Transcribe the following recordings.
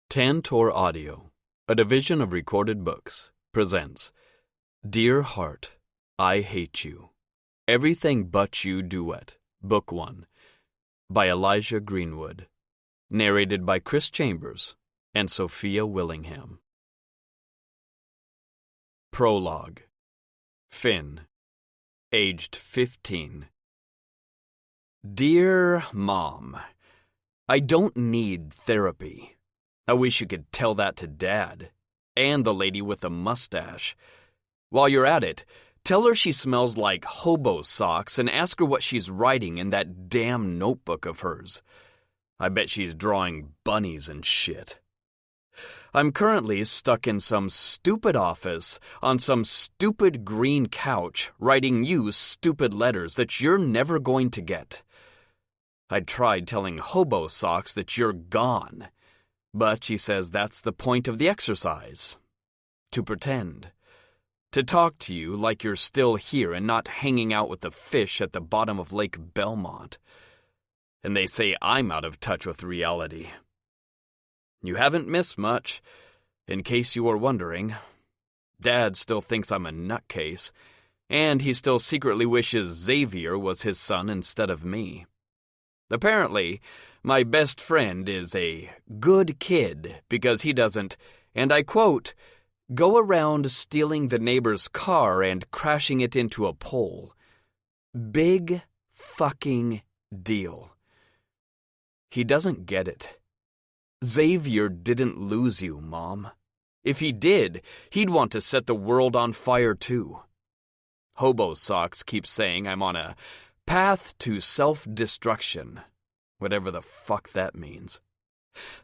Tantor Audio, a division of Recorded Books, presents Dear Heart, I Hate You. Everything But You Duet, Book 1, by Eliah Greenwood, narrated by Chris Chambers and Sophia Willingham. Prologue. Finn, aged 15. Dear Mom, I don't need therapy. I wish you could tell that to Dad, and the lady with the mustache. While you're at it, tell her she smells like hobo socks and ask her what she's writing in that damn notebook of hers. I bet she's drawing bunnies and shit. I'm currently stuck in some stupid office on some stupid green couch writing you stupid letters that you're never going to get. I tried telling hobo socks that you're gone. But she says that's the point of the exercise. To pretend. To talk to you like you're still here and not hanging out with the fish at the bottom of Lake Belmont. And they say I'm out of touch with reality. You haven't missed much, in case you were wondering. Dad still thinks I'm a nutcase, and he still secretly wishes Xavier was his son instead of me. Apparently, my best friend is a good kid because he doesn't, and I quote, go around stealing the neighbor's car and crashing it into a pole. Big fucking deal. He doesn't get it. Xavier didn't lose you, Mom. If he did, he'd want to set the world on fire too. Hobo Socks keeps saying I'm on a path to self-destruction. Whatever the fuck that means.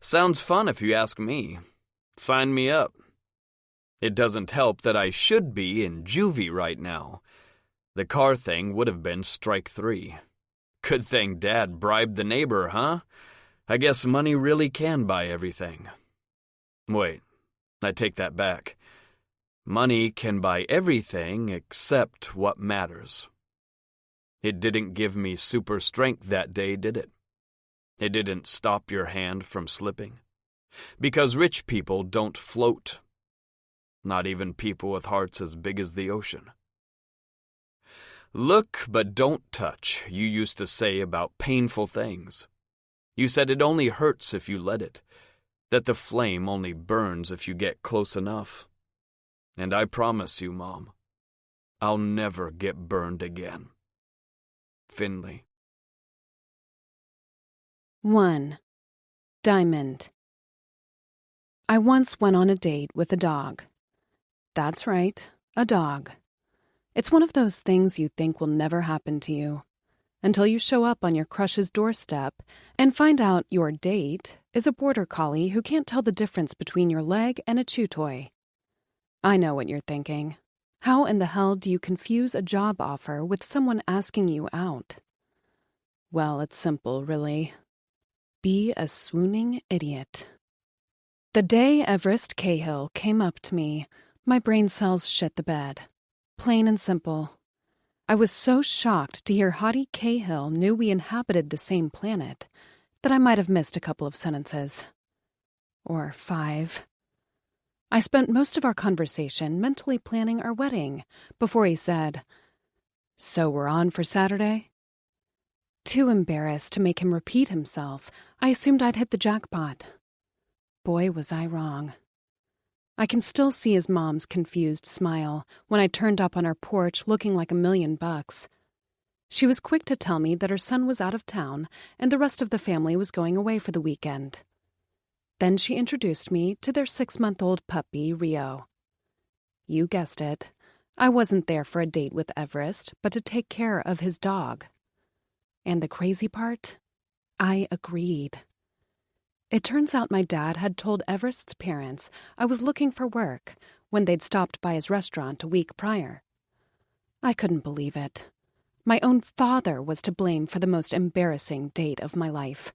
Sounds fun if you ask me. Sign me up. It doesn't help that I should be in juvie right now. The car thing would have been strike 3. Good thing Dad bribed the neighbor, huh? I guess money really can buy everything. Wait, I take that back. Money can buy everything except what matters. It didn't give me super strength that day, did it? It didn't stop your hand from slipping. Because rich people don't float. Not even people with hearts as big as the ocean. Look but don't touch, you used to say about painful things. You said it only hurts if you let it, that the flame only burns if you get close enough. And I promise you, Mom, I'll never get burned again. Finley. 1. Diamond. I once went on a date with a dog. That's right, a dog. It's one of those things you think will never happen to you, until you show up on your crush's doorstep and find out your date is a border collie who can't tell the difference between your leg and a chew toy. I know what you're thinking. How in the hell do you confuse a job offer with someone asking you out? Well, it's simple, really. Be a swooning idiot. The day Everest Cahill came up to me, my brain cells shit the bed. Plain and simple. I was so shocked to hear Hottie Cahill knew we inhabited the same planet that I might have missed a couple of sentences. Or 5. I spent most of our conversation mentally planning our wedding before he said, "So we're on for Saturday?" Too embarrassed to make him repeat himself, I assumed I'd hit the jackpot. Boy, was I wrong. I can still see his mom's confused smile when I turned up on our porch looking like $1,000,000. She was quick to tell me that her son was out of town and the rest of the family was going away for the weekend. Then she introduced me to their 6-month-old puppy, Rio. You guessed it. I wasn't there for a date with Everest, but to take care of his dog. And the crazy part? I agreed. It turns out my dad had told Everest's parents I was looking for work when they'd stopped by his restaurant a week prior. I couldn't believe it. My own father was to blame for the most embarrassing date of my life.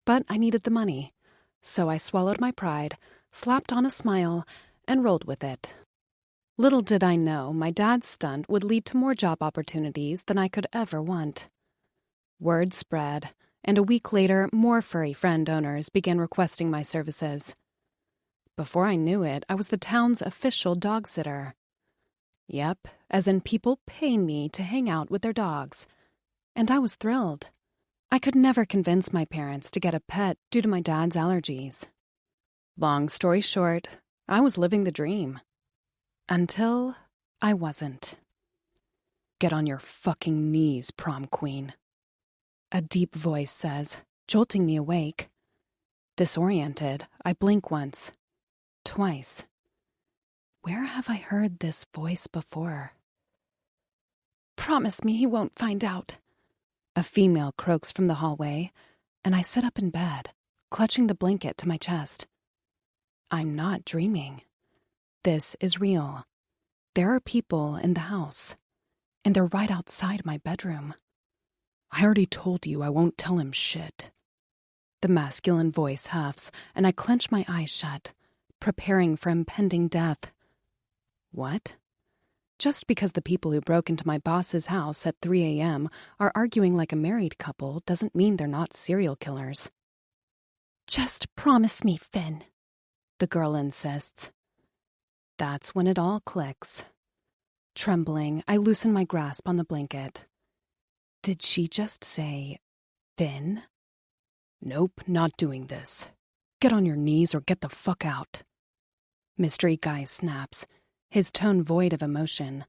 But I needed the money, so I swallowed my pride, slapped on a smile, and rolled with it. Little did I know my dad's stunt would lead to more job opportunities than I could ever want. Word spread, and a week later, more furry friend owners began requesting my services. Before I knew it, I was the town's official dog sitter. Yep, as in people pay me to hang out with their dogs. And I was thrilled. I could never convince my parents to get a pet due to my dad's allergies. Long story short, I was living the dream. Until I wasn't. Get on your fucking knees, prom queen. A deep voice says, jolting me awake. Disoriented, I blink once. Twice. Where have I heard this voice before? Promise me he won't find out. A female croaks from the hallway, and I sit up in bed, clutching the blanket to my chest. I'm not dreaming. This is real. There are people in the house, and they're right outside my bedroom. I already told you I won't tell him shit. The masculine voice huffs, and I clench my eyes shut, preparing for impending death. What? Just because the people who broke into my boss's house at 3 a.m. are arguing like a married couple doesn't mean they're not serial killers. Just promise me, Finn, the girl insists. That's when it all clicks. Trembling, I loosen my grasp on the blanket. Did she just say, Finn? Nope, not doing this. Get on your knees or get the fuck out. Mystery Guy snaps, his tone void of emotion.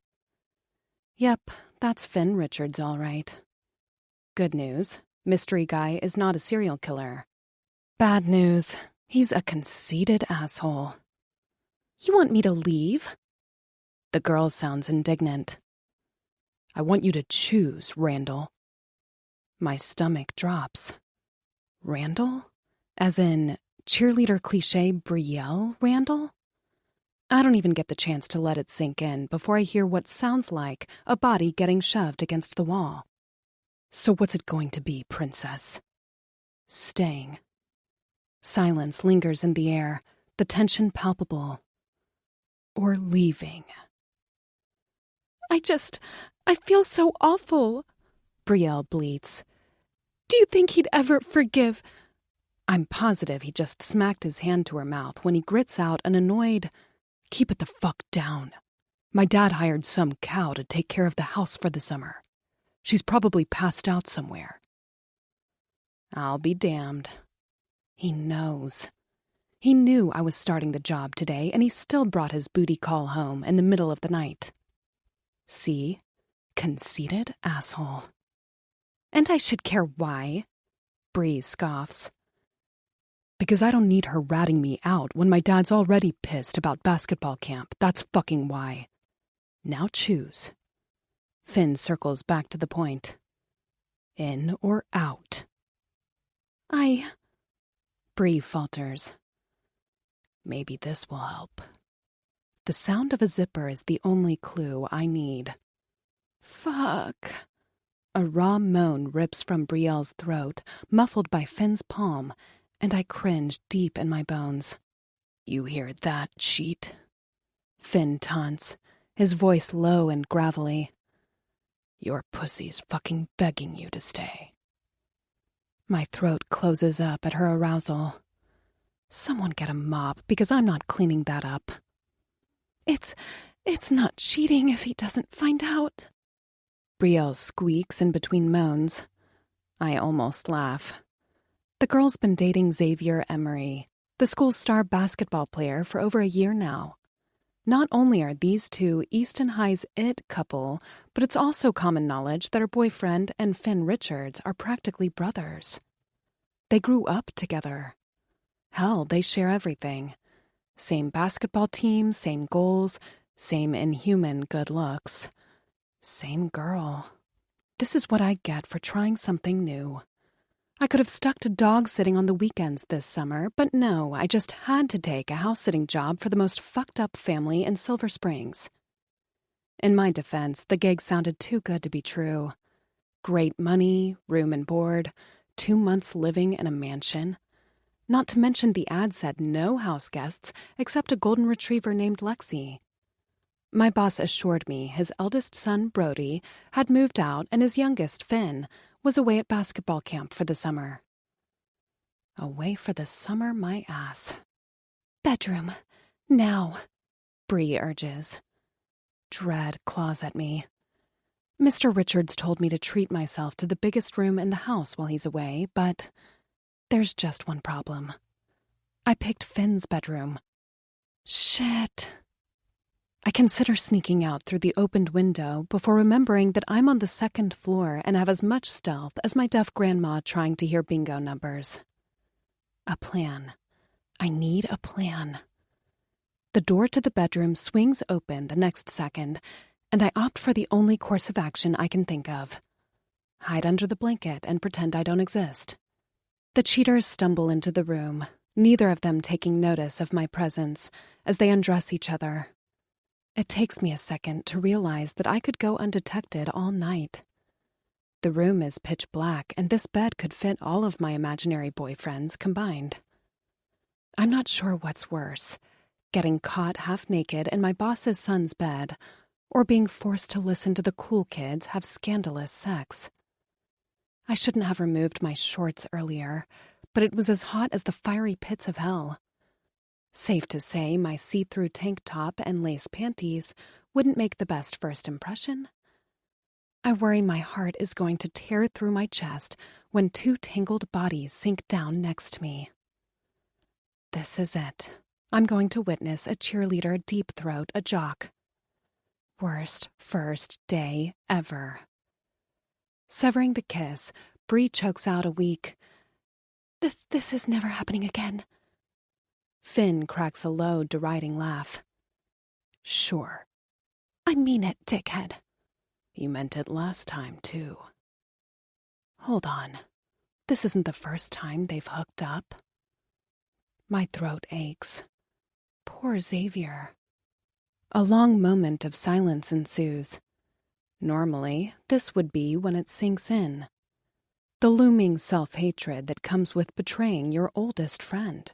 Yep, that's Finn Richards, all right. Good news, Mystery Guy is not a serial killer. Bad news, he's a conceited asshole. You want me to leave? The girl sounds indignant. I want you to choose, Randall. My stomach drops. Randall? As in cheerleader cliché Brielle Randall? I don't even get the chance to let it sink in before I hear what sounds like a body getting shoved against the wall. So what's it going to be, princess? Staying. Silence lingers in the air, the tension palpable. Or leaving. I feel so awful, Brielle bleats. Do you think he'd ever forgive? I'm positive he just smacked his hand to her mouth when he grits out an annoyed, keep it the fuck down. My dad hired some cow to take care of the house for the summer. She's probably passed out somewhere. I'll be damned. He knows. He knew I was starting the job today, and he still brought his booty call home in the middle of the night. See? Conceited asshole. And I should care why? Bree scoffs. Because I don't need her ratting me out when my dad's already pissed about basketball camp. That's fucking why. Now choose. Finn circles back to the point. In or out? Bree falters. Maybe this will help. The sound of a zipper is the only clue I need. Fuck. A raw moan rips from Brielle's throat, muffled by Finn's palm, and I cringe deep in my bones. You hear that, cheat? Finn taunts, his voice low and gravelly. Your pussy's fucking begging you to stay. My throat closes up at her arousal. Someone get a mop, because I'm not cleaning that up. It's not cheating if he doesn't find out. Brielle squeaks in between moans. I almost laugh. The girl's been dating Xavier Emery, the school's star basketball player, for over a year now. Not only are these two Easton High's it couple, but it's also common knowledge that her boyfriend and Finn Richards are practically brothers. They grew up together. Hell, they share everything. Same basketball team, same goals, same inhuman good looks. Same girl. This is what I get for trying something new. I could have stuck to dog sitting on the weekends this summer, but no, I just had to take a house-sitting job for the most fucked-up family in Silver Springs. In my defense, the gig sounded too good to be true. Great money, room and board, 2 months living in a mansion. Not to mention the ad said no house guests except a golden retriever named Lexi. My boss assured me his eldest son, Brody, had moved out and his youngest, Finn, was away at basketball camp for the summer. Away for the summer, my ass. Bedroom. Now, Bree urges. Dread claws at me. Mr. Richards told me to treat myself to the biggest room in the house while he's away, but there's just one problem. I picked Finn's bedroom. Shit. I consider sneaking out through the opened window before remembering that I'm on the second floor and have as much stealth as my deaf grandma trying to hear bingo numbers. A plan. I need a plan. The door to the bedroom swings open the next second, and I opt for the only course of action I can think of. Hide under the blanket and pretend I don't exist. The cheaters stumble into the room, neither of them taking notice of my presence as they undress each other. It takes me a second to realize that I could go undetected all night. The room is pitch black, and this bed could fit all of my imaginary boyfriends combined. I'm not sure what's worse, getting caught half naked in my boss's son's bed, or being forced to listen to the cool kids have scandalous sex. I shouldn't have removed my shorts earlier, but it was as hot as the fiery pits of hell. Safe to say my see-through tank top and lace panties wouldn't make the best first impression. I worry my heart is going to tear through my chest when two tangled bodies sink down next to me. This is it. I'm going to witness a cheerleader deep throat a jock. Worst first day ever. Severing the kiss, Bree chokes out a weak, This is never happening again. Finn cracks a low, deriding laugh. Sure. I mean it, dickhead. You meant it last time, too. Hold on. This isn't the first time they've hooked up. My throat aches. Poor Xavier. A long moment of silence ensues. Normally, this would be when it sinks in. The looming self-hatred that comes with betraying your oldest friend.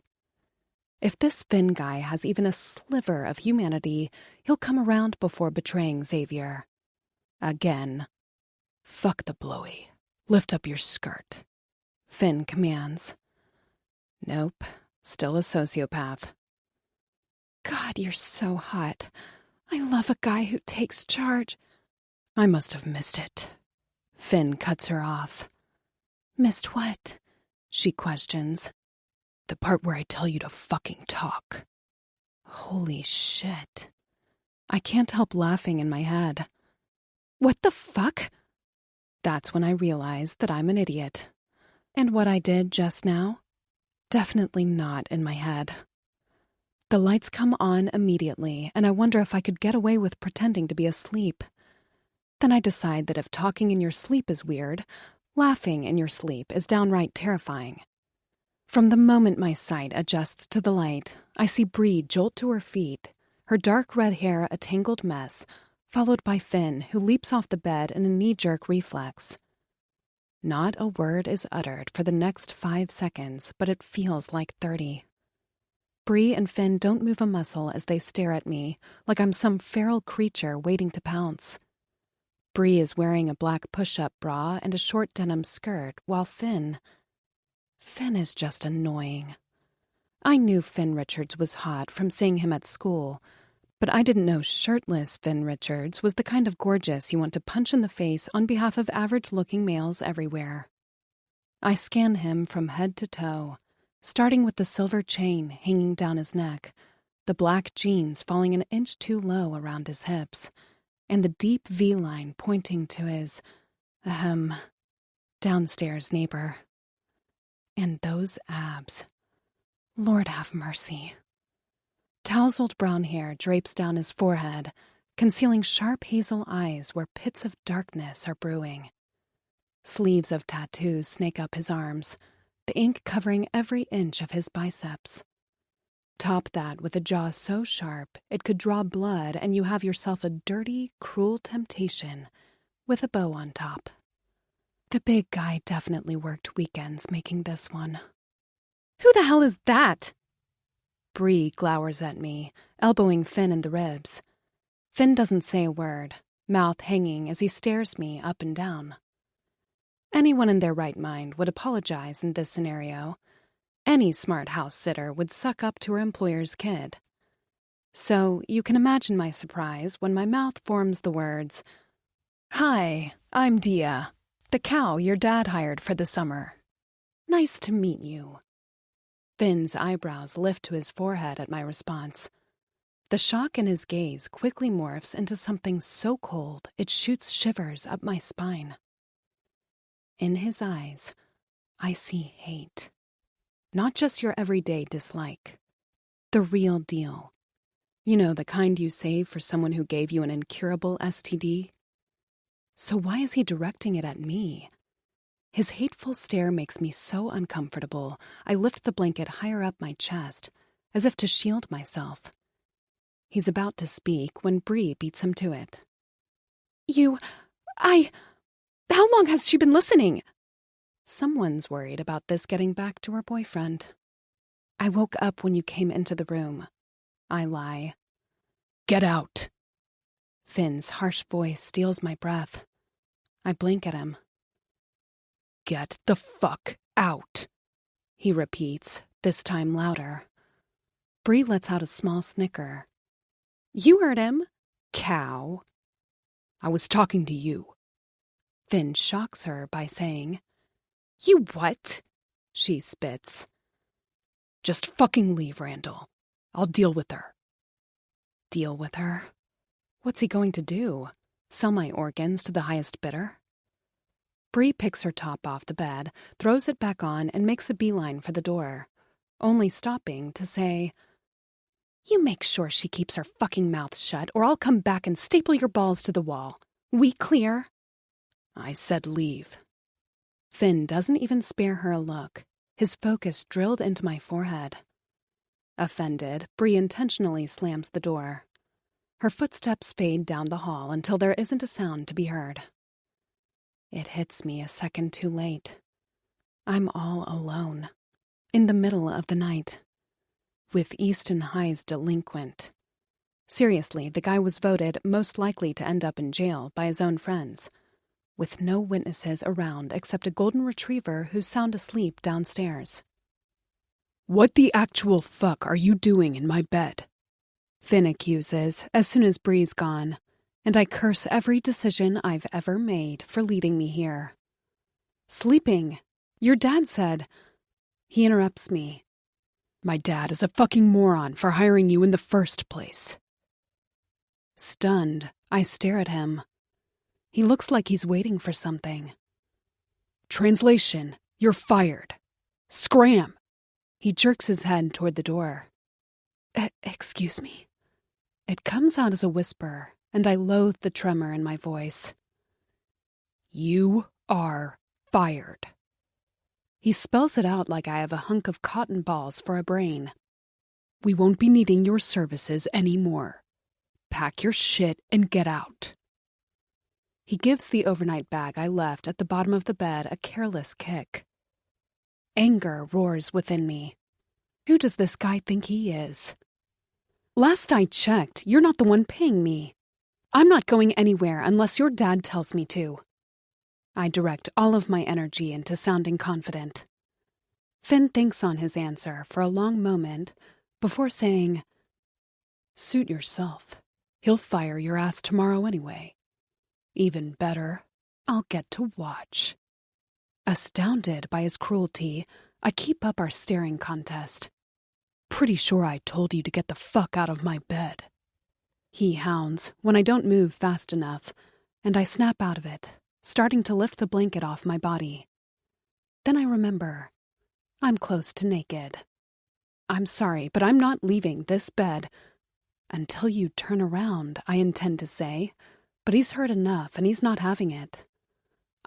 If this Finn guy has even a sliver of humanity, he'll come around before betraying Xavier. Again. Fuck the blowy. Lift up your skirt. Finn commands. Nope. Still a sociopath. God, you're so hot. I love a guy who takes charge. I must have missed it. Finn cuts her off. Missed what? She questions. The part where I tell you to fucking talk. Holy shit. I can't help laughing in my head. What the fuck? That's when I realize that I'm an idiot. And what I did just now? Definitely not in my head. The lights come on immediately, and I wonder if I could get away with pretending to be asleep. Then I decide that if talking in your sleep is weird, laughing in your sleep is downright terrifying. From the moment my sight adjusts to the light, I see Bree jolt to her feet, her dark red hair a tangled mess, followed by Finn, who leaps off the bed in a knee-jerk reflex. Not a word is uttered for the next 5 seconds, but it feels like 30. Bree and Finn don't move a muscle as they stare at me, like I'm some feral creature waiting to pounce. Bree is wearing a black push-up bra and a short denim skirt, while Finn is just annoying. I knew Finn Richards was hot from seeing him at school, but I didn't know shirtless Finn Richards was the kind of gorgeous you want to punch in the face on behalf of average-looking males everywhere. I scan him from head to toe, starting with the silver chain hanging down his neck, the black jeans falling an inch too low around his hips, and the deep V-line pointing to his, downstairs neighbor. And those abs. Lord have mercy. Tousled brown hair drapes down his forehead, concealing sharp hazel eyes where pits of darkness are brewing. Sleeves of tattoos snake up his arms, the ink covering every inch of his biceps. Top that with a jaw so sharp it could draw blood, and you have yourself a dirty, cruel temptation with a bow on top. The big guy definitely worked weekends making this one. Who the hell is that? Bree glowers at me, elbowing Finn in the ribs. Finn doesn't say a word, mouth hanging as he stares me up and down. Anyone in their right mind would apologize in this scenario. Any smart house sitter would suck up to her employer's kid. So you can imagine my surprise when my mouth forms the words, "Hi, I'm Dia, the cow your dad hired for the summer. Nice to meet you." Finn's eyebrows lift to his forehead at my response. The shock in his gaze quickly morphs into something so cold it shoots shivers up my spine. In his eyes, I see hate. Not just your everyday dislike. The real deal. You know, the kind you save for someone who gave you an incurable STD. So why is he directing it at me? His hateful stare makes me so uncomfortable, I lift the blanket higher up my chest, as if to shield myself. He's about to speak when Bree beats him to it. How long has she been listening? Someone's worried about this getting back to her boyfriend. I woke up when you came into the room. I lie. Get out. Finn's harsh voice steals my breath. I blink at him. Get the fuck out, he repeats, this time louder. Bree lets out a small snicker. You heard him, cow. I was talking to you. Finn shocks her by saying, You what? She spits. Just fucking leave, Randall. I'll deal with her. Deal with her? What's he going to do? Sell my organs to the highest bidder? Bree picks her top off the bed, throws it back on, and makes a beeline for the door, only stopping to say, You make sure she keeps her fucking mouth shut, or I'll come back and staple your balls to the wall. We clear? I said leave. Finn doesn't even spare her a look, his focus drilled into my forehead. Offended, Bree intentionally slams the door. Her footsteps fade down the hall until there isn't a sound to be heard. It hits me a second too late. I'm all alone, in the middle of the night, with Easton High's delinquent. Seriously, the guy was voted most likely to end up in jail by his own friends, with no witnesses around except a golden retriever who's sound asleep downstairs. What the actual fuck are you doing in my bed? Finn accuses as soon as Bree's gone, and I curse every decision I've ever made for leading me here. Sleeping. Your dad said. He interrupts me. My dad is a fucking moron for hiring you in the first place. Stunned, I stare at him. He looks like he's waiting for something. Translation, you're fired. Scram! He jerks his head toward the door. Excuse me. It comes out as a whisper, and I loathe the tremor in my voice. You are fired. He spells it out like I have a hunk of cotton balls for a brain. We won't be needing your services anymore. Pack your shit and get out. He gives the overnight bag I left at the bottom of the bed a careless kick. Anger roars within me. Who does this guy think he is? Last I checked, you're not the one paying me. I'm not going anywhere unless your dad tells me to. I direct all of my energy into sounding confident. Finn thinks on his answer for a long moment before saying, Suit yourself. He'll fire your ass tomorrow anyway. Even better, I'll get to watch. Astounded by his cruelty, I keep up our staring contest. Pretty sure I told you to get the fuck out of my bed. He hounds when I don't move fast enough, and I snap out of it, starting to lift the blanket off my body. Then I remember, I'm close to naked. I'm sorry, but I'm not leaving this bed. Until you turn around, I intend to say, but he's heard enough and he's not having it.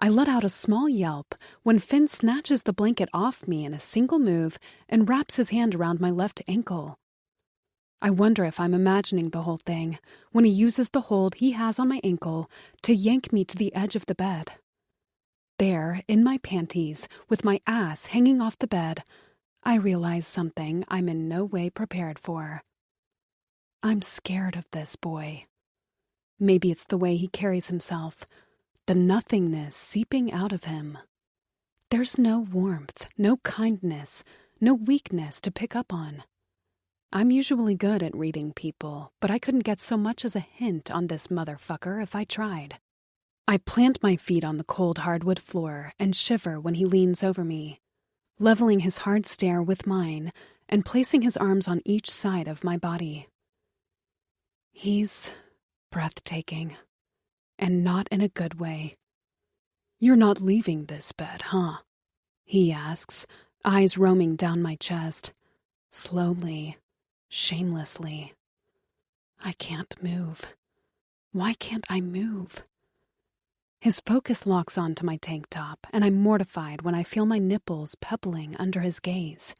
I let out a small yelp when Finn snatches the blanket off me in a single move and wraps his hand around my left ankle. I wonder if I'm imagining the whole thing when he uses the hold he has on my ankle to yank me to the edge of the bed. There, in my panties, with my ass hanging off the bed, I realize something I'm in no way prepared for. I'm scared of this boy. Maybe it's the way he carries himself, the nothingness seeping out of him, There's no warmth, no kindness, no weakness to pick up on. I'm usually good at reading people, but I couldn't get so much as a hint on this motherfucker if I tried. I plant my feet on the cold hardwood floor and shiver when he leans over me, leveling his hard stare with mine and placing his arms on each side of my body. He's breathtaking, and not in a good way. "You're not leaving this bed, huh?" he asks, eyes roaming down my chest, slowly, shamelessly. I can't move. Why can't I move? His focus locks onto my tank top, and I'm mortified when I feel my nipples pebbling under his gaze.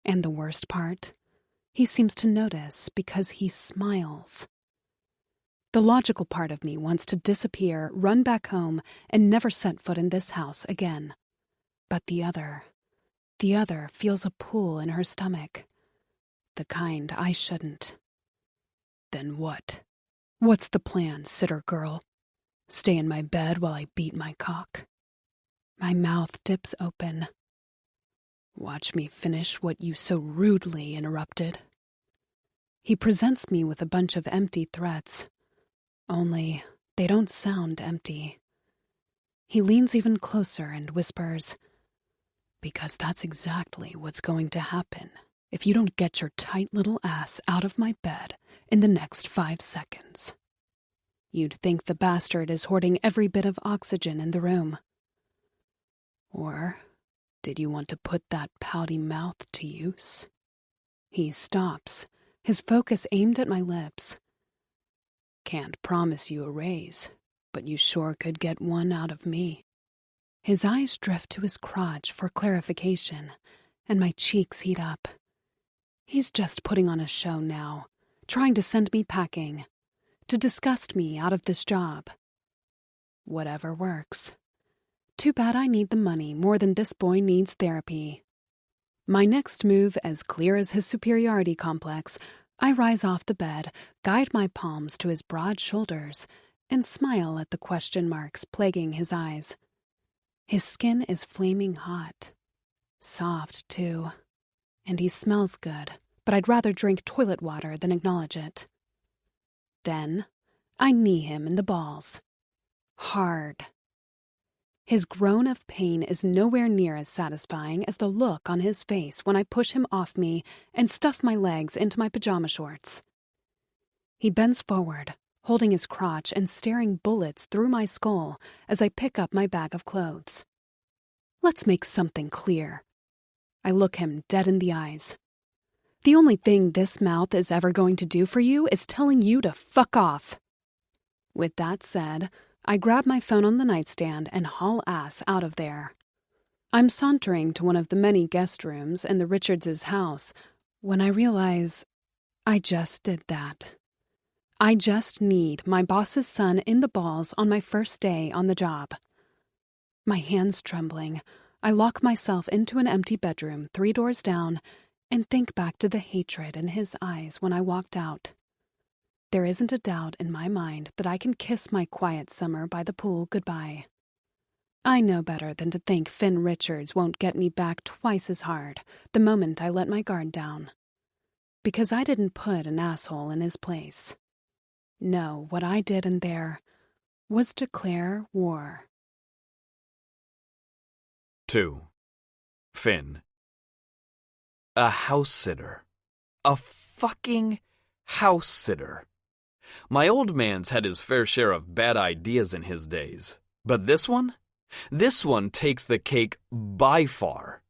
And the worst part, he seems to notice because he smiles. The logical part of me wants to disappear, run back home, and never set foot in this house again. But the other feels a pull in her stomach. The kind I shouldn't. Then what? What's the plan, sitter girl? Stay in my bed while I beat my cock? My mouth dips open. Watch me finish what you so rudely interrupted. He presents me with a bunch of empty threats. Only they don't sound empty. He leans even closer and whispers, "Because that's exactly what's going to happen if you don't get your tight little ass out of my bed in the next 5 seconds. You'd think the bastard is hoarding every bit of oxygen in the room. Or did you want to put that pouty mouth to use?" He stops, his focus aimed at my lips. "Can't promise you a raise, but you sure could get one out of me." His eyes drift to his crotch for clarification, and my cheeks heat up. He's just putting on a show now, trying to send me packing, to disgust me out of this job. Whatever works. Too bad I need the money more than this boy needs therapy. My next move as clear as his superiority complex, I rise off the bed, guide my palms to his broad shoulders, and smile at the question marks plaguing his eyes. His skin is flaming hot. Soft, too. And he smells good, but I'd rather drink toilet water than acknowledge it. Then, I knee him in the balls. Hard. His groan of pain is nowhere near as satisfying as the look on his face when I push him off me and stuff my legs into my pajama shorts. He bends forward, holding his crotch and staring bullets through my skull as I pick up my bag of clothes. Let's make something clear. I look him dead in the eyes. The only thing this mouth is ever going to do for you is telling you to fuck off. With that said, I grab my phone on the nightstand and haul ass out of there. I'm sauntering to one of the many guest rooms in the Richards' house when I realize I just did that. I just kneed my boss's son in the balls on my first day on the job. My hands trembling, I lock myself into an empty bedroom 3 doors down and think back to the hatred in his eyes when I walked out. There isn't a doubt in my mind that I can kiss my quiet summer by the pool goodbye. I know better than to think Finn Richards won't get me back twice as hard the moment I let my guard down. Because I didn't put an asshole in his place. No, what I did in there was declare war. 2. Finn. A house sitter. A fucking house sitter. My old man's had his fair share of bad ideas in his days, but this one takes the cake by far.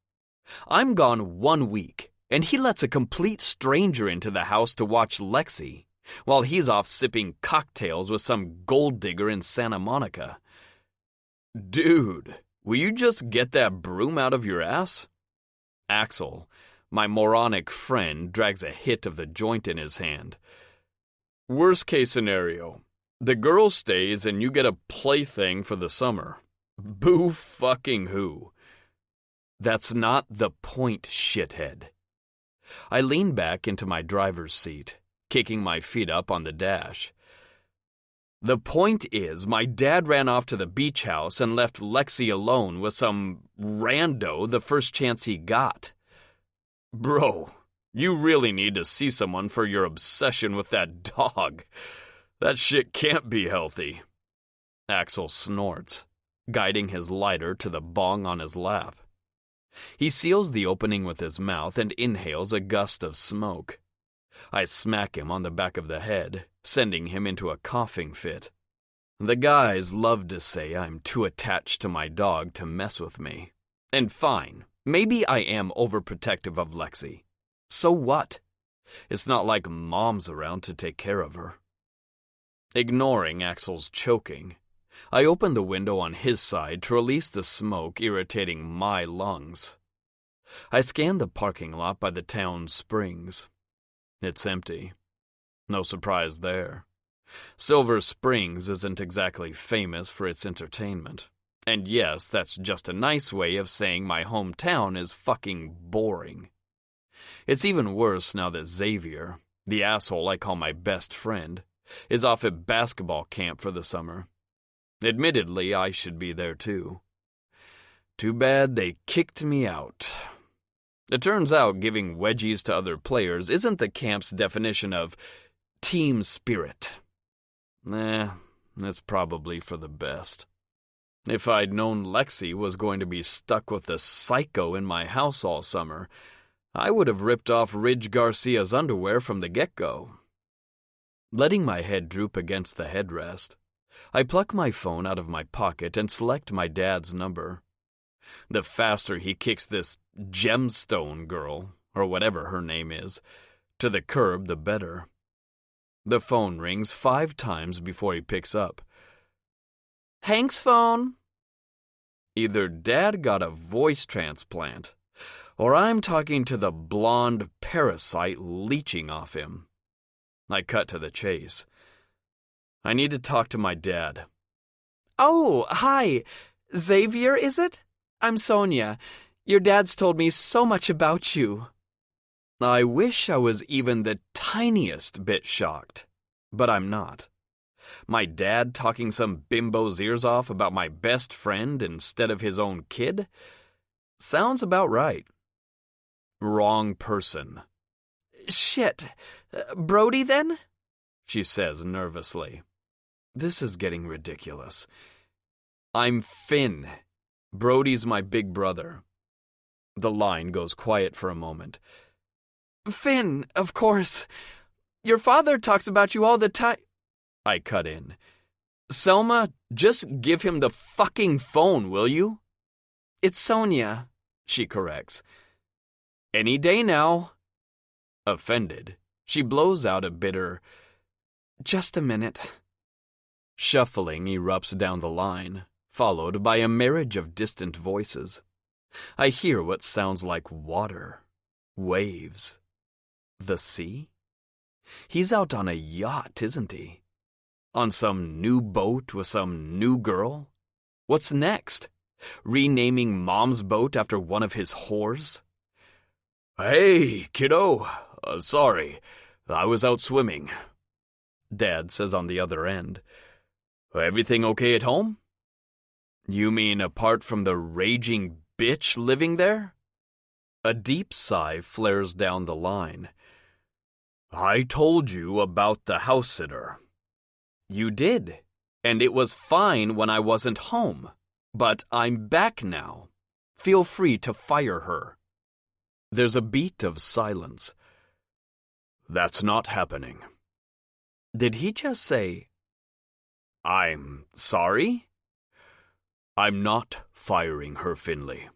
I'm gone 1 week, and he lets a complete stranger into the house to watch Lexi, while he's off sipping cocktails with some gold digger in Santa Monica. Dude, will you just get that broom out of your ass? Axel, my moronic friend, drags a hit of the joint in his hand. Worst case scenario, the girl stays and you get a plaything for the summer. Boo fucking who. That's not the point, shithead. I lean back into my driver's seat, kicking my feet up on the dash. The point is, my dad ran off to the beach house and left Lexi alone with some rando the first chance he got. Bro, you really need to see someone for your obsession with that dog. That shit can't be healthy. Axel snorts, guiding his lighter to the bong on his lap. He seals the opening with his mouth and inhales a gust of smoke. I smack him on the back of the head, sending him into a coughing fit. The guys love to say I'm too attached to my dog to mess with me. And fine, maybe I am overprotective of Lexi. So what? It's not like Mom's around to take care of her. Ignoring Axel's choking, I open the window on his side to release the smoke irritating my lungs. I scan the parking lot by the town springs. It's empty. No surprise there. Silver Springs isn't exactly famous for its entertainment. And yes, that's just a nice way of saying my hometown is fucking boring. It's even worse now that Xavier, the asshole I call my best friend, is off at basketball camp for the summer. Admittedly, I should be there too. Too bad they kicked me out. It turns out giving wedgies to other players isn't the camp's definition of team spirit. It's probably for the best. If I'd known Lexi was going to be stuck with the psycho in my house all summer, I would have ripped off Ridge Garcia's underwear from the get-go. Letting my head droop against the headrest, I pluck my phone out of my pocket and select my dad's number. The faster he kicks this gemstone girl, or whatever her name is, to the curb, the better. The phone rings 5 times before he picks up. Hank's phone. Either Dad got a voice transplant, or I'm talking to the blonde parasite leeching off him. I cut to the chase. I need to talk to my dad. Oh, hi. Xavier, is it? I'm Sonia. Your dad's told me so much about you. I wish I was even the tiniest bit shocked, but I'm not. My dad talking some bimbo's ears off about my best friend instead of his own kid? Sounds about right. Wrong person. Shit. Brody, then? She says nervously. This is getting ridiculous. I'm Finn. Brody's my big brother. The line goes quiet for a moment. Finn, of course. Your father talks about you all the time. I cut in. Selma, just give him the fucking phone, will you? It's Sonia, she corrects. Any day now. Offended, she blows out a bitter, just a minute. Shuffling erupts down the line, followed by a marriage of distant voices. I hear what sounds like water, waves. The sea? He's out on a yacht, isn't he? On some new boat with some new girl? What's next? Renaming Mom's boat after one of his whores? Hey, kiddo. Sorry, I was out swimming. Dad says on the other end. Everything okay at home? You mean apart from the raging bitch living there? A deep sigh flares down the line. I told you about the house sitter. You did, and it was fine when I wasn't home. But I'm back now. Feel free to fire her. There's a beat of silence. That's not happening. Did he just say, I'm sorry? I'm not firing her, Finley.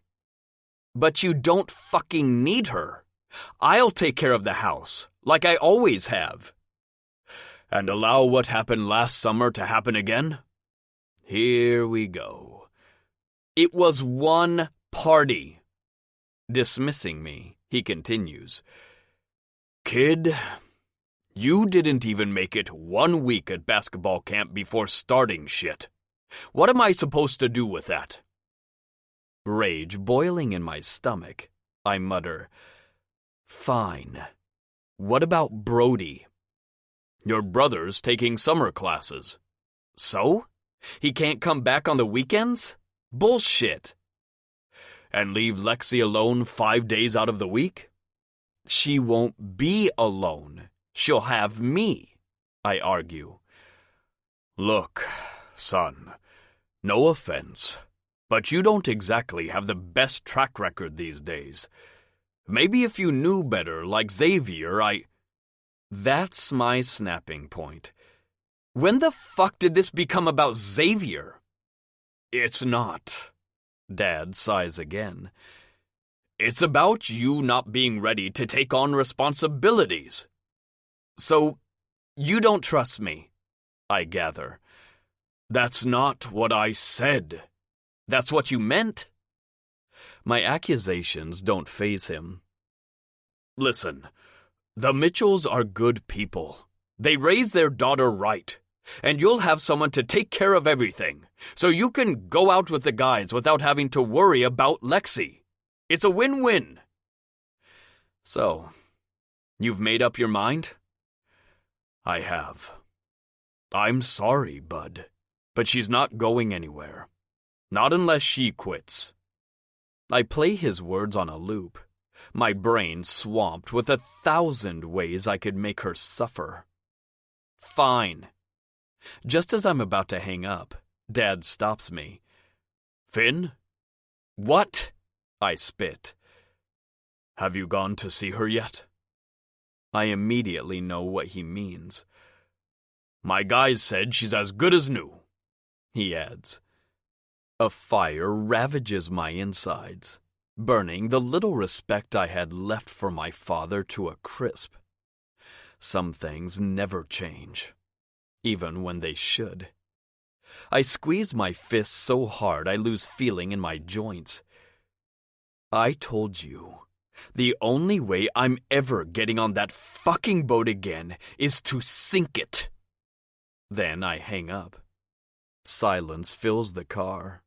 But you don't fucking need her. I'll take care of the house, like I always have. And allow what happened last summer to happen again? Here we go. It was one party. Dismissing me, he continues. Kid, you didn't even make it 1 week at basketball camp before starting shit. What am I supposed to do with that? Rage boiling in my stomach, I mutter, Fine. What about Brody? Your brother's taking summer classes. So? He can't come back on the weekends? Bullshit. And leave Lexi alone 5 days out of the week? She won't be alone. She'll have me, I argue. Look, son, no offense, but you don't exactly have the best track record these days. Maybe if you knew better, like Xavier, That's my snapping point. When the fuck did this become about Xavier? It's not. Dad sighs again. It's about you not being ready to take on responsibilities. So, you don't trust me, I gather. That's not what I said. That's what you meant? My accusations don't faze him. Listen, the Mitchells are good people. They raise their daughter right. And you'll have someone to take care of everything, so you can go out with the guys without having to worry about Lexi. It's a win-win. So, you've made up your mind? I have. I'm sorry, bud, but she's not going anywhere. Not unless she quits. I play his words on a loop, my brain swamped with 1,000 ways I could make her suffer. Fine. Just as I'm about to hang up, Dad stops me. Finn? What? I spit. Have you gone to see her yet? I immediately know what he means. My guys said she's as good as new, he adds. A fire ravages my insides, burning the little respect I had left for my father to a crisp. Some things never change, even when they should. I squeeze my fists so hard I lose feeling in my joints. I told you, the only way I'm ever getting on that fucking boat again is to sink it. Then I hang up. Silence fills the car,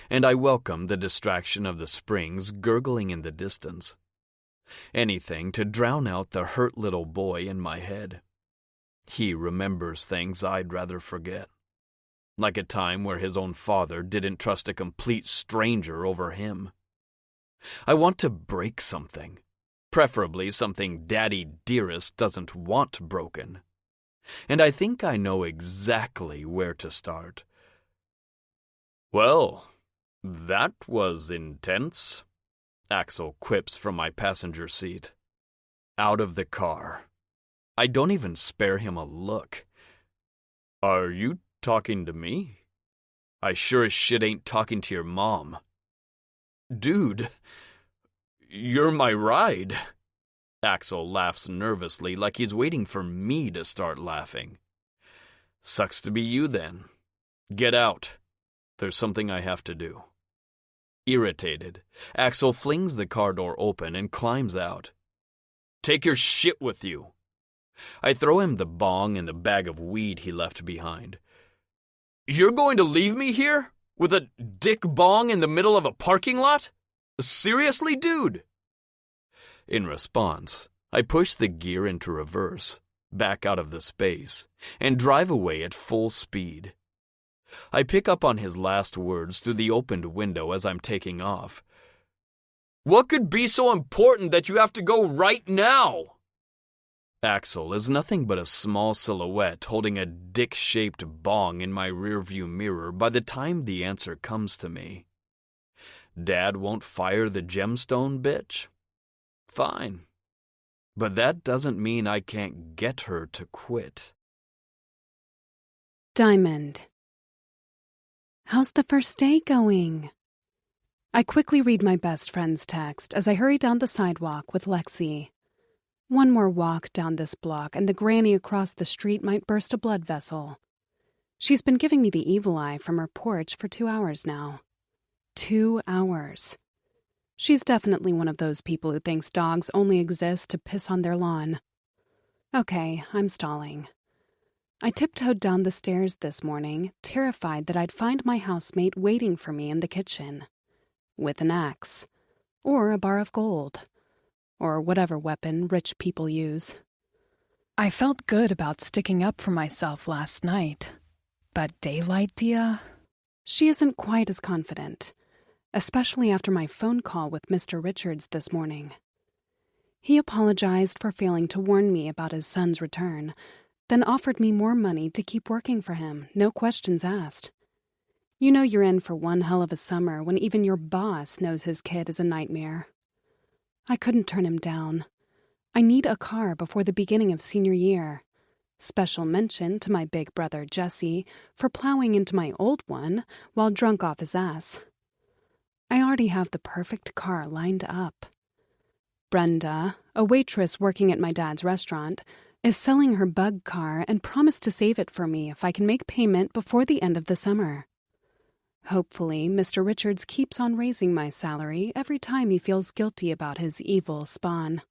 and I welcome the distraction of the springs gurgling in the distance. Anything to drown out the hurt little boy in my head. He remembers things I'd rather forget. Like a time where his own father didn't trust a complete stranger over him. I want to break something. Preferably something Daddy Dearest doesn't want broken. And I think I know exactly where to start. Well, that was intense, Axel quips from my passenger seat. Out of the car. I don't even spare him a look. Are you talking to me? I sure as shit ain't talking to your mom. Dude, you're my ride. Axel laughs nervously like he's waiting for me to start laughing. Sucks to be you then. Get out. There's something I have to do. Irritated, Axel flings the car door open and climbs out. Take your shit with you. I throw him the bong and the bag of weed he left behind. You're going to leave me here? With a dick bong in the middle of a parking lot? Seriously, dude? In response, I push the gear into reverse, back out of the space, and drive away at full speed. I pick up on his last words through the opened window as I'm taking off. What could be so important that you have to go right now? Axel is nothing but a small silhouette holding a dick-shaped bong in my rearview mirror by the time the answer comes to me. Dad won't fire the gemstone bitch? Fine. But that doesn't mean I can't get her to quit. Diamond. How's the first day going? I quickly read my best friend's text as I hurry down the sidewalk with Lexi. One more walk down this block and the granny across the street might burst a blood vessel. She's been giving me the evil eye from her porch for 2 hours now. 2 hours. She's definitely one of those people who thinks dogs only exist to piss on their lawn. Okay, I'm stalling. I tiptoed down the stairs this morning, terrified that I'd find my housemate waiting for me in the kitchen. With an axe. Or a bar of gold. Or whatever weapon rich people use. I felt good about sticking up for myself last night. But daylight, Dia? She isn't quite as confident, especially after my phone call with Mr. Richards this morning. He apologized for failing to warn me about his son's return, then offered me more money to keep working for him, no questions asked. You know you're in for one hell of a summer when even your boss knows his kid is a nightmare. I couldn't turn him down. I need a car before the beginning of senior year. Special mention to my big brother Jesse for plowing into my old one while drunk off his ass. I already have the perfect car lined up. Brenda, a waitress working at my dad's restaurant, is selling her bug car and promised to save it for me if I can make payment before the end of the summer. Hopefully, Mr. Richards keeps on raising my salary every time he feels guilty about his evil spawn.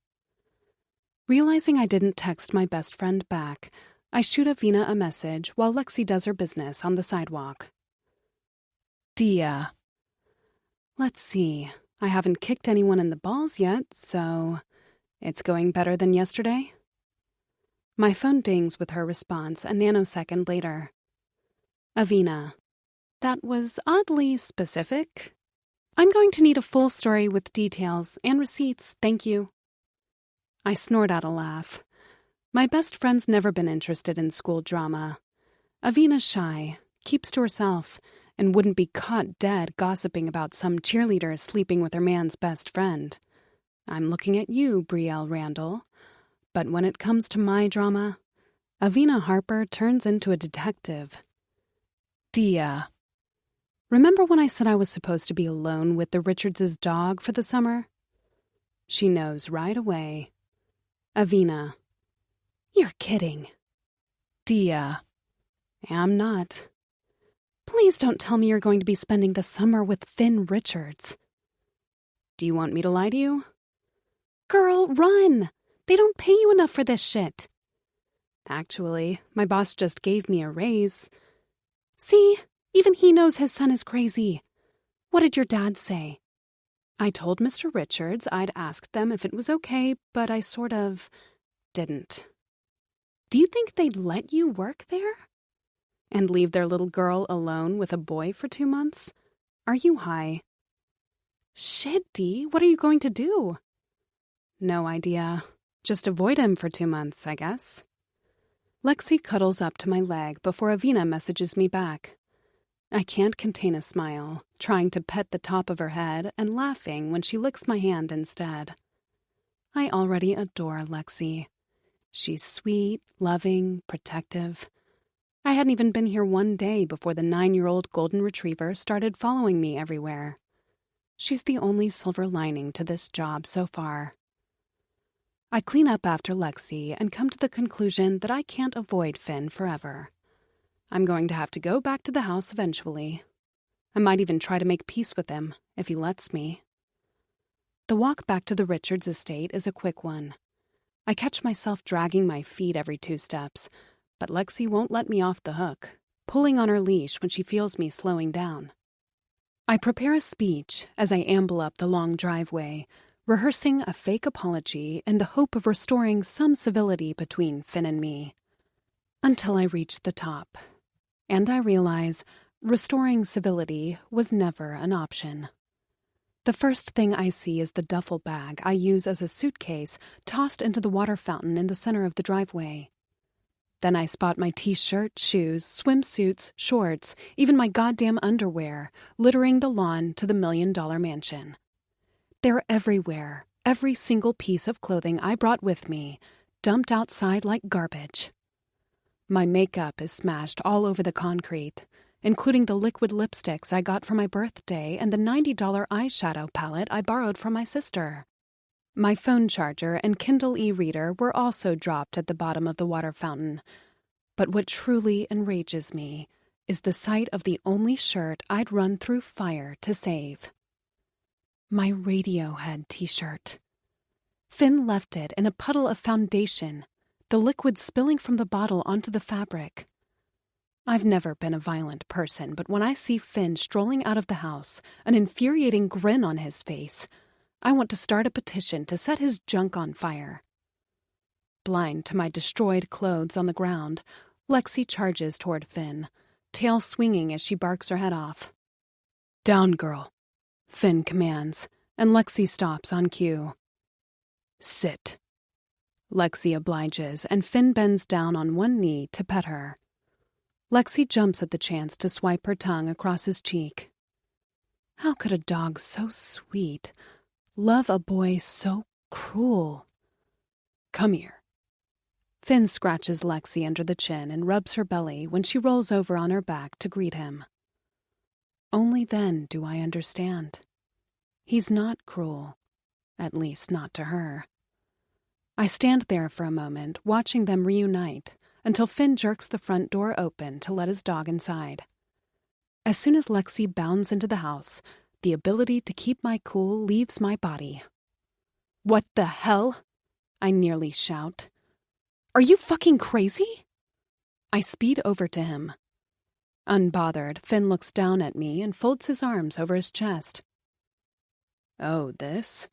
Realizing I didn't text my best friend back, I shoot Avina a message while Lexi does her business on the sidewalk. Dia. Let's see, I haven't kicked anyone in the balls yet, so it's going better than yesterday? My phone dings with her response a nanosecond later. Avina. That was oddly specific. I'm going to need a full story with details and receipts, thank you. I snort out a laugh. My best friend's never been interested in school drama. Avina's shy, keeps to herself, and wouldn't be caught dead gossiping about some cheerleader sleeping with her man's best friend. I'm looking at you, Brielle Randall. But when it comes to my drama, Avina Harper turns into a detective. Dia. Remember when I said I was supposed to be alone with the Richards' dog for the summer? She knows right away. Avina. You're kidding. Dia. I'm not. Please don't tell me you're going to be spending the summer with Finn Richards. Do you want me to lie to you? Girl, run! They don't pay you enough for this shit. Actually, my boss just gave me a raise. See? Even he knows his son is crazy. What did your dad say? I told Mr. Richards I'd ask them if it was okay, but I sort of didn't. Do you think they'd let you work there? And leave their little girl alone with a boy for 2 months? Are you high? Shit, Dee, what are you going to do? No idea. Just avoid him for 2 months, I guess. Lexi cuddles up to my leg before Avina messages me back. I can't contain a smile, trying to pet the top of her head and laughing when she licks my hand instead. I already adore Lexi. She's sweet, loving, protective. I hadn't even been here 1 day before the 9-year-old golden retriever started following me everywhere. She's the only silver lining to this job so far. I clean up after Lexi and come to the conclusion that I can't avoid Finn forever. I'm going to have to go back to the house eventually. I might even try to make peace with him, if he lets me. The walk back to the Richards estate is a quick one. I catch myself dragging my feet every 2 steps, but Lexi won't let me off the hook, pulling on her leash when she feels me slowing down. I prepare a speech as I amble up the long driveway, rehearsing a fake apology in the hope of restoring some civility between Finn and me. Until I reach the top. And I realize restoring civility was never an option. The first thing I see is the duffel bag I use as a suitcase tossed into the water fountain in the center of the driveway. Then I spot my t-shirt, shoes, swimsuits, shorts, even my goddamn underwear, littering the lawn to the $1 million mansion. They're everywhere, every single piece of clothing I brought with me, dumped outside like garbage. My makeup is smashed all over the concrete, including the liquid lipsticks I got for my birthday and the $90 eyeshadow palette I borrowed from my sister. My phone charger and Kindle e-reader were also dropped at the bottom of the water fountain. But what truly enrages me is the sight of the only shirt I'd run through fire to save. My Radiohead t-shirt. Finn left it in a puddle of foundation, the liquid spilling from the bottle onto the fabric. I've never been a violent person, but when I see Finn strolling out of the house, an infuriating grin on his face, I want to start a petition to set his junk on fire. Blind to my destroyed clothes on the ground, Lexi charges toward Finn, tail swinging as she barks her head off. "Down, girl," Finn commands, and Lexi stops on cue. "Sit." Lexi obliges, and Finn bends down on one knee to pet her. Lexi jumps at the chance to swipe her tongue across his cheek. How could a dog so sweet love a boy so cruel? "Come here." Finn scratches Lexi under the chin and rubs her belly when she rolls over on her back to greet him. Only then do I understand. He's not cruel, at least not to her. I stand there for a moment, watching them reunite, until Finn jerks the front door open to let his dog inside. As soon as Lexi bounds into the house, the ability to keep my cool leaves my body. "What the hell?" I nearly shout. "Are you fucking crazy?" I speed over to him. Unbothered, Finn looks down at me and folds his arms over his chest. "Oh, this?"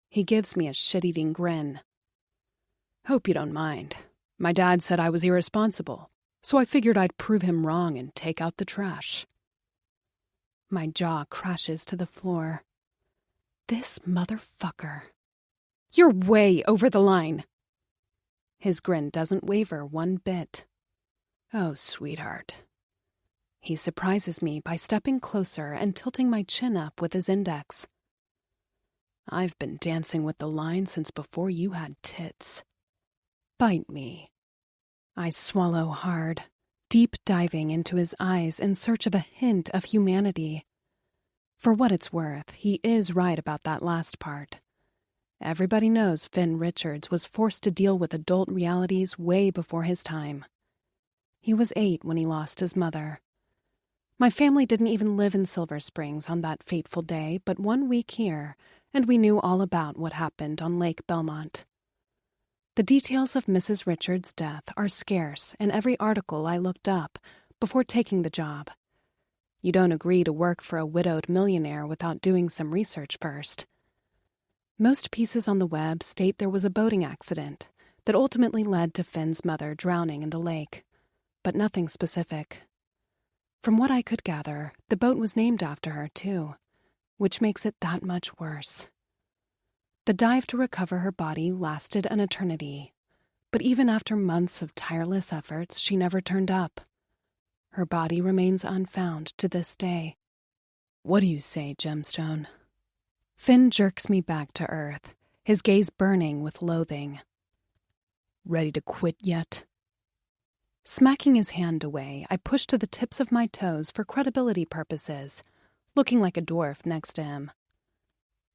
He gives me a shit-eating grin. "Hope you don't mind. My dad said I was irresponsible, so I figured I'd prove him wrong and take out the trash." My jaw crashes to the floor. This motherfucker. "You're way over the line." His grin doesn't waver one bit. "Oh, sweetheart." He surprises me by stepping closer and tilting my chin up with his index. "I've been dancing with the line since before you had tits. Bite me." I swallow hard, deep diving into his eyes in search of a hint of humanity. For what it's worth, he is right about that last part. Everybody knows Finn Richards was forced to deal with adult realities way before his time. He was 8 when he lost his mother. My family didn't even live in Silver Springs on that fateful day, but 1 week here, and we knew all about what happened on Lake Belmont. The details of Mrs. Richards' death are scarce in every article I looked up before taking the job. You don't agree to work for a widowed millionaire without doing some research first. Most pieces on the web state there was a boating accident that ultimately led to Finn's mother drowning in the lake, but nothing specific. From what I could gather, the boat was named after her, too, which makes it that much worse. The dive to recover her body lasted an eternity, but even after months of tireless efforts, she never turned up. Her body remains unfound to this day. What do you say, Gemstone? Finn jerks me back to earth, his gaze burning with loathing. Ready to quit yet? Smacking his hand away, I push to the tips of my toes for credibility purposes, looking like a dwarf next to him.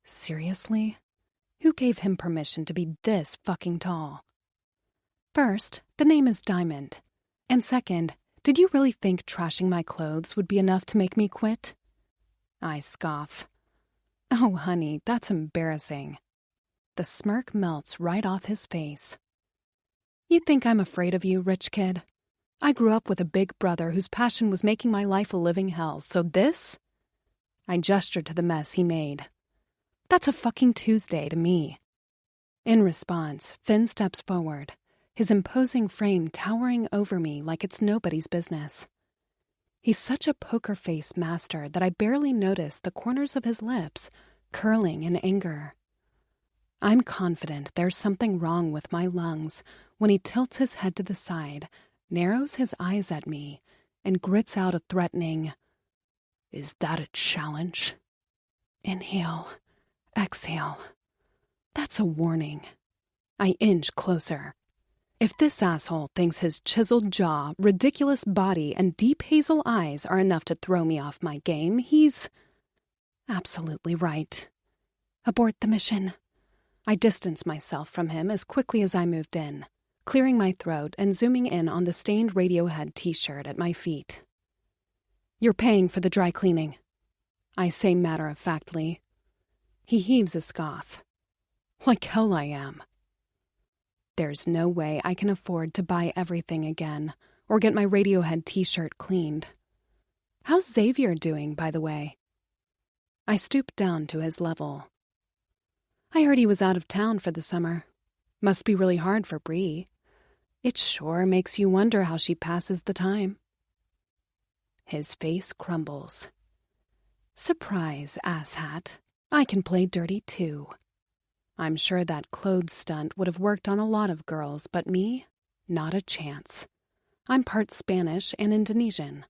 Seriously? Who gave him permission to be this fucking tall? First, the name is Diamond. And second, did you really think trashing my clothes would be enough to make me quit? I scoff. Oh, honey, that's embarrassing. The smirk melts right off his face. You think I'm afraid of you, rich kid? I grew up with a big brother whose passion was making my life a living hell, so this? I gestured to the mess he made. That's a fucking Tuesday to me. In response, Finn steps forward, his imposing frame towering over me like it's nobody's business. He's such a poker-face master that I barely notice the corners of his lips curling in anger. I'm confident there's something wrong with my lungs when he tilts his head to the side, narrows his eyes at me, and grits out a threatening, "Is that a challenge?" Inhale, exhale. That's a warning. I inch closer. If this asshole thinks his chiseled jaw, ridiculous body, and deep hazel eyes are enough to throw me off my game, he's absolutely right. Abort the mission. I distance myself from him as quickly as I moved in, clearing my throat and zooming in on the stained Radiohead t-shirt at my feet. You're paying for the dry cleaning, I say matter-of-factly. He heaves a scoff. Like hell I am. There's no way I can afford to buy everything again or get my Radiohead t-shirt cleaned. How's Xavier doing, by the way? I stoop down to his level. I heard he was out of town for the summer. Must be really hard for Bree. It sure makes you wonder how she passes the time. His face crumbles. Surprise, asshat. I can play dirty too. I'm sure that clothes stunt would have worked on a lot of girls, but me? Not a chance. I'm part Spanish and Indonesian.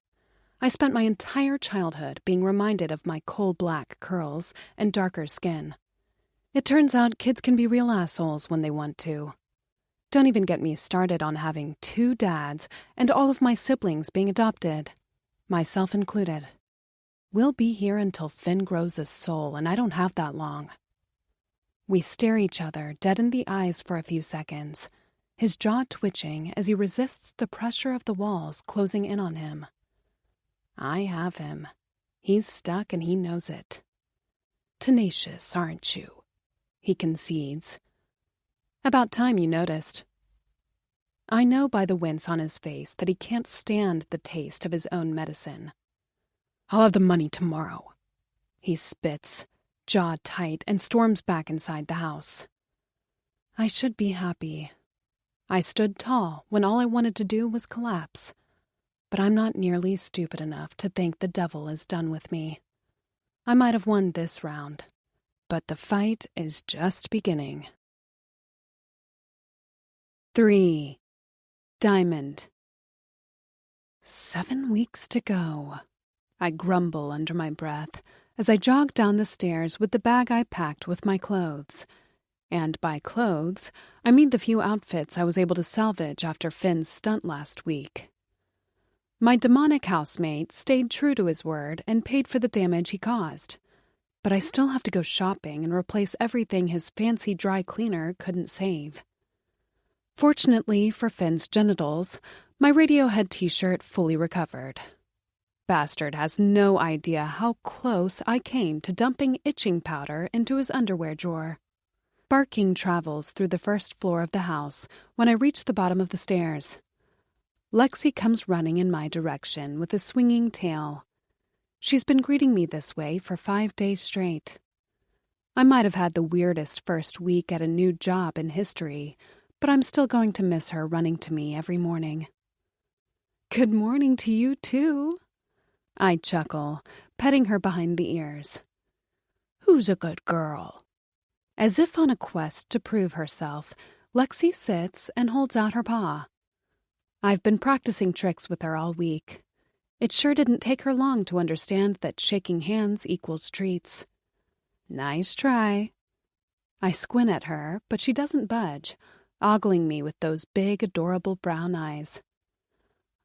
I spent my entire childhood being reminded of my coal-black curls and darker skin. It turns out kids can be real assholes when they want to. Don't even get me started on having 2 dads and all of my siblings being adopted, myself included. We'll be here until Finn grows a soul, and I don't have that long. We stare each other dead in the eyes for a few seconds, his jaw twitching as he resists the pressure of the walls closing in on him. I have him. He's stuck and he knows it. Tenacious, aren't you? He concedes. About time you noticed. I know by the wince on his face that he can't stand the taste of his own medicine. I'll have the money tomorrow. He spits, jaw tight, and storms back inside the house. I should be happy. I stood tall when all I wanted to do was collapse. But I'm not nearly stupid enough to think the devil is done with me. I might have won this round, but the fight is just beginning. 3. Diamond. 7 weeks to go. I grumble under my breath as I jog down the stairs with the bag I packed with my clothes. And by clothes, I mean the few outfits I was able to salvage after Finn's stunt last week. My demonic housemate stayed true to his word and paid for the damage he caused. But I still have to go shopping and replace everything his fancy dry cleaner couldn't save. Fortunately for Finn's genitals, my Radiohead t-shirt fully recovered. Bastard has no idea how close I came to dumping itching powder into his underwear drawer. Barking travels through the first floor of the house when I reach the bottom of the stairs. Lexi comes running in my direction with a swinging tail. She's been greeting me this way for 5 days straight. I might have had the weirdest first week at a new job in history, but I'm still going to miss her running to me every morning. Good morning to you, too. I chuckle, petting her behind the ears. Who's a good girl? As if on a quest to prove herself, Lexi sits and holds out her paw. I've been practicing tricks with her all week. It sure didn't take her long to understand that shaking hands equals treats. Nice try. I squint at her, but she doesn't budge, ogling me with those big, adorable brown eyes.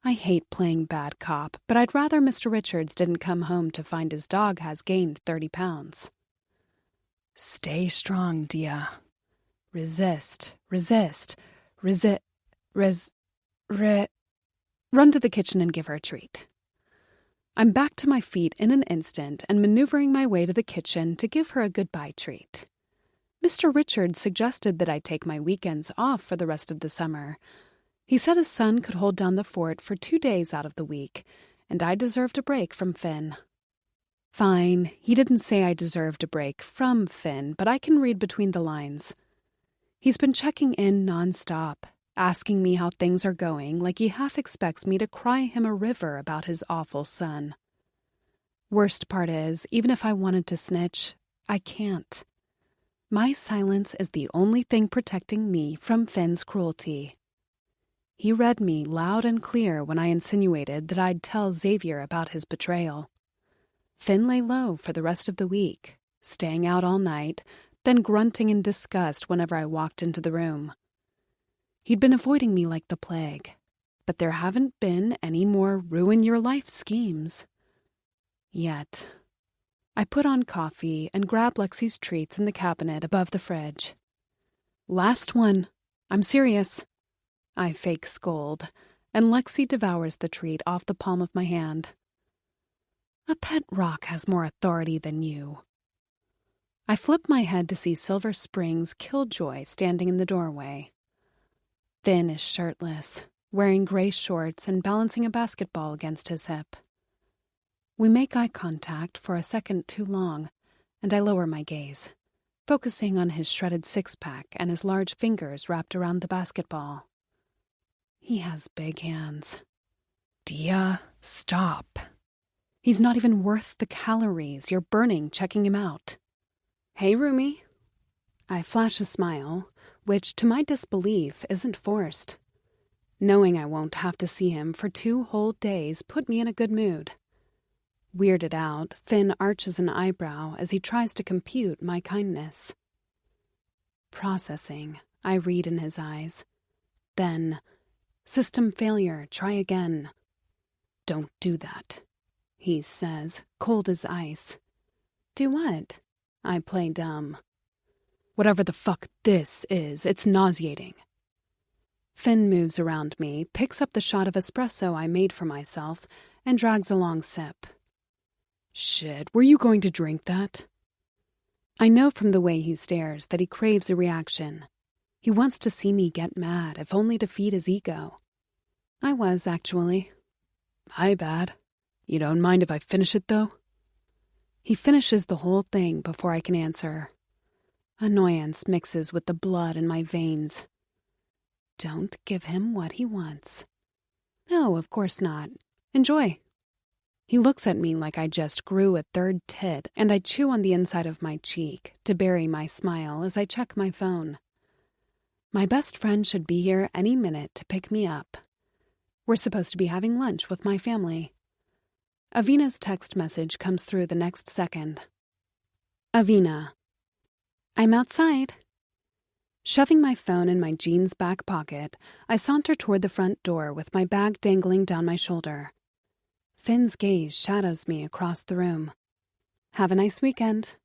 I hate playing bad cop, but I'd rather Mr. Richards didn't come home to find his dog has gained 30 pounds. Stay strong, Dia. Resist. Run to the kitchen and give her a treat. I'm back to my feet in an instant and maneuvering my way to the kitchen to give her a goodbye treat. Mr. Richards suggested that I take my weekends off for the rest of the summer. He said his son could hold down the fort for 2 days out of the week, and I deserved a break from Finn. Fine, he didn't say I deserved a break from Finn, but I can read between the lines. He's been checking in nonstop, asking me how things are going like he half expects me to cry him a river about his awful son. Worst part is, even if I wanted to snitch, I can't. My silence is the only thing protecting me from Finn's cruelty. He read me loud and clear when I insinuated that I'd tell Xavier about his betrayal. Finn lay low for the rest of the week, staying out all night, then grunting in disgust whenever I walked into the room. He'd been avoiding me like the plague, but there haven't been any more ruin-your-life schemes. Yet. I put on coffee and grab Lexi's treats in the cabinet above the fridge. Last one. I'm serious. I fake scold, and Lexi devours the treat off the palm of my hand. A pet rock has more authority than you. I flip my head to see Silver Spring's Killjoy standing in the doorway. Finn is shirtless, wearing gray shorts and balancing a basketball against his hip. We make eye contact for a second too long, and I lower my gaze, focusing on his shredded six-pack and his large fingers wrapped around the basketball. He has big hands. Dia, stop. He's not even worth the calories you're burning checking him out. Hey, Rumi. I flash a smile, which, to my disbelief, isn't forced. Knowing I won't have to see him for 2 whole days put me in a good mood. Weirded out, Finn arches an eyebrow as he tries to compute my kindness. Processing, I read in his eyes. Then, system failure, try again. Don't do that, he says, cold as ice. Do what? I play dumb. Whatever the fuck this is, it's nauseating. Finn moves around me, picks up the shot of espresso I made for myself, and drags a long sip. Shit, were you going to drink that? I know from the way he stares that he craves a reaction. He wants to see me get mad, if only to feed his ego. I was, actually. My bad. You don't mind if I finish it, though? He finishes the whole thing before I can answer. Annoyance mixes with the blood in my veins. Don't give him what he wants. No, of course not. Enjoy. He looks at me like I just grew a 3rd tit, and I chew on the inside of my cheek to bury my smile as I check my phone. My best friend should be here any minute to pick me up. We're supposed to be having lunch with my family. Avina's text message comes through the next second. Avina. I'm outside. Shoving my phone in my jeans back pocket, I saunter toward the front door with my bag dangling down my shoulder. Finn's gaze shadows me across the room. Have a nice weekend,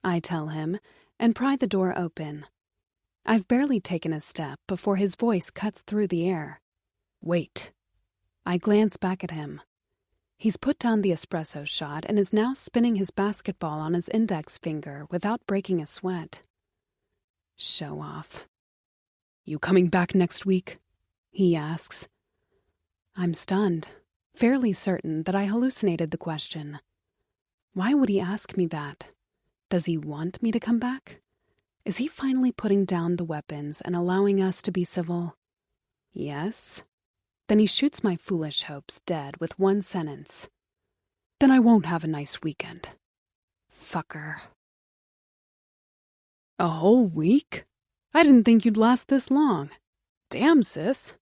I tell him, and pry the door open. I've barely taken a step before his voice cuts through the air. Wait. I glance back at him. He's put down the espresso shot and is now spinning his basketball on his index finger without breaking a sweat. Show off. You coming back next week? He asks. I'm stunned, fairly certain that I hallucinated the question. Why would he ask me that? Does he want me to come back? Is he finally putting down the weapons and allowing us to be civil? Yes. Then he shoots my foolish hopes dead with one sentence. Then I won't have a nice weekend. Fucker. A whole week? I didn't think you'd last this long. Damn, sis.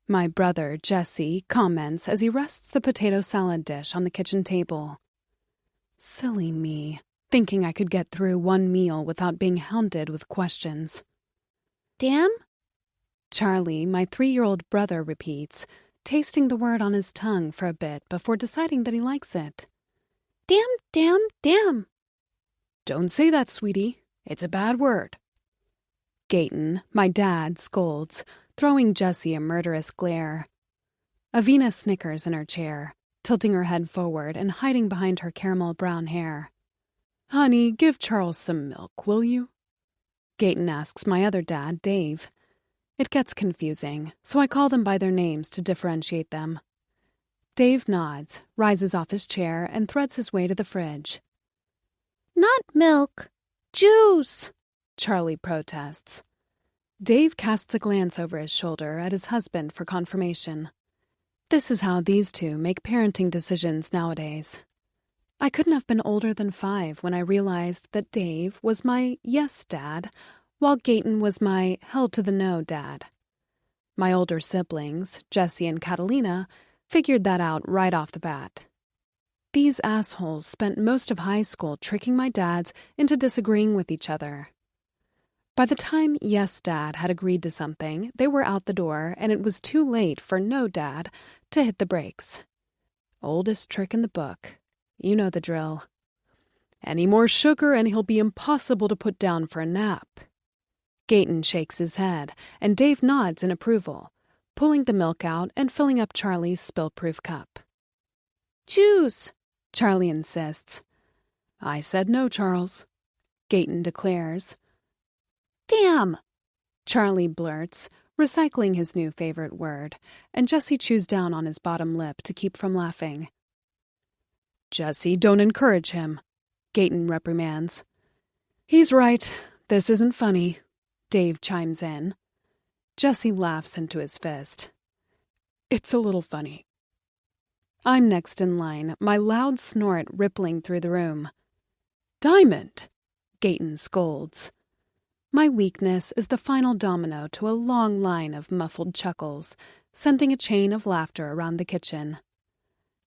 My brother, Jesse, comments as he rests the potato salad dish on the kitchen table. Silly me, thinking I could get through one meal without being hounded with questions. Damn? Charlie, my 3-year-old brother, repeats, tasting the word on his tongue for a bit before deciding that he likes it. Damn, damn, damn. Don't say that, sweetie. It's a bad word. Gayton, my dad, scolds, throwing Jessie a murderous glare. Avina snickers in her chair, tilting her head forward and hiding behind her caramel brown hair. Honey, give Charles some milk, will you? Gayton asks my other dad, Dave. It gets confusing, so I call them by their names to differentiate them. Dave nods, rises off his chair, and threads his way to the fridge. Not milk, juice, Charlie protests. Dave casts a glance over his shoulder at his husband for confirmation. This is how these two make parenting decisions nowadays. I couldn't have been older than 5 when I realized that Dave was my yes dad, while Gayton was my held-to-the-no dad. My older siblings, Jesse and Catalina, figured that out right off the bat. These assholes spent most of high school tricking my dads into disagreeing with each other. By the time Yes Dad had agreed to something, they were out the door, and it was too late for No Dad to hit the brakes. Oldest trick in the book. You know the drill. Any more sugar and he'll be impossible to put down for a nap. Gayton shakes his head, and Dave nods in approval, pulling the milk out and filling up Charlie's spill-proof cup. Juice, Charlie insists. I said no, Charles, Gayton declares. Damn, Charlie blurts, recycling his new favorite word, and Jesse chews down on his bottom lip to keep from laughing. Jesse, don't encourage him, Gayton reprimands. He's right. This isn't funny, Dave chimes in. Jesse laughs into his fist. It's a little funny. I'm next in line, my loud snort rippling through the room. "Diamond!" Gayton scolds. My weakness is the final domino to a long line of muffled chuckles, sending a chain of laughter around the kitchen.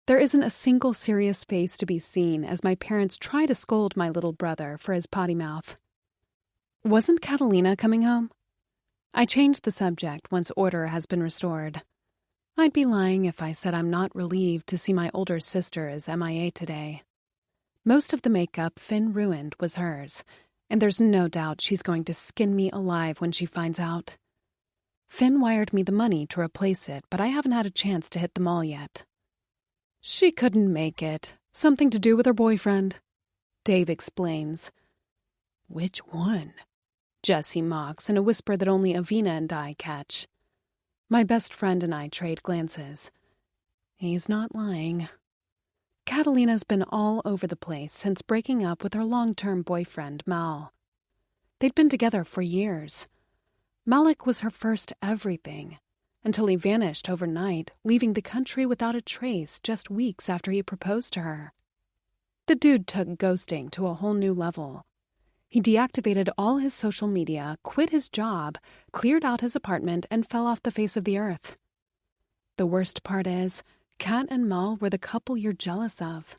There isn't a single serious face to be seen as my parents try to scold my little brother for his potty mouth. Wasn't Catalina coming home? I change the subject once order has been restored. I'd be lying if I said I'm not relieved to see my older sister is MIA today. Most of the makeup Finn ruined was hers, and there's no doubt she's going to skin me alive when she finds out. Finn wired me the money to replace it, but I haven't had a chance to hit the mall yet. "She couldn't make it. Something to do with her boyfriend," Dave explains. "Which one?" Jesse mocks in a whisper that only Avina and I catch. My best friend and I trade glances. He's not lying. Catalina's been all over the place since breaking up with her long-term boyfriend, Mal. They'd been together for years. Malik was her first everything, until he vanished overnight, leaving the country without a trace just weeks after he proposed to her. The dude took ghosting to a whole new level. He deactivated all his social media, quit his job, cleared out his apartment, and fell off the face of the earth. The worst part is, Kat and Mal were the couple you're jealous of.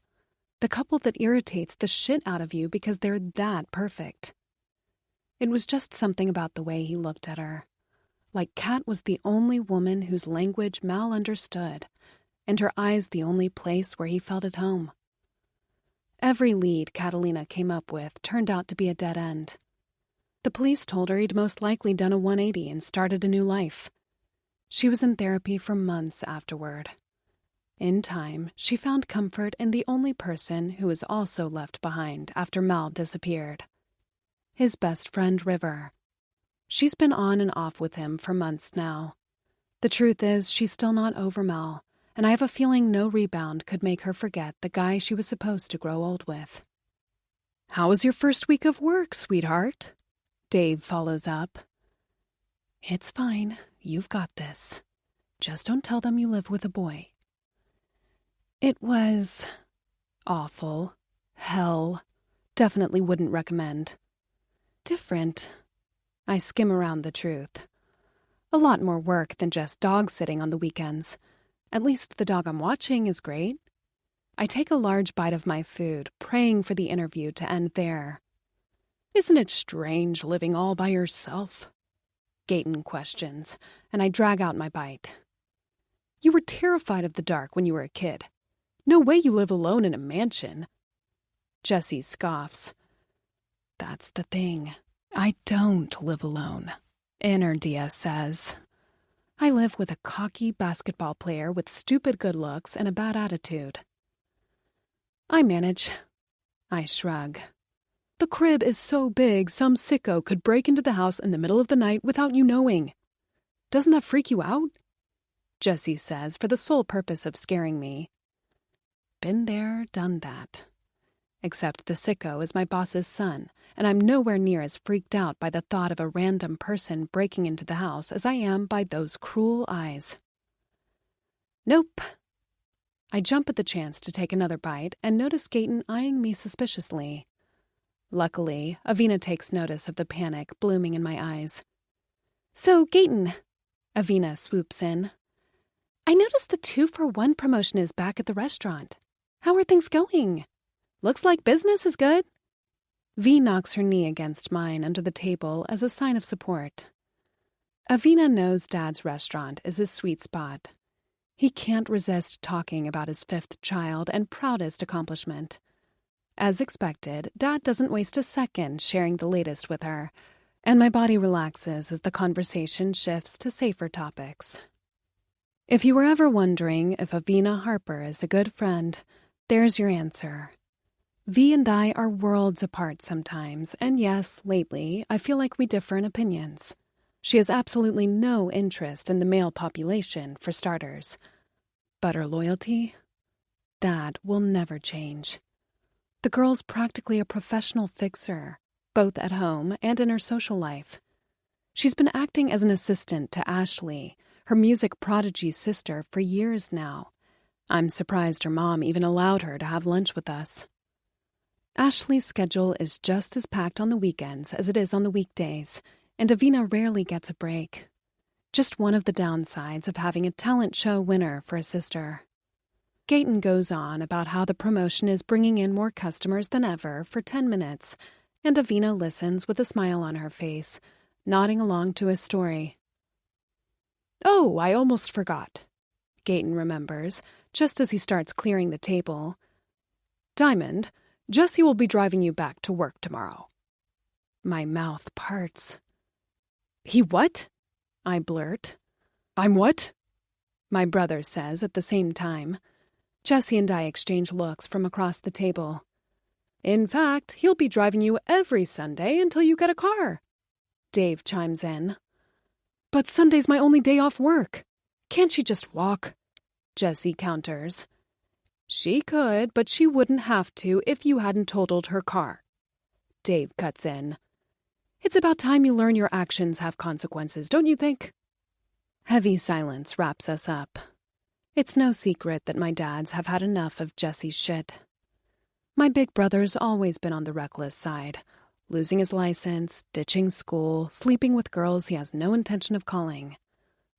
The couple that irritates the shit out of you because they're that perfect. It was just something about the way he looked at her. Like Kat was the only woman whose language Mal understood, and her eyes the only place where he felt at home. Every lead Catalina came up with turned out to be a dead end. The police told her he'd most likely done a 180 and started a new life. She was in therapy for months afterward. In time, she found comfort in the only person who was also left behind after Mal disappeared. His best friend, River. She's been on and off with him for months now. The truth is, she's still not over Mal, and I have a feeling no rebound could make her forget the guy she was supposed to grow old with. "How was your first week of work, sweetheart?" Dave follows up. "It's fine. You've got this. Just don't tell them you live with a boy." It was awful. Hell. Definitely wouldn't recommend. Different. I skim around the truth. A lot more work than just dog sitting on the weekends. At least the dog I'm watching is great. I take a large bite of my food, praying for the interview to end there. "Isn't it strange living all by yourself?" Gayton questions, and I drag out my bite. "You were terrified of the dark when you were a kid. No way you live alone in a mansion." Jesse scoffs. "That's the thing. I don't live alone," Inner Dia says. "I live with a cocky basketball player with stupid good looks and a bad attitude." "I manage." I shrug. "The crib is so big some sicko could break into the house in the middle of the night without you knowing. Doesn't that freak you out?" Jesse says for the sole purpose of scaring me. Been there, done that. Except the sicko is my boss's son, and I'm nowhere near as freaked out by the thought of a random person breaking into the house as I am by those cruel eyes. Nope. I jump at the chance to take another bite and notice Gayton eyeing me suspiciously. Luckily, Avina takes notice of the panic blooming in my eyes. "So, Gayton," Avina swoops in, "I noticed the 2-for-1 promotion is back at the restaurant. How are things going? Looks like business is good." V knocks her knee against mine under the table as a sign of support. Avina knows Dad's restaurant is his sweet spot. He can't resist talking about his 5th child and proudest accomplishment. As expected, Dad doesn't waste a second sharing the latest with her, and my body relaxes as the conversation shifts to safer topics. If you were ever wondering if Avina Harper is a good friend, there's your answer. V and I are worlds apart sometimes, and yes, lately, I feel like we differ in opinions. She has absolutely no interest in the male population, for starters. But her loyalty? That will never change. The girl's practically a professional fixer, both at home and in her social life. She's been acting as an assistant to Ashley, her music prodigy sister, for years now. I'm surprised her mom even allowed her to have lunch with us. Ashley's schedule is just as packed on the weekends as it is on the weekdays, and Davina rarely gets a break. Just one of the downsides of having a talent show winner for a sister. Gaten goes on about how the promotion is bringing in more customers than ever for 10 minutes, and Davina listens with a smile on her face, nodding along to his story. "Oh, I almost forgot," Gaten remembers, just as he starts clearing the table. "Diamond, Jesse will be driving you back to work tomorrow." My mouth parts. "He what?" I blurt. "I'm what?" my brother says at the same time. Jesse and I exchange looks from across the table. "In fact, he'll be driving you every Sunday until you get a car," Dave chimes in. "But Sunday's my only day off work. Can't she just walk?" Jesse counters. "She could, but she wouldn't have to if you hadn't totaled her car," Dave cuts in. "It's about time you learn your actions have consequences, don't you think?" Heavy silence wraps us up. It's no secret that my dads have had enough of Jesse's shit. My big brother's always been on the reckless side, losing his license, ditching school, sleeping with girls he has no intention of calling.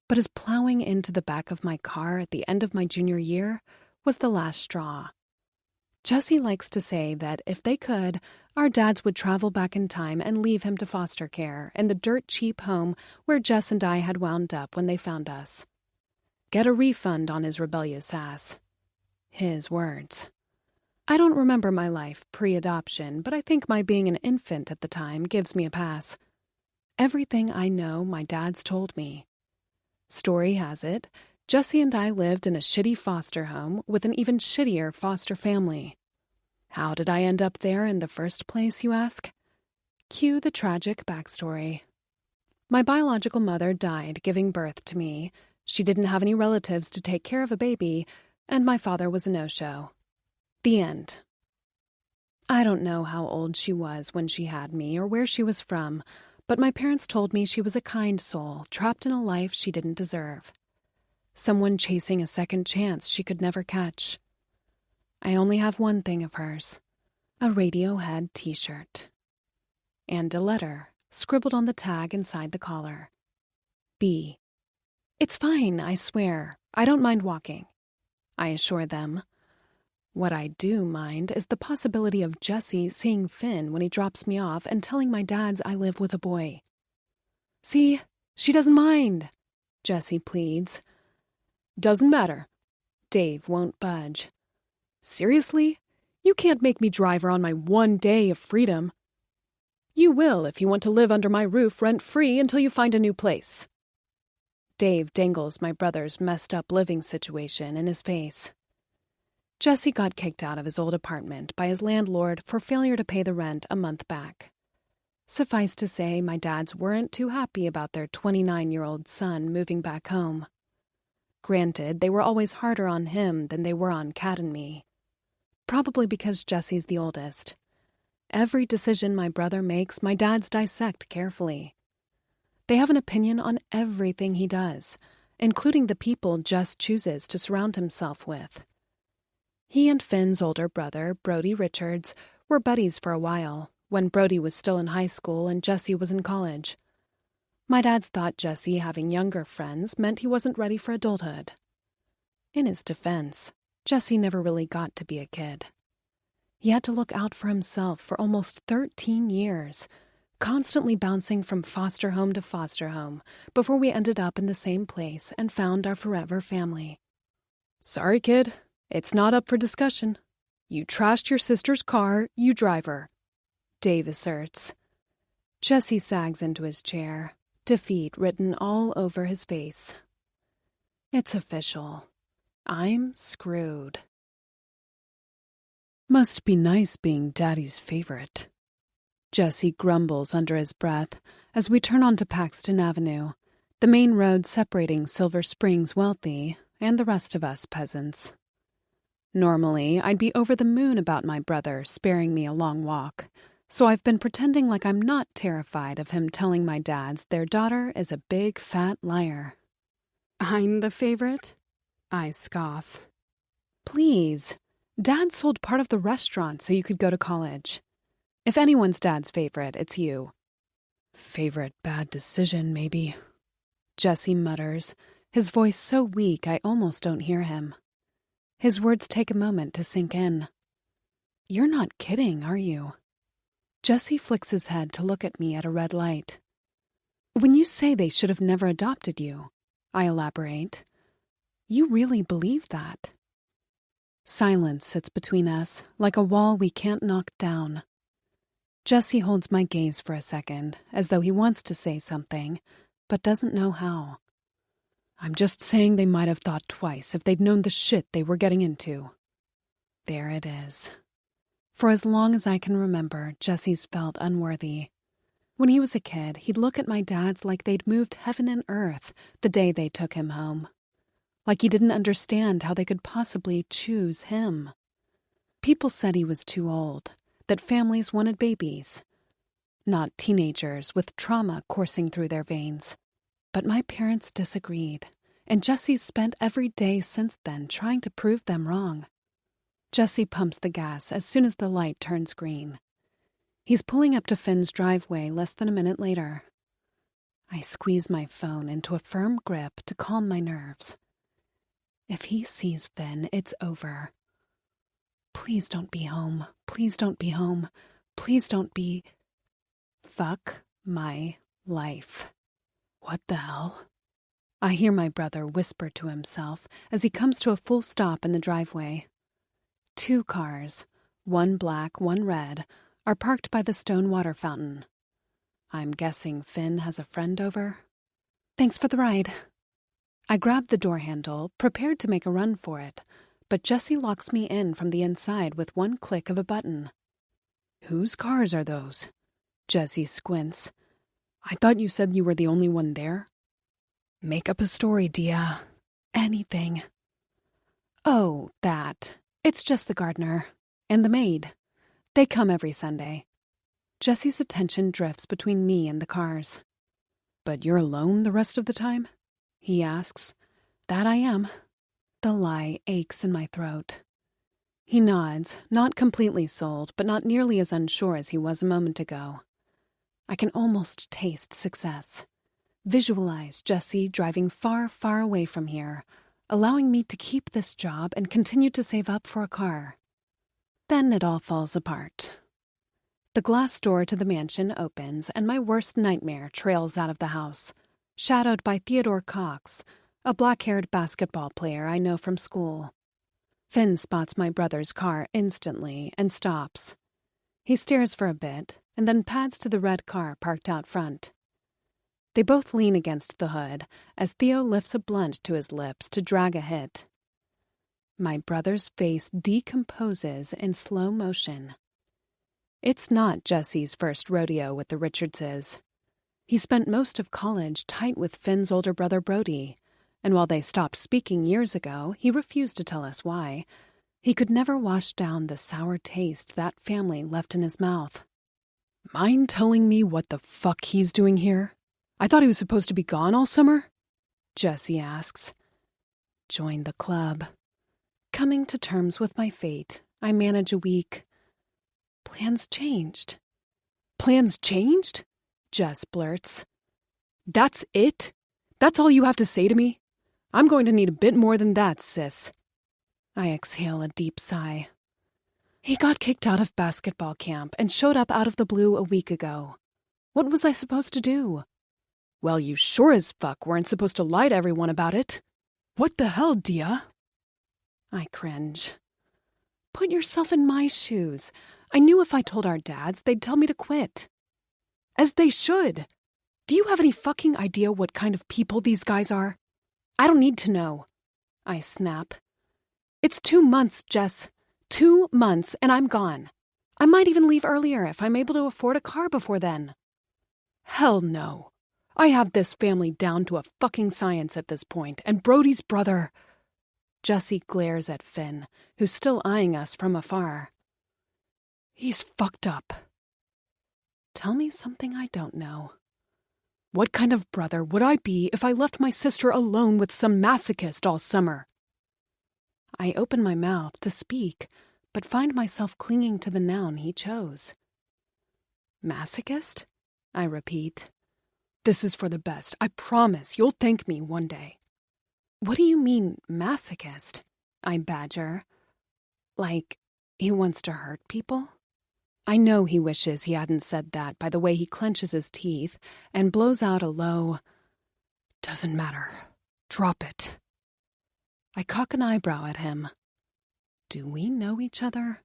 But his plowing into the back of my car at the end of my junior year was the last straw. Jesse likes to say that if they could, our dads would travel back in time and leave him to foster care in the dirt-cheap home where Jess and I had wound up when they found us. Get a refund on his rebellious ass. His words. I don't remember my life pre-adoption, but I think my being an infant at the time gives me a pass. Everything I know my dad's told me. Story has it, Jesse and I lived in a shitty foster home with an even shittier foster family. How did I end up there in the first place, you ask? Cue the tragic backstory. My biological mother died giving birth to me. She didn't have any relatives to take care of a baby, and my father was a no-show. The end. I don't know how old she was when she had me or where she was from, but my parents told me she was a kind soul trapped in a life she didn't deserve. Someone chasing a second chance she could never catch. I only have one thing of hers, a Radiohead t-shirt. And a letter scribbled on the tag inside the collar. B. It's fine, I swear. I don't mind walking, I assure them. What I do mind is the possibility of Jesse seeing Finn when he drops me off and telling my dads I live with a boy. See, she doesn't mind, Jesse pleads. Doesn't matter. Dave won't budge. Seriously? You can't make me drive her on my one day of freedom. You will if you want to live under my roof rent-free until you find a new place. Dave dangles my brother's messed-up living situation in his face. Jesse got kicked out of his old apartment by his landlord for failure to pay the rent a month back. Suffice to say, my dads weren't too happy about their 29-year-old son moving back home. Granted, they were always harder on him than they were on Kat and me. Probably because Jesse's the oldest. Every decision my brother makes, my dads dissect carefully. They have an opinion on everything he does, including the people Jess chooses to surround himself with. He and Finn's older brother, Brody Richards, were buddies for a while, when Brody was still in high school and Jesse was in college. My dads thought Jesse having younger friends meant he wasn't ready for adulthood. In his defense, Jesse never really got to be a kid. He had to look out for himself for almost 13 years, constantly bouncing from foster home to foster home before we ended up in the same place and found our forever family. Sorry, kid. It's not up for discussion. You trashed your sister's car, you drive her, Dave asserts. Jesse sags into his chair, defeat written all over his face. It's official. I'm screwed. Must be nice being Daddy's favorite. Jesse grumbles under his breath as we turn onto Paxton Avenue, the main road separating Silver Springs wealthy and the rest of us peasants. Normally, I'd be over the moon about my brother sparing me a long walk, so I've been pretending like I'm not terrified of him telling my dads their daughter is a big fat liar. I'm the favorite? I scoff. Please. Dad sold part of the restaurant so you could go to college. If anyone's Dad's favorite, it's you. Favorite bad decision, maybe. Jesse mutters, his voice so weak I almost don't hear him. His words take a moment to sink in. You're not kidding, are you? Jesse flicks his head to look at me at a red light. When you say they should have never adopted you, I elaborate, you really believe that? Silence sits between us, like a wall we can't knock down. Jesse holds my gaze for a second, as though he wants to say something, but doesn't know how. I'm just saying they might have thought twice if they'd known the shit they were getting into. There it is. For as long as I can remember, Jesse's felt unworthy. When he was a kid, he'd look at my dads like they'd moved heaven and earth the day they took him home. Like he didn't understand how they could possibly choose him. People said he was too old, that families wanted babies. Not teenagers with trauma coursing through their veins. But my parents disagreed, and Jesse's spent every day since then trying to prove them wrong. Jesse pumps the gas as soon as the light turns green. He's pulling up to Finn's driveway less than a minute later. I squeeze my phone into a firm grip to calm my nerves. If he sees Finn, it's over. Please don't be home. Please don't be home. Please don't be... Fuck my life. What the hell? I hear my brother whisper to himself as he comes to a full stop in the driveway. 2 cars, one black, one red, are parked by the stone water fountain. I'm guessing Finn has a friend over. Thanks for the ride. I grab the door handle, prepared to make a run for it, but Jesse locks me in from the inside with one click of a button. Whose cars are those? Jesse squints. I thought you said you were the only one there. Make up a story, Dia. Anything. Oh, that. It's just the gardener. And the maid. They come every Sunday. Jesse's attention drifts between me and the cars. But you're alone the rest of the time? He asks. That I am. The lie aches in my throat. He nods, not completely sold, but not nearly as unsure as he was a moment ago. I can almost taste success. Visualize Jesse driving far, far away from here, allowing me to keep this job and continue to save up for a car. Then it all falls apart. The glass door to the mansion opens and my worst nightmare trails out of the house, shadowed by Theodore Cox, a black-haired basketball player I know from school. Finn spots my brother's car instantly and stops. He stares for a bit and then pads to the red car parked out front. They both lean against the hood as Theo lifts a blunt to his lips to drag a hit. My brother's face decomposes in slow motion. It's not Jesse's first rodeo with the Richardses. He spent most of college tight with Finn's older brother Brody, and while they stopped speaking years ago, he refused to tell us why. He could never wash down the sour taste that family left in his mouth. Mind telling me what the fuck he's doing here? I thought he was supposed to be gone all summer? Jesse asks. Join the club. Coming to terms with my fate, I manage a week. Plans changed. Plans changed? Jess blurts. That's it? That's all you have to say to me? I'm going to need a bit more than that, sis. I exhale a deep sigh. He got kicked out of basketball camp and showed up out of the blue a week ago. What was I supposed to do? Well, you sure as fuck weren't supposed to lie to everyone about it. What the hell, Dia? I cringe. Put yourself in my shoes. I knew if I told our dads, they'd tell me to quit. As they should. Do you have any fucking idea what kind of people these guys are? I don't need to know. I snap. It's 2 months, Jess. 2 months, and I'm gone. I might even leave earlier if I'm able to afford a car before then. Hell no. I have this family down to a fucking science at this point, and Brody's brother... Jesse glares at Finn, who's still eyeing us from afar. He's fucked up. Tell me something I don't know. What kind of brother would I be if I left my sister alone with some masochist all summer? I open my mouth to speak, but find myself clinging to the noun he chose. Masochist? I repeat. This is for the best. I promise you'll thank me one day. What do you mean, masochist? I badger. Like, he wants to hurt people? I know he wishes he hadn't said that by the way he clenches his teeth and blows out a low, "Doesn't matter. Drop it." I cock an eyebrow at him. Do we know each other?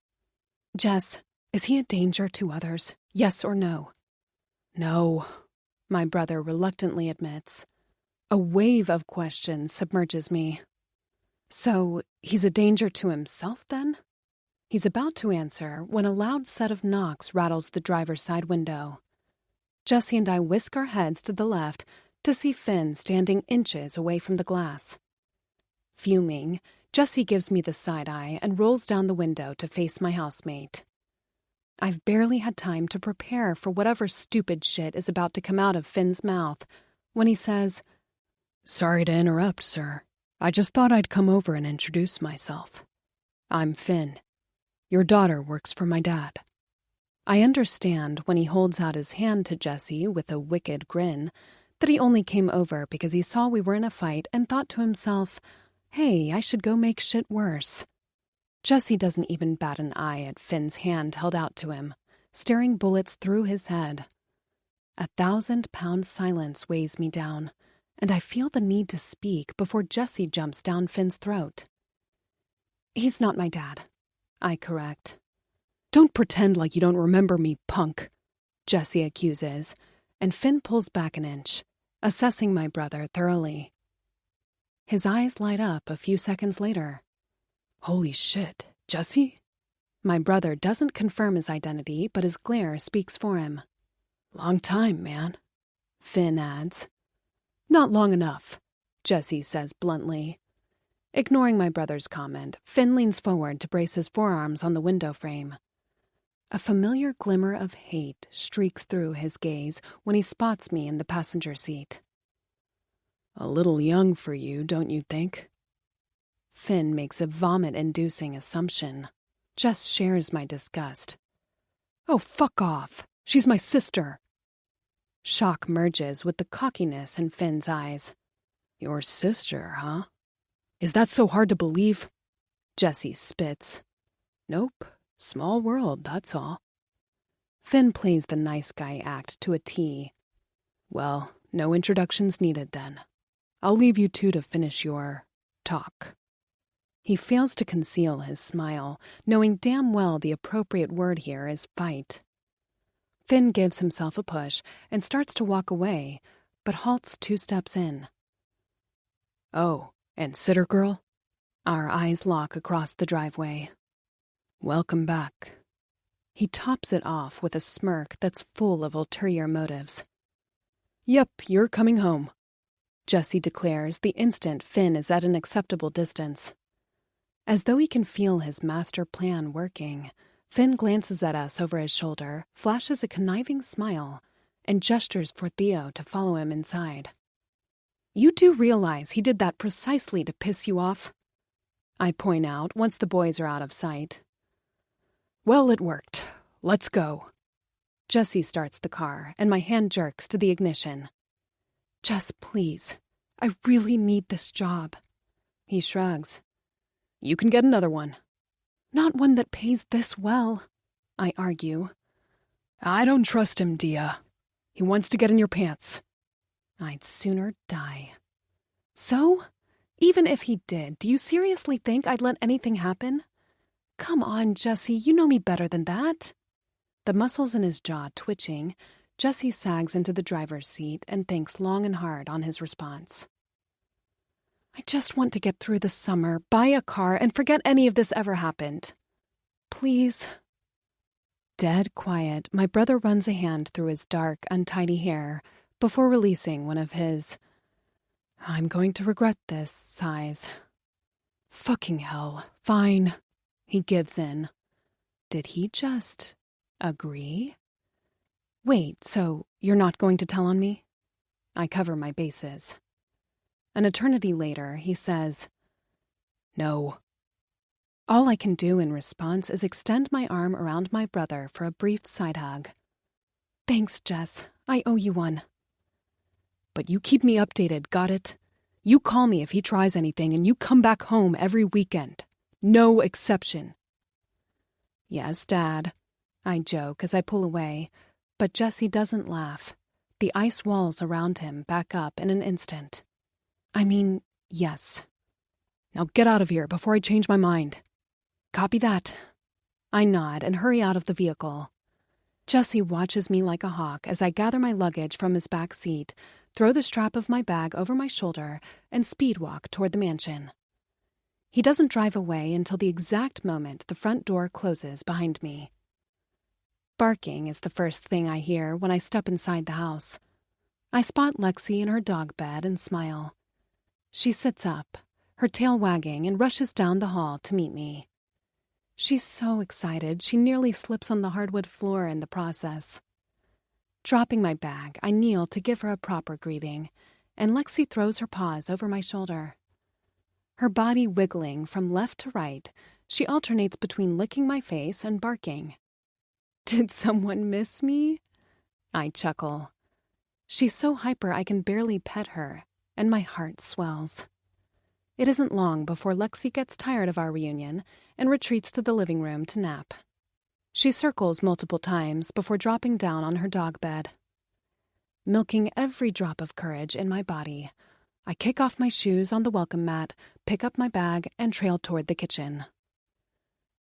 Jess, is he a danger to others? Yes or no? No, my brother reluctantly admits. A wave of questions submerges me. So, he's a danger to himself, then? He's about to answer when a loud set of knocks rattles the driver's side window. Jessie and I whisk our heads to the left to see Finn standing inches away from the glass. Fuming, Jessie gives me the side eye and rolls down the window to face my housemate. I've barely had time to prepare for whatever stupid shit is about to come out of Finn's mouth when he says, "Sorry to interrupt, sir. I just thought I'd come over and introduce myself. I'm Finn. Your daughter works for my dad." I understand when he holds out his hand to Jessie with a wicked grin that he only came over because he saw we were in a fight and thought to himself, hey, I should go make shit worse. Jessie doesn't even bat an eye at Finn's hand held out to him, staring bullets through his head. 1,000-pound silence weighs me down, and I feel the need to speak before Jessie jumps down Finn's throat. He's not my dad, I correct. Don't pretend like you don't remember me, punk, Jessie accuses, and Finn pulls back an inch, assessing my brother thoroughly. His eyes light up a few seconds later. Holy shit, Jessie? My brother doesn't confirm his identity, but his glare speaks for him. Long time, man, Finn adds. Not long enough, Jessie says bluntly. Ignoring my brother's comment, Finn leans forward to brace his forearms on the window frame. A familiar glimmer of hate streaks through his gaze when he spots me in the passenger seat. A little young for you, don't you think? Finn makes a vomit-inducing assumption. Jess shares my disgust. Oh, fuck off. She's my sister. Shock merges with the cockiness in Finn's eyes. Your sister, huh? Is that so hard to believe? Jessie spits. Nope. Small world, that's all. Finn plays the nice guy act to a T. Well, no introductions needed then. I'll leave you two to finish your talk. He fails to conceal his smile, knowing damn well the appropriate word here is fight. Finn gives himself a push and starts to walk away, but halts 2 steps in. Oh, and sitter girl? Our eyes lock across the driveway. Welcome back. He tops it off with a smirk that's full of ulterior motives. Yep, you're coming home, Jessie declares the instant Finn is at an acceptable distance. As though he can feel his master plan working, Finn glances at us over his shoulder, flashes a conniving smile, and gestures for Theo to follow him inside. You do realize he did that precisely to piss you off? I point out once the boys are out of sight. Well, it worked. Let's go. Jessie starts the car, and my hand jerks to the ignition. Jess, please. I really need this job. He shrugs. You can get another one. Not one that pays this well, I argue. I don't trust him, Dia. He wants to get in your pants. I'd sooner die. So? Even if he did, do you seriously think I'd let anything happen? Come on, Jessie, you know me better than that. The muscles in his jaw twitching, Jessie sags into the driver's seat and thinks long and hard on his response. I just want to get through the summer, buy a car, and forget any of this ever happened. Please. Dead quiet, my brother runs a hand through his dark, untidy hair before releasing one of his, I'm going to regret this, sighs. Fucking hell. Fine. He gives in. Did he just agree? Wait, so you're not going to tell on me? I cover my bases. An eternity later, he says, No, All I can do in response is extend my arm around my brother for a brief side hug. Thanks, Jess. I owe you one. But you keep me updated, got it? You call me if he tries anything, and you come back home every weekend. No exception. Yes, Dad. I joke as I pull away, but Jesse doesn't laugh. The ice walls around him back up in an instant. I mean, yes. Now get out of here before I change my mind. Copy that. I nod and hurry out of the vehicle. Jesse watches me like a hawk as I gather my luggage from his back seat, throw the strap of my bag over my shoulder, and speed walk toward the mansion. He doesn't drive away until the exact moment the front door closes behind me. Barking is the first thing I hear when I step inside the house. I spot Lexi in her dog bed and smile. She sits up, her tail wagging, and rushes down the hall to meet me. She's so excited she nearly slips on the hardwood floor in the process. Dropping my bag, I kneel to give her a proper greeting, and Lexi throws her paws over my shoulder. Her body wiggling from left to right, she alternates between licking my face and barking. Did someone miss me? I chuckle. She's so hyper I can barely pet her, and my heart swells. It isn't long before Lexi gets tired of our reunion and retreats to the living room to nap. She circles multiple times before dropping down on her dog bed. Milking every drop of courage in my body, I kick off my shoes on the welcome mat, pick up my bag, and trail toward the kitchen.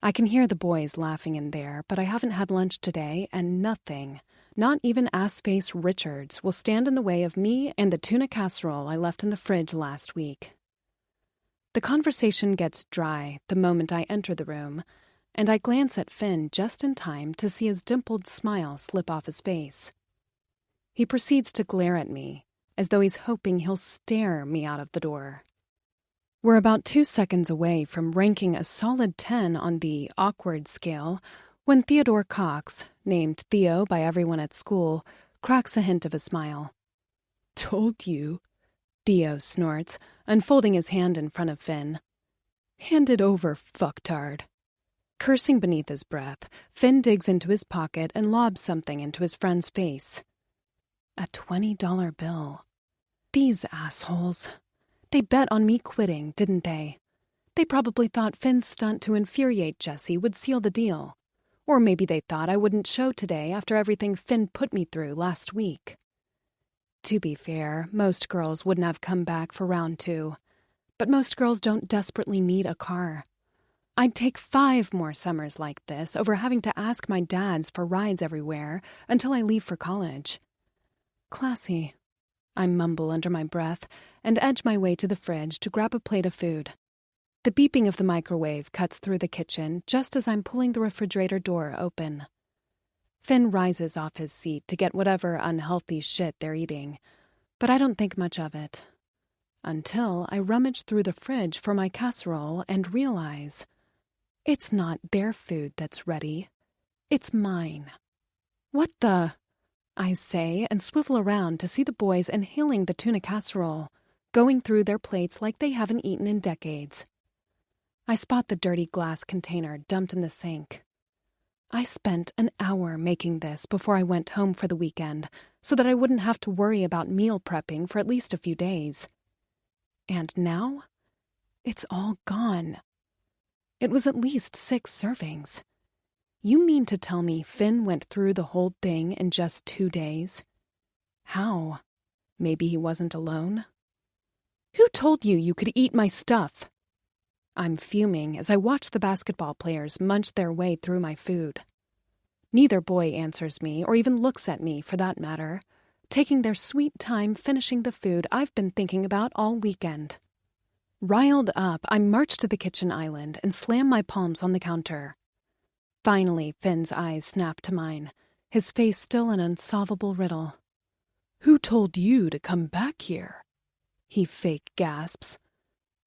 I can hear the boys laughing in there, but I haven't had lunch today, and nothing, not even ass-face Richards, will stand in the way of me and the tuna casserole I left in the fridge last week. The conversation gets dry the moment I enter the room, and I glance at Finn just in time to see his dimpled smile slip off his face. He proceeds to glare at me, as though he's hoping he'll stare me out of the door. We're about 2 seconds away from ranking a solid 10 on the awkward scale when Theodore Cox, named Theo by everyone at school, cracks a hint of a smile. Told you, Theo snorts, unfolding his hand in front of Finn. Hand it over, fucktard. Cursing beneath his breath, Finn digs into his pocket and lobs something into his friend's face. A $20 bill. These assholes. They bet on me quitting, didn't they? They probably thought Finn's stunt to infuriate Jesse would seal the deal. Or maybe they thought I wouldn't show today after everything Finn put me through last week. To be fair, most girls wouldn't have come back for round 2. But most girls don't desperately need a car. I'd take 5 more summers like this over having to ask my dads for rides everywhere until I leave for college. Classy. I mumble under my breath and edge my way to the fridge to grab a plate of food. The beeping of the microwave cuts through the kitchen just as I'm pulling the refrigerator door open. Finn rises off his seat to get whatever unhealthy shit they're eating, but I don't think much of it. Until I rummage through the fridge for my casserole and realize it's not their food that's ready. It's mine. What the? I say and swivel around to see the boys inhaling the tuna casserole, going through their plates like they haven't eaten in decades. I spot the dirty glass container dumped in the sink. I spent an hour making this before I went home for the weekend so that I wouldn't have to worry about meal prepping for at least a few days. And now, it's all gone. It was at least 6 servings. You mean to tell me Finn went through the whole thing in just 2 days? How? Maybe he wasn't alone? Who told you you could eat my stuff? I'm fuming as I watch the basketball players munch their way through my food. Neither boy answers me or even looks at me, for that matter, taking their sweet time finishing the food I've been thinking about all weekend. Riled up, I march to the kitchen island and slam my palms on the counter. Finally, Finn's eyes snap to mine, his face still an unsolvable riddle. Who told you to come back here? He fake gasps.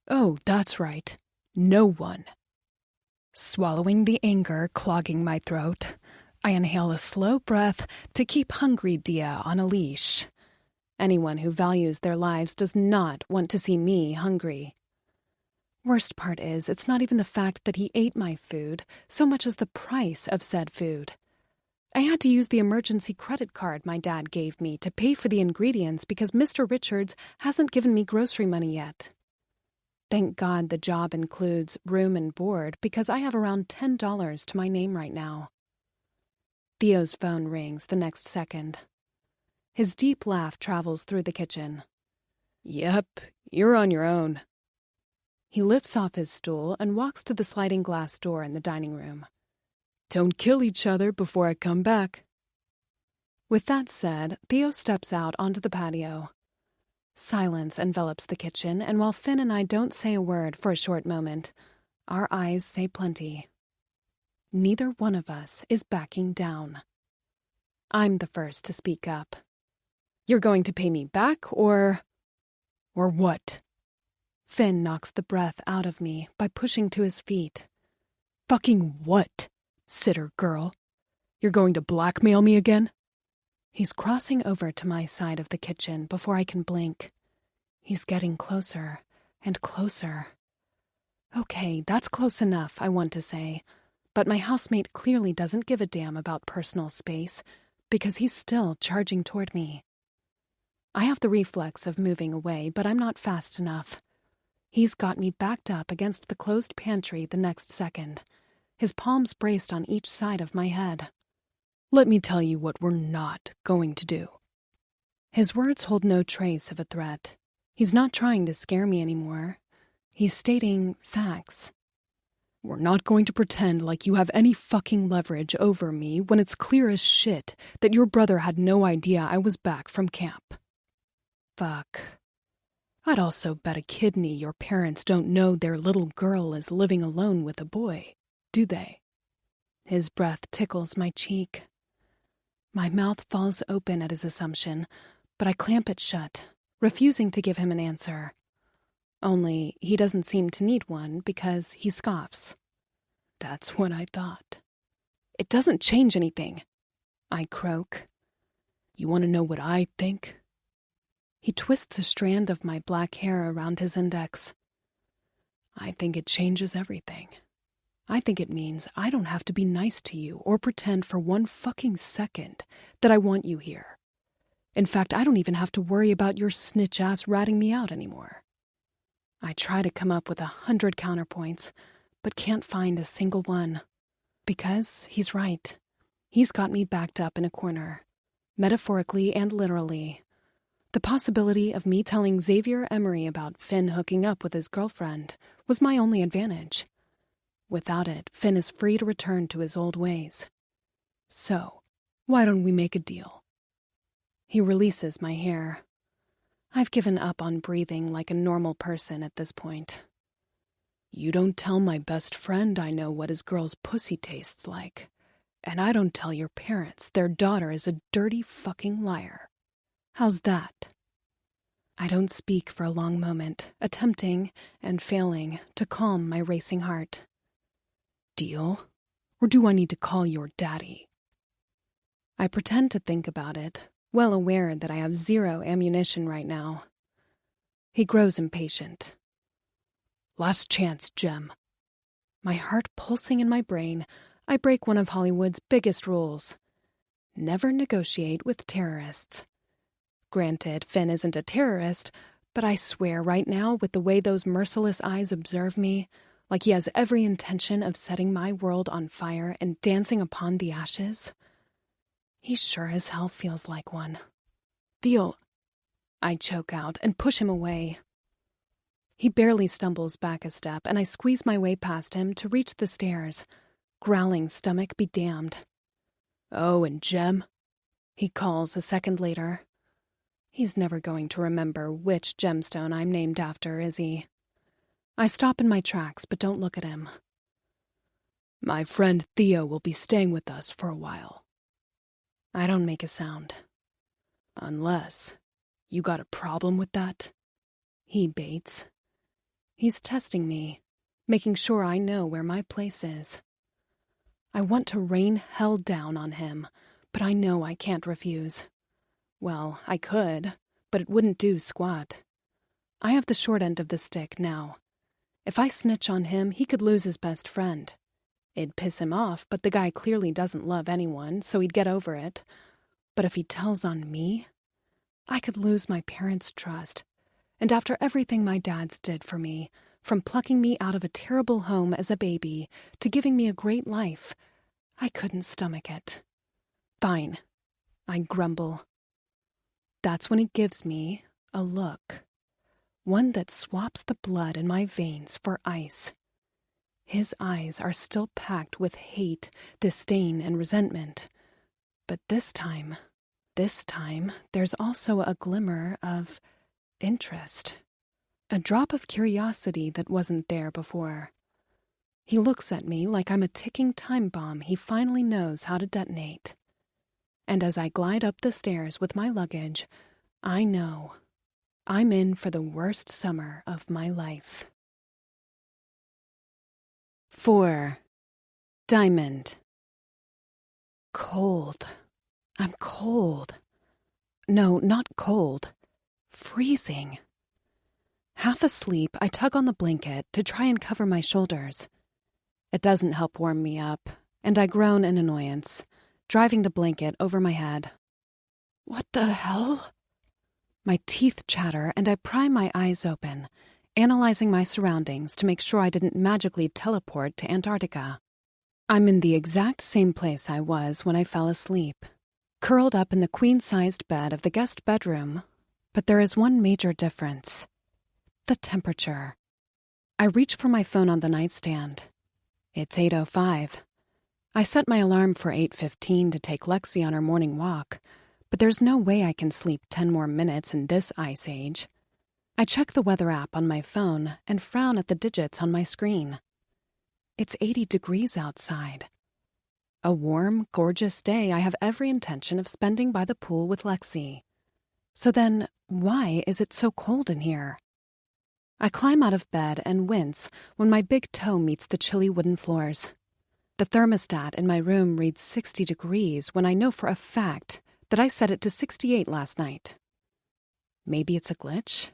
Oh, that's right. No one. Swallowing the anger clogging my throat, I inhale a slow breath to keep hungry Dia on a leash. Anyone who values their lives does not want to see me hungry. Worst part is, it's not even the fact that he ate my food, so much as the price of said food. I had to use the emergency credit card my dad gave me to pay for the ingredients because Mr. Richards hasn't given me grocery money yet. Thank God the job includes room and board because I have around $10 to my name right now. Theo's phone rings the next second. His deep laugh travels through the kitchen. Yep, you're on your own. He lifts off his stool and walks to the sliding glass door in the dining room. Don't kill each other before I come back. With that said, Theo steps out onto the patio. Silence envelops the kitchen, and while Finn and I don't say a word for a short moment, our eyes say plenty. Neither one of us is backing down. I'm the first to speak up. You're going to pay me back, or what? Finn knocks the breath out of me by pushing to his feet. Fucking what, sitter girl? You're going to blackmail me again? He's crossing over to my side of the kitchen before I can blink. He's getting closer and closer. Okay, that's close enough, I want to say, but my housemate clearly doesn't give a damn about personal space because he's still charging toward me. I have the reflex of moving away, but I'm not fast enough. He's got me backed up against the closed pantry the next second, his palms braced on each side of my head. Let me tell you what we're not going to do. His words hold no trace of a threat. He's not trying to scare me anymore. He's stating facts. We're not going to pretend like you have any fucking leverage over me when it's clear as shit that your brother had no idea I was back from camp. Fuck. I'd also bet a kidney your parents don't know their little girl is living alone with a boy, do they? His breath tickles my cheek. My mouth falls open at his assumption, but I clamp it shut, refusing to give him an answer. Only he doesn't seem to need one because he scoffs. That's what I thought. It doesn't change anything, I croak. You want to know what I think? He twists a strand of my black hair around his index. I think it changes everything. I think it means I don't have to be nice to you or pretend for one fucking second that I want you here. In fact, I don't even have to worry about your snitch ass ratting me out anymore. I try to come up with 100 counterpoints, but can't find a single one. Because he's right. He's got me backed up in a corner, metaphorically and literally. The possibility of me telling Xavier Emery about Finn hooking up with his girlfriend was my only advantage. Without it, Finn is free to return to his old ways. So, why don't we make a deal? He releases my hair. I've given up on breathing like a normal person at this point. You don't tell my best friend I know what his girl's pussy tastes like, and I don't tell your parents their daughter is a dirty fucking liar. How's that? I don't speak for a long moment, attempting and failing to calm my racing heart. Deal? Or do I need to call your daddy? I pretend to think about it, well aware that I have zero ammunition right now. He grows impatient. Last chance, Jem. My heart pulsing in my brain, I break one of Hollywood's biggest rules. Never negotiate with terrorists. Granted, Finn isn't a terrorist, but I swear right now, with the way those merciless eyes observe me, like he has every intention of setting my world on fire and dancing upon the ashes, he sure as hell feels like one. Deal. I choke out and push him away. He barely stumbles back a step, and I squeeze my way past him to reach the stairs, growling stomach be damned. Oh, and Jem? He calls a second later. He's never going to remember which gemstone I'm named after, is he? I stop in my tracks, but don't look at him. My friend Theo will be staying with us for a while. I don't make a sound. Unless you got a problem with that? He baits. He's testing me, making sure I know where my place is. I want to rain hell down on him, but I know I can't refuse. Well, I could, but it wouldn't do squat. I have the short end of the stick now. If I snitch on him, he could lose his best friend. It'd piss him off, but the guy clearly doesn't love anyone, so he'd get over it. But if he tells on me, I could lose my parents' trust. And after everything my dads did for me, from plucking me out of a terrible home as a baby to giving me a great life, I couldn't stomach it. Fine, I grumble. That's when he gives me a look. One that swaps the blood in my veins for ice. His eyes are still packed with hate, disdain, and resentment. But this time, there's also a glimmer of interest. A drop of curiosity that wasn't there before. He looks at me like I'm a ticking time bomb he finally knows how to detonate. And as I glide up the stairs with my luggage, I know I'm in for the worst summer of my life. 4. Diamond. Cold. I'm cold. No, not cold. Freezing. Half asleep, I tug on the blanket to try and cover my shoulders. It doesn't help warm me up, and I groan in annoyance, driving the blanket over my head. What the hell? My teeth chatter, and I pry my eyes open, analyzing my surroundings to make sure I didn't magically teleport to Antarctica. I'm in the exact same place I was when I fell asleep, curled up in the queen-sized bed of the guest bedroom, but there is one major difference. The temperature. I reach for my phone on the nightstand. It's 8:05. I set my alarm for 8:15 to take Lexi on her morning walk, but there's no way I can sleep 10 more minutes in this ice age. I check the weather app on my phone and frown at the digits on my screen. It's 80 degrees outside. A warm, gorgeous day I have every intention of spending by the pool with Lexi. So then, why is it so cold in here? I climb out of bed and wince when my big toe meets the chilly wooden floors. The thermostat in my room reads 60 degrees when I know for a fact that I set it to 68 last night. Maybe it's a glitch?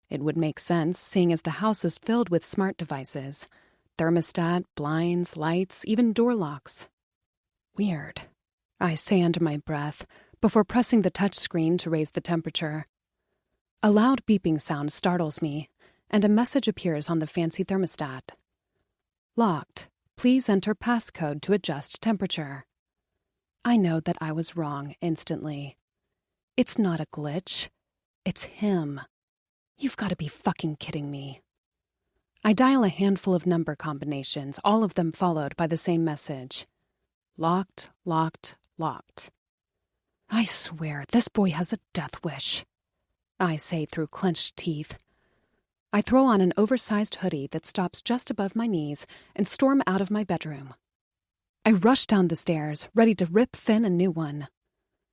It would make sense, seeing as the house is filled with smart devices. Thermostat, blinds, lights, even door locks. Weird, I say under my breath before pressing the touch screen to raise the temperature. A loud beeping sound startles me, and a message appears on the fancy thermostat. Locked. Please enter passcode to adjust temperature. I know that I was wrong instantly. It's not a glitch. It's him. You've got to be fucking kidding me. I dial a handful of number combinations, all of them followed by the same message. Locked, locked, locked. I swear, this boy has a death wish, I say through clenched teeth. I throw on an oversized hoodie that stops just above my knees and storm out of my bedroom. I rush down the stairs, ready to rip Finn a new one.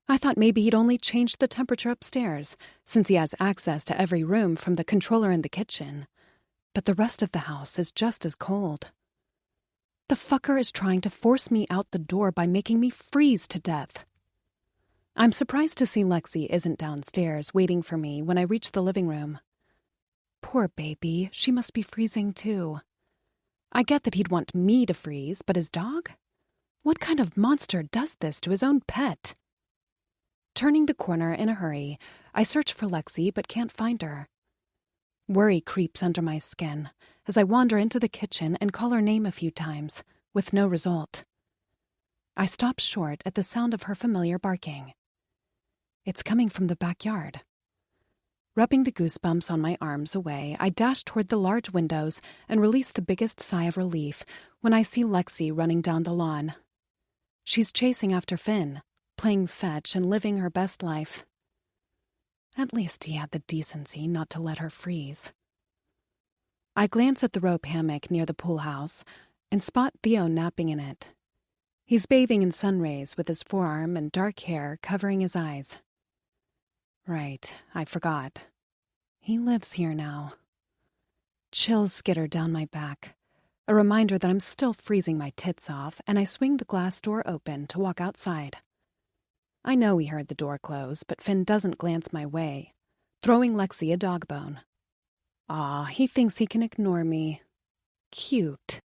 I thought maybe he'd only changed the temperature upstairs, since he has access to every room from the controller in the kitchen. But the rest of the house is just as cold. The fucker is trying to force me out the door by making me freeze to death. I'm surprised to see Lexi isn't downstairs waiting for me when I reach the living room. Poor baby, she must be freezing too. I get that he'd want me to freeze, but his dog? What kind of monster does this to his own pet? Turning the corner in a hurry, I search for Lexi but can't find her. Worry creeps under my skin as I wander into the kitchen and call her name a few times, with no result. I stop short at the sound of her familiar barking. It's coming from the backyard. Rubbing the goosebumps on my arms away, I dash toward the large windows and release the biggest sigh of relief when I see Lexi running down the lawn. She's chasing after Finn, playing fetch and living her best life. At least he had the decency not to let her freeze. I glance at the rope hammock near the pool house and spot Theo napping in it. He's bathing in sun rays with his forearm and dark hair covering his eyes. Right, I forgot. He lives here now. Chills skitter down my back, a reminder that I'm still freezing my tits off, and I swing the glass door open to walk outside. I know he heard the door close, but Finn doesn't glance my way, throwing Lexi a dog bone. Aw, he thinks he can ignore me. Cute.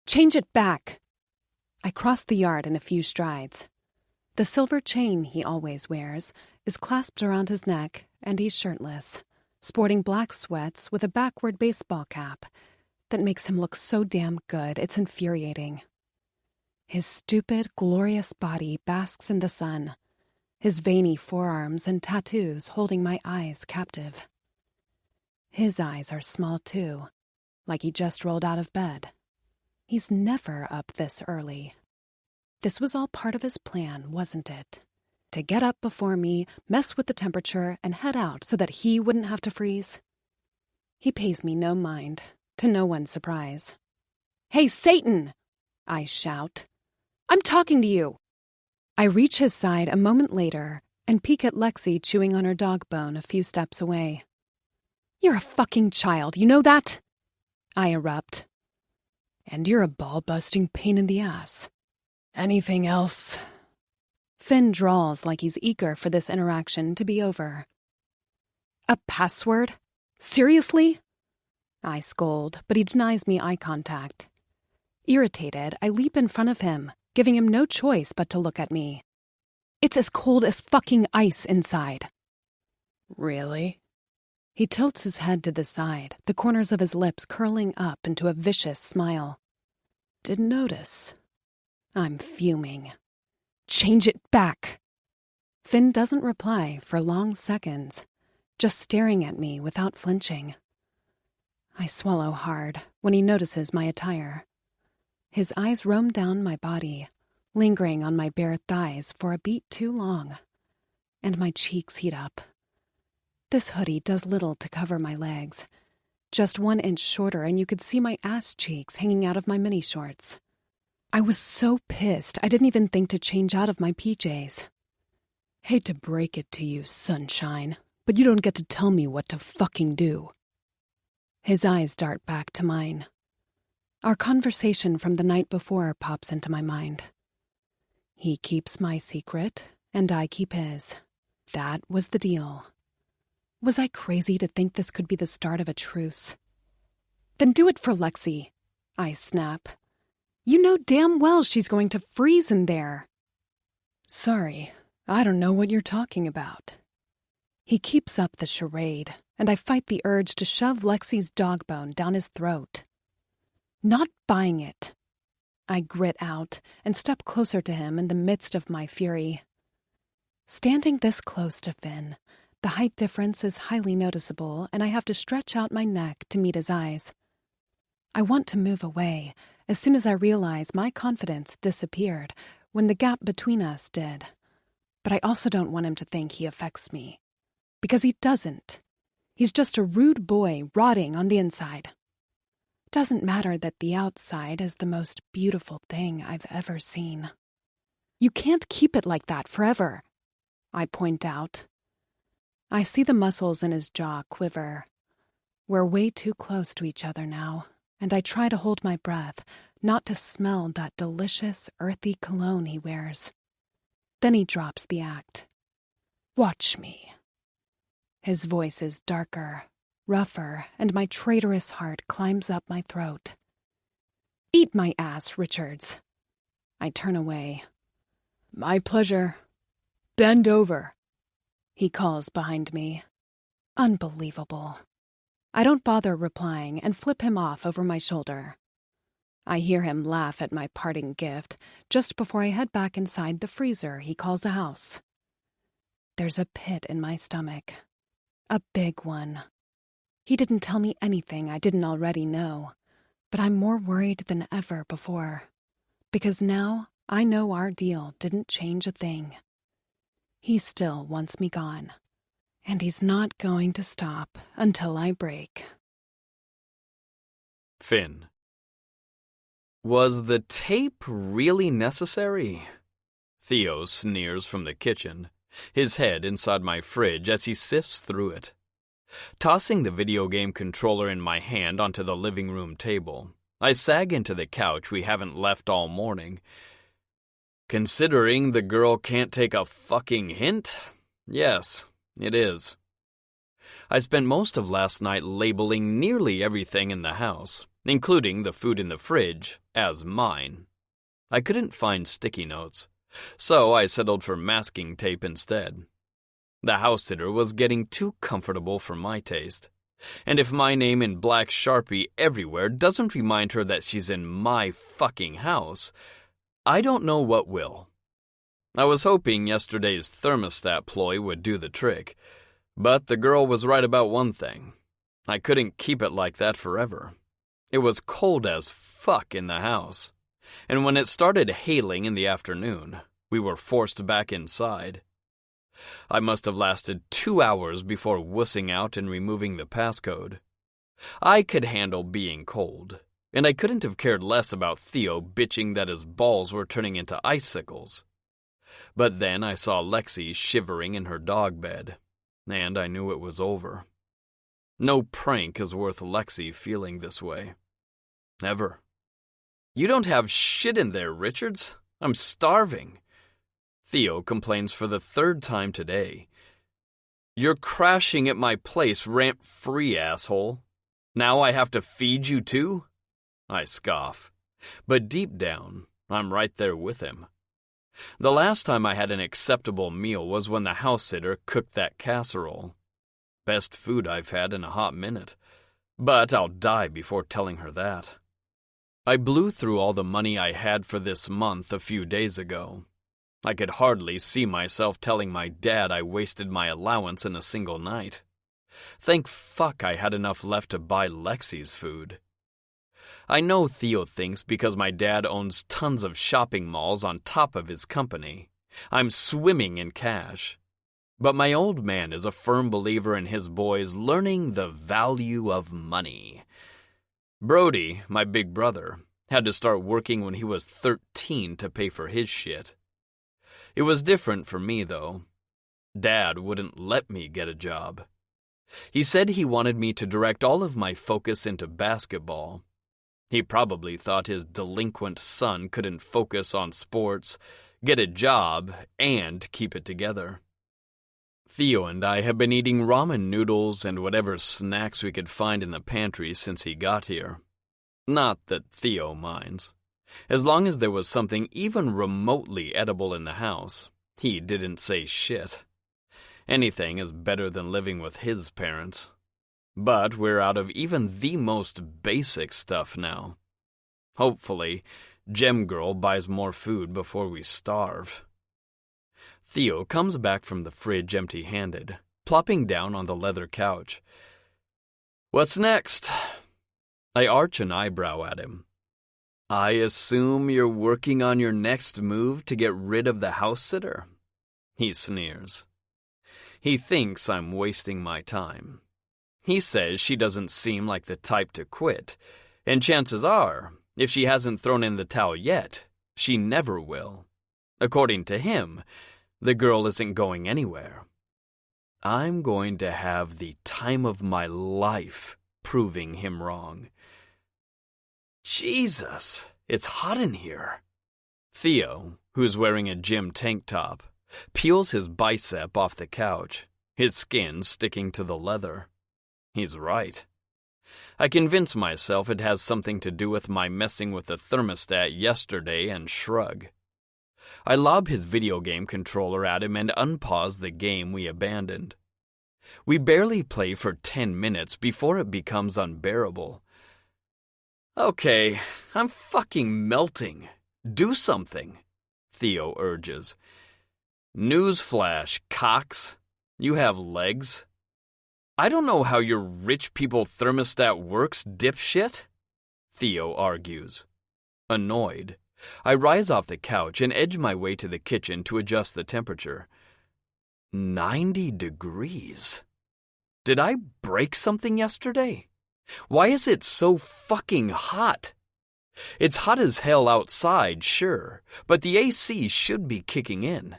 Change it back. I cross the yard in a few strides. The silver chain he always wears is clasped around his neck, and he's shirtless, sporting black sweats with a backward baseball cap that makes him look so damn good it's infuriating. His stupid, glorious body basks in the sun, his veiny forearms and tattoos holding my eyes captive. His eyes are small too, like he just rolled out of bed. He's never up this early. This was all part of his plan, wasn't it? To get up before me, mess with the temperature, and head out so that he wouldn't have to freeze. He pays me no mind, to no one's surprise. "Hey, Satan!" I shout. "I'm talking to you!" I reach his side a moment later and peek at Lexi chewing on her dog bone a few steps away. "You're a fucking child, you know that?" I erupt. "And you're a ball-busting pain in the ass. Anything else?" Finn drawls like he's eager for this interaction to be over. "A password? Seriously?" I scold, but he denies me eye contact. Irritated, I leap in front of him, giving him no choice but to look at me. "It's as cold as fucking ice inside." "Really?" He tilts his head to the side, the corners of his lips curling up into a vicious smile. "Didn't notice." I'm fuming. "Change it back." Finn doesn't reply for long seconds, just staring at me without flinching. I swallow hard when he notices my attire. His eyes roam down my body, lingering on my bare thighs for a beat too long, and my cheeks heat up. This hoodie does little to cover my legs, just 1 inch shorter, and you could see my ass cheeks hanging out of my mini shorts. I was so pissed I didn't even think to change out of my PJs. "Hate to break it to you, sunshine, but you don't get to tell me what to fucking do." His eyes dart back to mine. Our conversation from the night before pops into my mind. He keeps my secret, and I keep his. That was the deal. Was I crazy to think this could be the start of a truce? "Then do it for Lexi," I snap. "You know damn well she's going to freeze in there." "Sorry, I don't know what you're talking about." He keeps up the charade, and I fight the urge to shove Lexi's dog bone down his throat. "Not buying it." I grit out and step closer to him in the midst of my fury. Standing this close to Finn, the height difference is highly noticeable, and I have to stretch out my neck to meet his eyes. I want to move away as soon as I realize my confidence disappeared when the gap between us did. But I also don't want him to think he affects me. Because he doesn't. He's just a rude boy rotting on the inside. Doesn't matter that the outside is the most beautiful thing I've ever seen. "You can't keep it like that forever," I point out. I see the muscles in his jaw quiver. We're way too close to each other now, and I try to hold my breath, not to smell that delicious, earthy cologne he wears. Then he drops the act. "Watch me." His voice is darker, rougher, and my traitorous heart climbs up my throat. "Eat my ass, Richards." I turn away. "My pleasure. Bend over," he calls behind me. Unbelievable. I don't bother replying and flip him off over my shoulder. I hear him laugh at my parting gift just before I head back inside the freezer he calls a house. There's a pit in my stomach. A big one. He didn't tell me anything I didn't already know, but I'm more worried than ever before, because now I know our deal didn't change a thing. He still wants me gone, and he's not going to stop until I break. Finn. Was the tape really necessary? Theo sneers from the kitchen, his head inside my fridge as he sifts through it. Tossing the video game controller in my hand onto the living room table, I sag into the couch we haven't left all morning. Considering the girl can't take a fucking hint, yes, it is. I spent most of last night labeling nearly everything in the house, including the food in the fridge, as mine. I couldn't find sticky notes, so I settled for masking tape instead. The house sitter was getting too comfortable for my taste, and if my name in black Sharpie everywhere doesn't remind her that she's in my fucking house, I don't know what will. I was hoping yesterday's thermostat ploy would do the trick, but the girl was right about one thing. I couldn't keep it like that forever. It was cold as fuck in the house, and when it started hailing in the afternoon, we were forced back inside. I must have lasted 2 hours before wussing out and removing the passcode. I could handle being cold, and I couldn't have cared less about Theo bitching that his balls were turning into icicles. But then I saw Lexi shivering in her dog bed, and I knew it was over. No prank is worth Lexi feeling this way. Ever. "You don't have shit in there, Richards. I'm starving." Theo complains for the 3rd time today. "You're crashing at my place rent-free, asshole. Now I have to feed you too?" I scoff. But deep down, I'm right there with him. The last time I had an acceptable meal was when the house sitter cooked that casserole. Best food I've had in a hot minute. But I'll die before telling her that. I blew through all the money I had for this month a few days ago. I could hardly see myself telling my dad I wasted my allowance in a single night. Thank fuck I had enough left to buy Lexi's food. I know Theo thinks because my dad owns tons of shopping malls on top of his company, I'm swimming in cash. But my old man is a firm believer in his boys learning the value of money. Brody, my big brother, had to start working when he was 13 to pay for his shit. It was different for me, though. Dad wouldn't let me get a job. He said he wanted me to direct all of my focus into basketball. He probably thought his delinquent son couldn't focus on sports, get a job, and keep it together. Theo and I have been eating ramen noodles and whatever snacks we could find in the pantry since he got here. Not that Theo minds. As long as there was something even remotely edible in the house, he didn't say shit. Anything is better than living with his parents. But we're out of even the most basic stuff now. Hopefully, Gem Girl buys more food before we starve. Theo comes back from the fridge empty-handed, plopping down on the leather couch. "What's next?" I arch an eyebrow at him. "I assume you're working on your next move to get rid of the house sitter?" He sneers. He thinks I'm wasting my time. He says she doesn't seem like the type to quit, and chances are, if she hasn't thrown in the towel yet, she never will. According to him, the girl isn't going anywhere. I'm going to have the time of my life proving him wrong. Jesus, it's hot in here. Theo, who's wearing a gym tank top, peels his bicep off the couch, his skin sticking to the leather. He's right. I convince myself it has something to do with my messing with the thermostat yesterday and shrug. I lob his video game controller at him and unpause the game we abandoned. We barely play for 10 minutes before it becomes unbearable. "Okay, I'm fucking melting. Do something," Theo urges. "Newsflash, cocks. You have legs." "I don't know how your rich people thermostat works, dipshit," Theo argues. Annoyed, I rise off the couch and edge my way to the kitchen to adjust the temperature. 90 degrees. Did I break something yesterday? Why is it so fucking hot? It's hot as hell outside, sure, but the AC should be kicking in.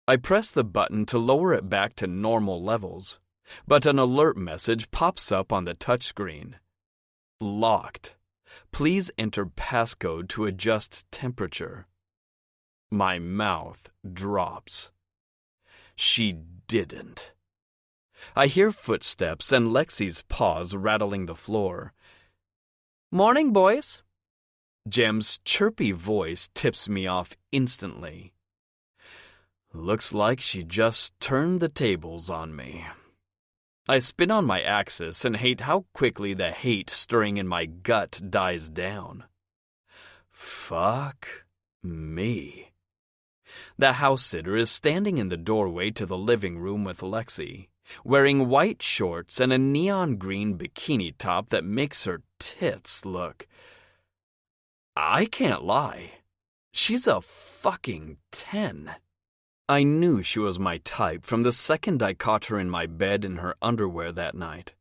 I press the button to lower it back to normal levels, but an alert message pops up on the touchscreen. Locked. Please enter passcode to adjust temperature. My mouth drops. She didn't. I hear footsteps and Lexi's paws rattling the floor. "Morning, boys." Jem's chirpy voice tips me off instantly. Looks like she just turned the tables on me. I spin on my axis and hate how quickly the hate stirring in my gut dies down. Fuck me. The house sitter is standing in the doorway to the living room with Lexi, wearing white shorts and a neon green bikini top that makes her tits look. I can't lie. She's a fucking 10. I knew she was my type from the second I caught her in my bed in her underwear that night,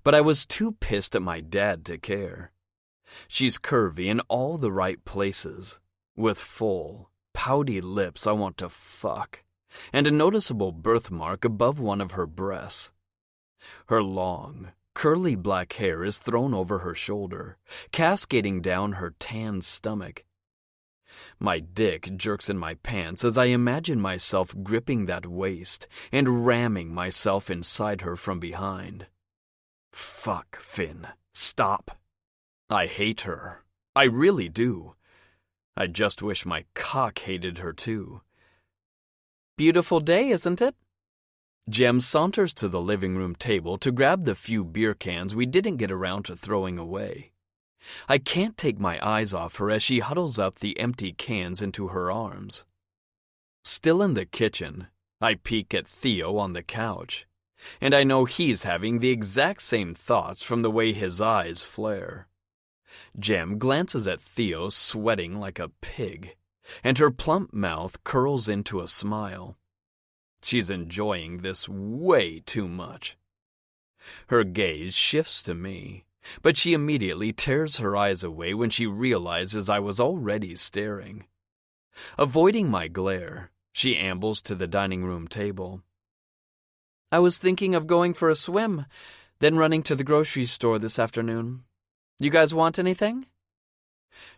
but I was too pissed at my dad to care. She's curvy in all the right places, with full, pouty lips I want to fuck, and a noticeable birthmark above one of her breasts. Her long, curly black hair is thrown over her shoulder, cascading down her tan stomach. My dick jerks in my pants as I imagine myself gripping that waist and ramming myself inside her from behind. Fuck, Finn. Stop. I hate her. I really do. I just wish my cock hated her too. "Beautiful day, isn't it?" Jem saunters to the living room table to grab the few beer cans we didn't get around to throwing away. I can't take my eyes off her as she huddles up the empty cans into her arms. Still in the kitchen, I peek at Theo on the couch, and I know he's having the exact same thoughts from the way his eyes flare. Jem glances at Theo sweating like a pig, and her plump mouth curls into a smile. She's enjoying this way too much. Her gaze shifts to me, but she immediately tears her eyes away when she realizes I was already staring. Avoiding my glare, she ambles to the dining room table. "I was thinking of going for a swim, then running to the grocery store this afternoon. You guys want anything?"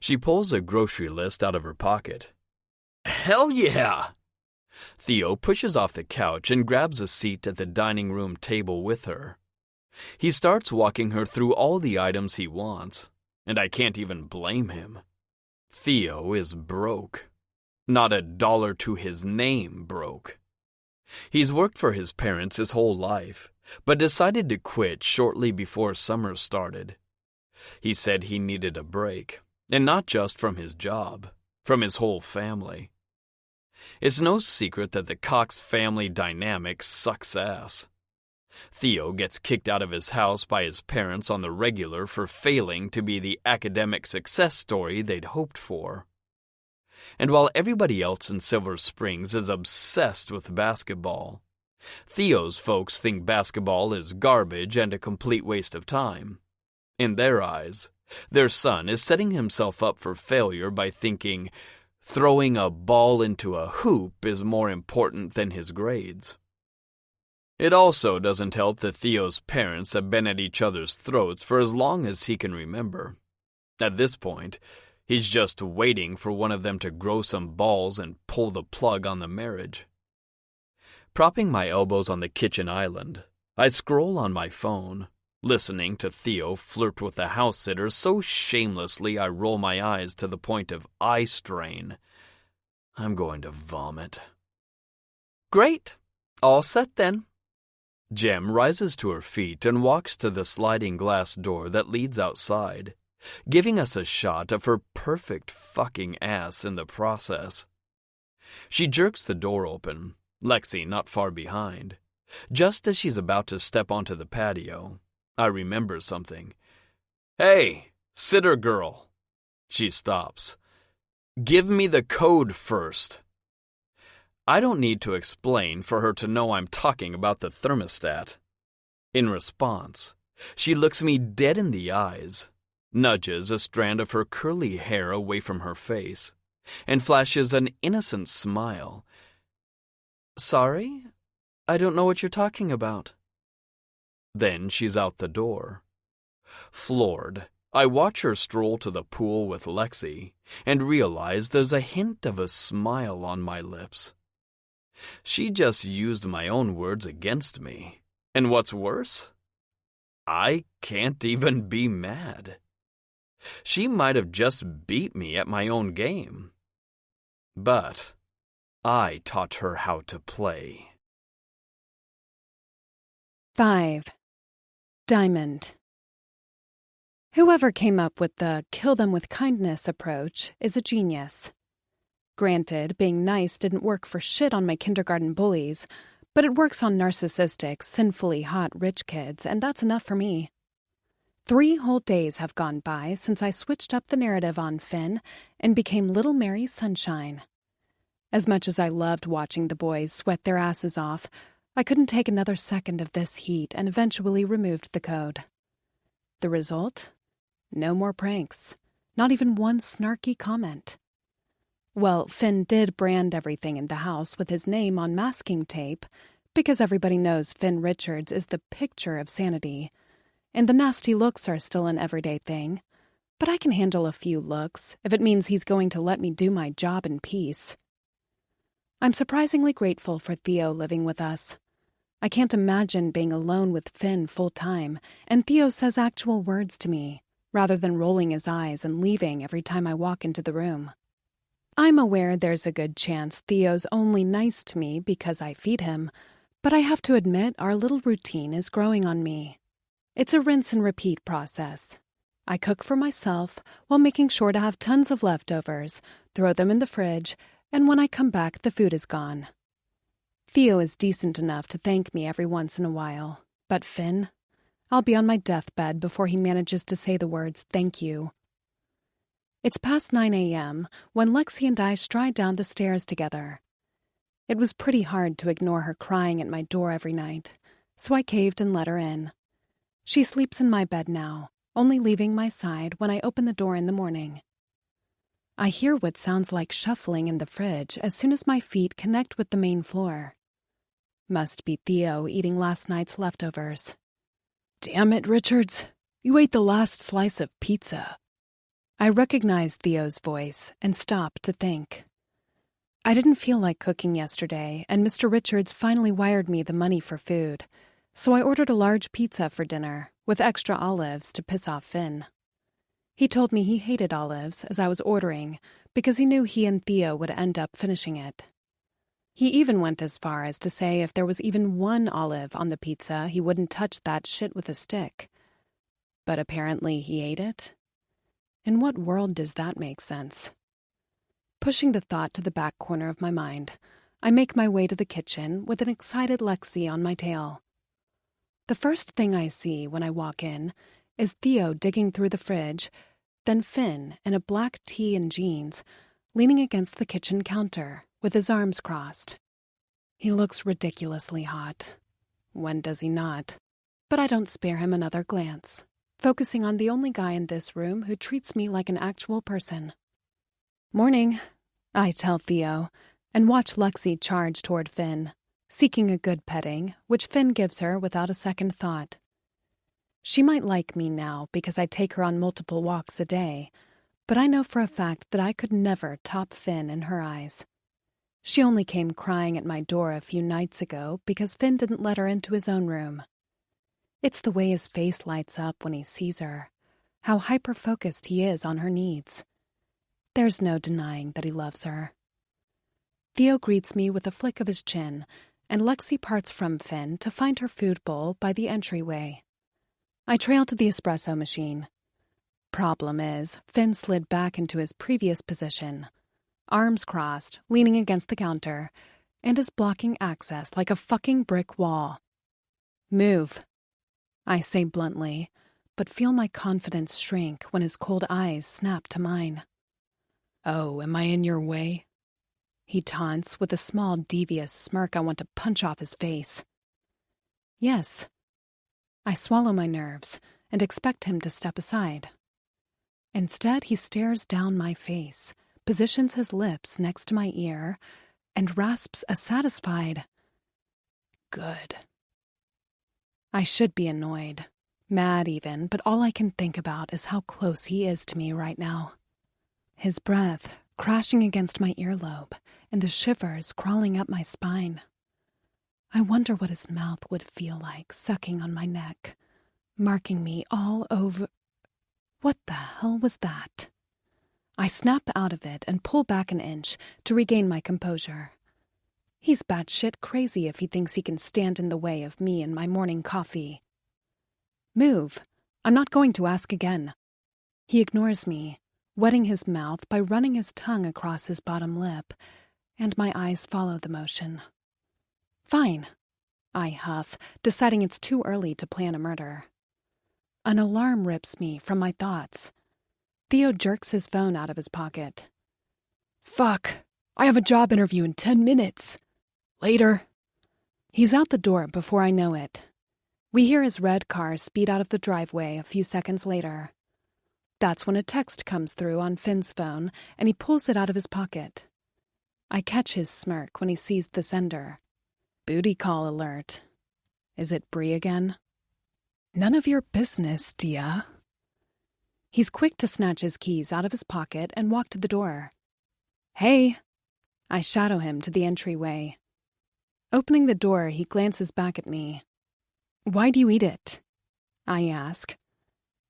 She pulls a grocery list out of her pocket. Hell yeah! Theo pushes off the couch and grabs a seat at the dining room table with her. He starts walking her through all the items he wants, and I can't even blame him. Theo is broke. Not a dollar to his name broke. He's worked for his parents his whole life, but decided to quit shortly before summer started. He said he needed a break, and not just from his job, from his whole family. It's no secret that the Cox family dynamic sucks ass. Theo gets kicked out of his house by his parents on the regular for failing to be the academic success story they'd hoped for. And while everybody else in Silver Springs is obsessed with basketball, Theo's folks think basketball is garbage and a complete waste of time. In their eyes, their son is setting himself up for failure by thinking throwing a ball into a hoop is more important than his grades. It also doesn't help that Theo's parents have been at each other's throats for as long as he can remember. At this point, he's just waiting for one of them to grow some balls and pull the plug on the marriage. Propping my elbows on the kitchen island, I scroll on my phone, listening to Theo flirt with the house sitter so shamelessly I roll my eyes to the point of eye strain. I'm going to vomit. "Great. All set then." Jem rises to her feet and walks to the sliding glass door that leads outside, giving us a shot of her perfect fucking ass in the process. She jerks the door open, Lexi not far behind. Just as she's about to step onto the patio, I remember something. "Hey, sitter girl." She stops. "Give me the code first." I don't need to explain for her to know I'm talking about the thermostat. In response, she looks me dead in the eyes, nudges a strand of her curly hair away from her face, and flashes an innocent smile. "Sorry? I don't know what you're talking about." Then she's out the door. Floored, I watch her stroll to the pool with Lexi and realize there's a hint of a smile on my lips. She just used my own words against me. And what's worse, I can't even be mad. She might have just beat me at my own game. But I taught her how to play. 5. Diamond. Whoever came up with the kill them with kindness approach is a genius. Granted, being nice didn't work for shit on my kindergarten bullies, but it works on narcissistic, sinfully hot rich kids, and that's enough for me. 3 whole days have gone by since I switched up the narrative on Finn and became Little Mary Sunshine. As much as I loved watching the boys sweat their asses off, I couldn't take another second of this heat and eventually removed the code. The result? No more pranks. Not even one snarky comment. Well, Finn did brand everything in the house with his name on masking tape, because everybody knows Finn Richards is the picture of sanity, and the nasty looks are still an everyday thing, but I can handle a few looks if it means he's going to let me do my job in peace. I'm surprisingly grateful for Theo living with us. I can't imagine being alone with Finn full-time, and Theo says actual words to me, rather than rolling his eyes and leaving every time I walk into the room. I'm aware there's a good chance Theo's only nice to me because I feed him, but I have to admit our little routine is growing on me. It's a rinse-and-repeat process. I cook for myself while making sure to have tons of leftovers, throw them in the fridge, and when I come back, the food is gone. Theo is decent enough to thank me every once in a while, but Finn? I'll be on my deathbed before he manages to say the words, "thank you." It's past 9 a.m. when Lexi and I stride down the stairs together. It was pretty hard to ignore her crying at my door every night, so I caved and let her in. She sleeps in my bed now, only leaving my side when I open the door in the morning. I hear what sounds like shuffling in the fridge as soon as my feet connect with the main floor. Must be Theo eating last night's leftovers. "Damn it, Richards. You ate the last slice of pizza." I recognized Theo's voice and stopped to think. I didn't feel like cooking yesterday, and Mr. Richards finally wired me the money for food, so I ordered a large pizza for dinner, with extra olives to piss off Finn. He told me he hated olives as I was ordering because he knew he and Theo would end up finishing it. He even went as far as to say if there was even one olive on the pizza, he wouldn't touch that shit with a stick. But apparently he ate it? In what world does that make sense? Pushing the thought to the back corner of my mind, I make my way to the kitchen with an excited Lexi on my tail. The first thing I see when I walk in is Theo digging through the fridge, then Finn in a black tee and jeans, leaning against the kitchen counter with his arms crossed. He looks ridiculously hot. When does he not? But I don't spare him another glance, focusing on the only guy in this room who treats me like an actual person. "Morning," I tell Theo, and watch Lexi charge toward Finn, seeking a good petting, which Finn gives her without a second thought. She might like me now because I take her on multiple walks a day, but I know for a fact that I could never top Finn in her eyes. She only came crying at my door a few nights ago because Finn didn't let her into his own room. It's the way his face lights up when he sees her, how hyper-focused he is on her needs. There's no denying that he loves her. Theo greets me with a flick of his chin, and Lexi parts from Finn to find her food bowl by the entryway. I trail to the espresso machine. Problem is, Finn slid back into his previous position, arms crossed, leaning against the counter, and is blocking access like a fucking brick wall. "Move," I say bluntly, but feel my confidence shrink when his cold eyes snap to mine. "Oh, am I in your way?" He taunts with a small, devious smirk I want to punch off his face. "Yes." I swallow my nerves and expect him to step aside. Instead, he stares down my face, positions his lips next to my ear, and rasps a satisfied, "Good." I should be annoyed, mad even, but all I can think about is how close he is to me right now. His breath crashing against my earlobe and the shivers crawling up my spine. I wonder what his mouth would feel like sucking on my neck, marking me all over. What the hell was that? I snap out of it and pull back an inch to regain my composure. He's batshit crazy if he thinks he can stand in the way of me and my morning coffee. Move. I'm not going to ask again. He ignores me, wetting his mouth by running his tongue across his bottom lip, and my eyes follow the motion. Fine, I huff, deciding it's too early to plan a murder. An alarm rips me from my thoughts. Theo jerks his phone out of his pocket. Fuck, I have a job interview in 10 minutes. Later. He's out the door before I know it. We hear his red car speed out of the driveway a few seconds later. That's when a text comes through on Finn's phone, and he pulls it out of his pocket. I catch his smirk when he sees the sender. Booty call alert. Is it Bree again? None of your business, Dia. He's quick to snatch his keys out of his pocket and walk to the door. Hey! I shadow him to the entryway. Opening the door, he glances back at me. Why do you eat it? I ask.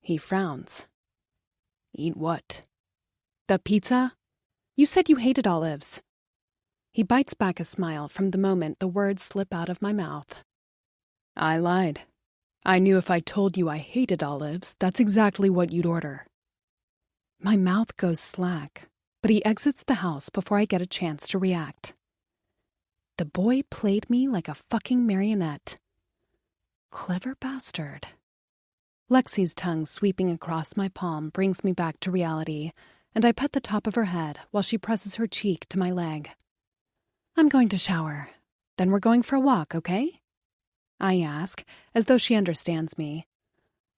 He frowns. Eat what? The pizza? You said you hated olives. He bites back a smile from the moment the words slip out of my mouth. I lied. I knew if I told you I hated olives, that's exactly what you'd order. My mouth goes slack, but he exits the house before I get a chance to react. The boy played me like a fucking marionette. Clever bastard. Lexi's tongue sweeping across my palm brings me back to reality, and I pet the top of her head while she presses her cheek to my leg. I'm going to shower. Then we're going for a walk, okay? I ask, as though she understands me.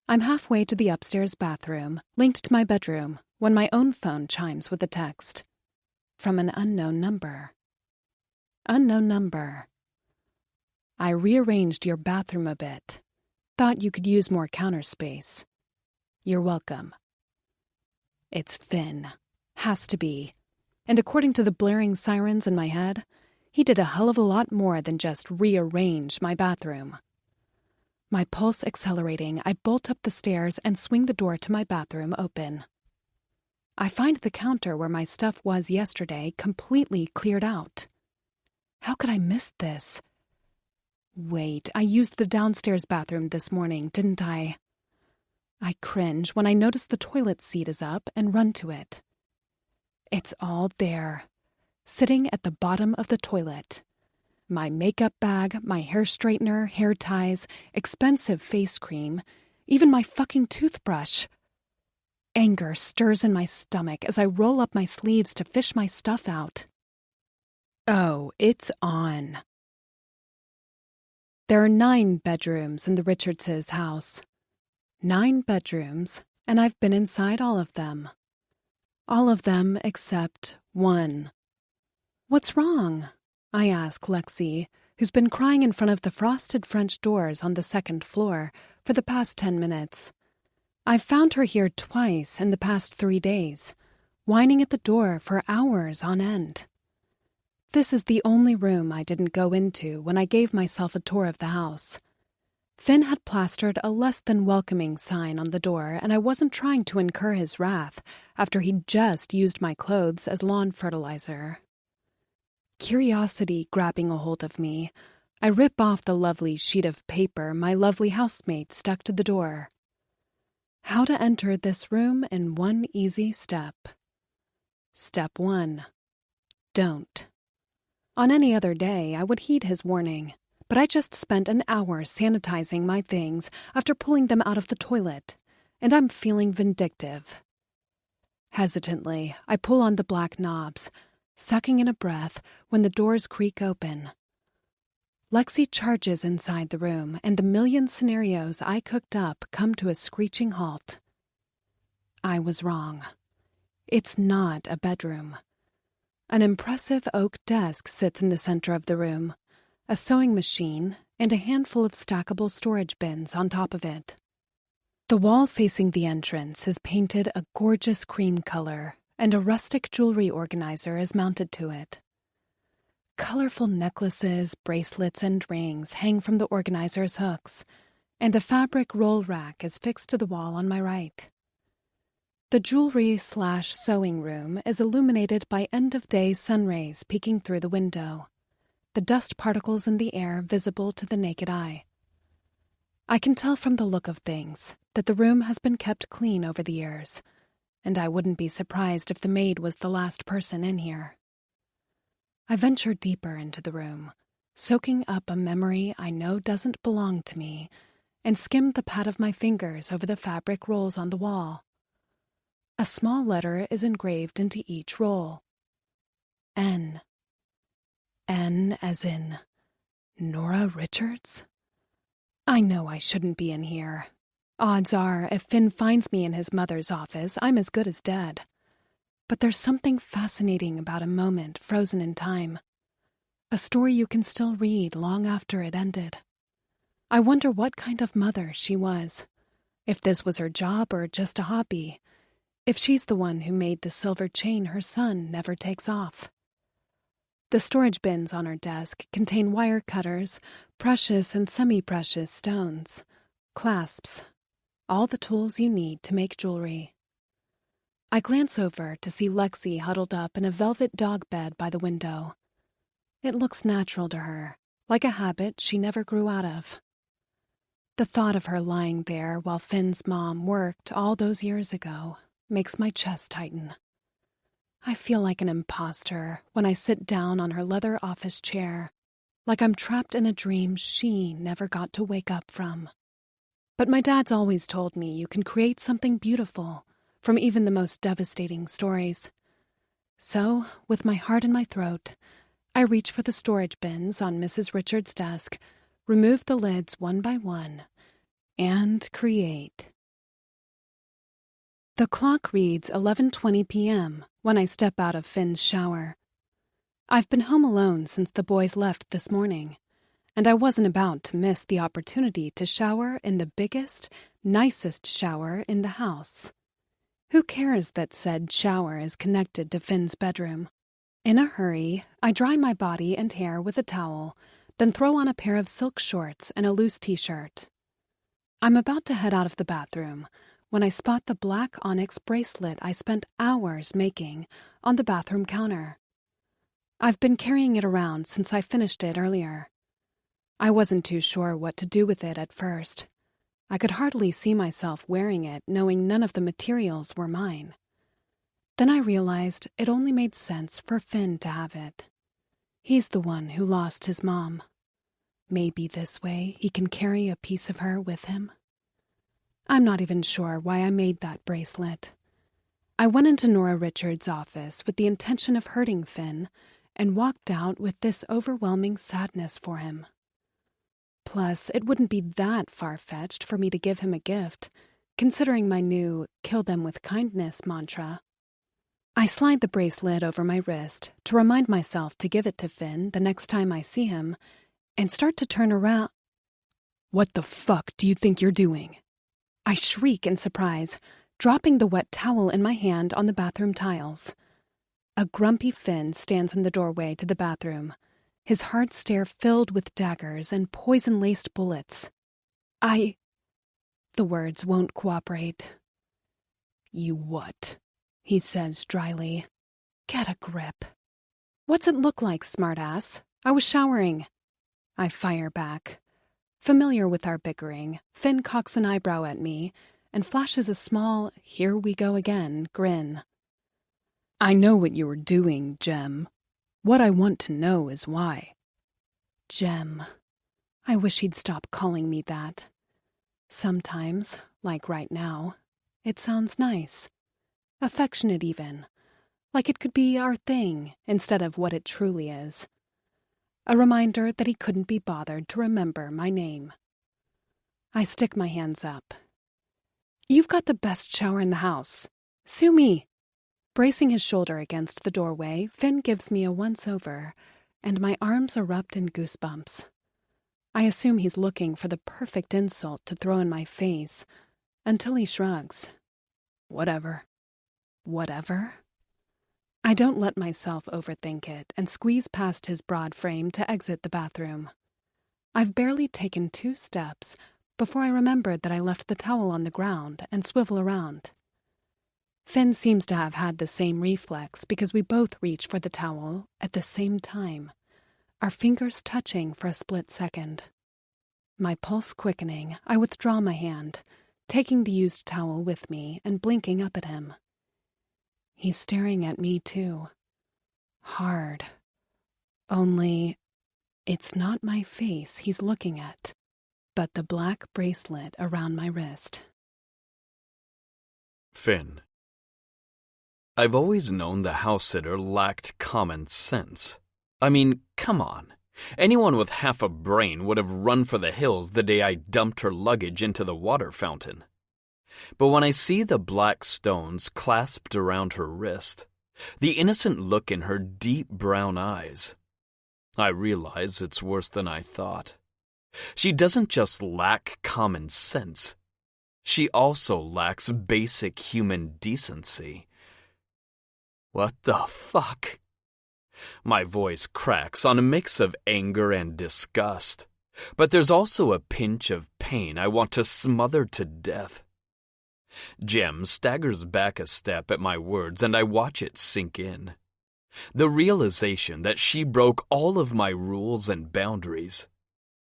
I'm halfway to the upstairs bathroom, linked to my bedroom, when my own phone chimes with a text. From an unknown number. Unknown number. I rearranged your bathroom a bit. Thought you could use more counter space. You're welcome. It's Finn. Has to be. And according to the blaring sirens in my head, he did a hell of a lot more than just rearrange my bathroom. My pulse accelerating, I bolt up the stairs and swing the door to my bathroom open. I find the counter where my stuff was yesterday completely cleared out. How could I miss this? Wait, I used the downstairs bathroom this morning, didn't I? I cringe when I notice the toilet seat is up and run to it. It's all there, sitting at the bottom of the toilet. My makeup bag, my hair straightener, hair ties, expensive face cream, even my fucking toothbrush. Anger stirs in my stomach as I roll up my sleeves to fish my stuff out. Oh, it's on. There are 9 bedrooms in the Richardses' house. 9 bedrooms, and I've been inside all of them. All of them except one. What's wrong? I ask Lexi, who's been crying in front of the frosted French doors on the 2nd floor for the past 10 minutes. I've found her here twice in the past 3 days, whining at the door for hours on end. This is the only room I didn't go into when I gave myself a tour of the house. Finn had plastered a less than welcoming sign on the door, and I wasn't trying to incur his wrath after he'd just used my clothes as lawn fertilizer. Curiosity grabbing a hold of me, I rip off the lovely sheet of paper my lovely housemate stuck to the door. How to enter this room in one easy step. Step 1. Don't. On any other day, I would heed his warning, but I just spent an hour sanitizing my things after pulling them out of the toilet, and I'm feeling vindictive. Hesitantly, I pull on the black knobs, sucking in a breath when the doors creak open. Lexi charges inside the room, and the million scenarios I cooked up come to a screeching halt. I was wrong. It's not a bedroom. An impressive oak desk sits in the center of the room, a sewing machine, and a handful of stackable storage bins on top of it. The wall facing the entrance is painted a gorgeous cream color, and a rustic jewelry organizer is mounted to it. Colorful necklaces, bracelets, and rings hang from the organizer's hooks, and a fabric roll rack is fixed to the wall on my right. The jewelry/sewing room is illuminated by end-of-day sun rays peeking through the window, the dust particles in the air visible to the naked eye. I can tell from the look of things that the room has been kept clean over the years, and I wouldn't be surprised if the maid was the last person in here. I venture deeper into the room, soaking up a memory I know doesn't belong to me, and skim the pad of my fingers over the fabric rolls on the wall. A small letter is engraved into each roll. N. N as in Nora Richards? I know I shouldn't be in here. Odds are, if Finn finds me in his mother's office, I'm as good as dead. But there's something fascinating about a moment frozen in time. A story you can still read long after it ended. I wonder what kind of mother she was. If this was her job or just a hobby. If she's the one who made the silver chain her son never takes off. The storage bins on her desk contain wire cutters, precious and semi-precious stones, clasps, all the tools you need to make jewelry. I glance over to see Lexi huddled up in a velvet dog bed by the window. It looks natural to her, like a habit she never grew out of. The thought of her lying there while Finn's mom worked all those years ago makes my chest tighten. I feel like an imposter when I sit down on her leather office chair, like I'm trapped in a dream she never got to wake up from. But my dad's always told me you can create something beautiful from even the most devastating stories. So, with my heart in my throat, I reach for the storage bins on Mrs. Richards' desk, remove the lids one by one, and create. The clock reads 11:20 p.m. when I step out of Finn's shower. I've been home alone since the boys left this morning, and I wasn't about to miss the opportunity to shower in the biggest, nicest shower in the house. Who cares that said shower is connected to Finn's bedroom? In a hurry, I dry my body and hair with a towel, then throw on a pair of silk shorts and a loose t-shirt. I'm about to head out of the bathroom when I spot the black onyx bracelet I spent hours making on the bathroom counter. I've been carrying it around since I finished it earlier. I wasn't too sure what to do with it at first. I could hardly see myself wearing it, knowing none of the materials were mine. Then I realized it only made sense for Finn to have it. He's the one who lost his mom. Maybe this way he can carry a piece of her with him. I'm not even sure why I made that bracelet. I went into Nora Richards' office with the intention of hurting Finn and walked out with this overwhelming sadness for him. Plus, it wouldn't be that far-fetched for me to give him a gift, considering my new kill them with kindness mantra. I slide the bracelet over my wrist to remind myself to give it to Finn the next time I see him and start to turn around. What the fuck do you think you're doing? I shriek in surprise, dropping the wet towel in my hand on the bathroom tiles. A grumpy Finn stands in the doorway to the bathroom, his hard stare filled with daggers and poison-laced bullets. The words won't cooperate. You what? He says dryly. Get a grip. What's it look like, smartass? I was showering. I fire back. Familiar with our bickering, Finn cocks an eyebrow at me and flashes a small, here we go again, grin. I know what you were doing, Jem. What I want to know is why. Jem. I wish he'd stop calling me that. Sometimes, like right now, it sounds nice. Affectionate even. Like it could be our thing instead of what it truly is. A reminder that he couldn't be bothered to remember my name. I stick my hands up. You've got the best shower in the house. Sue me. Bracing his shoulder against the doorway, Finn gives me a once-over, and my arms erupt in goosebumps. I assume he's looking for the perfect insult to throw in my face, until he shrugs. Whatever. Whatever? I don't let myself overthink it and squeeze past his broad frame to exit the bathroom. I've barely taken 2 steps before I remembered that I left the towel on the ground and swivel around. Finn seems to have had the same reflex because we both reach for the towel at the same time, our fingers touching for a split second. My pulse quickening, I withdraw my hand, taking the used towel with me and blinking up at him. He's staring at me too. Hard. Only, it's not my face he's looking at, but the black bracelet around my wrist. Finn. I've always known the house-sitter lacked common sense. I mean, come on. Anyone with half a brain would have run for the hills the day I dumped her luggage into the water fountain. But when I see the black stones clasped around her wrist, the innocent look in her deep brown eyes, I realize it's worse than I thought. She doesn't just lack common sense. She also lacks basic human decency. What the fuck? My voice cracks on a mix of anger and disgust, but there's also a pinch of pain I want to smother to death. Jem staggers back a step at my words, and I watch it sink in. The realization that she broke all of my rules and boundaries,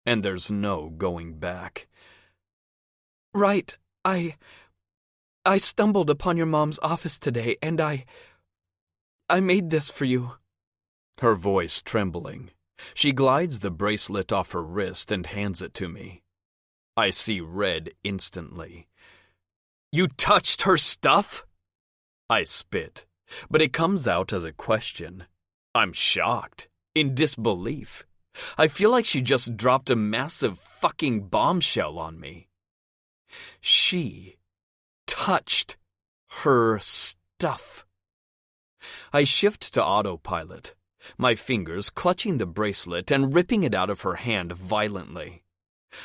and there's no going back. Right, I stumbled upon your mom's office today, and I made this for you. Her voice trembling, she glides the bracelet off her wrist and hands it to me. I see red instantly. You touched her stuff? I spit, but it comes out as a question. I'm shocked, in disbelief. I feel like she just dropped a massive fucking bombshell on me. She touched her stuff. I shift to autopilot, my fingers clutching the bracelet and ripping it out of her hand violently.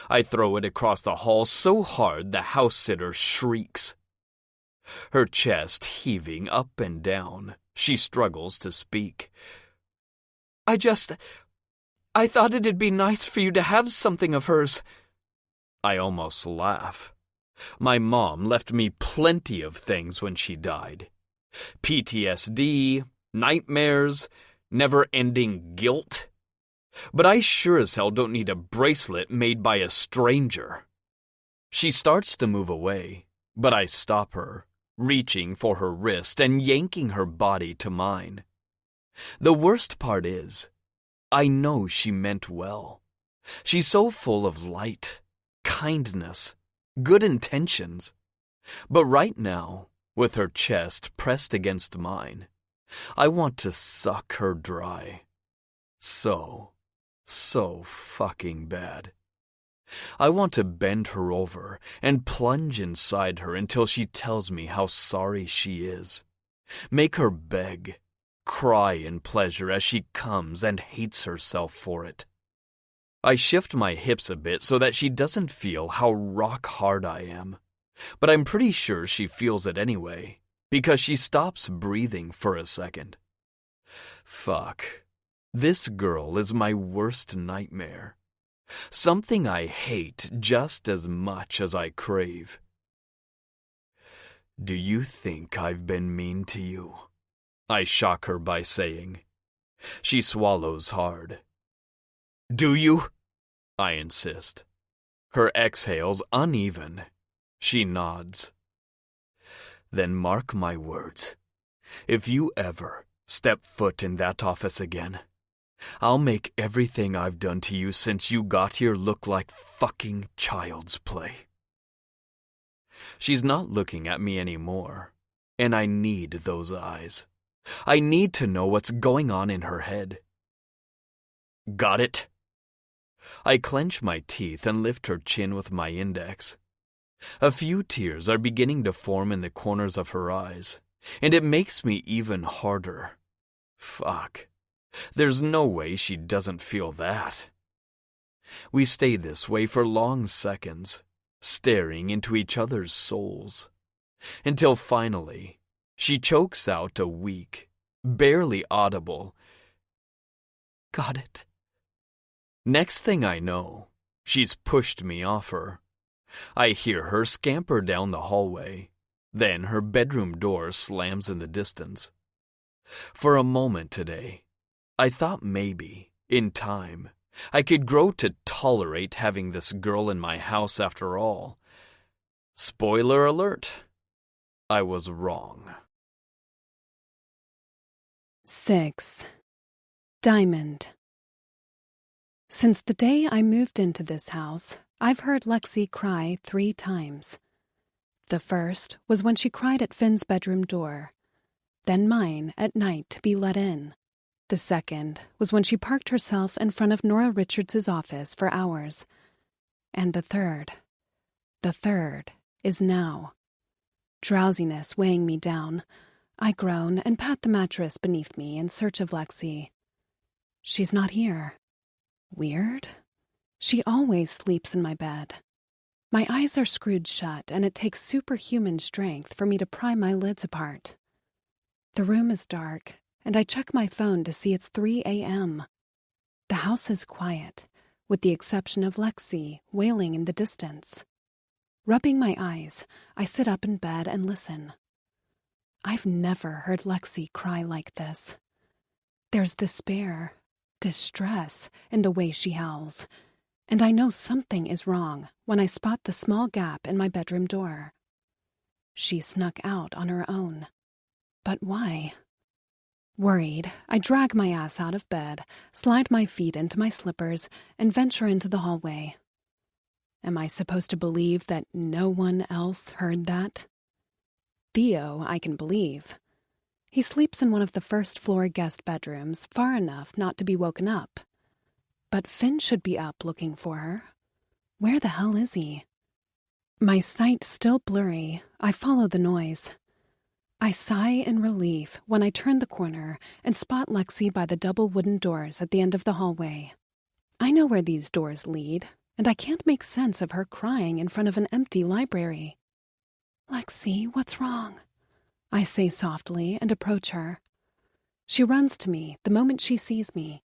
I throw it across the hall so hard the house-sitter shrieks. Her chest heaving up and down, she struggles to speak. I thought it'd be nice for you to have something of hers. I almost laugh. My mom left me plenty of things when she died. PTSD, nightmares, never-ending guilt. But I sure as hell don't need a bracelet made by a stranger. She starts to move away, but I stop her, reaching for her wrist and yanking her body to mine. The worst part is, I know she meant well. She's so full of light, kindness, good intentions. But right now, with her chest pressed against mine, I want to suck her dry. So fucking bad. I want to bend her over and plunge inside her until she tells me how sorry she is. Make her beg, cry in pleasure as she comes and hates herself for it. I shift my hips a bit so that she doesn't feel how rock hard I am, but I'm pretty sure she feels it anyway, because she stops breathing for a second. Fuck. This girl is my worst nightmare. Something I hate just as much as I crave. Do you think I've been mean to you? I shock her by saying. She swallows hard. Do you? I insist. Her exhale's uneven. She nods. Then mark my words. If you ever step foot in that office again, I'll make everything I've done to you since you got here look like fucking child's play. She's not looking at me anymore, and I need those eyes. I need to know what's going on in her head. Got it? I clench my teeth and lift her chin with my index. A few tears are beginning to form in the corners of her eyes, and it makes me even harder. Fuck. There's no way she doesn't feel that. We stay this way for long seconds, staring into each other's souls, until finally she chokes out a weak, barely audible. Got it. Next thing I know, she's pushed me off her. I hear her scamper down the hallway. Then her bedroom door slams in the distance. For a moment today, I thought maybe, in time, I could grow to tolerate having this girl in my house after all. Spoiler alert, I was wrong. 6. Diamond. Since the day I moved into this house, I've heard Lexi cry 3 times. The first was when she cried at Finn's bedroom door, then mine at night to be let in. The second was when she parked herself in front of Nora Richards' office for hours. And the third is now. Drowsiness weighing me down, I groan and pat the mattress beneath me in search of Lexi. She's not here. Weird. She always sleeps in my bed. My eyes are screwed shut, and it takes superhuman strength for me to pry my lids apart. The room is dark, and I check my phone to see it's 3 a.m. The house is quiet, with the exception of Lexi wailing in the distance. Rubbing my eyes, I sit up in bed and listen. I've never heard Lexi cry like this. There's despair, distress in the way she howls, and I know something is wrong when I spot the small gap in my bedroom door. She snuck out on her own. But why? Worried, I drag my ass out of bed, slide my feet into my slippers, and venture into the hallway. Am I supposed to believe that no one else heard that? Theo, I can believe. He sleeps in one of the first-floor guest bedrooms, far enough not to be woken up. But Finn should be up looking for her. Where the hell is he? My sight still blurry, I follow the noise. I sigh in relief when I turn the corner and spot Lexi by the double wooden doors at the end of the hallway. I know where these doors lead, and I can't make sense of her crying in front of an empty library. Lexi, what's wrong? I say softly and approach her. She runs to me the moment she sees me.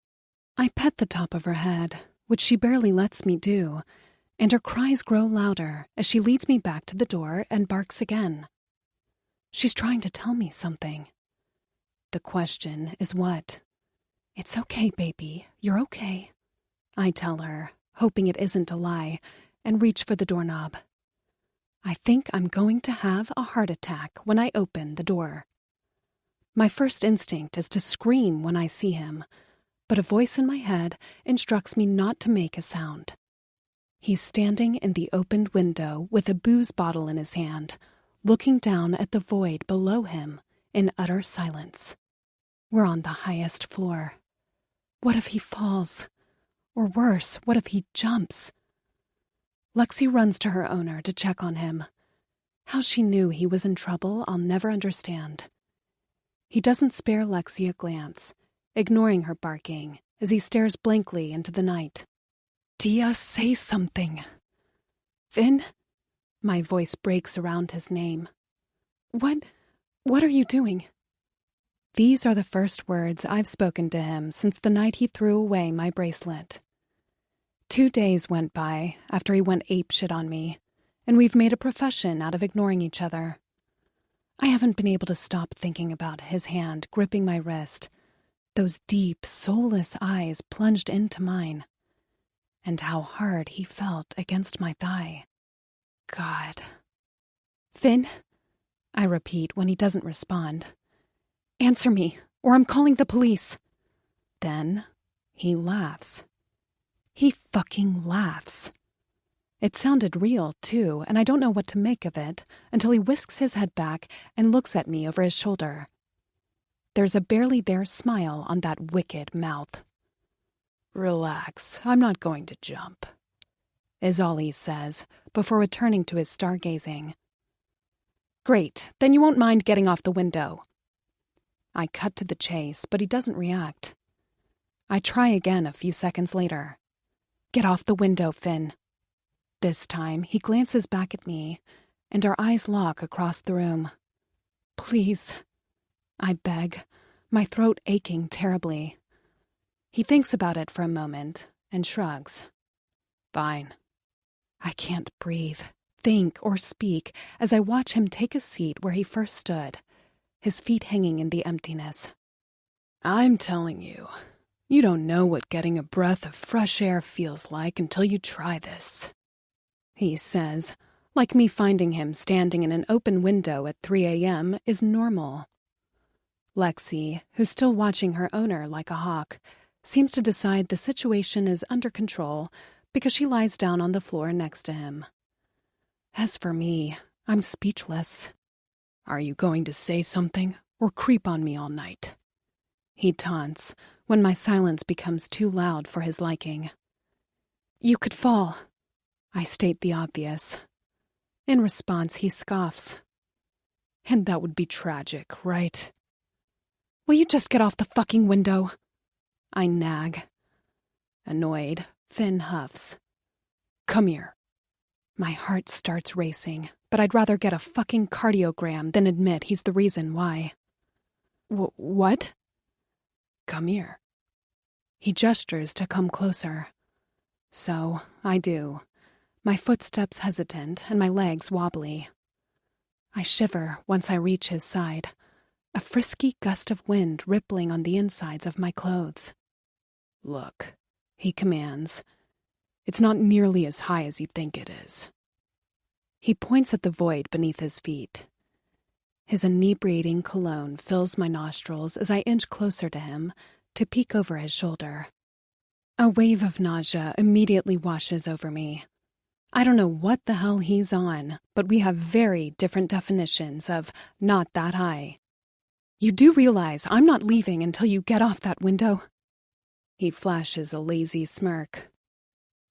I pet the top of her head, which she barely lets me do, and her cries grow louder as she leads me back to the door and barks again. She's trying to tell me something. The question is what? It's okay, baby. You're okay. I tell her, hoping it isn't a lie, and reach for the doorknob. I think I'm going to have a heart attack when I open the door. My first instinct is to scream when I see him, but a voice in my head instructs me not to make a sound. He's standing in the opened window with a booze bottle in his hand, looking down at the void below him in utter silence. We're on the highest floor. What if he falls? Or worse, what if he jumps? Lexi runs to her owner to check on him. How she knew he was in trouble, I'll never understand. He doesn't spare Lexi a glance, ignoring her barking as he stares blankly into the night. Dia, say something. Finn? My voice breaks around his name. What are you doing? These are the first words I've spoken to him since the night he threw away my bracelet. 2 days went by after he went apeshit on me, and we've made a profession out of ignoring each other. I haven't been able to stop thinking about his hand gripping my wrist, those deep, soulless eyes plunged into mine, and how hard he felt against my thigh. God. Finn, I repeat when he doesn't respond. Answer me, or I'm calling the police. Then he laughs. He fucking laughs. It sounded real, too, and I don't know what to make of it until he whisks his head back and looks at me over his shoulder. There's a barely there smile on that wicked mouth. Relax, I'm not going to jump, is all he says before returning to his stargazing. Great, then you won't mind getting off the window. I cut to the chase, but he doesn't react. I try again a few seconds later. Get off the window, Finn. This time, he glances back at me, and our eyes lock across the room. Please, I beg, my throat aching terribly. He thinks about it for a moment and shrugs. Fine. I can't breathe, think, or speak as I watch him take a seat where he first stood, his feet hanging in the emptiness. I'm telling you, you don't know what getting a breath of fresh air feels like until you try this, he says, like me finding him standing in an open window at 3 a.m. is normal. Lexi, who's still watching her owner like a hawk, seems to decide the situation is under control because she lies down on the floor next to him. As for me, I'm speechless. Are you going to say something or creep on me all night? He taunts when my silence becomes too loud for his liking. You could fall. I state the obvious. In response, he scoffs. And that would be tragic, right? Will you just get off the fucking window? I nag. Annoyed, Finn huffs. Come here. My heart starts racing, but I'd rather get a fucking cardiogram than admit he's the reason why. What? Come here. He gestures to come closer. So, I do. My footsteps hesitant and my legs wobbly. I shiver once I reach his side, a frisky gust of wind rippling on the insides of my clothes. Look, he commands. It's not nearly as high as you think it is. He points at the void beneath his feet. His inebriating cologne fills my nostrils as I inch closer to him to peek over his shoulder. A wave of nausea immediately washes over me. I don't know what the hell he's on, but we have very different definitions of not that high. You do realize I'm not leaving until you get off that window? He flashes a lazy smirk.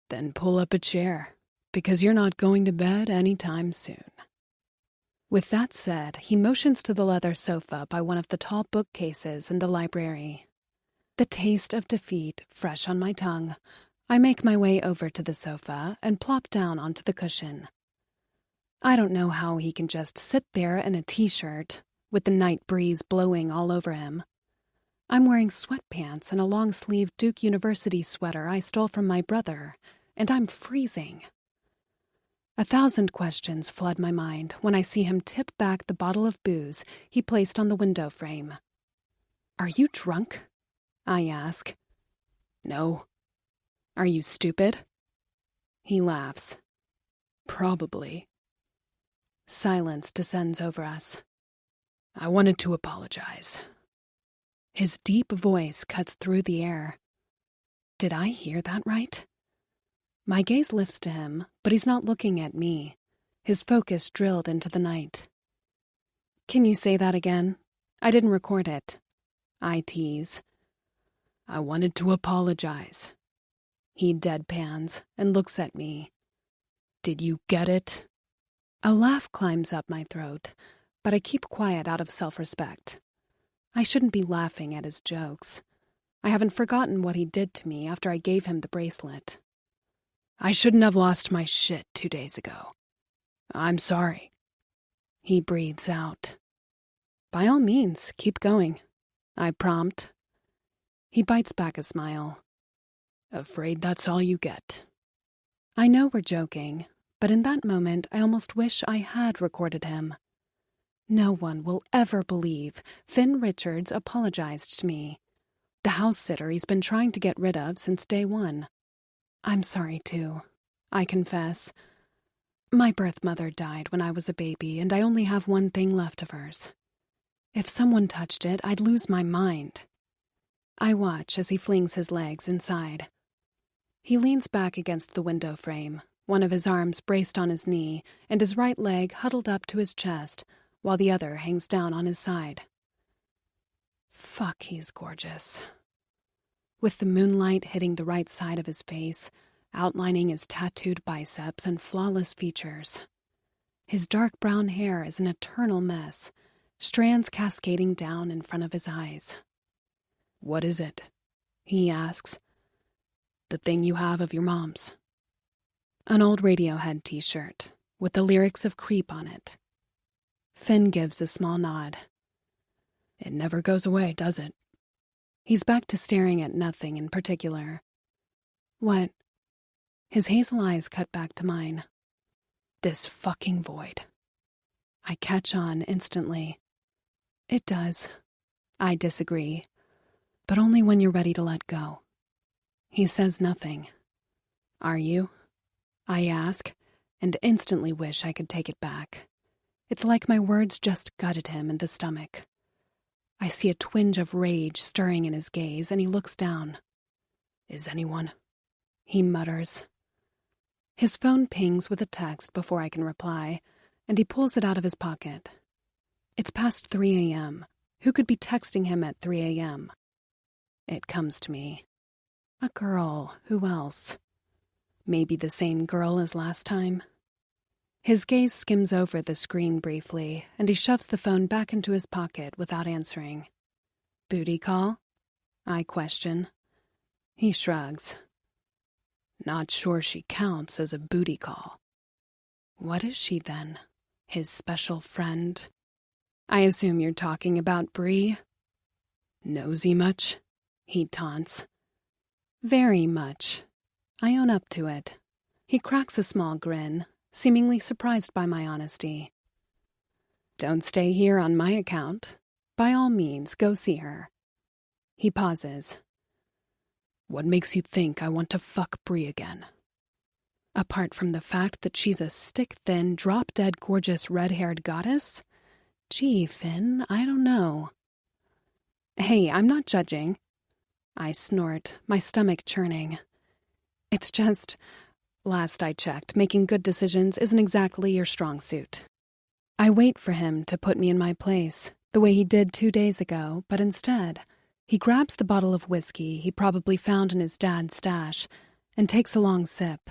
Then pull up a chair, because you're not going to bed anytime soon. With that said, he motions to the leather sofa by one of the tall bookcases in the library. The taste of defeat fresh on my tongue, I make my way over to the sofa and plop down onto the cushion. I don't know how he can just sit there in a t-shirt, with the night breeze blowing all over him. I'm wearing sweatpants and a long-sleeved Duke University sweater I stole from my brother, and I'm freezing. 1,000 questions flood my mind when I see him tip back the bottle of booze he placed on the window frame. Are you drunk? I ask. No. Are you stupid? He laughs. Probably. Silence descends over us. I wanted to apologize. His deep voice cuts through the air. Did I hear that right? My gaze lifts to him, but he's not looking at me, his focus drilled into the night. Can you say that again? I didn't record it. I tease. I wanted to apologize. He deadpans and looks at me. Did you get it? A laugh climbs up my throat, but I keep quiet out of self-respect. I shouldn't be laughing at his jokes. I haven't forgotten what he did to me after I gave him the bracelet. I shouldn't have lost my shit 2 days ago. I'm sorry. He breathes out. By all means, keep going, I prompt. He bites back a smile. Afraid that's all you get. I know we're joking, but in that moment I almost wish I had recorded him. No one will ever believe Finn Richards apologized to me, the house sitter he's been trying to get rid of since day one. I'm sorry, too, I confess. My birth mother died when I was a baby, and I only have one thing left of hers. If someone touched it, I'd lose my mind. I watch as he flings his legs inside. He leans back against the window frame, one of his arms braced on his knee, and his right leg huddled up to his chest, while the other hangs down on his side. Fuck, he's gorgeous. With the moonlight hitting the right side of his face, outlining his tattooed biceps and flawless features. His dark brown hair is an eternal mess, strands cascading down in front of his eyes. What is it? He asks. The thing you have of your mom's. An old Radiohead t-shirt, with the lyrics of Creep on it. Finn gives a small nod. It never goes away, does it? He's back to staring at nothing in particular. What? His hazel eyes cut back to mine. This fucking void. I catch on instantly. It does. I disagree. But only when you're ready to let go. He says nothing. Are you? I ask, and instantly wish I could take it back. It's like my words just gutted him in the stomach. I see a twinge of rage stirring in his gaze, and he looks down. Is anyone? He mutters. His phone pings with a text before I can reply, and he pulls it out of his pocket. It's past 3 a.m. Who could be texting him at 3 a.m.? It comes to me. A girl. Who else? Maybe the same girl as last time? His gaze skims over the screen briefly, and he shoves the phone back into his pocket without answering. Booty call? I question. He shrugs. Not sure she counts as a booty call. What is she then? His special friend? I assume you're talking about Bree? Nosy much? He taunts. Very much. I own up to it. He cracks a small grin, seemingly surprised by my honesty. Don't stay here on my account. By all means, go see her. He pauses. What makes you think I want to fuck Bree again? Apart from the fact that she's a stick-thin, drop-dead gorgeous red-haired goddess? Gee, Finn, I don't know. Hey, I'm not judging. I snort, my stomach churning. It's just, last I checked, making good decisions isn't exactly your strong suit. I wait for him to put me in my place, the way he did 2 days ago, but instead, he grabs the bottle of whiskey he probably found in his dad's stash and takes a long sip.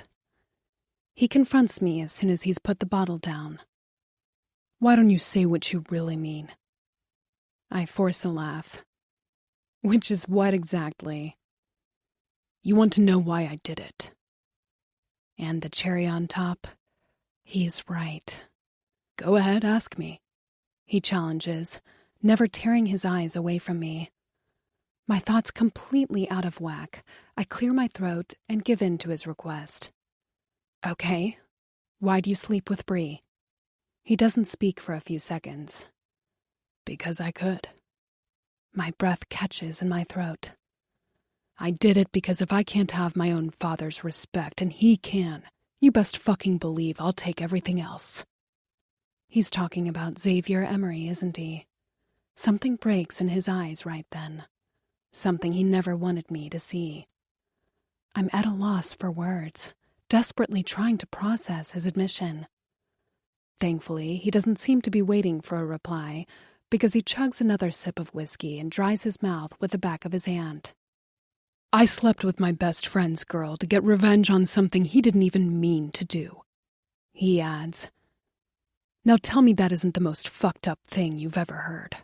He confronts me as soon as he's put the bottle down. Why don't you say what you really mean? I force a laugh. Which is what exactly? You want to know why I did it. And the cherry on top? He's right. Go ahead, ask me. He challenges, never tearing his eyes away from me. My thoughts completely out of whack, I clear my throat and give in to his request. Okay, why do you sleep with Bree? He doesn't speak for a few seconds. Because I could. My breath catches in my throat. I did it because if I can't have my own father's respect and he can, you best fucking believe I'll take everything else. He's talking about Xavier Emery, isn't he? Something breaks in his eyes right then. Something he never wanted me to see. I'm at a loss for words, desperately trying to process his admission. Thankfully, he doesn't seem to be waiting for a reply, because he chugs another sip of whiskey and dries his mouth with the back of his hand. I slept with my best friend's girl to get revenge on something he didn't even mean to do. He adds, Now tell me that isn't the most fucked up thing you've ever heard.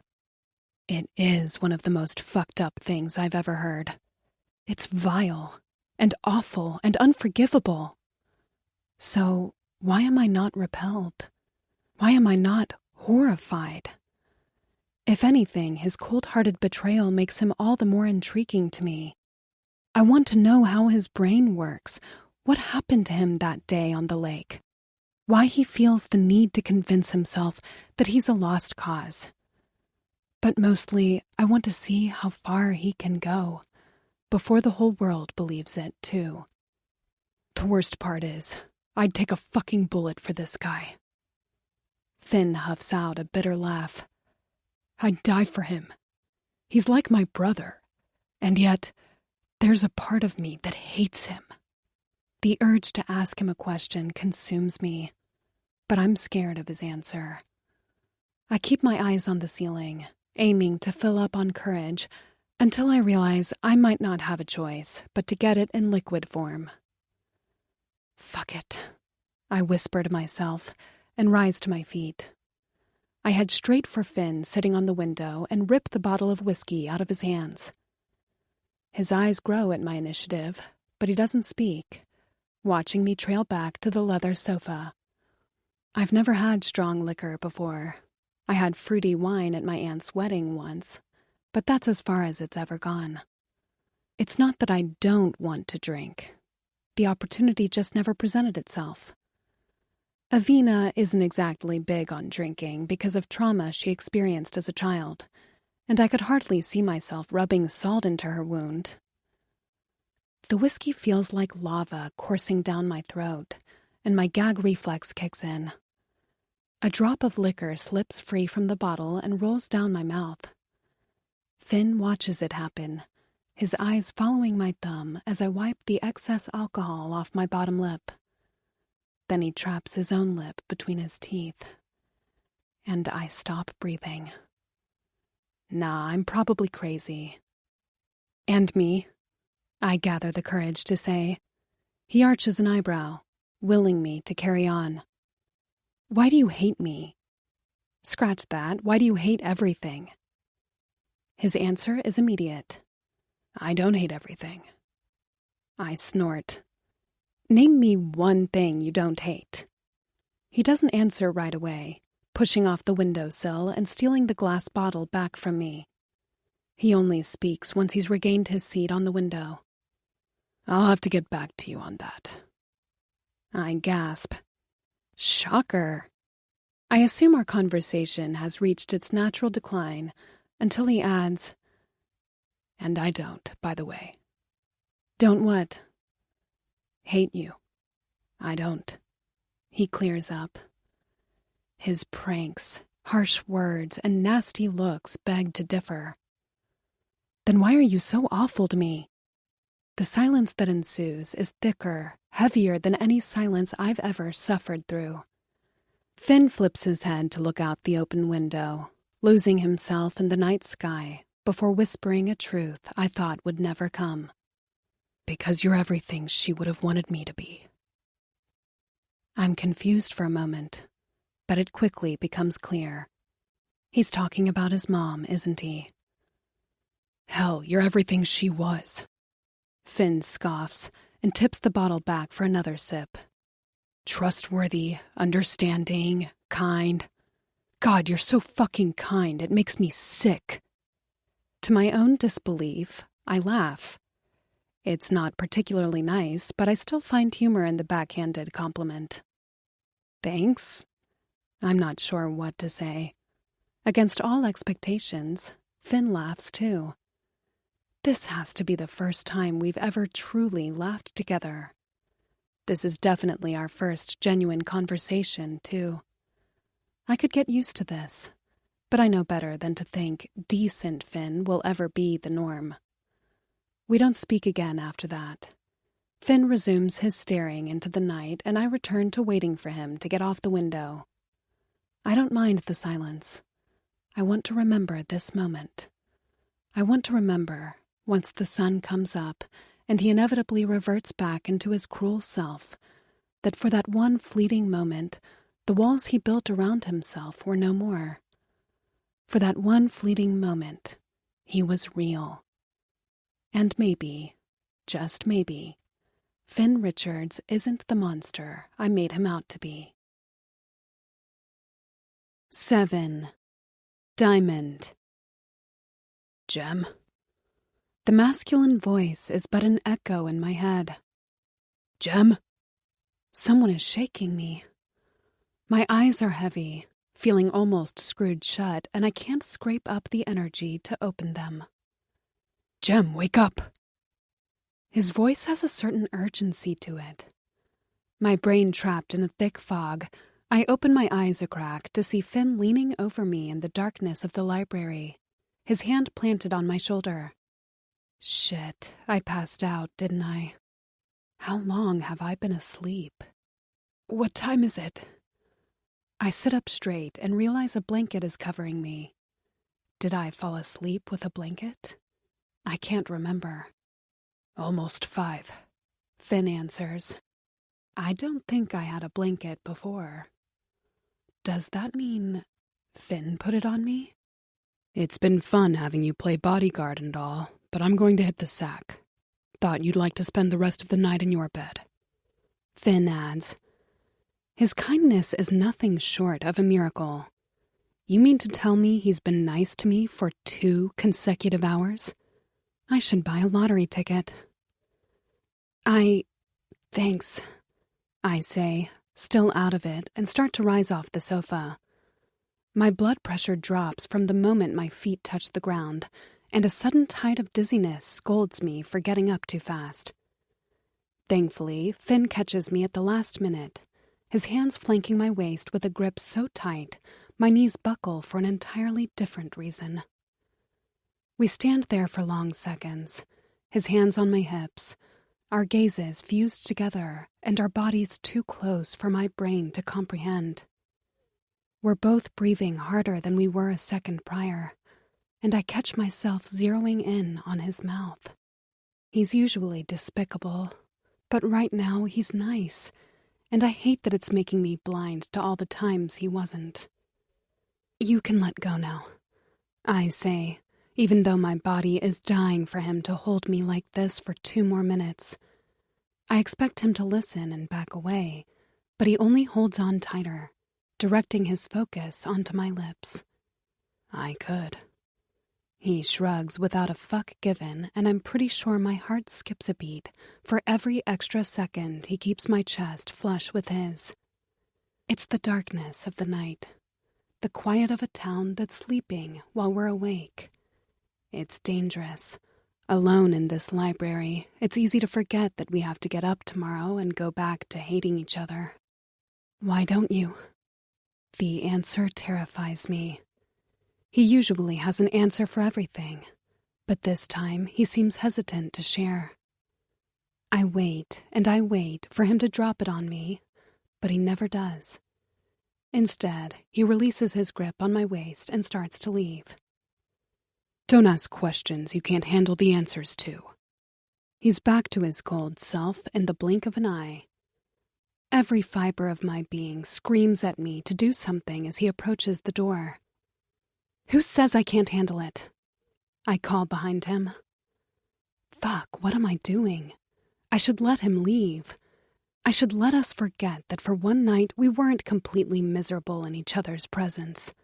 It is one of the most fucked up things I've ever heard. It's vile, and awful, and unforgivable. So, why am I not repelled? Why am I not horrified? If anything, his cold-hearted betrayal makes him all the more intriguing to me. I want to know how his brain works, what happened to him that day on the lake, why he feels the need to convince himself that he's a lost cause. But mostly, I want to see how far he can go, before the whole world believes it, too. The worst part is, I'd take a fucking bullet for this guy. Finn huffs out a bitter laugh. I'd die for him. He's like my brother, and yet, there's a part of me that hates him. The urge to ask him a question consumes me, but I'm scared of his answer. I keep my eyes on the ceiling, aiming to fill up on courage, until I realize I might not have a choice but to get it in liquid form. Fuck it, I whisper to myself and rise to my feet. I head straight for Finn sitting on the window and rip the bottle of whiskey out of his hands. His eyes grow at my initiative, but he doesn't speak, watching me trail back to the leather sofa. I've never had strong liquor before, I had fruity wine at my aunt's wedding once, but that's as far as it's ever gone. It's not that I don't want to drink. The opportunity just never presented itself. Avina isn't exactly big on drinking because of trauma she experienced as a child, and I could hardly see myself rubbing salt into her wound. The whiskey feels like lava coursing down my throat, and my gag reflex kicks in. A drop of liquor slips free from the bottle and rolls down my mouth. Finn watches it happen, his eyes following my thumb as I wipe the excess alcohol off my bottom lip. Then he traps his own lip between his teeth, and I stop breathing. Nah, I'm probably crazy. And me, I gather the courage to say. He arches an eyebrow, willing me to carry on. Why do you hate me? Scratch that. Why do you hate everything? His answer is immediate. I don't hate everything. I snort. Name me one thing you don't hate. He doesn't answer right away, pushing off the windowsill and stealing the glass bottle back from me. He only speaks once he's regained his seat on the window. I'll have to get back to you on that. I gasp. Shocker. I assume our conversation has reached its natural decline until he adds, and I don't, by the way. Don't what? Hate you. I don't. He clears up. His pranks, harsh words, and nasty looks beg to differ. Then why are you so awful to me? The silence that ensues is thicker, heavier than any silence I've ever suffered through. Finn flips his head to look out the open window, losing himself in the night sky before whispering a truth I thought would never come. Because you're everything she would have wanted me to be. I'm confused for a moment, but it quickly becomes clear. He's talking about his mom, isn't he? Hell, you're everything she was. Finn scoffs and tips the bottle back for another sip. Trustworthy, understanding, kind. God, you're so fucking kind, it makes me sick. To my own disbelief, I laugh. It's not particularly nice, but I still find humor in the backhanded compliment. Thanks? I'm not sure what to say. Against all expectations, Finn laughs too. This has to be the first time we've ever truly laughed together. This is definitely our first genuine conversation, too. I could get used to this, but I know better than to think decent Finn will ever be the norm. We don't speak again after that. Finn resumes his staring into the night, and I return to waiting for him to get off the window. I don't mind the silence. I want to remember this moment. I want to remember, once the sun comes up and he inevitably reverts back into his cruel self, that for that one fleeting moment, the walls he built around himself were no more. For that one fleeting moment, he was real. And maybe, just maybe, Finn Richards isn't the monster I made him out to be. 7. Diamond. Jem? The masculine voice is but an echo in my head. Jem? Someone is shaking me. My eyes are heavy, feeling almost screwed shut, and I can't scrape up the energy to open them. Jem, wake up! His voice has a certain urgency to it. My brain trapped in a thick fog, I open my eyes a crack to see Finn leaning over me in the darkness of the library, his hand planted on my shoulder. Shit, I passed out, didn't I? How long have I been asleep? What time is it? I sit up straight and realize a blanket is covering me. Did I fall asleep with a blanket? I can't remember. Almost 5, Finn answers. I don't think I had a blanket before. Does that mean Finn put it on me? It's been fun having you play bodyguard and all, but I'm going to hit the sack. Thought you'd like to spend the rest of the night in your bed. Finn adds. His kindness is nothing short of a miracle. You mean to tell me he's been nice to me for 2 consecutive hours? I should buy a lottery ticket. Thanks, I say, still out of it, and start to rise off the sofa. My blood pressure drops from the moment my feet touch the ground, and a sudden tide of dizziness scolds me for getting up too fast. Thankfully, Finn catches me at the last minute, his hands flanking my waist with a grip so tight, my knees buckle for an entirely different reason. We stand there for long seconds, his hands on my hips, our gazes fused together and our bodies too close for my brain to comprehend. We're both breathing harder than we were a second prior, and I catch myself zeroing in on his mouth. He's usually despicable, but right now he's nice, and I hate that it's making me blind to all the times he wasn't. You can let go now, I say, even though my body is dying for him to hold me like this for 2 more minutes. I expect him to listen and back away, but he only holds on tighter, directing his focus onto my lips. I could. He shrugs without a fuck given, and I'm pretty sure my heart skips a beat for every extra second he keeps my chest flush with his. It's the darkness of the night, the quiet of a town that's sleeping while we're awake. It's dangerous. Alone in this library, it's easy to forget that we have to get up tomorrow and go back to hating each other. Why don't you? The answer terrifies me. He usually has an answer for everything, but this time he seems hesitant to share. I wait and I wait for him to drop it on me, but he never does. Instead, he releases his grip on my waist and starts to leave. Don't ask questions you can't handle the answers to. He's back to his cold self in the blink of an eye. Every fiber of my being screams at me to do something as he approaches the door. Who says I can't handle it? I call behind him. Fuck, what am I doing? I should let him leave. I should let us forget that for one night we weren't completely miserable in each other's presence.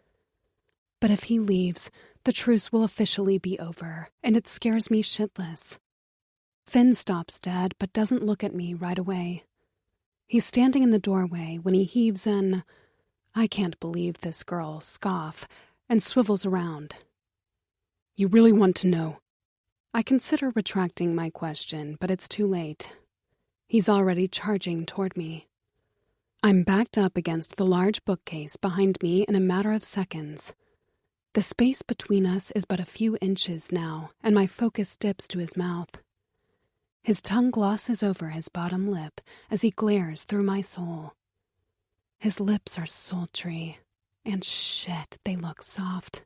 But if he leaves, the truce will officially be over, and it scares me shitless. Finn stops dead, but doesn't look at me right away. He's standing in the doorway when he heaves an "I can't believe this girl" scoff, and swivels around. You really want to know? I consider retracting my question, but it's too late. He's already charging toward me. I'm backed up against the large bookcase behind me in a matter of seconds. The space between us is but a few inches now, and my focus dips to his mouth. His tongue glosses over his bottom lip as he glares through my soul. His lips are sultry, and shit, they look soft.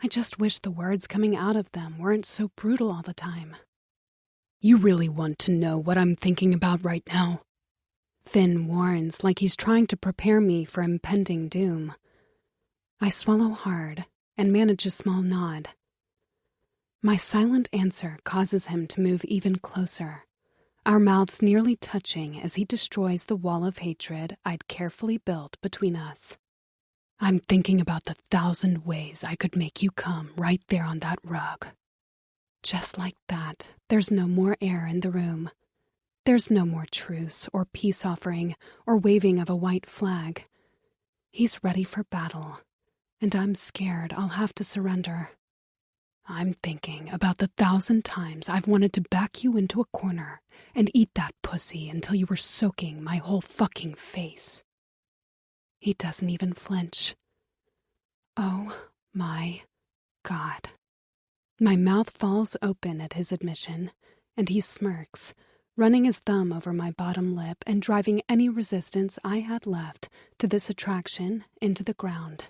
I just wish the words coming out of them weren't so brutal all the time. You really want to know what I'm thinking about right now? Finn warns like he's trying to prepare me for impending doom. I swallow hard and manage a small nod. My silent answer causes him to move even closer, our mouths nearly touching as he destroys the wall of hatred I'd carefully built between us. I'm thinking about the 1,000 ways I could make you come right there on that rug. Just like that, there's no more air in the room. There's no more truce or peace offering or waving of a white flag. He's ready for battle, and I'm scared I'll have to surrender. I'm thinking about the 1,000 times I've wanted to back you into a corner and eat that pussy until you were soaking my whole fucking face. He doesn't even flinch. Oh my God. My mouth falls open at his admission, and he smirks, running his thumb over my bottom lip and driving any resistance I had left to this attraction into the ground.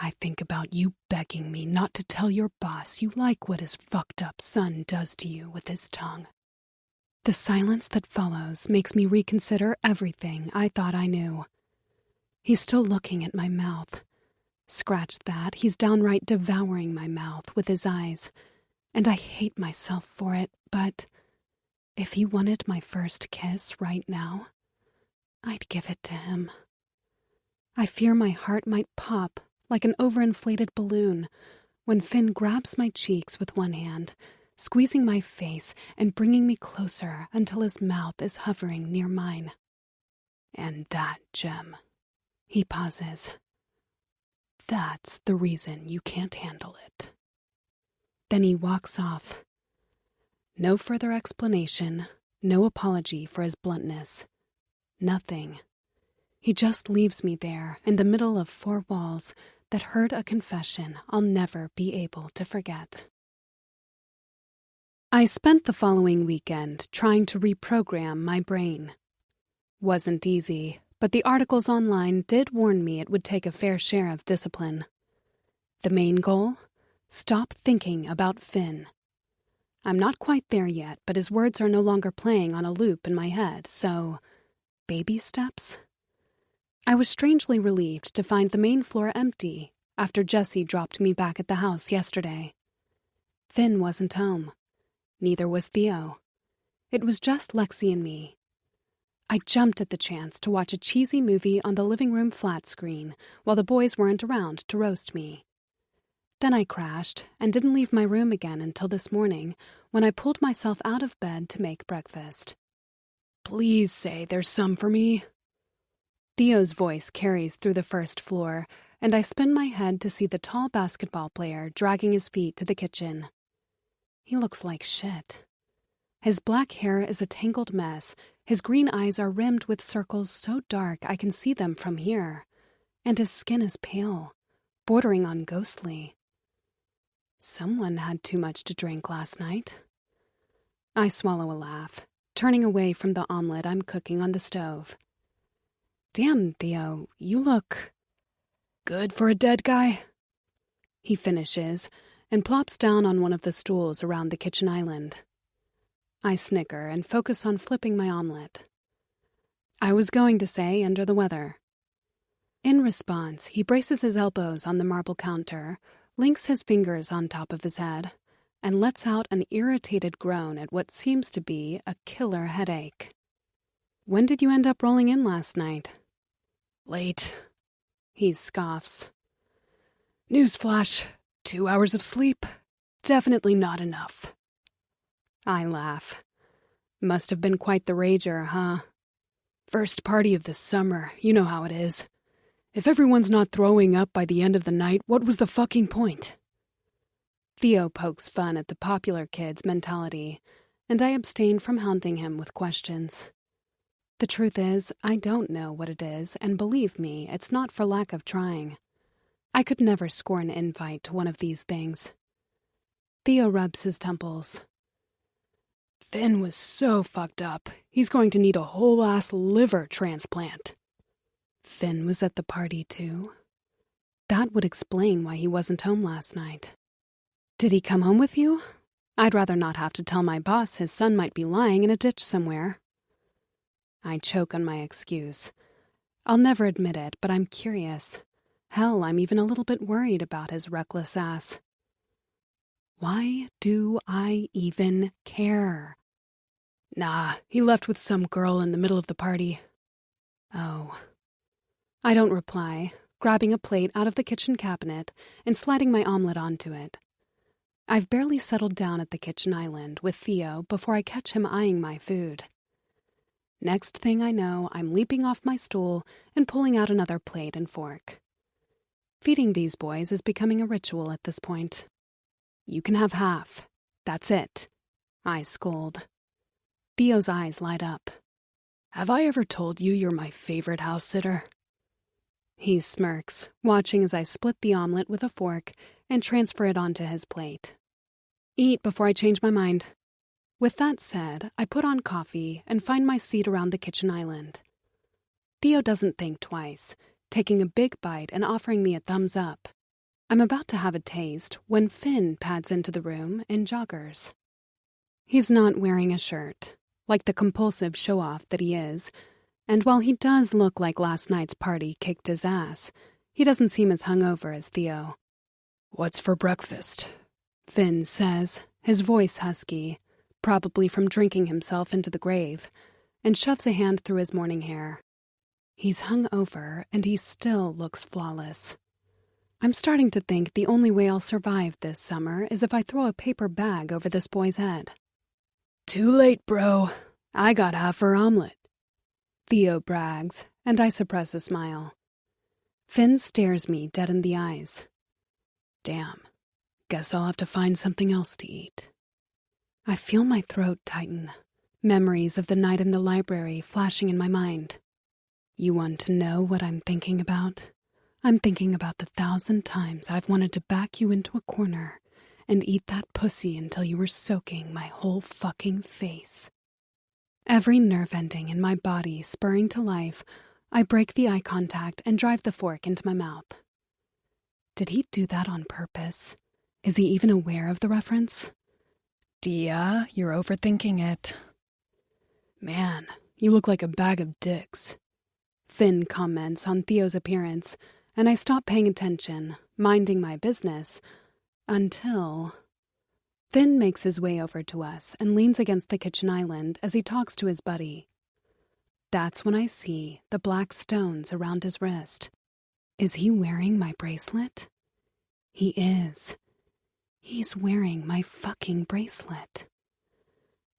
I think about you begging me not to tell your boss you like what his fucked up son does to you with his tongue. The silence that follows makes me reconsider everything I thought I knew. He's still looking at my mouth. Scratch that, he's downright devouring my mouth with his eyes, and I hate myself for it, but if he wanted my first kiss right now, I'd give it to him. I fear my heart might pop like an overinflated balloon, when Finn grabs my cheeks with one hand, squeezing my face and bringing me closer until his mouth is hovering near mine. And that, Jem, he pauses. That's the reason you can't handle it. Then he walks off. No further explanation, no apology for his bluntness. Nothing. He just leaves me there in the middle of four walls that heard a confession I'll never be able to forget. I spent the following weekend trying to reprogram my brain. Wasn't easy, but the articles online did warn me it would take a fair share of discipline. The main goal? Stop thinking about Finn. I'm not quite there yet, but his words are no longer playing on a loop in my head, so baby steps? I was strangely relieved to find the main floor empty after Jessie dropped me back at the house yesterday. Finn wasn't home. Neither was Theo. It was just Lexi and me. I jumped at the chance to watch a cheesy movie on the living room flat screen while the boys weren't around to roast me. Then I crashed and didn't leave my room again until this morning when I pulled myself out of bed to make breakfast. "Please say there's some for me." Theo's voice carries through the first floor, and I spin my head to see the tall basketball player dragging his feet to the kitchen. He looks like shit. His black hair is a tangled mess, his green eyes are rimmed with circles so dark I can see them from here, and his skin is pale, bordering on ghostly. Someone had too much to drink last night. I swallow a laugh, turning away from the omelet I'm cooking on the stove. "Damn, Theo, you look good for a dead guy," he finishes and plops down on one of the stools around the kitchen island. I snicker and focus on flipping my omelet. I was going to say under the weather. In response, he braces his elbows on the marble counter, links his fingers on top of his head, and lets out an irritated groan at what seems to be a killer headache. "When did you end up rolling in last night?" "Late," he scoffs. "Newsflash, 2 hours of sleep. Definitely not enough." I laugh. Must have been quite the rager, huh? First party of the summer, you know how it is. If everyone's not throwing up by the end of the night, what was the fucking point? Theo pokes fun at the popular kid's mentality, and I abstain from hounding him with questions. The truth is, I don't know what it is, and believe me, it's not for lack of trying. I could never score an invite to one of these things. Theo rubs his temples. "Finn was so fucked up, he's going to need a whole-ass liver transplant." Finn was at the party, too? That would explain why he wasn't home last night. "Did he come home with you? I'd rather not have to tell my boss his son might be lying in a ditch somewhere." I choke on my excuse. I'll never admit it, but I'm curious. Hell, I'm even a little bit worried about his reckless ass. Why do I even care? "Nah, he left with some girl in the middle of the party." Oh. I don't reply, grabbing a plate out of the kitchen cabinet and sliding my omelet onto it. I've barely settled down at the kitchen island with Theo before I catch him eyeing my food. Next thing I know, I'm leaping off my stool and pulling out another plate and fork. Feeding these boys is becoming a ritual at this point. "You can have half. That's it," I scold. Theo's eyes light up. "Have I ever told you you're my favorite house sitter?" He smirks, watching as I split the omelet with a fork and transfer it onto his plate. "Eat before I change my mind." With that said, I put on coffee and find my seat around the kitchen island. Theo doesn't think twice, taking a big bite and offering me a thumbs up. I'm about to have a taste when Finn pads into the room in joggers. He's not wearing a shirt, like the compulsive show-off that he is, and while he does look like last night's party kicked his ass, he doesn't seem as hungover as Theo. "What's for breakfast?" Finn says, his voice husky, probably from drinking himself into the grave, and shoves a hand through his morning hair. He's hung over, and he still looks flawless. I'm starting to think the only way I'll survive this summer is if I throw a paper bag over this boy's head. Too late, bro. I got half her omelet. Theo brags, and I suppress a smile. Finn stares me dead in the eyes. Damn, guess I'll have to find something else to eat. I feel my throat tighten, memories of the night in the library flashing in my mind. You want to know what I'm thinking about? I'm thinking about the 1,000 times I've wanted to back you into a corner and eat that pussy until you were soaking my whole fucking face. Every nerve ending in my body spurring to life, I break the eye contact and drive the fork into my mouth. Did he do that on purpose? Is he even aware of the reference? Dia, you're overthinking it. Man, you look like a bag of dicks. Finn comments on Theo's appearance, and I stop paying attention, minding my business, until Finn makes his way over to us and leans against the kitchen island as he talks to his buddy. That's when I see the black stones around his wrist. Is he wearing my bracelet? He is. He's wearing my fucking bracelet.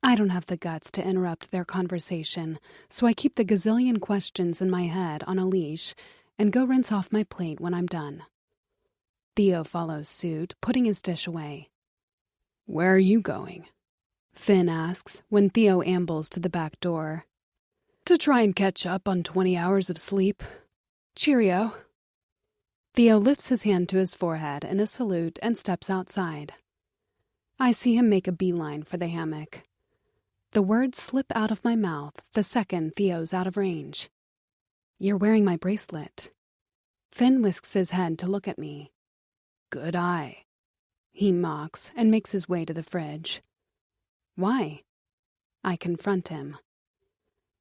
I don't have the guts to interrupt their conversation, so I keep the gazillion questions in my head on a leash and go rinse off my plate when I'm done. Theo follows suit, putting his dish away. Where are you going? Finn asks when Theo ambles to the back door. To try and catch up on 20 hours of sleep. Cheerio. Theo lifts his hand to his forehead in a salute and steps outside. I see him make a beeline for the hammock. The words slip out of my mouth the second Theo's out of range. You're wearing my bracelet. Finn whisks his head to look at me. Good eye. He mocks and makes his way to the fridge. Why? I confront him.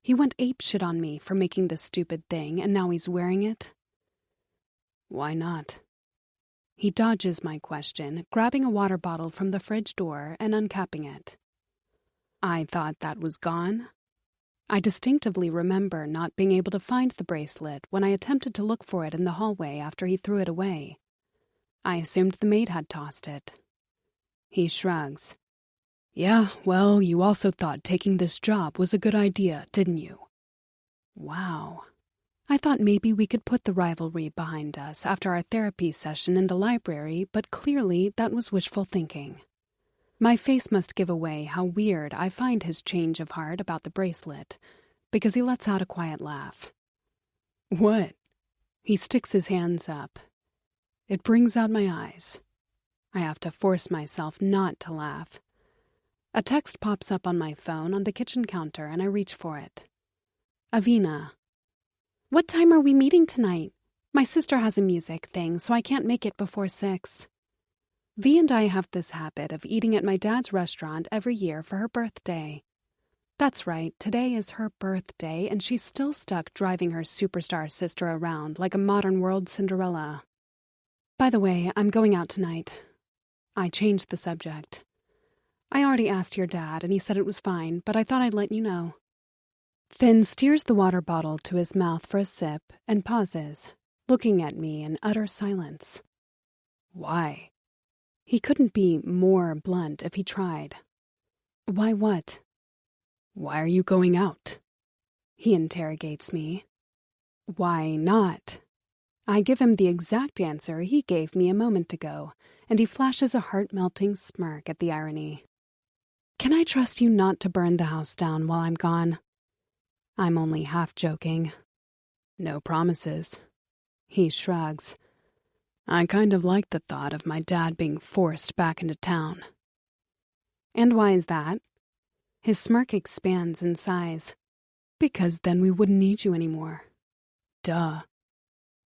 He went apeshit on me for making this stupid thing, and now he's wearing it. Why not? He dodges my question, grabbing a water bottle from the fridge door and uncapping it. I thought that was gone. I distinctively remember not being able to find the bracelet when I attempted to look for it in the hallway after he threw it away. I assumed the maid had tossed it. He shrugs. Yeah, well, you also thought taking this job was a good idea, didn't you? Wow. I thought maybe we could put the rivalry behind us after our therapy session in the library, but clearly that was wishful thinking. My face must give away how weird I find his change of heart about the bracelet, because he lets out a quiet laugh. What? He sticks his hands up. It brings out my eyes. I have to force myself not to laugh. A text pops up on my phone on the kitchen counter, and I reach for it. Avina. What time are we meeting tonight? My sister has a music thing, so I can't make it before 6. V and I have this habit of eating at my dad's restaurant every year for her birthday. That's right, today is her birthday, and she's still stuck driving her superstar sister around like a modern world Cinderella. By the way, I'm going out tonight. I changed the subject. I already asked your dad, and he said it was fine, but I thought I'd let you know. Finn steers the water bottle to his mouth for a sip and pauses, looking at me in utter silence. Why? He couldn't be more blunt if he tried. Why what? Why are you going out? He interrogates me. Why not? I give him the exact answer he gave me a moment ago, and he flashes a heart-melting smirk at the irony. Can I trust you not to burn the house down while I'm gone? I'm only half joking. No promises. He shrugs. I kind of like the thought of my dad being forced back into town. And why is that? His smirk expands in size. Because then we wouldn't need you anymore. Duh.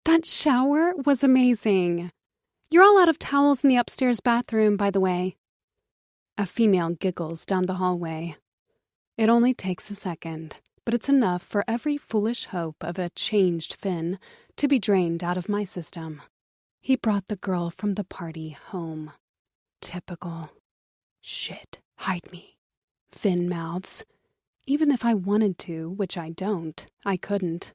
That shower was amazing. You're all out of towels in the upstairs bathroom, by the way. A female giggles down the hallway. It only takes a second, but it's enough for every foolish hope of a changed Finn to be drained out of my system. He brought the girl from the party home. Typical. Shit, hide me. Finn mouths. Even if I wanted to, which I don't, I couldn't.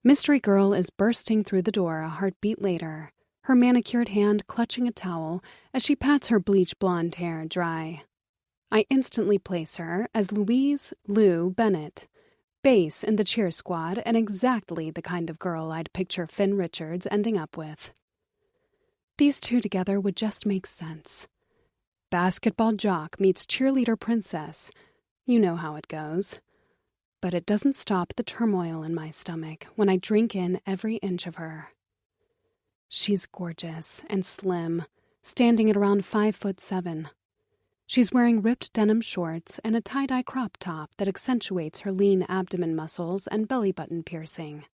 Mystery Girl is bursting through the door a heartbeat later, her manicured hand clutching a towel as she pats her bleach blonde hair dry. I instantly place her as Louise Lou Bennett, bass in the cheer squad and exactly the kind of girl I'd picture Finn Richards ending up with. These two together would just make sense. Basketball jock meets cheerleader princess. You know how it goes. But it doesn't stop the turmoil in my stomach when I drink in every inch of her. She's gorgeous and slim, standing at around 5'7". She's wearing ripped denim shorts and a tie-dye crop top that accentuates her lean abdomen muscles and belly button piercing.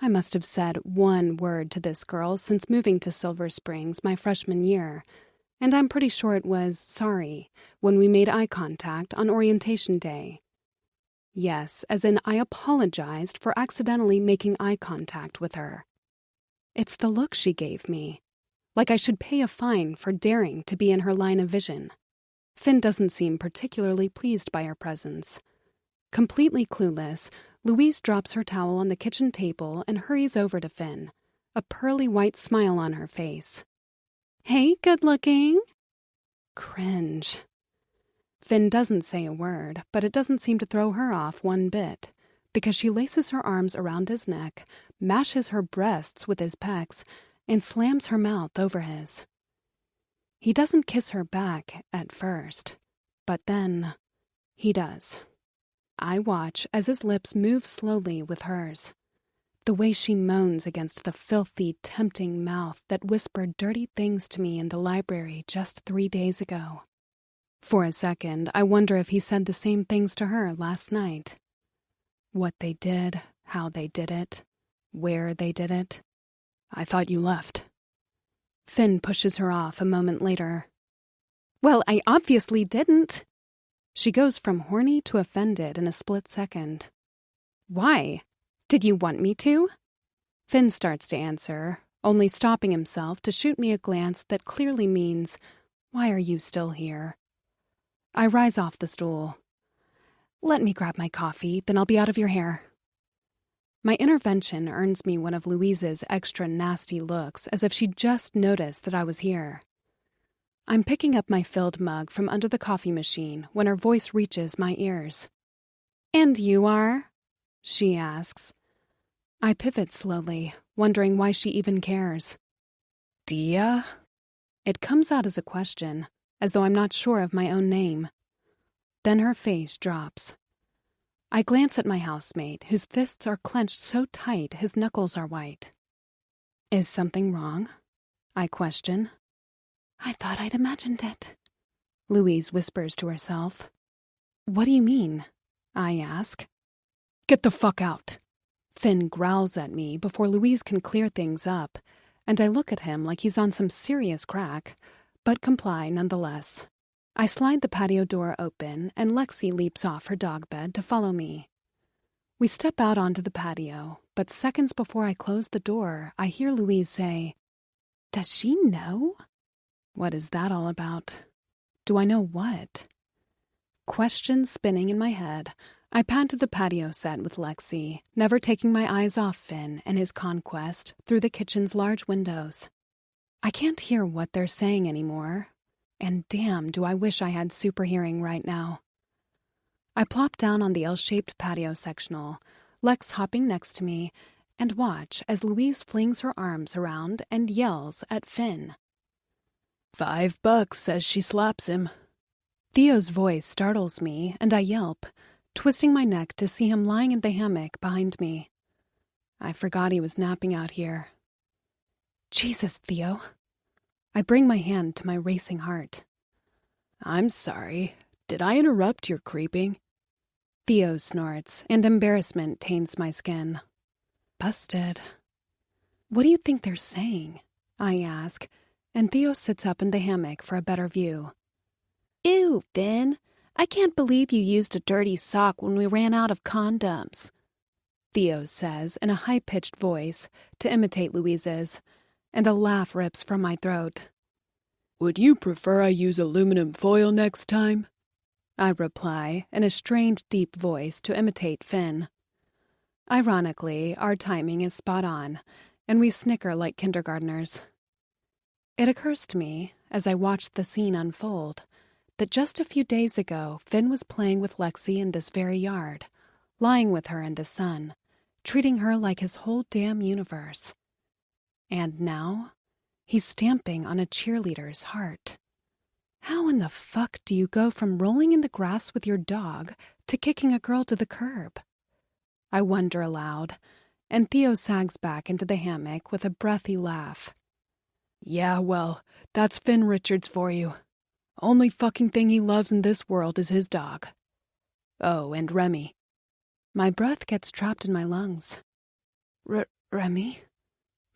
I must have said one word to this girl since moving to Silver Springs my freshman year, and I'm pretty sure it was sorry when we made eye contact on orientation day. Yes, as in I apologized for accidentally making eye contact with her. It's the look she gave me, like I should pay a fine for daring to be in her line of vision. Finn doesn't seem particularly pleased by her presence. Completely clueless, Louise drops her towel on the kitchen table and hurries over to Finn, a pearly white smile on her face. "Hey, good-looking." Cringe. Finn doesn't say a word, but it doesn't seem to throw her off one bit, because she laces her arms around his neck, mashes her breasts with his pecs, and slams her mouth over his. He doesn't kiss her back at first, but then he does. I watch as his lips move slowly with hers. The way she moans against the filthy, tempting mouth that whispered dirty things to me in the library just 3 days ago. For a second, I wonder if he said the same things to her last night. What they did, how they did it, where they did it. "I thought you left." Finn pushes her off a moment later. "Well, I obviously didn't." She goes from horny to offended in a split second. "Why? Did you want me to?" Finn starts to answer, only stopping himself to shoot me a glance that clearly means, "Why are you still here?" I rise off the stool. "Let me grab my coffee, then I'll be out of your hair." My intervention earns me one of Louise's extra nasty looks, as if she just noticed that I was here. I'm picking up my filled mug from under the coffee machine when her voice reaches my ears. "And you are?" she asks. I pivot slowly, wondering why she even cares. "Dia?" It comes out as a question, as though I'm not sure of my own name. Then her face drops. I glance at my housemate, whose fists are clenched so tight his knuckles are white. "Is something wrong?" I question. "I thought I'd imagined it," Louise whispers to herself. "What do you mean?" I ask. "Get the fuck out." Finn growls at me before Louise can clear things up, and I look at him like he's on some serious crack, but comply nonetheless. I slide the patio door open, and Lexi leaps off her dog bed to follow me. We step out onto the patio, but seconds before I close the door, I hear Louise say, "Does she know?" What is that all about? Do I know what? Questions spinning in my head, I pad to the patio set with Lexi, never taking my eyes off Finn and his conquest through the kitchen's large windows. I can't hear what they're saying anymore, and damn do I wish I had super hearing right now. I plop down on the L-shaped patio sectional, Lex hopping next to me, and watch as Louise flings her arms around and yells at Finn. $5 as she slaps him. Theo's voice startles me, and I yelp, twisting my neck to see him lying in the hammock behind me. I forgot he was napping out here. Jesus, Theo. I bring my hand to my racing heart. I'm sorry. Did I interrupt your creeping? Theo snorts, and embarrassment taints my skin. Busted. What do you think they're saying? I ask, and Theo sits up in the hammock for a better view. Ew, Finn. I can't believe you used a dirty sock when we ran out of condoms, Theo says in a high-pitched voice to imitate Louise's, and a laugh rips from my throat. Would you prefer I use aluminum foil next time? I reply in a strained, deep voice to imitate Finn. Ironically, our timing is spot on, and we snicker like kindergartners. It occurs to me, as I watch the scene unfold, that just a few days ago, Finn was playing with Lexi in this very yard, lying with her in the sun, treating her like his whole damn universe. And now, he's stamping on a cheerleader's heart. How in the fuck do you go from rolling in the grass with your dog to kicking a girl to the curb? I wonder aloud, and Theo sags back into the hammock with a breathy laugh. Yeah, well, that's Finn Richards for you. Only fucking thing he loves in this world is his dog. Oh, and Remy. My breath gets trapped in my lungs. Remy?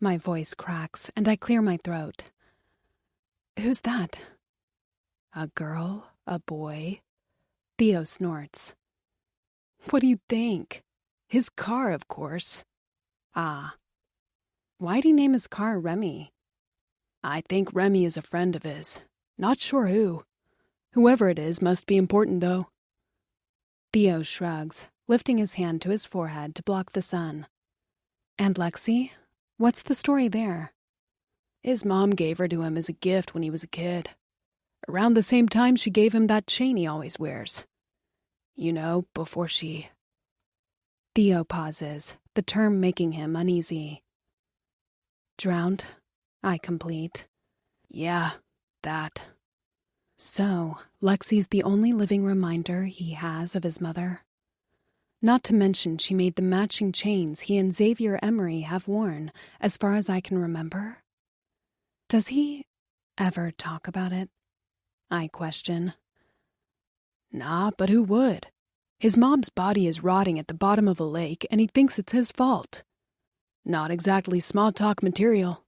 My voice cracks, and I clear my throat. Who's that? A girl? A boy? Theo snorts. What do you think? His car, of course. Ah. Why'd he name his car Remy? I think Remy is a friend of his. Not sure who. Whoever it is must be important, though. Theo shrugs, lifting his hand to his forehead to block the sun. And Lexi? What's the story there? His mom gave her to him as a gift when he was a kid. Around the same time she gave him that chain he always wears. You know, before she... Theo pauses, the term making him uneasy. Drowned? I complete. Yeah, that. So, Lexi's the only living reminder he has of his mother. Not to mention she made the matching chains he and Xavier Emery have worn, as far as I can remember. Does he ever talk about it? I question. Nah, but who would? His mom's body is rotting at the bottom of a lake, and he thinks it's his fault. Not exactly small talk material.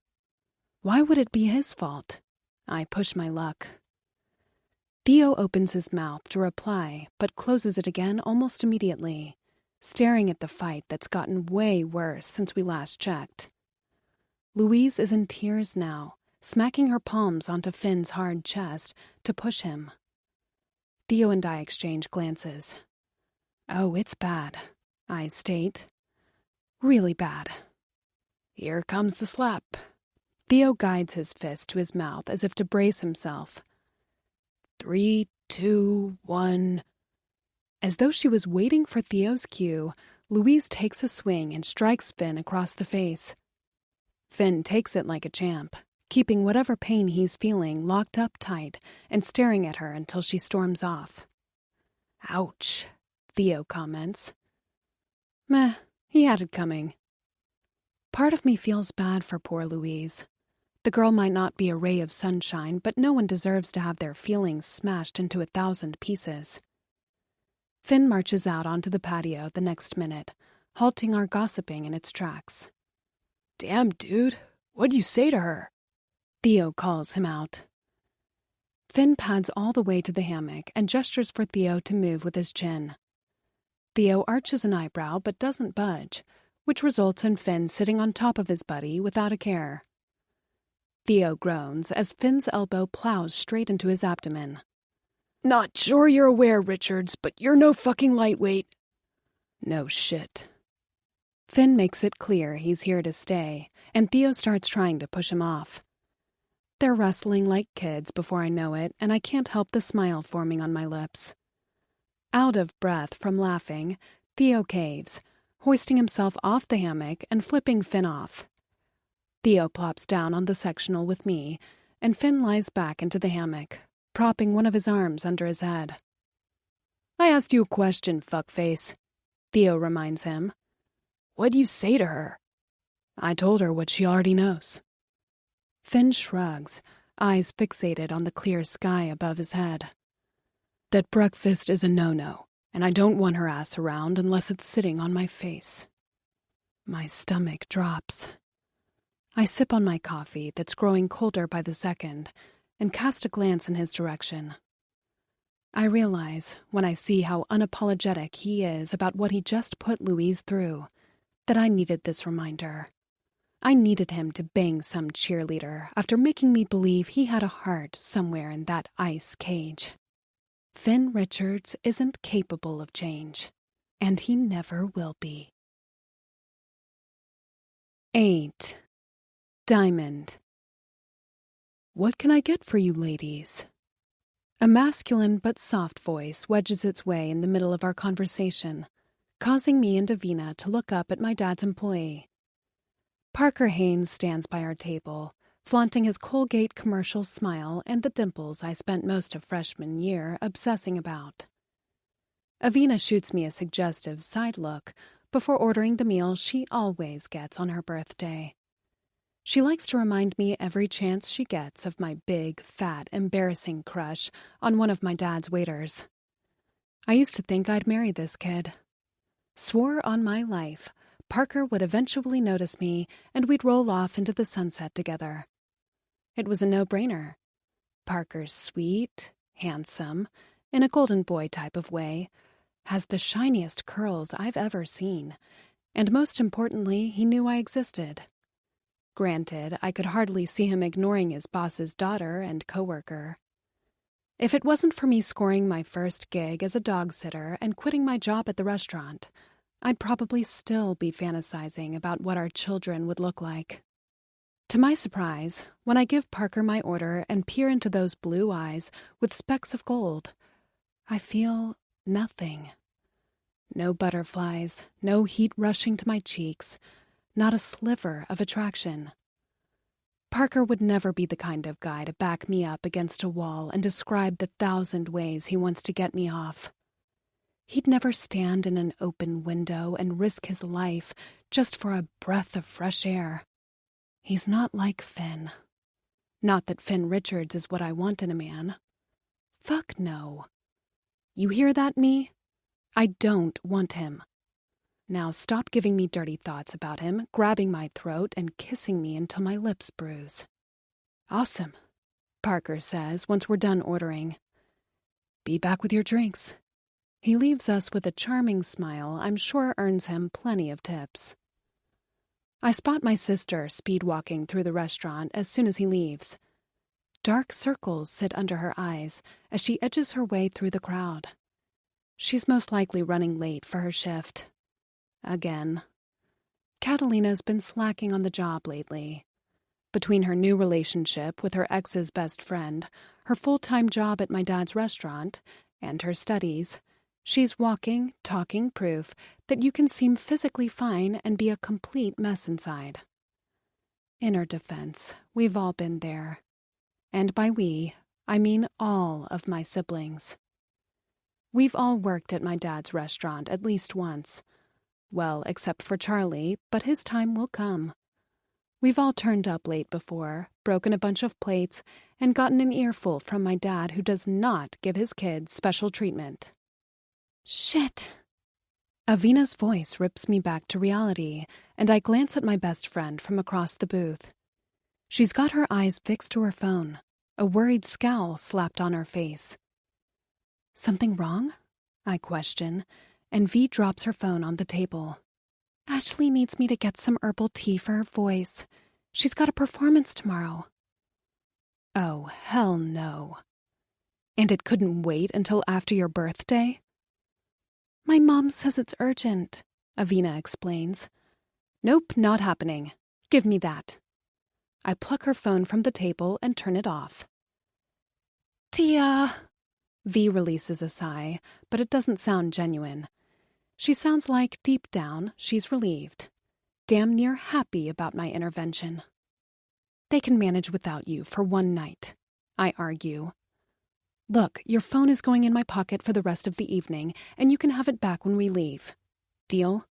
Why would it be his fault? I push my luck. Theo opens his mouth to reply, but closes it again almost immediately, staring at the fight that's gotten way worse since we last checked. Louise is in tears now, smacking her palms onto Finn's hard chest to push him. Theo and I exchange glances. Oh, it's bad, I state. Really bad. Here comes the slap. Theo guides his fist to his mouth as if to brace himself. 3, 2, 1. As though she was waiting for Theo's cue, Louise takes a swing and strikes Finn across the face. Finn takes it like a champ, keeping whatever pain he's feeling locked up tight and staring at her until she storms off. Ouch, Theo comments. Meh, he had it coming. Part of me feels bad for poor Louise. The girl might not be a ray of sunshine, but no one deserves to have their feelings smashed into 1,000 pieces. Finn marches out onto the patio the next minute, halting our gossiping in its tracks. Damn, dude, what'd you say to her? Theo calls him out. Finn pads all the way to the hammock and gestures for Theo to move with his chin. Theo arches an eyebrow but doesn't budge, which results in Finn sitting on top of his buddy without a care. Theo groans as Finn's elbow plows straight into his abdomen. Not sure you're aware, Richards, but you're no fucking lightweight. No shit. Finn makes it clear he's here to stay, and Theo starts trying to push him off. They're wrestling like kids before I know it, and I can't help the smile forming on my lips. Out of breath from laughing, Theo caves, hoisting himself off the hammock and flipping Finn off. Theo plops down on the sectional with me, and Finn lies back into the hammock, propping one of his arms under his head. I asked you a question, fuckface, Theo reminds him. What'd you say to her? I told her what she already knows. Finn shrugs, eyes fixated on the clear sky above his head. That breakfast is a no-no, and I don't want her ass around unless it's sitting on my face. My stomach drops. I sip on my coffee that's growing colder by the second and cast a glance in his direction. I realize, when I see how unapologetic he is about what he just put Louise through, that I needed this reminder. I needed him to bang some cheerleader after making me believe he had a heart somewhere in that ice cage. Finn Richards isn't capable of change, and he never will be. 8. Diamond. What can I get for you ladies? A masculine but soft voice wedges its way in the middle of our conversation, causing me and Davina to look up at my dad's employee. Parker Haynes stands by our table, flaunting his Colgate commercial smile and the dimples I spent most of freshman year obsessing about. Avina shoots me a suggestive side look before ordering the meal she always gets on her birthday. She likes to remind me every chance she gets of my big, fat, embarrassing crush on one of my dad's waiters. I used to think I'd marry this kid. Swore on my life Parker would eventually notice me and we'd roll off into the sunset together. It was a no-brainer. Parker's sweet, handsome, in a golden boy type of way, has the shiniest curls I've ever seen, and most importantly, he knew I existed. Granted, I could hardly see him ignoring his boss's daughter and coworker. If it wasn't for me scoring my first gig as a dog sitter and quitting my job at the restaurant, I'd probably still be fantasizing about what our children would look like. To my surprise, when I give Parker my order and peer into those blue eyes with specks of gold, I feel nothing. No butterflies, no heat rushing to my cheeks, not a sliver of attraction. Parker would never be the kind of guy to back me up against a wall and describe the 1,000 ways he wants to get me off. He'd never stand in an open window and risk his life just for a breath of fresh air. He's not like Finn. Not that Finn Richards is what I want in a man. Fuck no. You hear that, me? I don't want him. Now stop giving me dirty thoughts about him, grabbing my throat and kissing me until my lips bruise. Awesome, Parker says once we're done ordering. Be back with your drinks. He leaves us with a charming smile I'm sure earns him plenty of tips. I spot my sister speed-walking through the restaurant as soon as he leaves. Dark circles sit under her eyes as she edges her way through the crowd. She's most likely running late for her shift. Again. Catalina's been slacking on the job lately. Between her new relationship with her ex's best friend, her full-time job at my dad's restaurant, and her studies, she's walking, talking proof that you can seem physically fine and be a complete mess inside. In her defense, we've all been there. And by we, I mean all of my siblings. We've all worked at my dad's restaurant at least once. Well, except for Charlie, but his time will come. We've all turned up late before, broken a bunch of plates, and gotten an earful from my dad who does not give his kids special treatment. Shit! Avina's voice rips me back to reality, and I glance at my best friend from across the booth. She's got her eyes fixed to her phone, a worried scowl slapped on her face. Something wrong? I question, and V drops her phone on the table. Ashley needs me to get some herbal tea for her voice. She's got a performance tomorrow. Oh, hell no. And it couldn't wait until after your birthday? My mom says it's urgent, Avina explains. Nope, not happening. Give me that. I pluck her phone from the table and turn it off. Tia! V releases a sigh, but it doesn't sound genuine. She sounds like, deep down, she's relieved. Damn near happy about my intervention. They can manage without you for one night, I argue. Look, your phone is going in my pocket for the rest of the evening, and you can have it back when we leave. Deal?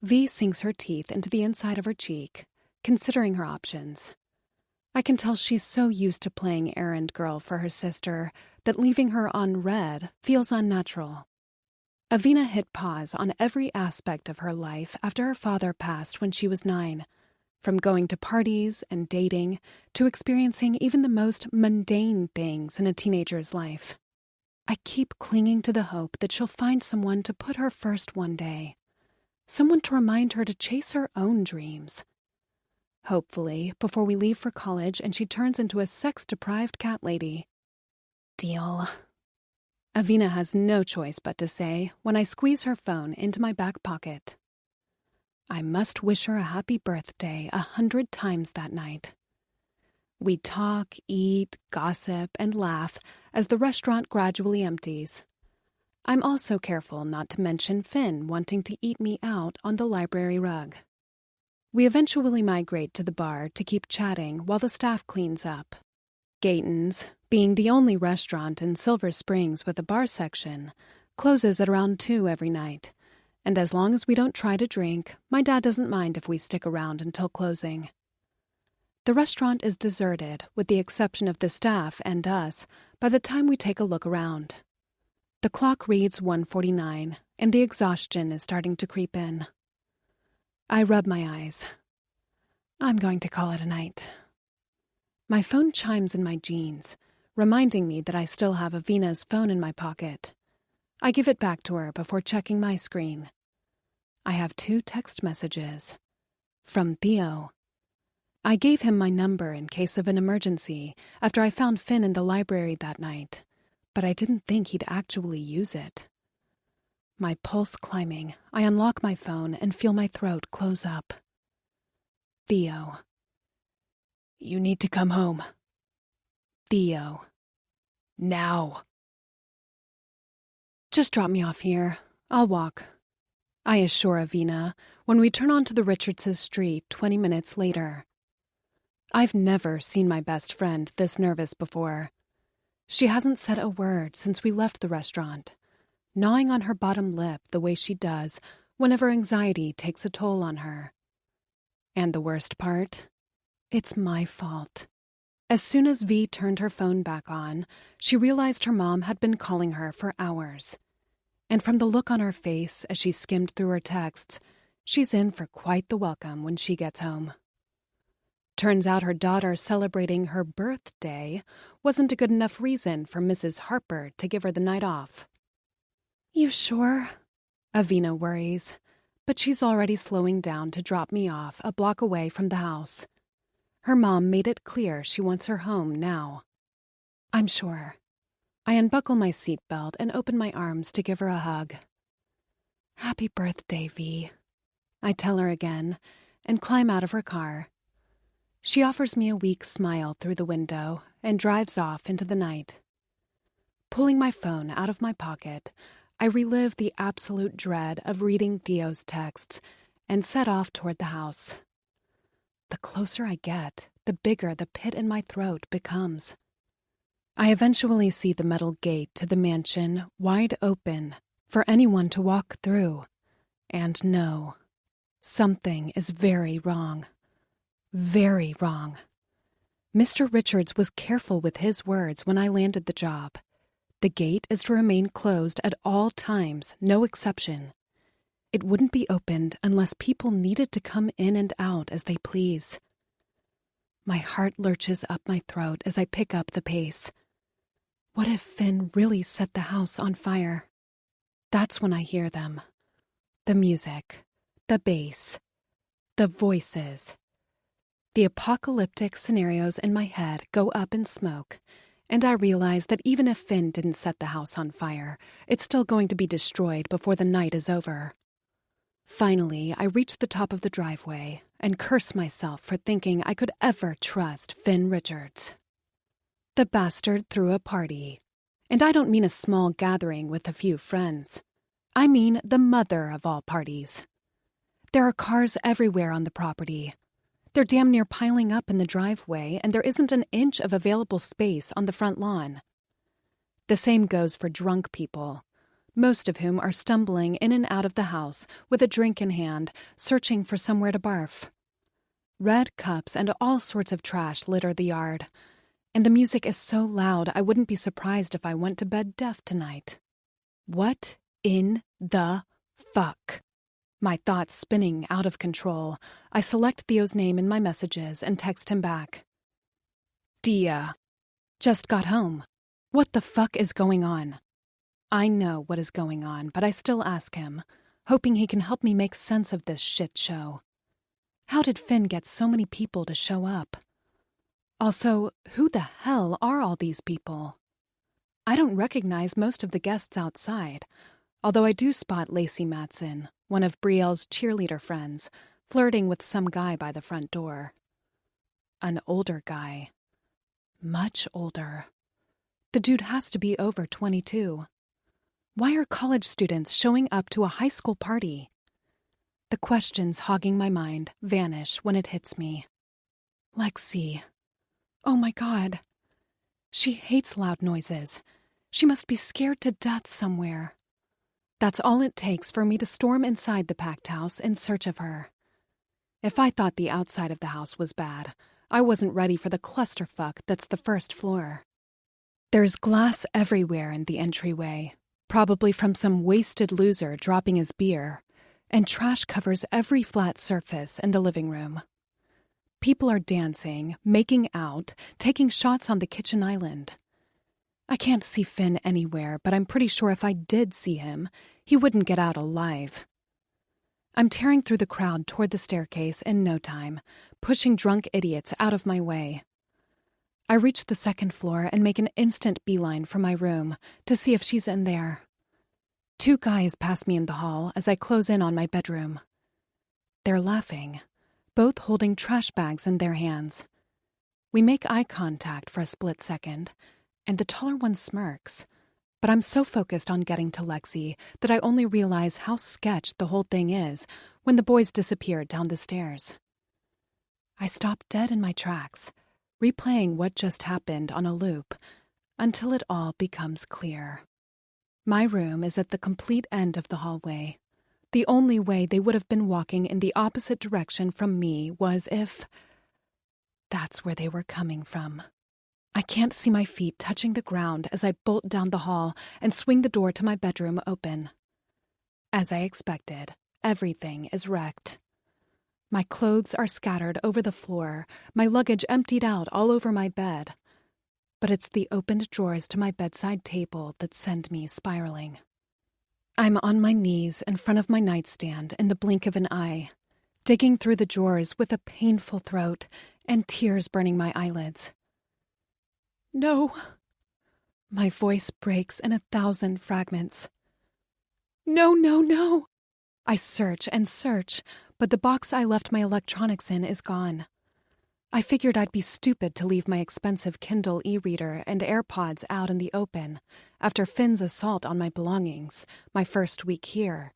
V sinks her teeth into the inside of her cheek, considering her options. I can tell she's so used to playing errand girl for her sister that leaving her on red feels unnatural. Avina hit pause on every aspect of her life after her father passed when she was 9, from going to parties and dating to experiencing even the most mundane things in a teenager's life. I keep clinging to the hope that she'll find someone to put her first one day, someone to remind her to chase her own dreams. Hopefully, before we leave for college and she turns into a sex-deprived cat lady. Deal. Avina has no choice but to say when I squeeze her phone into my back pocket. I must wish her a happy birthday 100 times that night. We talk, eat, gossip, and laugh as the restaurant gradually empties. I'm also careful not to mention Finn wanting to eat me out on the library rug. We eventually migrate to the bar to keep chatting while the staff cleans up. Gayton's, being the only restaurant in Silver Springs with a bar section, closes at around 2 every night, and as long as we don't try to drink, my dad doesn't mind if we stick around until closing. The restaurant is deserted, with the exception of the staff and us, by the time we take a look around. The clock reads 1:49, and the exhaustion is starting to creep in. I rub my eyes. I'm going to call it a night. My phone chimes in my jeans, reminding me that I still have Avina's phone in my pocket. I give it back to her before checking my screen. I have 2 text messages. From Theo. I gave him my number in case of an emergency after I found Finn in the library that night, but I didn't think he'd actually use it. My pulse climbing, I unlock my phone and feel my throat close up. Theo. You need to come home. Theo. Now. Just drop me off here. I'll walk. I assure Avina when we turn onto the Richards' street 20 minutes later. I've never seen my best friend this nervous before. She hasn't said a word since we left the restaurant, gnawing on her bottom lip the way she does whenever anxiety takes a toll on her. And the worst part? It's my fault. As soon as V turned her phone back on, she realized her mom had been calling her for hours. And from the look on her face as she skimmed through her texts, she's in for quite the welcome when she gets home. Turns out her daughter celebrating her birthday wasn't a good enough reason for Mrs. Harper to give her the night off. You sure? Avina worries, but she's already slowing down to drop me off a block away from the house. Her mom made it clear she wants her home now. I'm sure. I unbuckle my seatbelt and open my arms to give her a hug. Happy birthday, V. I tell her again and climb out of her car. She offers me a weak smile through the window and drives off into the night. Pulling my phone out of my pocket, I relive the absolute dread of reading Theo's texts and set off toward the house. The closer I get, the bigger the pit in my throat becomes. I eventually see the metal gate to the mansion wide open for anyone to walk through, and know something is very wrong. Very wrong. Mr. Richards was careful with his words when I landed the job. The gate is to remain closed at all times, no exception. It wouldn't be opened unless people needed to come in and out as they please. My heart lurches up my throat as I pick up the pace. What if Finn really set the house on fire? That's when I hear them. The music, the bass, the voices. The apocalyptic scenarios in my head go up in smoke, and I realize that even if Finn didn't set the house on fire, it's still going to be destroyed before the night is over. Finally, I reach the top of the driveway and curse myself for thinking I could ever trust Finn Richards. The bastard threw a party. And I don't mean a small gathering with a few friends. I mean the mother of all parties. There are cars everywhere on the property. They're damn near piling up in the driveway, and there isn't an inch of available space on the front lawn. The same goes for drunk people, most of whom are stumbling in and out of the house with a drink in hand, searching for somewhere to barf. Red cups and all sorts of trash litter the yard, and the music is so loud I wouldn't be surprised if I went to bed deaf tonight. What in the fuck? My thoughts spinning out of control, I select Theo's name in my messages and text him back. Dia. Just got home. What the fuck is going on? I know what is going on, but I still ask him, hoping he can help me make sense of this shit show. How did Finn get so many people to show up? Also, who the hell are all these people? I don't recognize most of the guests outside, although I do spot Lacey Matson, one of Brielle's cheerleader friends, flirting with some guy by the front door. An older guy. Much older. The dude has to be over 22. Why are college students showing up to a high school party? The questions hogging my mind vanish when it hits me. Lexi. Oh my God. She hates loud noises. She must be scared to death somewhere. That's all it takes for me to storm inside the packed house in search of her. If I thought the outside of the house was bad, I wasn't ready for the clusterfuck that's the first floor. There's glass everywhere in the entryway, probably from some wasted loser dropping his beer, and trash covers every flat surface in the living room. People are dancing, making out, taking shots on the kitchen island. I can't see Finn anywhere, but I'm pretty sure if I did see him, he wouldn't get out alive. I'm tearing through the crowd toward the staircase in no time, pushing drunk idiots out of my way. I reach the second floor and make an instant beeline for my room to see if she's in there. 2 guys pass me in the hall as I close in on my bedroom. They're laughing, both holding trash bags in their hands. We make eye contact for a split second, and the taller one smirks, but I'm so focused on getting to Lexi that I only realize how sketch the whole thing is when the boys disappear down the stairs. I stop dead in my tracks, replaying what just happened on a loop, until it all becomes clear. My room is at the complete end of the hallway. The only way they would have been walking in the opposite direction from me was if... That's where they were coming from. I can't see my feet touching the ground as I bolt down the hall and swing the door to my bedroom open. As I expected, everything is wrecked. My clothes are scattered over the floor, my luggage emptied out all over my bed. But it's the opened drawers to my bedside table that send me spiraling. I'm on my knees in front of my nightstand in the blink of an eye, digging through the drawers with a painful throat and tears burning my eyelids. No. My voice breaks in 1,000 fragments. No, no, no. I search and search, but the box I left my electronics in is gone. I figured I'd be stupid to leave my expensive Kindle e-reader and AirPods out in the open after Finn's assault on my belongings, my first week here.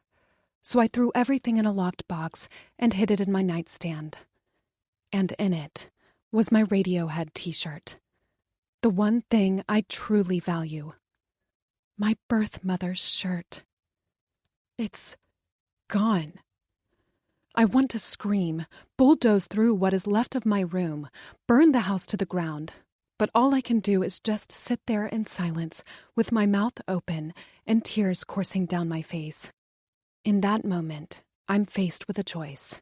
So I threw everything in a locked box and hid it in my nightstand. And in it was my Radiohead t-shirt. The one thing I truly value. My birth mother's shirt. It's gone. I want to scream, bulldoze through what is left of my room, burn the house to the ground, but all I can do is just sit there in silence with my mouth open and tears coursing down my face. In that moment, I'm faced with a choice.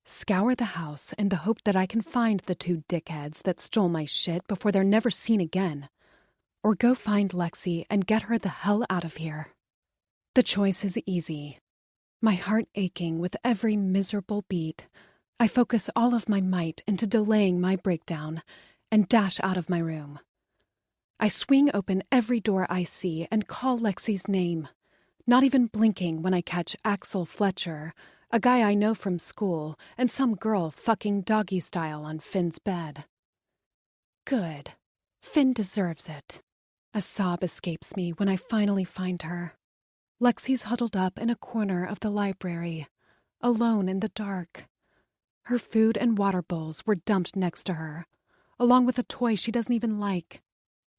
Scour the house in the hope that I can find the 2 dickheads that stole my shit before they're never seen again, or go find Lexi and get her the hell out of here. The choice is easy. My heart aching with every miserable beat, I focus all of my might into delaying my breakdown and dash out of my room. I swing open every door I see and call Lexi's name, not even blinking when I catch Axel Fletcher, a guy I know from school, and some girl fucking doggy style on Finn's bed. Good. Finn deserves it. A sob escapes me when I finally find her. Lexi's huddled up in a corner of the library, alone in the dark. Her food and water bowls were dumped next to her, along with a toy she doesn't even like.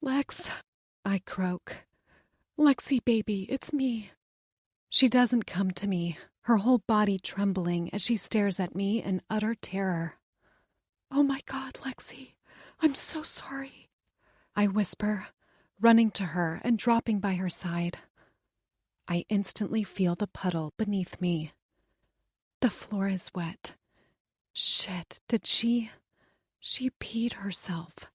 Lex, I croak. Lexi, baby, it's me. She doesn't come to me, her whole body trembling as she stares at me in utter terror. Oh my God, Lexi, I'm so sorry. I whisper, running to her and dropping by her side. I instantly feel the puddle beneath me. The floor is wet. Shit, did she peed herself.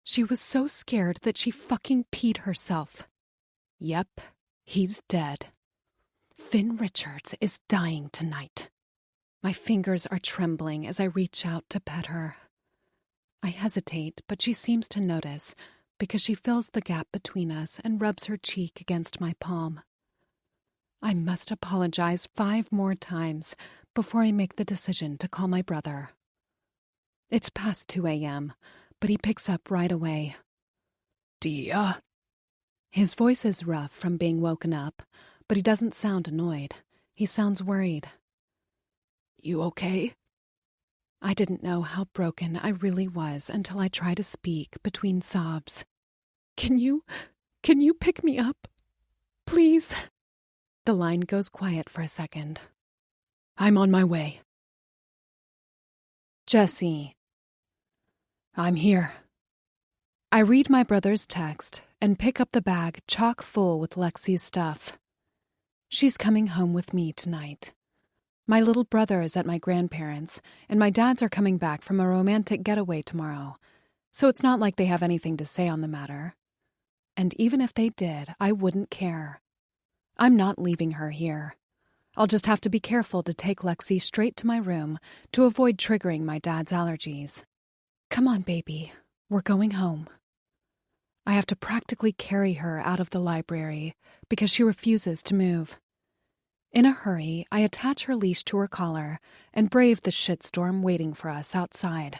She was so scared that she fucking peed herself. Yep, he's dead. Finn Richards is dying tonight. My fingers are trembling as I reach out to pet her. I hesitate, but she seems to notice because she fills the gap between us and rubs her cheek against my palm. I must apologize 5 more times before I make the decision to call my brother. It's past 2 a.m., but he picks up right away. Dia? His voice is rough from being woken up, but he doesn't sound annoyed. He sounds worried. You okay? I didn't know how broken I really was until I tried to speak between sobs. Can you pick me up? Please? The line goes quiet for a second. I'm on my way. Jesse. I'm here. I read my brother's text and pick up the bag chock full with Lexi's stuff. She's coming home with me tonight. My little brother is at my grandparents', and my dads are coming back from a romantic getaway tomorrow, so it's not like they have anything to say on the matter. And even if they did, I wouldn't care. I'm not leaving her here. I'll just have to be careful to take Lexi straight to my room to avoid triggering my dad's allergies. Come on, baby. We're going home. I have to practically carry her out of the library because she refuses to move. In a hurry, I attach her leash to her collar and brave the shitstorm waiting for us outside.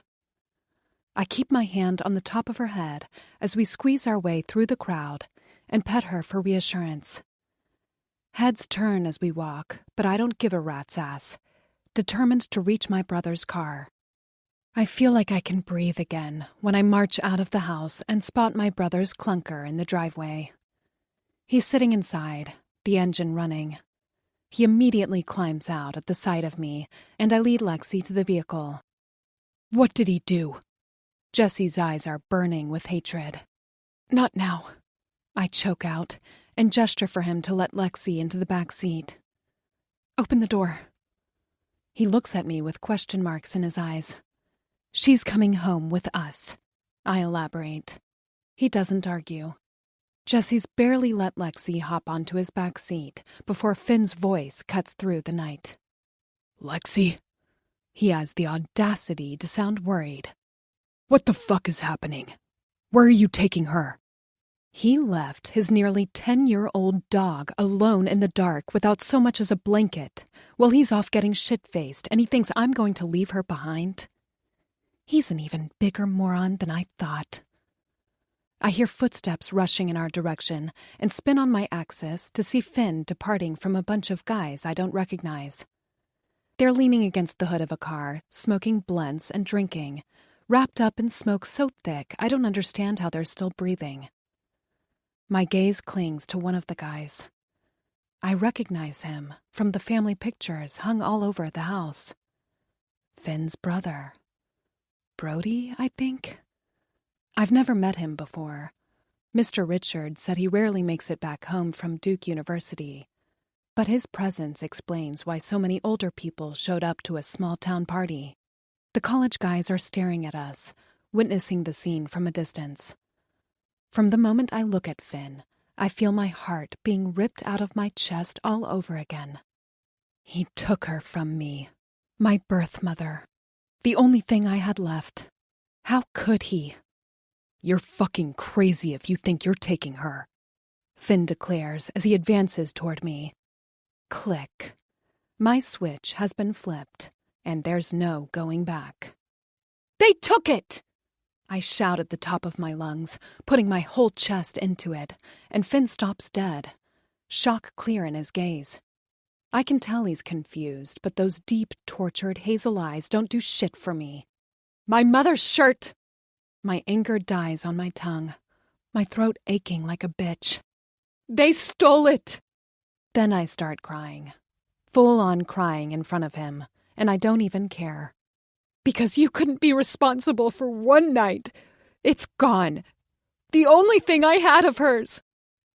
I keep my hand on the top of her head as we squeeze our way through the crowd and pet her for reassurance. Heads turn as we walk, but I don't give a rat's ass, determined to reach my brother's car. I feel like I can breathe again when I march out of the house and spot my brother's clunker in the driveway. He's sitting inside, the engine running. He immediately climbs out at the sight of me, and I lead Lexi to the vehicle. What did he do? Jesse's eyes are burning with hatred. Not now. I choke out and gesture for him to let Lexi into the back seat. Open the door. He looks at me with question marks in his eyes. She's coming home with us, I elaborate. He doesn't argue. Jesse's barely let Lexi hop onto his back seat before Finn's voice cuts through the night. Lexi? He has the audacity to sound worried. What the fuck is happening? Where are you taking her? He left his nearly 10-year-old dog alone in the dark without so much as a blanket, while he's off getting shit-faced and he thinks I'm going to leave her behind. He's an even bigger moron than I thought. I hear footsteps rushing in our direction and spin on my axis to see Finn departing from a bunch of guys I don't recognize. They're leaning against the hood of a car, smoking blunts and drinking, wrapped up in smoke so thick I don't understand how they're still breathing. My gaze clings to one of the guys. I recognize him from the family pictures hung all over the house. Finn's brother. Brody, I think? I've never met him before. Mr. Richard said he rarely makes it back home from Duke University, but his presence explains why so many older people showed up to a small-town party. The college guys are staring at us, witnessing the scene from a distance. From the moment I look at Finn, I feel my heart being ripped out of my chest all over again. He took her from me, my birth mother, the only thing I had left. How could he? You're fucking crazy if you think you're taking her, Finn declares as he advances toward me. Click. My switch has been flipped, and there's no going back. They took it! I shout at the top of my lungs, putting my whole chest into it, and Finn stops dead, shock clear in his gaze. I can tell he's confused, but those deep, tortured hazel eyes don't do shit for me. My mother's shirt! My anger dies on my tongue, my throat aching like a bitch. They stole it! Then I start crying, full-on crying in front of him, and I don't even care. Because you couldn't be responsible for one night. It's gone. The only thing I had of hers.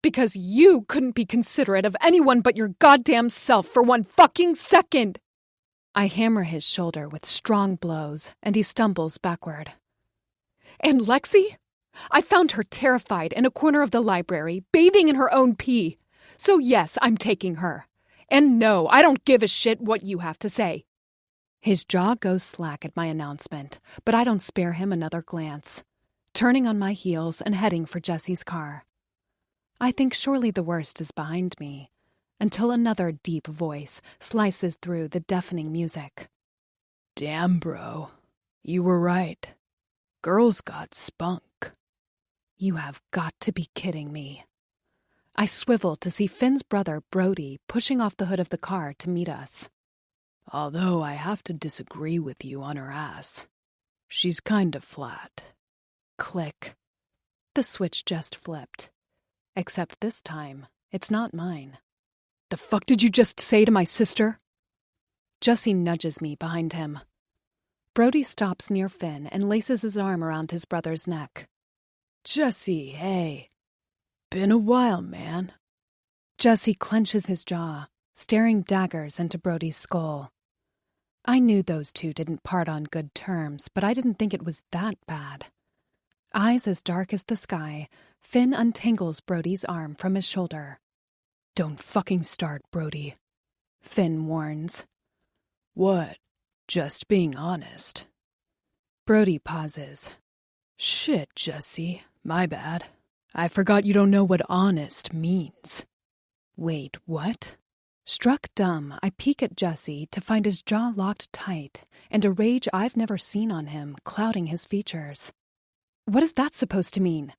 Because you couldn't be considerate of anyone but your goddamn self for one fucking second. I hammer his shoulder with strong blows, and he stumbles backward. And Lexi? I found her terrified in a corner of the library, bathing in her own pee. So yes, I'm taking her. And no, I don't give a shit what you have to say. His jaw goes slack at my announcement, but I don't spare him another glance, turning on my heels and heading for Jesse's car. I think surely the worst is behind me, until another deep voice slices through the deafening music. Damn, bro. You were right. Girls got spunk. You have got to be kidding me. I swivel to see Finn's brother, Brody, pushing off the hood of the car to meet us. Although I have to disagree with you on her ass. She's kind of flat. Click. The switch just flipped. Except this time, it's not mine. The fuck did you just say to my sister? Jesse nudges me behind him. Brody stops near Finn and laces his arm around his brother's neck. Jesse, hey. Been a while, man. Jesse clenches his jaw, staring daggers into Brody's skull. I knew those two didn't part on good terms, but I didn't think it was that bad. Eyes as dark as the sky, Finn untangles Brody's arm from his shoulder. Don't fucking start, Brody. Finn warns. What? Just being honest. Brody pauses. Shit, Jesse. My bad. I forgot you don't know what honest means. Wait, what? Struck dumb, I peek at Jesse to find his jaw locked tight and a rage I've never seen on him clouding his features. What is that supposed to mean?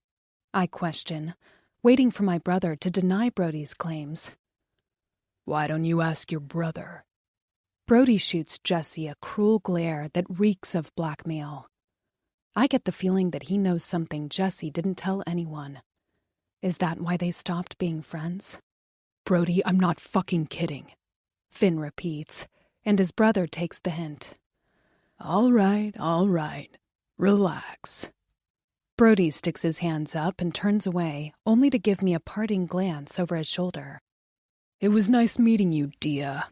I question, waiting for my brother to deny Brody's claims. Why don't you ask your brother? Brody shoots Jesse a cruel glare that reeks of blackmail. I get the feeling that he knows something Jesse didn't tell anyone. Is that why they stopped being friends? Brody, I'm not fucking kidding. Finn repeats, and his brother takes the hint. All right. Relax. Brody sticks his hands up and turns away, only to give me a parting glance over his shoulder. It was nice meeting you, Dia.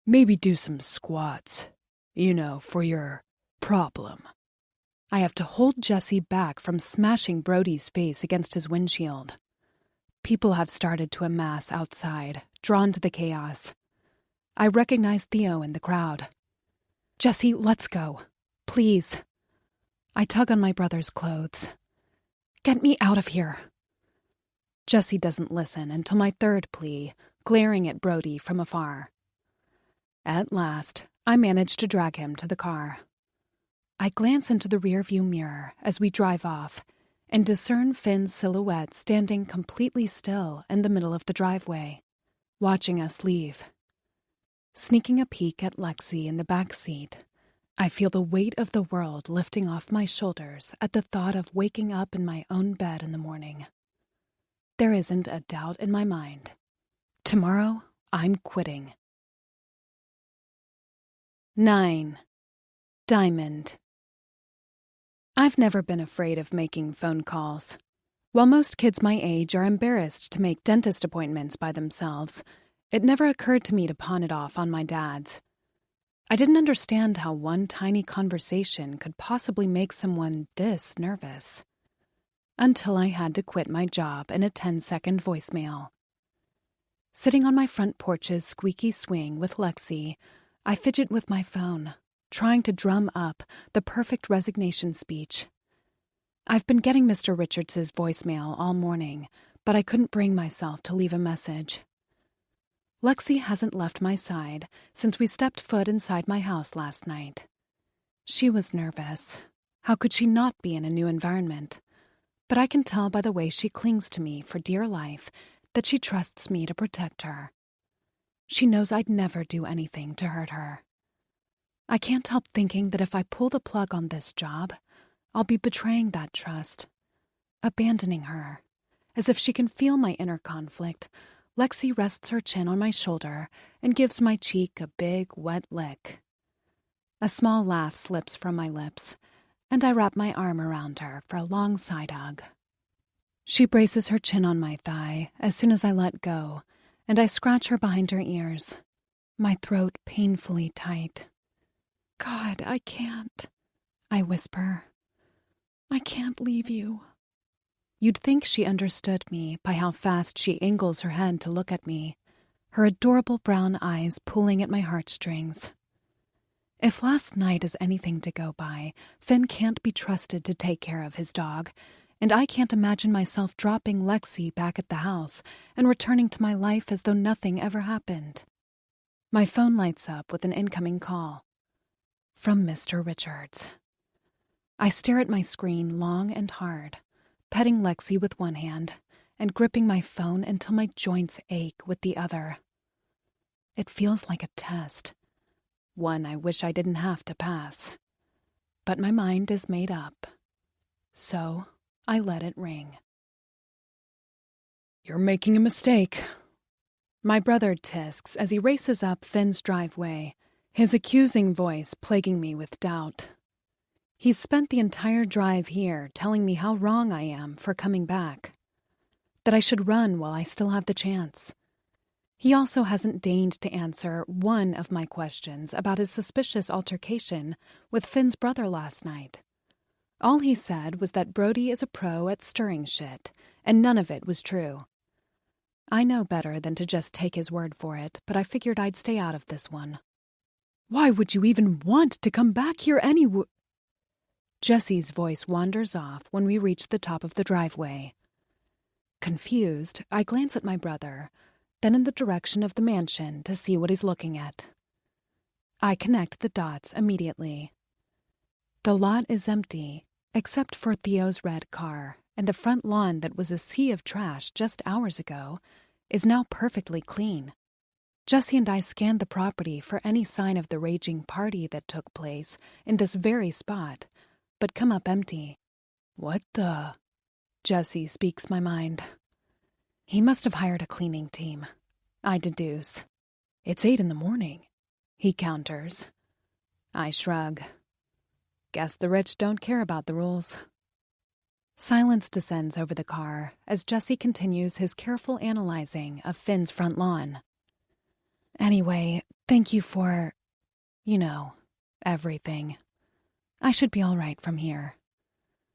Maybe do some squats. You know, for your problem. I have to hold Jesse back from smashing Brody's face against his windshield. People have started to amass outside, drawn to the chaos. I recognize Theo in the crowd. Jesse, let's go. Please. I tug on my brother's clothes. Get me out of here. Jesse doesn't listen until my third plea, glaring at Brody from afar. At last, I manage to drag him to the car. I glance into the rearview mirror as we drive off and discern Finn's silhouette standing completely still in the middle of the driveway, watching us leave. Sneaking a peek at Lexi in the back seat, I feel the weight of the world lifting off my shoulders at the thought of waking up in my own bed in the morning. There isn't a doubt in my mind. Tomorrow, I'm quitting. 9. Diamond. I've never been afraid of making phone calls. While most kids my age are embarrassed to make dentist appointments by themselves, it never occurred to me to pawn it off on my dad's. I didn't understand how one tiny conversation could possibly make someone this nervous. Until I had to quit my job in a 10-second voicemail. Sitting on my front porch's squeaky swing with Lexi, I fidget with my phone, trying to drum up the perfect resignation speech. I've been getting Mr. Richards' voicemail all morning, but I couldn't bring myself to leave a message. Lexi hasn't left my side since we stepped foot inside my house last night. She was nervous. How could she not be in a new environment? But I can tell by the way she clings to me for dear life that she trusts me to protect her. She knows I'd never do anything to hurt her. I can't help thinking that if I pull the plug on this job, I'll be betraying that trust, abandoning her. As if she can feel my inner conflict, Lexi rests her chin on my shoulder and gives my cheek a big, wet lick. A small laugh slips from my lips, and I wrap my arm around her for a long side hug. She braces her chin on my thigh as soon as I let go, and I scratch her behind her ears, my throat painfully tight. God, I can't, I whisper. I can't leave you. You'd think she understood me by how fast she angles her head to look at me, her adorable brown eyes pulling at my heartstrings. If last night is anything to go by, Finn can't be trusted to take care of his dog, and I can't imagine myself dropping Lexi back at the house and returning to my life as though nothing ever happened. My phone lights up with an incoming call. From Mr. Richards. I stare at my screen long and hard, petting Lexi with one hand and gripping my phone until my joints ache with the other. It feels like a test, one I wish I didn't have to pass. But my mind is made up, so I let it ring. You're making a mistake. My brother tisks as he races up Finn's driveway, his accusing voice plaguing me with doubt. He's spent the entire drive here telling me how wrong I am for coming back, that I should run while I still have the chance. He also hasn't deigned to answer one of my questions about his suspicious altercation with Finn's brother last night. All he said was that Brody is a pro at stirring shit, and none of it was true. I know better than to just take his word for it, but I figured I'd stay out of this one. Why would you even want to come back here anyway? Jesse's voice wanders off when we reach the top of the driveway. Confused, I glance at my brother, then in the direction of the mansion to see what he's looking at. I connect the dots immediately. The lot is empty, except for Theo's red car, and the front lawn that was a sea of trash just hours ago is now perfectly clean. Jesse and I scanned the property for any sign of the raging party that took place in this very spot, but come up empty. What the? Jesse speaks my mind. He must have hired a cleaning team, I deduce. It's 8 a.m, he counters. I shrug. Guess the rich don't care about the rules. Silence descends over the car as Jesse continues his careful analyzing of Finn's front lawn. Anyway, thank you for, everything. I should be all right from here.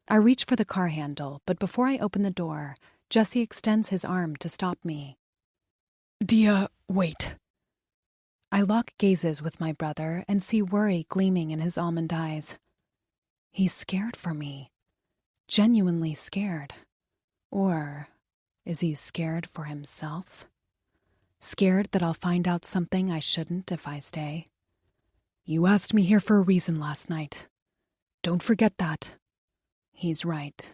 I reach for the car handle, but before I open the door, Jesse extends his arm to stop me. Dia, wait. I lock gazes with my brother and see worry gleaming in his almond eyes. He's scared for me. Genuinely scared. Or is he scared for himself? Scared that I'll find out something I shouldn't if I stay? You asked me here for a reason last night. Don't forget that. He's right.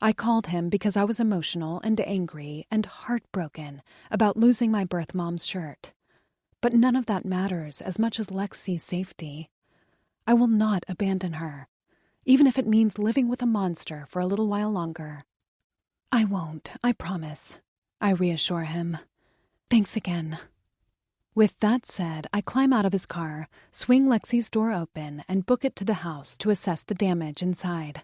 I called him because I was emotional and angry and heartbroken about losing my birth mom's shirt. But none of that matters as much as Lexi's safety. I will not abandon her, even if it means living with a monster for a little while longer. I won't, I promise, I reassure him. Thanks again. With that said, I climb out of his car, swing Lexi's door open, and book it to the house to assess the damage inside.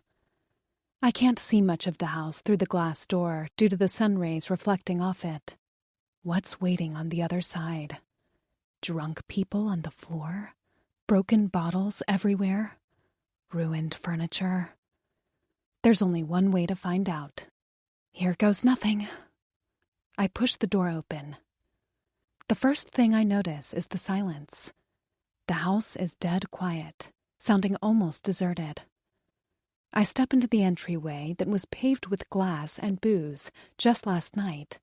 I can't see much of the house through the glass door due to the sun rays reflecting off it. What's waiting on the other side? Drunk people on the floor? Broken bottles everywhere? Ruined furniture? There's only one way to find out. Here goes nothing. I push the door open. The first thing I notice is the silence. The house is dead quiet, sounding almost deserted. I step into the entryway that was paved with glass and booze just last night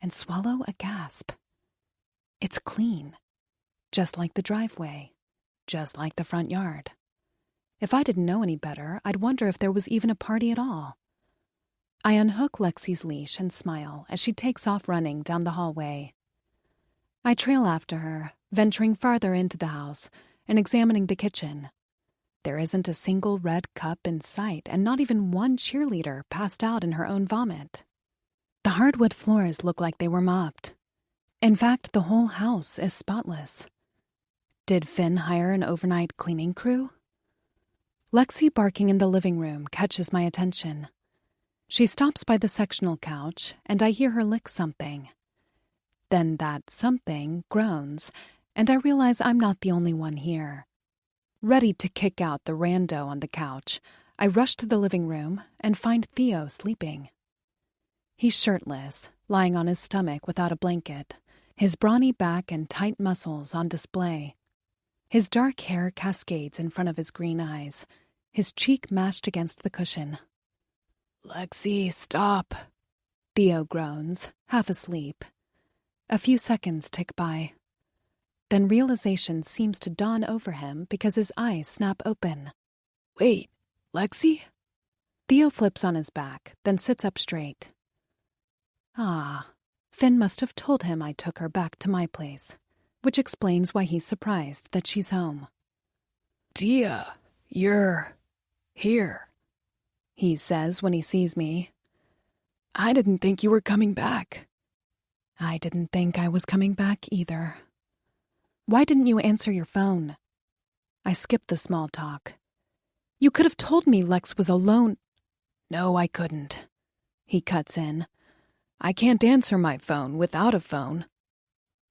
and swallow a gasp. It's clean, just like the driveway, just like the front yard. If I didn't know any better, I'd wonder if there was even a party at all. I unhook Lexi's leash and smile as she takes off running down the hallway. I trail after her, venturing farther into the house and examining the kitchen. There isn't a single red cup in sight and not even one cheerleader passed out in her own vomit. The hardwood floors look like they were mopped. In fact, the whole house is spotless. Did Finn hire an overnight cleaning crew? Lexi barking in the living room catches my attention. She stops by the sectional couch, and I hear her lick something. Then that something groans, and I realize I'm not the only one here. Ready to kick out the rando on the couch, I rush to the living room and find Theo sleeping. He's shirtless, lying on his stomach without a blanket, his brawny back and tight muscles on display. His dark hair cascades in front of his green eyes, his cheek mashed against the cushion. Lexi, stop. Theo groans, half asleep. A few seconds tick by. Then realization seems to dawn over him because his eyes snap open. Wait, Lexi? Theo flips on his back, then sits up straight. Ah, Finn must have told him I took her back to my place, which explains why he's surprised that she's home. Dia, you're here, he says when he sees me. I didn't think you were coming back. I didn't think I was coming back either. Why didn't you answer your phone? I skipped the small talk. You could have told me Lex was alone. No, I couldn't. He cuts in. I can't answer my phone without a phone.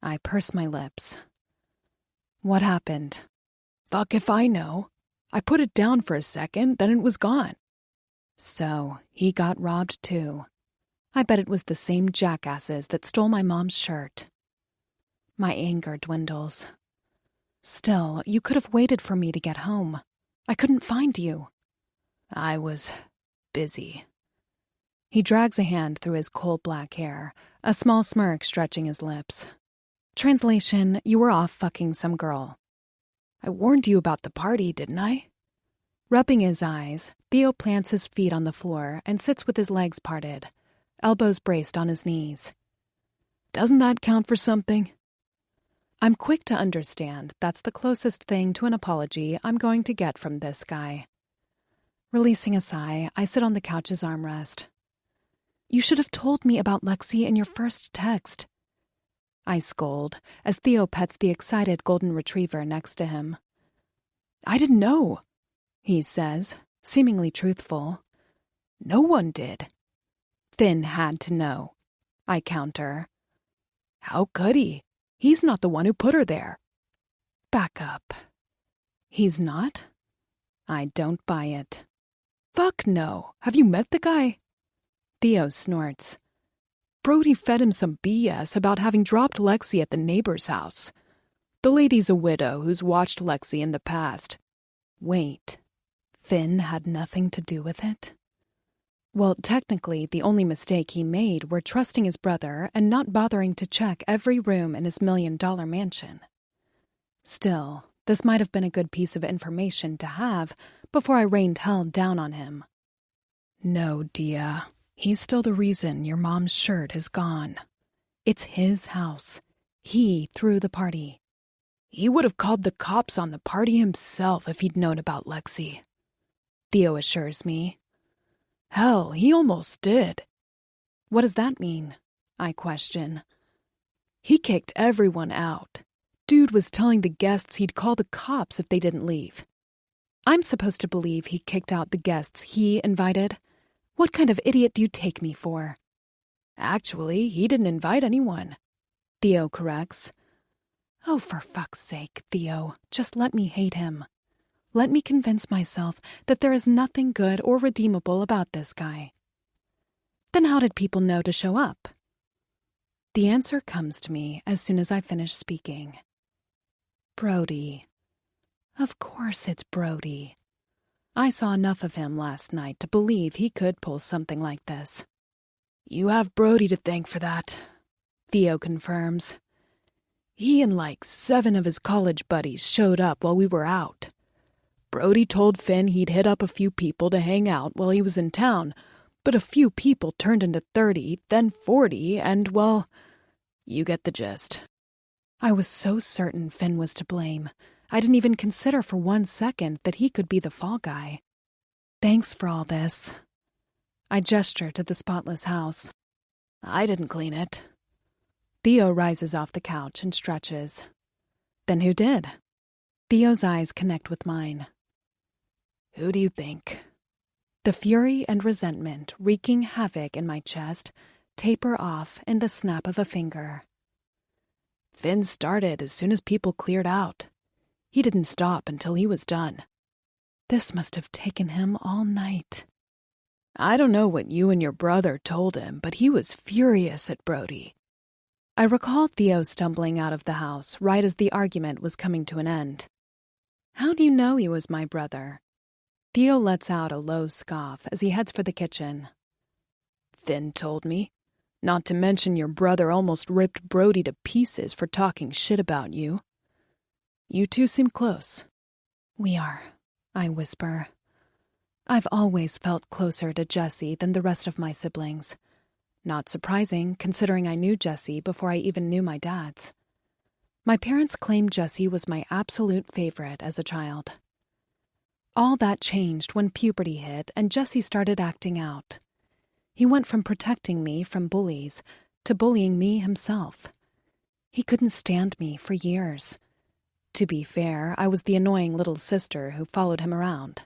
I purse my lips. What happened? Fuck if I know. I put it down for a second, then it was gone. So, he got robbed too. I bet it was the same jackasses that stole my mom's shirt. My anger dwindles. Still, you could have waited for me to get home. I couldn't find you. I was busy. He drags a hand through his coal-black hair, a small smirk stretching his lips. Translation, you were off fucking some girl. I warned you about the party, didn't I? Rubbing his eyes, Theo plants his feet on the floor and sits with his legs parted, elbows braced on his knees. Doesn't that count for something? I'm quick to understand that's the closest thing to an apology I'm going to get from this guy. Releasing a sigh, I sit on the couch's armrest. You should have told me about Lexi in your first text. I scold as Theo pets the excited golden retriever next to him. I didn't know, he says, seemingly truthful. No one did. Finn had to know, I counter. How could he? He's not the one who put her there. Back up. He's not? I don't buy it. Fuck no. Have you met the guy? Theo snorts. Brody fed him some BS about having dropped Lexi at the neighbor's house. The lady's a widow who's watched Lexi in the past. Wait, Finn had nothing to do with it? Well, technically, the only mistake he made were trusting his brother and not bothering to check every room in his $1 million mansion. Still, this might have been a good piece of information to have before I rained hell down on him. No, Dia. He's still the reason your mom's shirt is gone. It's his house. He threw the party. He would have called the cops on the party himself if he'd known about Lexi, Theo assures me. Hell, he almost did. What does that mean? I question. He kicked everyone out. Dude was telling the guests he'd call the cops if they didn't leave. I'm supposed to believe he kicked out the guests he invited? What kind of idiot do you take me for? Actually, he didn't invite anyone, Theo corrects. Oh, for fuck's sake, Theo, just let me hate him. Let me convince myself that there is nothing good or redeemable about this guy. Then how did people know to show up? The answer comes to me as soon as I finish speaking. Brody. Of course it's Brody. I saw enough of him last night to believe he could pull something like this. You have Brody to thank for that, Theo confirms. He and like 7 of his college buddies showed up while we were out. Brody told Finn he'd hit up a few people to hang out while he was in town, but a few people turned into 30, then 40, and, well, you get the gist. I was so certain Finn was to blame. I didn't even consider for 1 second that he could be the fall guy. Thanks for all this. I gesture to the spotless house. I didn't clean it. Theo rises off the couch and stretches. Then who did? Theo's eyes connect with mine. Who do you think? The fury and resentment wreaking havoc in my chest taper off in the snap of a finger. Finn started as soon as people cleared out. He didn't stop until he was done. This must have taken him all night. I don't know what you and your brother told him, but he was furious at Brody. I recall Theo stumbling out of the house right as the argument was coming to an end. How do you know he was my brother? Theo lets out a low scoff as he heads for the kitchen, Finn told me. Not to mention your brother almost ripped Brody to pieces for talking shit about you. You two seem close. We are, I whisper. I've always felt closer to Jesse than the rest of my siblings. Not surprising, considering I knew Jesse before I even knew my dad's. My parents claimed Jesse was my absolute favorite as a child. All that changed when puberty hit and Jesse started acting out. He went from protecting me from bullies to bullying me himself. He couldn't stand me for years. To be fair, I was the annoying little sister who followed him around.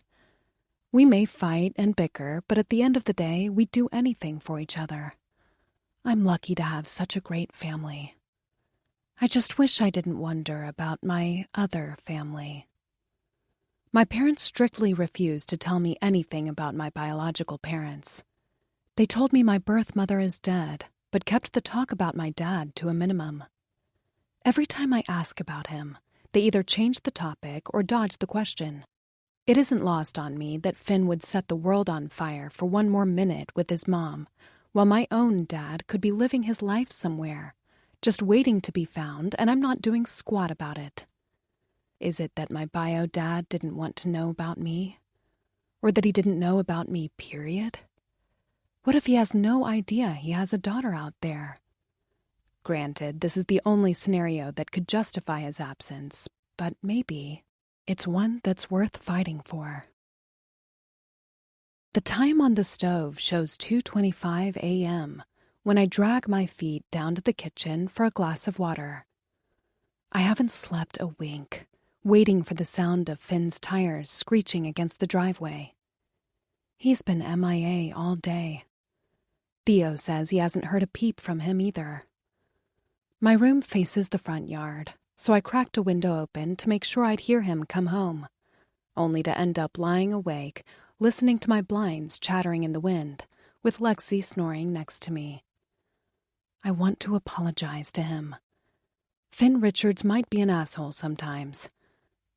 We may fight and bicker, but at the end of the day, we'd do anything for each other. I'm lucky to have such a great family. I just wish I didn't wonder about my other family. My parents strictly refused to tell me anything about my biological parents. They told me my birth mother is dead, but kept the talk about my dad to a minimum. Every time I ask about him, they either change the topic or dodge the question. It isn't lost on me that Finn would set the world on fire for one more minute with his mom, while my own dad could be living his life somewhere, just waiting to be found, and I'm not doing squat about it. Is it that my bio dad didn't want to know about me? Or that he didn't know about me, period? What if he has no idea he has a daughter out there? Granted, this is the only scenario that could justify his absence, but maybe it's one that's worth fighting for. The time on the stove shows 2:25 a.m. when I drag my feet down to the kitchen for a glass of water. I haven't slept a wink, waiting for the sound of Finn's tires screeching against the driveway. He's been MIA all day. Theo says he hasn't heard a peep from him either. My room faces the front yard, so I cracked a window open to make sure I'd hear him come home, only to end up lying awake, listening to my blinds chattering in the wind, with Lexi snoring next to me. I want to apologize to him. Finn Richards might be an asshole sometimes.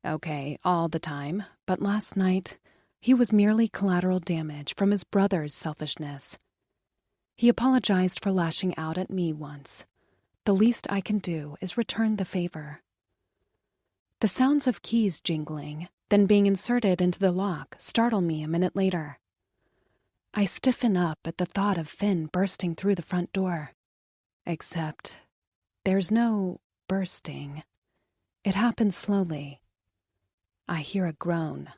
Okay, all the time, but last night, he was merely collateral damage from his brother's selfishness. He apologized for lashing out at me once. The least I can do is return the favor. The sounds of keys jingling, then being inserted into the lock, startle me a minute later. I stiffen up at the thought of Finn bursting through the front door. Except, there's no bursting. It happens slowly. I hear a groan,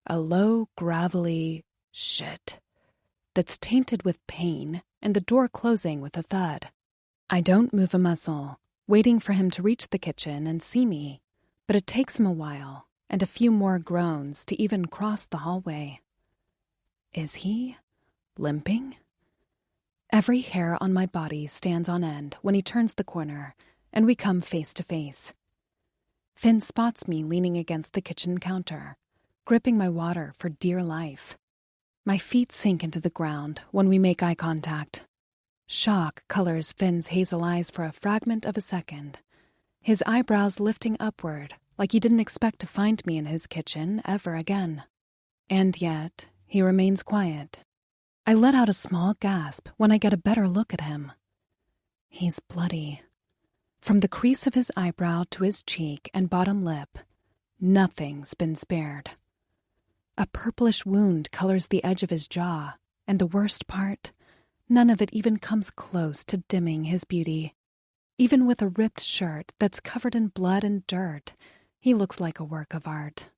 a low, gravelly shit that's tainted with pain, and the door closing with a thud. I don't move a muscle, waiting for him to reach the kitchen and see me, but it takes him a while, and a few more groans to even cross the hallway. Is he limping? Every hair on my body stands on end when he turns the corner, and we come face to face. Finn spots me leaning against the kitchen counter, gripping my water for dear life. My feet sink into the ground when we make eye contact. Shock colors Finn's hazel eyes for a fragment of a second, his eyebrows lifting upward like he didn't expect to find me in his kitchen ever again. And yet, he remains quiet. I let out a small gasp when I get a better look at him. He's bloody. From the crease of his eyebrow to his cheek and bottom lip, nothing's been spared. A purplish wound colors the edge of his jaw, and the worst part, none of it even comes close to dimming his beauty. Even with a ripped shirt that's covered in blood and dirt, he looks like a work of art.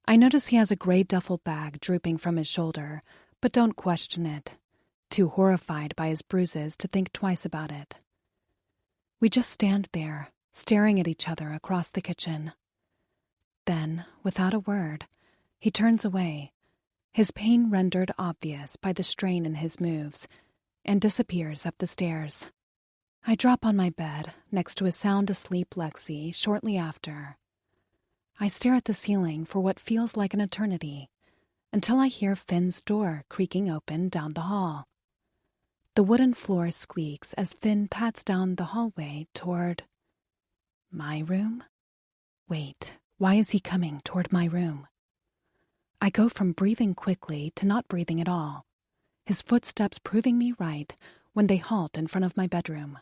I notice he has a gray duffel bag drooping from his shoulder, but don't question it, too horrified by his bruises to think twice about it. We just stand there, staring at each other across the kitchen. Then, without a word, he turns away, his pain rendered obvious by the strain in his moves, and disappears up the stairs. I drop on my bed next to a sound-asleep Lexi shortly after. I stare at the ceiling for what feels like an eternity, until I hear Finn's door creaking open down the hall. The wooden floor squeaks as Finn pats down the hallway toward my room. Wait, why is he coming toward my room? I go from breathing quickly to not breathing at all. his footsteps proving me right when they halt in front of my bedroom.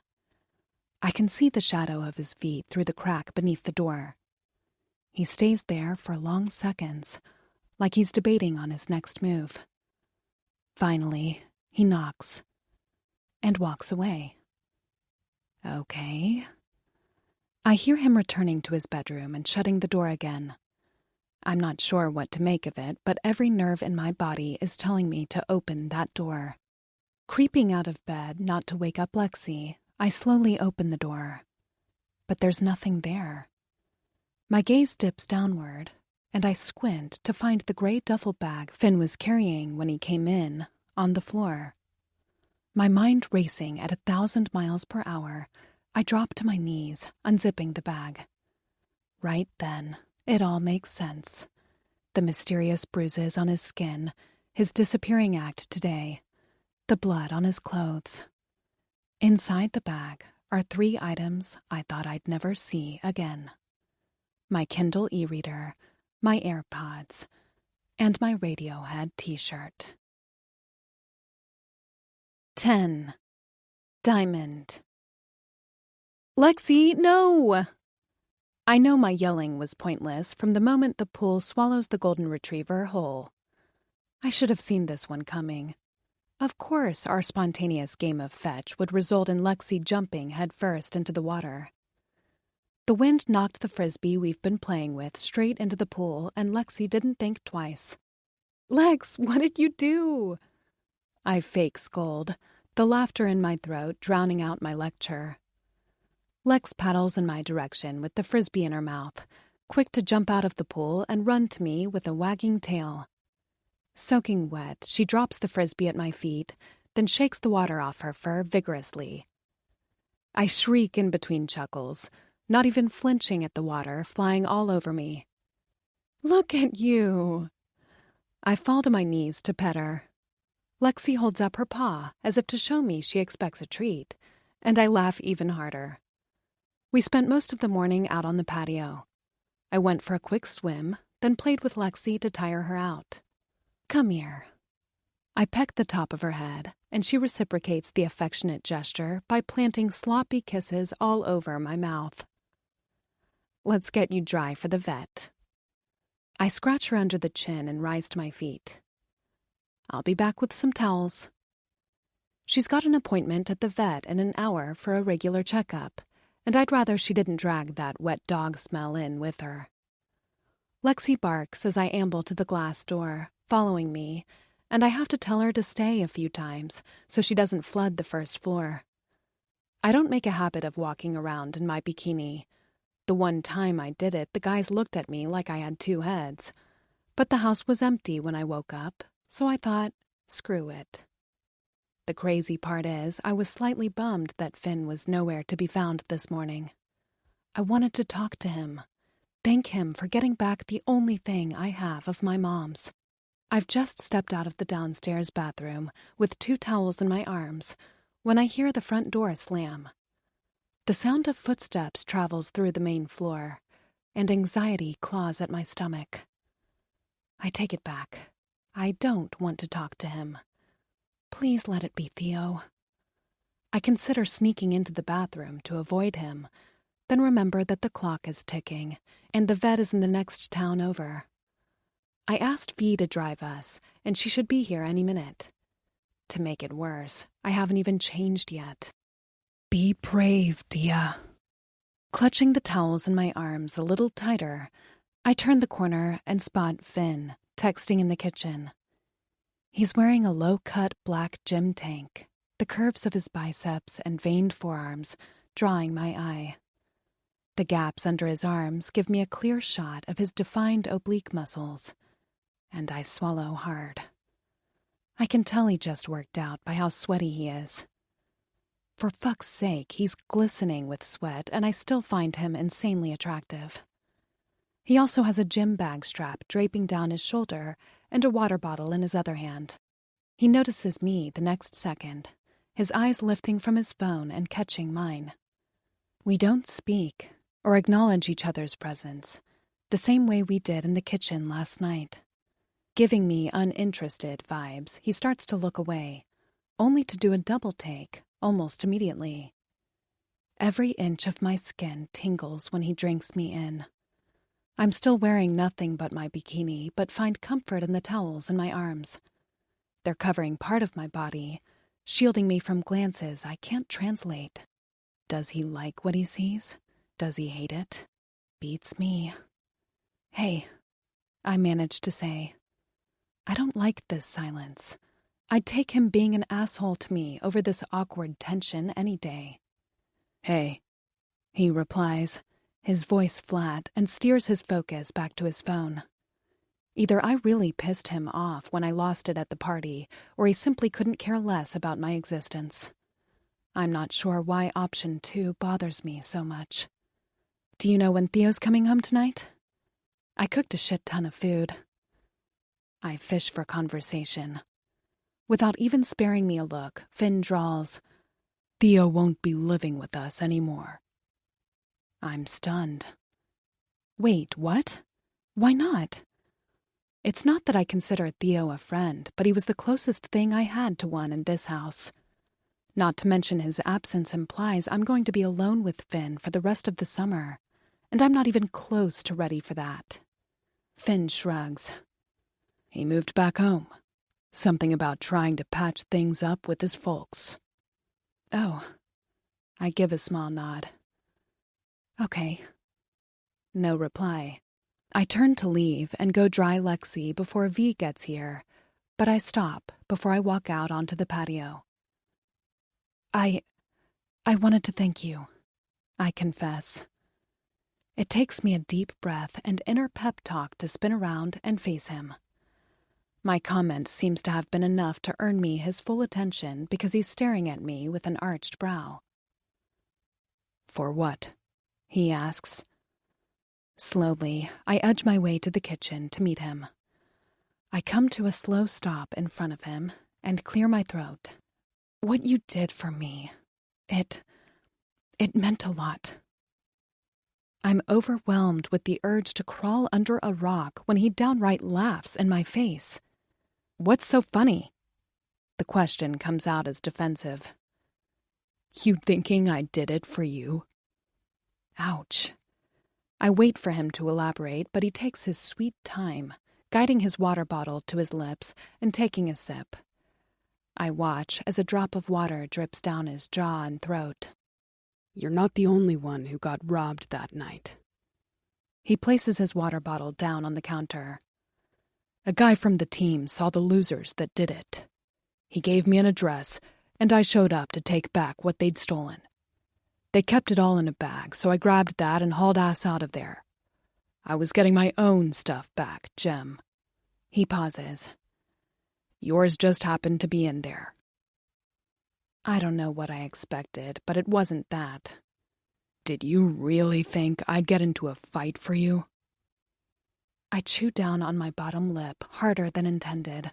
I can see the shadow of his feet through the crack beneath the door. He stays there for long seconds, like he's debating on his next move. Finally, he knocks and walks away. Okay. I hear him returning to his bedroom and shutting the door again. I'm not sure what to make of it, but every nerve in my body is telling me to open that door. Creeping out of bed, not to wake up Lexi, I slowly open the door. But there's nothing there. My gaze dips downward, and I squint to find the gray duffel bag Finn was carrying when he came in on the floor. My mind racing at 1,000 miles per hour, I drop to my knees, unzipping the bag. Right then, it all makes sense. The mysterious bruises on his skin, his disappearing act today, the blood on his clothes. Inside the bag are 3 items I thought I'd never see again. My Kindle e-reader, my AirPods, and my Radiohead t-shirt. 10. Diamond. Lexi, no! I know my yelling was pointless from the moment the pool swallows the golden retriever whole. I should have seen this one coming. Of course, our spontaneous game of fetch would result in Lexi jumping headfirst into the water. The wind knocked the frisbee we've been playing with straight into the pool, and Lexi didn't think twice. Lex, what did you do? I fake scold, the laughter in my throat drowning out my lecture. Lex paddles in my direction with the frisbee in her mouth, quick to jump out of the pool and run to me with a wagging tail. Soaking wet, she drops the frisbee at my feet, then shakes the water off her fur vigorously. I shriek in between chuckles, not even flinching at the water flying all over me. Look at you! I fall to my knees to pet her. Lexi holds up her paw as if to show me she expects a treat, and I laugh even harder. We spent most of the morning out on the patio. I went for a quick swim, then played with Lexi to tire her out. Come here. I peck the top of her head, and she reciprocates the affectionate gesture by planting sloppy kisses all over my mouth. Let's get you dry for the vet. I scratch her under the chin and rise to my feet. I'll be back with some towels. She's got an appointment at the vet in an hour for a regular checkup, and I'd rather she didn't drag that wet dog smell in with her. Lexi barks as I amble to the glass door, following me, and I have to tell her to stay a few times so she doesn't flood the first floor. I don't make a habit of walking around in my bikini. The one time I did it, the guys looked at me like I had 2 heads. But the house was empty when I woke up, so I thought, screw it. The crazy part is, I was slightly bummed that Finn was nowhere to be found this morning. I wanted to talk to him, thank him for getting back the only thing I have of my mom's. I've just stepped out of the downstairs bathroom with 2 towels in my arms when I hear the front door slam. The sound of footsteps travels through the main floor, and anxiety claws at my stomach. I take it back. I don't want to talk to him. Please let it be Theo. I consider sneaking into the bathroom to avoid him, then remember that the clock is ticking and the vet is in the next town over. I asked Fee to drive us, and she should be here any minute. To make it worse, I haven't even changed yet. Be brave, Dia. Clutching the towels in my arms a little tighter, I turn the corner and spot Finn texting in the kitchen. He's wearing a low-cut black gym tank, the curves of his biceps and veined forearms drawing my eye. The gaps under his arms give me a clear shot of his defined oblique muscles, and I swallow hard. I can tell he just worked out by how sweaty he is. For fuck's sake, he's glistening with sweat, and I still find him insanely attractive. He also has a gym bag strap draping down his shoulder and a water bottle in his other hand. He notices me the next second, his eyes lifting from his phone and catching mine. We don't speak or acknowledge each other's presence, the same way we did in the kitchen last night. Giving me uninterested vibes, he starts to look away, only to do a double take almost immediately. Every inch of my skin tingles when he drinks me in. I'm still wearing nothing but my bikini, but find comfort in the towels in my arms. They're covering part of my body, shielding me from glances I can't translate. Does he like what he sees? Does he hate it? Beats me. Hey, I managed to say. I don't like this silence. I'd take him being an asshole to me over this awkward tension any day. Hey, he replies, his voice flat, and steers his focus back to his phone. Either I really pissed him off when I lost it at the party, or he simply couldn't care less about my existence. I'm not sure why option 2 bothers me so much. Do you know when Theo's coming home tonight? I cooked a shit ton of food. I fish for conversation. Without even sparing me a look, Finn drawls, Theo won't be living with us anymore. I'm stunned. Wait, what? Why not? It's not that I consider Theo a friend, but he was the closest thing I had to one in this house. Not to mention his absence implies I'm going to be alone with Finn for the rest of the summer, and I'm not even close to ready for that. Finn shrugs. He moved back home. Something about trying to patch things up with his folks. Oh. I give a small nod. Okay. No reply. I turn to leave and go dry Lexi before V gets here, but I stop before I walk out onto the patio. I wanted to thank you, I confess. It takes me a deep breath and inner pep talk to spin around and face him. My comment seems to have been enough to earn me his full attention because he's staring at me with an arched brow. For what? He asks. Slowly, I edge my way to the kitchen to meet him. I come to a slow stop in front of him and clear my throat. What you did for me, it meant a lot. I'm overwhelmed with the urge to crawl under a rock when he downright laughs in my face. What's so funny? The question comes out as defensive. You thinking I did it for you? Ouch. I wait for him to elaborate, but he takes his sweet time, guiding his water bottle to his lips and taking a sip. I watch as a drop of water drips down his jaw and throat. You're not the only one who got robbed that night. He places his water bottle down on the counter. A guy from the team saw the losers that did it. He gave me an address, and I showed up to take back what they'd stolen. They kept it all in a bag, so I grabbed that and hauled ass out of there. I was getting my own stuff back, Jem. He pauses. Yours just happened to be in there. I don't know what I expected, but it wasn't that. Did you really think I'd get into a fight for you? I chew down on my bottom lip harder than intended,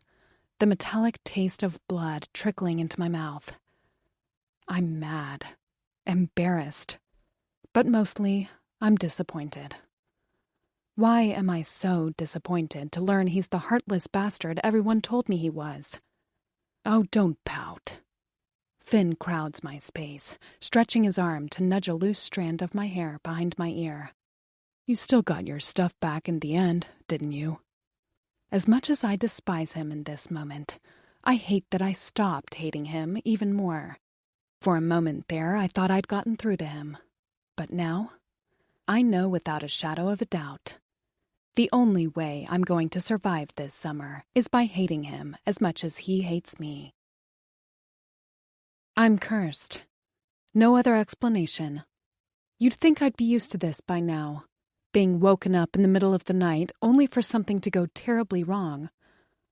the metallic taste of blood trickling into my mouth. I'm mad, embarrassed, but mostly I'm disappointed. Why am I so disappointed to learn he's the heartless bastard everyone told me he was? Oh, don't pout. Finn crowds my space, stretching his arm to nudge a loose strand of my hair behind my ear. You still got your stuff back in the end, didn't you? As much as I despise him in this moment, I hate that I stopped hating him even more. For a moment there, I thought I'd gotten through to him. But now, I know without a shadow of a doubt. The only way I'm going to survive this summer is by hating him as much as he hates me. I'm cursed. No other explanation. You'd think I'd be used to this by now, being woken up in the middle of the night only for something to go terribly wrong.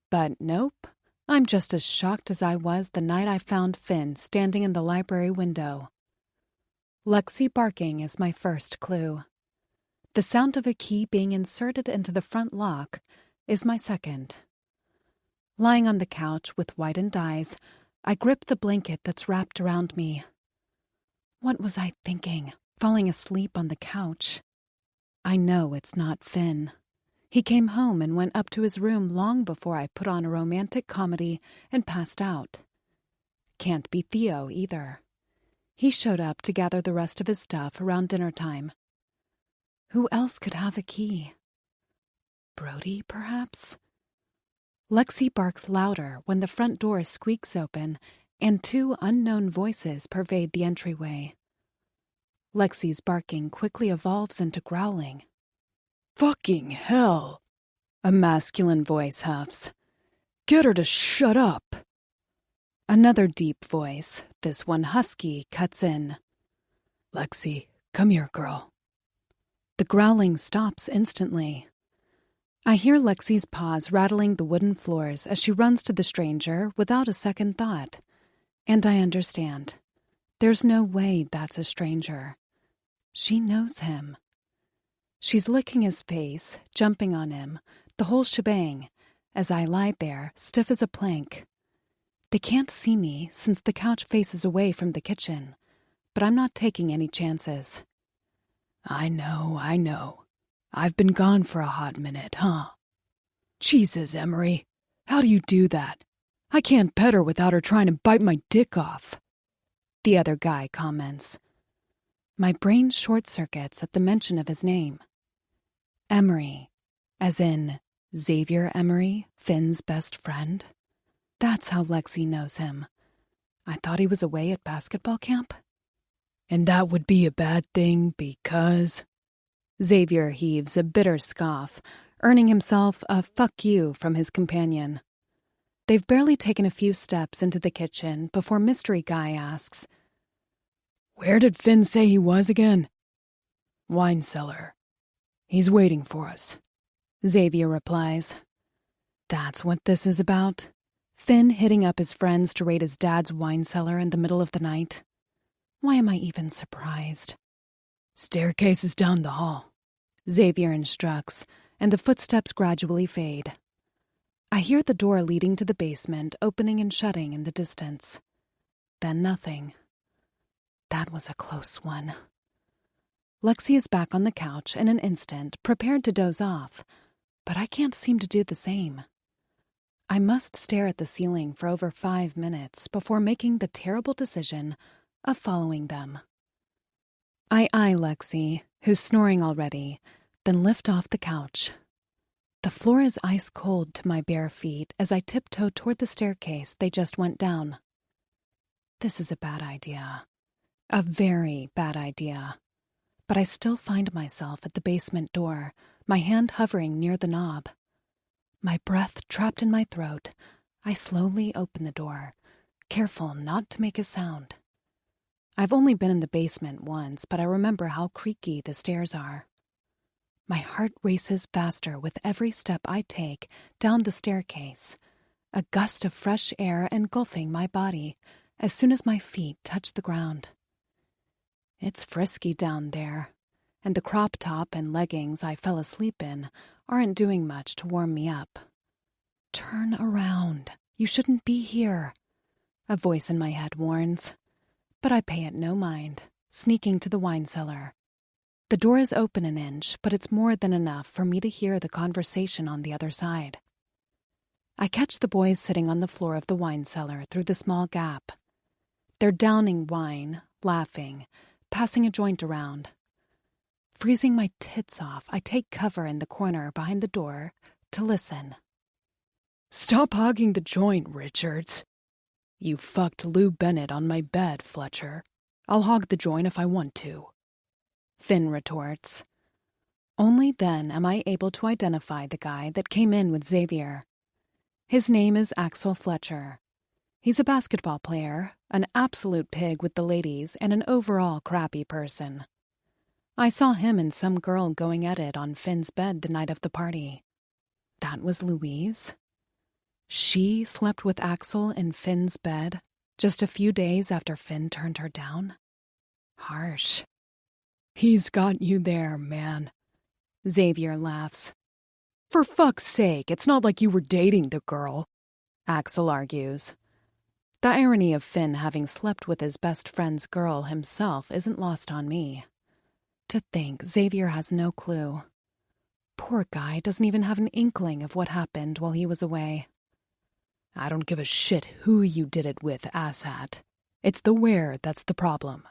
But nope, I'm just as shocked as I was the night I found Finn standing in the library window. Lexi barking is my first clue. The sound of a key being inserted into the front lock is my second. Lying on the couch with widened eyes, I grip the blanket that's wrapped around me. What was I thinking, falling asleep on the couch? I know it's not Finn. He came home and went up to his room long before I put on a romantic comedy and passed out. Can't be Theo either. He showed up to gather the rest of his stuff around dinner time. Who else could have a key? Brody, perhaps? Lexi barks louder when the front door squeaks open and two unknown voices pervade the entryway. Lexi's barking quickly evolves into growling. Fucking hell, A masculine voice huffs. get her to shut up. Another deep voice, this one husky, cuts in. Lexi, come here, girl. The growling stops instantly. I hear Lexi's paws rattling the wooden floors as she runs to the stranger without a second thought. And I understand. There's no way that's a stranger. She knows him. She's licking his face, jumping on him, the whole shebang, as I lie there, stiff as a plank. They can't see me since the couch faces away from the kitchen, but I'm not taking any chances. I know. I've been gone for a hot minute, huh? Jesus, Emery, how do you do that? I can't pet her without her trying to bite my dick off. The other guy comments. My brain short-circuits at the mention of his name. Emery, as in Xavier Emery, Finn's best friend. That's how Lexi knows him. I thought he was away at basketball camp. And that would be a bad thing because... Xavier heaves a bitter scoff, earning himself a fuck you from his companion. They've barely taken a few steps into the kitchen before Mystery Guy asks, Where did Finn say he was again? Wine cellar. He's waiting for us. Xavier replies. That's what this is about? Finn hitting up his friends to raid his dad's wine cellar in the middle of the night? Why am I even surprised? Staircase is down the hall, Xavier instructs, and the footsteps gradually fade. I hear the door leading to the basement opening and shutting in the distance. Then nothing. That was a close one. Lexi is back on the couch in an instant, prepared to doze off, but I can't seem to do the same. I must stare at the ceiling for over 5 minutes before making the terrible decision of following them. I eye Lexi, who's snoring already, then lift off the couch. The floor is ice cold to my bare feet as I tiptoe toward the staircase they just went down. This is a bad idea. A very bad idea. But I still find myself at the basement door, my hand hovering near the knob. My breath trapped in my throat, I slowly open the door, careful not to make a sound. I've only been in the basement once, but I remember how creaky the stairs are. My heart races faster with every step I take down the staircase, a gust of fresh air engulfing my body as soon as my feet touch the ground. It's frisky down there, and the crop top and leggings I fell asleep in aren't doing much to warm me up. Turn around. You shouldn't be here, a voice in my head warns. But I pay it no mind, sneaking to the wine cellar. The door is open an inch, but it's more than enough for me to hear the conversation on the other side. I catch the boys sitting on the floor of the wine cellar through the small gap. They're downing wine, laughing, passing a joint around. Freezing my tits off, I take cover in the corner behind the door to listen. Stop hogging the joint, Richards. You fucked Lou Bennett on my bed, Fletcher. I'll hog the joint if I want to. Finn retorts. Only then am I able to identify the guy that came in with Xavier. His name is Axel Fletcher. He's a basketball player, an absolute pig with the ladies, and an overall crappy person. I saw him and some girl going at it on Finn's bed the night of the party. That was Louise? She slept with Axel in Finn's bed just a few days after Finn turned her down? Harsh. He's got you there, man. Xavier laughs. For fuck's sake, it's not like you were dating the girl, Axel argues. The irony of Finn having slept with his best friend's girl himself isn't lost on me. To think Xavier has no clue. Poor guy doesn't even have an inkling of what happened while he was away. I don't give a shit who you did it with, asshat. It's the where that's the problem.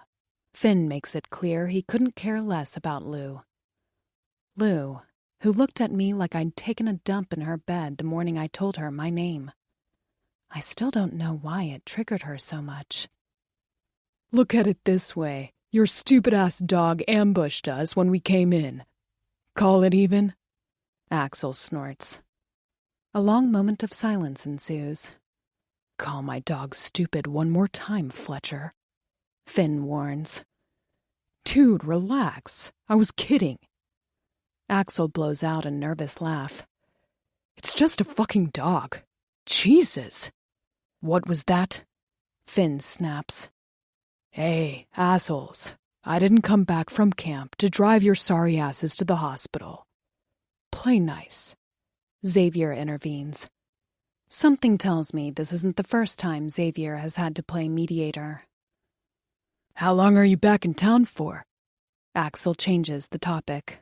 Finn makes it clear he couldn't care less about Lou. Lou, who looked at me like I'd taken a dump in her bed the morning I told her my name. I still don't know why it triggered her so much. Look at it this way. Your stupid-ass dog ambushed us when we came in. Call it even? Axel snorts. A long moment of silence ensues. Call my dog stupid one more time, Fletcher. Finn warns. Dude, relax. I was kidding. Axel blows out a nervous laugh. It's just a fucking dog. Jesus. What was that? Finn snaps. Hey, assholes. I didn't come back from camp to drive your sorry asses to the hospital. Play nice. Xavier intervenes. Something tells me this isn't the first time Xavier has had to play mediator. How long are you back in town for? Axel changes the topic.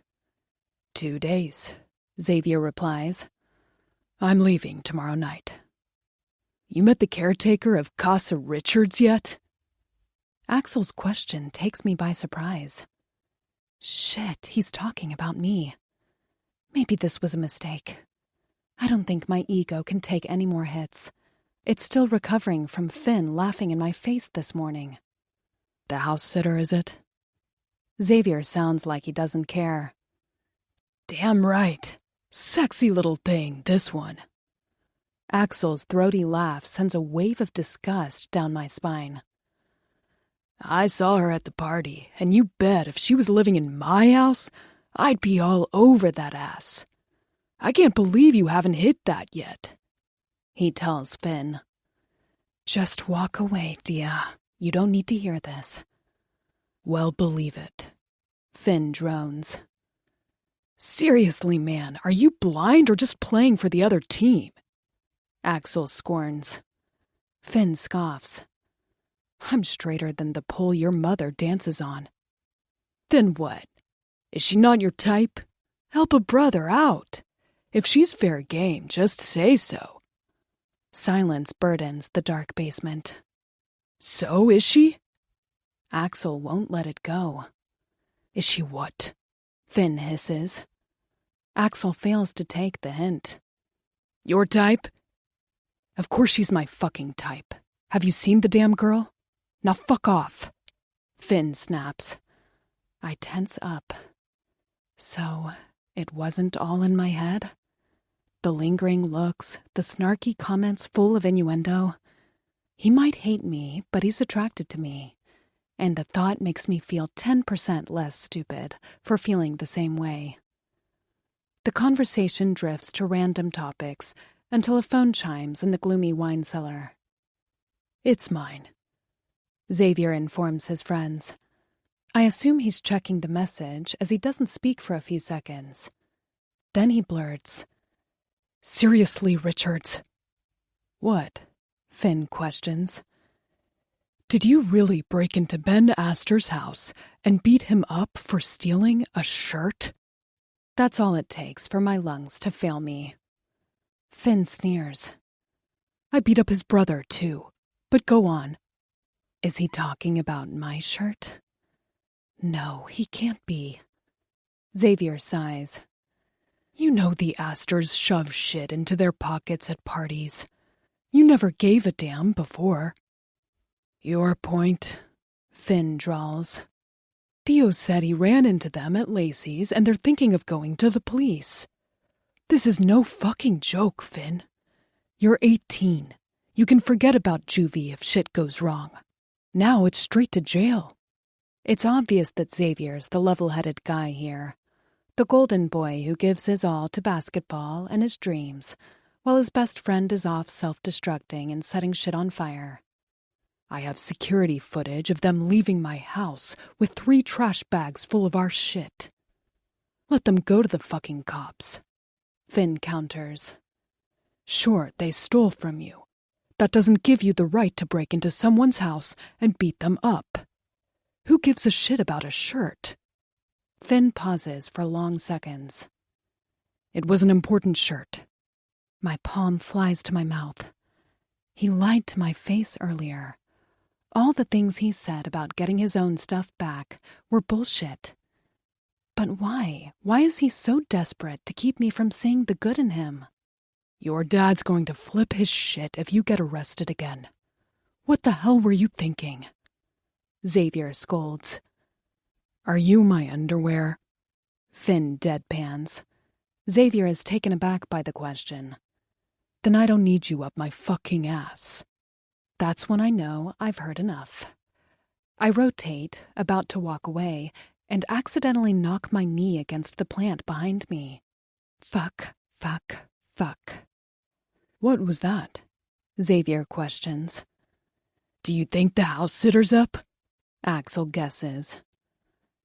2 days, Xavier replies. I'm leaving tomorrow night. You met the caretaker of Casa Richards yet? Axel's question takes me by surprise. Shit, he's talking about me. Maybe this was a mistake. I don't think my ego can take any more hits. It's still recovering from Finn laughing in my face this morning. The house sitter, is it? Xavier sounds like he doesn't care. Damn right. Sexy little thing, this one. Axel's throaty laugh sends a wave of disgust down my spine. I saw her at the party, and you bet if she was living in my house, I'd be all over that ass. I can't believe you haven't hit that yet. He tells Finn. Just walk away, Dia. You don't need to hear this. Well, believe it. Finn drones. Seriously, man, are you blind or just playing for the other team? Axel scorns. Finn scoffs. I'm straighter than the pole your mother dances on. Then what? Is she not your type? Help a brother out. If she's fair game, just say so. Silence burdens the dark basement. So is she? Axel won't let it go. Is she what? Finn hisses. Axel fails to take the hint. Your type? Of course she's my fucking type. Have you seen the damn girl? Now fuck off. Finn snaps. I tense up. So, it wasn't all in my head? The lingering looks, the snarky comments full of innuendo. He might hate me, but he's attracted to me. And the thought makes me feel 10% less stupid for feeling the same way. The conversation drifts to random topics until a phone chimes in the gloomy wine cellar. It's mine, Xavier informs his friends. I assume he's checking the message as he doesn't speak for a few seconds. Then he blurts, Seriously, Richards. What? Finn questions. Did you really break into Ben Astor's house and beat him up for stealing a shirt? That's all it takes for my lungs to fail me. Finn sneers. I beat up his brother, too. But go on. Is he talking about my shirt? No, he can't be. Xavier sighs. You know the Astors shove shit into their pockets at parties. You never gave a damn before. Your point, Finn drawls. Theo said he ran into them at Lacey's and they're thinking of going to the police. This is no fucking joke, Finn. You're 18. You can forget about juvie if shit goes wrong. Now it's straight to jail. It's obvious that Xavier's the level-headed guy here. The golden boy who gives his all to basketball and his dreams, while his best friend is off self-destructing and setting shit on fire. I have security footage of them leaving my house with 3 trash bags full of our shit. Let them go to the fucking cops. Finn counters. Sure, they stole from you. That doesn't give you the right to break into someone's house and beat them up. Who gives a shit about a shirt? Finn pauses for long seconds. It was an important shirt. My palm flies to my mouth. He lied to my face earlier. All the things he said about getting his own stuff back were bullshit. But why? Why is he so desperate to keep me from seeing the good in him? Your dad's going to flip his shit if you get arrested again. What the hell were you thinking? Xavier scolds. Are you my underwear? Finn deadpans. Xavier is taken aback by the question. Then I don't need you up my fucking ass. That's when I know I've heard enough. I rotate, about to walk away, and accidentally knock my knee against the plant behind me. Fuck, fuck, fuck. What was that? Xavier questions. Do you think the house sitter's up? Axel guesses.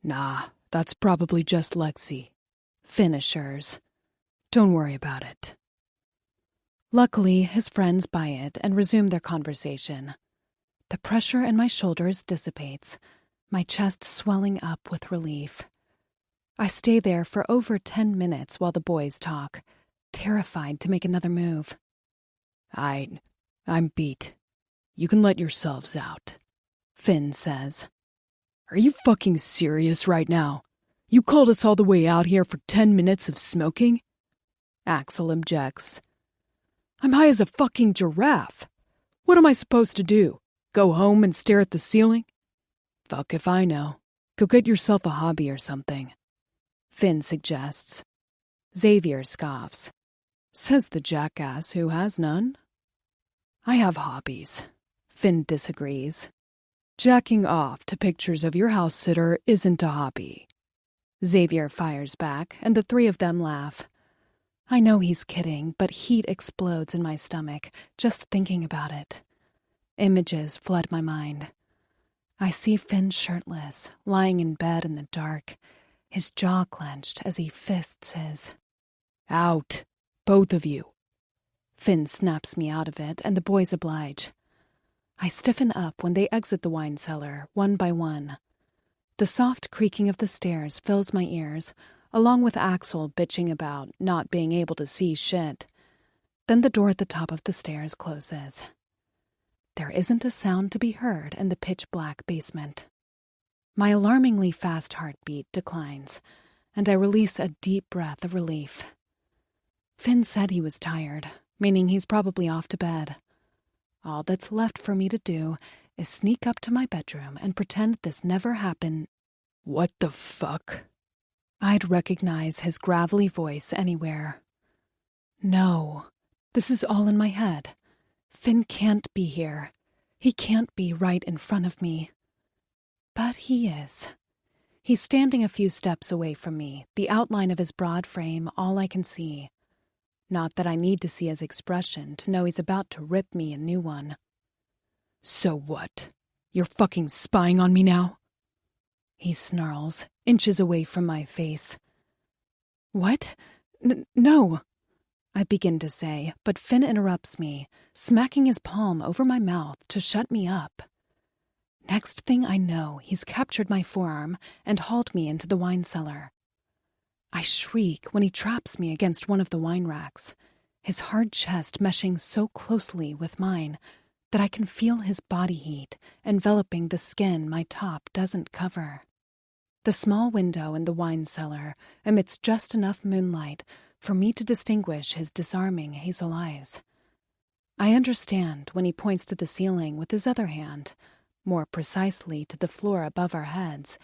Nah, that's probably just Lexi. Finn assures. Don't worry about it. Luckily, his friends buy it and resume their conversation. The pressure in my shoulders dissipates, my chest swelling up with relief. I stay there for over 10 minutes while the boys talk, terrified to make another move. I'm beat. You can let yourselves out, Finn says. Are you fucking serious right now? You called us all the way out here for 10 minutes of smoking? Axel objects. I'm high as a fucking giraffe. What am I supposed to do? Go home and stare at the ceiling? Fuck if I know. Go get yourself a hobby or something. Finn suggests. Xavier scoffs. Says the jackass who has none. I have hobbies. Finn disagrees. Jacking off to pictures of your house sitter isn't a hobby. Xavier fires back, and the three of them laugh. I know he's kidding, but heat explodes in my stomach just thinking about it. Images flood my mind. I see Finn shirtless, lying in bed in the dark, his jaw clenched as he fists his. Out, both of you. Finn snaps me out of it, and the boys oblige. I stiffen up when they exit the wine cellar, one by one. The soft creaking of the stairs fills my ears, along with Axel bitching about not being able to see shit. Then the door at the top of the stairs closes. There isn't a sound to be heard in the pitch-black basement. My alarmingly fast heartbeat declines, and I release a deep breath of relief. Finn said he was tired, meaning he's probably off to bed. All that's left for me to do is sneak up to my bedroom and pretend this never happened. What the fuck? I'd recognize his gravelly voice anywhere. No, this is all in my head. Finn can't be here. He can't be right in front of me. But he is. He's standing a few steps away from me, the outline of his broad frame all I can see. Not that I need to see his expression to know he's about to rip me a new one. So what? You're fucking spying on me now? He snarls, inches away from my face. What? No, I begin to say, but Finn interrupts me, smacking his palm over my mouth to shut me up. Next thing I know, he's captured my forearm and hauled me into the wine cellar. I shriek when he traps me against one of the wine racks, his hard chest meshing so closely with mine that I can feel his body heat enveloping the skin my top doesn't cover. The small window in the wine cellar emits just enough moonlight for me to distinguish his disarming hazel eyes. I understand when he points to the ceiling with his other hand, more precisely to the floor above our heads,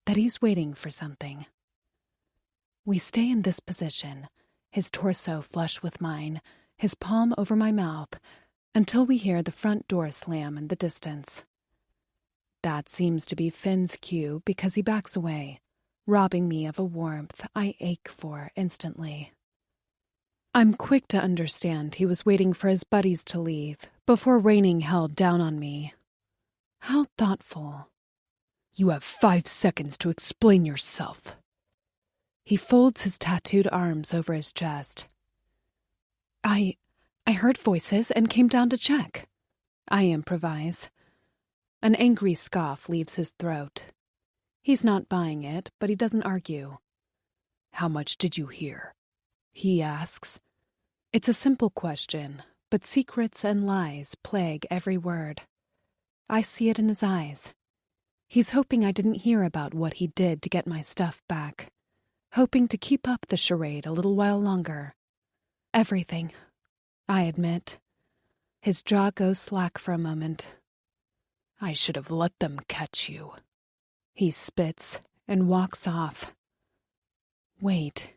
that he's waiting for something. We stay in this position, his torso flush with mine, his palm over my mouth, until we hear the front door slam in the distance. That seems to be Finn's cue because he backs away, robbing me of a warmth I ache for instantly. I'm quick to understand he was waiting for his buddies to leave before raining hell down on me. How thoughtful. You have 5 seconds to explain yourself. He folds his tattooed arms over his chest. I heard voices and came down to check. I improvise. An angry scoff leaves his throat. He's not buying it, but he doesn't argue. How much did you hear? he asks. It's a simple question, but secrets and lies plague every word. I see it in his eyes. He's hoping I didn't hear about what he did to get my stuff back, hoping to keep up the charade a little while longer. Everything, I admit. His jaw goes slack for a moment. I should have let them catch you. He spits and walks off. Wait,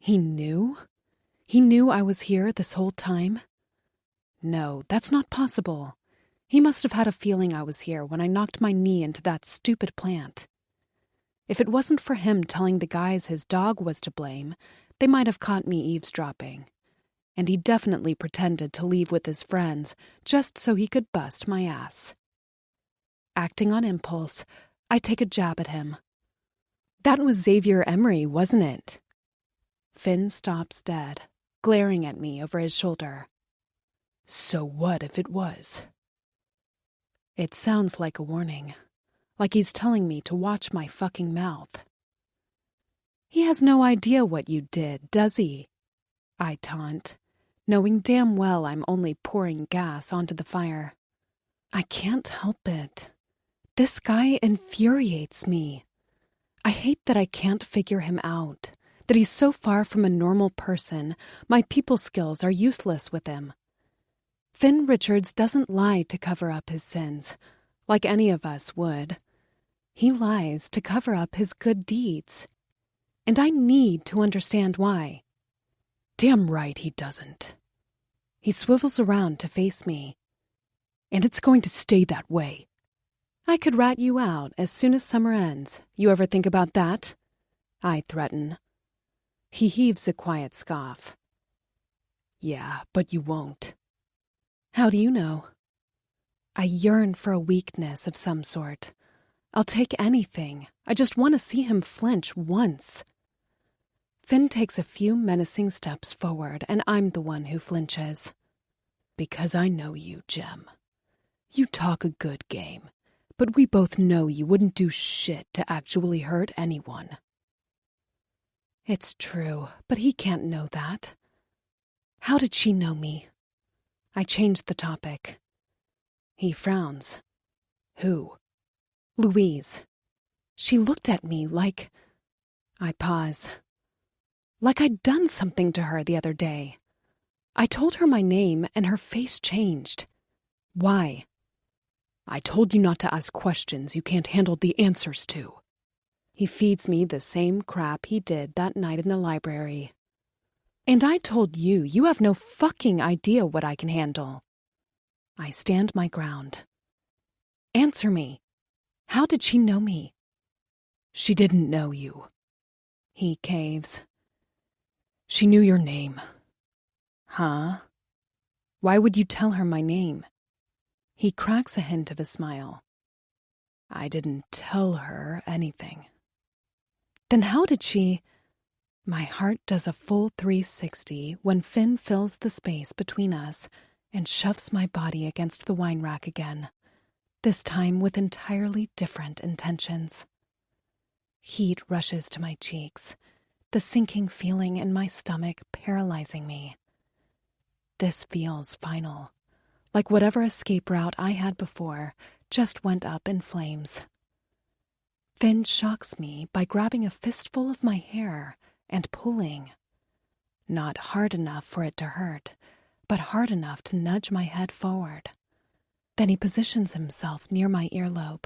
he knew? He knew I was here this whole time? No, that's not possible. He must have had a feeling I was here when I knocked my knee into that stupid plant. If it wasn't for him telling the guys his dog was to blame, they might have caught me eavesdropping. And he definitely pretended to leave with his friends just so he could bust my ass. Acting on impulse, I take a jab at him. That was Xavier Emery, wasn't it? Finn stops dead, glaring at me over his shoulder. So what if it was? It sounds like a warning, like he's telling me to watch my fucking mouth. He has no idea what you did, does he? I taunt, knowing damn well I'm only pouring gas onto the fire. I can't help it. This guy infuriates me. I hate that I can't figure him out, that he's so far from a normal person, my people skills are useless with him. Finn Richards doesn't lie to cover up his sins, like any of us would. He lies to cover up his good deeds. And I need to understand why. Damn right he doesn't. He swivels around to face me. And it's going to stay that way. I could rat you out as soon as summer ends. You ever think about that? I threaten. He heaves a quiet scoff. Yeah, but you won't. How do you know? I yearn for a weakness of some sort. I'll take anything. I just want to see him flinch once. Finn takes a few menacing steps forward, and I'm the one who flinches. Because I know you, Jem. You talk a good game, but we both know you wouldn't do shit to actually hurt anyone. It's true, but he can't know that. How did she know me? I changed the topic. He frowns. Who? Louise. She looked at me like... I pause. Like I'd done something to her the other day. I told her my name and her face changed. Why? I told you not to ask questions you can't handle the answers to. He feeds me the same crap he did that night in the library. And I told you, you have no fucking idea what I can handle. I stand my ground. Answer me. How did she know me? She didn't know you. He caves. She knew your name. Huh? Why would you tell her my name? He cracks a hint of a smile. I didn't tell her anything. Then how did she... My heart does a full 360 when Finn fills the space between us and shoves my body against the wine rack again, this time with entirely different intentions. Heat rushes to my cheeks, the sinking feeling in my stomach paralyzing me. This feels final, like whatever escape route I had before just went up in flames. Finn shocks me by grabbing a fistful of my hair and pulling. Not hard enough for it to hurt, but hard enough to nudge my head forward. Then he positions himself near my earlobe,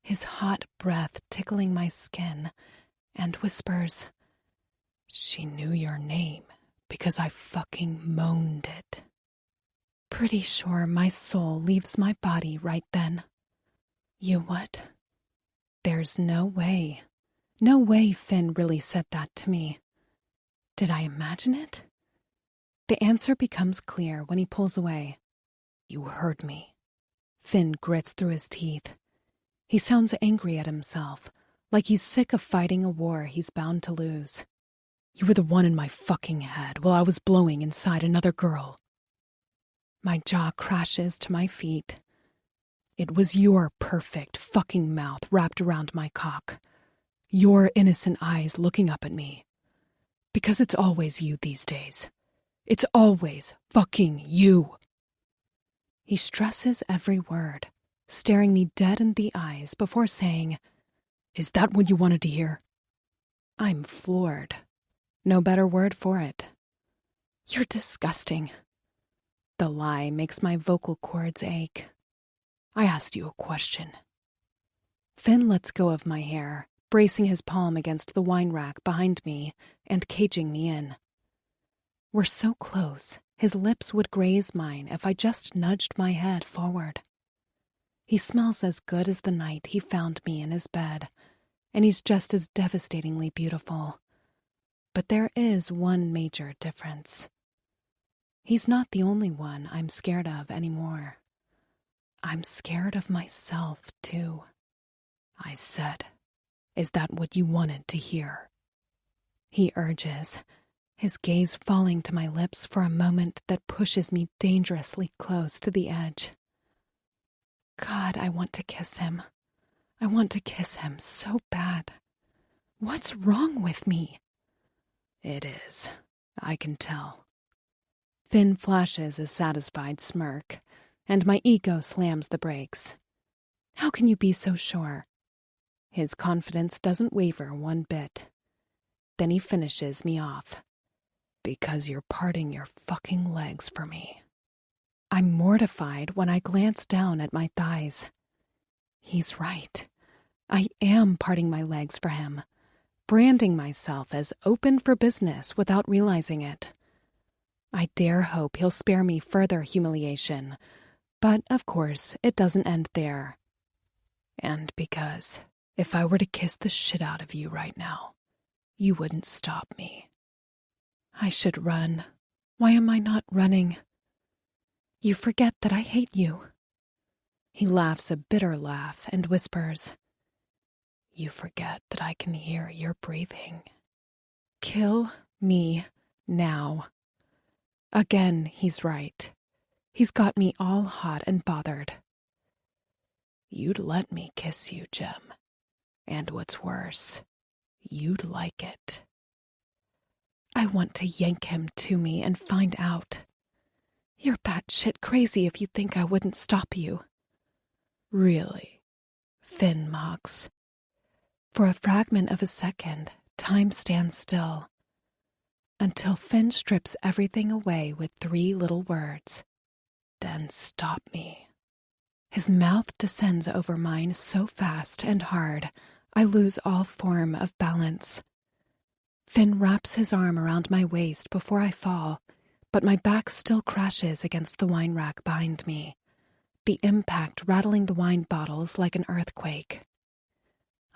his hot breath tickling my skin, and whispers, She knew your name because I fucking moaned it. Pretty sure my soul leaves my body right then. You what? There's no way. No way Finn really said that to me. Did I imagine it? The answer becomes clear when he pulls away. You heard me. Finn grits through his teeth. He sounds angry at himself, like he's sick of fighting a war he's bound to lose. You were the one in my fucking head while I was blowing inside another girl. My jaw crashes to my feet. It was your perfect fucking mouth wrapped around my cock. Your innocent eyes looking up at me. Because it's always you these days. It's always fucking you. He stresses every word, staring me dead in the eyes before saying, "Is that what you wanted to hear?" I'm floored. No better word for it. You're disgusting. The lie makes my vocal cords ache. I asked you a question. Finn lets go of my hair, bracing his palm against the wine rack behind me and caging me in. We're so close, his lips would graze mine if I just nudged my head forward. He smells as good as the night he found me in his bed, and he's just as devastatingly beautiful. But there is one major difference. He's not the only one I'm scared of anymore. I'm scared of myself, too. I said, "Is that what you wanted to hear?" He urges, his gaze falling to my lips for a moment that pushes me dangerously close to the edge. God, I want to kiss him. I want to kiss him so bad. What's wrong with me? It is. I can tell. Finn flashes a satisfied smirk, and my ego slams the brakes. How can you be so sure? His confidence doesn't waver one bit. Then he finishes me off. Because you're parting your fucking legs for me. I'm mortified when I glance down at my thighs. He's right. I am parting my legs for him, branding myself as open for business without realizing it. I dare hope he'll spare me further humiliation, but of course it doesn't end there. And because if I were to kiss the shit out of you right now, you wouldn't stop me. I should run. Why am I not running? You forget that I hate you. He laughs a bitter laugh and whispers, You forget that I can hear your breathing. Kill me now. Again, he's right. He's got me all hot and bothered. You'd let me kiss you, Jem. And what's worse, you'd like it. I want to yank him to me and find out. You're batshit crazy if you think I wouldn't stop you. Really? Finn mocks. For a fragment of a second, time stands still. Until Finn strips everything away with 3 little words. Then stop me. His mouth descends over mine so fast and hard, I lose all form of balance. Finn wraps his arm around my waist before I fall, but my back still crashes against the wine rack behind me, the impact rattling the wine bottles like an earthquake.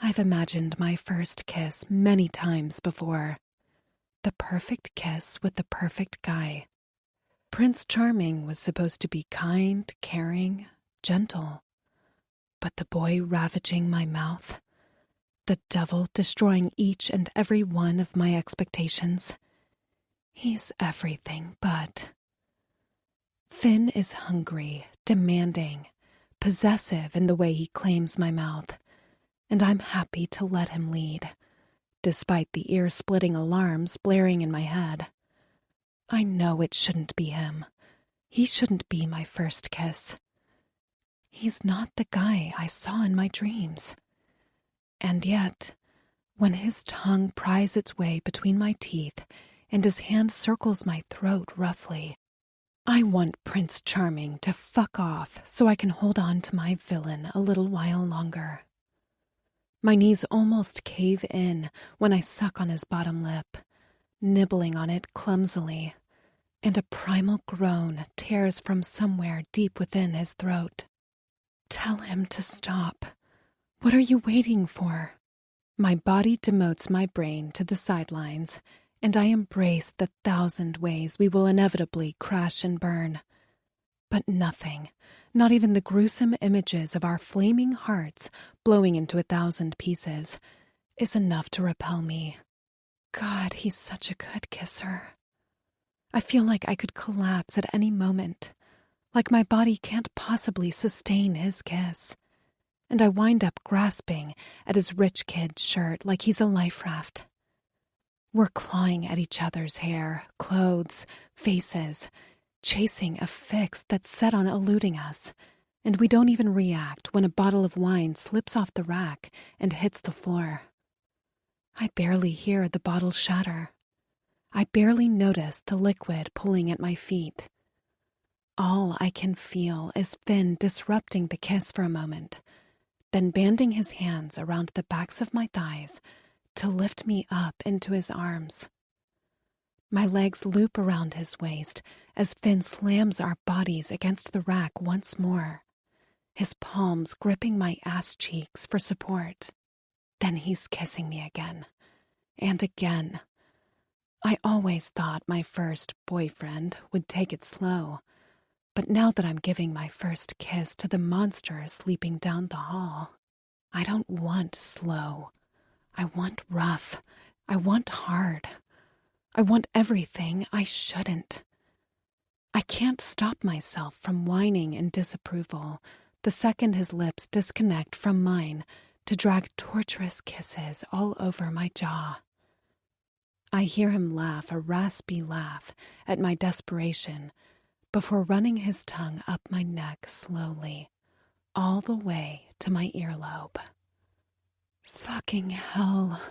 I've imagined my first kiss many times before. The perfect kiss with the perfect guy. Prince Charming was supposed to be kind, caring, gentle. But the boy ravaging my mouth, the devil destroying each and every one of my expectations. He's everything but. Finn is hungry, demanding, possessive in the way he claims my mouth, and I'm happy to let him lead, despite the ear-splitting alarms blaring in my head. I know it shouldn't be him. He shouldn't be my first kiss. He's not the guy I saw in my dreams. And yet, when his tongue pries its way between my teeth and his hand circles my throat roughly, I want Prince Charming to fuck off so I can hold on to my villain a little while longer. My knees almost cave in when I suck on his bottom lip, nibbling on it clumsily, and a primal groan tears from somewhere deep within his throat. Tell him to stop. What are you waiting for? My body demotes my brain to the sidelines, and I embrace the 1,000 ways we will inevitably crash and burn. But nothing, not even the gruesome images of our flaming hearts blowing into 1,000 pieces, is enough to repel me. God, he's such a good kisser. I feel like I could collapse at any moment, like my body can't possibly sustain his kiss. And I wind up grasping at his rich kid shirt like he's a life raft. We're clawing at each other's hair, clothes, faces, chasing a fix that's set on eluding us, and we don't even react when a bottle of wine slips off the rack and hits the floor. I barely hear the bottle shatter. I barely notice the liquid pulling at my feet. All I can feel is Finn disrupting the kiss for a moment, then banding his hands around the backs of my thighs to lift me up into his arms. My legs loop around his waist as Finn slams our bodies against the rack once more, his palms gripping my ass cheeks for support. Then he's kissing me again, and again. I always thought my first boyfriend would take it slow, but now that I'm giving my first kiss to the monster sleeping down the hall, I don't want slow. I want rough. I want hard. I want everything I shouldn't. I can't stop myself from whining in disapproval the second his lips disconnect from mine to drag torturous kisses all over my jaw. I hear him laugh a raspy laugh at my desperation before running his tongue up my neck slowly, all the way to my earlobe. Fucking hell.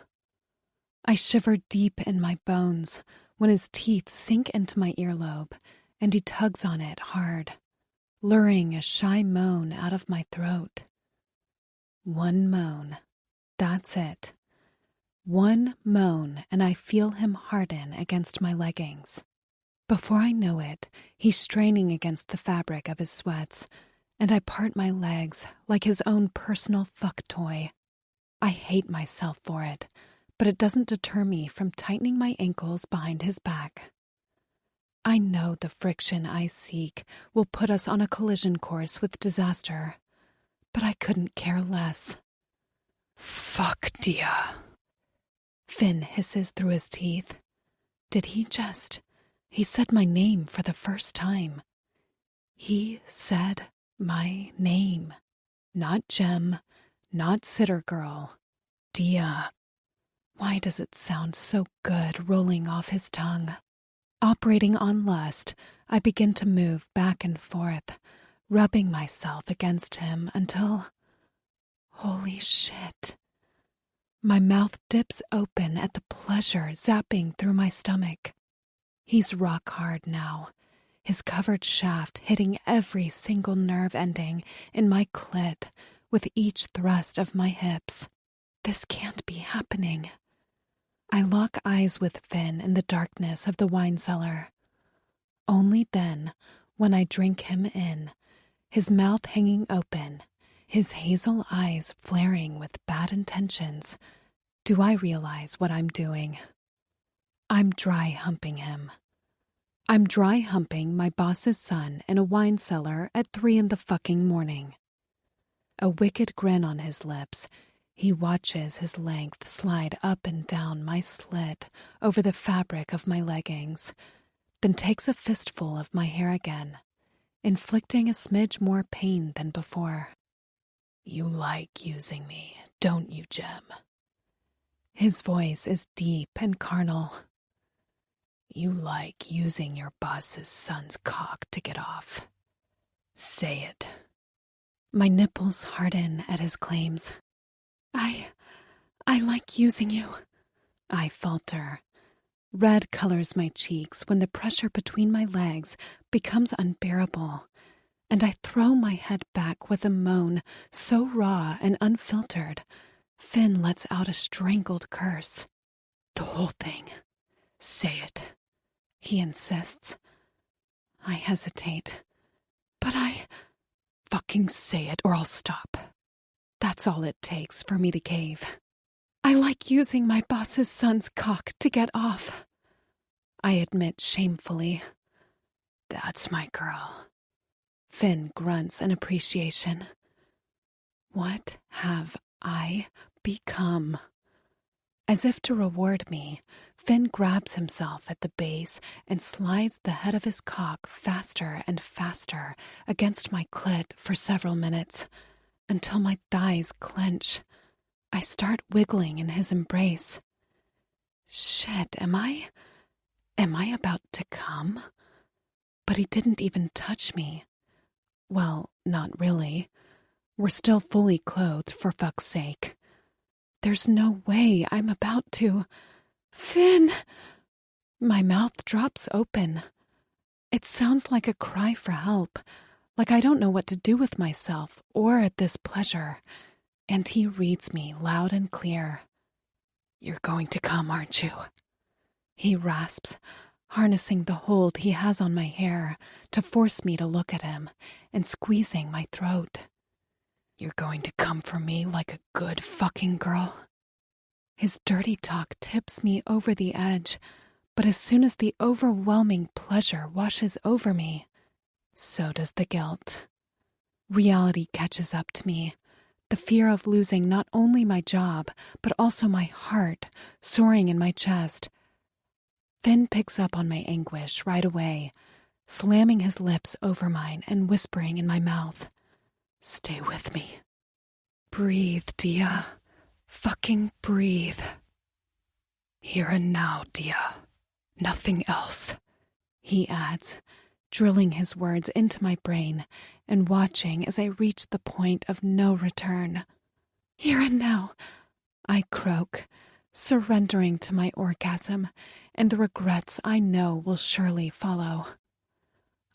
I shiver deep in my bones when his teeth sink into my earlobe and he tugs on it hard, luring a shy moan out of my throat. One moan. That's it. One moan, and I feel him harden against my leggings. Before I know it, he's straining against the fabric of his sweats, and I part my legs like his own personal fuck toy. I hate myself for it, but it doesn't deter me from tightening my ankles behind his back. I know the friction I seek will put us on a collision course with disaster, but I couldn't care less. Fuck, Dia. Finn hisses through his teeth. Did he just... He said my name for the first time. He said my name. Not Gem, not Sitter Girl. Dia. Why does it sound so good rolling off his tongue? Operating on lust, I begin to move back and forth, rubbing myself against him until... Holy shit. My mouth dips open at the pleasure zapping through my stomach. He's rock hard now, his covered shaft hitting every single nerve ending in my clit with each thrust of my hips. This can't be happening. I lock eyes with Finn in the darkness of the wine cellar. Only then, when I drink him in, his mouth hanging open, his hazel eyes flaring with bad intentions, do I realize what I'm doing. I'm dry humping him. I'm dry humping my boss's son in a wine cellar at 3 a.m. A wicked grin on his lips, he watches his length slide up and down my slit over the fabric of my leggings, then takes a fistful of my hair again, inflicting a smidge more pain than before. You like using me, don't you, Gem? His voice is deep and carnal. You like using your boss's son's cock to get off. Say it. My nipples harden at his claims. I like using you, I falter. Red colors my cheeks when the pressure between my legs becomes unbearable, and I throw my head back with a moan so raw and unfiltered, Finn lets out a strangled curse. The whole thing. Say it, he insists. I hesitate. But I... Fucking say it or I'll stop. That's all it takes for me to cave. I like using my boss's son's cock to get off, I admit shamefully. That's my girl. Finn grunts in appreciation. What have I become? As if to reward me, Finn grabs himself at the base and slides the head of his cock faster and faster against my clit for several minutes, until my thighs clench. I start wiggling in his embrace. Shit, am I about to come? But he didn't even touch me. Well, not really. We're still fully clothed, for fuck's sake. There's no way I'm about to... Finn! My mouth drops open. It sounds like a cry for help, like I don't know what to do with myself or this pleasure. And he reads me loud and clear. You're going to come, aren't you? He rasps, harnessing the hold he has on my hair to force me to look at him and squeezing my throat. You're going to come for me like a good fucking girl. His dirty talk tips me over the edge, but as soon as the overwhelming pleasure washes over me, so does the guilt. Reality catches up to me, the fear of losing not only my job, but also my heart soaring in my chest. Finn picks up on my anguish right away, slamming his lips over mine and whispering in my mouth, Stay with me. Breathe, Dia. Fucking breathe. Here and now, Dia. Nothing else, he adds, drilling his words into my brain and watching as I reach the point of no return. Here and now, I croak, surrendering to my orgasm and the regrets I know will surely follow.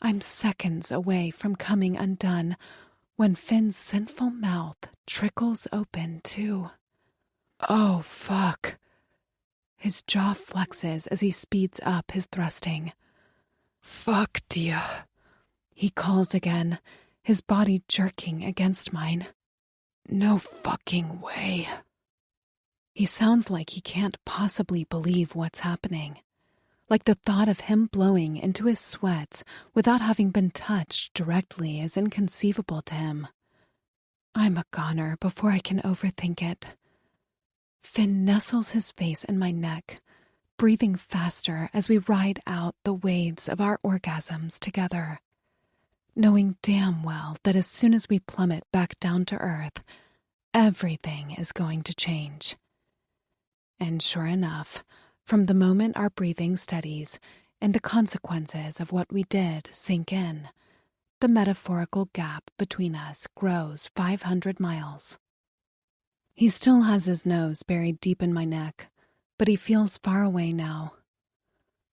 I'm seconds away from coming undone when Finn's sinful mouth trickles open too. Oh, fuck. His jaw flexes as he speeds up his thrusting. Fuck, Dia. He calls again, his body jerking against mine. No fucking way. He sounds like he can't possibly believe what's happening. Like the thought of him blowing into his sweats without having been touched directly is inconceivable to him. I'm a goner before I can overthink it. Finn nestles his face in my neck, breathing faster as we ride out the waves of our orgasms together, knowing damn well that as soon as we plummet back down to earth, everything is going to change. And sure enough, from the moment our breathing steadies and the consequences of what we did sink in, the metaphorical gap between us grows 500 miles. He still has his nose buried deep in my neck, but he feels far away now.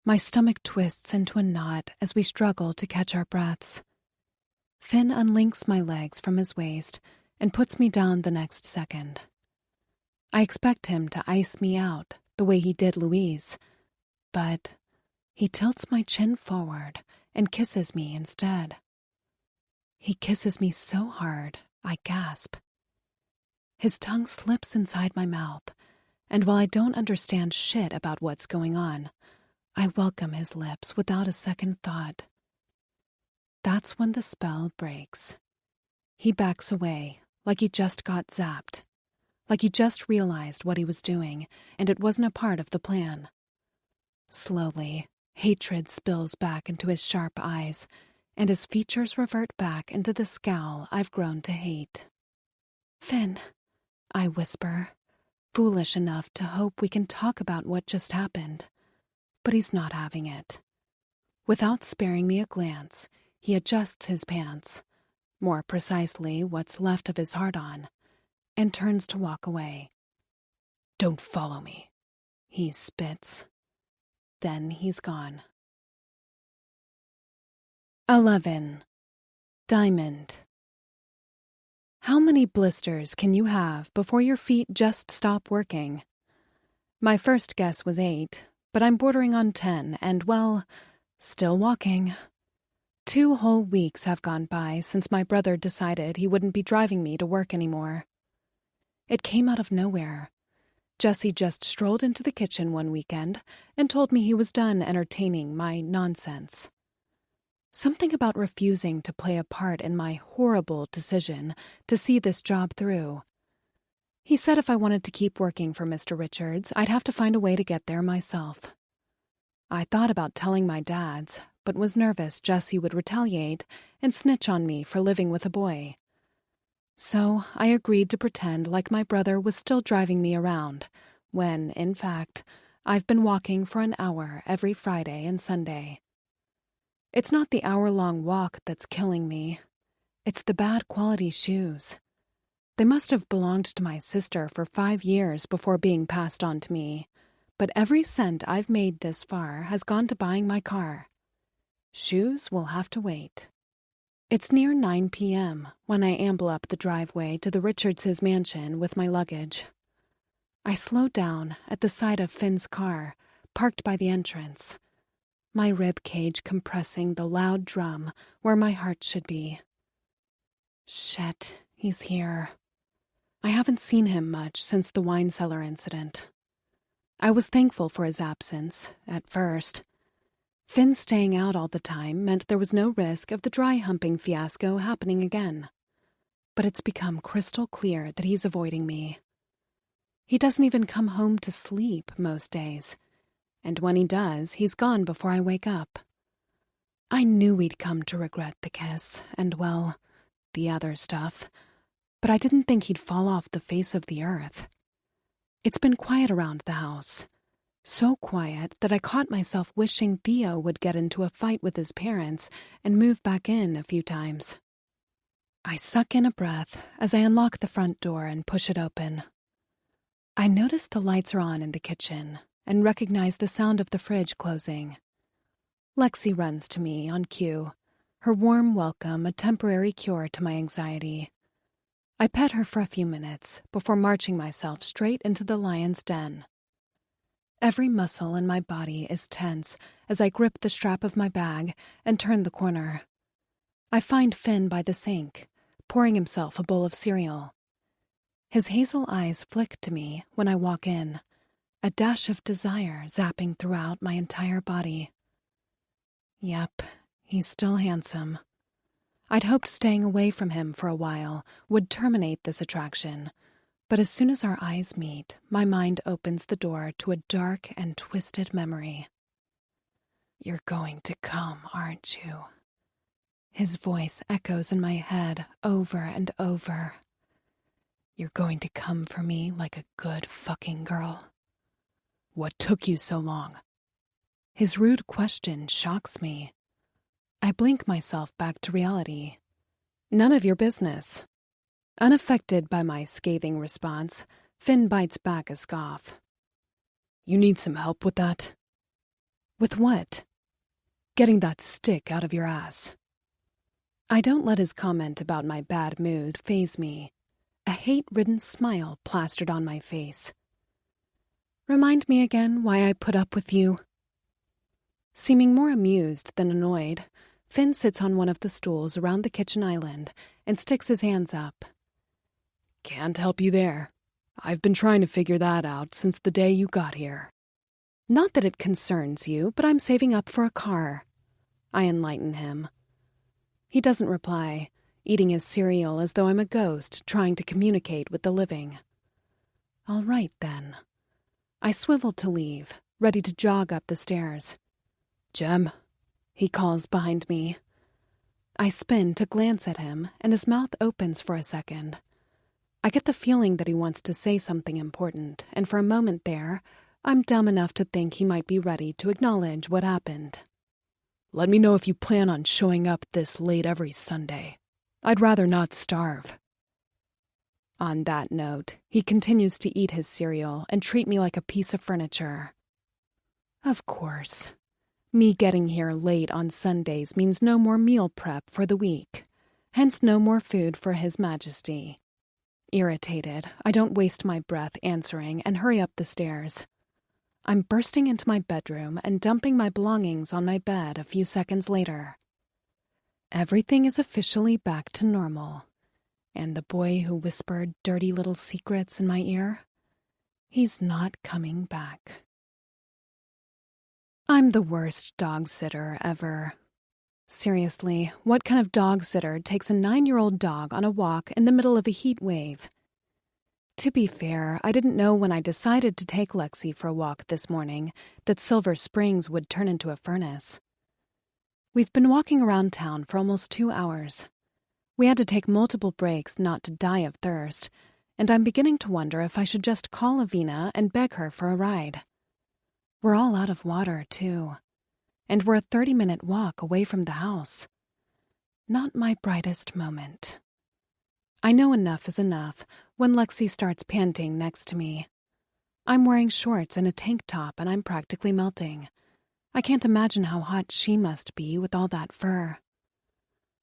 My stomach twists into a knot as we struggle to catch our breaths. Finn unlinks my legs from his waist and puts me down the next second. I expect him to ice me out the way he did Louise, but he tilts my chin forward and kisses me instead. He kisses me so hard, I gasp. His tongue slips inside my mouth, and while I don't understand shit about what's going on, I welcome his lips without a second thought. That's when the spell breaks. He backs away, like he just got zapped, like he just realized what he was doing, and it wasn't a part of the plan. Slowly, hatred spills back into his sharp eyes, and his features revert back into the scowl I've grown to hate. Finn, I whisper, foolish enough to hope we can talk about what just happened. But he's not having it. Without sparing me a glance, he adjusts his pants, more precisely what's left of his heart-on, and turns to walk away. Don't follow me, he spits. Then he's gone. 11. Diamond. How many blisters can you have before your feet just stop working? My first guess was 8, but I'm bordering on 10 and, well, still walking. 2 whole weeks have gone by since my brother decided he wouldn't be driving me to work anymore. It came out of nowhere. Jesse just strolled into the kitchen one weekend and told me he was done entertaining my nonsense. Something about refusing to play a part in my horrible decision to see this job through. He said if I wanted to keep working for Mr. Richards, I'd have to find a way to get there myself. I thought about telling my dads, but was nervous Jesse would retaliate and snitch on me for living with a boy. So I agreed to pretend like my brother was still driving me around, when, in fact, I've been walking for an hour every Friday and Sunday. It's not the hour-long walk that's killing me. It's the bad quality shoes. They must have belonged to my sister for 5 years before being passed on to me, but every cent I've made this far has gone to buying my car. Shoes will have to wait. It's near 9 p.m. when I amble up the driveway to the Richards' mansion with my luggage. I slow down at the sight of Finn's car, parked by the entrance, my rib cage compressing the loud drum where my heart should be. Shit, he's here. I haven't seen him much since the wine cellar incident. I was thankful for his absence, at first. Finn staying out all the time meant there was no risk of the dry humping fiasco happening again. But it's become crystal clear that he's avoiding me. He doesn't even come home to sleep most days, and when he does, he's gone before I wake up. I knew we'd come to regret the kiss and, well, the other stuff, but I didn't think he'd fall off the face of the earth. It's been quiet around the house. So quiet that I caught myself wishing Theo would get into a fight with his parents and move back in a few times. I suck in a breath as I unlock the front door and push it open. I notice the lights are on in the kitchen and recognize the sound of the fridge closing. Lexi runs to me on cue, her warm welcome a temporary cure to my anxiety. I pet her for a few minutes before marching myself straight into the lion's den. Every muscle in my body is tense as I grip the strap of my bag and turn the corner. I find Finn by the sink, pouring himself a bowl of cereal. His hazel eyes flick to me when I walk in, a dash of desire zapping throughout my entire body. Yep, he's still handsome. I'd hoped staying away from him for a while would terminate this attraction, but as soon as our eyes meet, my mind opens the door to a dark and twisted memory. You're going to come, aren't you? His voice echoes in my head over and over. You're going to come for me like a good fucking girl. What took you so long? His rude question shocks me. I blink myself back to reality. None of your business. Unaffected by my scathing response, Finn bites back a scoff. You need some help with that? With what? Getting that stick out of your ass. I don't let his comment about my bad mood faze me. A hate-ridden smile plastered on my face. Remind me again why I put up with you. Seeming more amused than annoyed, Finn sits on one of the stools around the kitchen island and sticks his hands up. Can't help you there. I've been trying to figure that out since the day you got here. Not that it concerns you, but I'm saving up for a car. I enlighten him. He doesn't reply, eating his cereal as though I'm a ghost trying to communicate with the living. All right, then. I swivel to leave, ready to jog up the stairs. Jem, he calls behind me. I spin to glance at him, and his mouth opens for a second. I get the feeling that he wants to say something important, and for a moment there, I'm dumb enough to think he might be ready to acknowledge what happened. Let me know if you plan on showing up this late every Sunday. I'd rather not starve. On that note, he continues to eat his cereal and treat me like a piece of furniture. Of course. Me getting here late on Sundays means no more meal prep for the week, hence no more food for His Majesty. Irritated, I don't waste my breath answering and hurry up the stairs. I'm bursting into my bedroom and dumping my belongings on my bed a few seconds later. Everything is officially back to normal, and the boy who whispered dirty little secrets in my ear, he's not coming back. I'm the worst dog sitter ever. Seriously, what kind of dog sitter takes a 9-year-old dog on a walk in the middle of a heat wave? To be fair, I didn't know when I decided to take Lexi for a walk this morning that Silver Springs would turn into a furnace. We've been walking around town for almost 2 hours. We had to take multiple breaks not to die of thirst, and I'm beginning to wonder if I should just call Avina and beg her for a ride. We're all out of water, too. And we're a 30-minute walk away from the house. Not my brightest moment. I know enough is enough when Lexi starts panting next to me. I'm wearing shorts and a tank top and I'm practically melting. I can't imagine how hot she must be with all that fur.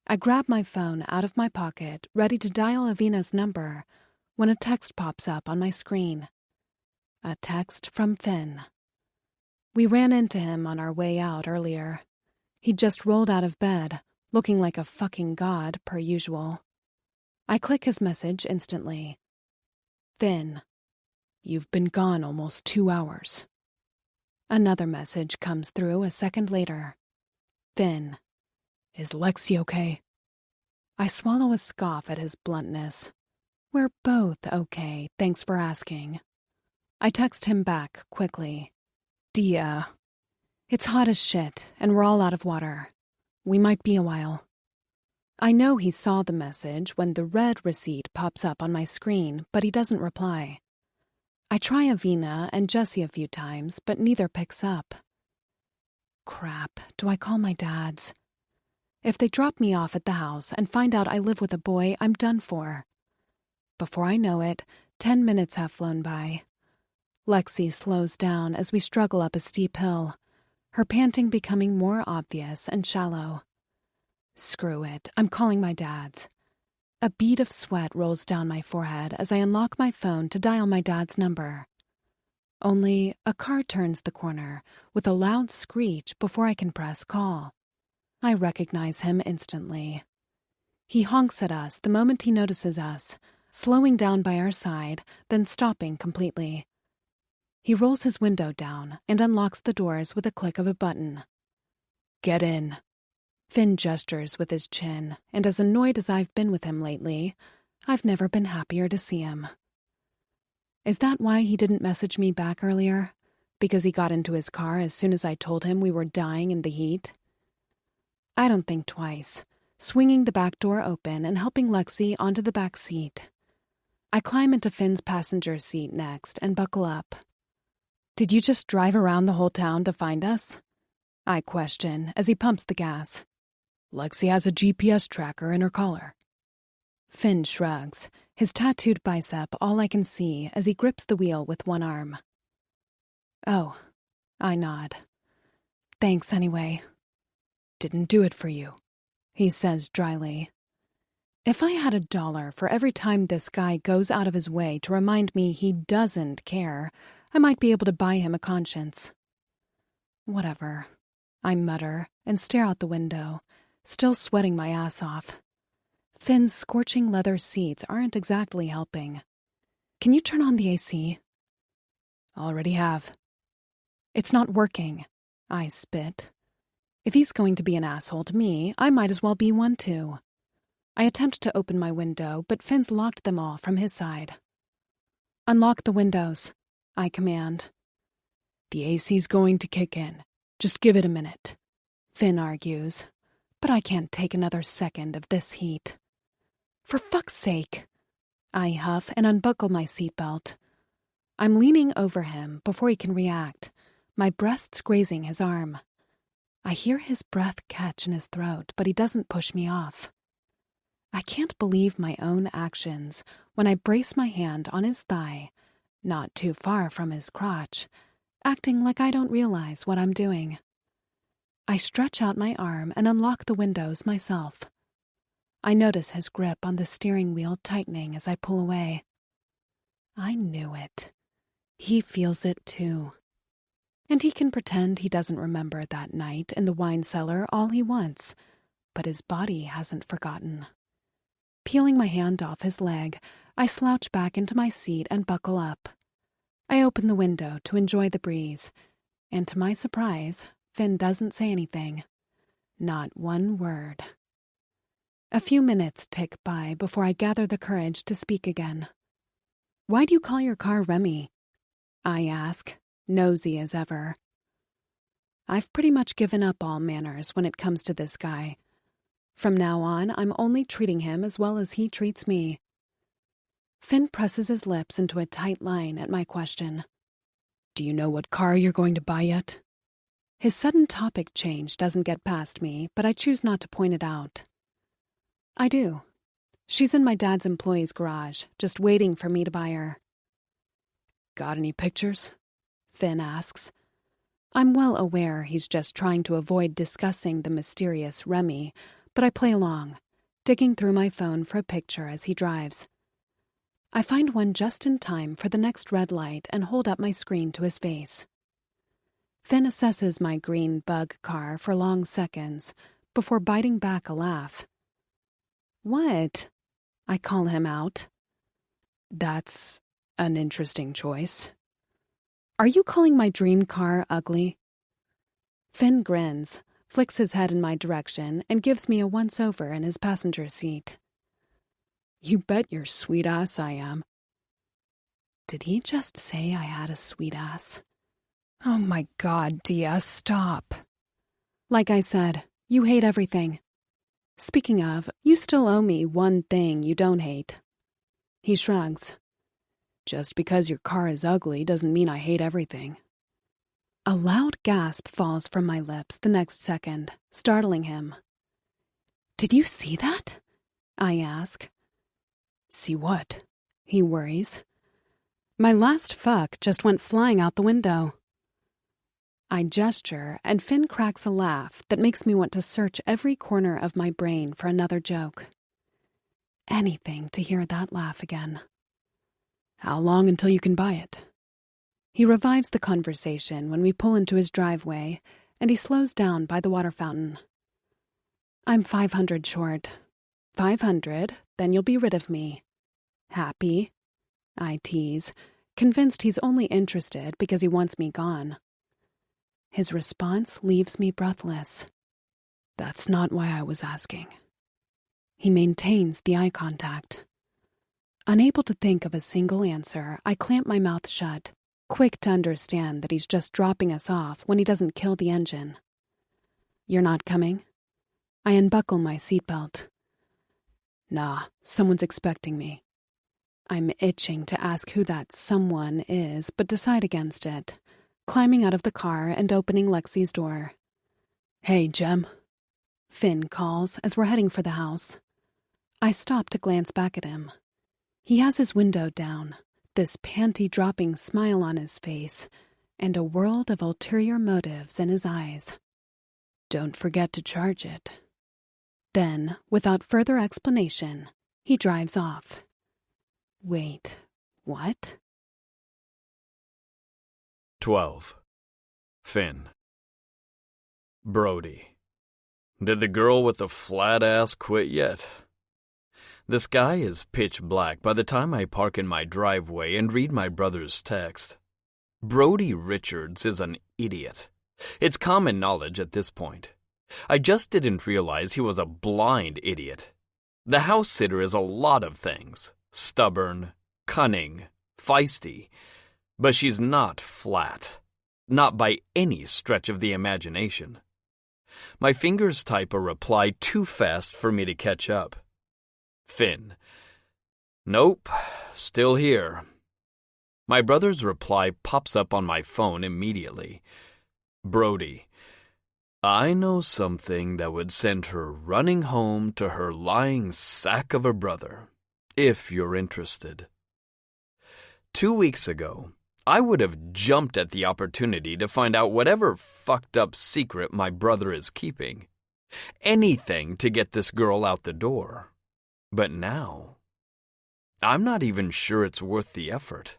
I grab my phone out of my pocket, ready to dial Avina's number, when a text pops up on my screen. A text from Finn. We ran into him on our way out earlier. He'd just rolled out of bed, looking like a fucking god per usual. I click his message instantly. Finn, you've been gone almost 2 hours. Another message comes through a second later. Finn, is Lexi okay? I swallow a scoff at his bluntness. We're both okay, thanks for asking. I text him back quickly. Dia, it's hot as shit, and we're all out of water. We might be a while. I know he saw the message when the red receipt pops up on my screen, but he doesn't reply. I try Avina and Jesse a few times, but neither picks up. Crap, do I call my dad's? If they drop me off at the house and find out I live with a boy, I'm done for. Before I know it, 10 minutes have flown by. Lexi slows down as we struggle up a steep hill, her panting becoming more obvious and shallow. Screw it, I'm calling my dad's. A bead of sweat rolls down my forehead as I unlock my phone to dial my dad's number. Only a car turns the corner with a loud screech before I can press call. I recognize him instantly. He honks at us the moment he notices us, slowing down by our side, then stopping completely. He rolls his window down and unlocks the doors with a click of a button. Get in. Finn gestures with his chin, and as annoyed as I've been with him lately, I've never been happier to see him. Is that why he didn't message me back earlier? Because he got into his car as soon as I told him we were dying in the heat? I don't think twice, swinging the back door open and helping Lexi onto the back seat. I climb into Finn's passenger seat next and buckle up. Did you just drive around the whole town to find us? I question as he pumps the gas. Lexi has a GPS tracker in her collar. Finn shrugs, his tattooed bicep all I can see as he grips the wheel with one arm. Oh, I nod. Thanks anyway. Didn't do it for you, he says dryly. If I had $1 for every time this guy goes out of his way to remind me he doesn't care, I might be able to buy him a conscience. Whatever, I mutter and stare out the window, still sweating my ass off. Finn's scorching leather seats aren't exactly helping. Can you turn on the AC? Already have. It's not working, I spit. If he's going to be an asshole to me, I might as well be one too. I attempt to open my window, but Finn's locked them all from his side. Unlock the windows, I command. The AC's going to kick in. Just give it a minute, Finn argues. But I can't take another second of this heat. For fuck's sake. I huff and unbuckle my seatbelt. I'm leaning over him before he can react, my breasts grazing his arm. I hear his breath catch in his throat, but he doesn't push me off. I can't believe my own actions when I brace my hand on his thigh, not too far from his crotch, acting like I don't realize what I'm doing. I stretch out my arm and unlock the windows myself. I notice his grip on the steering wheel tightening as I pull away. I knew it. He feels it too. And he can pretend he doesn't remember that night in the wine cellar all he wants, but his body hasn't forgotten. Peeling my hand off his leg, I slouch back into my seat and buckle up. I open the window to enjoy the breeze, and to my surprise, Finn doesn't say anything. Not one word. A few minutes tick by before I gather the courage to speak again. Why do you call your car Remy? I ask, nosy as ever. I've pretty much given up all manners when it comes to this guy. From now on, I'm only treating him as well as he treats me. Finn presses his lips into a tight line at my question. Do you know what car you're going to buy yet? His sudden topic change doesn't get past me, but I choose not to point it out. I do. She's in my dad's employee's garage, just waiting for me to buy her. Got any pictures? Finn asks. I'm well aware he's just trying to avoid discussing the mysterious Remy, but I play along, digging through my phone for a picture as he drives. I find one just in time for the next red light and hold up my screen to his face. Finn assesses my green bug car for long seconds before biting back a laugh. What? I call him out. That's an interesting choice. Are you calling my dream car ugly? Finn grins, flicks his head in my direction, and gives me a once-over in his passenger seat. You bet your sweet ass I am. Did he just say I had a sweet ass? Oh my God, Dia, stop. Like I said, you hate everything. Speaking of, you still owe me one thing you don't hate. He shrugs. Just because your car is ugly doesn't mean I hate everything. A loud gasp falls from my lips the next second, startling him. Did you see that? I ask. See what? He worries. My last fuck just went flying out the window. I gesture, and Finn cracks a laugh that makes me want to search every corner of my brain for another joke. Anything to hear that laugh again. How long until you can buy it? He revives the conversation when we pull into his driveway, and he slows down by the water fountain. I'm 500 short. 500, then you'll be rid of me. Happy? I tease, convinced he's only interested because he wants me gone. His response leaves me breathless. That's not why I was asking. He maintains the eye contact. Unable to think of a single answer, I clamp my mouth shut, quick to understand that he's just dropping us off when he doesn't kill the engine. You're not coming? I unbuckle my seatbelt. Nah, someone's expecting me. I'm itching to ask who that someone is, but decide against it, climbing out of the car and opening Lexi's door. Hey, Jem. Finn calls as we're heading for the house. I stop to glance back at him. He has his window down, this panty-dropping smile on his face, and a world of ulterior motives in his eyes. Don't forget to charge it. Then, without further explanation, he drives off. Wait, what? 12. Finn. Brody. Did the girl with the flat ass quit yet? The sky is pitch black by the time I park in my driveway and read my brother's text. Brody Richards is an idiot. It's common knowledge at this point. I just didn't realize he was a blind idiot. The house sitter is a lot of things. Stubborn, cunning, feisty. But she's not flat. Not by any stretch of the imagination. My fingers type a reply too fast for me to catch up. Finn. Nope, still here. My brother's reply pops up on my phone immediately. Brody. I know something that would send her running home to her lying sack of a brother, if you're interested. 2 weeks ago, I would have jumped at the opportunity to find out whatever fucked up secret my brother is keeping. Anything to get this girl out the door. But now, I'm not even sure it's worth the effort.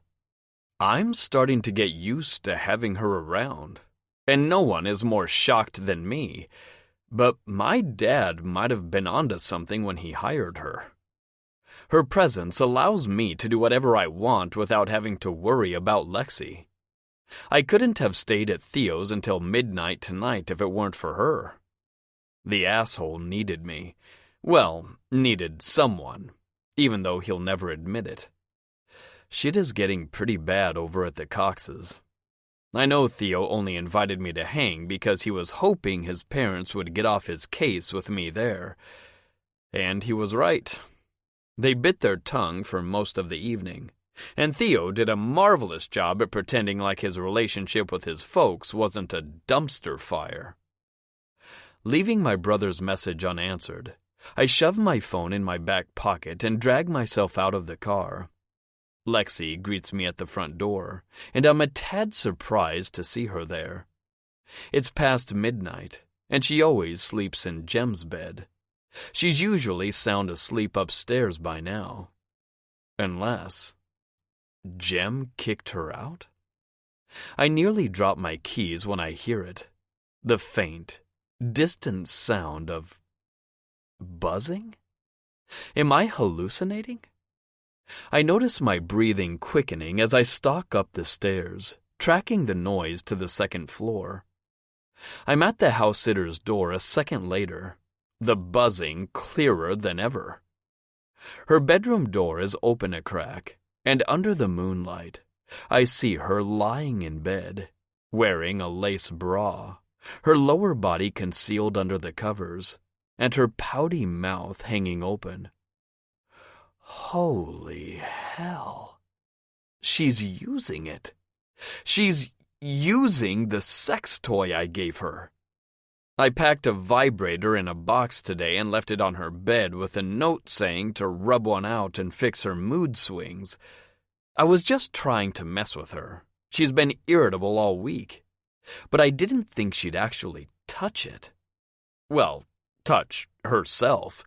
I'm starting to get used to having her around. And no one is more shocked than me. But my dad might have been onto something when he hired her. Her presence allows me to do whatever I want without having to worry about Lexi. I couldn't have stayed at Theo's until midnight tonight if it weren't for her. The asshole needed me. Well, needed someone, even though he'll never admit it. Shit is getting pretty bad over at the Coxes. I know Theo only invited me to hang because he was hoping his parents would get off his case with me there. And he was right. They bit their tongue for most of the evening, And Theo did a marvelous job at pretending like his relationship with his folks wasn't a dumpster fire. Leaving my brother's message unanswered, I shoved my phone in my back pocket and dragged myself out of the car. Lexi greets me at the front door, and I'm a tad surprised to see her there. It's past midnight, and she always sleeps in Jem's bed. She's usually sound asleep upstairs by now. Unless Jem kicked her out? I nearly drop my keys when I hear it. The faint, distant sound of buzzing? Am I hallucinating? I notice my breathing quickening as I stalk up the stairs, tracking the noise to the second floor. I'm at the house-sitter's door a second later, the buzzing clearer than ever. Her bedroom door is open a crack, and under the moonlight, I see her lying in bed, wearing a lace bra, her lower body concealed under the covers, and her pouty mouth hanging open. Holy hell. She's using it. She's using the sex toy I gave her. I packed a vibrator in a box today and left it on her bed with a note saying to rub one out and fix her mood swings. I was just trying to mess with her. She's been irritable all week. But I didn't think she'd actually touch it. Well, touch herself.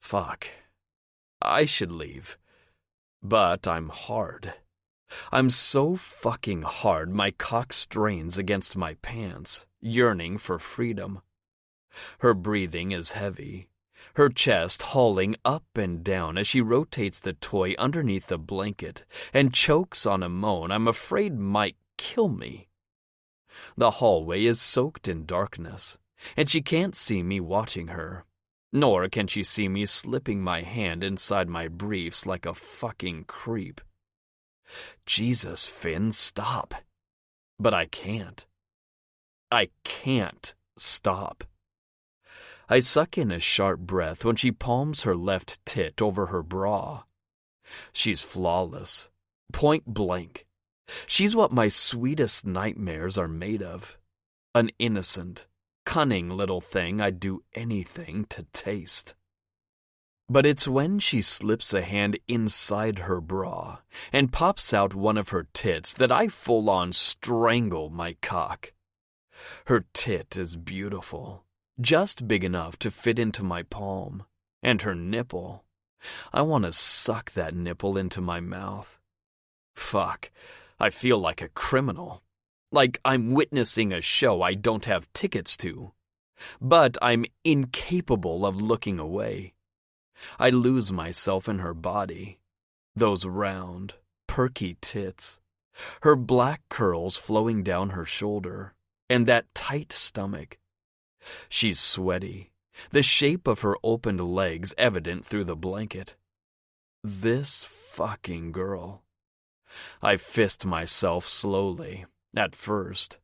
Fuck. I should leave. But I'm hard. I'm so fucking hard my cock strains against my pants, yearning for freedom. Her breathing is heavy, her chest hauling up and down as she rotates the toy underneath the blanket and chokes on a moan I'm afraid might kill me. The hallway is soaked in darkness, and she can't see me watching her, nor can she see me slipping my hand inside my briefs like a fucking creep. Jesus, Finn, stop. But I can't. I can't stop. I suck in a sharp breath when she palms her left tit over her bra. She's flawless, point blank. She's what my sweetest nightmares are made of. An innocent, cunning little thing I'd do anything to taste. But it's when she slips a hand inside her bra and pops out one of her tits that I full-on strangle my cock. Her tit is beautiful, just big enough to fit into my palm, and her nipple. I want to suck that nipple into my mouth. Fuck, I feel like a criminal. Like I'm witnessing a show I don't have tickets to. But I'm incapable of looking away. I lose myself in her body. Those round, perky tits. Her black curls flowing down her shoulder. And that tight stomach. She's sweaty, the shape of her opened legs evident through the blanket. This fucking girl. I fist myself slowly, at first.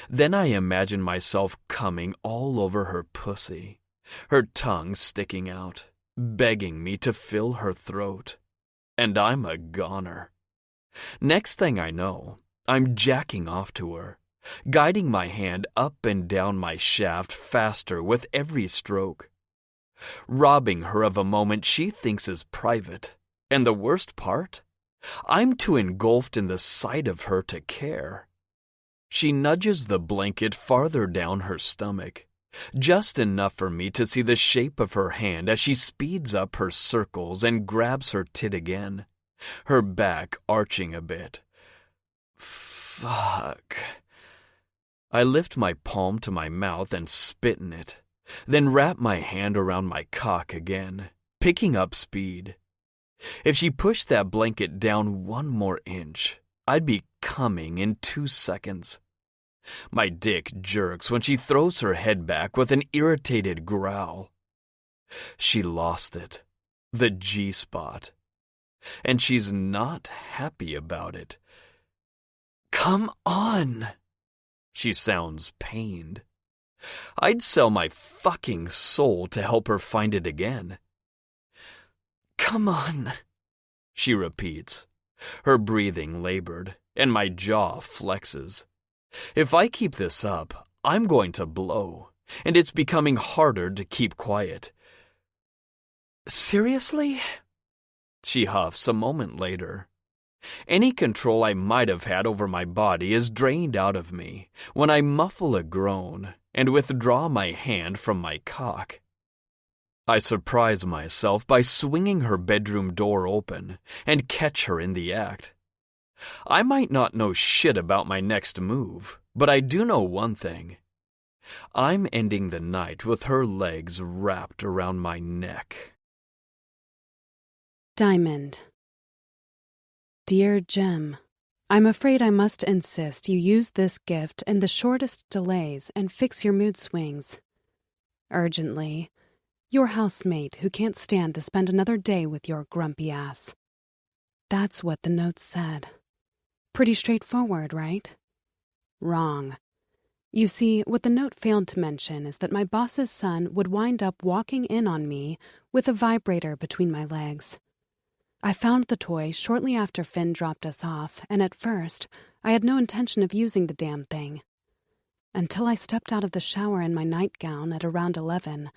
Then I imagine myself coming all over her pussy, her tongue sticking out, begging me to fill her throat. And I'm a goner. Next thing I know, I'm jacking off to her, guiding my hand up and down my shaft faster with every stroke, robbing her of a moment she thinks is private. And the worst part? I'm too engulfed in the sight of her to care. She nudges the blanket farther down her stomach, just enough for me to see the shape of her hand as she speeds up her circles and grabs her tit again, her back arching a bit. Fuck. I lift my palm to my mouth and spit in it, then wrap my hand around my cock again, picking up speed. If she pushed that blanket down one more inch, I'd be coming in 2 seconds. My dick jerks when she throws her head back with an irritated growl. She lost it, the G-spot, and she's not happy about it. Come on! She sounds pained. I'd sell my fucking soul to help her find it again. Come on, she repeats, Her breathing labored, and my jaw flexes. If I keep this up, I'm going to blow, and it's becoming harder to keep quiet. Seriously? She huffs a moment later. Any control I might have had over my body is drained out of me when I muffle a groan and withdraw my hand from my cock. I surprise myself by swinging her bedroom door open and catch her in the act. I might not know shit about my next move, but I do know one thing. I'm ending the night with her legs wrapped around my neck. Diamond. Dear Jem, I'm afraid I must insist you use this gift in the shortest delays and fix your mood swings. Urgently, your housemate who can't stand to spend another day with your grumpy ass. That's what the note said. Pretty straightforward, right? Wrong. You see, what the note failed to mention is that my boss's son would wind up walking in on me with a vibrator between my legs. I found the toy shortly after Finn dropped us off, and at first, I had no intention of using the damn thing. Until I stepped out of the shower in my nightgown at around 11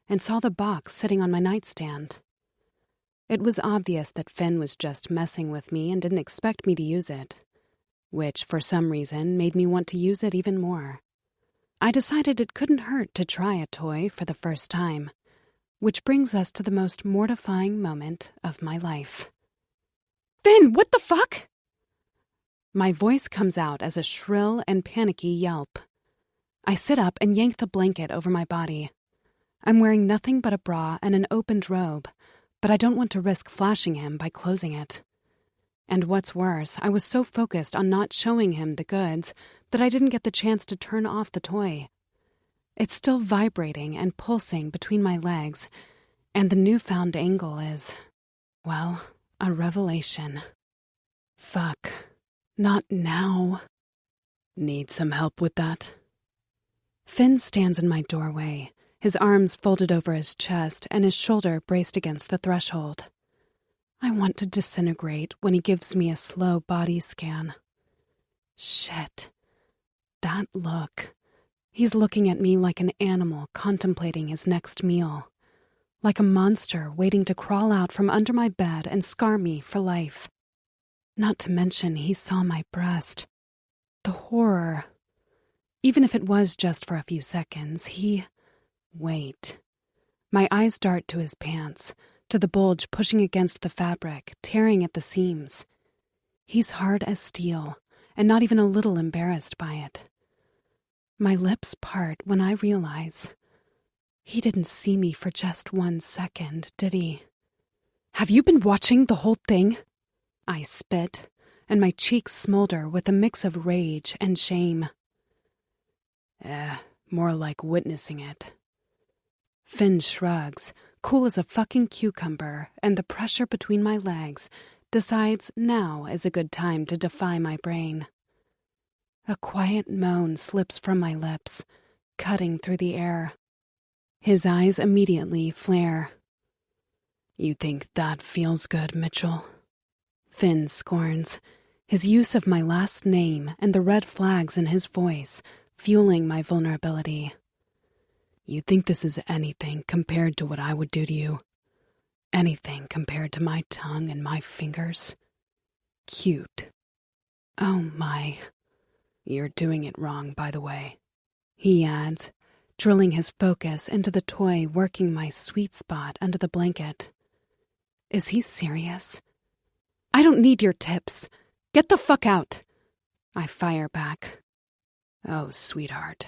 and saw the box sitting on my nightstand. It was obvious that Finn was just messing with me and didn't expect me to use it, which for some reason made me want to use it even more. I decided it couldn't hurt to try a toy for the first time. Which brings us to the most mortifying moment of my life. Finn, what the fuck? My voice comes out as a shrill and panicky yelp. I sit up and yank the blanket over my body. I'm wearing nothing but a bra and an opened robe, but I don't want to risk flashing him by closing it. And what's worse, I was so focused on not showing him the goods that I didn't get the chance to turn off the toy. It's still vibrating and pulsing between my legs, and the newfound angle is, well, a revelation. Fuck. Not now. Need some help with that? Finn stands in my doorway, his arms folded over his chest and his shoulder braced against the threshold. I want to disintegrate when he gives me a slow body scan. Shit. That look. He's looking at me like an animal contemplating his next meal, like a monster waiting to crawl out from under my bed and scar me for life. Not to mention he saw my breast. The horror. Even if it was just for a few seconds, Wait. My eyes dart to his pants, to the bulge pushing against the fabric, tearing at the seams. He's hard as steel, and not even a little embarrassed by it. My lips part when I realize he didn't see me for just 1 second, did he? Have you been watching the whole thing? I spit, and my cheeks smolder with a mix of rage and shame. More like witnessing it. Finn shrugs, cool as a fucking cucumber, and the pressure between my legs decides now is a good time to defy my brain. A quiet moan slips from my lips, cutting through the air. His eyes immediately flare. You think that feels good, Mitchell? Finn scorns, his use of my last name and the red flags in his voice fueling my vulnerability. You think this is anything compared to what I would do to you? Anything compared to my tongue and my fingers? Cute. Oh my. You're doing it wrong, by the way. He adds, drilling his focus into the toy working my sweet spot under the blanket. Is he serious? I don't need your tips. Get the fuck out. I fire back. Oh, sweetheart.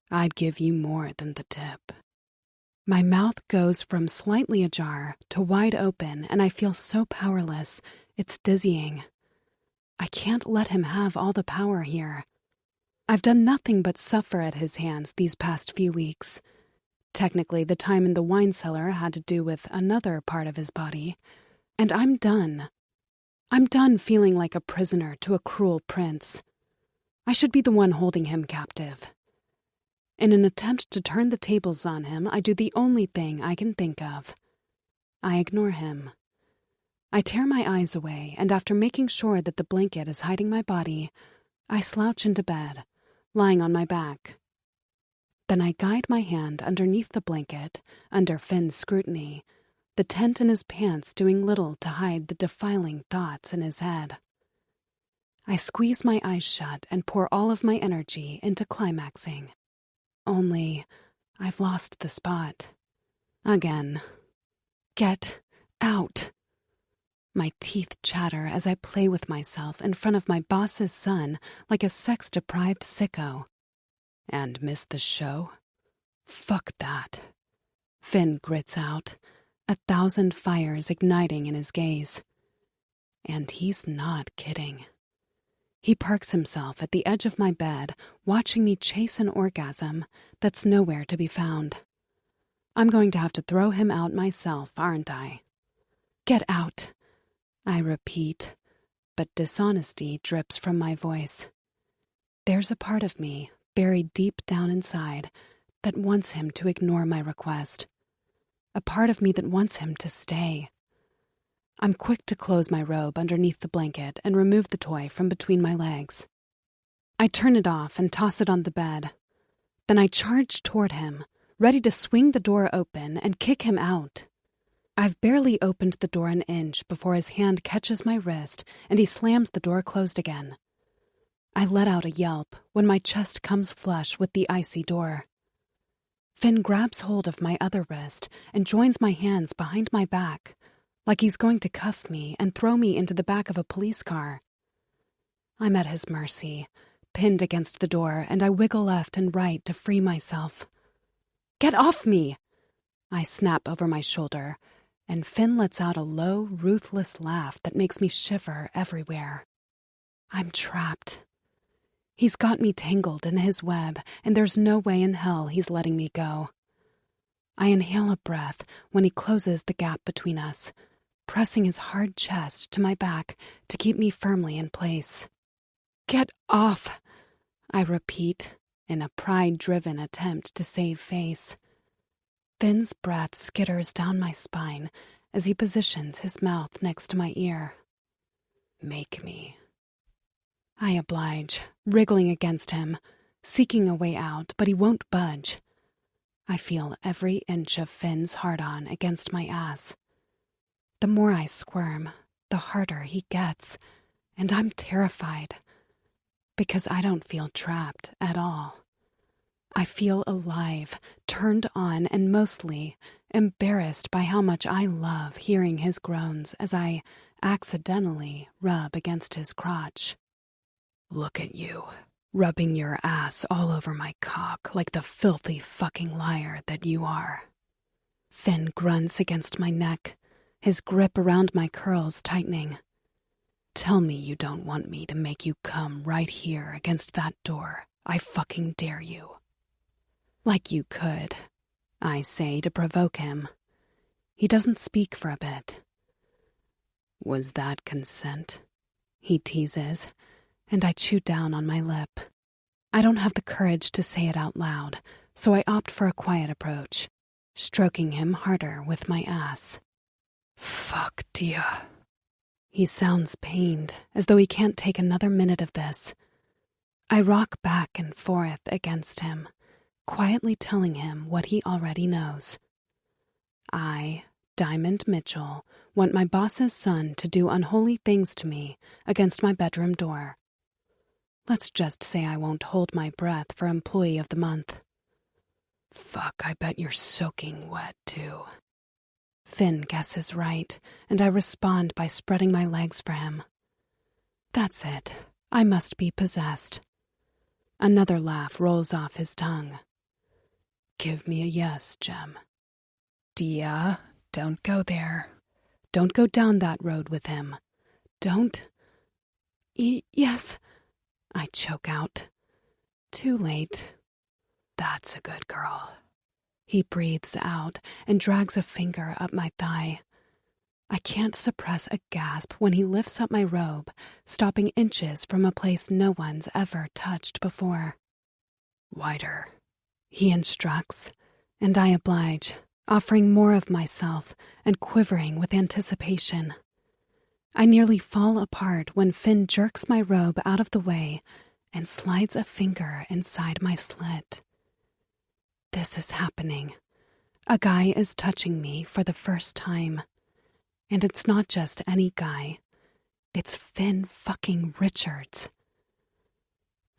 I'd give you more than the tip. My mouth goes from slightly ajar to wide open, and I feel so powerless, it's dizzying. I can't let him have all the power here. I've done nothing but suffer at his hands these past few weeks. Technically, the time in the wine cellar had to do with another part of his body. And I'm done. I'm done feeling like a prisoner to a cruel prince. I should be the one holding him captive. In an attempt to turn the tables on him, I do the only thing I can think of. I ignore him. I tear my eyes away, and after making sure that the blanket is hiding my body, I slouch into bed, lying on my back. Then I guide my hand underneath the blanket, under Finn's scrutiny, the tent in his pants doing little to hide the defiling thoughts in his head. I squeeze my eyes shut and pour all of my energy into climaxing. Only, I've lost the spot. Again. Get out. My teeth chatter as I play with myself in front of my boss's son like a sex-deprived sicko. And miss the show? Fuck that. Finn grits out, 1,000 fires igniting in his gaze. And he's not kidding. He parks himself at the edge of my bed, watching me chase an orgasm that's nowhere to be found. I'm going to have to throw him out myself, aren't I? Get out, I repeat, but dishonesty drips from my voice. There's a part of me, buried deep down inside, that wants him to ignore my request. A part of me that wants him to stay. I'm quick to close my robe underneath the blanket and remove the toy from between my legs. I turn it off and toss it on the bed. Then I charge toward him, ready to swing the door open and kick him out. I've barely opened the door an inch before his hand catches my wrist and he slams the door closed again. I let out a yelp when my chest comes flush with the icy door. Finn grabs hold of my other wrist and joins my hands behind my back, like he's going to cuff me and throw me into the back of a police car. I'm at his mercy, pinned against the door, and I wiggle left and right to free myself. Get off me! I snap over my shoulder, and Finn lets out a low, ruthless laugh that makes me shiver everywhere. I'm trapped. He's got me tangled in his web, and there's no way in hell he's letting me go. I inhale a breath when he closes the gap between us, pressing his hard chest to my back to keep me firmly in place. Get off, I repeat, in a pride-driven attempt to save face. Finn's breath skitters down my spine as he positions his mouth next to my ear. Make me. I oblige, wriggling against him, seeking a way out, but he won't budge. I feel every inch of Finn's hard-on against my ass. The more I squirm, the harder he gets, and I'm terrified, because I don't feel trapped at all. I feel alive, turned on, and mostly embarrassed by how much I love hearing his groans as I accidentally rub against his crotch. Look at you, rubbing your ass all over my cock like the filthy fucking liar that you are. Finn grunts against my neck, his grip around my curls tightening. Tell me you don't want me to make you come right here against that door. I fucking dare you. Like you could, I say to provoke him. He doesn't speak for a bit. Was that consent? He teases, and I chew down on my lip. I don't have the courage to say it out loud, so I opt for a quiet approach, stroking him harder with my ass. Fuck, dear. He sounds pained, as though he can't take another minute of this. I rock back and forth against him, quietly telling him what he already knows. I, Diamond Mitchell, want my boss's son to do unholy things to me against my bedroom door. Let's just say I won't hold my breath for Employee of the Month. Fuck, I bet you're soaking wet, too. Finn guesses right, and I respond by spreading my legs for him. That's it. I must be possessed. Another laugh rolls off his tongue. Give me a yes, Jem. Dia, don't go there. Don't go down that road with him. Don't. Yes, I choke out. Too late. That's a good girl. He breathes out and drags a finger up my thigh. I can't suppress a gasp when he lifts up my robe, stopping inches from a place no one's ever touched before. Wider, he instructs, and I oblige, offering more of myself and quivering with anticipation. I nearly fall apart when Finn jerks my robe out of the way and slides a finger inside my slit. This is happening. A guy is touching me for the first time. And it's not just any guy. It's Finn fucking Richards.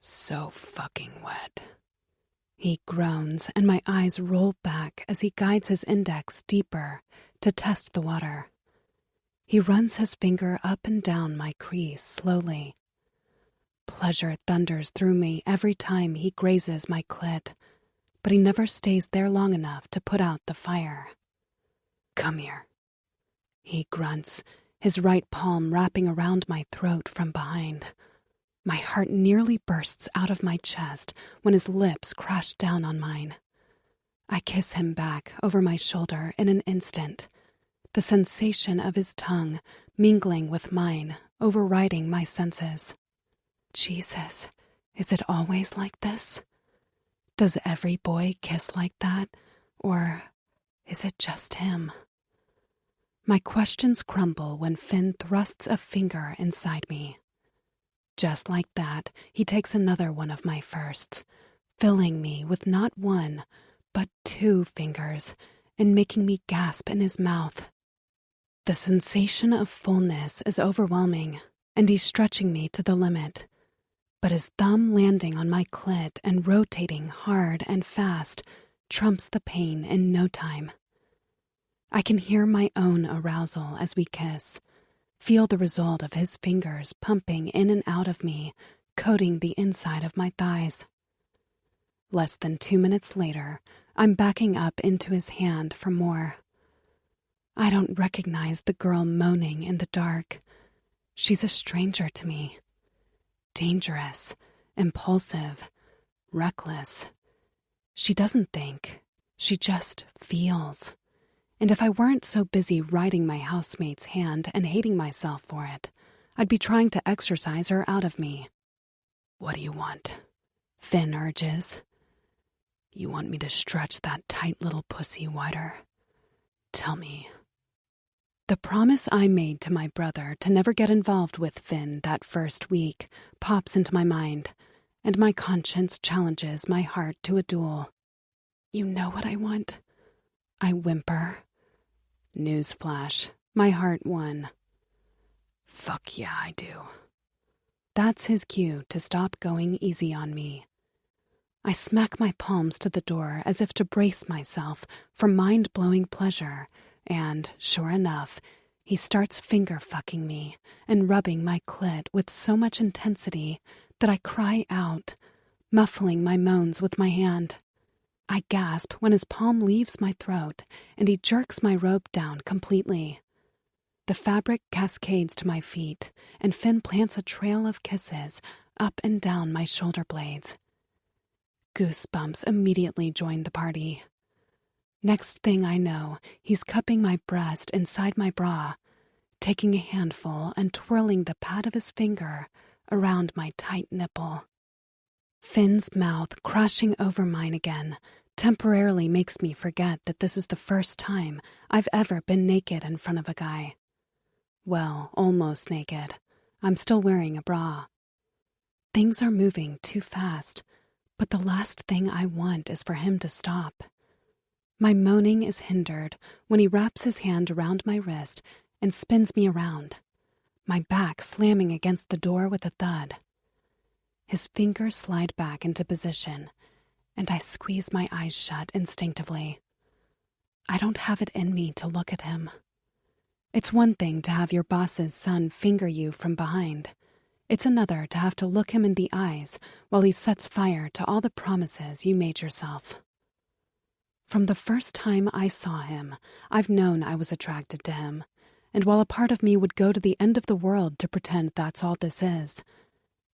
So fucking wet. He groans, and my eyes roll back as he guides his index deeper to test the water. He runs his finger up and down my crease slowly. Pleasure thunders through me every time he grazes my clit, but he never stays there long enough to put out the fire. Come here. He grunts, his right palm wrapping around my throat from behind. My heart nearly bursts out of my chest when his lips crash down on mine. I kiss him back over my shoulder in an instant, the sensation of his tongue mingling with mine, overriding my senses. Jesus, is it always like this? Does every boy kiss like that, or is it just him? My questions crumble when Finn thrusts a finger inside me. Just like that, he takes another one of my firsts, filling me with not one, but 2 fingers, and making me gasp in his mouth. The sensation of fullness is overwhelming, and he's stretching me to the limit. But his thumb landing on my clit and rotating hard and fast trumps the pain in no time. I can hear my own arousal as we kiss, feel the result of his fingers pumping in and out of me, coating the inside of my thighs. Less than 2 minutes later, I'm backing up into his hand for more. I don't recognize the girl moaning in the dark. She's a stranger to me. Dangerous, impulsive, reckless. She doesn't think, she just feels. And if I weren't so busy riding my housemate's hand and hating myself for it, I'd be trying to exorcise her out of me. What do you want? Finn urges. You want me to stretch that tight little pussy wider? Tell me. The promise I made to my brother to never get involved with Finn that first week pops into my mind, and my conscience challenges my heart to a duel. You know what I want? I whimper. Newsflash, my heart won. Fuck yeah, I do. That's his cue to stop going easy on me. I smack my palms to the door as if to brace myself for mind-blowing pleasure, and, sure enough, he starts finger-fucking me and rubbing my clit with so much intensity that I cry out, muffling my moans with my hand. I gasp when his palm leaves my throat and he jerks my robe down completely. The fabric cascades to my feet, and Finn plants a trail of kisses up and down my shoulder blades. Goosebumps immediately join the party. Next thing I know, he's cupping my breast inside my bra, taking a handful and twirling the pad of his finger around my tight nipple. Finn's mouth crashing over mine again temporarily makes me forget that this is the first time I've ever been naked in front of a guy. Well, almost naked. I'm still wearing a bra. Things are moving too fast, but the last thing I want is for him to stop. My moaning is hindered when he wraps his hand around my wrist and spins me around, my back slamming against the door with a thud. His fingers slide back into position, and I squeeze my eyes shut instinctively. I don't have it in me to look at him. It's one thing to have your boss's son finger you from behind. It's another to have to look him in the eyes while he sets fire to all the promises you made yourself. From the first time I saw him, I've known I was attracted to him, and while a part of me would go to the end of the world to pretend that's all this is,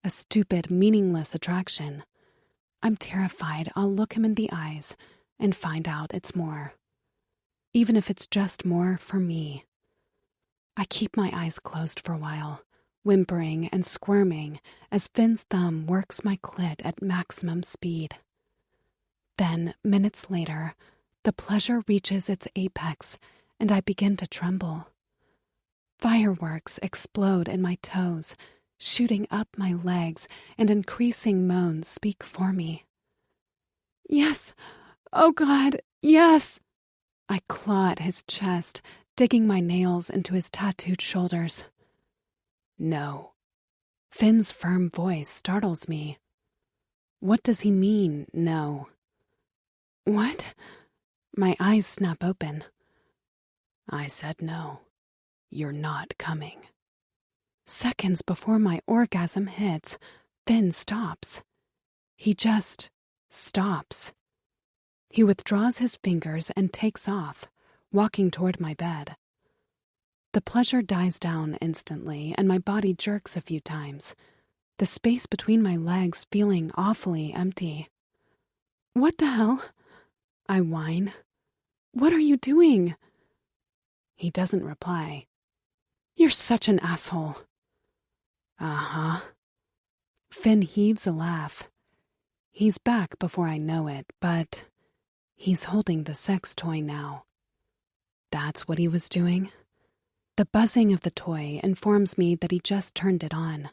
a stupid, meaningless attraction, I'm terrified I'll look him in the eyes and find out it's more. Even if it's just more for me. I keep my eyes closed for a while, whimpering and squirming as Finn's thumb works my clit at maximum speed. Then, minutes later, the pleasure reaches its apex and I begin to tremble. Fireworks explode in my toes, shooting up my legs, and increasing moans speak for me. Yes! Oh God, yes! I claw at his chest, digging my nails into his tattooed shoulders. No. Finn's firm voice startles me. What does he mean, no? What? My eyes snap open. I said no. You're not coming. Seconds before my orgasm hits, Finn stops. He just stops. He withdraws his fingers and takes off, walking toward my bed. The pleasure dies down instantly, and my body jerks a few times, the space between my legs feeling awfully empty. What the hell? I whine. What are you doing? He doesn't reply. You're such an asshole. Uh-huh. Finn heaves a laugh. He's back before I know it, but he's holding the sex toy now. That's what he was doing? The buzzing of the toy informs me that he just turned it on.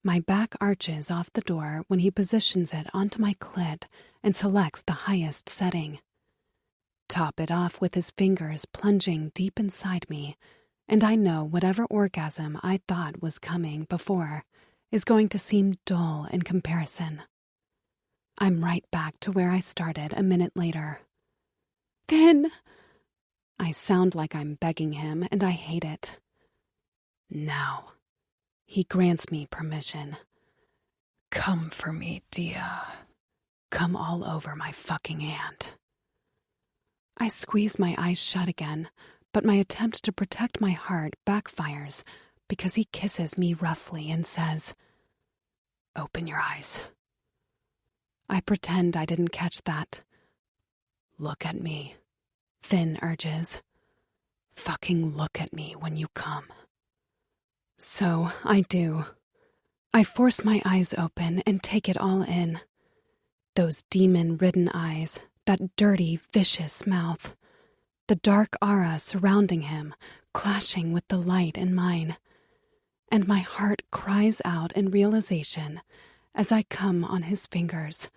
My back arches off the door when he positions it onto my clit and selects the highest setting. Top it off with his fingers plunging deep inside me, and I know whatever orgasm I thought was coming before is going to seem dull in comparison. I'm right back to where I started a minute later. Finn! I sound like I'm begging him, and I hate it. Now, he grants me permission. Come for me, Dia. Come all over my fucking hand. I squeeze my eyes shut again, but my attempt to protect my heart backfires because he kisses me roughly and says, Open your eyes. I pretend I didn't catch that. Look at me, Finn urges. Fucking look at me when you come. So I do. I force my eyes open and take it all in. Those demon-ridden eyes, that dirty, vicious mouth, the dark aura surrounding him, clashing with the light in mine. And my heart cries out in realization as I come on his fingers.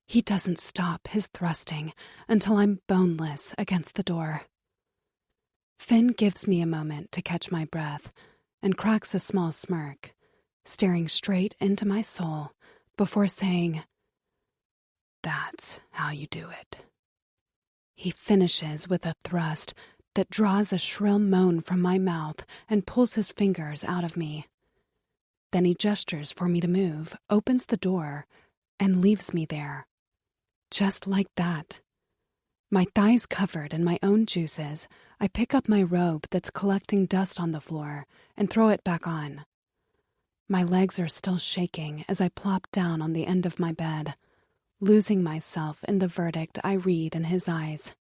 He doesn't stop his thrusting until I'm boneless against the door. Finn gives me a moment to catch my breath and cracks a small smirk, staring straight into my soul before saying, That's how you do it. He finishes with a thrust that draws a shrill moan from my mouth and pulls his fingers out of me. Then he gestures for me to move, opens the door, and leaves me there. Just like that. My thighs covered in my own juices, I pick up my robe that's collecting dust on the floor and throw it back on. My legs are still shaking as I plop down on the end of my bed, losing myself in the verdict I read in his eyes.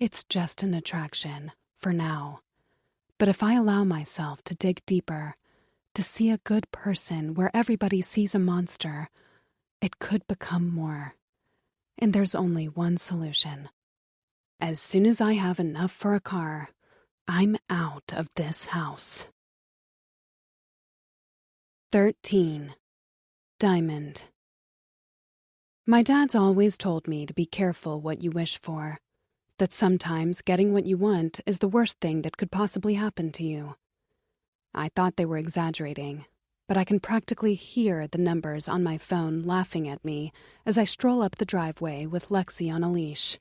It's just an attraction, for now. But if I allow myself to dig deeper, to see a good person where everybody sees a monster, it could become more. And there's only one solution. As soon as I have enough for a car, I'm out of this house. 13. Diamond. My dad's always told me to be careful what you wish for, that sometimes getting what you want is the worst thing that could possibly happen to you. I thought they were exaggerating, but I can practically hear the numbers on my phone laughing at me as I stroll up the driveway with Lexi on a leash.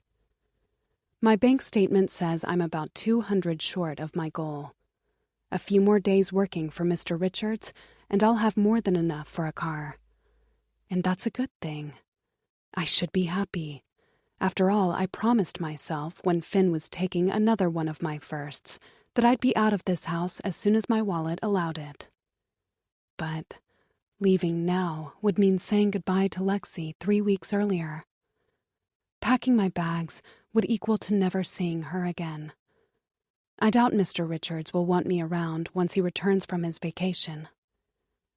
My bank statement says I'm about 200 short of my goal. A few more days working for Mr. Richards, and I'll have more than enough for a car. And that's a good thing. I should be happy. After all, I promised myself when Finn was taking another one of my firsts that I'd be out of this house as soon as my wallet allowed it. But leaving now would mean saying goodbye to Lexi 3 weeks earlier. Packing my bags would equal to never seeing her again. I doubt Mr. Richards will want me around once he returns from his vacation.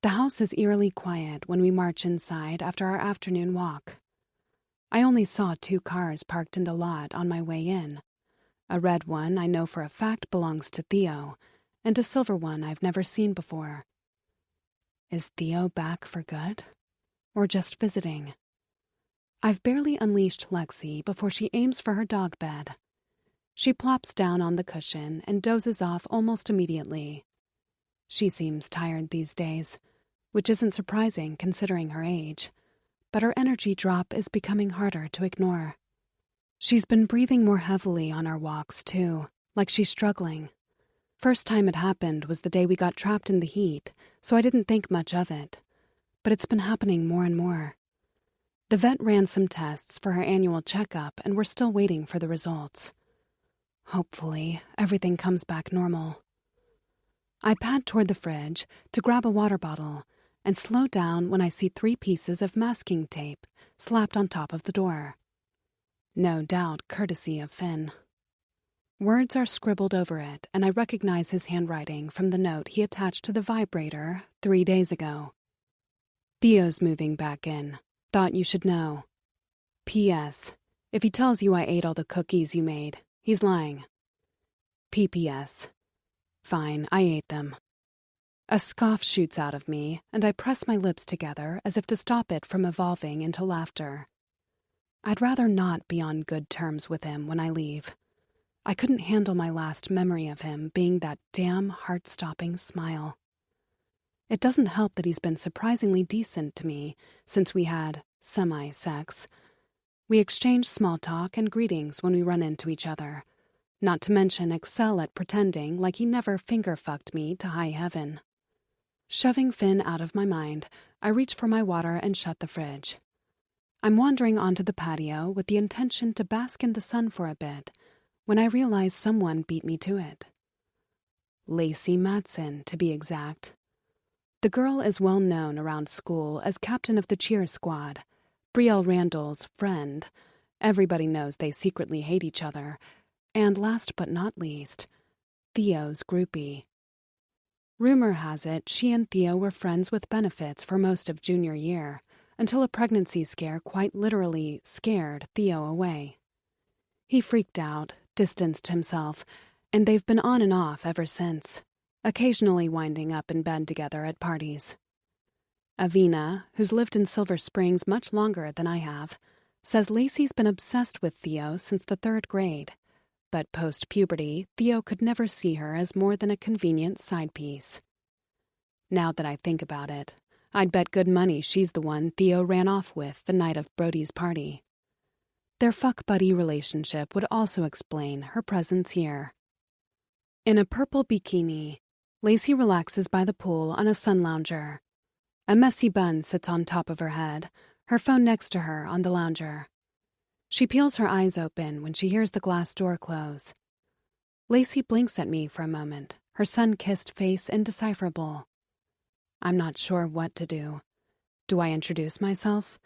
The house is eerily quiet when we march inside after our afternoon walk. I only saw 2 cars parked in the lot on my way in, A red one I know for a fact belongs to Theo, and a silver one I've never seen before. Is Theo back for good? Or just visiting? I've barely unleashed Lexi before she aims for her dog bed. She plops down on the cushion and dozes off almost immediately. She seems tired these days, which isn't surprising considering her age, but her energy drop is becoming harder to ignore. She's been breathing more heavily on our walks, too, like she's struggling. First time it happened was the day we got trapped in the heat, so I didn't think much of it. But it's been happening more and more. The vet ran some tests for her annual checkup, and we're still waiting for the results. Hopefully, everything comes back normal. I pad toward the fridge to grab a water bottle and slow down when I see 3 pieces of masking tape slapped on top of the door. No doubt courtesy of Finn. Words are scribbled over it, and I recognize his handwriting from the note he attached to the vibrator 3 days ago. Theo's moving back in. Thought you should know. P.S. If he tells you I ate all the cookies you made, he's lying. P.P.S. Fine, I ate them. A scoff shoots out of me, and I press my lips together as if to stop it from evolving into laughter. I'd rather not be on good terms with him when I leave. I couldn't handle my last memory of him being that damn heart-stopping smile. It doesn't help that he's been surprisingly decent to me since we had semi-sex. We exchange small talk and greetings when we run into each other, not to mention excel at pretending like he never finger-fucked me to high heaven. Shoving Finn out of my mind, I reach for my water and shut the fridge. I'm wandering onto the patio with the intention to bask in the sun for a bit when I realize someone beat me to it. Lacey Matson, to be exact. The girl is well known around school as captain of the cheer squad, Brielle Randall's friend. Everybody knows they secretly hate each other. And last but not least, Theo's groupie. Rumor has it she and Theo were friends with benefits for most of junior year, until a pregnancy scare quite literally scared Theo away. He freaked out, distanced himself, and they've been on and off ever since, occasionally winding up in bed together at parties. Avina, who's lived in Silver Springs much longer than I have, says Lacey's been obsessed with Theo since the 3rd grade, but post-puberty, Theo could never see her as more than a convenient side piece. Now that I think about it, I'd bet good money she's the one Theo ran off with the night of Brody's party. Their fuck-buddy relationship would also explain her presence here. In a purple bikini, Lacey relaxes by the pool on a sun lounger. A messy bun sits on top of her head, her phone next to her on the lounger. She peels her eyes open when she hears the glass door close. Lacey blinks at me for a moment, her sun-kissed face indecipherable. I'm not sure what to do. Do I introduce myself?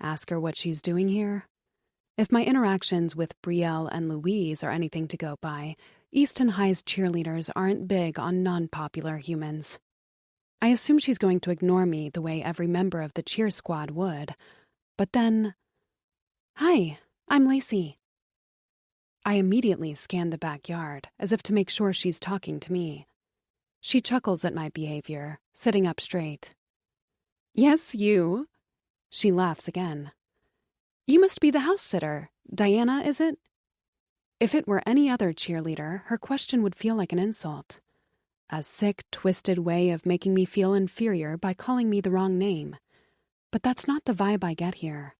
Ask her what she's doing here? If my interactions with Brielle and Louise are anything to go by, Easton High's cheerleaders aren't big on non-popular humans. I assume she's going to ignore me the way every member of the cheer squad would. But then... Hi, I'm Lacey. I immediately scan the backyard, as if to make sure she's talking to me. She chuckles at my behavior, sitting up straight. Yes, you. She laughs again. You must be the house sitter. Diana, is it? If it were any other cheerleader, her question would feel like an insult. A sick, twisted way of making me feel inferior by calling me the wrong name. But that's not the vibe I get here.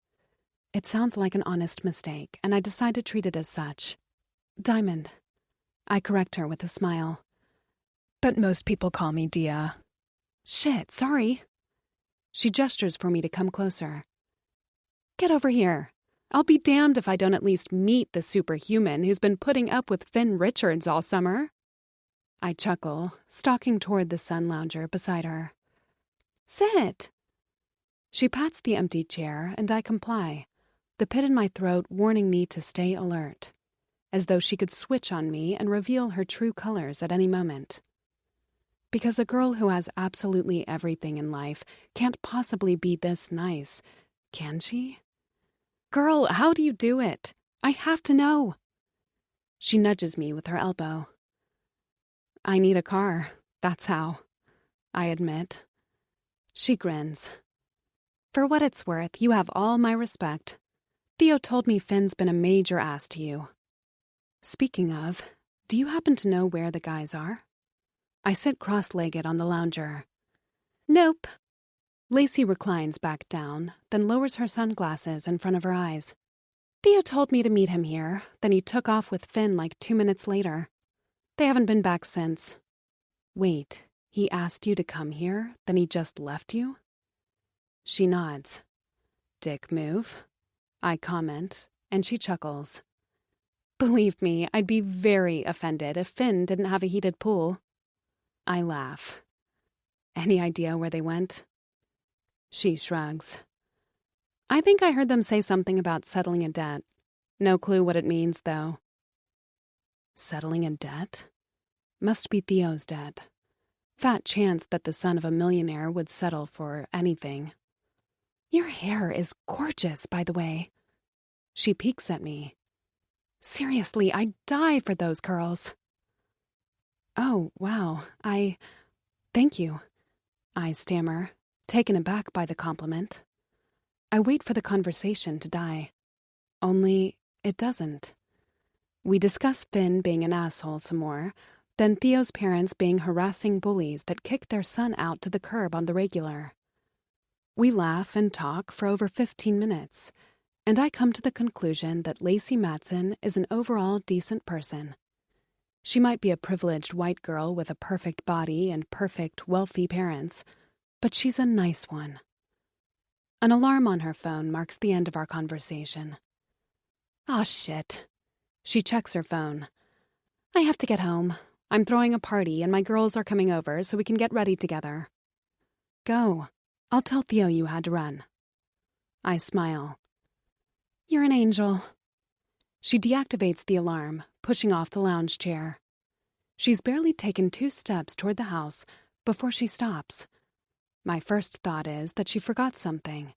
It sounds like an honest mistake, and I decide to treat it as such. Diamond. I correct her with a smile. But most people call me Dia. Shit, sorry. She gestures for me to come closer. Get over here. I'll be damned if I don't at least meet the superhuman who's been putting up with Finn Richards all summer. I chuckle, stalking toward the sun lounger beside her. Sit. She pats the empty chair, and I comply, the pit in my throat warning me to stay alert, as though she could switch on me and reveal her true colors at any moment. Because a girl who has absolutely everything in life can't possibly be this nice, can she? Girl, how do you do it? I have to know. She nudges me with her elbow. I need a car, that's how, I admit. She grins. For what it's worth, you have all my respect. Theo told me Finn's been a major ass to you. Speaking of, do you happen to know where the guys are? I sit cross-legged on the lounger. Nope. Lacey reclines back down, then lowers her sunglasses in front of her eyes. Theo told me to meet him here, then he took off with Finn like 2 minutes later. They haven't been back since. Wait, he asked you to come here, then he just left you? She nods. Dick move, I comment, and she chuckles. Believe me, I'd be very offended if Finn didn't have a heated pool. I laugh. Any idea where they went? She shrugs. I think I heard them say something about settling a debt. No clue what it means, though. Settling a debt? Must be Theo's debt. Fat chance that the son of a millionaire would settle for anything. Your hair is gorgeous, by the way. She peeks at me. Seriously, I'd die for those curls. Oh, wow, thank you. I stammer, taken aback by the compliment. I wait for the conversation to die. Only, it doesn't. We discuss Finn being an asshole some more, then Theo's parents being harassing bullies that kick their son out to the curb on the regular. We laugh and talk for over 15 minutes, and I come to the conclusion that Lacey Matson is an overall decent person. She might be a privileged white girl with a perfect body and perfect, wealthy parents, but she's a nice one. An alarm on her phone marks the end of our conversation. Aw, shit. She checks her phone. I have to get home. I'm throwing a party and my girls are coming over so we can get ready together. Go. I'll tell Theo you had to run. I smile. You're an angel. She deactivates the alarm, pushing off the lounge chair. She's barely taken 2 steps toward the house before she stops. My first thought is that she forgot something,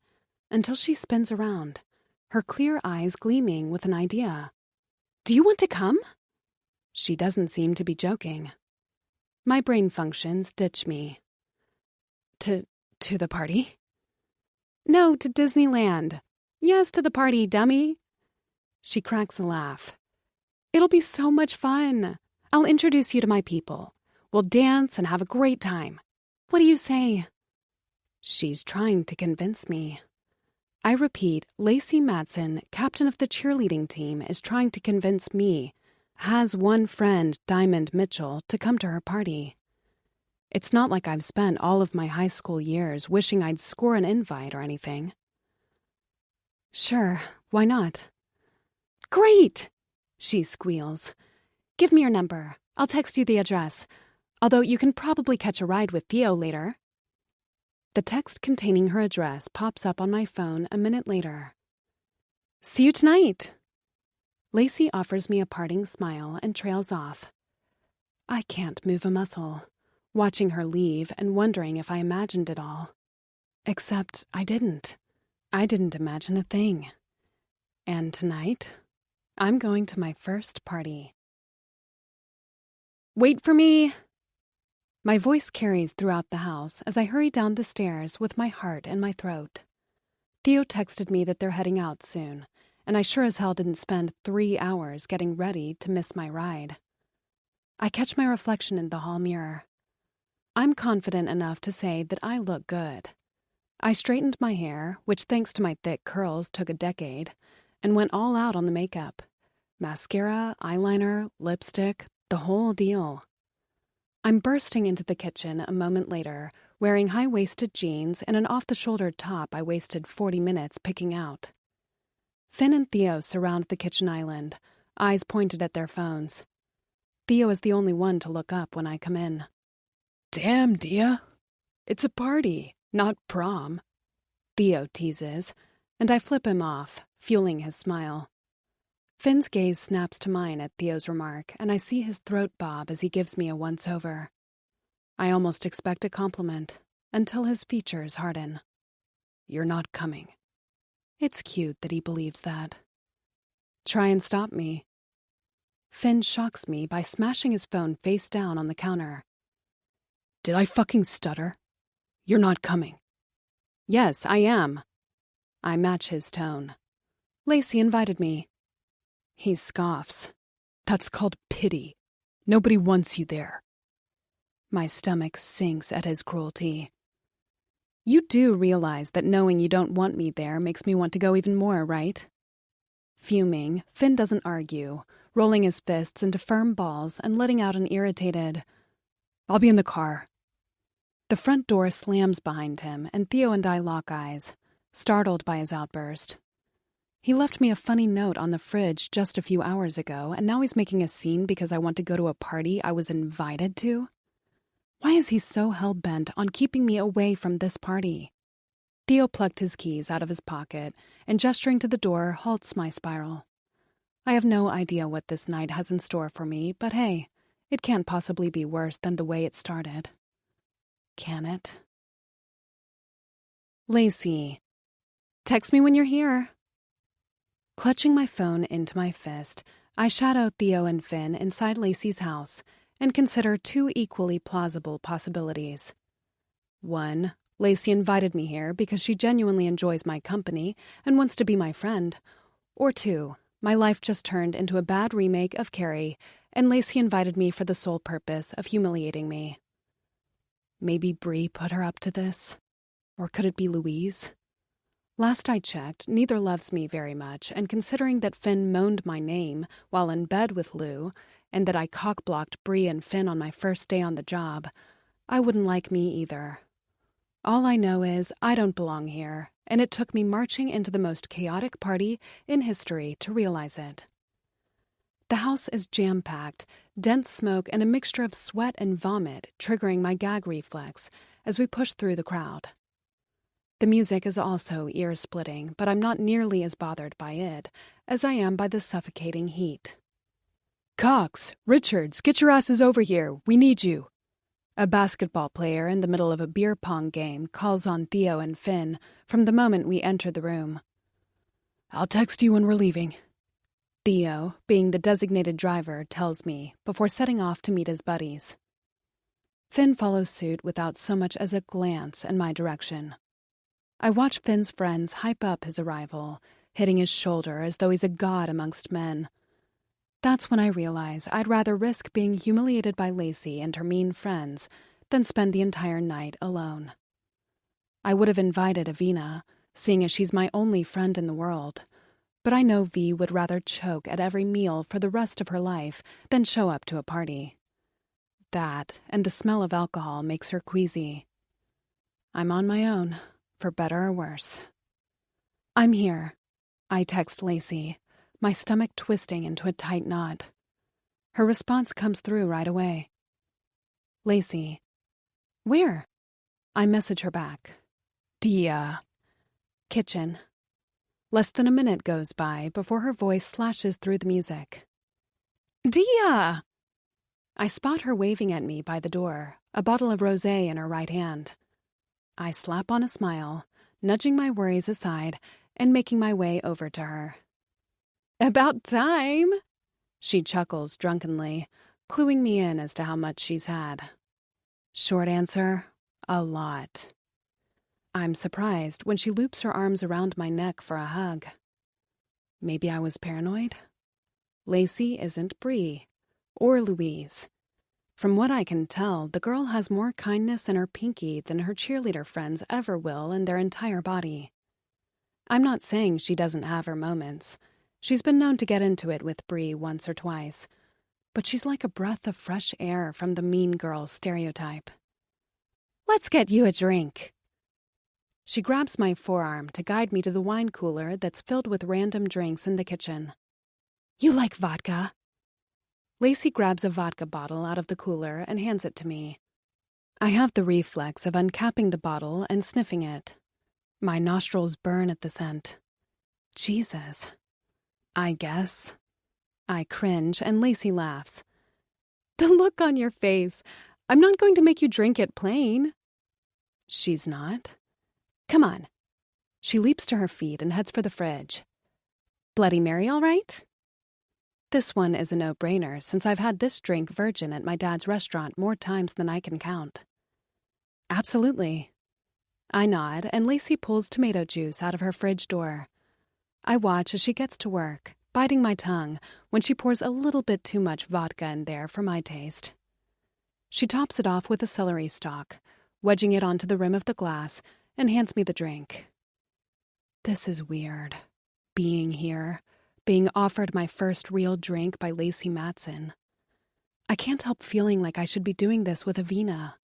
until she spins around, her clear eyes gleaming with an idea. Do you want to come? She doesn't seem to be joking. My brain functions ditch me. To the party? No, to Disneyland. Yes, to the party, dummy. She cracks a laugh. It'll be so much fun. I'll introduce you to my people. We'll dance and have a great time. What do you say? She's trying to convince me. I repeat, Lacey Matson, captain of the cheerleading team, is trying to convince me, has one friend, Diamond Mitchell, to come to her party. It's not like I've spent all of my high school years wishing I'd score an invite or anything. Sure, why not? Great! She squeals. Give me your number. I'll text you the address, although you can probably catch a ride with Theo later. The text containing her address pops up on my phone a minute later. See you tonight! Lacey offers me a parting smile and trails off. I can't move a muscle, watching her leave and wondering if I imagined it all. Except I didn't. I didn't imagine a thing. And tonight, I'm going to my first party. Wait for me! My voice carries throughout the house as I hurry down the stairs with my heart in my throat. Theo texted me that they're heading out soon, and I sure as hell didn't spend 3 hours getting ready to miss my ride. I catch my reflection in the hall mirror. I'm confident enough to say that I look good. I straightened my hair, which thanks to my thick curls took a decade, and went all out on the makeup. Mascara, eyeliner, lipstick, the whole deal. I'm bursting into the kitchen a moment later, wearing high-waisted jeans and an off-the-shoulder top I wasted 40 minutes picking out. Finn and Theo surround the kitchen island, eyes pointed at their phones. Theo is the only one to look up when I come in. Damn, Dia. It's a party, not prom. Theo teases, and I flip him off, fueling his smile. Finn's gaze snaps to mine at Theo's remark, and I see his throat bob as he gives me a once-over. I almost expect a compliment, until his features harden. You're not coming. It's cute that he believes that. Try and stop me. Finn shocks me by smashing his phone face down on the counter. Did I fucking stutter? You're not coming. Yes, I am. I match his tone. Lacey invited me. He scoffs. That's called pity. Nobody wants you there. My stomach sinks at his cruelty. You do realize that knowing you don't want me there makes me want to go even more, right? Fuming, Finn doesn't argue, rolling his fists into firm balls and letting out an irritated, I'll be in the car. The front door slams behind him, and Theo and I lock eyes, startled by his outburst. He left me a funny note on the fridge just a few hours ago, and now he's making a scene because I want to go to a party I was invited to? Why is he so hell-bent on keeping me away from this party? Theo plucked his keys out of his pocket and, gesturing to the door, halts my spiral. I have no idea what this night has in store for me, but hey, it can't possibly be worse than the way it started. Can it? Lacey. Text me when you're here. Clutching my phone into my fist, I shadow Theo and Finn inside Lacey's house and consider two equally plausible possibilities. 1, Lacey invited me here because she genuinely enjoys my company and wants to be my friend. Or 2, my life just turned into a bad remake of Carrie, and Lacey invited me for the sole purpose of humiliating me. Maybe Bree put her up to this? Or could it be Louise? Last I checked, neither loves me very much, and considering that Finn moaned my name while in bed with Lou, and that I cock-blocked Bree and Finn on my first day on the job, I wouldn't like me either. All I know is I don't belong here, and it took me marching into the most chaotic party in history to realize it. The house is jam-packed, dense smoke and a mixture of sweat and vomit triggering my gag reflex as we push through the crowd. The music is also ear-splitting, but I'm not nearly as bothered by it as I am by the suffocating heat. Cox, Richards, get your asses over here. We need you. A basketball player in the middle of a beer pong game calls on Theo and Finn from the moment we enter the room. I'll text you when we're leaving. Theo, being the designated driver, tells me before setting off to meet his buddies. Finn follows suit without so much as a glance in my direction. I watch Finn's friends hype up his arrival, hitting his shoulder as though he's a god amongst men. That's when I realize I'd rather risk being humiliated by Lacey and her mean friends than spend the entire night alone. I would have invited Avina, seeing as she's my only friend in the world, but I know V would rather choke at every meal for the rest of her life than show up to a party. That and the smell of alcohol makes her queasy. I'm on my own, for better or worse. I'm here, I text Lacey, my stomach twisting into a tight knot. Her response comes through right away. Lacey. Where? I message her back. Dia. Kitchen. Less than a minute goes by before her voice slashes through the music. Dia! I spot her waving at me by the door, a bottle of rosé in her right hand. I slap on a smile, nudging my worries aside and making my way over to her. About time, she chuckles drunkenly, cluing me in as to how much she's had. Short answer, a lot. I'm surprised when she loops her arms around my neck for a hug. Maybe I was paranoid? Lacey isn't Bree, or Louise. From what I can tell, the girl has more kindness in her pinky than her cheerleader friends ever will in their entire body. I'm not saying she doesn't have her moments. She's been known to get into it with Bree once or twice, but she's like a breath of fresh air from the mean girl stereotype. Let's get you a drink. She grabs my forearm to guide me to the wine cooler that's filled with random drinks in the kitchen. You like vodka? Lacey grabs a vodka bottle out of the cooler and hands it to me. I have the reflex of uncapping the bottle and sniffing it. My nostrils burn at the scent. Jesus. I guess. I cringe and Lacey laughs. The look on your face. I'm not going to make you drink it plain. She's not. Come on. She leaps to her feet and heads for the fridge. Bloody Mary, all right? This one is a no-brainer since I've had this drink virgin at my dad's restaurant more times than I can count. Absolutely. I nod, and Lacey pulls tomato juice out of her fridge door. I watch as she gets to work, biting my tongue when she pours a little bit too much vodka in there for my taste. She tops it off with a celery stalk, wedging it onto the rim of the glass, and hands me the drink. This is weird. Being here, being offered my first real drink by Lacey Matson. I can't help feeling like I should be doing this with Avina.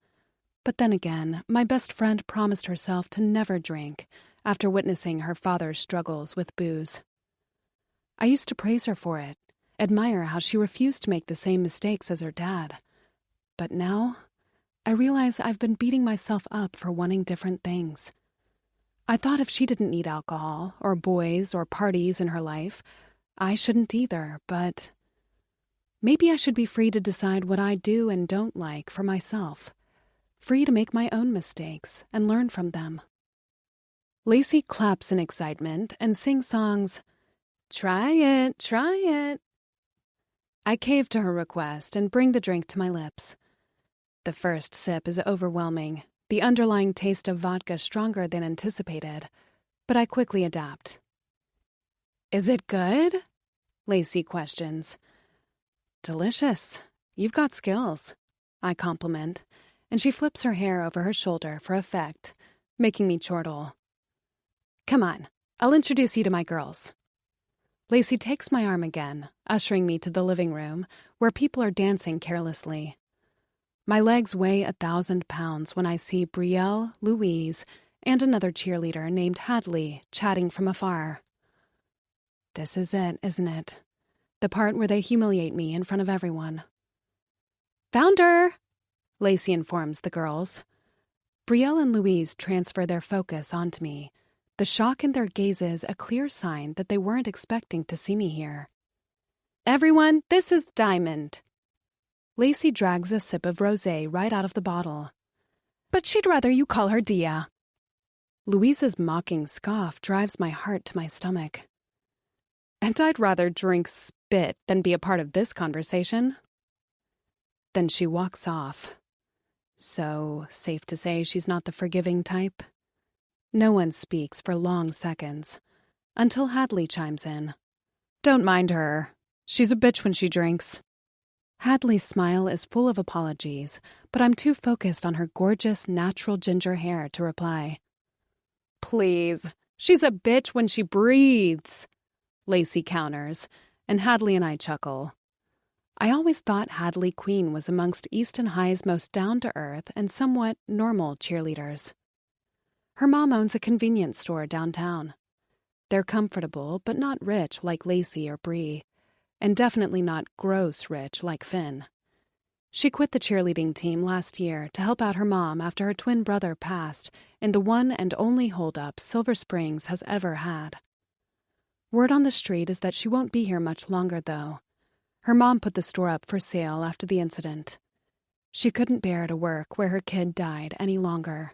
But then again, my best friend promised herself to never drink after witnessing her father's struggles with booze. I used to praise her for it, admire how she refused to make the same mistakes as her dad. But now, I realize I've been beating myself up for wanting different things. I thought if she didn't need alcohol, or boys, or parties in her life, I shouldn't either, but maybe I should be free to decide what I do and don't like for myself. Free to make my own mistakes and learn from them. Lacey claps in excitement and sings songs, "Try it, try it." I cave to her request and bring the drink to my lips. The first sip is overwhelming, the underlying taste of vodka stronger than anticipated, but I quickly adapt. "Is it good?" Lacey questions. "Delicious. You've got skills," I compliment, and she flips her hair over her shoulder for effect, making me chortle. "Come on, I'll introduce you to my girls." Lacey takes my arm again, ushering me to the living room, where people are dancing carelessly. My legs weigh 1,000 pounds when I see Brielle, Louise, and another cheerleader named Hadley chatting from afar. This is it, isn't it? The part where they humiliate me in front of everyone. "Found her!" Lacey informs the girls. Brielle and Louise transfer their focus onto me, the shock in their gazes a clear sign that they weren't expecting to see me here. "Everyone, this is Diamond." Lacey drags a sip of rosé right out of the bottle. "But she'd rather you call her Dia." Louise's mocking scoff drives my heart to my stomach. "And I'd rather drink spit than be a part of this conversation." Then she walks off. So, safe to say she's not the forgiving type? No one speaks for long seconds, until Hadley chimes in. "Don't mind her. She's a bitch when she drinks." Hadley's smile is full of apologies, but I'm too focused on her gorgeous, natural ginger hair to reply. "Please, she's a bitch when she breathes," Lacey counters, and Hadley and I chuckle. I always thought Hadley Queen was amongst Easton High's most down-to-earth and somewhat normal cheerleaders. Her mom owns a convenience store downtown. They're comfortable, but not rich like Lacey or Bree, and definitely not gross rich like Finn. She quit the cheerleading team last year to help out her mom after her twin brother passed in the one and only holdup Silver Springs has ever had. Word on the street is that she won't be here much longer, though. Her mom put the store up for sale after the incident. She couldn't bear to work where her kid died any longer.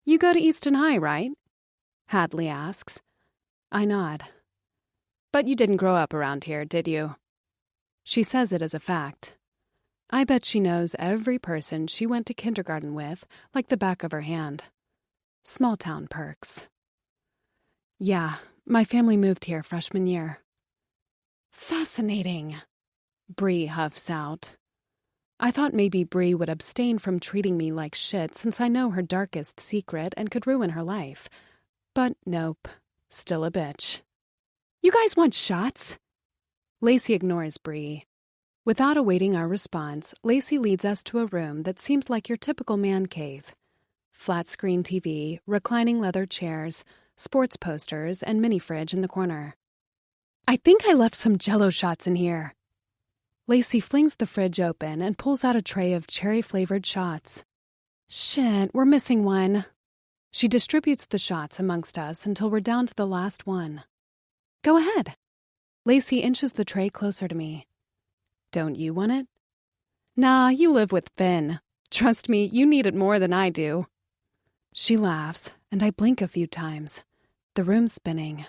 "You go to Easton High, right?" Hadley asks. I nod. "But you didn't grow up around here, did you?" She says it as a fact. I bet she knows every person she went to kindergarten with like the back of her hand. Small-town perks. "Yeah, my family moved here freshman year." "Fascinating," Bree huffs out. I thought maybe Bree would abstain from treating me like shit since I know her darkest secret and could ruin her life. But nope, still a bitch. "You guys want shots?" Lacey ignores Bree. Without awaiting our response, Lacey leads us to a room that seems like your typical man cave. Flat-screen TV, reclining leather chairs, sports posters, and mini-fridge in the corner. "I think I left some Jell-O shots in here." Lacey flings the fridge open and pulls out a tray of cherry-flavored shots. "Shit, we're missing one." She distributes the shots amongst us until we're down to the last one. "Go ahead." Lacey inches the tray closer to me. "Don't you want it?" "Nah, you live with Finn. Trust me, you need it more than I do." She laughs, and I blink a few times. The room's spinning.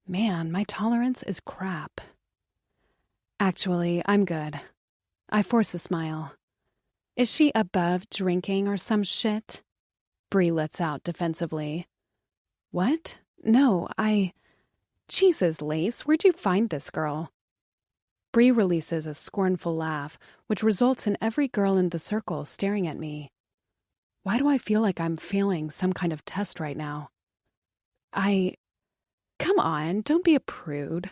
Man, my tolerance is crap. Actually, I'm good. I force a smile. Is she above drinking or some shit? Bree lets out defensively. What? No, Jesus, Lace, where'd you find this girl? Bree releases a scornful laugh, which results in every girl in the circle staring at me. Why do I feel like I'm failing some kind of test right now? Come on, don't be a prude.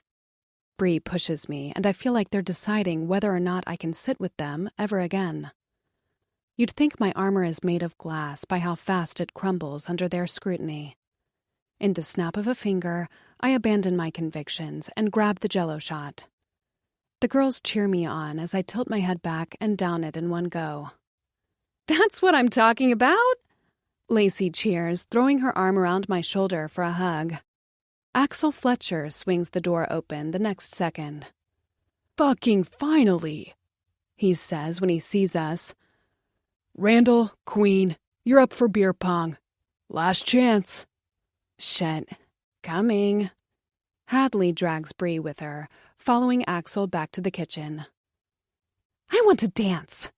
Bree pushes me, and I feel like they're deciding whether or not I can sit with them ever again. You'd think my armor is made of glass by how fast it crumbles under their scrutiny. In the snap of a finger, I abandon my convictions and grab the Jell-O shot. The girls cheer me on as I tilt my head back and down it in one go. That's what I'm talking about! Lacey cheers, throwing her arm around my shoulder for a hug. Axel Fletcher swings the door open the next second. Fucking finally, he says when he sees us. Randall, Queen, you're up for beer pong. Last chance. Shit. Coming. Hadley drags Bree with her, following Axel back to the kitchen. I want to dance,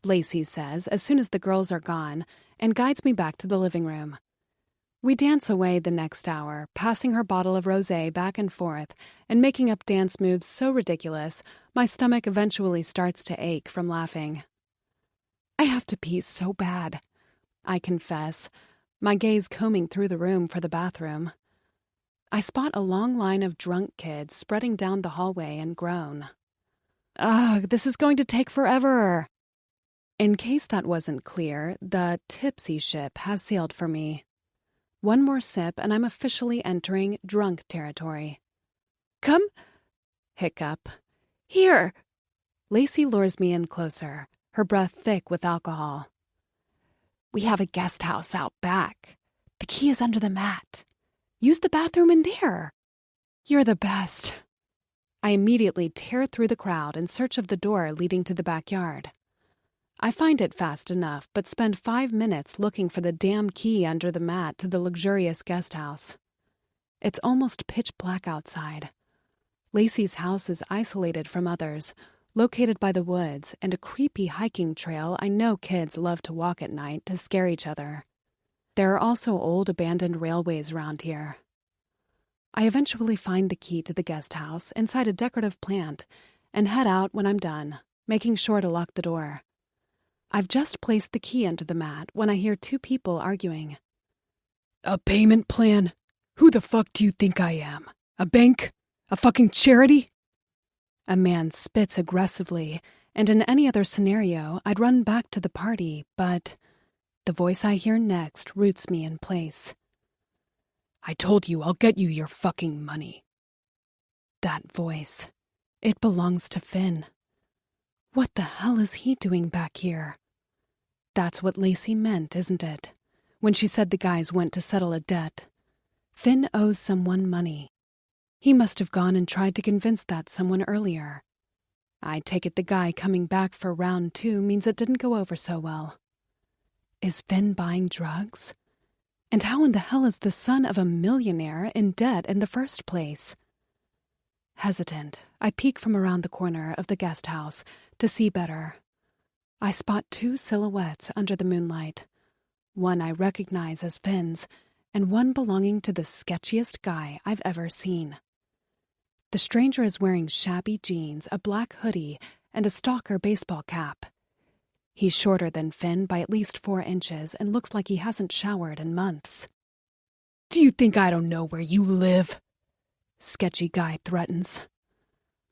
Lacey says as soon as the girls are gone, and guides me back to the living room. We dance away the next hour, passing her bottle of rosé back and forth, and making up dance moves so ridiculous, my stomach eventually starts to ache from laughing. I have to pee so bad, I confess, my gaze combing through the room for the bathroom. I spot a long line of drunk kids spreading down the hallway and groan. Ugh, this is going to take forever. In case that wasn't clear, the tipsy ship has sailed for me. One more sip and I'm officially entering drunk territory. Come. Hiccup. Here. Lacey lures me in closer, her breath thick with alcohol. We have a guest house out back. The key is under the mat. Use the bathroom in there. You're the best. I immediately tear through the crowd in search of the door leading to the backyard. I find it fast enough, but spend 5 minutes looking for the damn key under the mat to the luxurious guest house. It's almost pitch black outside. Lacey's house is isolated from others, located by the woods and a creepy hiking trail I know kids love to walk at night to scare each other. There are also old abandoned railways around here. I eventually find the key to the guest house inside a decorative plant and head out when I'm done, making sure to lock the door. I've just placed the key under the mat when I hear 2 people arguing. A payment plan? Who the fuck do you think I am? A bank? A fucking charity? A man spits aggressively, and in any other scenario, I'd run back to the party, but the voice I hear next roots me in place. I told you I'll get you your fucking money. That voice. It belongs to Finn. What the hell is he doing back here? That's what Lacey meant, isn't it? When she said the guys went to settle a debt. Finn owes someone money. He must have gone and tried to convince that someone earlier. I take it the guy coming back for round 2 means it didn't go over so well. Is Finn buying drugs? And how in the hell is the son of a millionaire in debt in the first place? Hesitant, I peek from around the corner of the guest house to see better. I spot 2 silhouettes under the moonlight. One I recognize as Finn's, and one belonging to the sketchiest guy I've ever seen. The stranger is wearing shabby jeans, a black hoodie, and a stalker baseball cap. He's shorter than Finn by at least 4 inches and looks like he hasn't showered in months. Do you think I don't know where you live? Sketchy guy threatens.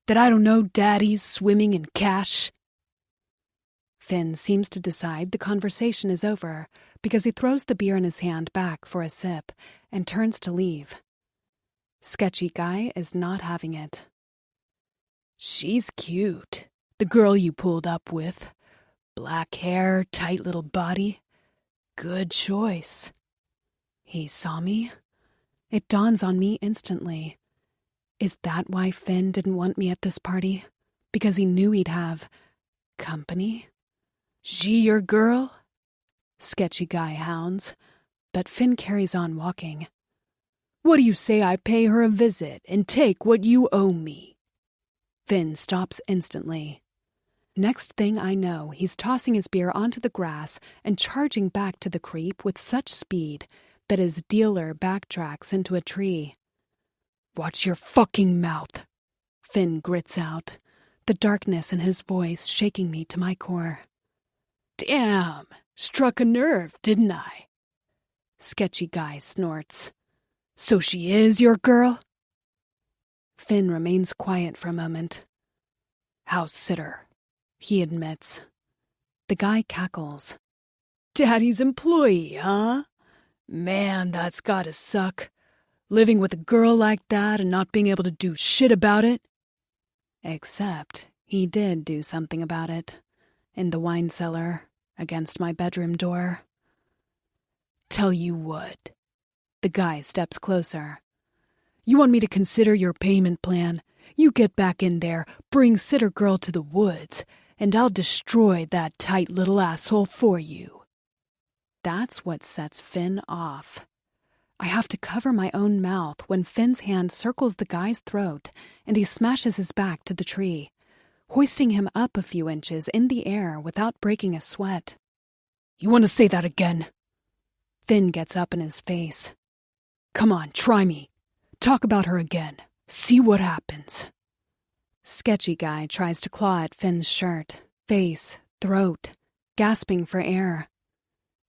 That I don't know Daddy's swimming in cash? Finn seems to decide the conversation is over because he throws the beer in his hand back for a sip and turns to leave. Sketchy guy is not having it. She's cute. The girl you pulled up with. Black hair, tight little body. Good choice. He saw me? It dawns on me instantly. Is that why Finn didn't want me at this party? Because he knew he'd have company? She your girl? Sketchy guy hounds, but Finn carries on walking. What do you say I pay her a visit and take what you owe me? Finn stops instantly. Next thing I know, he's tossing his beer onto the grass and charging back to the creep with such speed that his dealer backtracks into a tree. "Watch your fucking mouth," Finn grits out, the darkness in his voice shaking me to my core. "Damn, struck a nerve, didn't I?" Sketchy Guy snorts. "So she is your girl?" Finn remains quiet for a moment. "House sitter," he admits. The guy cackles. "Daddy's employee, huh? Man, that's gotta suck. Living with a girl like that and not being able to do shit about it." Except he did do something about it. In the wine cellar, against my bedroom door. "Tell you what." The guy steps closer. "You want me to consider your payment plan? You get back in there, bring Sitter Girl to the woods, and I'll destroy that tight little asshole for you." That's what sets Finn off. I have to cover my own mouth when Finn's hand circles the guy's throat and he smashes his back to the tree, hoisting him up a few inches in the air without breaking a sweat. "You want to say that again?" Finn gets up in his face. "Come on, try me. Talk about her again. See what happens." Sketchy Guy tries to claw at Finn's shirt, face, throat, gasping for air.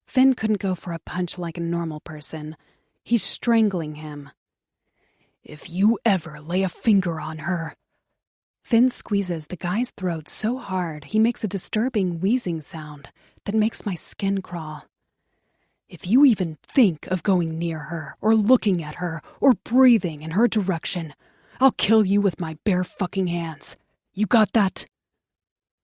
Finn couldn't go for a punch like a normal person. He's strangling him. "If you ever lay a finger on her..." Finn squeezes the guy's throat so hard he makes a disturbing wheezing sound that makes my skin crawl. "If you even think of going near her, or looking at her, or breathing in her direction, I'll kill you with my bare fucking hands. You got that?"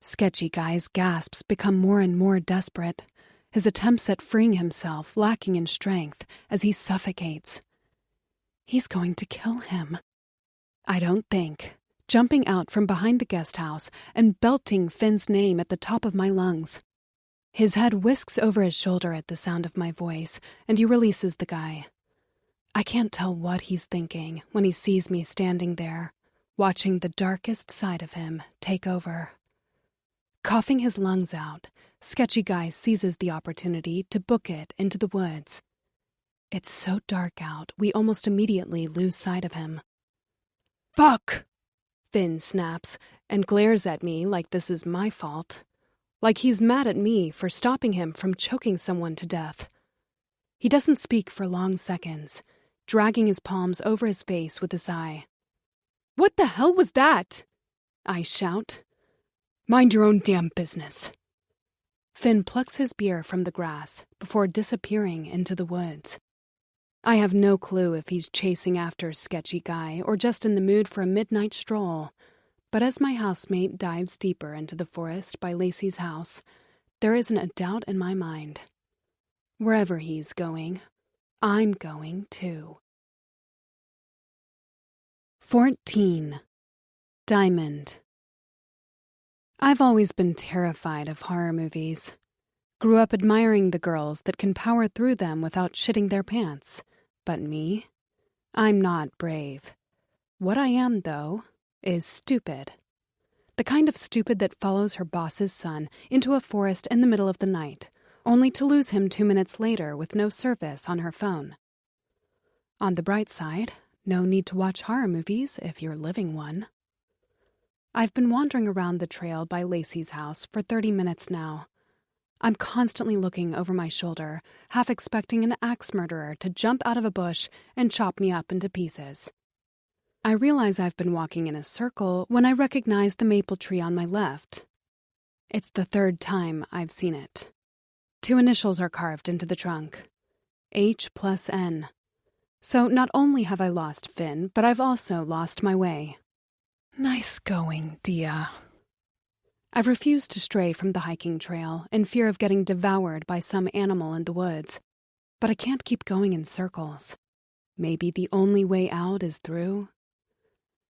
Sketchy Guy's gasps become more and more desperate, his attempts at freeing himself lacking in strength as he suffocates. He's going to kill him. I don't think, jumping out from behind the guest house and belting Finn's name at the top of my lungs. His head whisks over his shoulder at the sound of my voice, and he releases the guy. I can't tell what he's thinking when he sees me standing there, watching the darkest side of him take over. Coughing his lungs out, Sketchy Guy seizes the opportunity to book it into the woods. It's so dark out, we almost immediately lose sight of him. "Fuck!" Finn snaps and glares at me like this is my fault. Like he's mad at me for stopping him from choking someone to death. He doesn't speak for long seconds, dragging his palms over his face with a sigh. "What the hell was that?" I shout. "Mind your own damn business." Finn plucks his beer from the grass before disappearing into the woods. I have no clue if he's chasing after Sketchy Guy or just in the mood for a midnight stroll, but as my housemate dives deeper into the forest by Lacey's house, there isn't a doubt in my mind. Wherever he's going, I'm going too. 14. Diamond. I've always been terrified of horror movies. Grew up admiring the girls that can power through them without shitting their pants. But me? I'm not brave. What I am, though, is stupid. The kind of stupid that follows her boss's son into a forest in the middle of the night, only to lose him 2 minutes later with no service on her phone. On the bright side, no need to watch horror movies if you're living one. I've been wandering around the trail by Lacey's house for 30 minutes now. I'm constantly looking over my shoulder, half expecting an axe murderer to jump out of a bush and chop me up into pieces. I realize I've been walking in a circle when I recognize the maple tree on my left. It's the third time I've seen it. 2 initials are carved into the trunk. H+N. So not only have I lost Finn, but I've also lost my way. Nice going, Dia. I've refused to stray from the hiking trail in fear of getting devoured by some animal in the woods, but I can't keep going in circles. Maybe the only way out is through.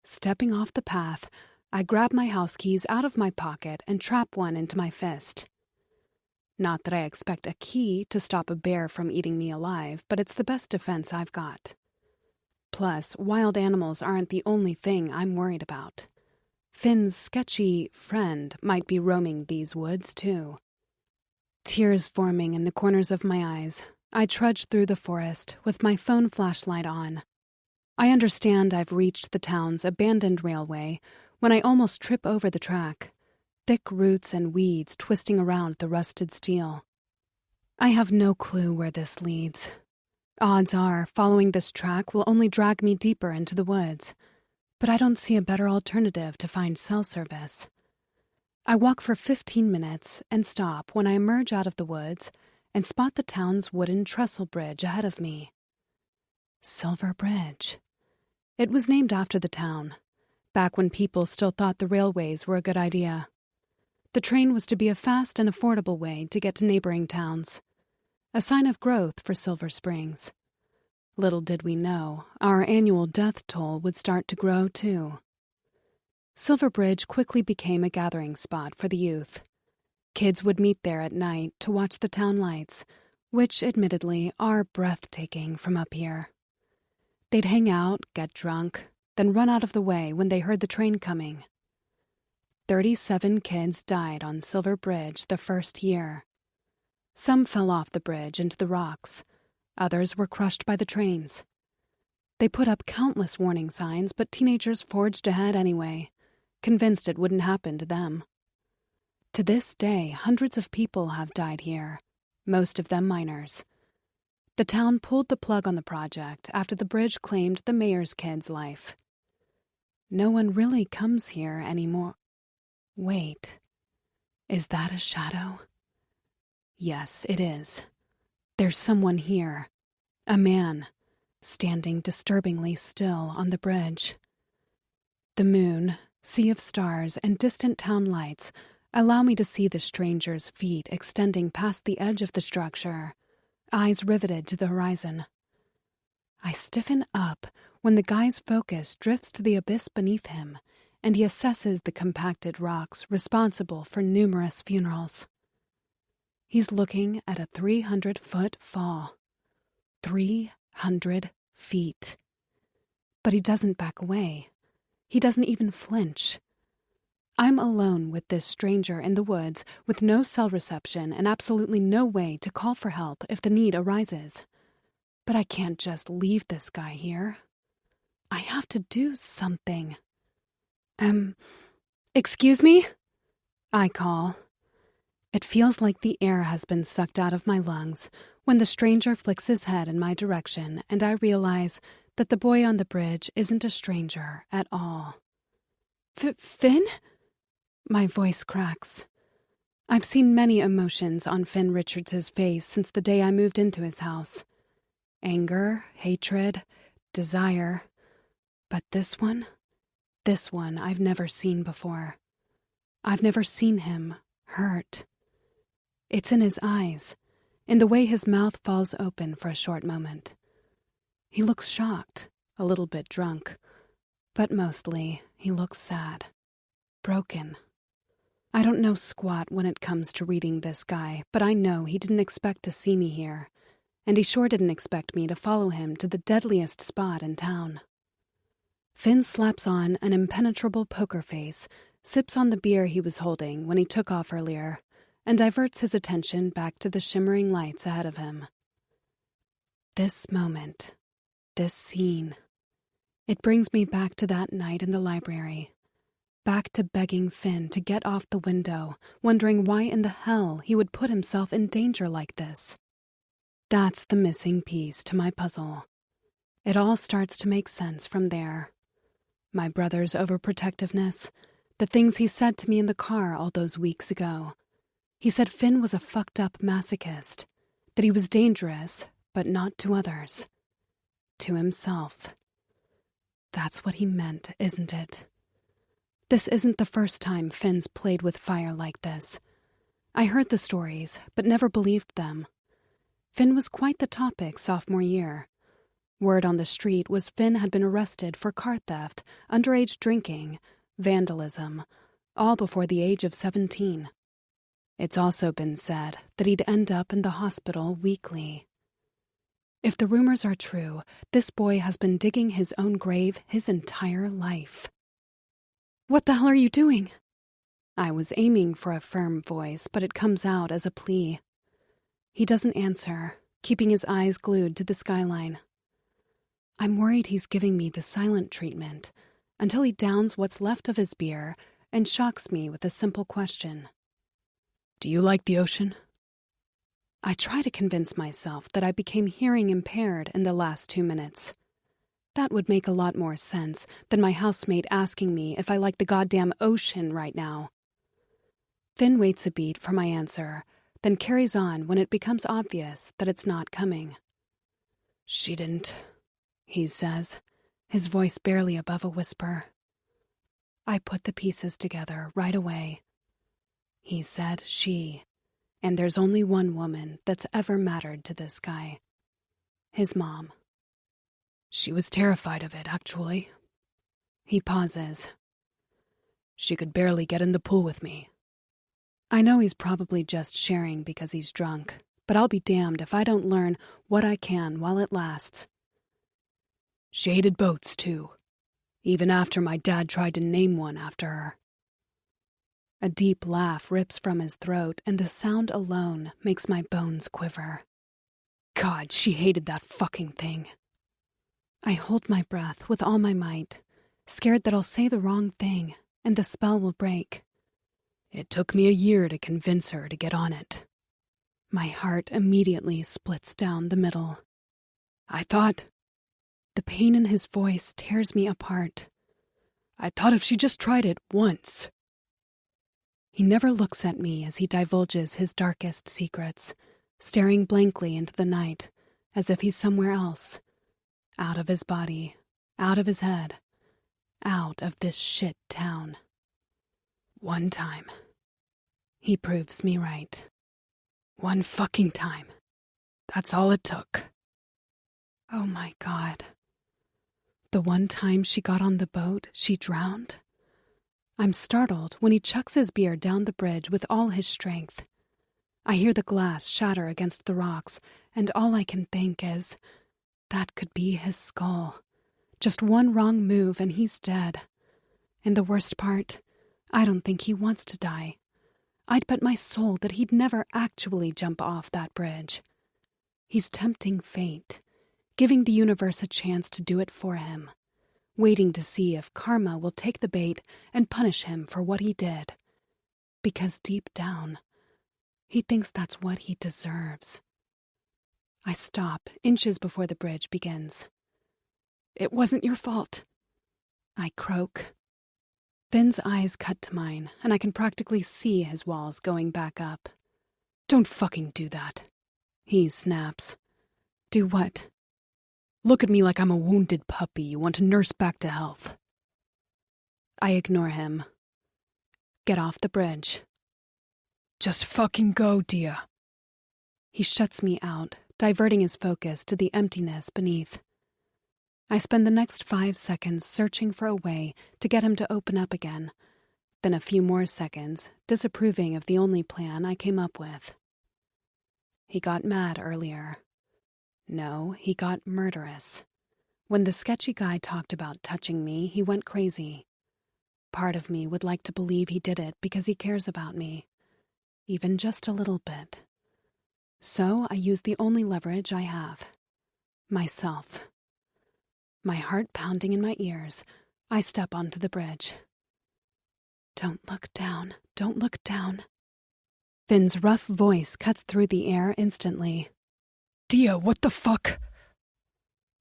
Stepping off the path, I grab my house keys out of my pocket and trap one into my fist. Not that I expect a key to stop a bear from eating me alive, but it's the best defense I've got. Plus, wild animals aren't the only thing I'm worried about. Finn's sketchy friend might be roaming these woods, too. Tears forming in the corners of my eyes, I trudge through the forest with my phone flashlight on. I understand I've reached the town's abandoned railway when I almost trip over the track, thick roots and weeds twisting around the rusted steel. I have no clue where this leads. Odds are following this track will only drag me deeper into the woods, but I don't see a better alternative to find cell service. I walk for 15 minutes and stop when I emerge out of the woods and spot the town's wooden trestle bridge ahead of me. Silver Bridge. It was named after the town, back when people still thought the railways were a good idea. The train was to be a fast and affordable way to get to neighboring towns, a sign of growth for Silver Springs. Little did we know, our annual death toll would start to grow, too. Silver Bridge quickly became a gathering spot for the youth. Kids would meet there at night to watch the town lights, which admittedly are breathtaking from up here. They'd hang out, get drunk, then run out of the way when they heard the train coming. 37 kids died on Silver Bridge the first year. Some fell off the bridge into the rocks. Others were crushed by the trains. They put up countless warning signs, but teenagers forged ahead anyway, convinced it wouldn't happen to them. To this day, hundreds of people have died here, most of them minors. The town pulled the plug on the project after the bridge claimed the mayor's kid's life. No one really comes here anymore. Wait, is that a shadow? Yes, it is. There's someone here, a man, standing disturbingly still on the bridge. The moon, sea of stars, and distant town lights allow me to see the stranger's feet extending past the edge of the structure, eyes riveted to the horizon. I stiffen up when the guy's focus drifts to the abyss beneath him, and he assesses the compacted rocks responsible for numerous funerals. He's looking at a 300-foot fall. 300 feet. But he doesn't back away. He doesn't even flinch. I'm alone with this stranger in the woods with no cell reception and absolutely no way to call for help if the need arises. But I can't just leave this guy here. I have to do something. Excuse me? I call. It feels like the air has been sucked out of my lungs when the stranger flicks his head in my direction and I realize that the boy on the bridge isn't a stranger at all. Finn? My voice cracks. I've seen many emotions on Finn Richards's face since the day I moved into his house. Anger, hatred, desire. But this one I've never seen before. I've never seen him hurt. It's in his eyes, in the way his mouth falls open for a short moment. He looks shocked, a little bit drunk, but mostly he looks sad, broken. I don't know squat when it comes to reading this guy, but I know he didn't expect to see me here, and he sure didn't expect me to follow him to the deadliest spot in town. Finn slaps on an impenetrable poker face, sips on the beer he was holding when he took off earlier, and diverts his attention back to the shimmering lights ahead of him. This moment, this scene, it brings me back to that night in the library, back to begging Finn to get off the window, wondering why in the hell he would put himself in danger like this. That's the missing piece to my puzzle. It all starts to make sense from there. My brother's overprotectiveness, the things he said to me in the car all those weeks ago. He said Finn was a fucked-up masochist, that he was dangerous, but not to others. To himself. That's what he meant, isn't it? This isn't the first time Finn's played with fire like this. I heard the stories, but never believed them. Finn was quite the topic sophomore year. Word on the street was Finn had been arrested for car theft, underage drinking, vandalism, all before the age of 17. It's also been said that he'd end up in the hospital weekly. If the rumors are true, this boy has been digging his own grave his entire life. What the hell are you doing? I was aiming for a firm voice, but it comes out as a plea. He doesn't answer, keeping his eyes glued to the skyline. I'm worried he's giving me the silent treatment until he downs what's left of his beer and shocks me with a simple question. Do you like the ocean? I try to convince myself that I became hearing impaired in the last 2 minutes. That would make a lot more sense than my housemate asking me if I like the goddamn ocean right now. Finn waits a beat for my answer, then carries on when it becomes obvious that it's not coming. She didn't, he says, his voice barely above a whisper. I put the pieces together right away. He said she, and there's only one woman that's ever mattered to this guy. His mom. She was terrified of it, actually. He pauses. She could barely get in the pool with me. I know he's probably just sharing because he's drunk, but I'll be damned if I don't learn what I can while it lasts. She hated boats, too, even after my dad tried to name one after her. A deep laugh rips from his throat, and the sound alone makes my bones quiver. God, she hated that fucking thing. I hold my breath with all my might, scared that I'll say the wrong thing, and the spell will break. It took me a year to convince her to get on it. My heart immediately splits down the middle. I thought... The pain in his voice tears me apart. I thought if she just tried it once... He never looks at me as he divulges his darkest secrets, staring blankly into the night, as if he's somewhere else. Out of his body, out of his head, out of this shit town. One time. He proves me right. One fucking time. That's all it took. Oh my God. The one time she got on the boat, she drowned? I'm startled when he chucks his beer down the bridge with all his strength. I hear the glass shatter against the rocks, and all I can think is, that could be his skull. Just one wrong move and he's dead. And the worst part, I don't think he wants to die. I'd bet my soul that he'd never actually jump off that bridge. He's tempting fate, giving the universe a chance to do it for him, waiting to see if karma will take the bait and punish him for what he did. Because deep down, he thinks that's what he deserves. I stop inches before the bridge begins. It wasn't your fault. I croak. Finn's eyes cut to mine, and I can practically see his walls going back up. Don't fucking do that. He snaps. Do what? Look at me like I'm a wounded puppy you want to nurse back to health. I ignore him. Get off the bridge. Just fucking go, Dia. He shuts me out, diverting his focus to the emptiness beneath. I spend the next 5 seconds searching for a way to get him to open up again, then a few more seconds disapproving of the only plan I came up with. He got mad earlier. No, he got murderous. When the sketchy guy talked about touching me, he went crazy. Part of me would like to believe he did it because he cares about me, even just a little bit. So I use the only leverage I have. Myself. My heart pounding in my ears, I step onto the bridge. Don't look down. Don't look down. Finn's rough voice cuts through the air instantly. Dia, what the fuck?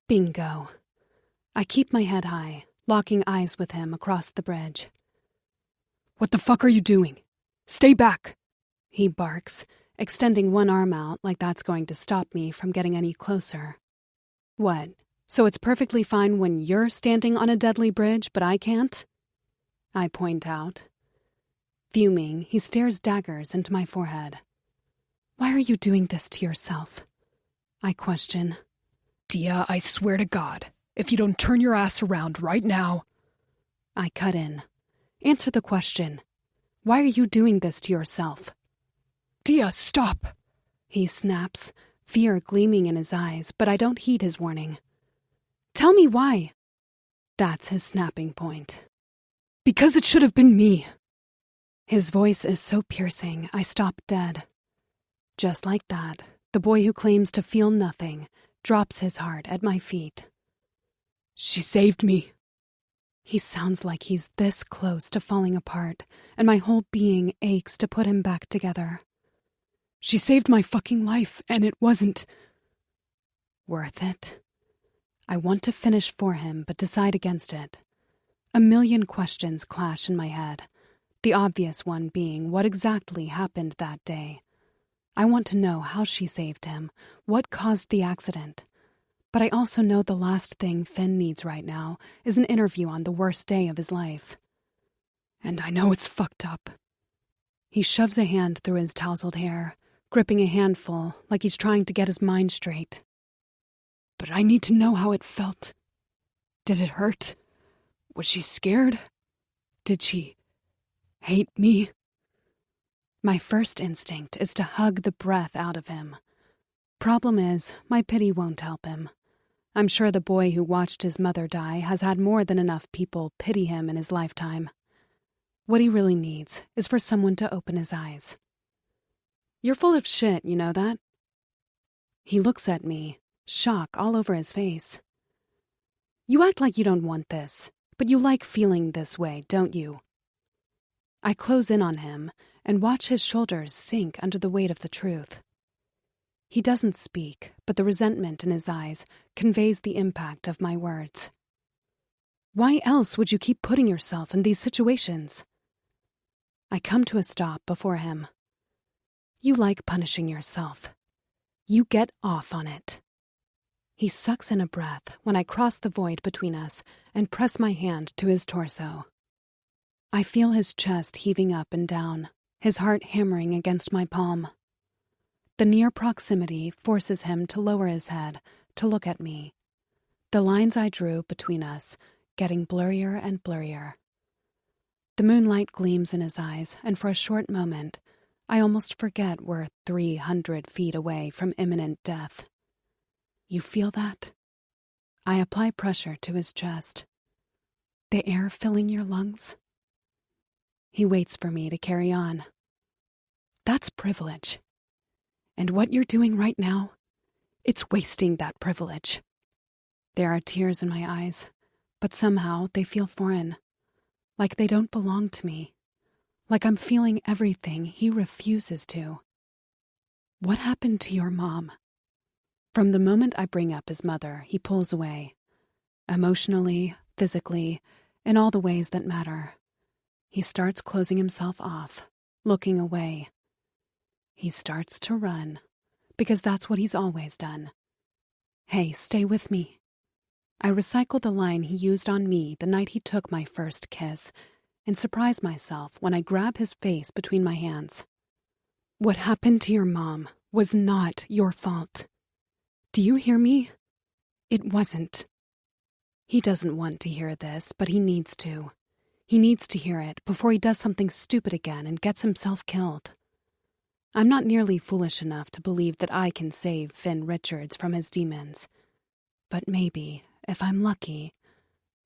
Bingo. I keep my head high, locking eyes with him across the bridge. What the fuck are you doing? Stay back! He barks, extending one arm out like that's going to stop me from getting any closer. What? So it's perfectly fine when you're standing on a deadly bridge, but I can't? I point out. Fuming, he stares daggers into my forehead. Why are you doing this to yourself? I question. Dia, I swear to God, if you don't turn your ass around right now... I cut in. Answer the question. Why are you doing this to yourself? Dia, stop! He snaps, fear gleaming in his eyes, but I don't heed his warning. Tell me why. That's his snapping point. Because it should have been me. His voice is so piercing, I stop dead. Just like that, the boy who claims to feel nothing drops his heart at my feet. She saved me. He sounds like he's this close to falling apart, and my whole being aches to put him back together. She saved my fucking life, and it wasn't worth it. I want to finish for him, but decide against it. A million questions clash in my head, the obvious one being what exactly happened that day. I want to know how she saved him, what caused the accident. But I also know the last thing Finn needs right now is an interview on the worst day of his life. And I know it's fucked up. He shoves a hand through his tousled hair, gripping a handful like he's trying to get his mind straight. But I need to know how it felt. Did it hurt? Was she scared? Did she hate me? My first instinct is to hug the breath out of him. Problem is, my pity won't help him. I'm sure the boy who watched his mother die has had more than enough people pity him in his lifetime. What he really needs is for someone to open his eyes. You're full of shit, you know that? He looks at me, shock all over his face. You act like you don't want this, but you like feeling this way, don't you? I close in on him and watch his shoulders sink under the weight of the truth. He doesn't speak, but the resentment in his eyes conveys the impact of my words. Why else would you keep putting yourself in these situations? I come to a stop before him. You like punishing yourself. You get off on it. He sucks in a breath when I cross the void between us and press my hand to his torso. I feel his chest heaving up and down, his heart hammering against my palm. The near proximity forces him to lower his head to look at me, the lines I drew between us getting blurrier and blurrier. The moonlight gleams in his eyes, and for a short moment, I almost forget we're 300 feet away from imminent death. You feel that? I apply pressure to his chest. The air filling your lungs? He waits for me to carry on. That's privilege. And what you're doing right now, it's wasting that privilege. There are tears in my eyes, but somehow they feel foreign, like they don't belong to me, like I'm feeling everything he refuses to. What happened to your mom? From the moment I bring up his mother, he pulls away, emotionally, physically, in all the ways that matter. He starts closing himself off, looking away. He starts to run, because that's what he's always done. Hey, stay with me. I recycle the line he used on me the night he took my first kiss, and surprise myself when I grab his face between my hands. What happened to your mom was not your fault. Do you hear me? It wasn't. He doesn't want to hear this, but he needs to. He needs to hear it before he does something stupid again and gets himself killed. I'm not nearly foolish enough to believe that I can save Finn Richards from his demons. But maybe, if I'm lucky,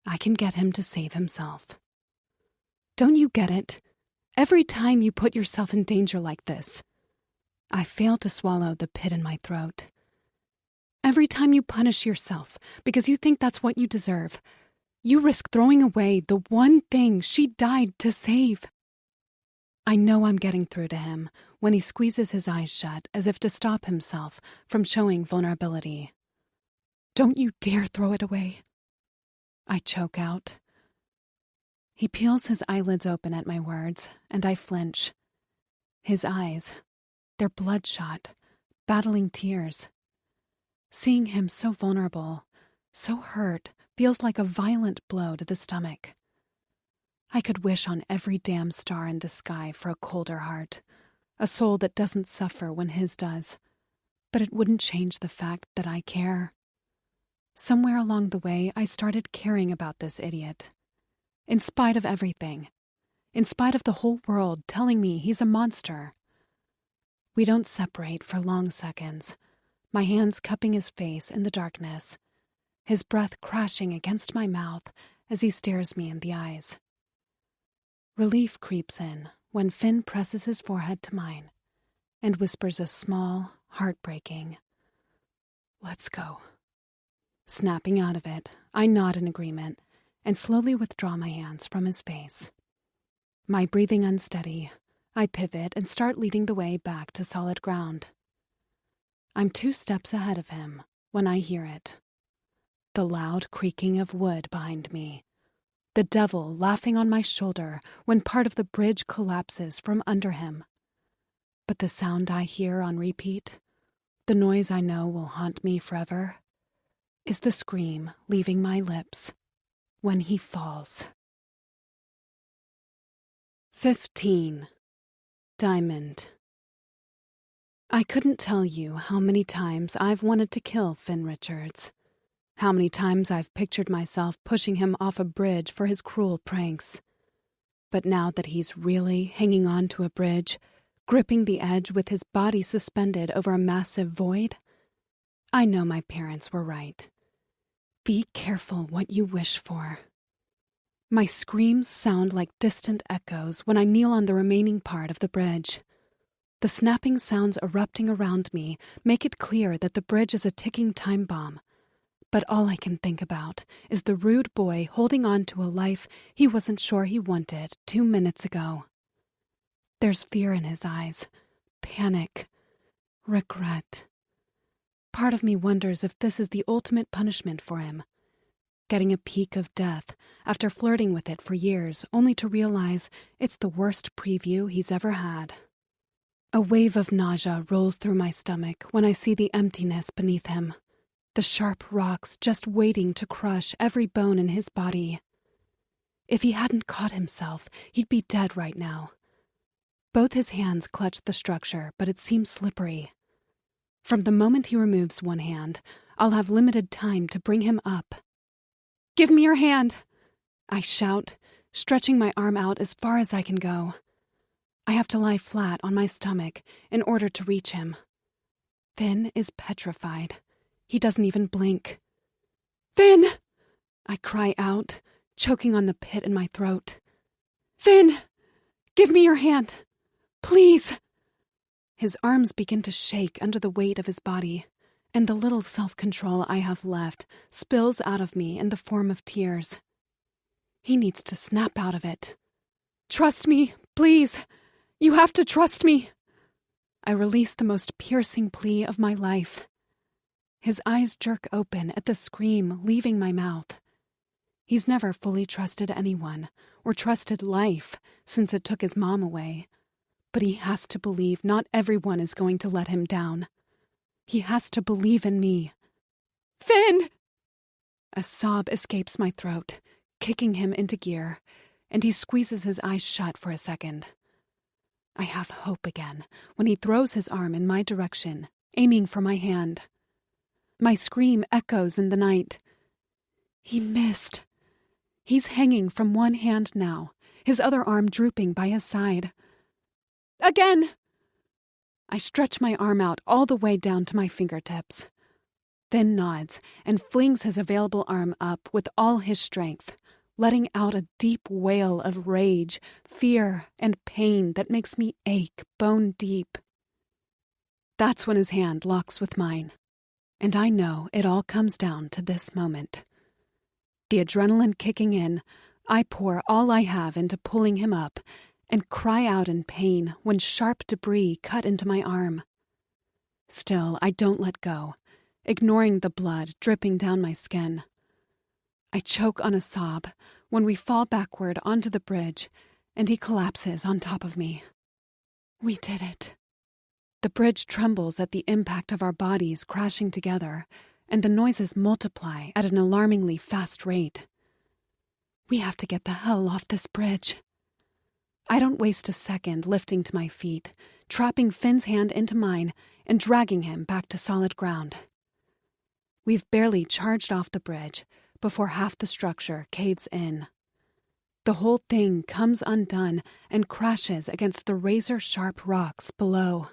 I can get him to save himself. Don't you get it? Every time you put yourself in danger like this, I fail to swallow the pit in my throat. Every time you punish yourself because you think that's what you deserve, you risk throwing away the one thing she died to save. I know I'm getting through to him when he squeezes his eyes shut as if to stop himself from showing vulnerability. Don't you dare throw it away. I choke out. He peels his eyelids open at my words, and I flinch. His eyes, they're bloodshot, battling tears. Seeing him so vulnerable, so hurt, feels like a violent blow to the stomach. I could wish on every damn star in the sky for a colder heart, a soul that doesn't suffer when his does, but it wouldn't change the fact that I care. Somewhere along the way, I started caring about this idiot. In spite of everything. In spite of the whole world telling me he's a monster. We don't separate for long seconds, my hands cupping his face in the darkness, his breath crashing against my mouth as he stares me in the eyes. Relief creeps in when Finn presses his forehead to mine and whispers a small, heartbreaking, "Let's go." Snapping out of it, I nod in agreement and slowly withdraw my hands from his face. My breathing unsteady, I pivot and start leading the way back to solid ground. I'm 2 steps ahead of him when I hear it. The loud creaking of wood behind me. The devil laughing on my shoulder when part of the bridge collapses from under him. But the sound I hear on repeat, the noise I know will haunt me forever, is the scream leaving my lips when he falls. 15. Diamond. I couldn't tell you how many times I've wanted to kill Finn Richards. How many times I've pictured myself pushing him off a bridge for his cruel pranks. But now that he's really hanging on to a bridge, gripping the edge with his body suspended over a massive void, I know my parents were right. Be careful what you wish for. My screams sound like distant echoes when I kneel on the remaining part of the bridge. The snapping sounds erupting around me make it clear that the bridge is a ticking time bomb. But all I can think about is the rude boy holding on to a life he wasn't sure he wanted 2 minutes ago. There's fear in his eyes, panic, regret. Part of me wonders if this is the ultimate punishment for him. Getting a peek of death after flirting with it for years, only to realize it's the worst preview he's ever had. A wave of nausea rolls through my stomach when I see the emptiness beneath him. The sharp rocks just waiting to crush every bone in his body. If he hadn't caught himself, he'd be dead right now. Both his hands clutch the structure, but it seems slippery. From the moment he removes one hand, I'll have limited time to bring him up. "Give me your hand!" I shout, stretching my arm out as far as I can go. I have to lie flat on my stomach in order to reach him. Finn is petrified. He doesn't even blink. "Finn!" I cry out, choking on the pit in my throat. "Finn! Give me your hand! Please!" His arms begin to shake under the weight of his body, and the little self-control I have left spills out of me in the form of tears. He needs to snap out of it. "Trust me, please! You have to trust me!" I release the most piercing plea of my life. His eyes jerk open at the scream leaving my mouth. He's never fully trusted anyone, or trusted life, since it took his mom away. But he has to believe not everyone is going to let him down. He has to believe in me. "Finn!" A sob escapes my throat, kicking him into gear, and he squeezes his eyes shut for a second. I have hope again when he throws his arm in my direction, aiming for my hand. My scream echoes in the night. He missed. He's hanging from one hand now, his other arm drooping by his side. "Again!" I stretch my arm out all the way down to my fingertips. Finn nods and flings his available arm up with all his strength, letting out a deep wail of rage, fear, and pain that makes me ache bone deep. That's when his hand locks with mine, and I know it all comes down to this moment. The adrenaline kicking in, I pour all I have into pulling him up and cry out in pain when sharp debris cut into my arm. Still, I don't let go, ignoring the blood dripping down my skin. I choke on a sob when we fall backward onto the bridge and he collapses on top of me. We did it. The bridge trembles at the impact of our bodies crashing together, and the noises multiply at an alarmingly fast rate. We have to get the hell off this bridge. I don't waste a second lifting to my feet, trapping Finn's hand into mine and dragging him back to solid ground. We've barely charged off the bridge before half the structure caves in. The whole thing comes undone and crashes against the razor-sharp rocks below.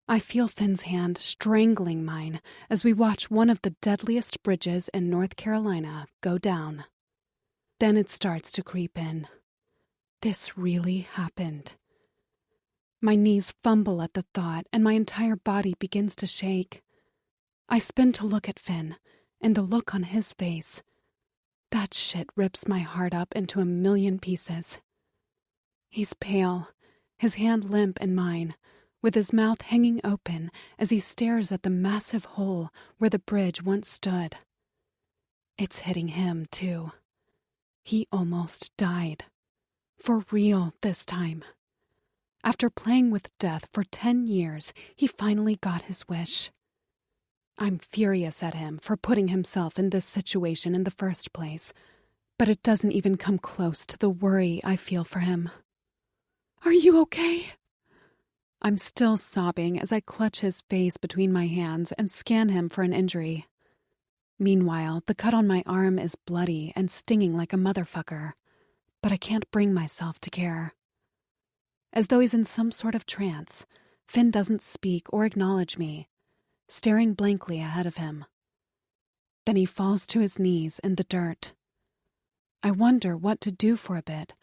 I feel Finn's hand strangling mine as we watch one of the deadliest bridges in North Carolina go down. Then it starts to creep in. This really happened. My knees fumble at the thought, and my entire body begins to shake. I spin to look at Finn, and the look on his face. That shit rips my heart up into a million pieces. He's pale, his hand limp in mine, with his mouth hanging open as he stares at the massive hole where the bridge once stood. It's hitting him, too. He almost died. For real this time. After playing with death for 10 years, he finally got his wish. I'm furious at him for putting himself in this situation in the first place, but it doesn't even come close to the worry I feel for him. Are you okay? I'm still sobbing as I clutch his face between my hands and scan him for an injury. Meanwhile, the cut on my arm is bloody and stinging like a motherfucker, but I can't bring myself to care. As though he's in some sort of trance, Finn doesn't speak or acknowledge me, staring blankly ahead of him. Then he falls to his knees in the dirt. I wonder what to do for a bit,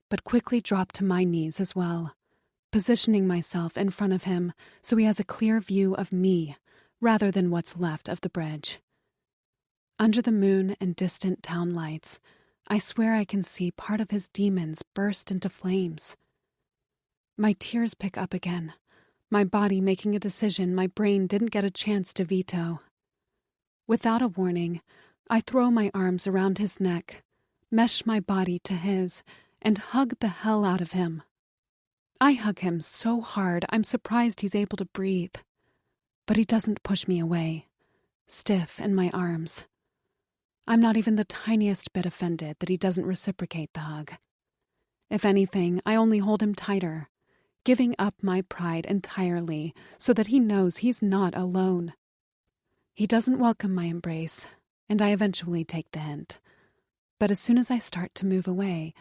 but quickly drop to my knees as well, positioning myself in front of him so he has a clear view of me rather than what's left of the bridge. Under the moon and distant town lights, I swear I can see part of his demons burst into flames. My tears pick up again, my body making a decision my brain didn't get a chance to veto. Without a warning, I throw my arms around his neck, mesh my body to his, and hug the hell out of him. I hug him so hard I'm surprised he's able to breathe. But he doesn't push me away, stiff in my arms. I'm not even the tiniest bit offended that he doesn't reciprocate the hug. If anything, I only hold him tighter, giving up my pride entirely so that he knows he's not alone. He doesn't welcome my embrace, and I eventually take the hint. But as soon as I start to move away,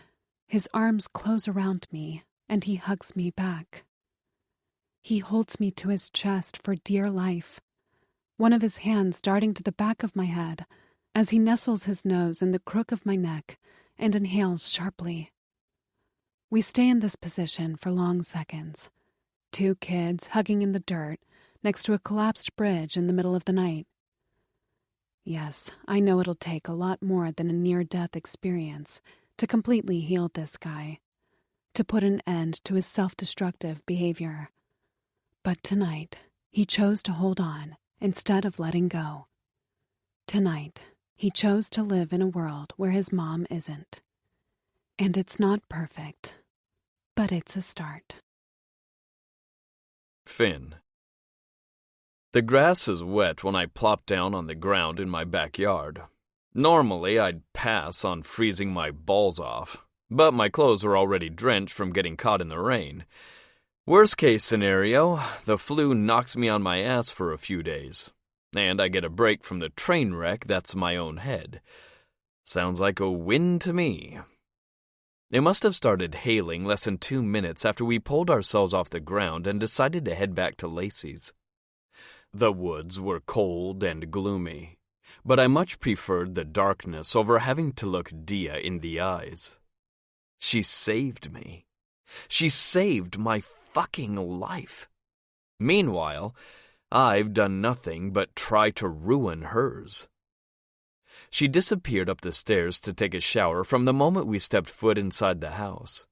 his arms close around me, and he hugs me back. He holds me to his chest for dear life, one of his hands darting to the back of my head as he nestles his nose in the crook of my neck and inhales sharply. We stay in this position for long seconds, 2 kids hugging in the dirt next to a collapsed bridge in the middle of the night. Yes, I know it'll take a lot more than a near-death experience to completely heal this guy, to put an end to his self-destructive behavior. But tonight, he chose to hold on instead of letting go. Tonight, he chose to live in a world where his mom isn't. And it's not perfect, but it's a start. Finn. The grass is wet when I plop down on the ground in my backyard. Normally, I'd pass on freezing my balls off, but my clothes are already drenched from getting caught in the rain. Worst case scenario, the flu knocks me on my ass for a few days, and I get a break from the train wreck that's my own head. Sounds like a win to me. It must have started hailing less than 2 minutes after we pulled ourselves off the ground and decided to head back to Lacey's. The woods were cold and gloomy, but I much preferred the darkness over having to look Dia in the eyes. She saved me. She saved my fucking life. Meanwhile, I've done nothing but try to ruin hers. She disappeared up the stairs to take a shower from the moment we stepped foot inside the house.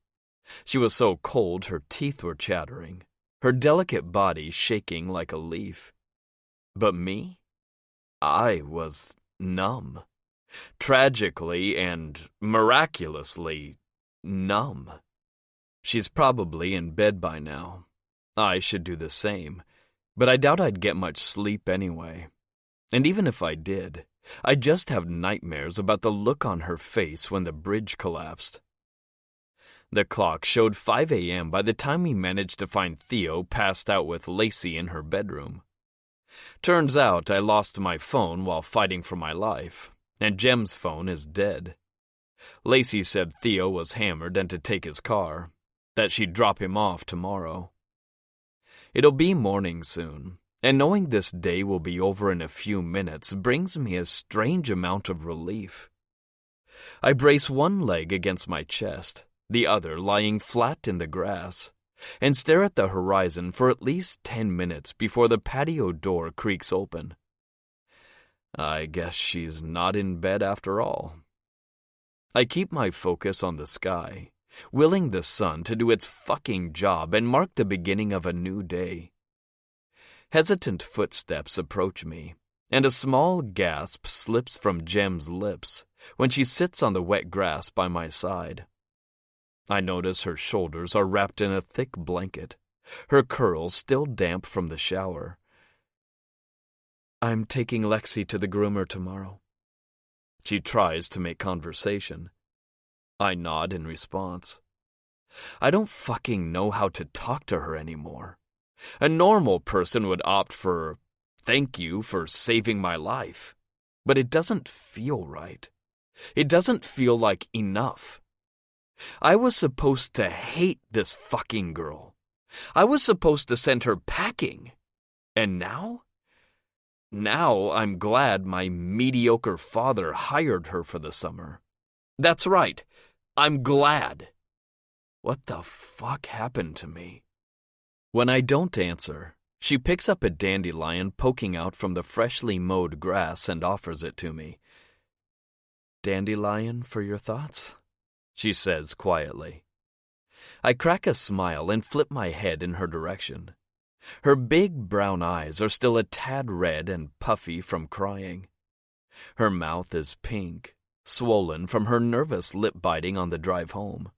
She was so cold her teeth were chattering, her delicate body shaking like a leaf. But me? I was numb. Tragically and miraculously numb. She's probably in bed by now. I should do the same, but I doubt I'd get much sleep anyway. And even if I did, I'd just have nightmares about the look on her face when the bridge collapsed. The clock showed 5 a.m. by the time we managed to find Theo passed out with Lacey in her bedroom. Turns out I lost my phone while fighting for my life, and Jem's phone is dead. Lacey said Theo was hammered and to take his car, that she'd drop him off tomorrow. It'll be morning soon, and knowing this day will be over in a few minutes brings me a strange amount of relief. I brace one leg against my chest, the other lying flat in the grass, and stare at the horizon for at least 10 minutes before the patio door creaks open. I guess she's not in bed after all. I keep my focus on the sky, willing the sun to do its fucking job and mark the beginning of a new day. Hesitant footsteps approach me, and a small gasp slips from Jem's lips when she sits on the wet grass by my side. I notice her shoulders are wrapped in a thick blanket, her curls still damp from the shower. I'm taking Lexi to the groomer tomorrow. She tries to make conversation. I nod in response. I don't fucking know how to talk to her anymore. A normal person would opt for, "Thank you for saving my life." But it doesn't feel right. It doesn't feel like enough. I was supposed to hate this fucking girl. I was supposed to send her packing. And now? Now I'm glad my mediocre father hired her for the summer. That's right. I'm glad. What the fuck happened to me? When I don't answer, she picks up a dandelion poking out from the freshly mowed grass and offers it to me. Dandelion for your thoughts? She says quietly. I crack a smile and flip my head in her direction. Her big brown eyes are still a tad red and puffy from crying. Her mouth is pink, swollen from her nervous lip biting on the drive home.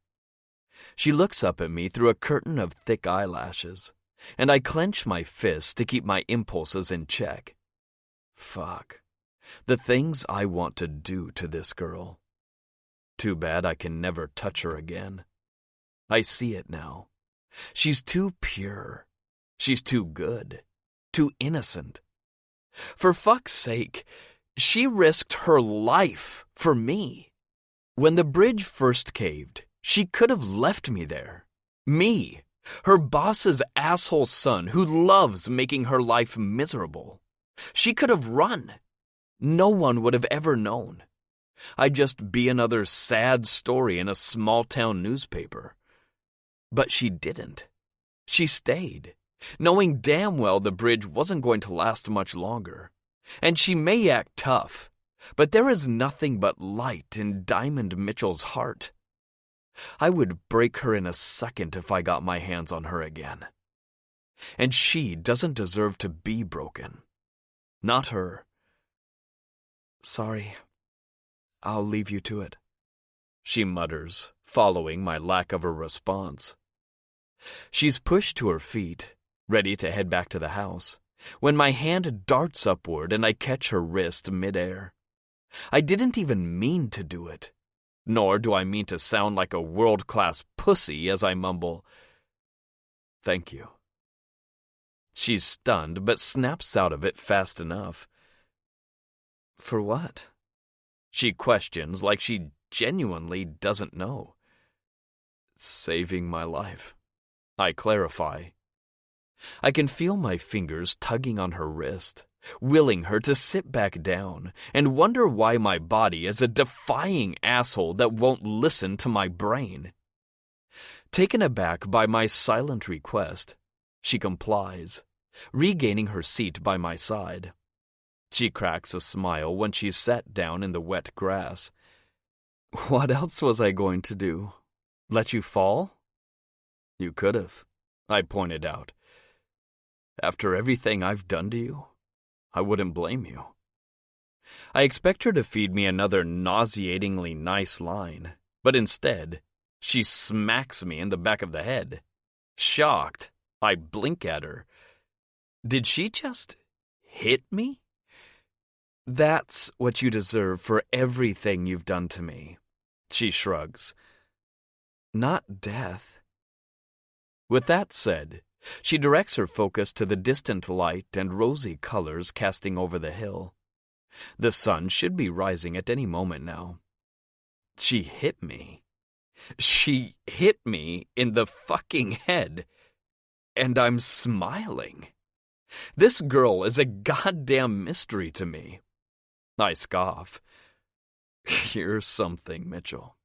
She looks up at me through a curtain of thick eyelashes, and I clench my fists to keep my impulses in check. Fuck. The things I want to do to this girl. Too bad I can never touch her again. I see it now. She's too pure. She's too good. Too innocent. For fuck's sake, she risked her life for me. When the bridge first caved, she could have left me there. Me, her boss's asshole son who loves making her life miserable. She could have run. No one would have ever known. I'd just be another sad story in a small-town newspaper. But she didn't. She stayed, knowing damn well the bridge wasn't going to last much longer. And she may act tough, but there is nothing but light in Diamond Mitchell's heart. I would break her in a second if I got my hands on her again. And she doesn't deserve to be broken. Not her. Sorry. I'll leave you to it, she mutters, following my lack of a response. She's pushed to her feet, ready to head back to the house, when my hand darts upward and I catch her wrist midair. I didn't even mean to do it, nor do I mean to sound like a world-class pussy as I mumble, "Thank you." She's stunned, but snaps out of it fast enough. For what? She questions like she genuinely doesn't know. Saving my life, I clarify. I can feel my fingers tugging on her wrist, willing her to sit back down, and wonder why my body is a defying asshole that won't listen to my brain. Taken aback by my silent request, she complies, regaining her seat by my side. She cracks a smile when she's sat down in the wet grass. What else was I going to do? Let you fall? You could have, I pointed out. After everything I've done to you, I wouldn't blame you. I expect her to feed me another nauseatingly nice line, but instead, she smacks me in the back of the head. Shocked, I blink at her. Did she just hit me? That's what you deserve for everything you've done to me, she shrugs. Not death. With that said, she directs her focus to the distant light and rosy colors casting over the hill. The sun should be rising at any moment now. She hit me. She hit me in the fucking head. And I'm smiling. This girl is a goddamn mystery to me. I scoff. You're something, Mitchell.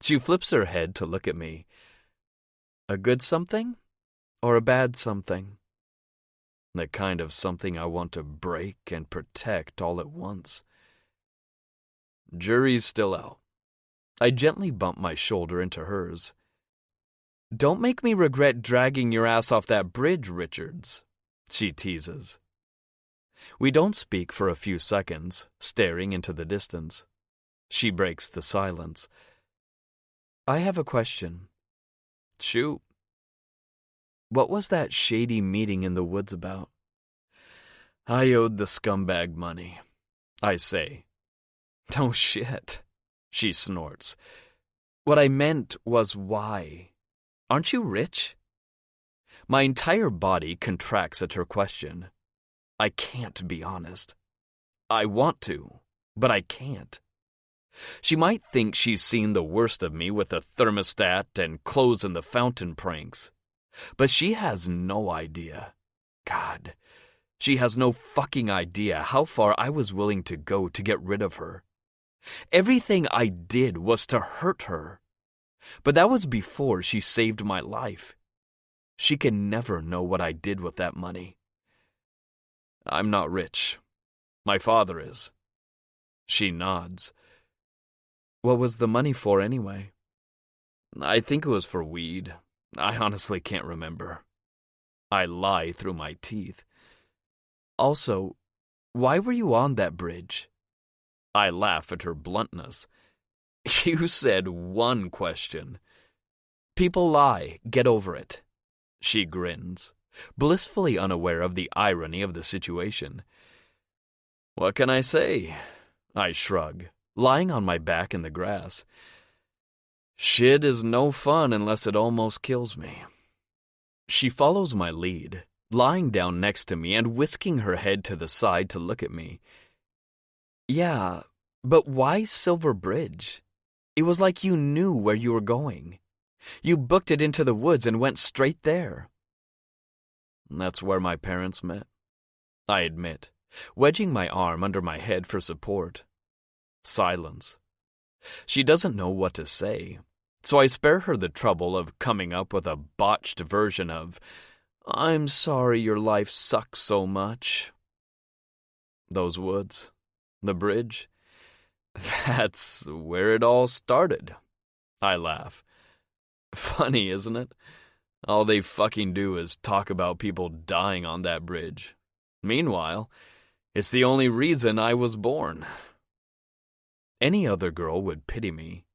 She flips her head to look at me. A good something or a bad something? The kind of something I want to break and protect all at once. Jury's still out. I gently bump my shoulder into hers. Don't make me regret dragging your ass off that bridge, Richards, she teases. We don't speak for a few seconds, staring into the distance. She breaks the silence. I have a question. Shoot. What was that shady meeting in the woods about? I owed the scumbag money, I say. Oh shit, she snorts. What I meant was why. Aren't you rich? My entire body contracts at her question. I can't be honest. I want to, but I can't. She might think she's seen the worst of me with the thermostat and clothes in the fountain pranks. But she has no idea. God, she has no fucking idea how far I was willing to go to get rid of her. Everything I did was to hurt her. But that was before she saved my life. She can never know what I did with that money. I'm not rich. My father is. She nods. What was the money for anyway? I think it was for weed. I honestly can't remember. I lie through my teeth. Also, why were you on that bridge? I laugh at her bluntness. You said one question. People lie. Get over it. She grins, blissfully unaware of the irony of the situation. What can I say? I shrug, lying on my back in the grass. Shit is no fun unless it almost kills me. She follows my lead, lying down next to me and whisking her head to the side to look at me. Yeah, but why Silver Bridge? It was like you knew where you were going. You booked it into the woods and went straight there. That's where my parents met, I admit, wedging my arm under my head for support. Silence. She doesn't know what to say, so I spare her the trouble of coming up with a botched version of, I'm sorry your life sucks so much. Those woods, the bridge, that's where it all started. I laugh. Funny, isn't it? All they fucking do is talk about people dying on that bridge. Meanwhile, it's the only reason I was born. Any other girl would pity me,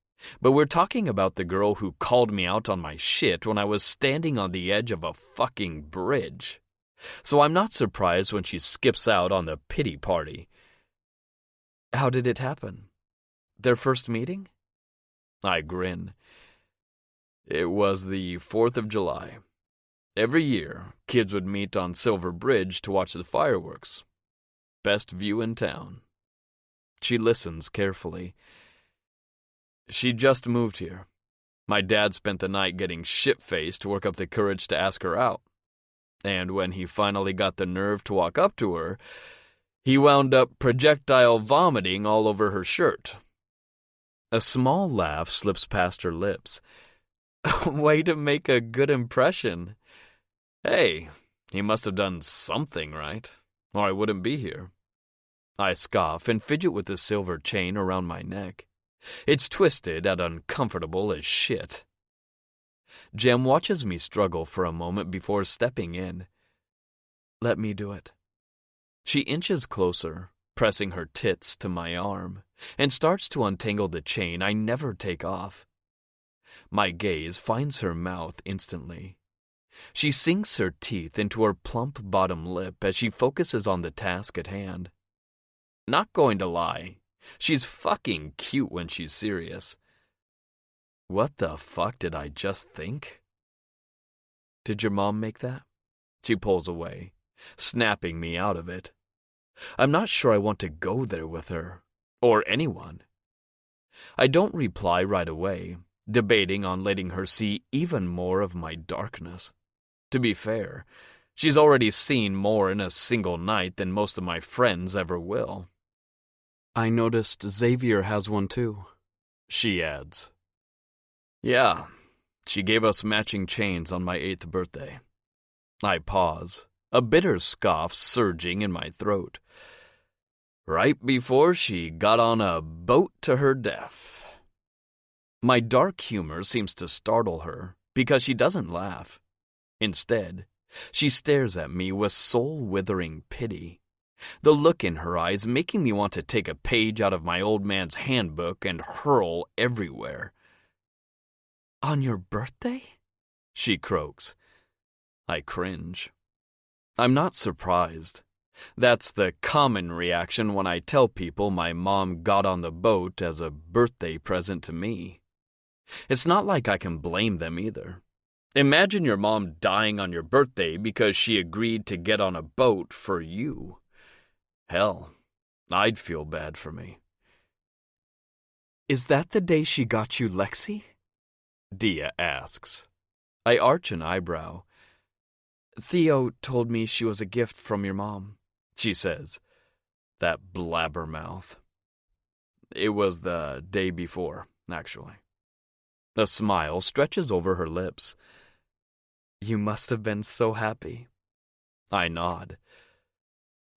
but we're talking about the girl who called me out on my shit when I was standing on the edge of a fucking bridge. So I'm not surprised when she skips out on the pity party. How did it happen? Their first meeting? I grin. It was the 4th of July. Every year, kids would meet on Silver Bridge to watch the fireworks. Best view in town. She listens carefully. She just moved here. My dad spent the night getting shit-faced to work up the courage to ask her out. And when he finally got the nerve to walk up to her, he wound up projectile vomiting all over her shirt. A small laugh slips past her lips. Way to make a good impression. Hey, he must have done something right, or I wouldn't be here. I scoff and fidget with the silver chain around my neck. It's twisted and uncomfortable as shit. Jem watches me struggle for a moment before stepping in. Let me do it. She inches closer, pressing her tits to my arm, and starts to untangle the chain I never take off. My gaze finds her mouth instantly. She sinks her teeth into her plump bottom lip as she focuses on the task at hand. Not going to lie, she's fucking cute when she's serious. What the fuck did I just think? Did your mom make that? She pulls away, snapping me out of it. I'm not sure I want to go there with her, or anyone. I don't reply right away, debating on letting her see even more of my darkness. To be fair, she's already seen more in a single night than most of my friends ever will. I noticed Xavier has one too, she adds. Yeah, she gave us matching chains on my 8th birthday. I pause, a bitter scoff surging in my throat. Right before she got on a boat to her death. My dark humor seems to startle her because she doesn't laugh. Instead, she stares at me with soul-withering pity, the look in her eyes making me want to take a page out of my old man's handbook and hurl everywhere. On your birthday? She croaks. I cringe. I'm not surprised. That's the common reaction when I tell people my mom got on the boat as a birthday present to me. It's not like I can blame them either. Imagine your mom dying on your birthday because she agreed to get on a boat for you. Hell, I'd feel bad for me. Is that the day she got you Lexi? Dia asks. I arch an eyebrow. Theo told me she was a gift from your mom, she says. That blabbermouth. It was the day before, actually. A smile stretches over her lips. You must have been so happy. I nod.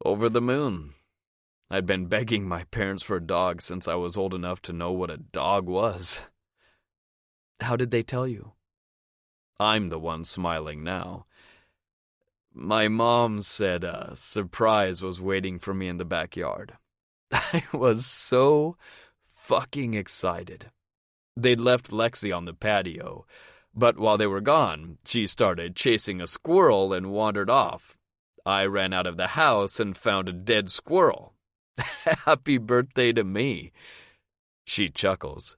Over the moon. I'd been begging my parents for a dog since I was old enough to know what a dog was. How did they tell you? I'm the one smiling now. My mom said a surprise was waiting for me in the backyard. I was so fucking excited. They'd left Lexi on the patio, but while they were gone, she started chasing a squirrel and wandered off. I ran out of the house and found a dead squirrel. Happy birthday to me. She chuckles.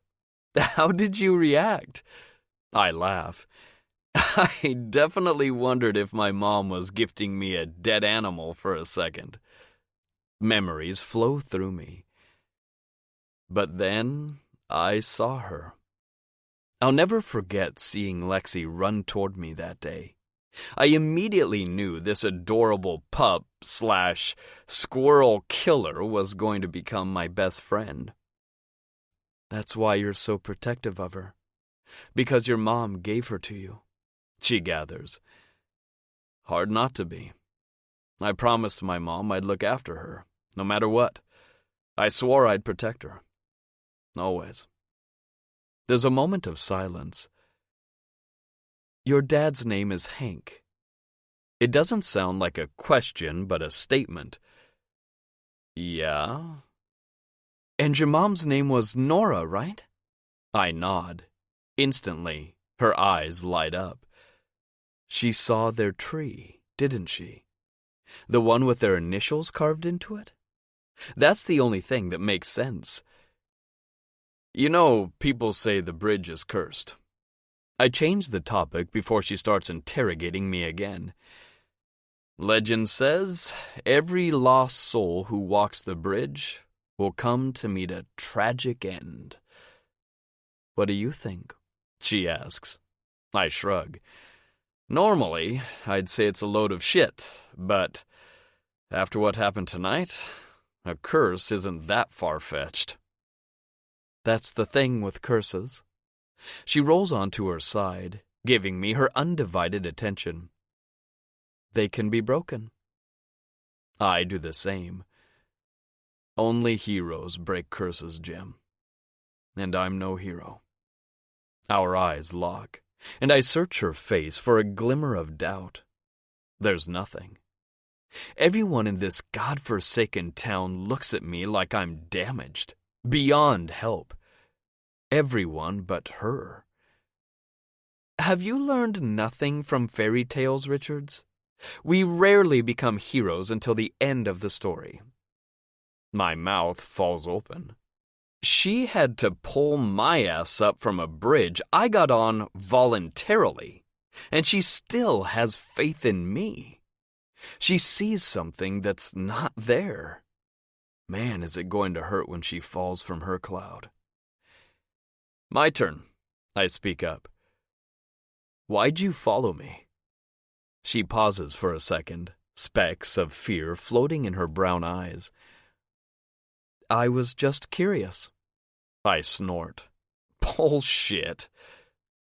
How did you react? I laugh. I definitely wondered if my mom was gifting me a dead animal for a second. Memories flow through me. But then I saw her. I'll never forget seeing Lexi run toward me that day. I immediately knew this adorable pup/squirrel killer was going to become my best friend. That's why you're so protective of her. Because your mom gave her to you, she gathers. Hard not to be. I promised my mom I'd look after her, no matter what. I swore I'd protect her. Always. There's a moment of silence. Your dad's name is Hank. It doesn't sound like a question, but a statement. Yeah? And your mom's name was Nora, right? I nod. Instantly, her eyes light up. She saw their tree, didn't she? The one with their initials carved into it? That's the only thing that makes sense. You know, people say the bridge is cursed. I change the topic before she starts interrogating me again. Legend says every lost soul who walks the bridge will come to meet a tragic end. What do you think? She asks. I shrug. Normally, I'd say it's a load of shit, but after what happened tonight, a curse isn't that far-fetched. That's the thing with curses. She rolls onto her side, giving me her undivided attention. They can be broken. I do the same. Only heroes break curses, Jim. And I'm no hero. Our eyes lock, and I search her face for a glimmer of doubt. There's nothing. Everyone in this godforsaken town looks at me like I'm damaged, beyond help. Everyone but her. Have you learned nothing from fairy tales, Richards? We rarely become heroes until the end of the story. My mouth falls open. She had to pull my ass up from a bridge I got on voluntarily, and she still has faith in me. She sees something that's not there. Man, is it going to hurt when she falls from her cloud. My turn, I speak up. Why'd you follow me? She pauses for a second, specks of fear floating in her brown eyes. I was just curious. I snort. Bullshit.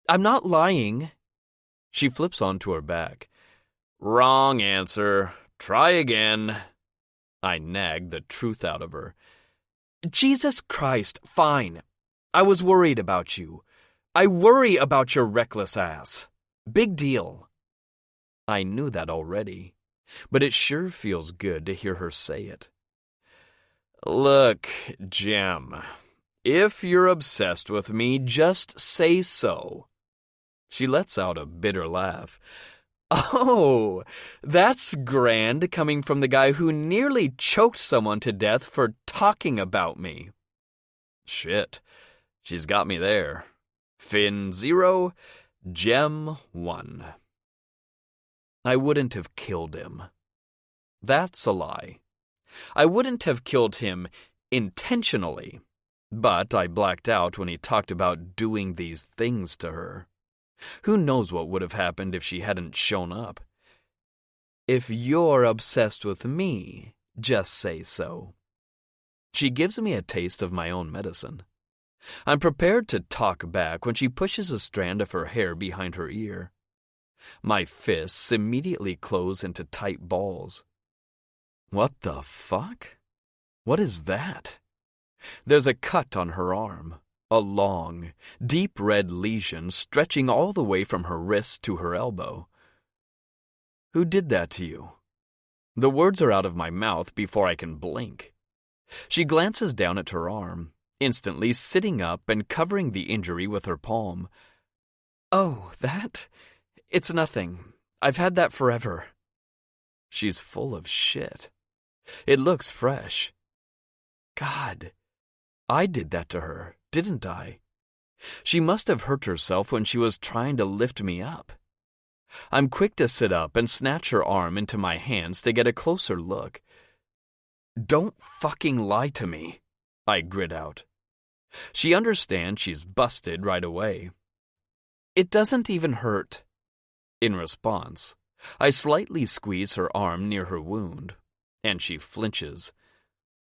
I'm not lying. She flips onto her back. Wrong answer. Try again. I nag the truth out of her. Jesus Christ, fine. I was worried about you. I worry about your reckless ass. Big deal. I knew that already, but it sure feels good to hear her say it. Look, Jem, if you're obsessed with me, just say so. She lets out a bitter laugh. Oh, that's grand coming from the guy who nearly choked someone to death for talking about me. Shit, she's got me there. Finn 0, Jem 1. I wouldn't have killed him. That's a lie. I wouldn't have killed him intentionally, but I blacked out when he talked about doing these things to her. Who knows what would have happened if she hadn't shown up? If you're obsessed with me, just say so. She gives me a taste of my own medicine. I'm prepared to talk back when she pushes a strand of her hair behind her ear. My fists immediately close into tight balls. What the fuck? What is that? There's a cut on her arm. A long, deep red lesion stretching all the way from her wrist to her elbow. Who did that to you? The words are out of my mouth before I can blink. She glances down at her arm, instantly sitting up and covering the injury with her palm. Oh, that? It's nothing. I've had that forever. She's full of shit. It looks fresh. God, I did that to her, didn't I? She must have hurt herself when she was trying to lift me up. I'm quick to sit up and snatch her arm into my hands to get a closer look. Don't fucking lie to me, I grit out. She understands she's busted right away. It doesn't even hurt. In response, I slightly squeeze her arm near her wound, and she flinches.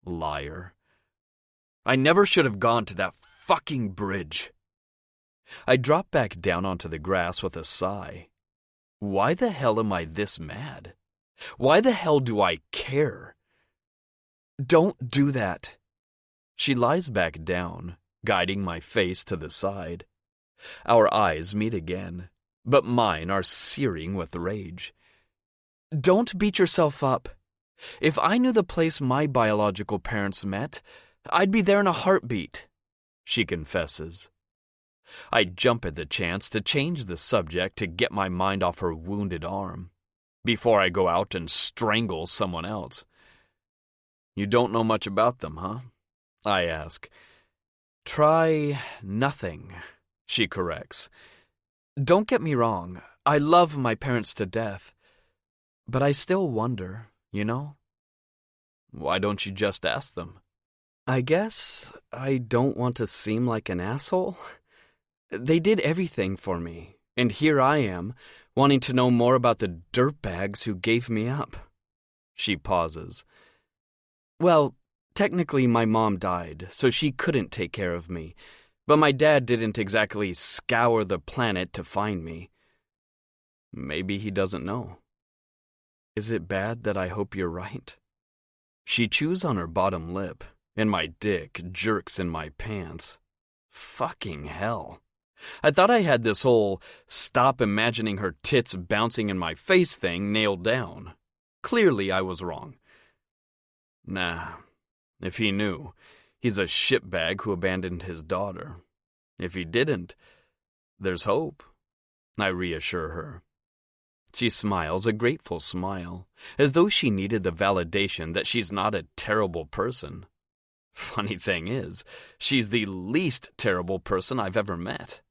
Liar. I never should have gone to that fucking bridge. I drop back down onto the grass with a sigh. Why the hell am I this mad? Why the hell do I care? Don't do that. She lies back down, guiding my face to the side. Our eyes meet again, but mine are searing with rage. Don't beat yourself up. If I knew the place my biological parents met, I'd be there in a heartbeat, she confesses. I jump at the chance to change the subject to get my mind off her wounded arm, before I go out and strangle someone else. You don't know much about them, huh? I ask. Try nothing, she corrects. Don't get me wrong, I love my parents to death, but I still wonder, you know? Why don't you just ask them? I guess I don't want to seem like an asshole. They did everything for me, and here I am, wanting to know more about the dirtbags who gave me up. She pauses. Well, technically my mom died, so she couldn't take care of me, but my dad didn't exactly scour the planet to find me. Maybe he doesn't know. Is it bad that I hope you're right? She chews on her bottom lip, and my dick jerks in my pants. Fucking hell. I thought I had this whole stop imagining her tits bouncing in my face thing nailed down. Clearly I was wrong. Nah, if he knew, he's a shitbag who abandoned his daughter. If he didn't, there's hope, I reassure her. She smiles a grateful smile, as though she needed the validation that she's not a terrible person. Funny thing is, she's the least terrible person I've ever met.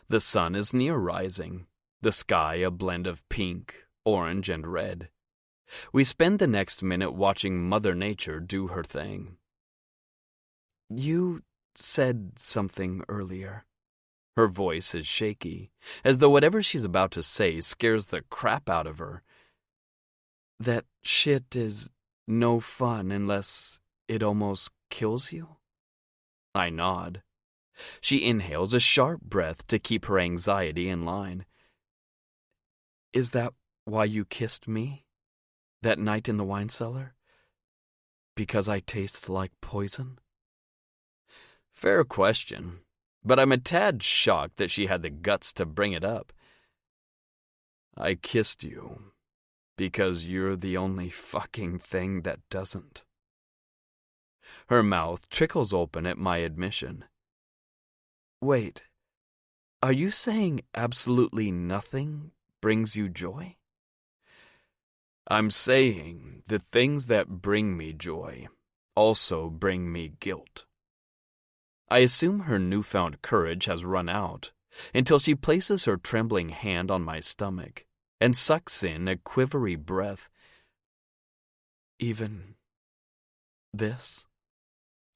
The sun is near rising, the sky a blend of pink, orange, and red. We spend the next minute watching Mother Nature do her thing. You said something earlier. Her voice is shaky, as though whatever she's about to say scares the crap out of her. That shit is no fun unless it almost kills you? I nod. She inhales a sharp breath to keep her anxiety in line. Is that why you kissed me that night in the wine cellar? Because I taste like poison? Fair question, but I'm a tad shocked that she had the guts to bring it up. I kissed you because you're the only fucking thing that doesn't. Her mouth trickles open at my admission. Wait, are you saying absolutely nothing brings you joy? I'm saying the things that bring me joy also bring me guilt. I assume her newfound courage has run out until she places her trembling hand on my stomach and sucks in a quivery breath. Even this?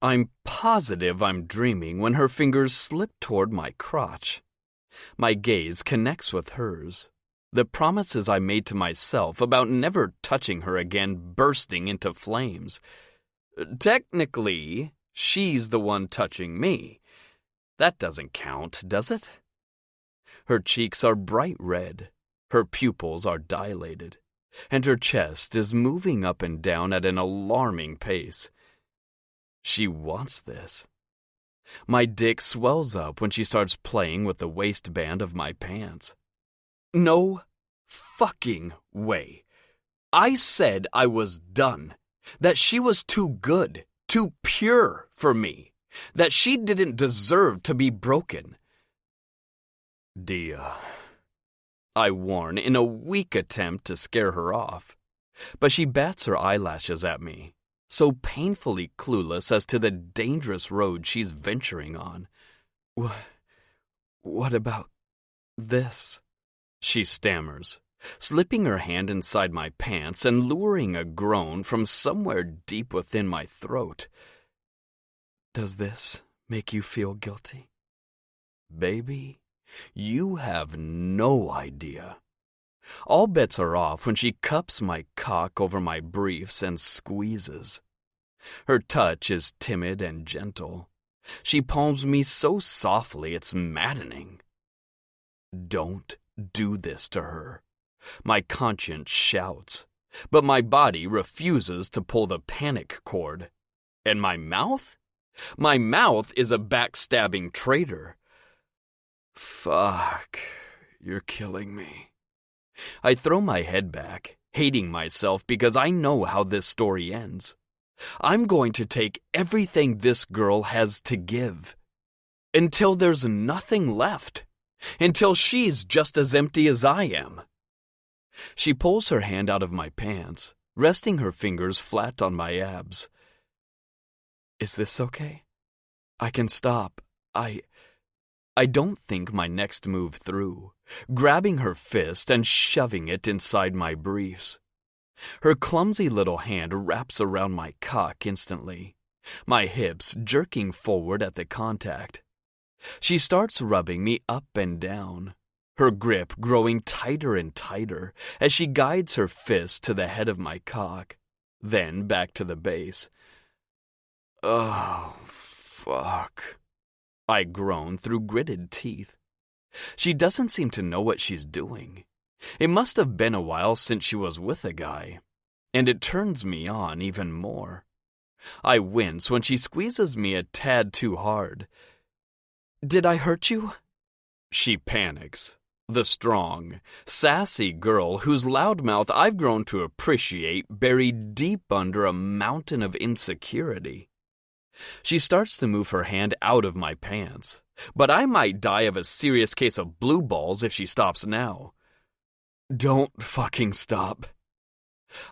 I'm positive I'm dreaming when her fingers slip toward my crotch. My gaze connects with hers, the promises I made to myself about never touching her again bursting into flames. Technically, she's the one touching me. That doesn't count, does it? Her cheeks are bright red, her pupils are dilated, and her chest is moving up and down at an alarming pace. She wants this. My dick swells up when she starts playing with the waistband of my pants. No fucking way. I said I was done. That she was too good, too pure for me. That she didn't deserve to be broken. Dia, I warn in a weak attempt to scare her off. But she bats her eyelashes at me, so painfully clueless as to the dangerous road she's venturing on. What about this? She stammers, slipping her hand inside my pants and luring a groan from somewhere deep within my throat. Does this make you feel guilty? Baby, you have no idea. All bets are off when she cups my cock over my briefs and squeezes. Her touch is timid and gentle. She palms me so softly it's maddening. Don't do this to her. My conscience shouts, but my body refuses to pull the panic cord. And my mouth? My mouth is a backstabbing traitor. Fuck, you're killing me. I throw my head back, hating myself because I know how this story ends. I'm going to take everything this girl has to give. Until there's nothing left. Until she's just as empty as I am. She pulls her hand out of my pants, resting her fingers flat on my abs. Is this okay? I can stop. I don't think my next move through, grabbing her fist and shoving it inside my briefs. Her clumsy little hand wraps around my cock instantly, my hips jerking forward at the contact. She starts rubbing me up and down, her grip growing tighter and tighter as she guides her fist to the head of my cock, then back to the base. Oh, fuck. I groan through gritted teeth. She doesn't seem to know what she's doing. It must have been a while since she was with a guy, and it turns me on even more. I wince when she squeezes me a tad too hard. Did I hurt you? She panics. The strong, sassy girl whose loudmouth I've grown to appreciate buried deep under a mountain of insecurity. She starts to move her hand out of my pants, but I might die of a serious case of blue balls if she stops now. Don't fucking stop.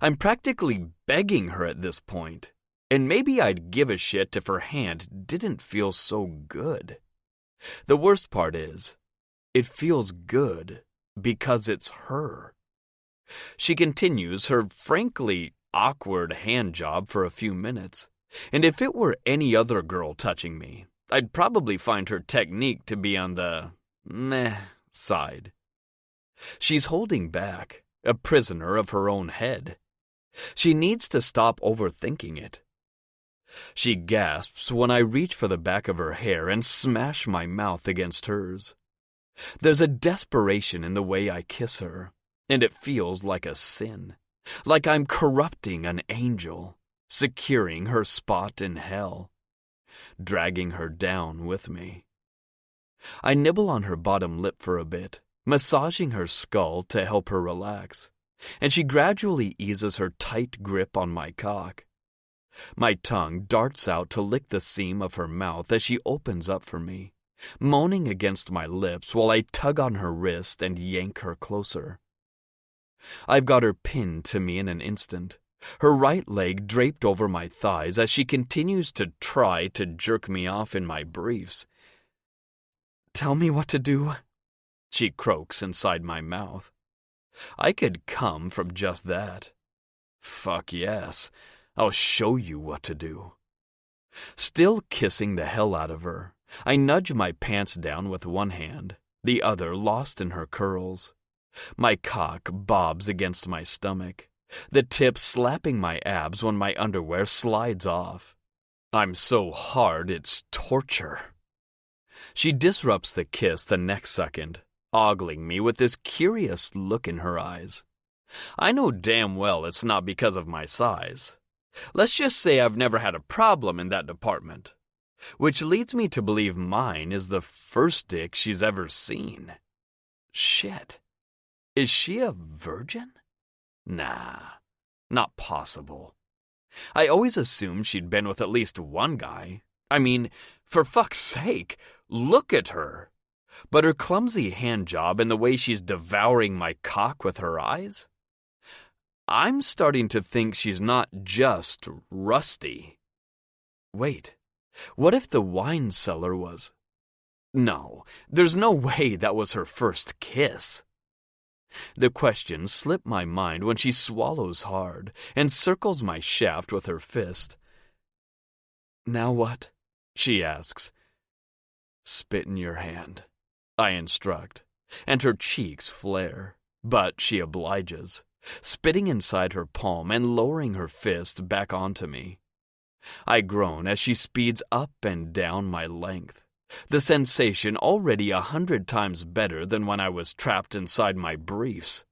I'm practically begging her at this point, and maybe I'd give a shit if her hand didn't feel so good. The worst part is, it feels good because it's her. She continues her frankly awkward hand job for a few minutes. And if it were any other girl touching me, I'd probably find her technique to be on the meh side. She's holding back, a prisoner of her own head. She needs to stop overthinking it. She gasps when I reach for the back of her hair and smash my mouth against hers. There's a desperation in the way I kiss her, and it feels like a sin, like I'm corrupting an angel, securing her spot in hell, dragging her down with me. I nibble on her bottom lip for a bit, massaging her skull to help her relax, and she gradually eases her tight grip on my cock. My tongue darts out to lick the seam of her mouth as she opens up for me, moaning against my lips while I tug on her wrist and yank her closer. I've got her pinned to me in an instant, her right leg draped over my thighs as she continues to try to jerk me off in my briefs. "Tell me what to do," she croaks inside my mouth. I could come from just that. Fuck yes, I'll show you what to do. Still kissing the hell out of her, I nudge my pants down with one hand, the other lost in her curls. My cock bobs against my stomach, the tip slapping my abs when my underwear slides off. I'm so hard it's torture. She disrupts the kiss the next second, ogling me with this curious look in her eyes. I know damn well it's not because of my size. Let's just say I've never had a problem in that department, which leads me to believe mine is the first dick she's ever seen. Shit. Is she a virgin? Nah, not possible. I always assumed she'd been with at least one guy. I mean, for fuck's sake, look at her. But her clumsy hand job and the way she's devouring my cock with her eyes? I'm starting to think she's not just rusty. Wait, what if the wine cellar was... No, there's no way that was her first kiss. The question slipped my mind when she swallows hard and circles my shaft with her fist. "Now what?" she asks. "Spit in your hand," I instruct, and her cheeks flare, but she obliges, spitting inside her palm and lowering her fist back onto me. I groan as she speeds up and down my length, the sensation already 100 times better than when I was trapped inside my briefs.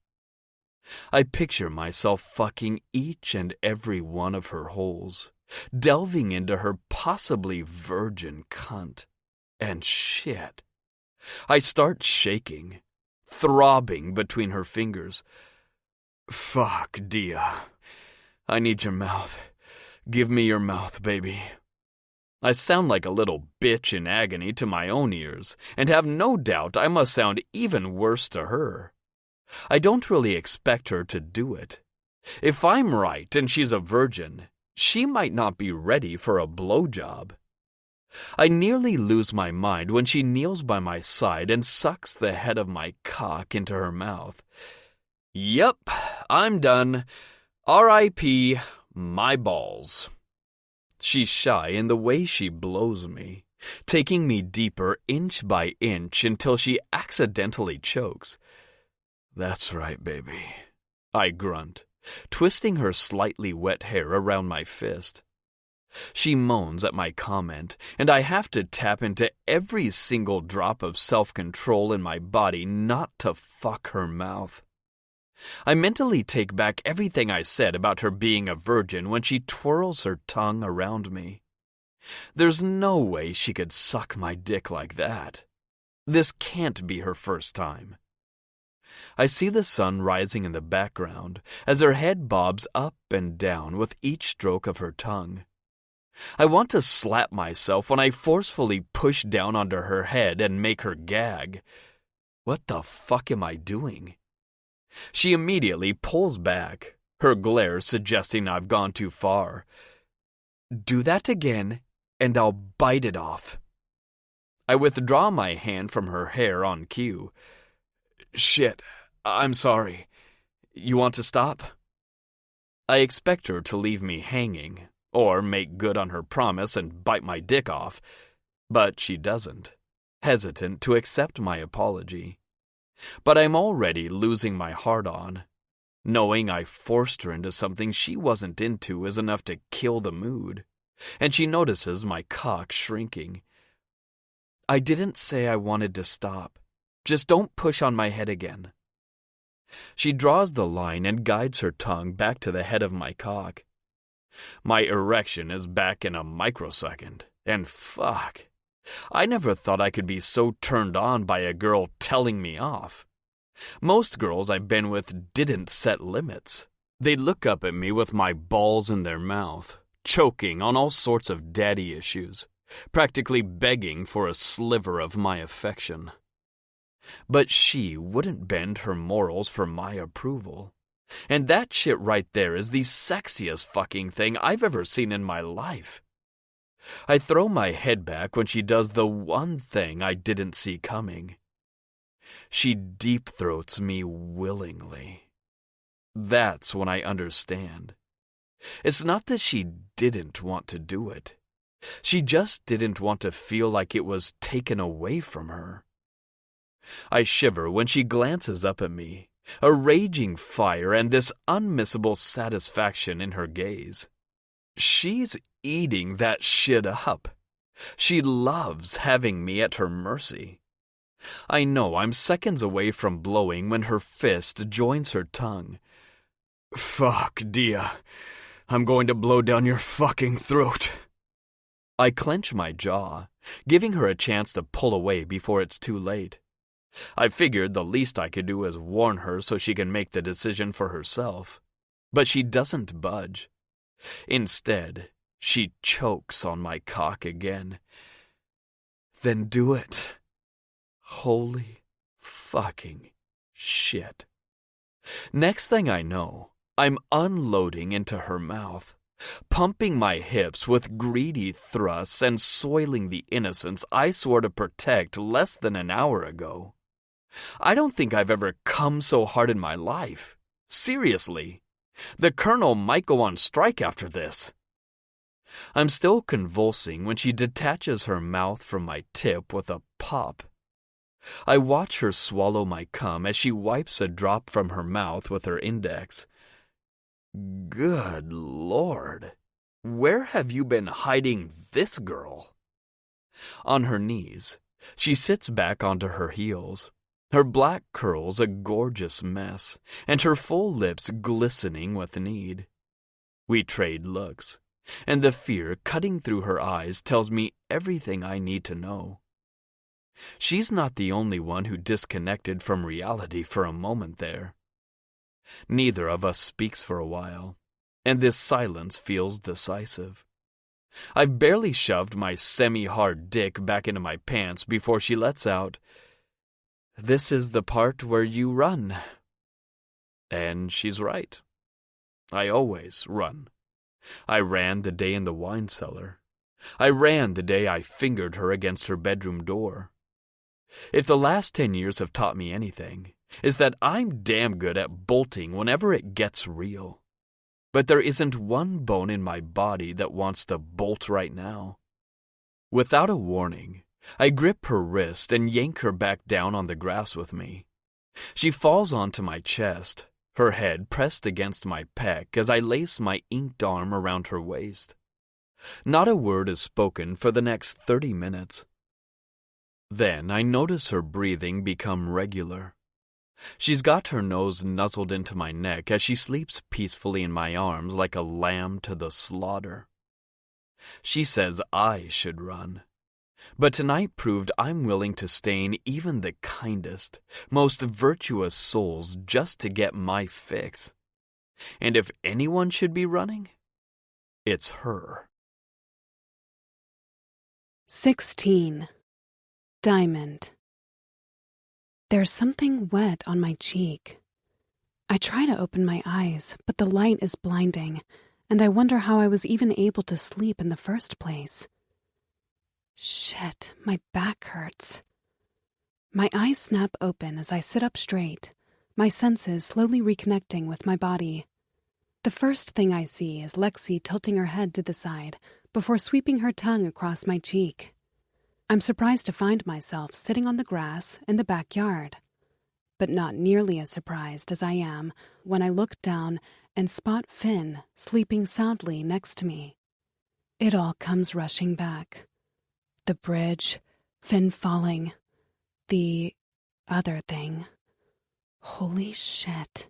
I picture myself fucking each and every one of her holes, delving into her possibly virgin cunt. And shit. I start shaking, throbbing between her fingers. "Fuck, Dia. I need your mouth. Give me your mouth, baby." I sound like a little bitch in agony to my own ears, and have no doubt I must sound even worse to her. I don't really expect her to do it. If I'm right and she's a virgin, she might not be ready for a blowjob. I nearly lose my mind when she kneels by my side and sucks the head of my cock into her mouth. Yep, I'm done. R.I.P. my balls. She's shy in the way she blows me, taking me deeper inch by inch until she accidentally chokes. "That's right, baby," I grunt, twisting her slightly wet hair around my fist. She moans at my comment, and I have to tap into every single drop of self-control in my body not to fuck her mouth. I mentally take back everything I said about her being a virgin when she twirls her tongue around me. There's no way she could suck my dick like that. This can't be her first time. I see the sun rising in the background as her head bobs up and down with each stroke of her tongue. I want to slap myself when I forcefully push down onto her head and make her gag. What the fuck am I doing? She immediately pulls back, her glare suggesting I've gone too far. "Do that again, and I'll bite it off." I withdraw my hand from her hair on cue. "Shit, I'm sorry. You want to stop?" I expect her to leave me hanging, or make good on her promise and bite my dick off, but she doesn't, hesitant to accept my apology. But I'm already losing my heart on. Knowing I forced her into something she wasn't into is enough to kill the mood. and she notices my cock shrinking. I didn't say I wanted to stop. Just don't push on my head again. She draws the line and guides her tongue back to the head of my cock. My erection is back in a microsecond, and fuck, I never thought I could be so turned on by a girl telling me off. Most girls I've been with didn't set limits. They'd look up at me with my balls in their mouth, choking on all sorts of daddy issues, practically begging for a sliver of my affection. But she wouldn't bend her morals for my approval. And that shit right there is the sexiest fucking thing I've ever seen in my life. I throw my head back when she does the one thing I didn't see coming. She deep-throats me willingly. That's when I understand. It's not that she didn't want to do it. She just didn't want to feel like it was taken away from her. I shiver when she glances up at me, a raging fire and this unmissable satisfaction in her gaze. She's eating that shit up. She loves having me at her mercy. I know I'm seconds away from blowing when her fist joins her tongue. Fuck, Dia. I'm going to blow down your fucking throat. I clench my jaw, giving her a chance to pull away before it's too late. I figured the least I could do is warn her so she can make the decision for herself. But she doesn't budge. Instead, she chokes on my cock again. Then do it. Holy fucking shit. Next thing I know, I'm unloading into her mouth, pumping my hips with greedy thrusts and soiling the innocence I swore to protect less than an hour ago. I don't think I've ever come so hard in my life. Seriously. The colonel might go on strike after this. I'm still convulsing when she detaches her mouth from my tip with a pop. I watch her swallow my cum as she wipes a drop from her mouth with her index. Good Lord. Where have you been hiding this girl? On her knees, she sits back onto her heels, her black curls a gorgeous mess, and her full lips glistening with need. We trade looks, and the fear cutting through her eyes tells me everything I need to know. She's not the only one who disconnected from reality for a moment there. Neither of us speaks for a while, and this silence feels decisive. I've barely shoved my semi-hard dick back into my pants before she lets out, "This is the part where you run." And she's right. I always run. I ran the day in the wine cellar. I ran the day I fingered her against her bedroom door. If the last 10 years have taught me anything, it's that I'm damn good at bolting whenever it gets real. But there isn't one bone in my body that wants to bolt right now. Without a warning, I grip her wrist and yank her back down on the grass with me. She falls onto my chest, her head pressed against my pec as I lace my inked arm around her waist. Not a word is spoken for the next 30 minutes. Then I notice her breathing become regular. She's got her nose nuzzled into my neck as she sleeps peacefully in my arms like a lamb to the slaughter. She says I should run. But tonight proved I'm willing to stain even the kindest, most virtuous souls just to get my fix. And if anyone should be running, it's her. 16. Diamond. There's something wet on my cheek. I try to open my eyes, but the light is blinding, and I wonder how I was even able to sleep in the first place. Shit, my back hurts. My eyes snap open as I sit up straight, my senses slowly reconnecting with my body. The first thing I see is Lexi tilting her head to the side before sweeping her tongue across my cheek. I'm surprised to find myself sitting on the grass in the backyard, but not nearly as surprised as I am when I look down and spot Finn sleeping soundly next to me. It all comes rushing back. The bridge, Finn falling, the other thing. Holy shit.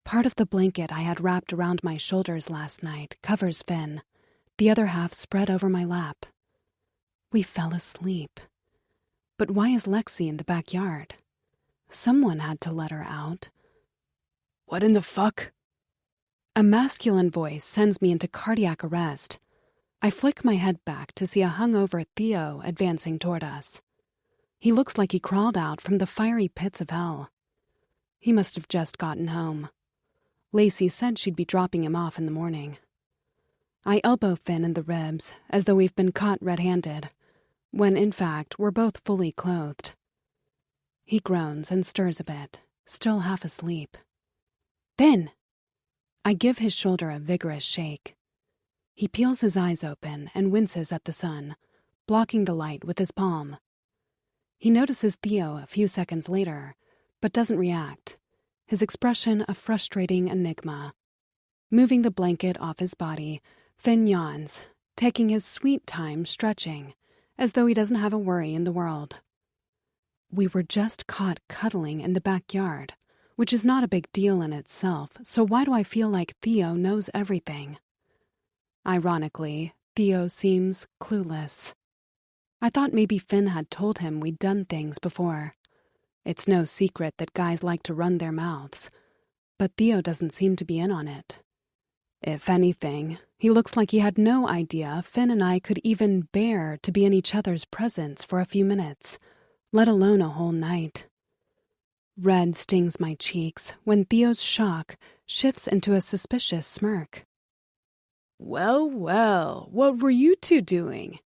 Part of the blanket I had wrapped around my shoulders last night covers Finn, the other half spread over my lap. We fell asleep. But why is Lexi in the backyard? Someone had to let her out. What in the fuck? A masculine voice sends me into cardiac arrest. I flick my head back to see a hungover Theo advancing toward us. He looks like he crawled out from the fiery pits of hell. He must have just gotten home. Lacey said she'd be dropping him off in the morning. I elbow Finn in the ribs, as though we've been caught red-handed, when in fact we're both fully clothed. He groans and stirs a bit, still half asleep. Finn! I give his shoulder a vigorous shake. He peels his eyes open and winces at the sun, blocking the light with his palm. He notices Theo a few seconds later, but doesn't react, his expression a frustrating enigma. Moving the blanket off his body, Finn yawns, taking his sweet time stretching, as though he doesn't have a worry in the world. We were just caught cuddling in the backyard, which is not a big deal in itself, so why do I feel like Theo knows everything? Ironically, Theo seems clueless. I thought maybe Finn had told him we'd done things before. It's no secret that guys like to run their mouths, but Theo doesn't seem to be in on it. If anything, he looks like he had no idea Finn and I could even bear to be in each other's presence for a few minutes, let alone a whole night. Red stings my cheeks when Theo's shock shifts into a suspicious smirk. Well, well, what were you two doing?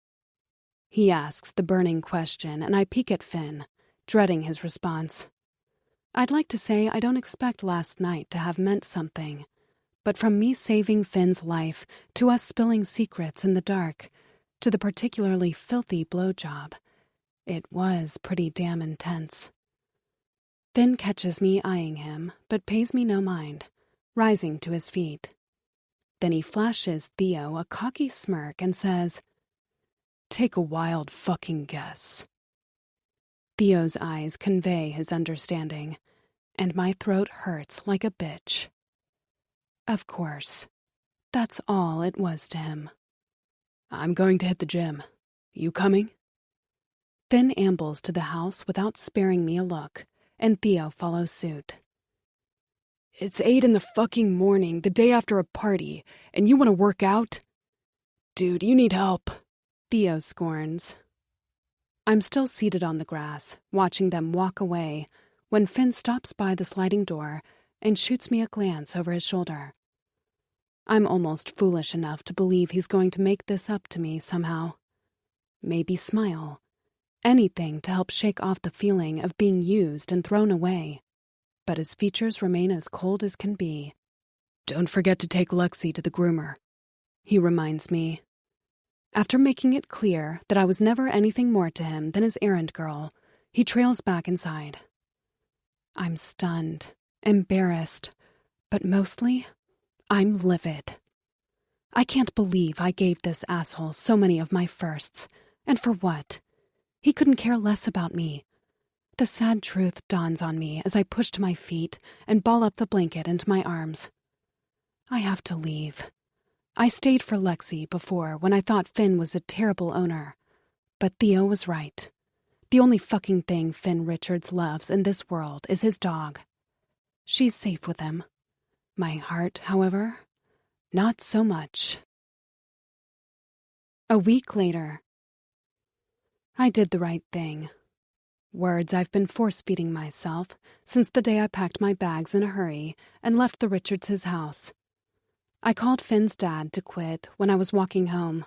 He asks the burning question, and I peek at Finn, dreading his response. I'd like to say I don't expect last night to have meant something, but from me saving Finn's life to us spilling secrets in the dark, to the particularly filthy blowjob, it was pretty damn intense. Finn catches me eyeing him, but pays me no mind, rising to his feet. Then he flashes Theo a cocky smirk and says, "Take a wild fucking guess." Theo's eyes convey his understanding, and my throat hurts like a bitch. Of course, that's all it was to him. I'm going to hit the gym. You coming? Finn ambles to the house without sparing me a look, and Theo follows suit. It's 8 in the fucking morning, the day after a party, and you want to work out? Dude, you need help. Theo scorns. I'm still seated on the grass, watching them walk away, when Finn stops by the sliding door and shoots me a glance over his shoulder. I'm almost foolish enough to believe he's going to make this up to me somehow. Maybe smile. Anything to help shake off the feeling of being used and thrown away. But his features remain as cold as can be. Don't forget to take Lexi to the groomer, he reminds me. After making it clear that I was never anything more to him than his errand girl, he trails back inside. I'm stunned, embarrassed, but mostly, I'm livid. I can't believe I gave this asshole so many of my firsts, and for what? He couldn't care less about me. The sad truth dawns on me as I push to my feet and ball up the blanket into my arms. I have to leave. I stayed for Lexi before when I thought Finn was a terrible owner. But Theo was right. The only fucking thing Finn Richards loves in this world is his dog. She's safe with him. My heart, however, not so much. A week later. I did the right thing. Words I've been force-feeding myself since the day I packed my bags in a hurry and left the Richards' house. I called Finn's dad to quit when I was walking home,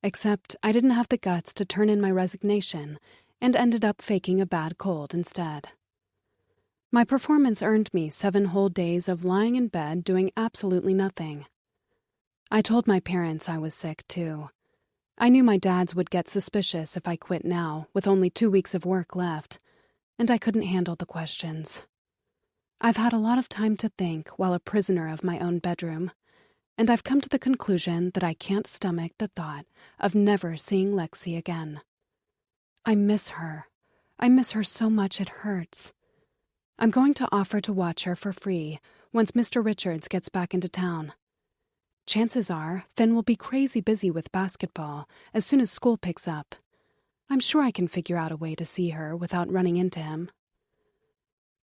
except I didn't have the guts to turn in my resignation and ended up faking a bad cold instead. My performance earned me 7 whole days of lying in bed doing absolutely nothing. I told my parents I was sick, too. I knew my dads would get suspicious if I quit now, with only 2 weeks of work left, and I couldn't handle the questions. I've had a lot of time to think while a prisoner of my own bedroom, and I've come to the conclusion that I can't stomach the thought of never seeing Lexi again. I miss her. I miss her so much it hurts. I'm going to offer to watch her for free once Mr. Richards gets back into town. Chances are Finn will be crazy busy with basketball as soon as school picks up. I'm sure I can figure out a way to see her without running into him.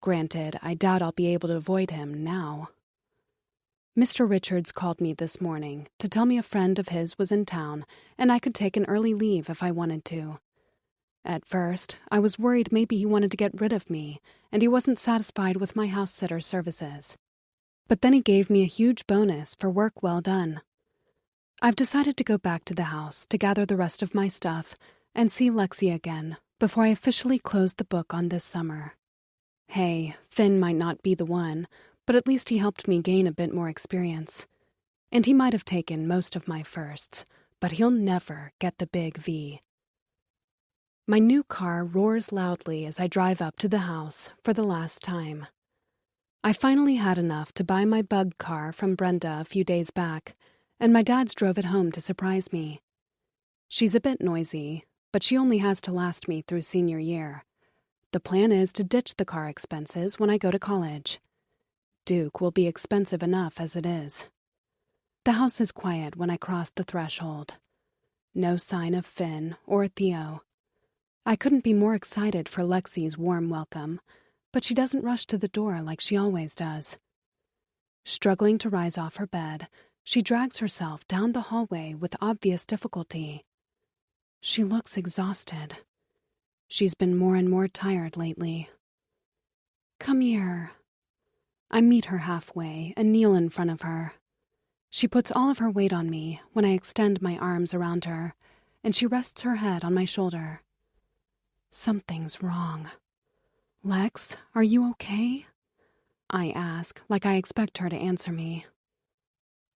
Granted, I doubt I'll be able to avoid him now. Mr. Richards called me this morning to tell me a friend of his was in town and I could take an early leave if I wanted to. At first, I was worried maybe he wanted to get rid of me and he wasn't satisfied with my house sitter services. But then he gave me a huge bonus for work well done. I've decided to go back to the house to gather the rest of my stuff and see Lexi again before I officially close the book on this summer. Hey, Finn might not be the one, but at least he helped me gain a bit more experience. And he might have taken most of my firsts, but he'll never get the big V. My new car roars loudly as I drive up to the house for the last time. I finally had enough to buy my bug car from Brenda a few days back, and my dad's drove it home to surprise me. She's a bit noisy, but she only has to last me through senior year. The plan is to ditch the car expenses when I go to college. Duke will be expensive enough as it is. The house is quiet when I cross the threshold. No sign of Finn or Theo. I couldn't be more excited for Lexi's warm welcome, but she doesn't rush to the door like she always does. Struggling to rise off her bed, she drags herself down the hallway with obvious difficulty. She looks exhausted. She's been more and more tired lately. Come here. I meet her halfway and kneel in front of her. She puts all of her weight on me when I extend my arms around her, and she rests her head on my shoulder. Something's wrong. Lex, are you okay? I ask, like I expect her to answer me.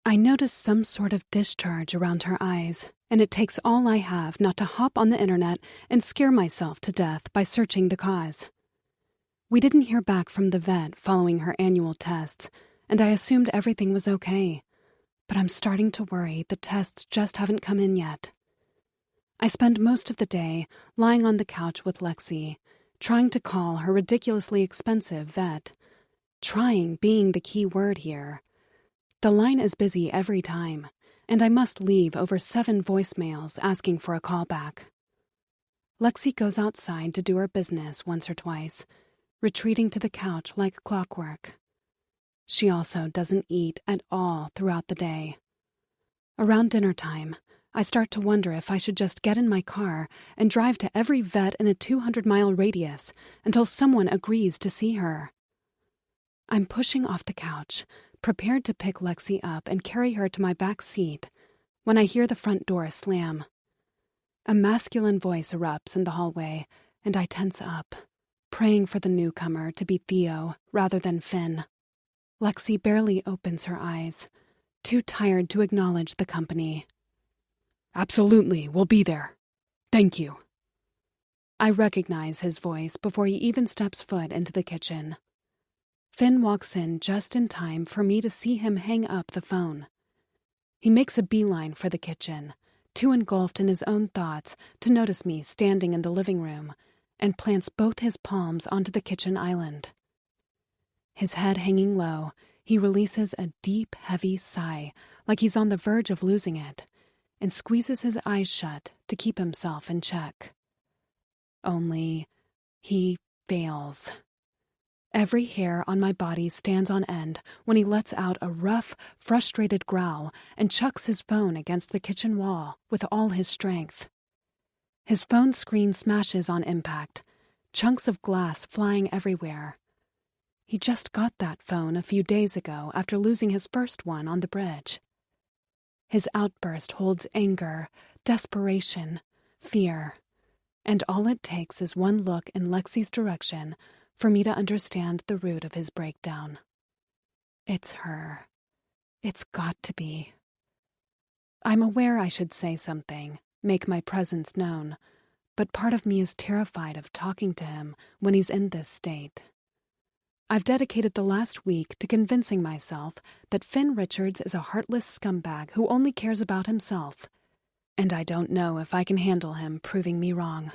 I notice some sort of discharge around her eyes, and it takes all I have not to hop on the internet and scare myself to death by searching the cause. We didn't hear back from the vet following her annual tests, and I assumed everything was okay. But I'm starting to worry the tests just haven't come in yet. I spend most of the day lying on the couch with Lexi, trying to call her ridiculously expensive vet. Trying being the key word here. The line is busy every time, and I must leave over 7 voicemails asking for a callback. Lexi goes outside to do her business once or twice, retreating to the couch like clockwork. She also doesn't eat at all throughout the day. Around dinner time, I start to wonder if I should just get in my car and drive to every vet in a 200-mile radius until someone agrees to see her. I'm pushing off the couch, prepared to pick Lexi up and carry her to my back seat, when I hear the front door slam. A masculine voice erupts in the hallway, and I tense up, praying for the newcomer to be Theo rather than Finn. Lexi barely opens her eyes, too tired to acknowledge the company. Absolutely, we'll be there. Thank you. I recognize his voice before he even steps foot into the kitchen. Finn walks in just in time for me to see him hang up the phone. He makes a beeline for the kitchen, too engulfed in his own thoughts to notice me standing in the living room, and plants both his palms onto the kitchen island. His head hanging low, he releases a deep, heavy sigh, like he's on the verge of losing it, and squeezes his eyes shut to keep himself in check. Only, he fails. Every hair on my body stands on end when he lets out a rough, frustrated growl and chucks his phone against the kitchen wall with all his strength. His phone screen smashes on impact, chunks of glass flying everywhere. He just got that phone a few days ago after losing his first one on the bridge. His outburst holds anger, desperation, fear, and all it takes is one look in Lexi's direction for me to understand the root of his breakdown. It's her. It's got to be. I'm aware I should say something, make my presence known, but part of me is terrified of talking to him when he's in this state. I've dedicated the last week to convincing myself that Finn Richards is a heartless scumbag who only cares about himself, and I don't know if I can handle him proving me wrong.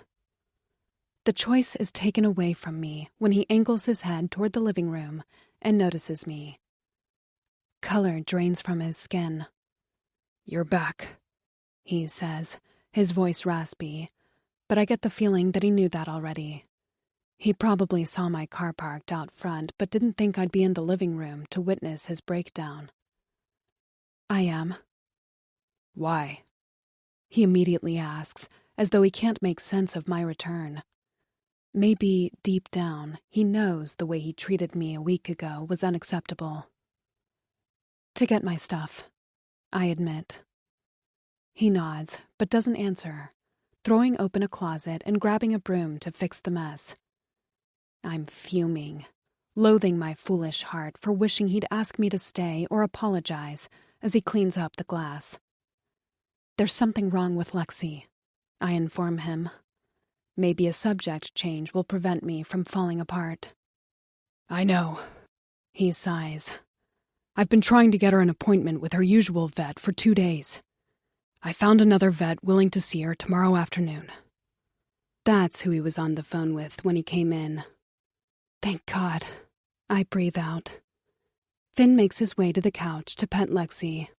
The choice is taken away from me when he angles his head toward the living room and notices me. Color drains from his skin. "You're back," he says, his voice raspy, but I get the feeling that he knew that already. He probably saw my car parked out front, but didn't think I'd be in the living room to witness his breakdown. "I am." "Why?" he immediately asks, as though he can't make sense of my return. Maybe, deep down, he knows the way he treated me a week ago was unacceptable. "To get my stuff," I admit. He nods, but doesn't answer, throwing open a closet and grabbing a broom to fix the mess. I'm fuming, loathing my foolish heart for wishing he'd ask me to stay or apologize as he cleans up the glass. "There's something wrong with Lexi," I inform him. Maybe a subject change will prevent me from falling apart. "I know," he sighs. "I've been trying to get her an appointment with her usual vet for 2 days. I found another vet willing to see her tomorrow afternoon." That's who he was on the phone with when he came in. Thank God, I breathe out. Finn makes his way to the couch to pet Lexi.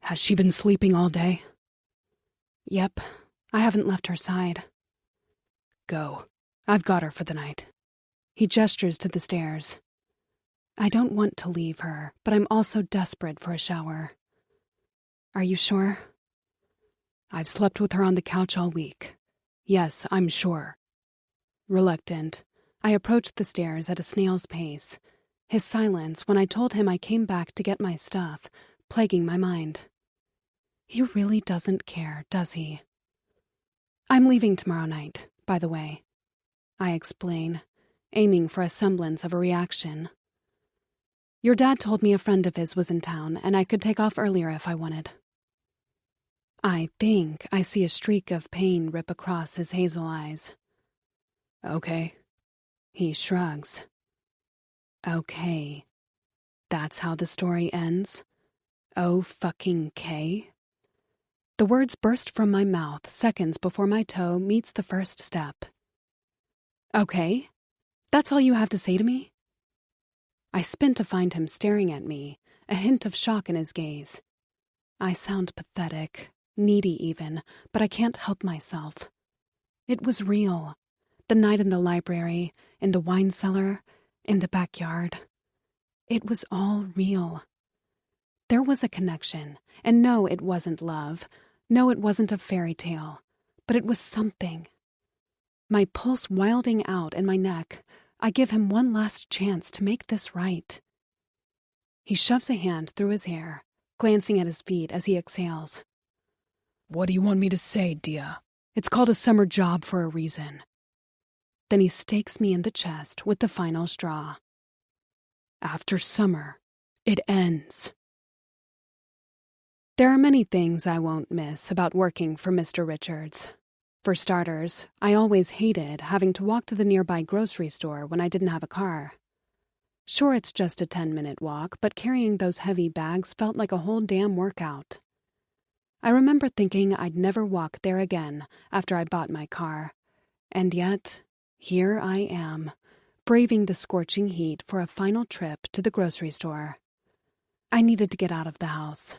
"Has she been sleeping all day?" "Yep, I haven't left her side." "Go. I've got her for the night." He gestures to the stairs. I don't want to leave her, but I'm also desperate for a shower. "Are you sure?" "I've slept with her on the couch all week. Yes, I'm sure." Reluctant, I approached the stairs at a snail's pace, his silence when I told him I came back to get my stuff, plaguing my mind. He really doesn't care, does he? "I'm leaving tomorrow night, by the way," I explain, aiming for a semblance of a reaction. "Your dad told me a friend of his was in town, and I could take off earlier if I wanted." I think I see a streak of pain rip across his hazel eyes. "Okay." He shrugs. Okay. That's how the story ends? Oh fucking K? The words burst from my mouth seconds before my toe meets the first step. "Okay? That's all you have to say to me?" I spin to find him staring at me, a hint of shock in his gaze. I sound pathetic, needy even, but I can't help myself. It was real. The night in the library, in the wine cellar, in the backyard. It was all real. There was a connection, and no, it wasn't love. No, it wasn't a fairy tale, but it was something. My pulse wilding out in my neck, I give him one last chance to make this right. He shoves a hand through his hair, glancing at his feet as he exhales. "What do you want me to say, Dia? It's called a summer job for a reason." Then he stakes me in the chest with the final straw. "After summer, it ends." There are many things I won't miss about working for Mr. Richards. For starters, I always hated having to walk to the nearby grocery store when I didn't have a car. Sure, it's just a 10-minute walk, but carrying those heavy bags felt like a whole damn workout. I remember thinking I'd never walk there again after I bought my car. And yet, here I am, braving the scorching heat for a final trip to the grocery store. I needed to get out of the house,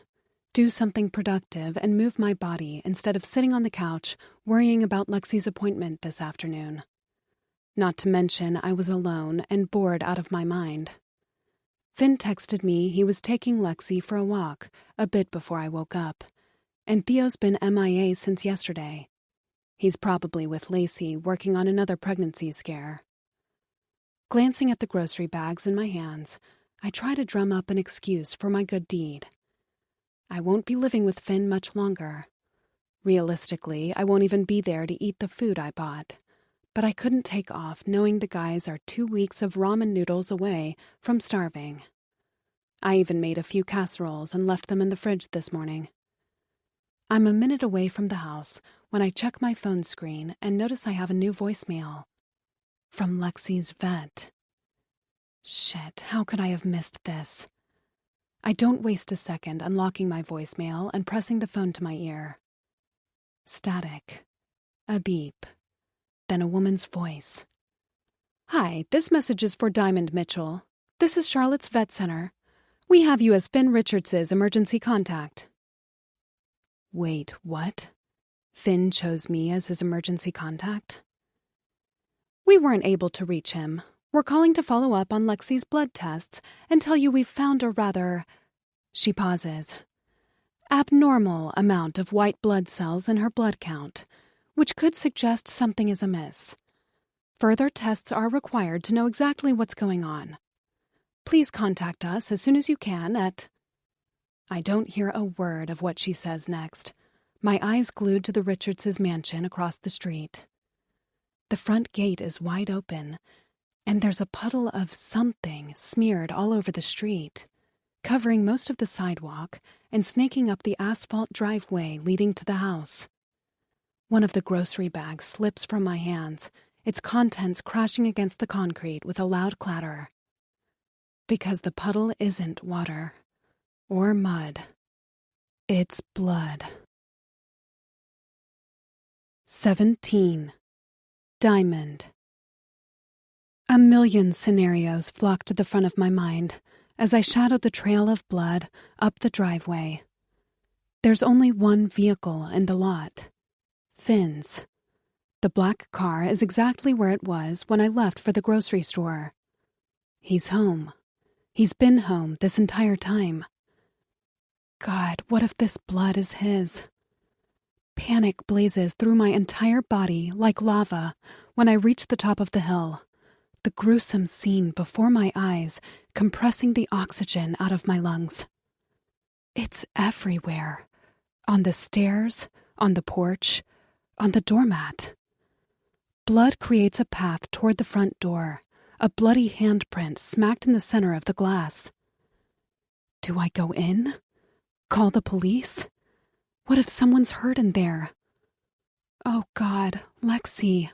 do something productive, and move my body instead of sitting on the couch worrying about Lexi's appointment this afternoon. Not to mention I was alone and bored out of my mind. Finn texted me he was taking Lexi for a walk a bit before I woke up, and Theo's been MIA since yesterday. He's probably with Lacey working on another pregnancy scare. Glancing at the grocery bags in my hands, I try to drum up an excuse for my good deed. I won't be living with Finn much longer. Realistically, I won't even be there to eat the food I bought. But I couldn't take off knowing the guys are 2 weeks of ramen noodles away from starving. I even made a few casseroles and left them in the fridge this morning. I'm a minute away from the house when I check my phone screen and notice I have a new voicemail. From Lexi's vet. Shit, how could I have missed this? I don't waste a second unlocking my voicemail and pressing the phone to my ear. Static. A beep. Then a woman's voice. Hi, this message is for Diamond Mitchell. This is Charlotte's Vet Center. We have you as Finn Richards' emergency contact. Wait, what? Finn chose me as his emergency contact? We weren't able to reach him. We're calling to follow up on Lexi's blood tests and tell you we've found a rather, she pauses, abnormal amount of white blood cells in her blood count, which could suggest something is amiss. Further tests are required to know exactly what's going on. Please contact us as soon as you can at... I don't hear a word of what she says next, my eyes glued to the Richards' mansion across the street. The front gate is wide open, and there's a puddle of something smeared all over the street, covering most of the sidewalk and snaking up the asphalt driveway leading to the house. One of the grocery bags slips from my hands, its contents crashing against the concrete with a loud clatter. Because the puddle isn't water or mud. It's blood. 17. Diamond. A million scenarios flocked to the front of my mind as I shadowed the trail of blood up the driveway. There's only one vehicle in the lot. Finn's. The black car is exactly where it was when I left for the grocery store. He's home. He's been home this entire time. God, what if this blood is his? Panic blazes through my entire body like lava when I reach the top of the hill, the gruesome scene before my eyes compressing the oxygen out of my lungs. It's everywhere. On the stairs, on the porch, on the doormat. Blood creates a path toward the front door, a bloody handprint smacked in the center of the glass. Do I go in? Call the police? What if someone's hurt in there? Oh God, Lexi.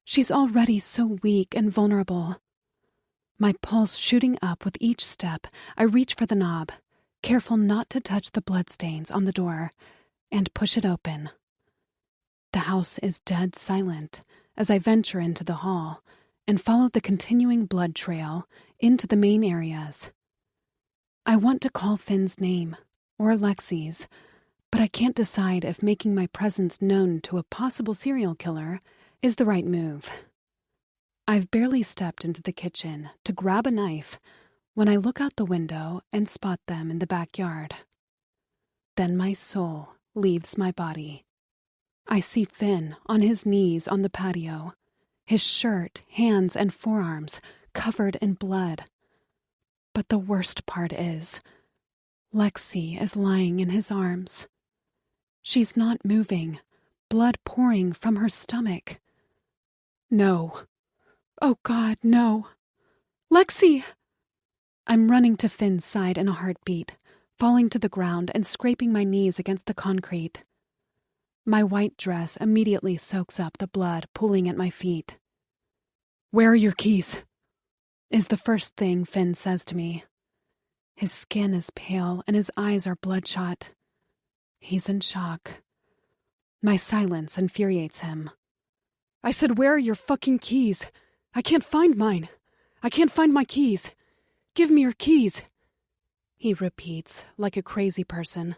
She's already so weak and vulnerable. My pulse shooting up with each step, I reach for the knob, careful not to touch the bloodstains on the door, and push it open. The house is dead silent as I venture into the hall and follow the continuing blood trail into the main areas. I want to call Finn's name, or Lexi's, but I can't decide if making my presence known to a possible serial killer is the right move. I've barely stepped into the kitchen to grab a knife when I look out the window and spot them in the backyard. Then my soul leaves my body. I see Finn on his knees on the patio, his shirt, hands, and forearms covered in blood. But the worst part is, Lexi is lying in his arms. She's not moving, blood pouring from her stomach. No. Oh God, no. Lexi! I'm running to Finn's side in a heartbeat, falling to the ground and scraping my knees against the concrete. My white dress immediately soaks up the blood pooling at my feet. Where are your keys? Is the first thing Finn says to me. His skin is pale and his eyes are bloodshot. He's in shock. My silence infuriates him. I said, where are your fucking keys? I can't find mine. I can't find my keys. Give me your keys. He repeats like a crazy person.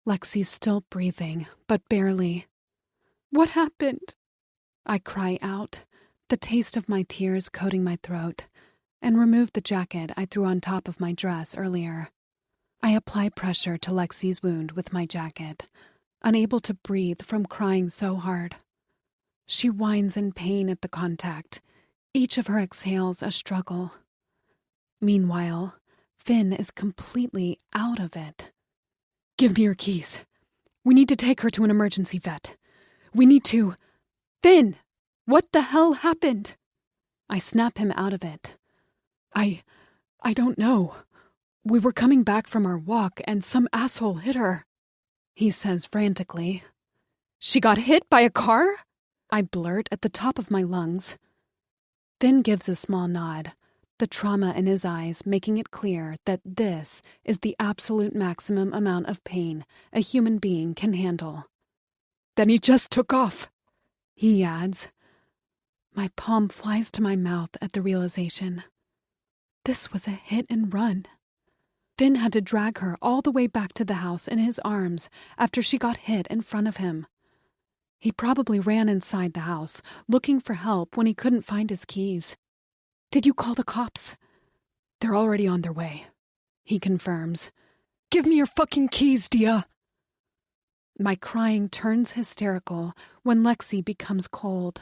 Lexi's still breathing, but barely. What happened? I cry out, the taste of my tears coating my throat, and remove the jacket I threw on top of my dress earlier. I apply pressure to Lexi's wound with my jacket, unable to breathe from crying so hard. She whines in pain at the contact, each of her exhales a struggle. Meanwhile, Finn is completely out of it. Give me your keys. We need to take her to an emergency vet. We need to... Finn! What the hell happened? I snap him out of it. I don't know. We were coming back from our walk and some asshole hit her. He says frantically. She got hit by a car? I blurt at the top of my lungs. Finn gives a small nod, the trauma in his eyes making it clear that this is the absolute maximum amount of pain a human being can handle. Then he just took off, he adds. My palm flies to my mouth at the realization. This was a hit and run. Finn had to drag her all the way back to the house in his arms after she got hit in front of him. He probably ran inside the house, looking for help when he couldn't find his keys. Did you call the cops? They're already on their way, he confirms. Give me your fucking keys, Dia. My crying turns hysterical when Lexi becomes cold,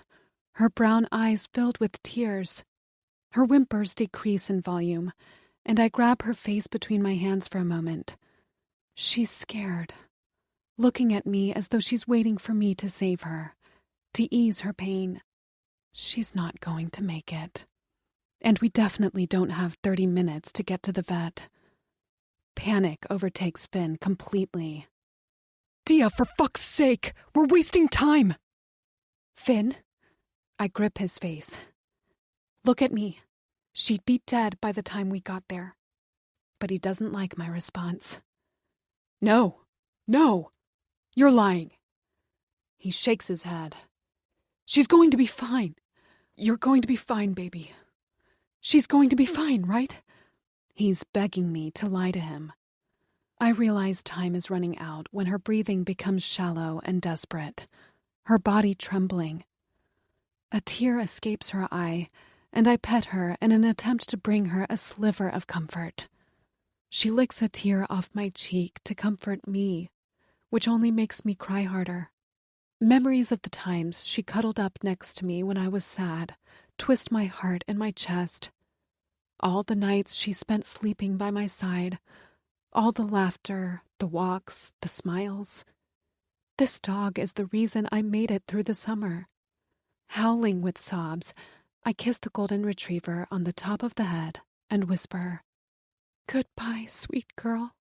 her brown eyes filled with tears. Her whimpers decrease in volume, and I grab her face between my hands for a moment. She's scared, looking at me as though she's waiting for me to save her, to ease her pain. She's not going to make it. And we definitely don't have 30 minutes to get to the vet. Panic overtakes Finn completely. Dia, for fuck's sake, we're wasting time. Finn? I grip his face. Look at me. She'd be dead by the time we got there. But he doesn't like my response. No, you're lying. He shakes his head. She's going to be fine. You're going to be fine, baby. She's going to be fine, right? He's begging me to lie to him. I realize time is running out when her breathing becomes shallow and desperate, her body trembling. A tear escapes her eye, and I pet her in an attempt to bring her a sliver of comfort. She licks a tear off my cheek to comfort me, which only makes me cry harder. Memories of the times she cuddled up next to me when I was sad twist my heart in my chest. All the nights she spent sleeping by my side, all the laughter, the walks, the smiles. This dog is the reason I made it through the summer. Howling with sobs, I kiss the golden retriever on the top of the head and whisper, "Goodbye, sweet girl."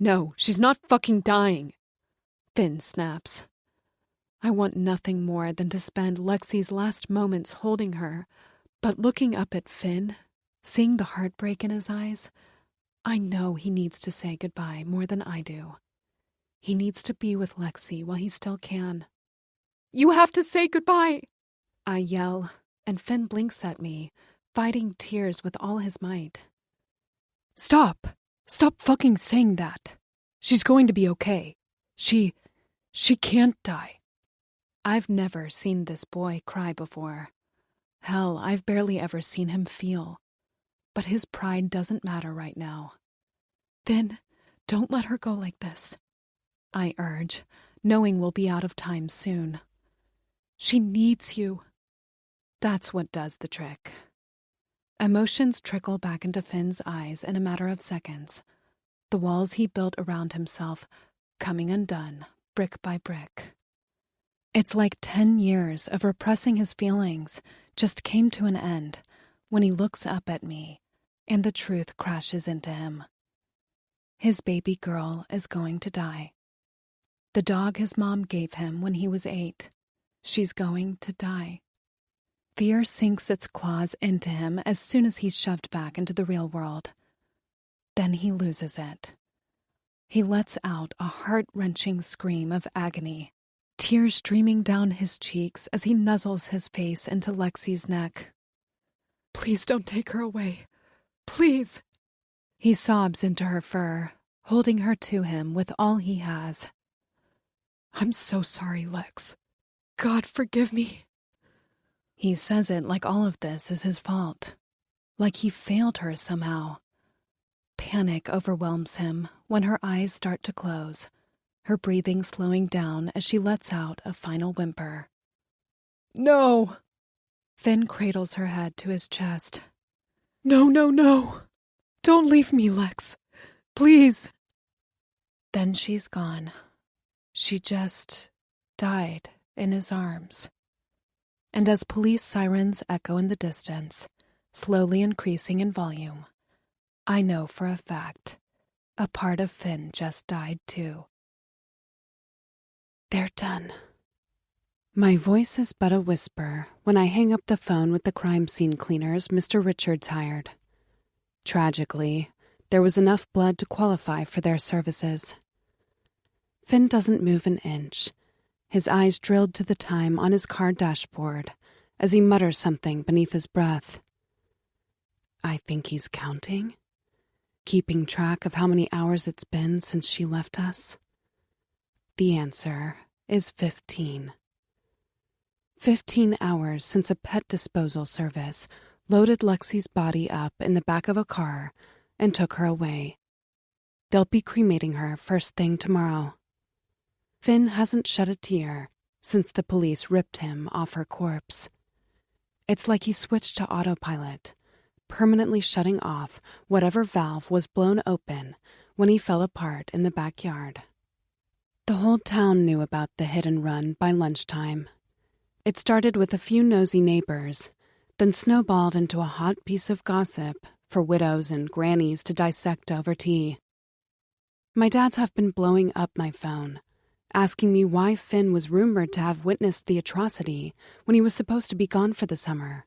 No, she's not fucking dying, Finn snaps. I want nothing more than to spend Lexi's last moments holding her, but looking up at Finn, seeing the heartbreak in his eyes, I know he needs to say goodbye more than I do. He needs to be with Lexi while he still can. You have to say goodbye, I yell, and Finn blinks at me, fighting tears with all his might. Stop fucking saying that. She's going to be okay. She can't die. I've never seen this boy cry before. Hell, I've barely ever seen him feel. But his pride doesn't matter right now. Finn, don't let her go like this, I urge, knowing we'll be out of time soon. She needs you. That's what does the trick. Emotions trickle back into Finn's eyes in a matter of seconds. The walls he built around himself coming undone, brick by brick. It's like 10 years of repressing his feelings just came to an end when he looks up at me and the truth crashes into him. His baby girl is going to die. The dog his mom gave him when he was 8. She's going to die. Fear sinks its claws into him as soon as he's shoved back into the real world. Then he loses it. He lets out a heart-wrenching scream of agony, tears streaming down his cheeks as he nuzzles his face into Lexi's neck. Please don't take her away. Please. He sobs into her fur, holding her to him with all he has. I'm so sorry, Lex. God forgive me. He says it like all of this is his fault, like he failed her somehow. Panic overwhelms him when her eyes start to close, her breathing slowing down as she lets out a final whimper. No. Finn cradles her head to his chest. No. Don't leave me, Lex. Please. Then she's gone. She just died in his arms. And as police sirens echo in the distance, slowly increasing in volume, I know for a fact a part of Finn just died too. They're done. My voice is but a whisper when I hang up the phone with the crime scene cleaners Mr. Richards hired. Tragically, there was enough blood to qualify for their services. Finn doesn't move an inch, his eyes drilled to the time on his car dashboard as he mutters something beneath his breath. I think he's counting, keeping track of how many hours it's been since she left us. The answer is 15. 15 hours since a pet disposal service loaded Lexi's body up in the back of a car and took her away. They'll be cremating her first thing tomorrow. Finn hasn't shed a tear since the police ripped him off her corpse. It's like he switched to autopilot, permanently shutting off whatever valve was blown open when he fell apart in the backyard. The whole town knew about the hit and run by lunchtime. It started with a few nosy neighbors, then snowballed into a hot piece of gossip for widows and grannies to dissect over tea. My dads have been blowing up my phone, asking me why Finn was rumored to have witnessed the atrocity when he was supposed to be gone for the summer.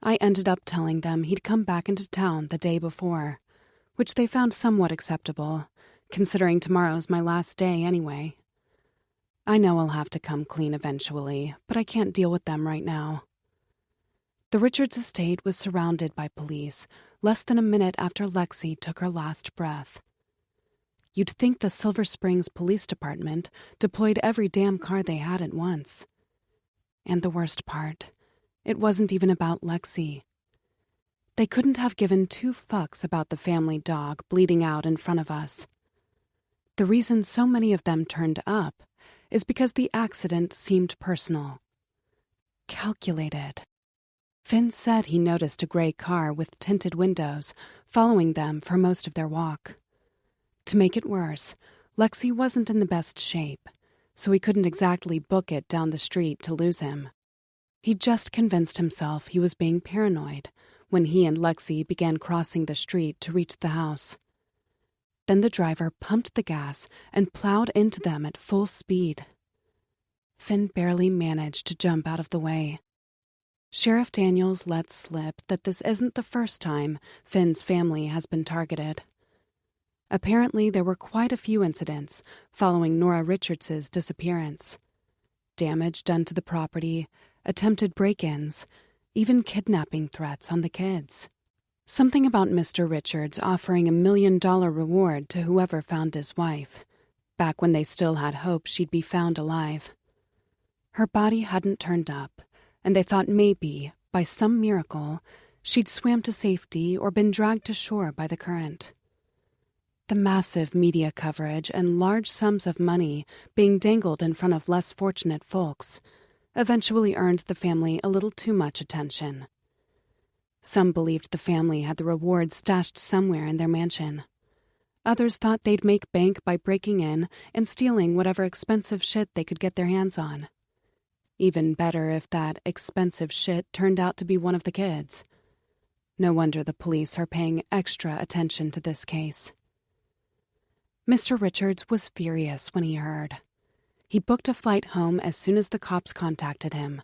I ended up telling them he'd come back into town the day before, which they found somewhat acceptable, considering tomorrow's my last day anyway. I know I'll have to come clean eventually, but I can't deal with them right now. The Richards estate was surrounded by police less than a minute after Lexi took her last breath. You'd think the Silver Springs Police Department deployed every damn car they had at once. And the worst part, it wasn't even about Lexi. They couldn't have given two fucks about the family dog bleeding out in front of us. The reason so many of them turned up is because the accident seemed personal. Calculated. Finn said he noticed a gray car with tinted windows following them for most of their walk. To make it worse, Lexi wasn't in the best shape, so he couldn't exactly book it down the street to lose him. He just convinced himself he was being paranoid when he and Lexi began crossing the street to reach the house. Then the driver pumped the gas and plowed into them at full speed. Finn barely managed to jump out of the way. Sheriff Daniels let slip that this isn't the first time Finn's family has been targeted. Apparently, there were quite a few incidents following Nora Richards' disappearance. Damage done to the property, attempted break-ins, even kidnapping threats on the kids. Something about Mr. Richards offering $1 million reward to whoever found his wife, back when they still had hope she'd be found alive. Her body hadn't turned up, and they thought maybe, by some miracle, she'd swam to safety or been dragged to shore by the current. The massive media coverage and large sums of money being dangled in front of less fortunate folks eventually earned the family a little too much attention. Some believed the family had the reward stashed somewhere in their mansion. Others thought they'd make bank by breaking in and stealing whatever expensive shit they could get their hands on. Even better if that expensive shit turned out to be one of the kids. No wonder the police are paying extra attention to this case. Mr. Richards was furious when he heard. He booked a flight home as soon as the cops contacted him.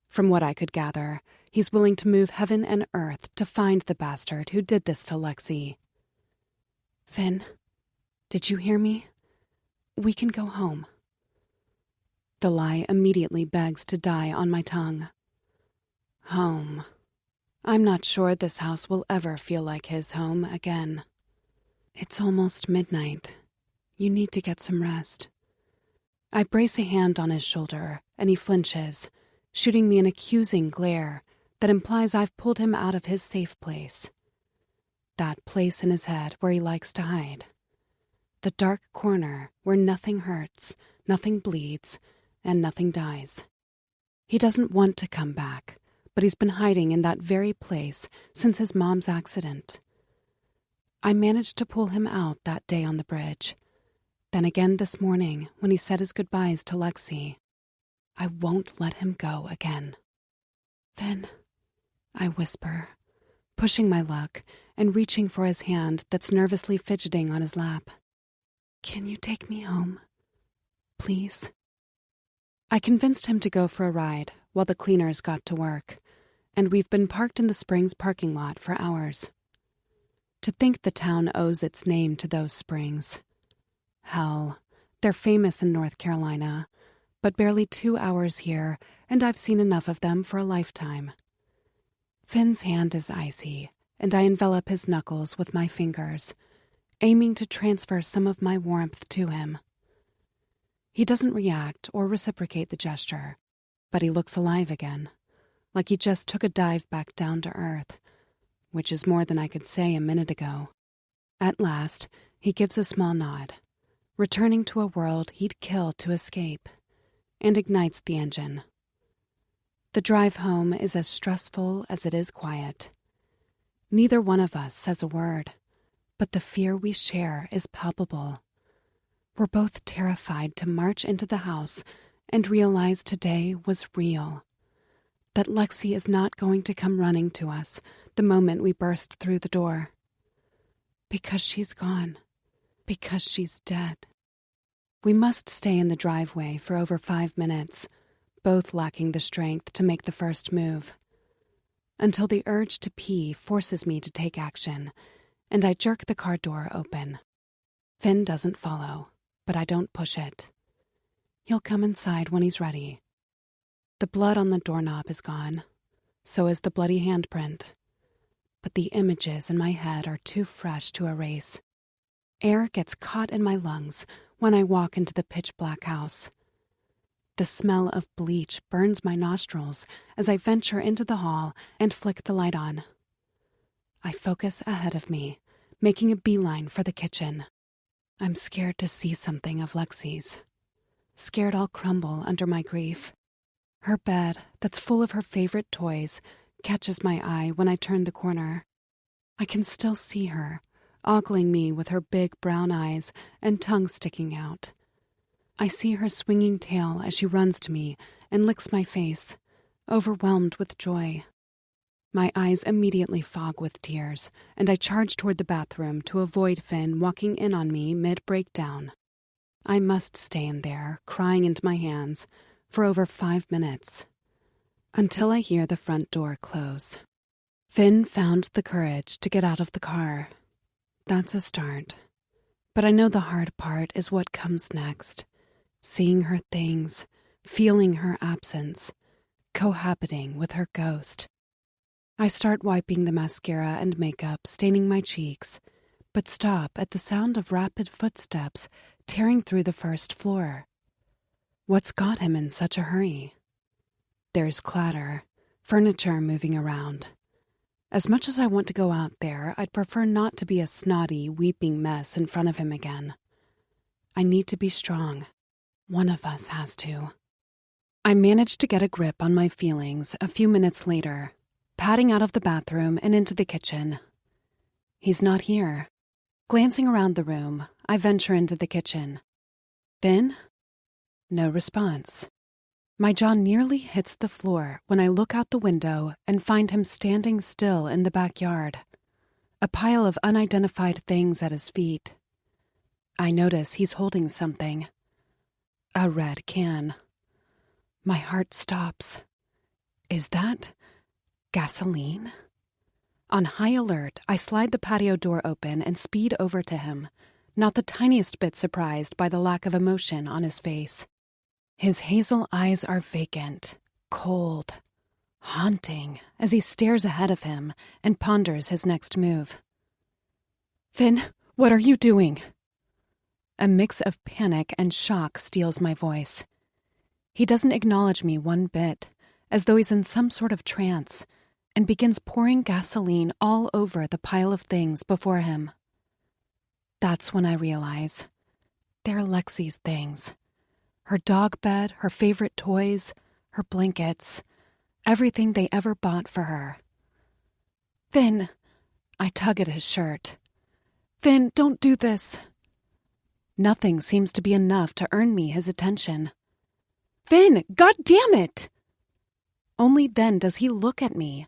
From what I could gather, he's willing to move heaven and earth to find the bastard who did this to Lexi. Finn, did you hear me? We can go home. The lie immediately begs to die on my tongue. Home. I'm not sure this house will ever feel like his home again. It's almost midnight. You need to get some rest. I brace a hand on his shoulder, and he flinches, shooting me an accusing glare that implies I've pulled him out of his safe place. That place in his head where he likes to hide. The dark corner where nothing hurts, nothing bleeds, and nothing dies. He doesn't want to come back, but he's been hiding in that very place since his mom's accident. I managed to pull him out that day on the bridge. Then again this morning when he said his goodbyes to Lexi. I won't let him go again. Finn, I whisper, pushing my luck and reaching for his hand that's nervously fidgeting on his lap. Can you take me home? Please? I convinced him to go for a ride while the cleaners got to work, and we've been parked in the Springs parking lot for hours. To think the town owes its name to those springs. Hell, they're famous in North Carolina, but barely 2 hours here, and I've seen enough of them for a lifetime. Finn's hand is icy, and I envelop his knuckles with my fingers, aiming to transfer some of my warmth to him. He doesn't react or reciprocate the gesture, but he looks alive again, like he just took a dive back down to earth, which is more than I could say a minute ago. At last, he gives a small nod, returning to a world he'd kill to escape, and ignites the engine. The drive home is as stressful as it is quiet. Neither one of us says a word, but the fear we share is palpable. We're both terrified to march into the house and realize today was real. That Lexi is not going to come running to us the moment we burst through the door. Because she's gone. Because she's dead. We must stay in the driveway for over 5 minutes, both lacking the strength to make the first move, until the urge to pee forces me to take action, and I jerk the car door open. Finn doesn't follow, but I don't push it. He'll come inside when he's ready. The blood on the doorknob is gone, so is the bloody handprint, but the images in my head are too fresh to erase. Air gets caught in my lungs when I walk into the pitch-black house. The smell of bleach burns my nostrils as I venture into the hall and flick the light on. I focus ahead of me, making a beeline for the kitchen. I'm scared to see something of Lexi's. Scared I'll crumble under my grief. Her bed, that's full of her favorite toys, catches my eye when I turn the corner. I can still see her, ogling me with her big brown eyes and tongue sticking out. I see her swinging tail as she runs to me and licks my face, overwhelmed with joy. My eyes immediately fog with tears, and I charge toward the bathroom to avoid Finn walking in on me mid-breakdown. I must stay in there, crying into my hands, for over 5 minutes, until I hear the front door close. Finn found the courage to get out of the car. That's a start. But I know the hard part is what comes next. Seeing her things, feeling her absence, cohabiting with her ghost. I start wiping the mascara and makeup staining my cheeks, but stop at the sound of rapid footsteps tearing through the first floor. What's got him in such a hurry? There's clatter, furniture moving around. As much as I want to go out there, I'd prefer not to be a snotty, weeping mess in front of him again. I need to be strong. One of us has to. I managed to get a grip on my feelings a few minutes later, padding out of the bathroom and into the kitchen. He's not here. Glancing around the room, I venture into the kitchen. Finn? No response. My jaw nearly hits the floor when I look out the window and find him standing still in the backyard, a pile of unidentified things at his feet. I notice he's holding something. A red can. My heart stops. Is that gasoline? On high alert, I slide the patio door open and speed over to him, not the tiniest bit surprised by the lack of emotion on his face. His hazel eyes are vacant, cold, haunting as he stares ahead of him and ponders his next move. Finn, what are you doing? A mix of panic and shock steals my voice. He doesn't acknowledge me one bit, as though he's in some sort of trance, and begins pouring gasoline all over the pile of things before him. That's when I realize they're Lexi's things. Her dog bed, her favorite toys, her blankets, everything they ever bought for her. Finn, I tug at his shirt. Finn, don't do this. Nothing seems to be enough to earn me his attention. Finn, God damn it! Only then does he look at me.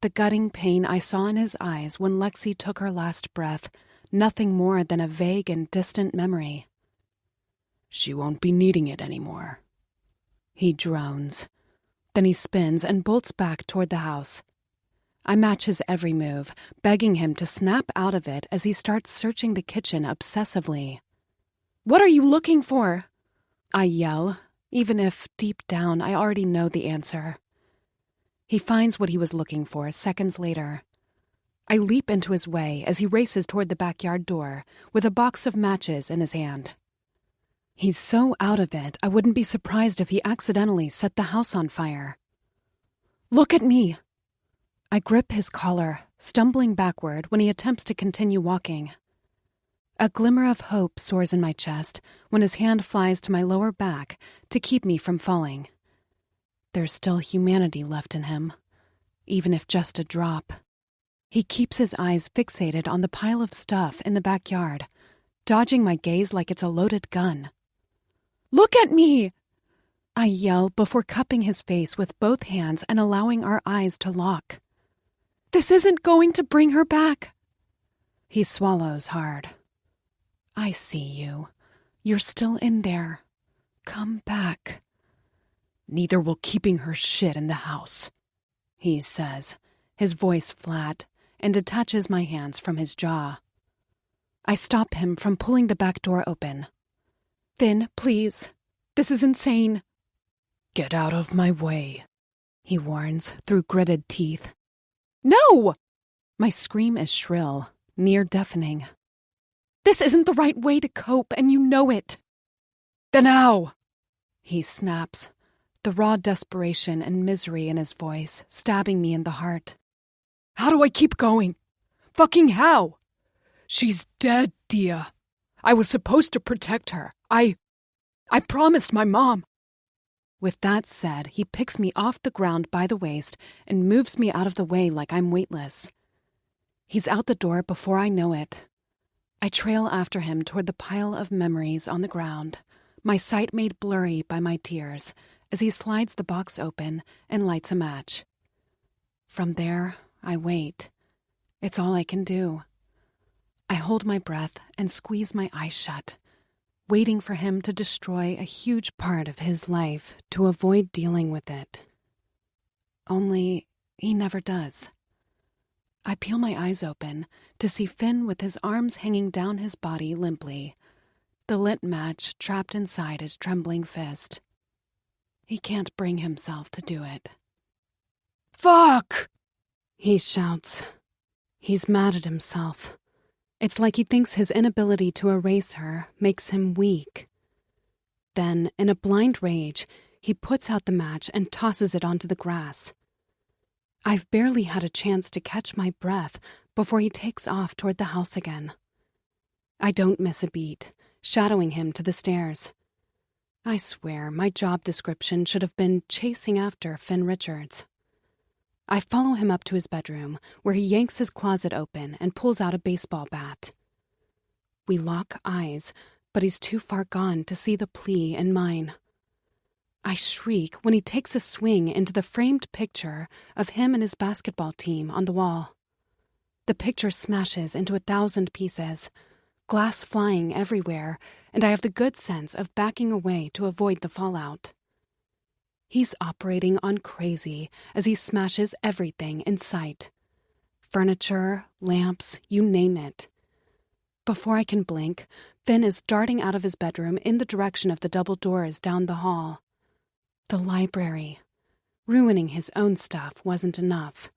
The gutting pain I saw in his eyes when Lexi took her last breath, nothing more than a vague and distant memory. She won't be needing it anymore. he drones. Then he spins and bolts back toward the house. I match his every move, begging him to snap out of it as he starts searching the kitchen obsessively. "What are you looking for?" I yell, even if, deep down, I already know the answer. He finds what he was looking for seconds later. I leap into his way as he races toward the backyard door with a box of matches in his hand. He's so out of it, I wouldn't be surprised if he accidentally set the house on fire. "Look at me!" I grip his collar, stumbling backward when he attempts to continue walking. A glimmer of hope soars in my chest when his hand flies to my lower back to keep me from falling. There's still humanity left in him, even if just a drop. He keeps his eyes fixated on the pile of stuff in the backyard, dodging my gaze like it's a loaded gun. "Look at me!" I yell before cupping his face with both hands and allowing our eyes to lock. "This isn't going to bring her back." He swallows hard. "I see you. You're still in there. Come back." "Neither will keeping her shit in the house," he says, his voice flat, and detaches my hands from his jaw. I stop him from pulling the back door open. "Finn, please. This is insane." "Get out of my way," he warns through gritted teeth. "No!" My scream is shrill, near deafening. "This isn't the right way to cope, and you know it." "Then how?" he snaps, the raw desperation and misery in his voice stabbing me in the heart. "How do I keep going? Fucking how? She's dead, Dia. I was supposed to protect her. I promised my mom." With that said, he picks me off the ground by the waist and moves me out of the way like I'm weightless. He's out the door before I know it. I trail after him toward the pile of memories on the ground, my sight made blurry by my tears, as he slides the box open and lights a match. From there, I wait. It's all I can do. I hold my breath and squeeze my eyes shut, waiting for him to destroy a huge part of his life to avoid dealing with it. Only, he never does. I peel my eyes open to see Finn with his arms hanging down his body limply, the lit match trapped inside his trembling fist. He can't bring himself to do it. "Fuck!" he shouts. He's mad at himself. It's like he thinks his inability to erase her makes him weak. Then, in a blind rage, he puts out the match and tosses it onto the grass. I've barely had a chance to catch my breath before he takes off toward the house again. I don't miss a beat, shadowing him to the stairs. I swear my job description should have been chasing after Finn Richards. I follow him up to his bedroom, where he yanks his closet open and pulls out a baseball bat. We lock eyes, but he's too far gone to see the plea in mine. I shriek when he takes a swing into the framed picture of him and his basketball team on the wall. The picture smashes into 1,000 pieces, glass flying everywhere, and I have the good sense of backing away to avoid the fallout. He's operating on crazy as he smashes everything in sight. Furniture, lamps, you name it. Before I can blink, Finn is darting out of his bedroom in the direction of the double doors down the hall. The library. Ruining his own stuff wasn't enough.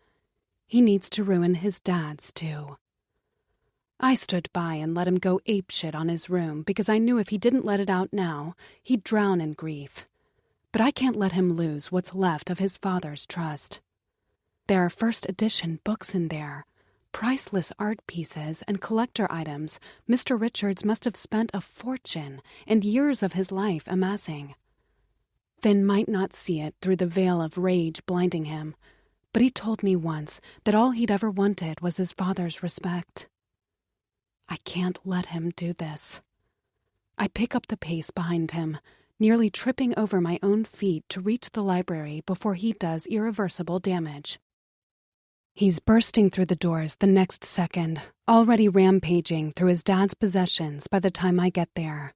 He needs to ruin his dad's, too. I stood by and let him go apeshit on his room because I knew if he didn't let it out now, he'd drown in grief. But I can't let him lose what's left of his father's trust. There are first edition books in there, priceless art pieces and collector items Mr. Richards must have spent a fortune and years of his life amassing. Finn might not see it through the veil of rage blinding him, but he told me once that all he'd ever wanted was his father's respect. I can't let him do this. I pick up the pace behind him, nearly tripping over my own feet to reach the library before he does irreversible damage. He's bursting through the doors the next second, already rampaging through his dad's possessions by the time I get there.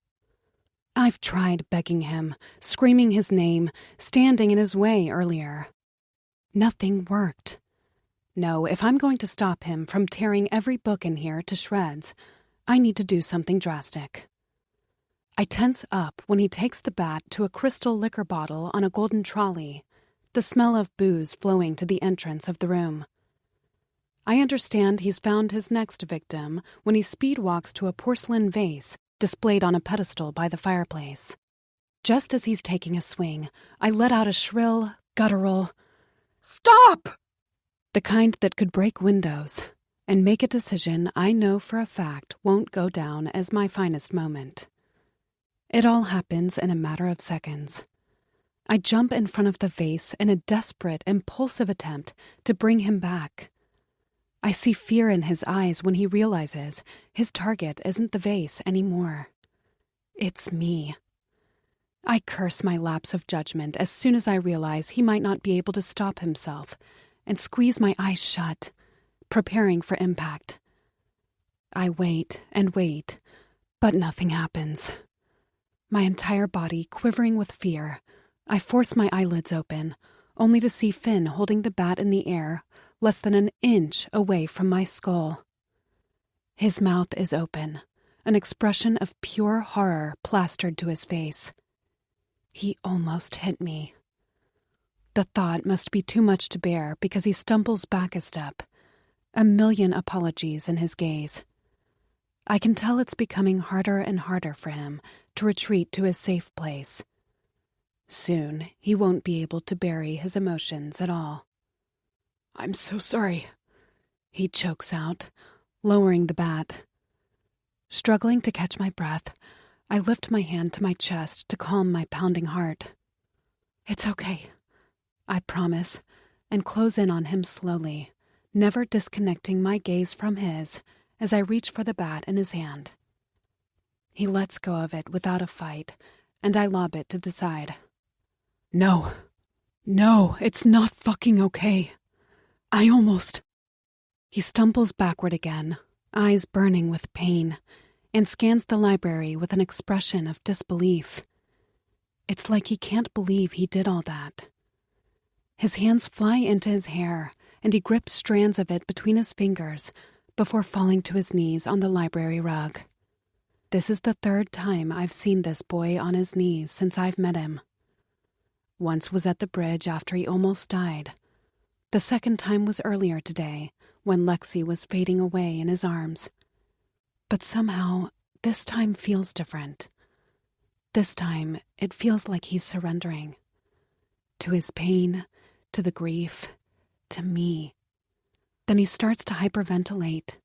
I've tried begging him, screaming his name, standing in his way earlier. Nothing worked. No, if I'm going to stop him from tearing every book in here to shreds, I need to do something drastic. I tense up when he takes the bat to a crystal liquor bottle on a golden trolley, the smell of booze flowing to the entrance of the room. I understand he's found his next victim when he speed walks to a porcelain vase displayed on a pedestal by the fireplace. Just as he's taking a swing, I let out a shrill, guttural, "Stop!" The kind that could break windows and make a decision I know for a fact won't go down as my finest moment. It all happens in a matter of seconds. I jump in front of the vase in a desperate, impulsive attempt to bring him back. I see fear in his eyes when he realizes his target isn't the vase anymore. It's me. I curse my lapse of judgment as soon as I realize he might not be able to stop himself and squeeze my eyes shut, preparing for impact. I wait and wait, but nothing happens. My entire body quivering with fear, I force my eyelids open, only to see Finn holding the bat in the air less than an inch away from my skull. His mouth is open, an expression of pure horror plastered to his face. He almost hit me. The thought must be too much to bear because he stumbles back a step, a million apologies in his gaze. I can tell it's becoming harder and harder for him to retreat to his safe place. Soon, he won't be able to bury his emotions at all. "I'm so sorry," he chokes out, lowering the bat. Struggling to catch my breath, I lift my hand to my chest to calm my pounding heart. "It's okay," I promise, and close in on him slowly, never disconnecting my gaze from his as I reach for the bat in his hand. He lets go of it without a fight, and I lob it to the side. No, it's not fucking okay. I almost... He stumbles backward again, eyes burning with pain, and scans the library with an expression of disbelief. It's like he can't believe he did all that. His hands fly into his hair, and he grips strands of it between his fingers before falling to his knees on the library rug. This is the third time I've seen this boy on his knees since I've met him. Once was at the bridge after he almost died. The second time was earlier today, when Lexi was fading away in his arms. But somehow, this time feels different. This time, it feels like he's surrendering. To his pain, to the grief, to me. Then he starts to hyperventilate,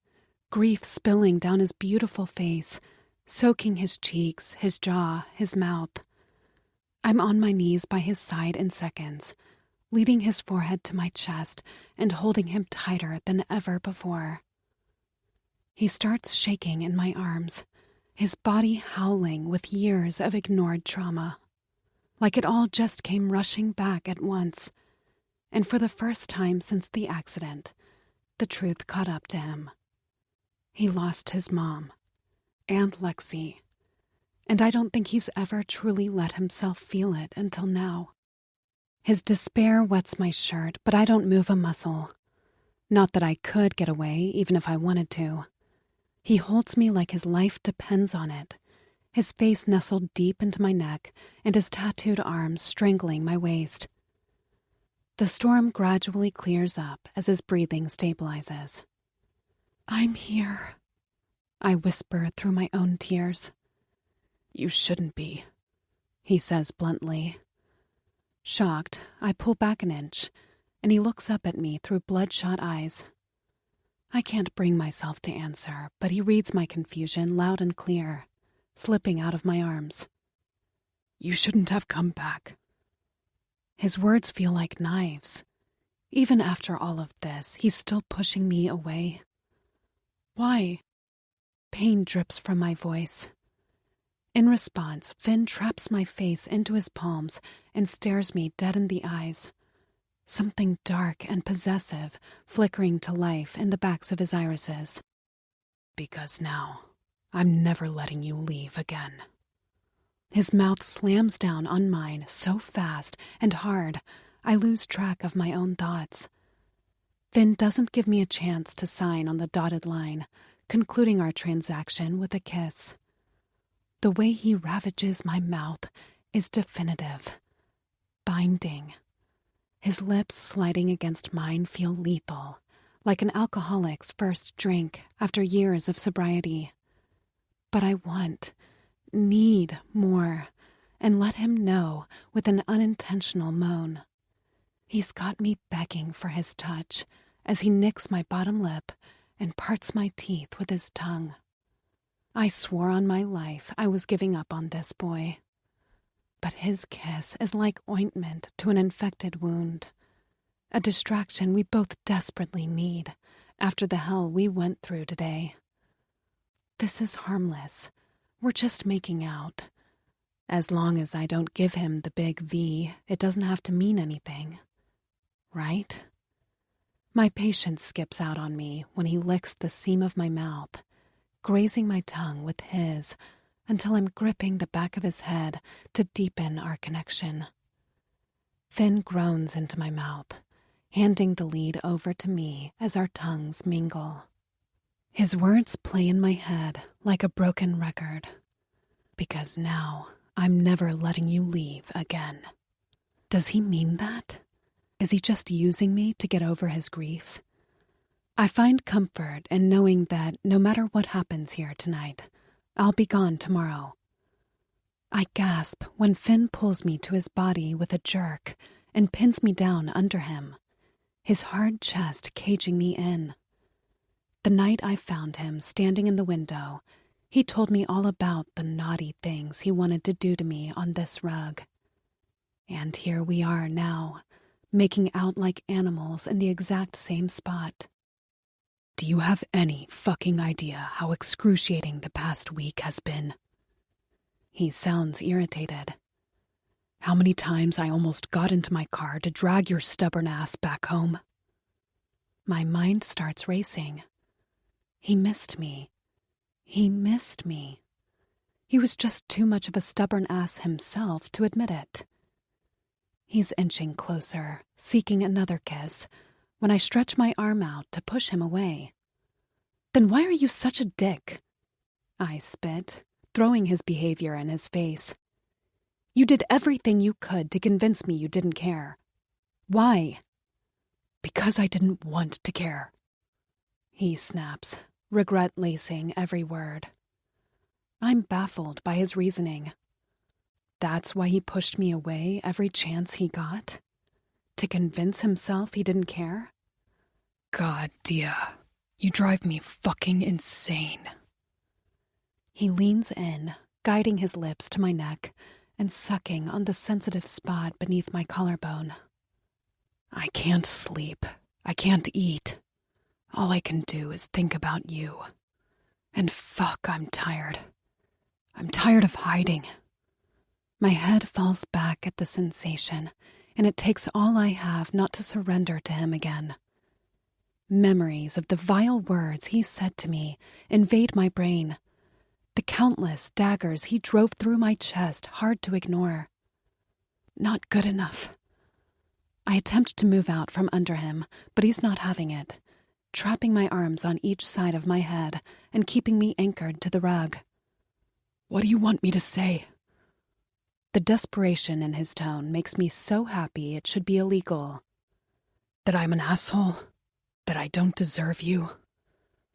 grief spilling down his beautiful face, soaking his cheeks, his jaw, his mouth. I'm on my knees by his side in seconds, leading his forehead to my chest and holding him tighter than ever before. He starts shaking in my arms, his body howling with years of ignored trauma. Like it all just came rushing back at once, and for the first time since the accident, the truth caught up to him. He lost his mom, and Lexi, and I don't think he's ever truly let himself feel it until now. His despair wets my shirt, but I don't move a muscle. Not that I could get away, even if I wanted to. He holds me like his life depends on it, his face nestled deep into my neck and his tattooed arms strangling my waist. The storm gradually clears up as his breathing stabilizes. "I'm here," I whisper through my own tears. "You shouldn't be," he says bluntly. Shocked, I pull back an inch, and he looks up at me through bloodshot eyes. I can't bring myself to answer, but he reads my confusion loud and clear, slipping out of my arms. "You shouldn't have come back." His words feel like knives. Even after all of this, he's still pushing me away. Why? Pain drips from my voice. In response, Finn traps my face into his palms and stares me dead in the eyes. Something dark and possessive flickering to life in the backs of his irises. "Because now, I'm never letting you leave again." His mouth slams down on mine so fast and hard, I lose track of my own thoughts. Finn doesn't give me a chance to sign on the dotted line, concluding our transaction with a kiss. The way he ravages my mouth is definitive, binding. His lips sliding against mine feel lethal, like an alcoholic's first drink after years of sobriety. But I need more, and let him know with an unintentional moan. He's got me begging for his touch as he nicks my bottom lip and parts my teeth with his tongue. I swore on my life I was giving up on this boy. But his kiss is like ointment to an infected wound, a distraction we both desperately need after the hell we went through today. This is harmless. We're just making out. As long as I don't give him the big V, it doesn't have to mean anything. Right? My patience skips out on me when he licks the seam of my mouth, grazing my tongue with his until I'm gripping the back of his head to deepen our connection. Finn groans into my mouth, handing the lead over to me as our tongues mingle. His words play in my head like a broken record. Because now I'm never letting you leave again. Does he mean that? Is he just using me to get over his grief? I find comfort in knowing that no matter what happens here tonight, I'll be gone tomorrow. I gasp when Finn pulls me to his body with a jerk and pins me down under him, his hard chest caging me in. The night I found him standing in the window, he told me all about the naughty things he wanted to do to me on this rug. And here we are now, making out like animals in the exact same spot. Do you have any fucking idea how excruciating the past week has been? He sounds irritated. How many times I almost got into my car to drag your stubborn ass back home? My mind starts racing. He missed me. He missed me. He was just too much of a stubborn ass himself to admit it. He's inching closer, seeking another kiss, when I stretch my arm out to push him away. Then why are you such a dick? I spit, throwing his behavior in his face. You did everything you could to convince me you didn't care. Why? Because I didn't want to care. He snaps, regret lacing every word. I'm baffled by his reasoning. That's why he pushed me away every chance he got? To convince himself he didn't care? God, dear, you drive me fucking insane. He leans in, guiding his lips to my neck and sucking on the sensitive spot beneath my collarbone. I can't sleep. I can't eat. All I can do is think about you. And fuck, I'm tired. I'm tired of hiding. My head falls back at the sensation, and it takes all I have not to surrender to him again. Memories of the vile words he said to me invade my brain. The countless daggers he drove through my chest hard to ignore. Not good enough. I attempt to move out from under him, but he's not having it, trapping my arms on each side of my head and keeping me anchored to the rug. What do you want me to say? The desperation in his tone makes me so happy it should be illegal. That I'm an asshole? That I don't deserve you?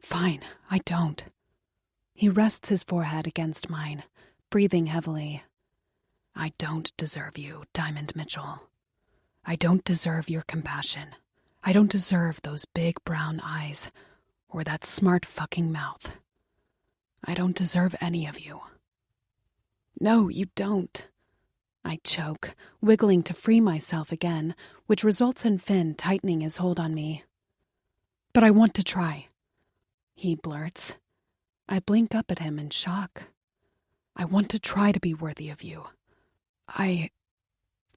Fine, I don't. He rests his forehead against mine, breathing heavily. I don't deserve you, Diamond Mitchell. I don't deserve your compassion. I don't deserve those big brown eyes, or that smart fucking mouth. I don't deserve any of you. No, you don't. I choke, wiggling to free myself again, which results in Finn tightening his hold on me. But I want to try, he blurts. I blink up at him in shock. I want to try to be worthy of you.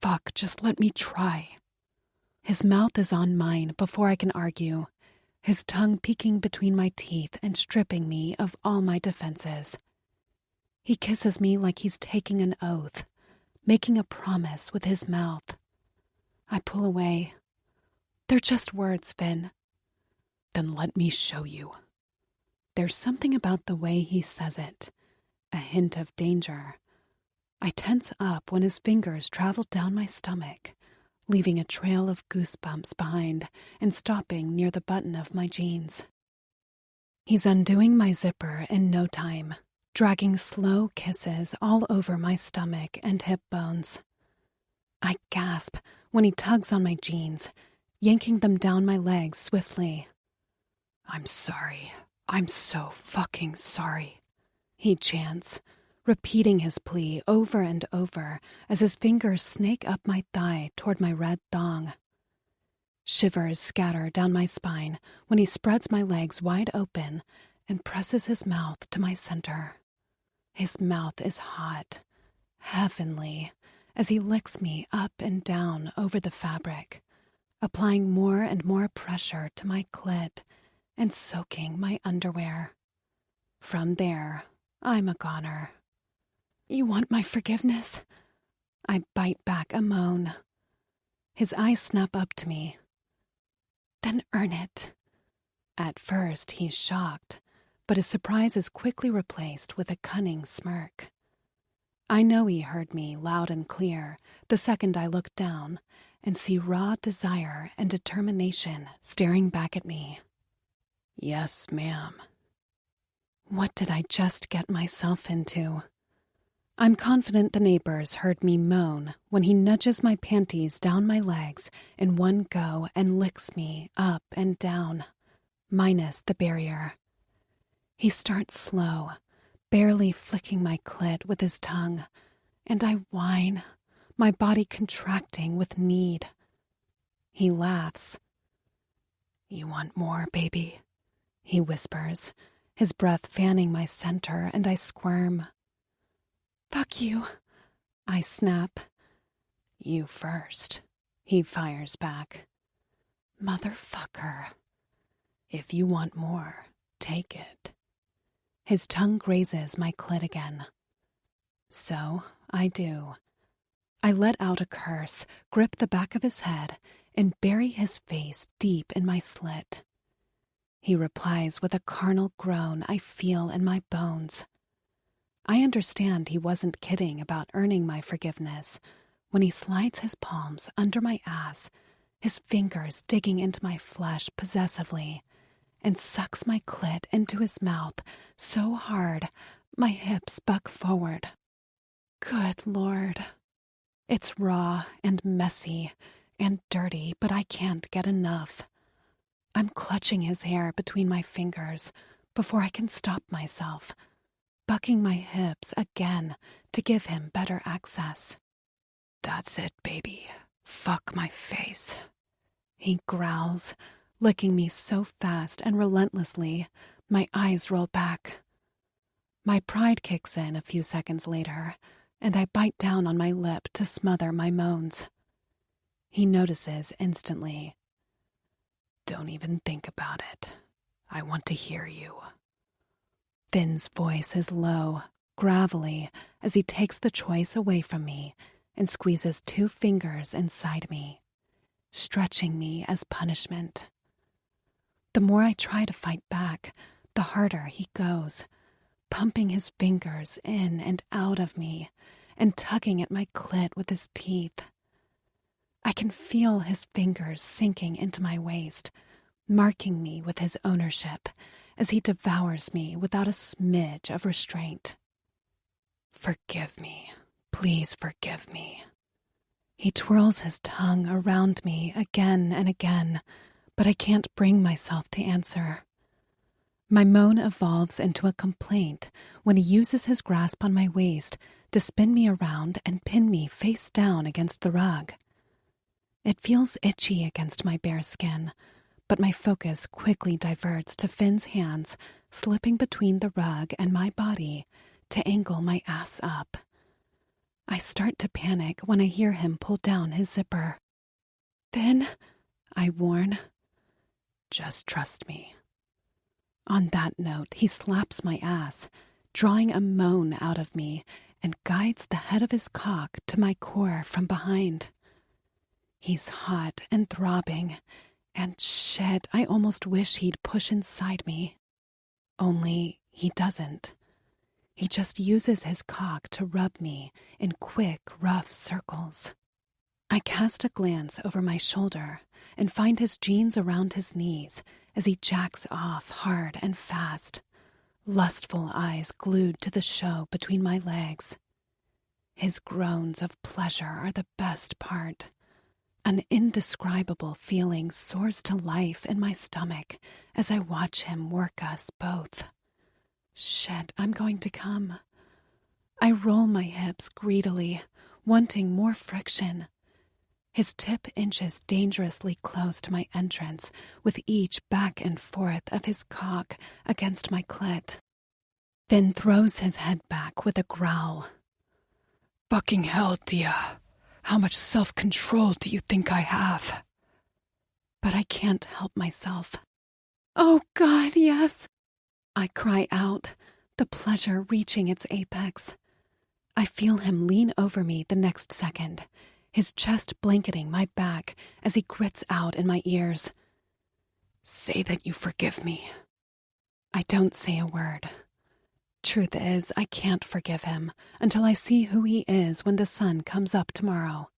Fuck, just let me try. His mouth is on mine before I can argue, his tongue peeking between my teeth and stripping me of all my defenses. He kisses me like he's taking an oath, making a promise with his mouth. I pull away. They're just words, Finn. Then let me show you. There's something about the way he says it, a hint of danger. I tense up when his fingers travel down my stomach, leaving a trail of goosebumps behind and stopping near the button of my jeans. He's undoing my zipper in no time, dragging slow kisses all over my stomach and hip bones. I gasp when he tugs on my jeans, yanking them down my legs swiftly. I'm sorry. I'm so fucking sorry, he chants, repeating his plea over and over as his fingers snake up my thigh toward my red thong. Shivers scatter down my spine when he spreads my legs wide open and presses his mouth to my center. His mouth is hot, heavenly, as he licks me up and down over the fabric, applying more and more pressure to my clit and soaking my underwear. From there, I'm a goner. You want my forgiveness? I bite back a moan. His eyes snap up to me. Then earn it. At first, he's shocked, but his surprise is quickly replaced with a cunning smirk. I know he heard me loud and clear the second I look down and see raw desire and determination staring back at me. Yes, ma'am. What did I just get myself into? I'm confident the neighbors heard me moan when he nudges my panties down my legs in one go and licks me up and down, minus the barrier. He starts slow, barely flicking my clit with his tongue, and I whine, my body contracting with need. He laughs. You want more, baby? He whispers, his breath fanning my center, and I squirm. Fuck you, I snap. You first, he fires back. Motherfucker. If you want more, take it. His tongue grazes my clit again. So I do. I let out a curse, grip the back of his head, and bury his face deep in my slit. He replies with a carnal groan I feel in my bones. I understand he wasn't kidding about earning my forgiveness when he slides his palms under my ass, his fingers digging into my flesh possessively, and sucks my clit into his mouth so hard my hips buck forward. Good Lord. It's raw and messy and dirty, but I can't get enough. I'm clutching his hair between my fingers before I can stop myself, bucking my hips again to give him better access. That's it, baby. Fuck my face. He growls, licking me so fast and relentlessly, my eyes roll back. My pride kicks in a few seconds later, and I bite down on my lip to smother my moans. He notices instantly. Don't even think about it. I want to hear you. Finn's voice is low, gravelly, as he takes the choice away from me and squeezes 2 fingers inside me, stretching me as punishment. The more I try to fight back, the harder he goes, pumping his fingers in and out of me and tugging at my clit with his teeth. I can feel his fingers sinking into my waist, marking me with his ownership as he devours me without a smidge of restraint. Forgive me. Please forgive me. He twirls his tongue around me again and again, but I can't bring myself to answer. My moan evolves into a complaint when he uses his grasp on my waist to spin me around and pin me face down against the rug. It feels itchy against my bare skin, but my focus quickly diverts to Finn's hands slipping between the rug and my body to angle my ass up. I start to panic when I hear him pull down his zipper. Finn, I warn. Just trust me. On that note, he slaps my ass, drawing a moan out of me, and guides the head of his cock to my core from behind. He's hot and throbbing, and shit, I almost wish he'd push inside me. Only he doesn't. He just uses his cock to rub me in quick, rough circles. I cast a glance over my shoulder and find his jeans around his knees as he jacks off hard and fast, lustful eyes glued to the show between my legs. His groans of pleasure are the best part. An indescribable feeling soars to life in my stomach as I watch him work us both. Shit, I'm going to come. I roll my hips greedily, wanting more friction. His tip inches dangerously close to my entrance with each back and forth of his cock against my clit. Finn throws his head back with a growl. Fucking hell, Dia. How much self-control do you think I have? But I can't help myself. Oh, God, yes. I cry out, the pleasure reaching its apex. I feel him lean over me the next second, his chest blanketing my back as he grits out in my ears. Say that you forgive me. I don't say a word. Truth is, I can't forgive him until I see who he is when the sun comes up tomorrow.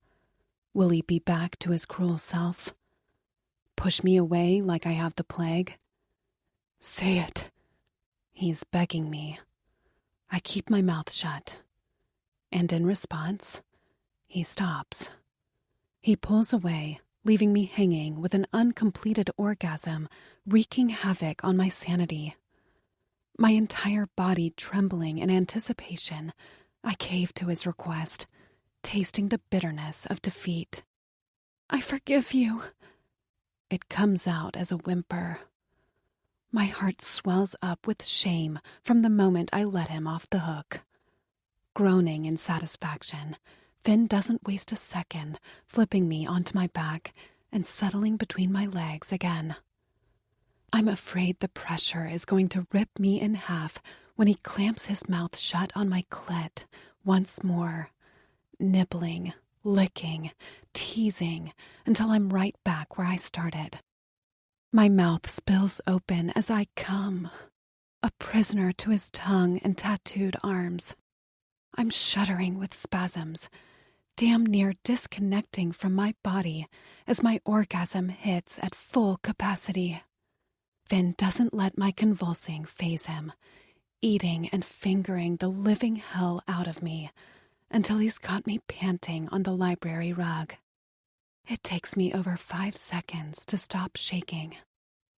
Will he be back to his cruel self? Push me away like I have the plague? Say it. He's begging me. I keep my mouth shut. And in response, he stops. He pulls away, leaving me hanging with an uncompleted orgasm, wreaking havoc on my sanity. My entire body trembling in anticipation, I cave to his request, tasting the bitterness of defeat. I forgive you. It comes out as a whimper. My heart swells up with shame from the moment I let him off the hook. Groaning in satisfaction, Finn doesn't waste a second, flipping me onto my back and settling between my legs again. I'm afraid the pressure is going to rip me in half when he clamps his mouth shut on my clit once more, nibbling, licking, teasing until I'm right back where I started. My mouth spills open as I come, a prisoner to his tongue and tattooed arms. I'm shuddering with spasms, damn near disconnecting from my body as my orgasm hits at full capacity. Finn doesn't let my convulsing faze him, eating and fingering the living hell out of me until he's got me panting on the library rug. It takes me over 5 seconds to stop shaking.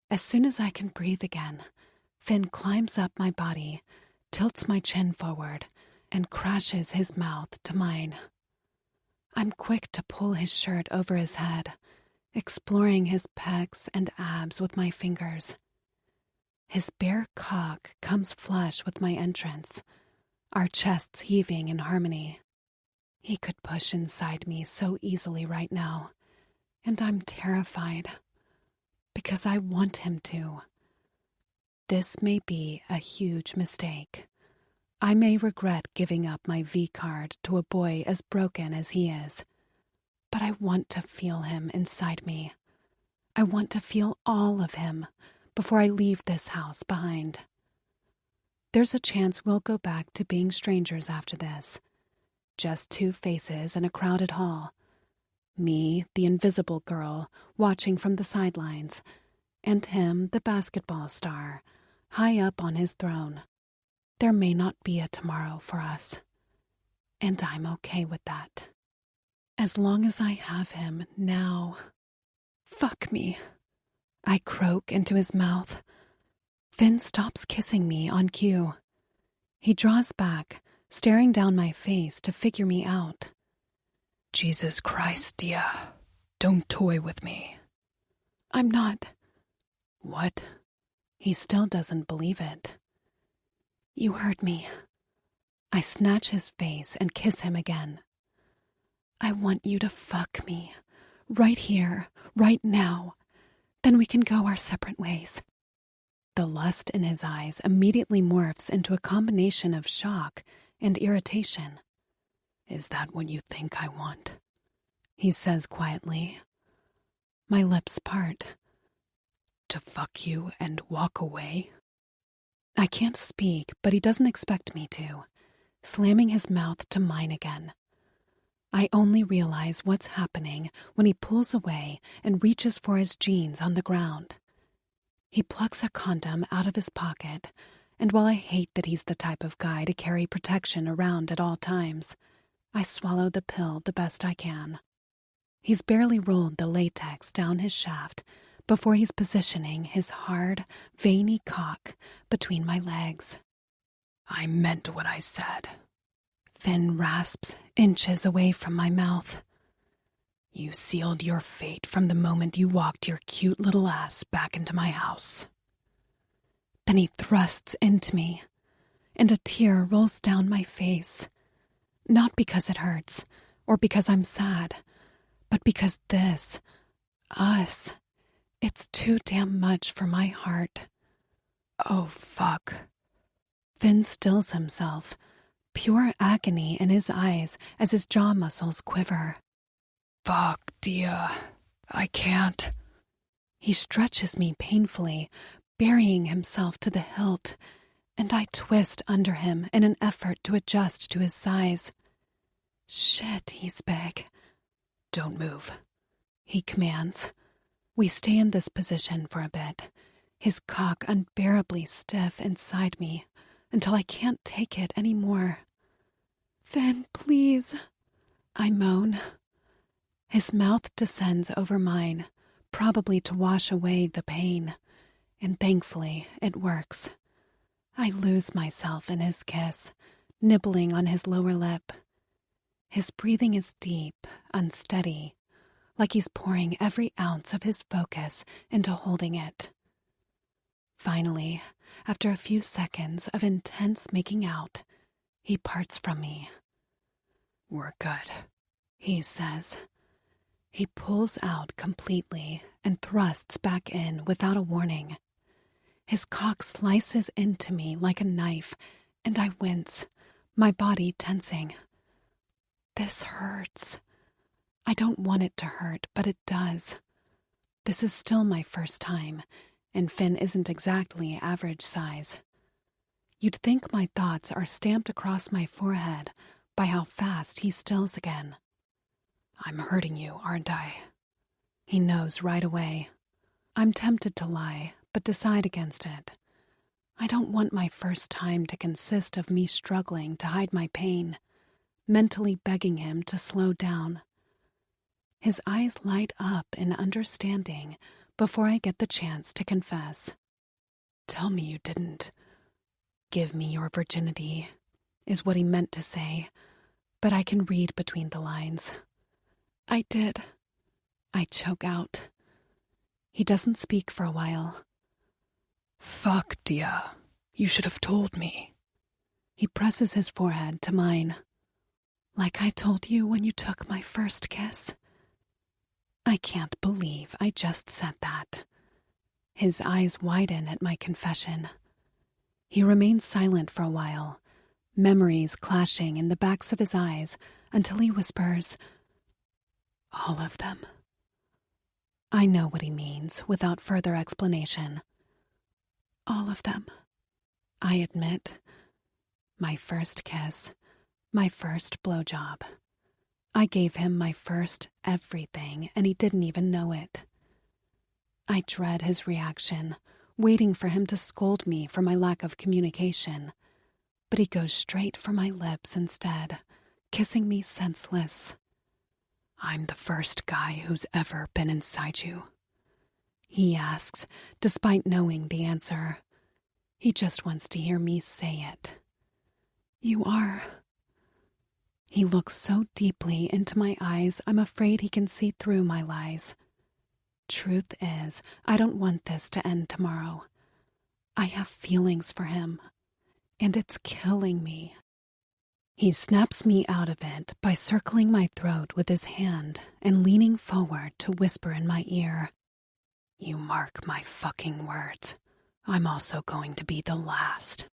As soon as I can breathe again, Finn climbs up my body, tilts my chin forward, and crashes his mouth to mine. I'm quick to pull his shirt over his head, exploring his pecs and abs with my fingers. His bare cock comes flush with my entrance, our chests heaving in harmony. He could push inside me so easily right now, and I'm terrified, because I want him to. This may be a huge mistake. I may regret giving up my V-card to a boy as broken as he is, but I want to feel him inside me. I want to feel all of him before I leave this house behind. There's a chance we'll go back to being strangers after this. Just 2 faces in a crowded hall. Me, the invisible girl, watching from the sidelines, and him, the basketball star, high up on his throne. There may not be a tomorrow for us, and I'm okay with that. As long as I have him now. Fuck me. I croak into his mouth. Finn stops kissing me on cue. He draws back, staring down my face to figure me out. Jesus Christ, Dia. Don't toy with me. I'm not. What? He still doesn't believe it. You heard me. I snatch his face and kiss him again. I want you to fuck me. Right here, right now. Then we can go our separate ways. The lust in his eyes immediately morphs into a combination of shock and irritation. "Is that what you think I want?" he says quietly. My lips part. "To fuck you and walk away?" I can't speak, but he doesn't expect me to, slamming his mouth to mine again. I only realize what's happening when he pulls away and reaches for his jeans on the ground. He plucks a condom out of his pocket, and while I hate that he's the type of guy to carry protection around at all times, I swallow the pill the best I can. He's barely rolled the latex down his shaft before he's positioning his hard, veiny cock between my legs. "I meant what I said." Finn rasps inches away from my mouth. "You sealed your fate from the moment you walked your cute little ass back into my house." Then he thrusts into me, and a tear rolls down my face. Not because it hurts, or because I'm sad, but because this, us, it's too damn much for my heart. Oh, fuck. Finn stills himself, pure agony in his eyes as his jaw muscles quiver. "Fuck, dear. I can't." He stretches me painfully, burying himself to the hilt, and I twist under him in an effort to adjust to his size. "Shit, he's big." "Don't move," he commands. We stay in this position for a bit, his cock unbearably stiff inside me, until I can't take it anymore. "Finn, please," I moan. His mouth descends over mine, probably to wash away the pain, and thankfully it works. I lose myself in his kiss, nibbling on his lower lip. His breathing is deep, unsteady, like he's pouring every ounce of his focus into holding it. Finally, after a few seconds of intense making out, he parts from me. "We're good," he says. He pulls out completely and thrusts back in without a warning. His cock slices into me like a knife, and I wince, my body tensing. This hurts. I don't want it to hurt, but it does. This is still my first time, and Finn isn't exactly average size. You'd think my thoughts are stamped across my forehead by how fast he stills again. "I'm hurting you, aren't I?" He knows right away. I'm tempted to lie, but decide against it. I don't want my first time to consist of me struggling to hide my pain, mentally begging him to slow down. His eyes light up in understanding before I get the chance to confess. "Tell me you didn't. Give me your virginity," is what he meant to say, but I can read between the lines. "I did," I choke out. He doesn't speak for a while. "Fuck, dear. You should have told me." He presses his forehead to mine. "Like I told you when you took my first kiss." I can't believe I just said that. His eyes widen at my confession. He remains silent for a while, memories clashing in the backs of his eyes until he whispers, "All of them." I know what he means without further explanation. "All of them," I admit. My first kiss, my first blowjob. I gave him my first everything, and he didn't even know it. I dread his reaction, waiting for him to scold me for my lack of communication. But he goes straight for my lips instead, kissing me senseless. "I'm the first guy who's ever been inside you?" he asks, despite knowing the answer. He just wants to hear me say it. "You are." He looks so deeply into my eyes, I'm afraid he can see through my lies. Truth is, I don't want this to end tomorrow. I have feelings for him, and it's killing me. He snaps me out of it by circling my throat with his hand and leaning forward to whisper in my ear, "You mark my fucking words. I'm also going to be the last.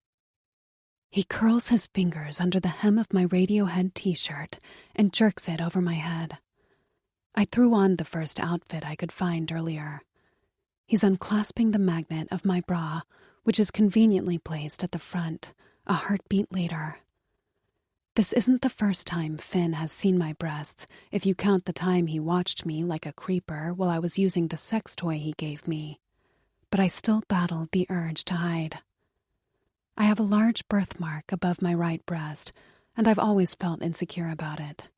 He curls his fingers under the hem of my Radiohead t-shirt and jerks it over my head. I threw on the first outfit I could find earlier. He's unclasping the magnet of my bra, which is conveniently placed at the front, a heartbeat later. This isn't the first time Finn has seen my breasts, if you count the time he watched me like a creeper while I was using the sex toy he gave me. But I still battled the urge to hide. I have a large birthmark above my right breast, and I've always felt insecure about it.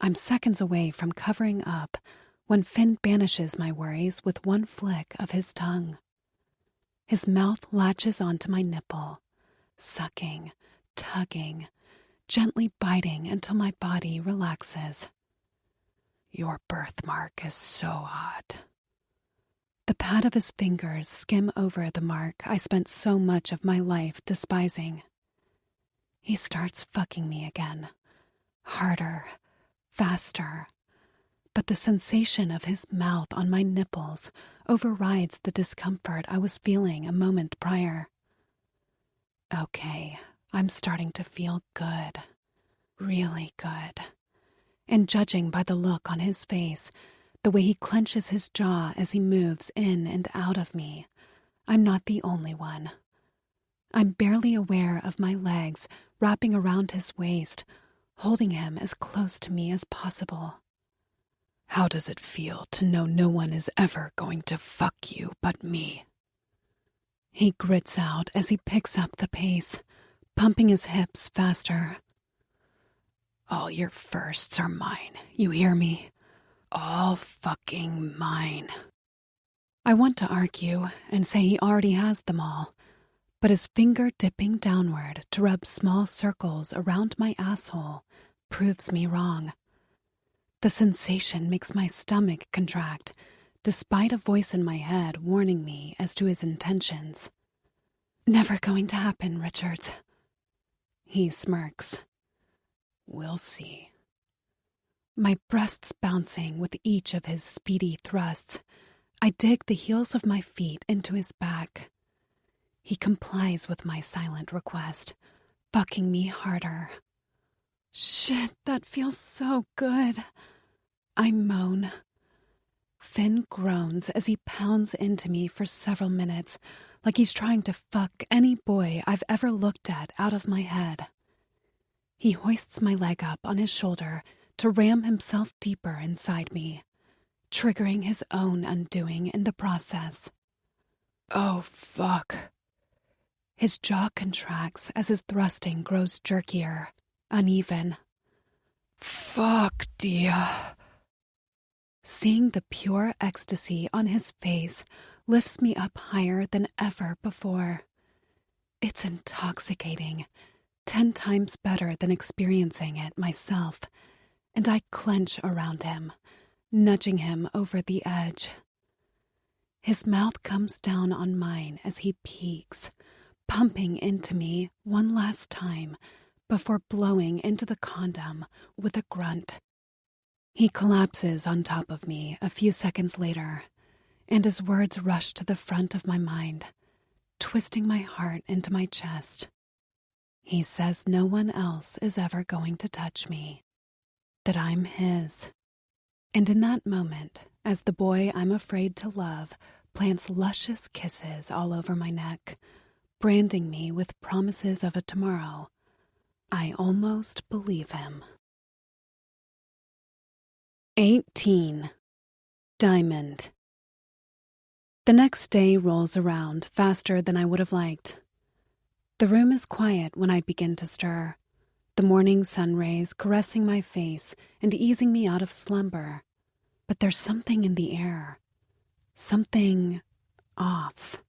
I'm seconds away from covering up when Finn banishes my worries with one flick of his tongue. His mouth latches onto my nipple, sucking, tugging, gently biting until my body relaxes. Your birthmark is so hot. The pad of his fingers skim over the mark I spent so much of my life despising. He starts fucking me again, harder, faster, but the sensation of his mouth on my nipples overrides the discomfort I was feeling a moment prior. Okay, I'm starting to feel good, really good. And judging by the look on his face, the way he clenches his jaw as he moves in and out of me, I'm not the only one. I'm barely aware of my legs wrapping around his waist, holding him as close to me as possible. How does it feel to know no one is ever going to fuck you but me? He grits out as he picks up the pace, pumping his hips faster. All your firsts are mine, you hear me? All fucking mine. I want to argue and say he already has them all, but his finger dipping downward to rub small circles around my asshole proves me wrong. The sensation makes my stomach contract, despite a voice in my head warning me as to his intentions. Never going to happen, Richards. He smirks. We'll see. My breasts bouncing with each of his speedy thrusts, I dig the heels of my feet into his back. He complies with my silent request, fucking me harder. Shit, that feels so good. I moan. Finn groans as he pounds into me for several minutes, like he's trying to fuck any boy I've ever looked at out of my head. He hoists my leg up on his shoulder to ram himself deeper inside me, triggering his own undoing in the process. Oh, fuck. His jaw contracts as his thrusting grows jerkier, uneven. Fuck, dear. Seeing the pure ecstasy on his face lifts me up higher than ever before. It's intoxicating, 10 times better than experiencing it myself, and I clench around him, nudging him over the edge. His mouth comes down on mine as he peaks, pumping into me one last time before blowing into the condom with a grunt. He collapses on top of me a few seconds later, and his words rush to the front of my mind, twisting my heart into my chest. He says no one else is ever going to touch me, that I'm his. And in that moment, as the boy I'm afraid to love plants luscious kisses all over my neck, branding me with promises of a tomorrow, I almost believe him. 18. Diamond. The next day rolls around faster than I would have liked. The room is quiet when I begin to stir, the morning sun rays caressing my face and easing me out of slumber. But there's something in the air. Something off.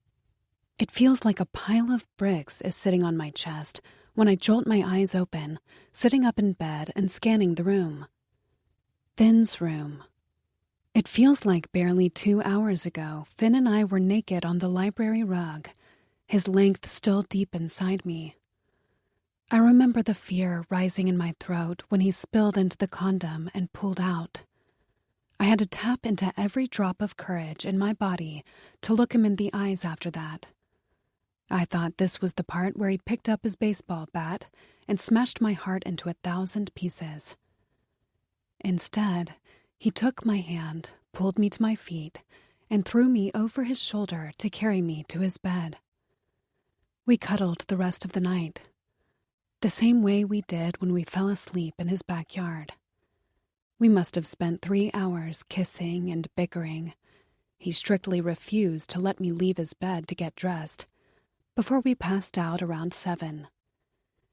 It feels like a pile of bricks is sitting on my chest when I jolt my eyes open, sitting up in bed and scanning the room. Finn's room. It feels like barely 2 hours ago, Finn and I were naked on the library rug, his length still deep inside me. I remember the fear rising in my throat when he spilled into the condom and pulled out. I had to tap into every drop of courage in my body to look him in the eyes after that, I thought this was the part where he picked up his baseball bat and smashed my heart into 1,000 pieces. Instead, he took my hand, pulled me to my feet, and threw me over his shoulder to carry me to his bed. We cuddled the rest of the night, the same way we did when we fell asleep in his backyard. We must have spent 3 hours kissing and bickering. He strictly refused to let me leave his bed to get dressed before we passed out around 7.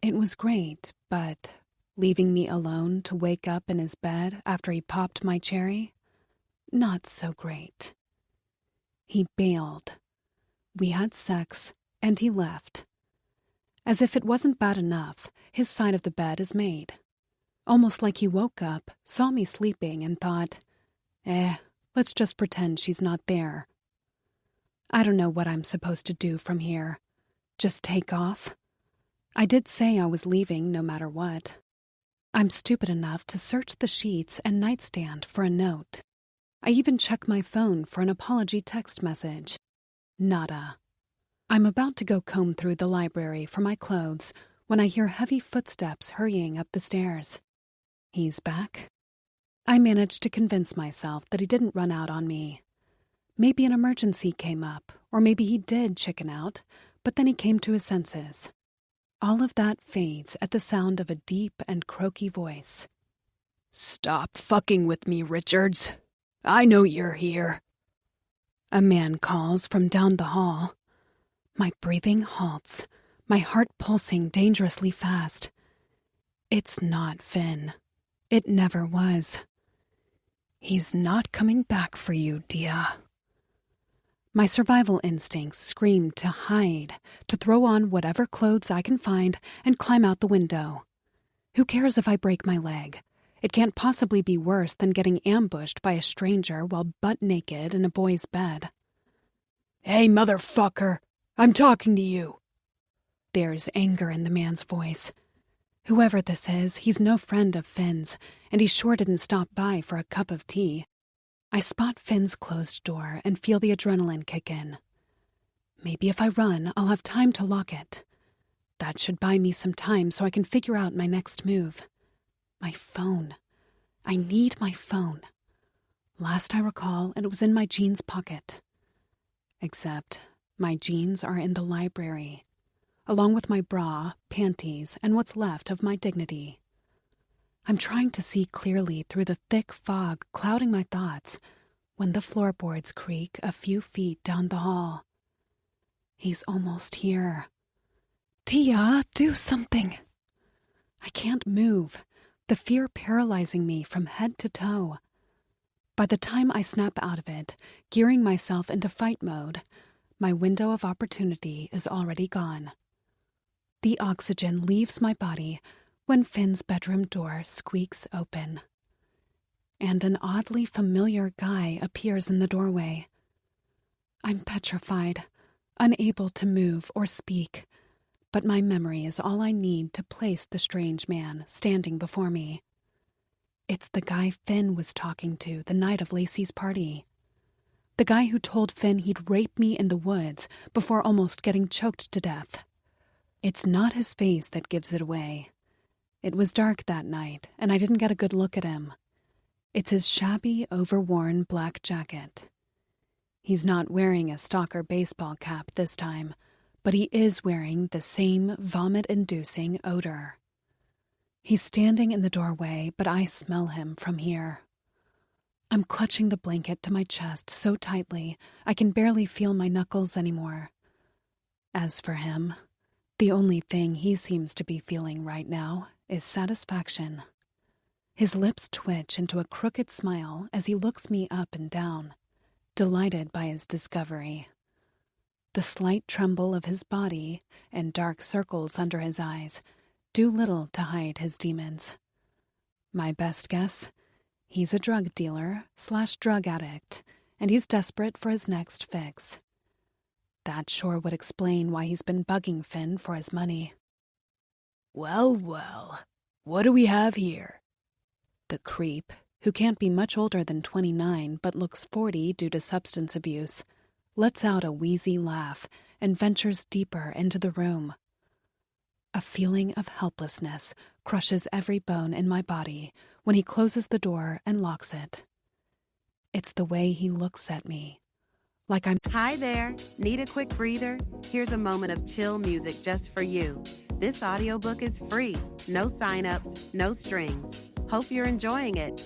It was great, but leaving me alone to wake up in his bed after he popped my cherry, not so great. He bailed. We had sex, and he left. As if it wasn't bad enough, his side of the bed is made. Almost like he woke up, saw me sleeping, and thought, let's just pretend she's not there. I don't know what I'm supposed to do from here. Just take off? I did say I was leaving no matter what. I'm stupid enough to search the sheets and nightstand for a note. I even check my phone for an apology text message. Nada. I'm about to go comb through the library for my clothes when I hear heavy footsteps hurrying up the stairs. He's back. I managed to convince myself that he didn't run out on me. Maybe an emergency came up, or maybe he did chicken out, but then he came to his senses. All of that fades at the sound of a deep and croaky voice. "Stop fucking with me, Richards. I know you're here." A man calls from down the hall. My breathing halts, my heart pulsing dangerously fast. It's not Finn. It never was. "He's not coming back for you, Dia." My survival instincts scream to hide, to throw on whatever clothes I can find and climb out the window. Who cares if I break my leg? It can't possibly be worse than getting ambushed by a stranger while butt naked in a boy's bed. "Hey, motherfucker, I'm talking to you." There's anger in the man's voice. Whoever this is, he's no friend of Finn's, and he sure didn't stop by for a cup of tea. I spot Finn's closed door and feel the adrenaline kick in. Maybe if I run, I'll have time to lock it. That should buy me some time so I can figure out my next move. My phone. I need my phone. Last I recall, it was in my jeans pocket. Except my jeans are in the library, along with my bra, panties, and what's left of my dignity. I'm trying to see clearly through the thick fog clouding my thoughts when the floorboards creak a few feet down the hall. He's almost here. "Tia, do something." I can't move, the fear paralyzing me from head to toe. By the time I snap out of it, gearing myself into fight mode, my window of opportunity is already gone. The oxygen leaves my body when Finn's bedroom door squeaks open. And an oddly familiar guy appears in the doorway. I'm petrified, unable to move or speak, but my memory is all I need to place the strange man standing before me. It's the guy Finn was talking to the night of Lacey's party. The guy who told Finn he'd rape me in the woods before almost getting choked to death. It's not his face that gives it away. It was dark that night, and I didn't get a good look at him. It's his shabby, overworn black jacket. He's not wearing a stalker baseball cap this time, but he is wearing the same vomit-inducing odor. He's standing in the doorway, but I smell him from here. I'm clutching the blanket to my chest so tightly I can barely feel my knuckles anymore. As for him, the only thing he seems to be feeling right now is satisfaction. His lips twitch into a crooked smile as he looks me up and down, delighted by his discovery. The slight tremble of his body and dark circles under his eyes do little to hide his demons. My best guess, he's a drug dealer/drug addict, and he's desperate for his next fix. That sure would explain why he's been bugging Finn for his money. Well, what do we have here?" The creep, who can't be much older than 29 but looks 40 due to substance abuse, lets out a wheezy laugh and ventures deeper into the room. A feeling of helplessness crushes every bone in my body when he closes the door and locks it. It's the way he looks at me, like I'm... Hi there. Need a quick breather? Here's a moment of chill music just for you. This audiobook is free. No sign-ups, no strings. Hope you're enjoying it.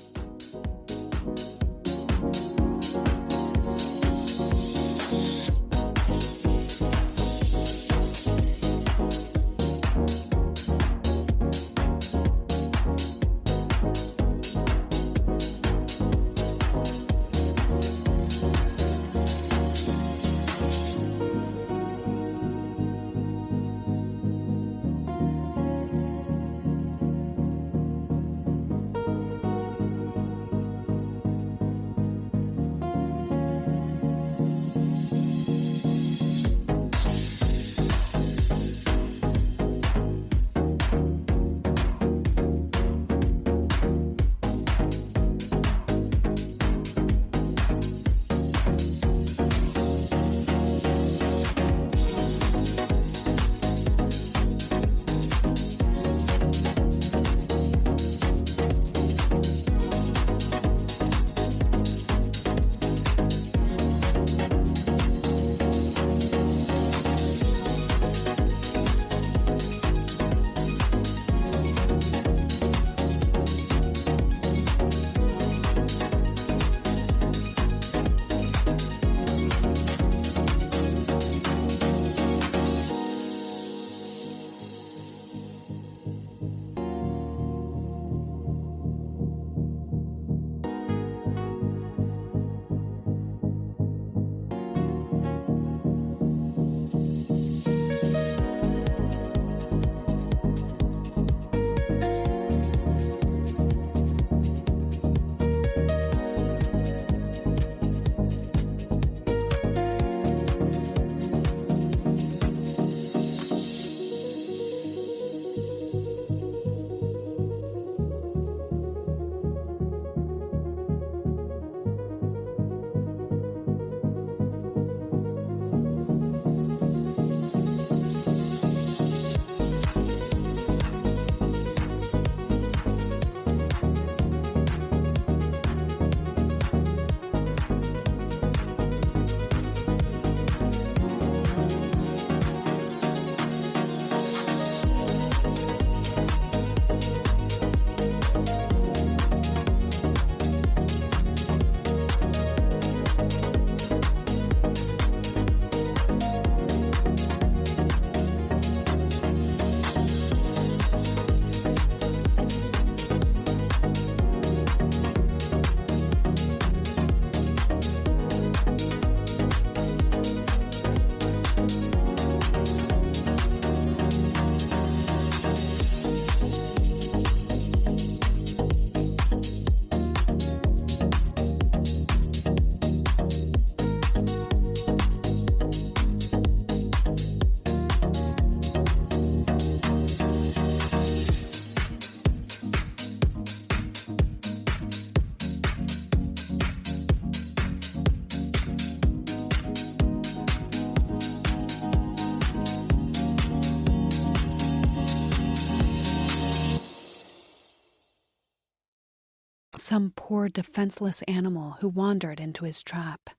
Some poor defenseless animal who wandered into his trap.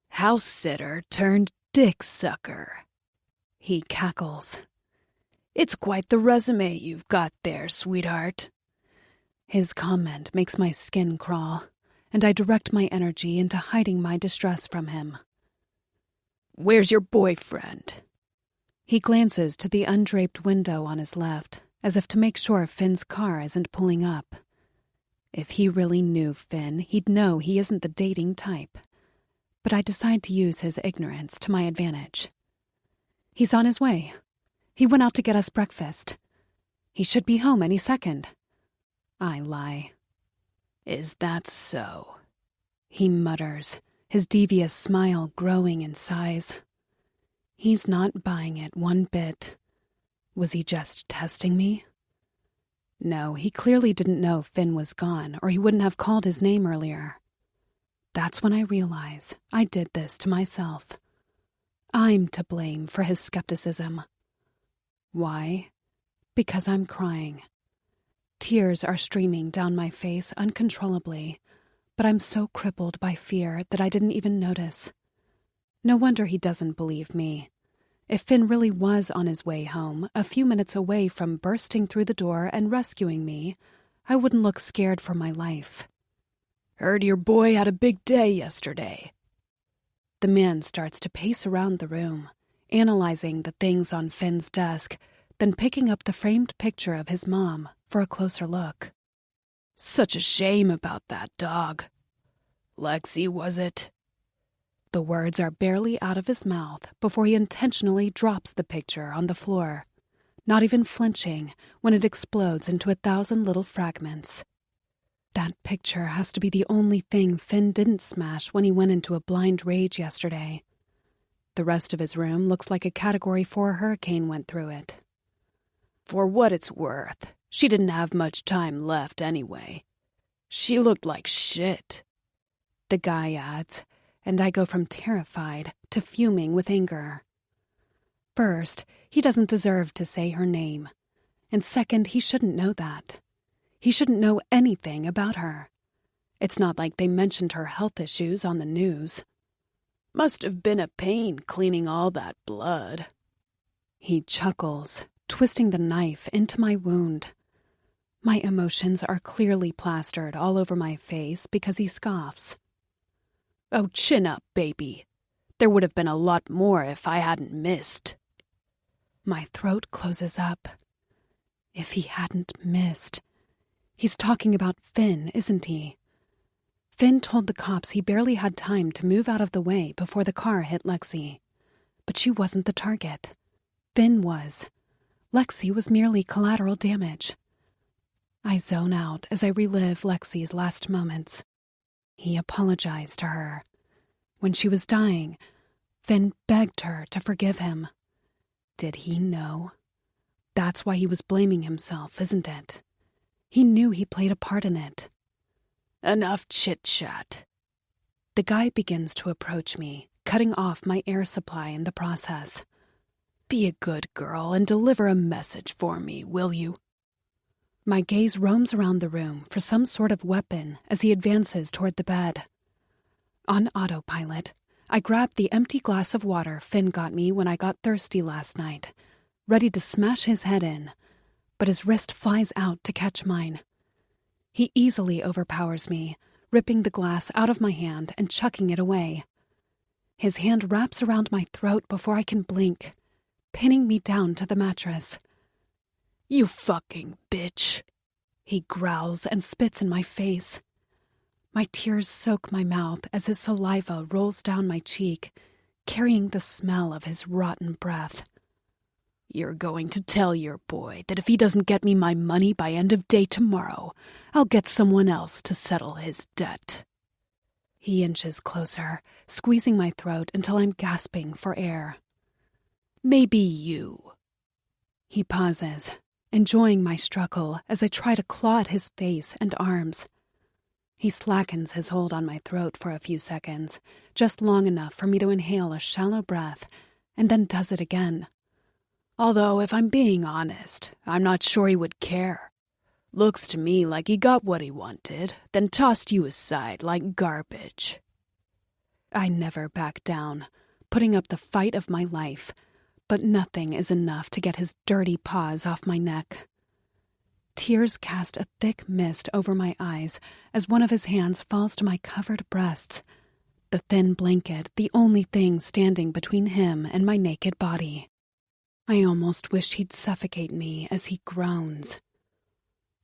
House sitter turned dick sucker, he cackles. It's quite the resume you've got there, sweetheart. His comment makes my skin crawl, and I direct my energy into hiding my distress from him. Where's your boyfriend? He glances to the undraped window on his left, as if to make sure Finn's car isn't pulling up. If he really knew Finn, he'd know he isn't the dating type. But I decide to use his ignorance to my advantage. He's on his way. He went out to get us breakfast. He should be home any second. I lie. Is that so? He mutters, his devious smile growing in size. He's not buying it one bit. Was he just testing me? No, he clearly didn't know Finn was gone, or he wouldn't have called his name earlier. That's when I realize I did this to myself. I'm to blame for his skepticism. Why? Because I'm crying. Tears are streaming down my face uncontrollably, but I'm so crippled by fear that I didn't even notice. No wonder he doesn't believe me. If Finn really was on his way home, a few minutes away from bursting through the door and rescuing me, I wouldn't look scared for my life. Heard your boy had a big day yesterday. The man starts to pace around the room, analyzing the things on Finn's desk, then picking up the framed picture of his mom for a closer look. Such a shame about that dog. Lexi, was it? The words are barely out of his mouth before he intentionally drops the picture on the floor, not even flinching when it explodes into 1,000 little fragments. That picture has to be the only thing Finn didn't smash when he went into a blind rage yesterday. The rest of his room looks like a Category 4 hurricane went through it. For what it's worth, she didn't have much time left anyway. She looked like shit, the guy adds, and I go from terrified to fuming with anger. First, he doesn't deserve to say her name, and second, he shouldn't know that. He shouldn't know anything about her. It's not like they mentioned her health issues on the news. Must have been a pain cleaning all that blood. He chuckles, twisting the knife into my wound. My emotions are clearly plastered all over my face because he scoffs. Oh, chin up, baby. There would have been a lot more if I hadn't missed. My throat closes up. If he hadn't missed. He's talking about Finn, isn't he? Finn told the cops he barely had time to move out of the way before the car hit Lexi. But she wasn't the target. Finn was. Lexi was merely collateral damage. I zone out as I relive Lexi's last moments. He apologized to her. When she was dying, Finn begged her to forgive him. Did he know? That's why he was blaming himself, isn't it? He knew he played a part in it. Enough chit-chat. The guy begins to approach me, cutting off my air supply in the process. Be a good girl and deliver a message for me, will you? My gaze roams around the room for some sort of weapon as he advances toward the bed. On autopilot, I grab the empty glass of water Finn got me when I got thirsty last night, ready to smash his head in, but his wrist flies out to catch mine. He easily overpowers me, ripping the glass out of my hand and chucking it away. His hand wraps around my throat before I can blink, pinning me down to the mattress. You fucking bitch, he growls and spits in my face. My tears soak my mouth as his saliva rolls down my cheek, carrying the smell of his rotten breath. You're going to tell your boy that if he doesn't get me my money by end of day tomorrow, I'll get someone else to settle his debt. He inches closer, squeezing my throat until I'm gasping for air. Maybe you. He pauses, enjoying my struggle as I try to claw at his face and arms. He slackens his hold on my throat for a few seconds, just long enough for me to inhale a shallow breath, and then does it again. Although, if I'm being honest, I'm not sure he would care. Looks to me like he got what he wanted, then tossed you aside like garbage. I never back down, putting up the fight of my life, but nothing is enough to get his dirty paws off my neck. Tears cast a thick mist over my eyes as one of his hands falls to my covered breasts, the thin blanket the only thing standing between him and my naked body. I almost wish he'd suffocate me as he groans.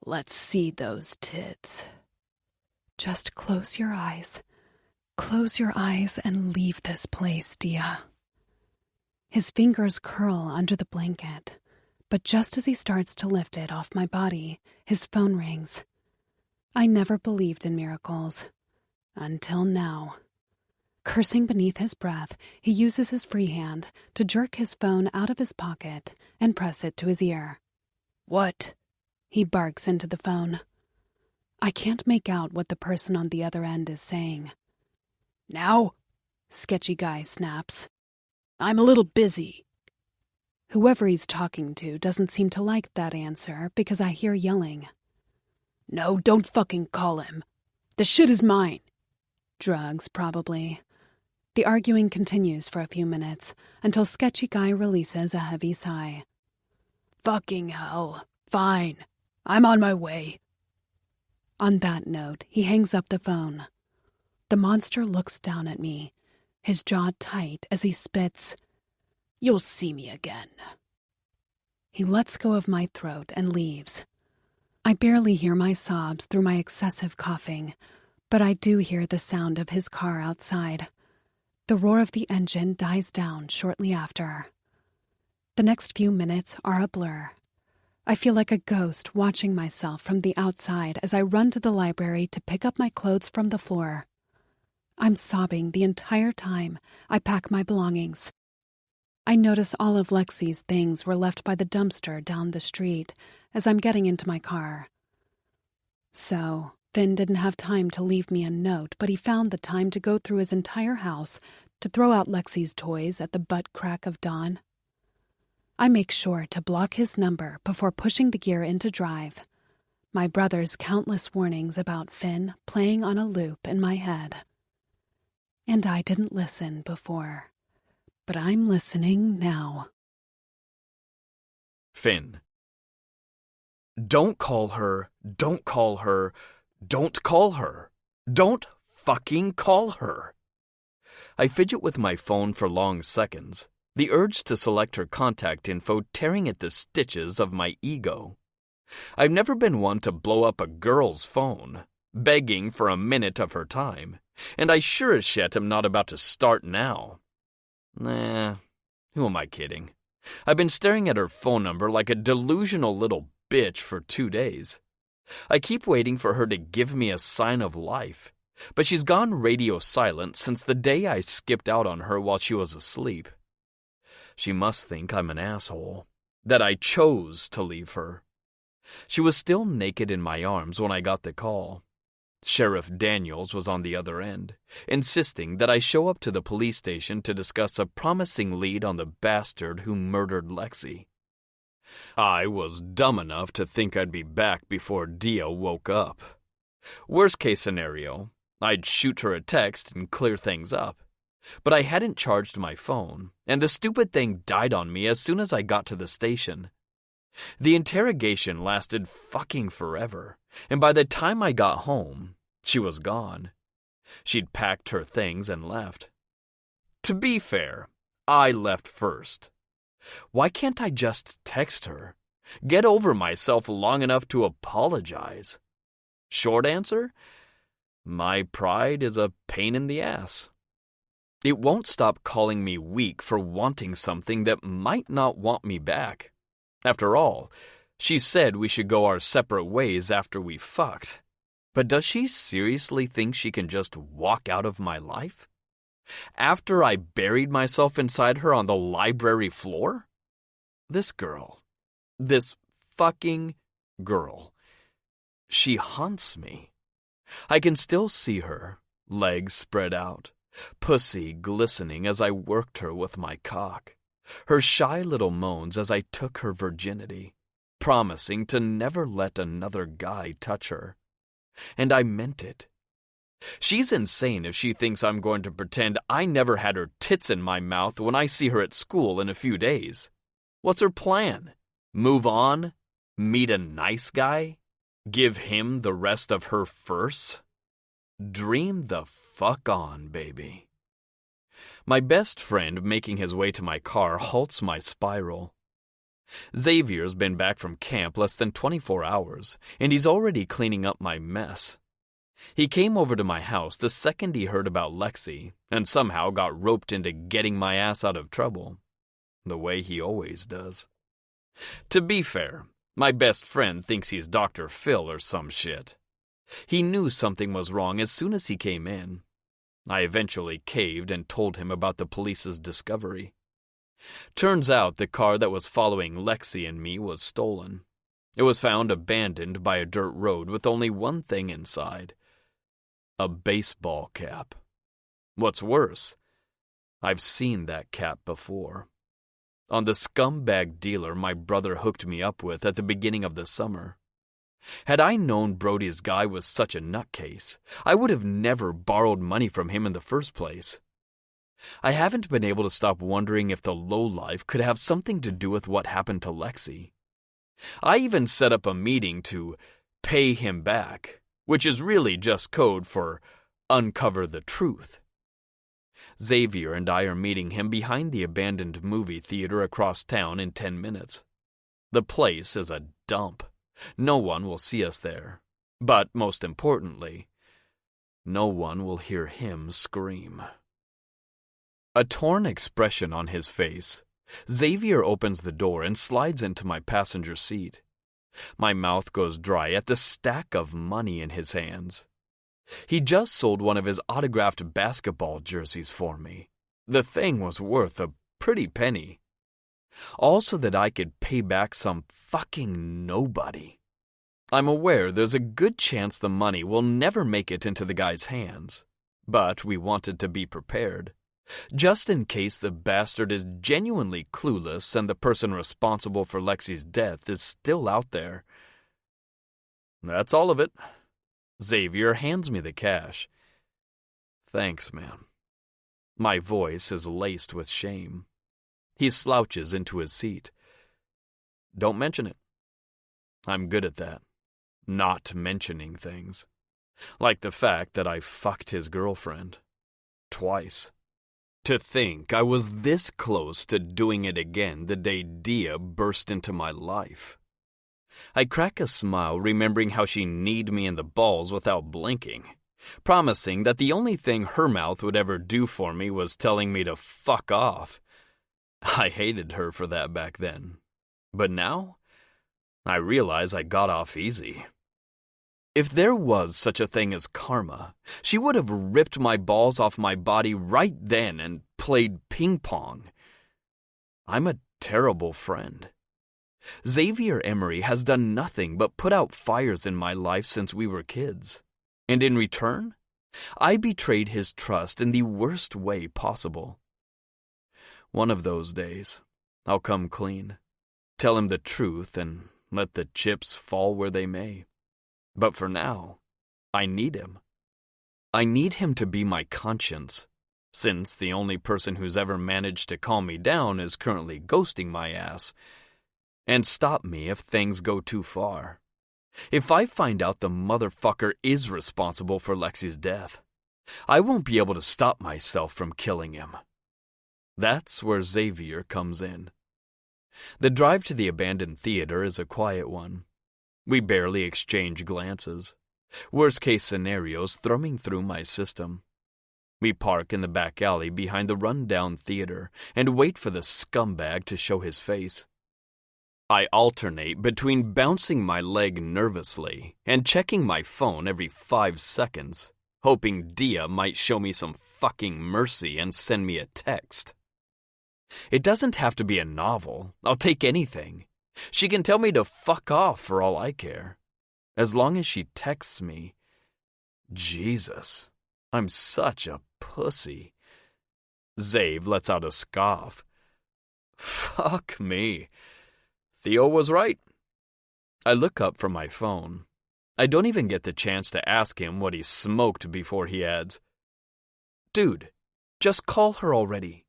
Let's see those tits. Just close your eyes. Close your eyes and leave this place, Dia. His fingers curl under the blanket, but just as he starts to lift it off my body, his phone rings. I never believed in miracles. Until now. Cursing beneath his breath, he uses his free hand to jerk his phone out of his pocket and press it to his ear. What? He barks into the phone. I can't make out what the person on the other end is saying. Now? Sketchy guy snaps. I'm a little busy. Whoever he's talking to doesn't seem to like that answer because I hear yelling. No, don't fucking call him. The shit is mine. Drugs, probably. The arguing continues for a few minutes until Sketchy Guy releases a heavy sigh. Fucking hell. Fine. I'm on my way. On that note, he hangs up the phone. The monster looks down at me, his jaw tight as he spits, You'll see me again. He lets go of my throat and leaves. I barely hear my sobs through my excessive coughing, but I do hear the sound of his car outside. The roar of the engine dies down shortly after. The next few minutes are a blur. I feel like a ghost watching myself from the outside as I run to the library to pick up my clothes from the floor. I'm sobbing the entire time I pack my belongings. I notice all of Lexi's things were left by the dumpster down the street as I'm getting into my car. So, Finn didn't have time to leave me a note, but he found the time to go through his entire house to throw out Lexi's toys at the butt crack of dawn. I make sure to block his number before pushing the gear into drive. My brother's countless warnings about Finn playing on a loop in my head. And I didn't listen before, but I'm listening now. Finn. Don't call her, don't call her, don't call her. Don't fucking call her. I fidget with my phone for long seconds, the urge to select her contact info tearing at the stitches of my ego. I've never been one to blow up a girl's phone, begging for a minute of her time, and I sure as shit am not about to start now. Nah, who am I kidding? I've been staring at her phone number like a delusional little bitch for 2 days. I keep waiting for her to give me a sign of life, but she's gone radio silent since the day I skipped out on her while she was asleep. She must think I'm an asshole, that I chose to leave her. She was still naked in my arms when I got the call. Sheriff Daniels was on the other end, insisting that I show up to the police station to discuss a promising lead on the bastard who murdered Lexi. I was dumb enough to think I'd be back before Dia woke up. Worst case scenario, I'd shoot her a text and clear things up. But I hadn't charged my phone, and the stupid thing died on me as soon as I got to the station. The interrogation lasted fucking forever, and by the time I got home, she was gone. She'd packed her things and left. To be fair, I left first. Why can't I just text her? Get over myself long enough to apologize? Short answer? My pride is a pain in the ass. It won't stop calling me weak for wanting something that might not want me back. After all, she said we should go our separate ways after we fucked. But does she seriously think she can just walk out of my life? After I buried myself inside her on the library floor? This girl, this fucking girl, she haunts me. I can still see her, legs spread out, pussy glistening as I worked her with my cock, her shy little moans as I took her virginity, promising to never let another guy touch her. And I meant it. She's insane if she thinks I'm going to pretend I never had her tits in my mouth when I see her at school in a few days. What's her plan? Move on? Meet a nice guy? Give him the rest of her firsts? Dream the fuck on, baby. My best friend making his way to my car halts my spiral. Xavier's been back from camp less than 24 hours, and he's already cleaning up my mess. He came over to my house the second he heard about Lexi, and somehow got roped into getting my ass out of trouble. The way he always does. To be fair, my best friend thinks he's Dr. Phil or some shit. He knew something was wrong as soon as he came in. I eventually caved and told him about the police's discovery. Turns out the car that was following Lexi and me was stolen. It was found abandoned by a dirt road with only one thing inside. A baseball cap. What's worse, I've seen that cat before. On the scumbag dealer my brother hooked me up with at the beginning of the summer. Had I known Brody's guy was such a nutcase, I would have never borrowed money from him in the first place. I haven't been able to stop wondering if the lowlife could have something to do with what happened to Lexi. I even set up a meeting to pay him back, which is really just code for uncover the truth. Xavier and I are meeting him behind the abandoned movie theater across town in 10 minutes. The place is a dump. No one will see us there. But most importantly, no one will hear him scream. A torn expression on his face, Xavier opens the door and slides into my passenger seat. My mouth goes dry at the stack of money in his hands. He just sold one of his autographed basketball jerseys for me. The thing was worth a pretty penny. All so that I could pay back some fucking nobody. I'm aware there's a good chance the money will never make it into the guy's hands, but we wanted to be prepared, just in case the bastard is genuinely clueless and the person responsible for Lexi's death is still out there. That's all of it. Xavier hands me the cash. Thanks, man. My voice is laced with shame. He slouches into his seat. Don't mention it. I'm good at that. Not mentioning things. Like the fact that I fucked his girlfriend. Twice. To think I was this close to doing it again the day Dia burst into my life. I crack a smile remembering how she kneed me in the balls without blinking, promising that the only thing her mouth would ever do for me was telling me to fuck off. I hated her for that back then. But now, I realize I got off easy. If there was such a thing as karma, she would have ripped my balls off my body right then and played ping pong. I'm a terrible friend. Xavier Emery has done nothing but put out fires in my life since we were kids. And in return, I betrayed his trust in the worst way possible. One of those days, I'll come clean, tell him the truth, and let the chips fall where they may. But for now, I need him. I need him to be my conscience, since the only person who's ever managed to calm me down is currently ghosting my ass, and stop me if things go too far. If I find out the motherfucker is responsible for Lexi's death, I won't be able to stop myself from killing him. That's where Xavier comes in. The drive to the abandoned theater is a quiet one. We barely exchange glances. Worst-case scenarios thrumming through my system. We park in the back alley behind the run-down theater and wait for the scumbag to show his face. I alternate between bouncing my leg nervously and checking my phone every 5 seconds, hoping Dia might show me some fucking mercy and send me a text. It doesn't have to be a novel. I'll take anything. She can tell me to fuck off for all I care. As long as she texts me. Jesus, I'm such a pussy. Xav lets out a scoff. Fuck me. Theo was right. I look up from my phone. I don't even get the chance to ask him what he smoked before he adds, "Dude, just call her already."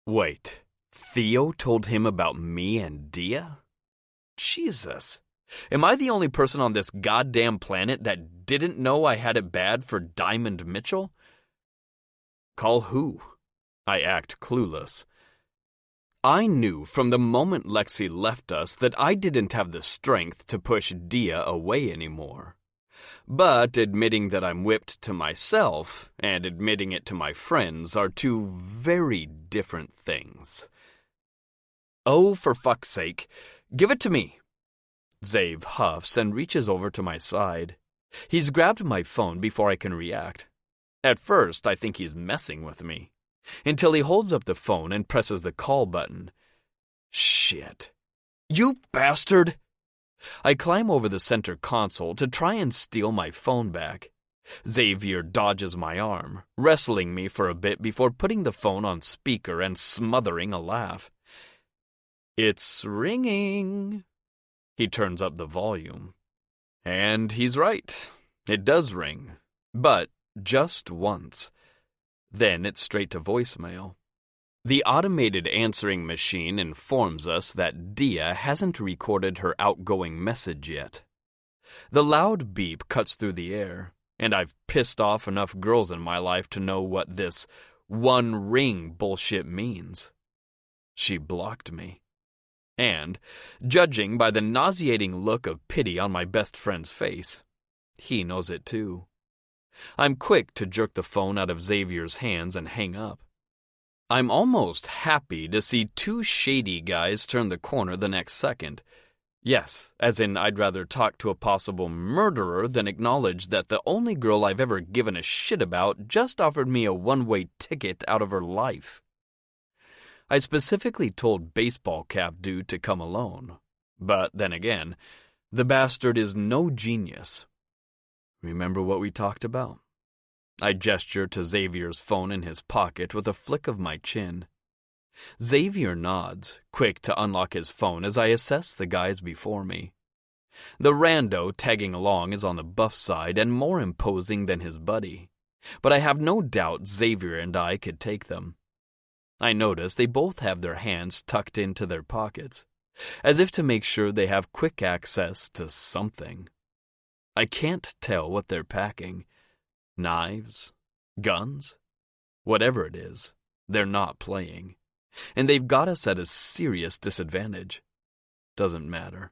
Wait, Theo told him about me and Dia? Jesus. Am I the only person on this goddamn planet that didn't know I had it bad for Diamond Mitchell? Call who? I act clueless. I knew from the moment Lexi left us that I didn't have the strength to push Dia away anymore. But admitting that I'm whipped to myself and admitting it to my friends are two very different things. Oh, for fuck's sake, give it to me. Xav huffs and reaches over to my side. He's grabbed my phone before I can react. At first, I think he's messing with me. Until he holds up the phone and presses the call button. Shit. You bastard! I climb over the center console to try and steal my phone back. Xavier dodges my arm, wrestling me for a bit before putting the phone on speaker and smothering a laugh. "It's ringing." He turns up the volume. And he's right. It does ring. But just once. Then it's straight to voicemail. The automated answering machine informs us that Dia hasn't recorded her outgoing message yet. The loud beep cuts through the air, and I've pissed off enough girls in my life to know what this one ring bullshit means. She blocked me. And, judging by the nauseating look of pity on my best friend's face, he knows it too. I'm quick to jerk the phone out of Xavier's hands and hang up. I'm almost happy to see two shady guys turn the corner the next second. Yes, as in I'd rather talk to a possible murderer than acknowledge that the only girl I've ever given a shit about just offered me a one-way ticket out of her life. I specifically told baseball cap dude to come alone. But then again, the bastard is no genius. "Remember what we talked about?" I gesture to Xavier's phone in his pocket with a flick of my chin. Xavier nods, quick to unlock his phone as I assess the guys before me. The rando tagging along is on the buff side and more imposing than his buddy, but I have no doubt Xavier and I could take them. I notice they both have their hands tucked into their pockets, as if to make sure they have quick access to something. I can't tell what they're packing. Knives? Guns? Whatever it is, they're not playing. And they've got us at a serious disadvantage. Doesn't matter.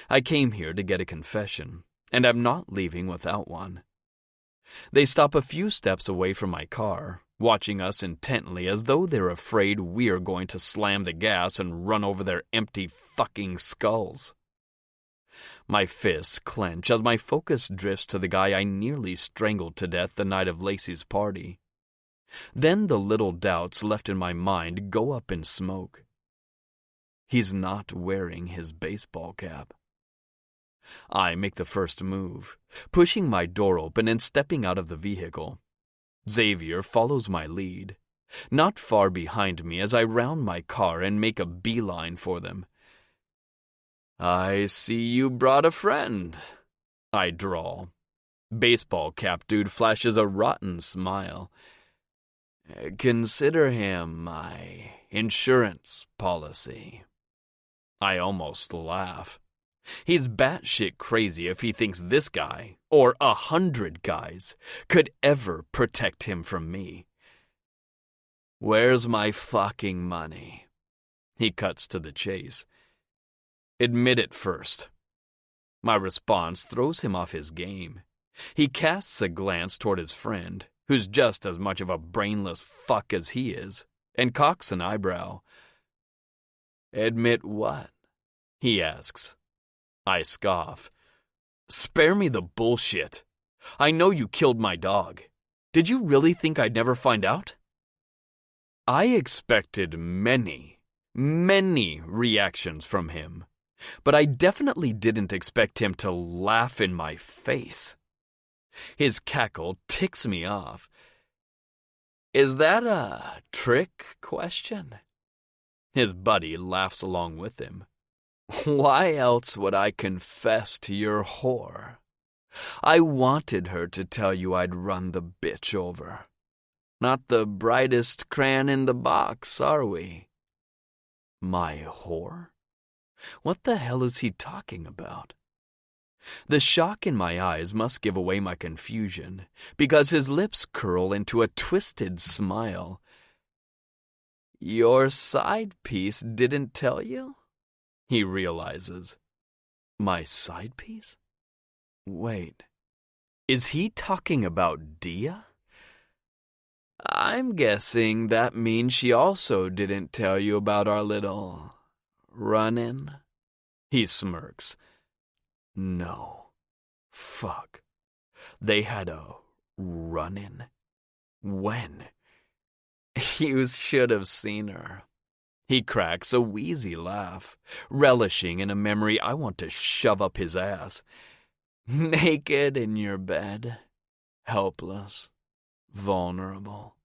I came here to get a confession, and I'm not leaving without one. They stop a few steps away from my car, watching us intently as though they're afraid we're going to slam the gas and run over their empty fucking skulls. My fists clench as my focus drifts to the guy I nearly strangled to death the night of Lacey's party. Then the little doubts left in my mind go up in smoke. He's not wearing his baseball cap. I make the first move, pushing my door open and stepping out of the vehicle. Xavier follows my lead, not far behind me as I round my car and make a beeline for them. "I see you brought a friend," I drawl. Baseball cap dude flashes a rotten smile. "Consider him my insurance policy." I almost laugh. He's batshit crazy if he thinks this guy, or 100 guys, could ever protect him from me. "Where's my fucking money?" He cuts to the chase. "Admit it first." My response throws him off his game. He casts a glance toward his friend, who's just as much of a brainless fuck as he is, and cocks an eyebrow. "Admit what?" he asks. I scoff. "Spare me the bullshit. I know you killed my dog. Did you really think I'd never find out?" I expected many reactions from him, but I definitely didn't expect him to laugh in my face. His cackle ticks me off. "Is that a trick question?" His buddy laughs along with him. "Why else would I confess to your whore? I wanted her to tell you I'd run the bitch over. Not the brightest crayon in the box, are we?" My whore? What the hell is he talking about? The shock in my eyes must give away my confusion, because his lips curl into a twisted smile. "Your side piece didn't tell you?" He realizes. My side piece? Wait, is he talking about Dia? "I'm guessing that means she also didn't tell you about our little run-in?" He smirks. No. Fuck. They had a run-in? When? You should have seen her. He cracks a wheezy laugh, relishing in a memory I want to shove up his ass. Naked in your bed, helpless, vulnerable.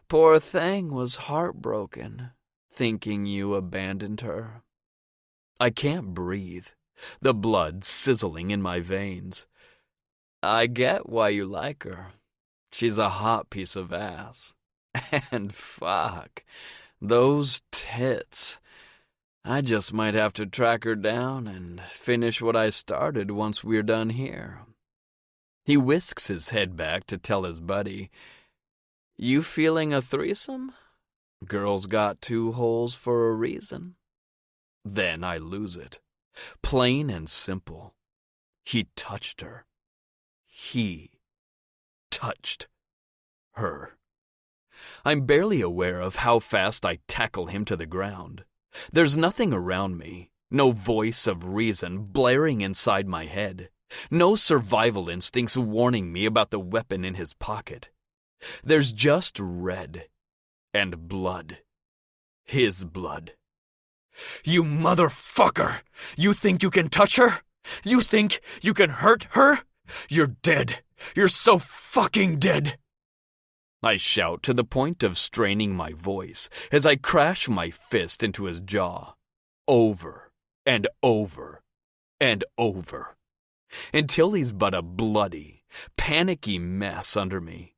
Poor thing was heartbroken, thinking you abandoned her. I can't breathe, the blood sizzling in my veins. I get why you like her. She's a hot piece of ass. And fuck, those tits. I just might have to track her down and finish what I started once we're done here. He whisks his head back to tell his buddy, "You feeling a threesome? Girl's got 2 holes for a reason." Then I lose it. Plain and simple. He touched her. He touched her. I'm barely aware of how fast I tackle him to the ground. There's nothing around me, no voice of reason blaring inside my head, no survival instincts warning me about the weapon in his pocket. There's just red and blood. His blood. "You motherfucker! You think you can touch her? You think you can hurt her? You're dead. You're so fucking dead!" I shout to the point of straining my voice as I crash my fist into his jaw, over and over and over, until he's but a bloody, panicky mess under me.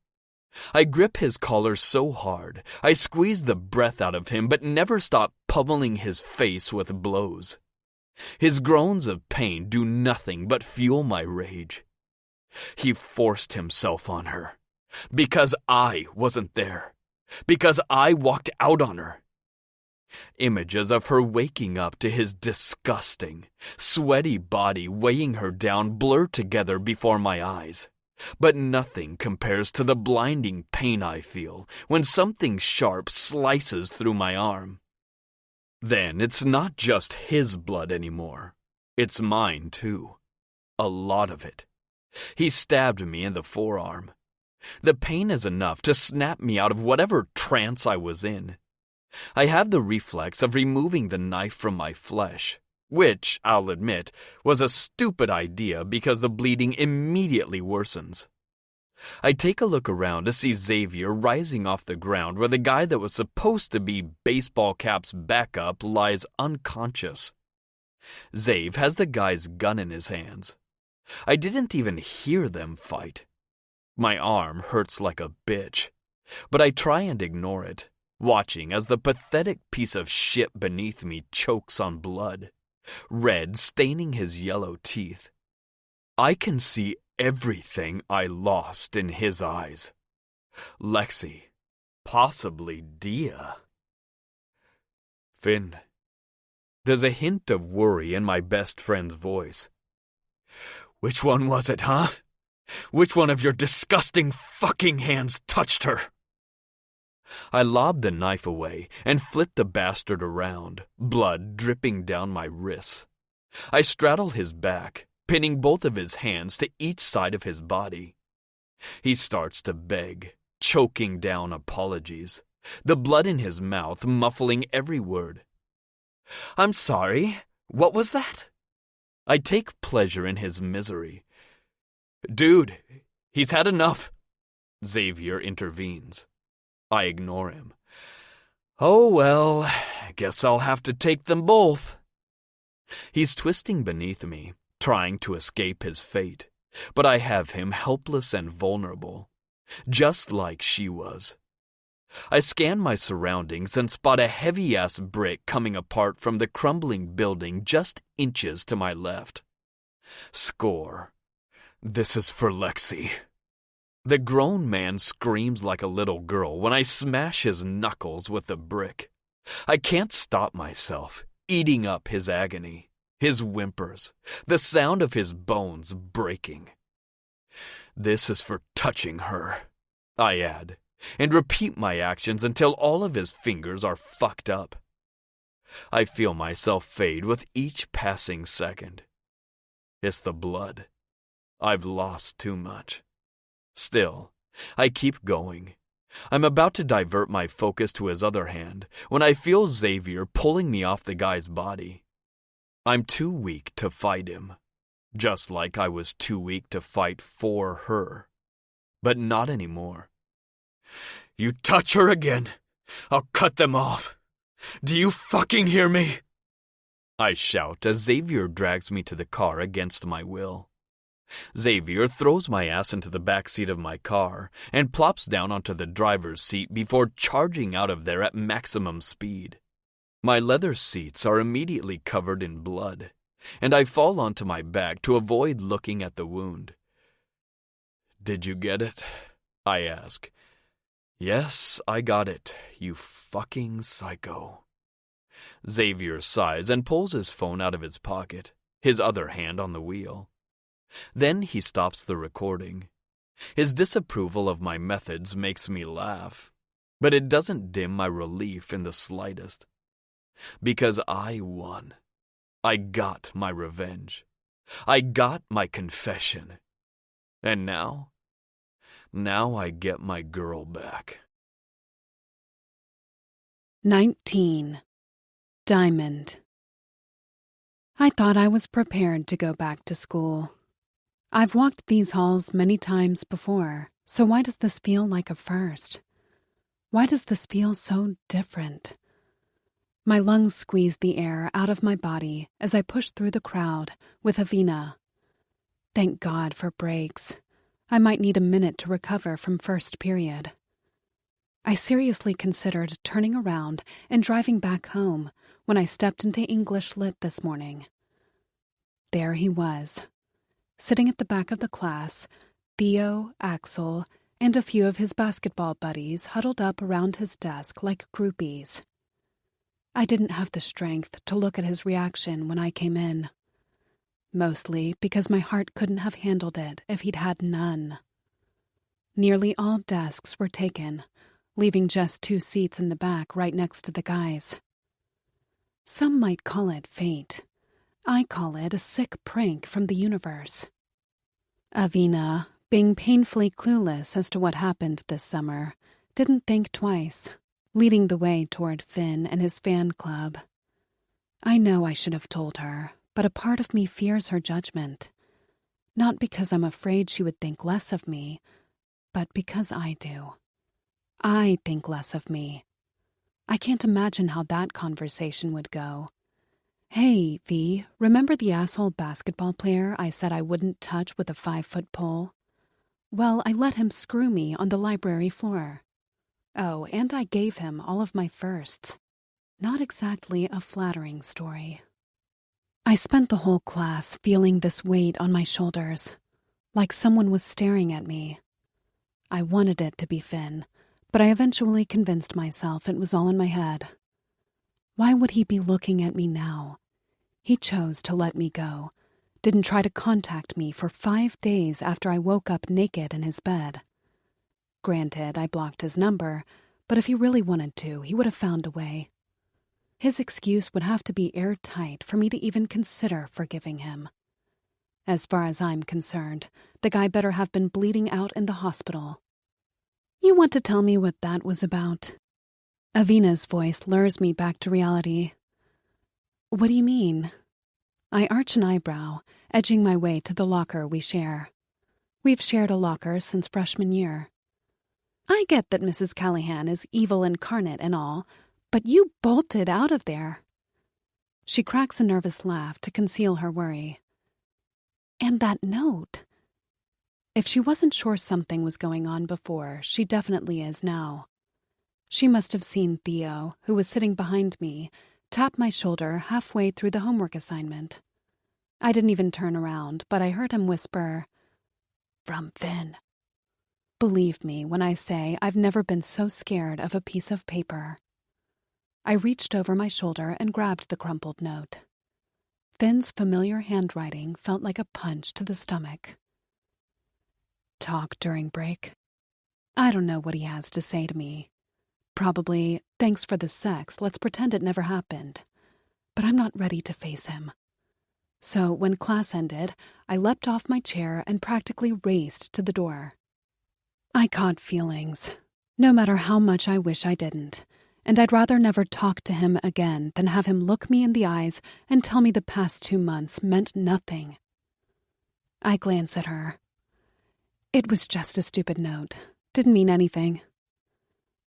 I grip his collar so hard, I squeeze the breath out of him but never stop pummeling his face with blows. His groans of pain do nothing but fuel my rage. He forced himself on her. Because I wasn't there. Because I walked out on her. Images of her waking up to his disgusting, sweaty body weighing her down blur together before my eyes. But nothing compares to the blinding pain I feel when something sharp slices through my arm. Then it's not just his blood anymore. It's mine too. A lot of it. He stabbed me in the forearm. The pain is enough to snap me out of whatever trance I was in. I have the reflex of removing the knife from my flesh, which, I'll admit, was a stupid idea because the bleeding immediately worsens. I take a look around to see Xavier rising off the ground where the guy that was supposed to be Baseball Cap's backup lies unconscious. Xav has the guy's gun in his hands. I didn't even hear them fight. My arm hurts like a bitch, but I try and ignore it, watching as the pathetic piece of shit beneath me chokes on blood, red staining his yellow teeth. I can see everything I lost in his eyes. Lexi, possibly Dia. "Finn." There's a hint of worry in my best friend's voice. "Which one was it, huh? Which one of your disgusting fucking hands touched her?" I lobbed the knife away and flipped the bastard around, blood dripping down my wrists. I straddle his back, pinning both of his hands to each side of his body. He starts to beg, choking down apologies, the blood in his mouth muffling every word. "I'm sorry, what was that?" I take pleasure in his misery. "Dude, he's had enough." Xavier intervenes. I ignore him. "Oh well, guess I'll have to take them both." He's twisting beneath me, trying to escape his fate, but I have him helpless and vulnerable, just like she was. I scan my surroundings and spot a heavy-ass brick coming apart from the crumbling building just inches to my left. Score. This is for Lexi. The grown man screams like a little girl when I smash his knuckles with the brick. I can't stop myself, eating up his agony, his whimpers, the sound of his bones breaking. "This is for touching her," I add, and repeat my actions until all of his fingers are fucked up. I feel myself fade with each passing second. It's the blood. I've lost too much. Still, I keep going. I'm about to divert my focus to his other hand when I feel Xavier pulling me off the guy's body. I'm too weak to fight him, just like I was too weak to fight for her. But not anymore. "You touch her again, I'll cut them off. Do you fucking hear me?" I shout as Xavier drags me to the car against my will. Xavier throws my ass into the back seat of my car and plops down onto the driver's seat before charging out of there at maximum speed. My leather seats are immediately covered in blood, and I fall onto my back to avoid looking at the wound. "Did you get it?" I ask. "Yes, I got it, you fucking psycho." Xavier sighs and pulls his phone out of his pocket, his other hand on the wheel. Then he stops the recording. His disapproval of my methods makes me laugh, but it doesn't dim my relief in the slightest. Because I won. I got my revenge. I got my confession. And now I get my girl back. 19. Diamond. I thought I was prepared to go back to school. I've walked these halls many times before, so why does this feel like a first? Why does this feel so different? My lungs squeeze the air out of my body as I push through the crowd with Avina. Thank God for breaks. I might need a minute to recover from first period. I seriously considered turning around and driving back home when I stepped into English Lit this morning. There he was, sitting at the back of the class, Theo, Axel, and a few of his basketball buddies huddled up around his desk like groupies. I didn't have the strength to look at his reaction when I came in, mostly because my heart couldn't have handled it if he'd had none. Nearly all desks were taken, leaving just 2 seats in the back right next to the guys. Some might call it fate. I call it a sick prank from the universe. Avina, being painfully clueless as to what happened this summer, didn't think twice, leading the way toward Finn and his fan club. I know I should have told her, but a part of me fears her judgment. Not because I'm afraid she would think less of me, but because I do. I think less of me. I can't imagine how that conversation would go. "Hey, V, remember the asshole basketball player I said I wouldn't touch with a 5-foot pole? Well, I let him screw me on the library floor. Oh, and I gave him all of my firsts. Not exactly a flattering story." I spent the whole class feeling this weight on my shoulders, like someone was staring at me. I wanted it to be Finn, but I eventually convinced myself it was all in my head. Why would he be looking at me now? He chose to let me go, didn't try to contact me for 5 days after I woke up naked in his bed. Granted, I blocked his number, but if he really wanted to, he would have found a way. His excuse would have to be airtight for me to even consider forgiving him. As far as I'm concerned, the guy better have been bleeding out in the hospital. "You want to tell me what that was about?" Avina's voice lures me back to reality. "What do you mean?" I arch an eyebrow, edging my way to the locker we share. We've shared a locker since freshman year. "I get that Mrs. Callahan is evil incarnate and all, but you bolted out of there." She cracks a nervous laugh to conceal her worry. "And that note." If she wasn't sure something was going on before, she definitely is now. She must have seen Theo, who was sitting behind me, tap my shoulder halfway through the homework assignment. I didn't even turn around, but I heard him whisper, "From Finn." Believe me when I say I've never been so scared of a piece of paper. I reached over my shoulder and grabbed the crumpled note. Finn's familiar handwriting felt like a punch to the stomach. Talk during break. I don't know what he has to say to me. Probably, "Thanks for the sex, let's pretend it never happened." But I'm not ready to face him. So when class ended, I leapt off my chair and practically raced to the door. I caught feelings, no matter how much I wish I didn't, and I'd rather never talk to him again than have him look me in the eyes and tell me the past 2 months meant nothing. I glance at her. It was just a stupid note. Didn't mean anything.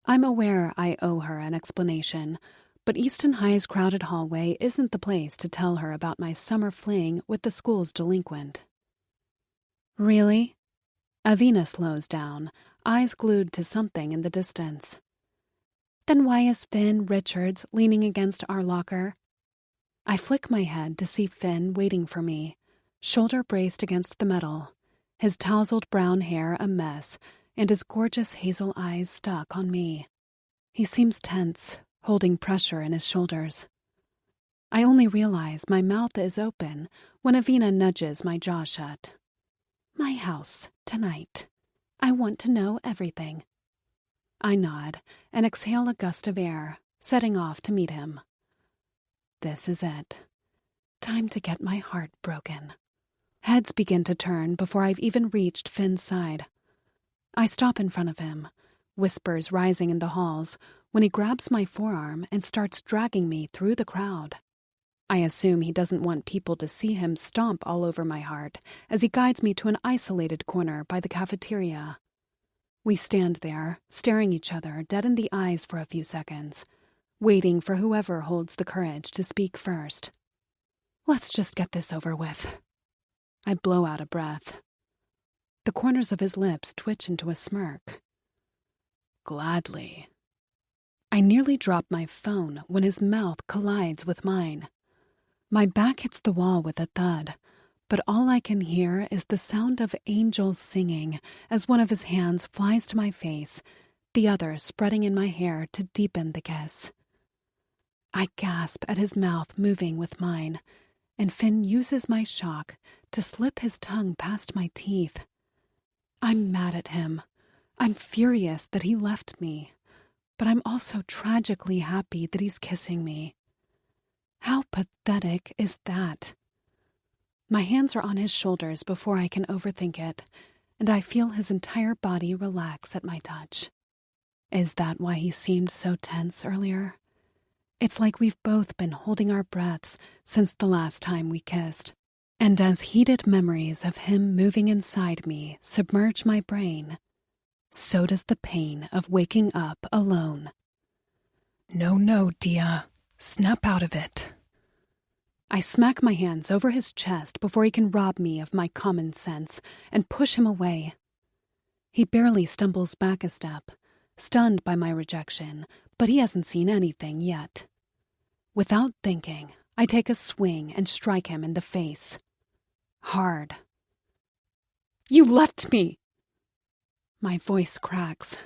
I'm aware I owe her an explanation, but Easton High's crowded hallway isn't the place to tell her about my summer fling with the school's delinquent. Really? Avina slows down, eyes glued to something in the distance. Then why is Finn Richards leaning against our locker? I flick my head to see Finn waiting for me, shoulder braced against the metal, his tousled brown hair a mess, and his gorgeous hazel eyes stuck on me. He seems tense, holding pressure in his shoulders. I only realize my mouth is open when Avina nudges my jaw shut. My house, tonight. I want to know everything. I nod and exhale a gust of air, setting off to meet him. This is it. Time to get my heart broken. Heads begin to turn before I've even reached Finn's side. I stop in front of him, whispers rising in the halls, when he grabs my forearm and starts dragging me through the crowd. I assume he doesn't want people to see him stomp all over my heart as he guides me to an isolated corner by the cafeteria. We stand there, staring each other dead in the eyes for a few seconds, waiting for whoever holds the courage to speak first. Let's just get this over with. I blow out a breath. The corners of his lips twitch into a smirk. Gladly. I nearly drop my phone when his mouth collides with mine. My back hits the wall with a thud, but all I can hear is the sound of angels singing as one of his hands flies to my face, the other spreading in my hair to deepen the kiss. I gasp at his mouth moving with mine, and Finn uses my shock to slip his tongue past my teeth. I'm mad at him. I'm furious that he left me, but I'm also tragically happy that he's kissing me. How pathetic is that? My hands are on his shoulders before I can overthink it, and I feel his entire body relax at my touch. Is that why he seemed so tense earlier? It's like we've both been holding our breaths since the last time we kissed. And as heated memories of him moving inside me submerge my brain, so does the pain of waking up alone. No, Dia. Snap out of it. I smack my hands over his chest before he can rob me of my common sense and push him away. He barely stumbles back a step, stunned by my rejection, but he hasn't seen anything yet. Without thinking, I take a swing and strike him in the face. Hard. You left me! My voice cracks.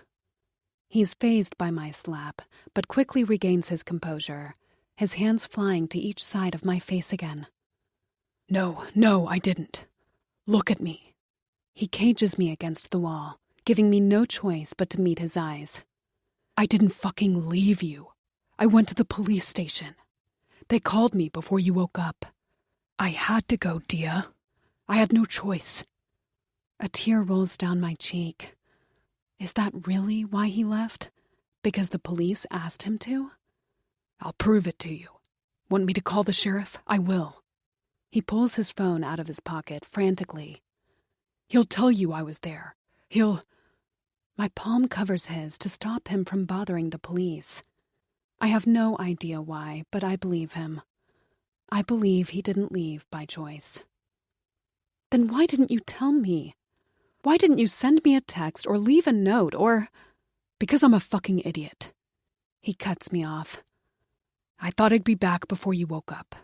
He's fazed by my slap, but quickly regains his composure, his hands flying to each side of my face again. No, I didn't. Look at me. He cages me against the wall, giving me no choice but to meet his eyes. I didn't fucking leave you. I went to the police station. They called me before you woke up. I had to go, Dia. I had no choice. A tear rolls down my cheek. Is that really why he left? Because the police asked him to? I'll prove it to you. Want me to call the sheriff? I will. He pulls his phone out of his pocket frantically. He'll tell you I was there. My palm covers his to stop him from bothering the police. I have no idea why, but I believe him. I believe he didn't leave by choice. Then why didn't you tell me? Why didn't you send me a text or leave a note or... Because I'm a fucking idiot. He cuts me off. I thought I'd be back before you woke up.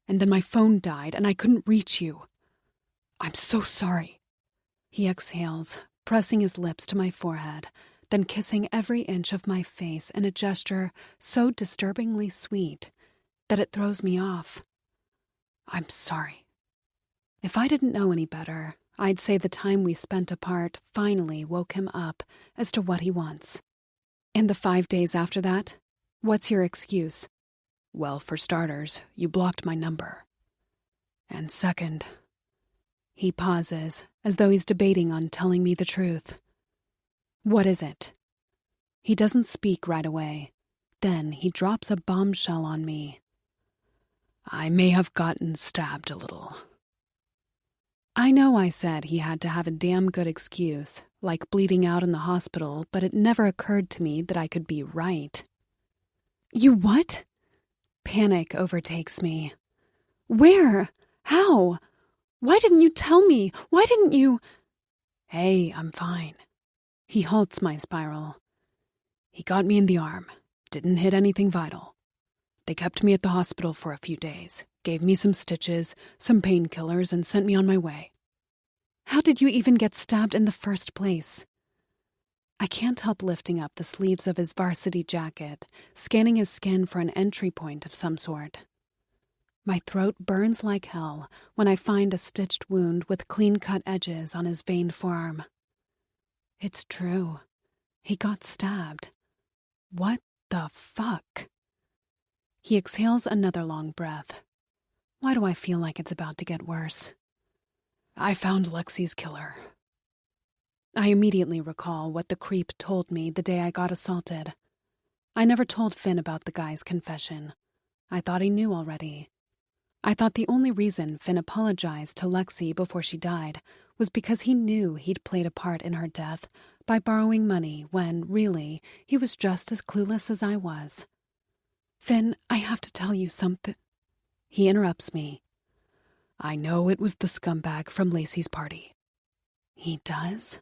And then my phone died and I couldn't reach you. I'm so sorry. He exhales, pressing his lips to my forehead, then kissing every inch of my face in a gesture so disturbingly sweet that it throws me off. I'm sorry. If I didn't know any better, I'd say the time we spent apart finally woke him up as to what he wants. In the 5 days after that, what's your excuse? Well, for starters, you blocked my number. And second... He pauses, as though he's debating on telling me the truth. What is it? He doesn't speak right away. Then he drops a bombshell on me. I may have gotten stabbed a little. I know I said he had to have a damn good excuse, like bleeding out in the hospital, but it never occurred to me that I could be right. You what? Panic overtakes me. Where? How? Why didn't you tell me? Why didn't you? Hey, I'm fine. He halts my spiral. He got me in the arm. Didn't hit anything vital. They kept me at the hospital for a few days, gave me some stitches, some painkillers, and sent me on my way. How did you even get stabbed in the first place? I can't help lifting up the sleeves of his varsity jacket, scanning his skin for an entry point of some sort. My throat burns like hell when I find a stitched wound with clean-cut edges on his veined forearm. It's true. He got stabbed. What the fuck? He exhales another long breath. Why do I feel like it's about to get worse? I found Lexi's killer. I immediately recall what the creep told me the day I got assaulted. I never told Finn about the guy's confession. I thought he knew already. I thought the only reason Finn apologized to Lexi before she died was because he knew he'd played a part in her death by borrowing money when, really, he was just as clueless as I was. Finn, I have to tell you something. He interrupts me. I know it was the scumbag from Lacey's party. He does?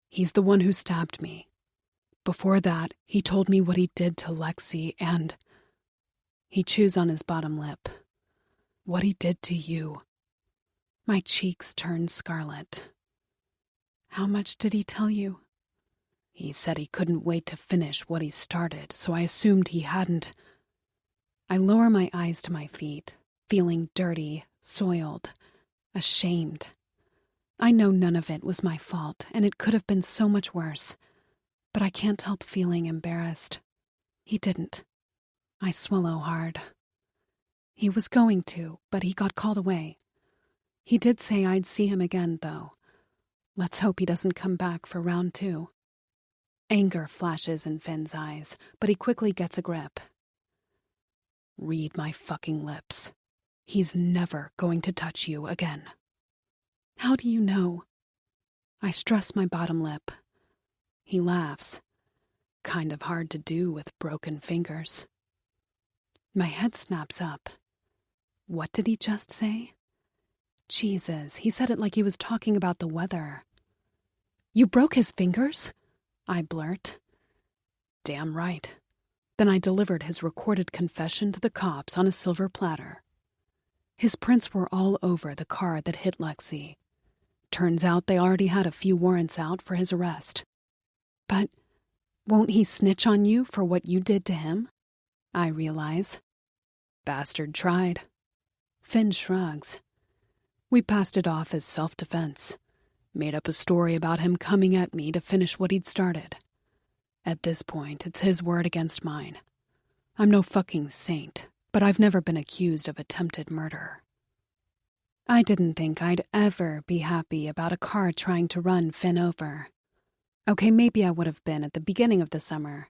He's the one who stabbed me. Before that, he told me what he did to Lexi and... He chews on his bottom lip. What he did to you. My cheeks turn scarlet. How much did he tell you? He said he couldn't wait to finish what he started, so I assumed he hadn't. I lower my eyes to my feet, feeling dirty, soiled, ashamed. I know none of it was my fault, and it could have been so much worse. But I can't help feeling embarrassed. He didn't. I swallow hard. He was going to, but he got called away. He did say I'd see him again, though. Let's hope he doesn't come back for round 2. Anger flashes in Finn's eyes, but he quickly gets a grip. Read my fucking lips. He's never going to touch you again. How do you know? I stress my bottom lip. He laughs. Kind of hard to do with broken fingers. My head snaps up. What did he just say? Jesus, he said it like he was talking about the weather. You broke his fingers? I blurt. Damn right. Then I delivered his recorded confession to the cops on a silver platter. His prints were all over the car that hit Lexi. Turns out they already had a few warrants out for his arrest. But won't he snitch on you for what you did to him? I realize. Bastard tried. Finn shrugs. We passed it off as self-defense. Made up a story about him coming at me to finish what he'd started. At this point, it's his word against mine. I'm no fucking saint, but I've never been accused of attempted murder. I didn't think I'd ever be happy about a car trying to run Finn over. Okay, maybe I would have been at the beginning of the summer.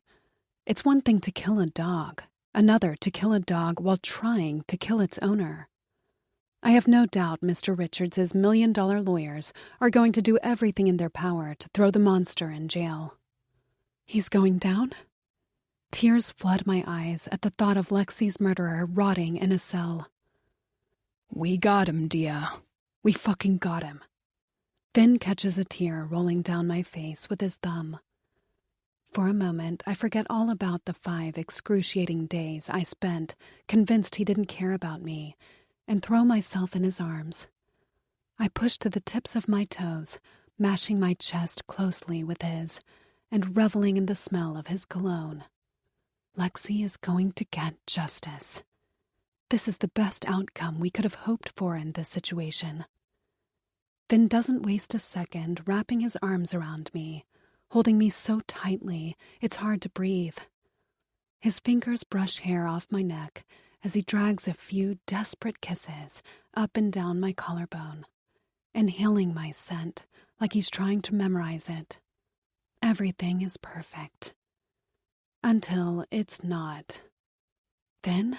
It's one thing to kill a dog, another to kill a dog while trying to kill its owner. I have no doubt Mr. Richards' $1 million lawyers are going to do everything in their power to throw the monster in jail. He's going down? Tears flood my eyes at the thought of Lexi's murderer rotting in a cell. We got him, Dia. We fucking got him. Finn catches a tear rolling down my face with his thumb. For a moment, I forget all about the 5 excruciating days I spent convinced he didn't care about me, and throw myself in his arms. I push to the tips of my toes, mashing my chest closely with his, and reveling in the smell of his cologne. Lexi is going to get justice. This is the best outcome we could have hoped for in this situation. Finn doesn't waste a second wrapping his arms around me, holding me so tightly it's hard to breathe. His fingers brush hair off my neck as he drags a few desperate kisses up and down my collarbone, inhaling my scent like he's trying to memorize it. Everything is perfect. Until it's not. Then,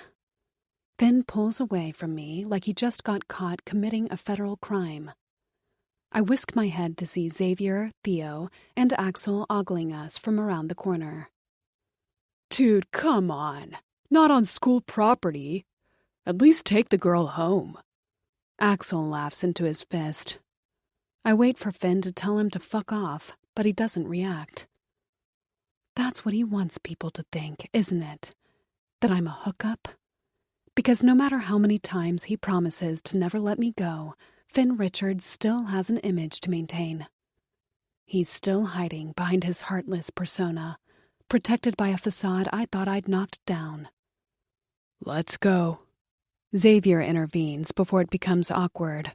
Finn pulls away from me like he just got caught committing a federal crime. I whisk my head to see Xavier, Theo, and Axel ogling us from around the corner. Dude, come on. Not on school property. At least take the girl home. Axel laughs into his fist. I wait for Finn to tell him to fuck off, but he doesn't react. That's what he wants people to think, isn't it? That I'm a hookup? Because no matter how many times he promises to never let me go, Finn Richards still has an image to maintain. He's still hiding behind his heartless persona, protected by a facade I thought I'd knocked down. Let's go. Xavier intervenes before it becomes awkward.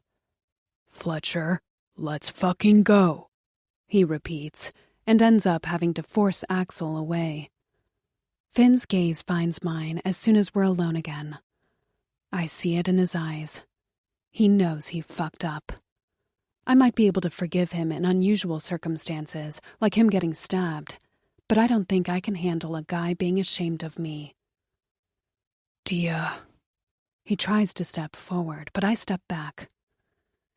Fletcher, let's fucking go, he repeats, and ends up having to force Axel away. Finn's gaze finds mine as soon as we're alone again. I see it in his eyes. He knows he fucked up. I might be able to forgive him in unusual circumstances, like him getting stabbed, but I don't think I can handle a guy being ashamed of me. Dia. He tries to step forward, but I step back.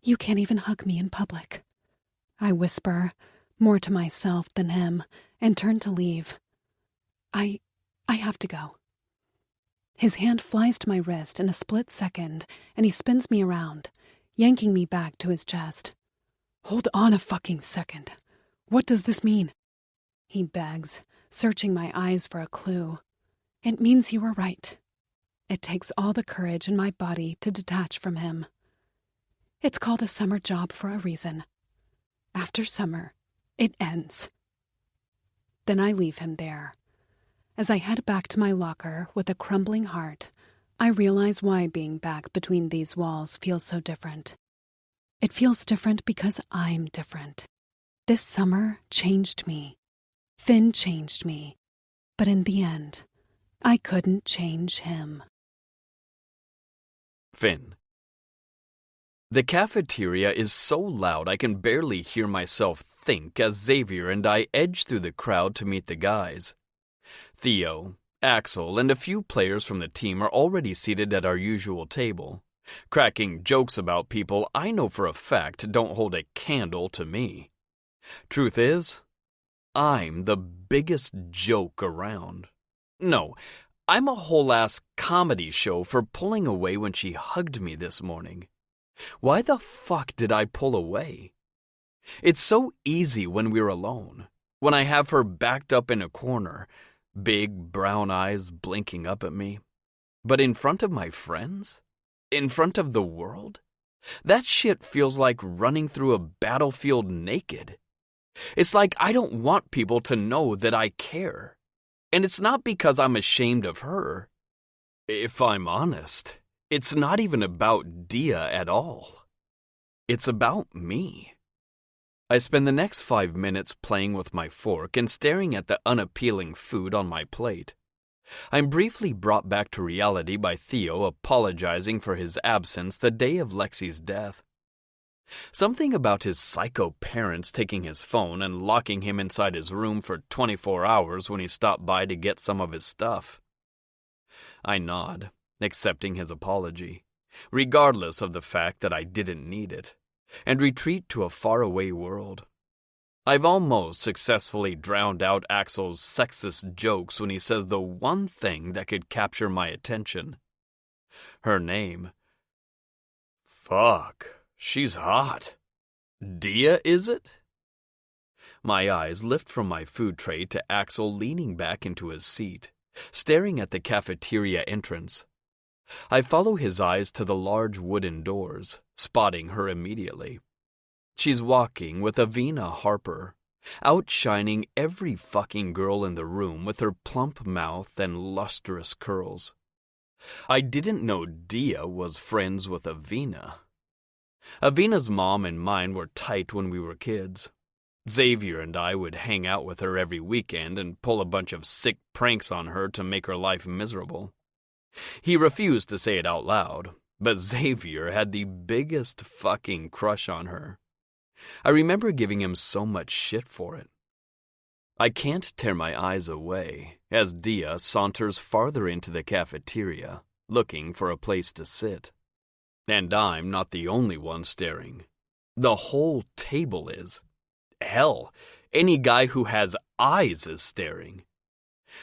You can't even hug me in public. I whisper, more to myself than him, and turn to leave. I have to go. His hand flies to my wrist in a split second, and he spins me around, yanking me back to his chest. Hold on a fucking second. What does this mean? He begs, searching my eyes for a clue. It means you were right. It takes all the courage in my body to detach from him. It's called a summer job for a reason. After summer, it ends. Then I leave him there. As I head back to my locker with a crumbling heart, I realize why being back between these walls feels so different. It feels different because I'm different. This summer changed me. Finn changed me. But in the end, I couldn't change him. Finn. The cafeteria is so loud I can barely hear myself think as Xavier and I edge through the crowd to meet the guys. Theo, Axel, and a few players from the team are already seated at our usual table, cracking jokes about people I know for a fact don't hold a candle to me. Truth is, I'm the biggest joke around. No, I'm a whole-ass comedy show for pulling away when she hugged me this morning. Why the fuck did I pull away? It's so easy when we're alone, when I have her backed up in a corner, big brown eyes blinking up at me. But in front of my friends? In front of the world? That shit feels like running through a battlefield naked. It's like I don't want people to know that I care. And it's not because I'm ashamed of her. If I'm honest, it's not even about Dia at all. It's about me. I spend the next 5 minutes playing with my fork and staring at the unappealing food on my plate. I'm briefly brought back to reality by Theo apologizing for his absence the day of Lexi's death. Something about his psycho parents taking his phone and locking him inside his room for 24 hours when he stopped by to get some of his stuff. I nod, accepting his apology, regardless of the fact that I didn't need it, and retreat to a faraway world. I've almost successfully drowned out Axel's sexist jokes when he says the one thing that could capture my attention. Her name. Fuck, she's hot. Dia, is it? My eyes lift from my food tray to Axel leaning back into his seat, staring at the cafeteria entrance. I follow his eyes to the large wooden doors, spotting her immediately. She's walking with Avina Harper, outshining every fucking girl in the room with her plump mouth and lustrous curls. I didn't know Dia was friends with Avina. Avina's mom and mine were tight when we were kids. Xavier and I would hang out with her every weekend and pull a bunch of sick pranks on her to make her life miserable. He refused to say it out loud, but Xavier had the biggest fucking crush on her. I remember giving him so much shit for it. I can't tear my eyes away as Dia saunters farther into the cafeteria, looking for a place to sit. And I'm not the only one staring. The whole table is. Hell, any guy who has eyes is staring.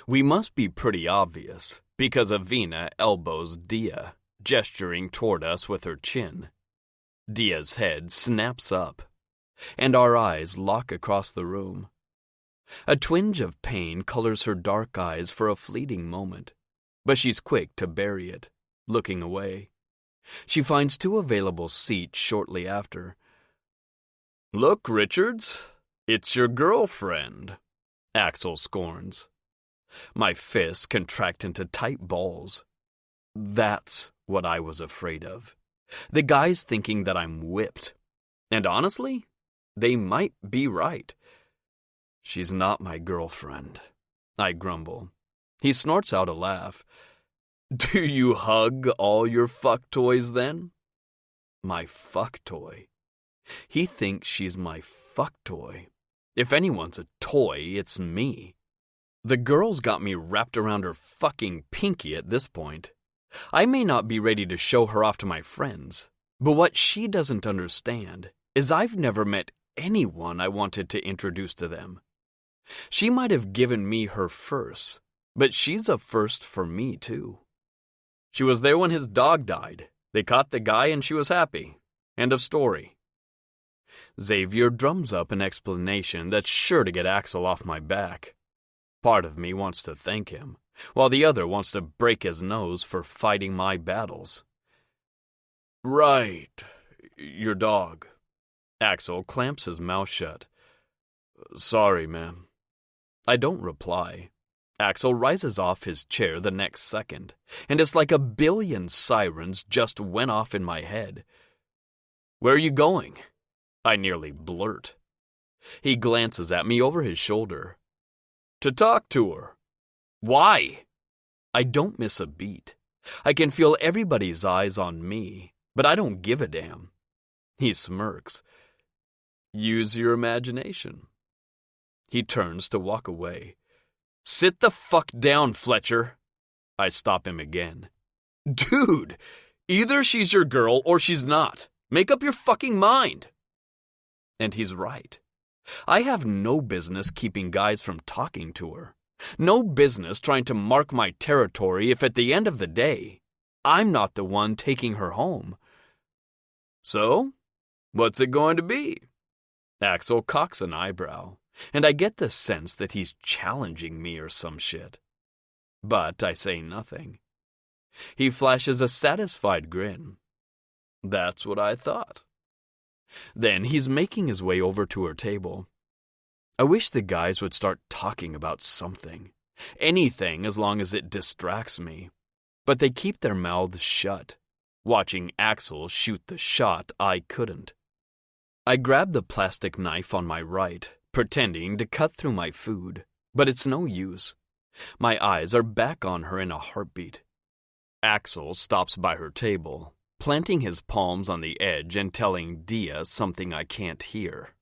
We must be pretty obvious, because Avina elbows Dia, gesturing toward us with her chin. Dia's head snaps up, and our eyes lock across the room. A twinge of pain colors her dark eyes for a fleeting moment, but she's quick to bury it, looking away. She finds 2 available seats shortly after. "Look, Richards, it's your girlfriend," Axel scorns. My fists contract into tight balls. That's what I was afraid of. The guys thinking that I'm whipped. And honestly, they might be right. "She's not my girlfriend," I grumble. He snorts out a laugh. "Do you hug all your fuck toys then?" My fuck toy. He thinks she's my fuck toy. If anyone's a toy, it's me. The girl's got me wrapped around her fucking pinky at this point. I may not be ready to show her off to my friends, but what she doesn't understand is I've never met anyone I wanted to introduce to them. She might have given me her first, but she's a first for me too. She was there when his dog died. They caught the guy and she was happy. End of story. Xavier drums up an explanation that's sure to get Axel off my back. Part of me wants to thank him, while the other wants to break his nose for fighting my battles. "Right, your dog." Axel clamps his mouth shut. "Sorry, man." I don't reply. Axel rises off his chair the next second, and it's like a billion sirens just went off in my head. "Where are you going?" I nearly blurt. He glances at me over his shoulder. "To talk to her." "Why?" I don't miss a beat. I can feel everybody's eyes on me, but I don't give a damn. He smirks. "Use your imagination." He turns to walk away. "Sit the fuck down, Fletcher." I stop him again. "Dude, either she's your girl or she's not. Make up your fucking mind." And he's right. I have no business keeping guys from talking to her. No business trying to mark my territory if at the end of the day, I'm not the one taking her home. "So, what's it going to be?" Axel cocks an eyebrow, and I get the sense that he's challenging me or some shit. But I say nothing. He flashes a satisfied grin. "That's what I thought." Then he's making his way over to her table. I wish the guys would start talking about something. Anything as long as it distracts me. But they keep their mouths shut, watching Axel shoot the shot I couldn't. I grab the plastic knife on my right, pretending to cut through my food, but it's no use. My eyes are back on her in a heartbeat. Axel stops by her table, planting his palms on the edge and telling Dia something I can't hear.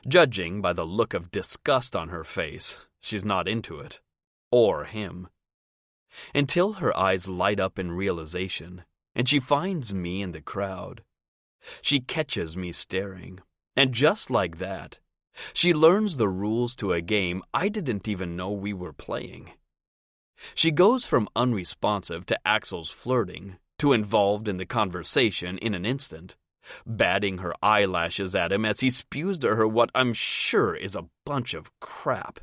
Judging by the look of disgust on her face, she's not into it. Or him. Until her eyes light up in realization, and she finds me in the crowd. She catches me staring, and just like that, she learns the rules to a game I didn't even know we were playing. She goes from unresponsive to Axel's flirting to involved in the conversation in an instant, batting her eyelashes at him as he spews to her what I'm sure is a bunch of crap.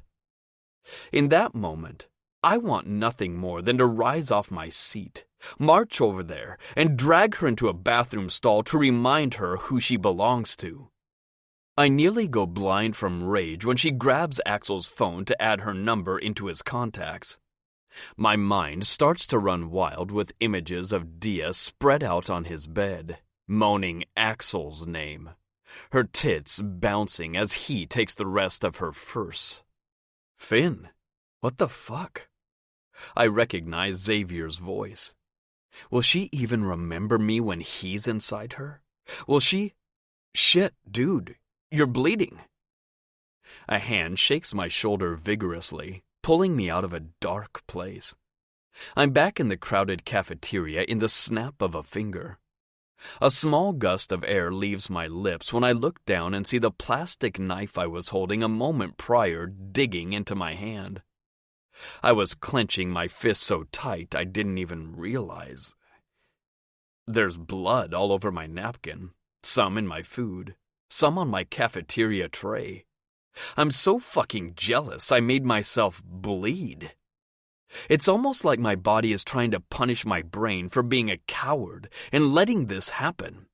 In that moment, I want nothing more than to rise off my seat, march over there, and drag her into a bathroom stall to remind her who she belongs to. I nearly go blind from rage when she grabs Axel's phone to add her number into his contacts. My mind starts to run wild with images of Dia spread out on his bed, moaning Axel's name, her tits bouncing as he takes the rest of her first. Finn, what the fuck? I recognize Xavier's voice. Will she even remember me when he's inside her? Will she? Shit, dude, you're bleeding. A hand shakes my shoulder vigorously, pulling me out of a dark place. I'm back in the crowded cafeteria in the snap of a finger. A small gust of air leaves my lips when I look down and see the plastic knife I was holding a moment prior digging into my hand. I was clenching my fist so tight I didn't even realize. There's blood all over my napkin, some in my food, some on my cafeteria tray. I'm so fucking jealous I made myself bleed. It's almost like my body is trying to punish my brain for being a coward and letting this happen.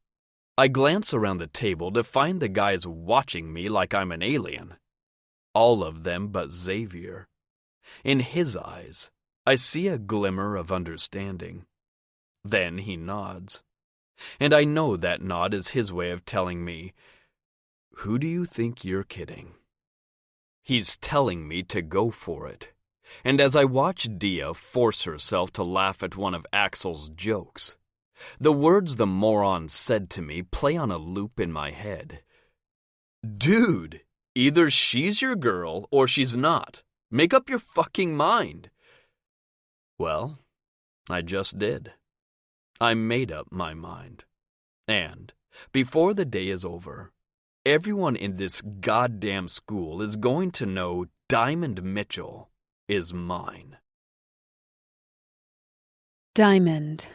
I glance around the table to find the guys watching me like I'm an alien. All of them but Xavier. In his eyes, I see a glimmer of understanding. Then he nods. And I know that nod is his way of telling me, "Who do you think you're kidding?" He's telling me to go for it. And as I watch Dia force herself to laugh at one of Axel's jokes, the words the moron said to me play on a loop in my head. Dude, either she's your girl or she's not. Make up your fucking mind. Well, I just did. I made up my mind. And, before the day is over, everyone in this goddamn school is going to know Diamond Mitchell is mine. Diamond.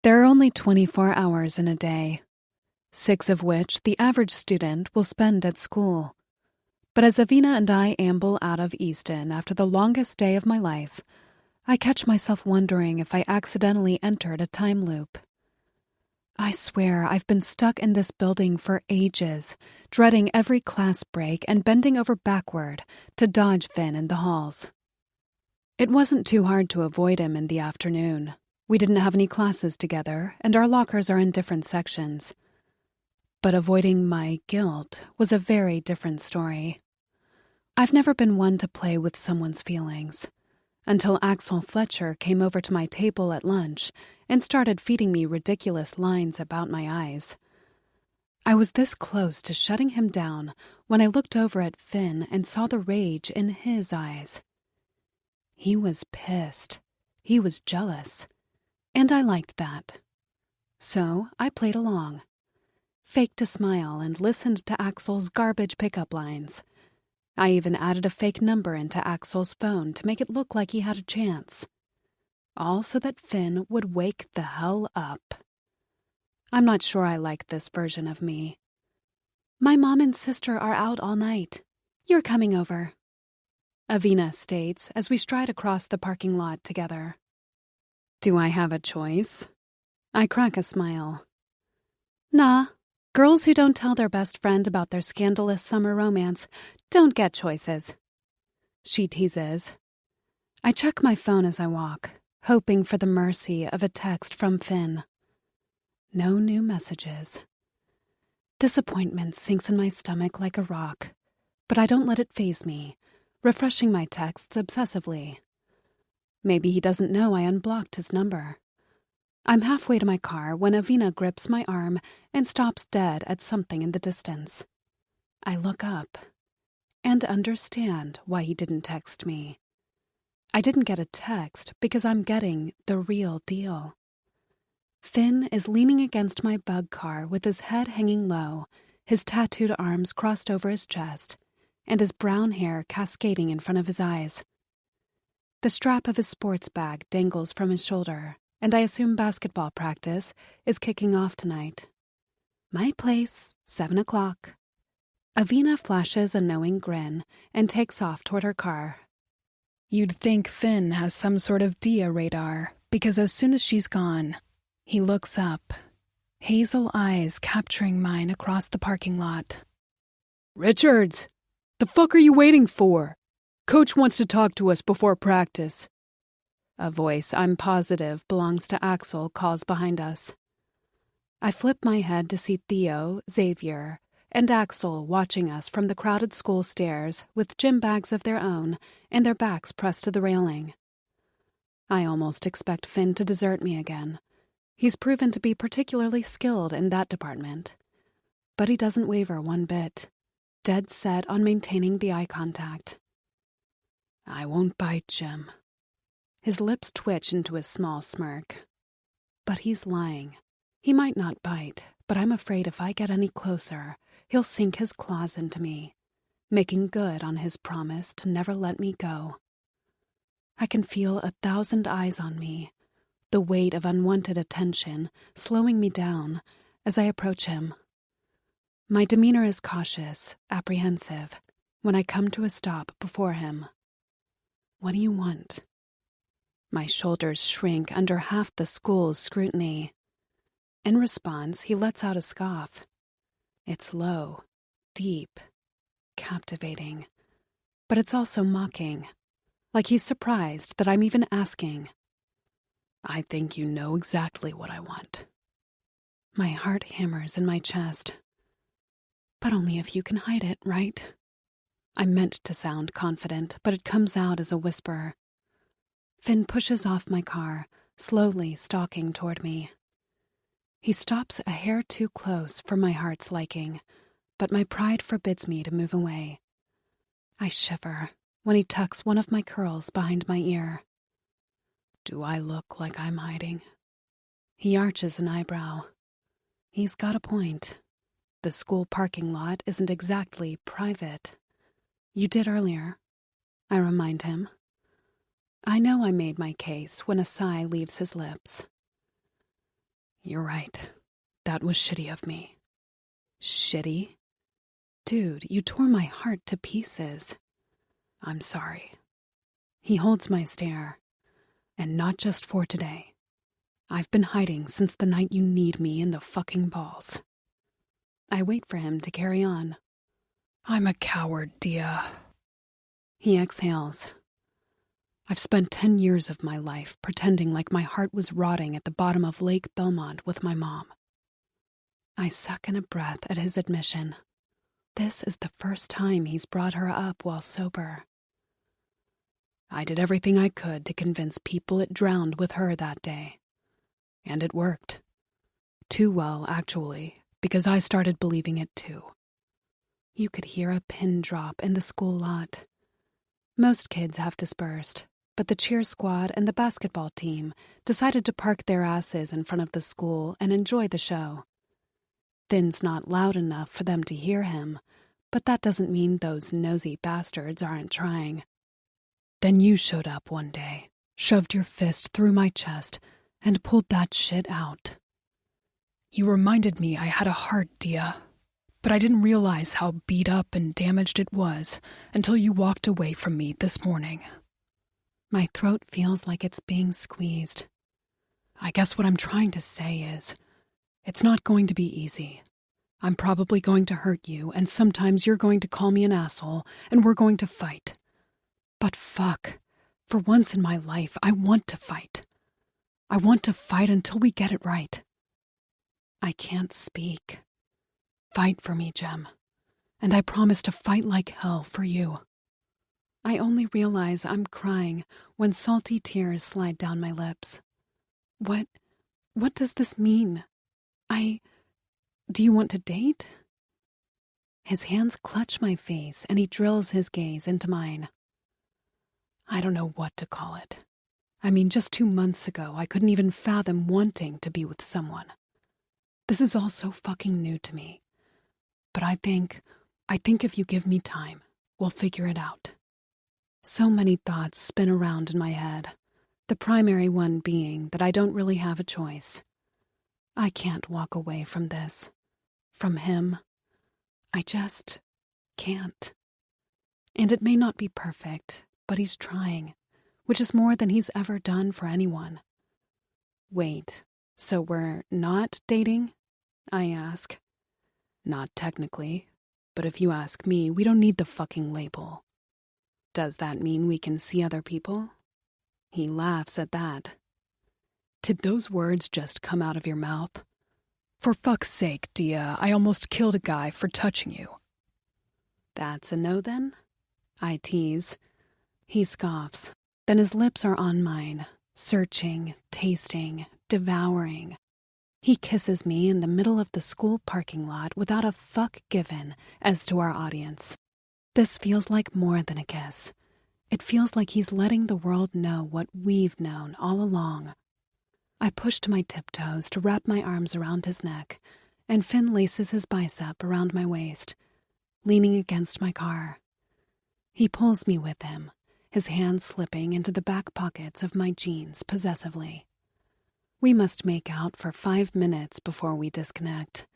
There are only 24 hours in a day, 6 of which the average student will spend at school. But as Avina and I amble out of Easton after the longest day of my life, I catch myself wondering if I accidentally entered a time loop. I swear I've been stuck in this building for ages, dreading every class break and bending over backward to dodge Finn in the halls. It wasn't too hard to avoid him in the afternoon. We didn't have any classes together, and our lockers are in different sections. But avoiding my guilt was a very different story. I've never been one to play with someone's feelings, until Axel Fletcher came over to my table at lunch and started feeding me ridiculous lines about my eyes. I was this close to shutting him down when I looked over at Finn and saw the rage in his eyes. He was pissed. He was jealous. And I liked that. So I played along, faked a smile and listened to Axel's garbage pickup lines. I even added a fake number into Axel's phone to make it look like he had a chance. All so that Finn would wake the hell up. I'm not sure I like this version of me. My mom and sister are out all night. You're coming over, Avina states as we stride across the parking lot together. Do I have a choice? I crack a smile. Nah, girls who don't tell their best friend about their scandalous summer romance don't get choices, she teases. I check my phone as I walk, hoping for the mercy of a text from Finn. No new messages. Disappointment sinks in my stomach like a rock, but I don't let it faze me, refreshing my texts obsessively. Maybe he doesn't know I unblocked his number. I'm halfway to my car when Avina grips my arm and stops dead at something in the distance. I look up and understand why he didn't text me. I didn't get a text because I'm getting the real deal. Finn is leaning against my bug car with his head hanging low, his tattooed arms crossed over his chest, and his brown hair cascading in front of his eyes. The strap of his sports bag dangles from his shoulder, and I assume basketball practice is kicking off tonight. My place, 7 o'clock. Avina flashes a knowing grin and takes off toward her car. You'd think Finn has some sort of Dia radar, because as soon as she's gone, he looks up, hazel eyes capturing mine across the parking lot. Richards, the fuck are you waiting for? Coach wants to talk to us before practice. A voice I'm positive belongs to Axel calls behind us. I flip my head to see Theo, Xavier, and Axel watching us from the crowded school stairs with gym bags of their own and their backs pressed to the railing. I almost expect Finn to desert me again. He's proven to be particularly skilled in that department. But he doesn't waver one bit, dead set on maintaining the eye contact. I won't bite, Jim. His lips twitch into a small smirk. But he's lying. He might not bite, but I'm afraid if I get any closer, he'll sink his claws into me, making good on his promise to never let me go. I can feel 1,000 eyes on me, the weight of unwanted attention slowing me down as I approach him. My demeanor is cautious, apprehensive, when I come to a stop before him. What do you want? My shoulders shrink under half the school's scrutiny. In response, he lets out a scoff. It's low, deep, captivating, but it's also mocking, like he's surprised that I'm even asking. I think you know exactly what I want. My heart hammers in my chest. But only if you can hide it, right? I meant to sound confident, but it comes out as a whisper. Finn pushes off my car, slowly stalking toward me. He stops a hair too close for my heart's liking, but my pride forbids me to move away. I shiver when he tucks one of my curls behind my ear. Do I look like I'm hiding? He arches an eyebrow. He's got a point. The school parking lot isn't exactly private. You did earlier, I remind him. I know I made my case when a sigh leaves his lips. You're right. That was shitty of me. Shitty? Dude, you tore my heart to pieces. I'm sorry. He holds my stare. And not just for today. I've been hiding since the night you kneed me in the fucking balls. I wait for him to carry on. I'm a coward, Dia. He exhales. I've spent 10 years of my life pretending like my heart was rotting at the bottom of Lake Belmont with my mom. I suck in a breath at his admission. This is the first time he's brought her up while sober. I did everything I could to convince people it drowned with her that day. And it worked. Too well, actually, because I started believing it too. You could hear a pin drop in the school lot. Most kids have dispersed, but the cheer squad and the basketball team decided to park their asses in front of the school and enjoy the show. Finn's not loud enough for them to hear him, but that doesn't mean those nosy bastards aren't trying. Then you showed up one day, shoved your fist through my chest, and pulled that shit out. You reminded me I had a heart, Dia, but I didn't realize how beat up and damaged it was until you walked away from me this morning. My throat feels like it's being squeezed. I guess what I'm trying to say is, it's not going to be easy. I'm probably going to hurt you, and sometimes you're going to call me an asshole, and we're going to fight. But fuck, for once in my life, I want to fight. I want to fight until we get it right. I can't speak. Fight for me, Jem, and I promise to fight like hell for you. I only realize I'm crying when salty tears slide down my lips. What does this mean? Do you want to date? His hands clutch my face and he drills his gaze into mine. I don't know what to call it. I mean, just 2 months ago, I couldn't even fathom wanting to be with someone. This is all so fucking new to me. But I think if you give me time, we'll figure it out. So many thoughts spin around in my head, the primary one being that I don't really have a choice. I can't walk away from this, from him. I just can't. And it may not be perfect, but he's trying, which is more than he's ever done for anyone. Wait, so we're not dating? I ask. Not technically, but if you ask me, we don't need the fucking label. Does that mean we can see other people? He laughs at that. Did those words just come out of your mouth? For fuck's sake, Dia, I almost killed a guy for touching you. That's a no then? I tease. He scoffs. Then his lips are on mine, searching, tasting, devouring. He kisses me in the middle of the school parking lot without a fuck given as to our audience. This feels like more than a kiss. It feels like he's letting the world know what we've known all along. I push to my tiptoes to wrap my arms around his neck, and Finn laces his bicep around my waist, leaning against my car. He pulls me with him, his hands slipping into the back pockets of my jeans possessively. We must make out for 5 minutes before we disconnect,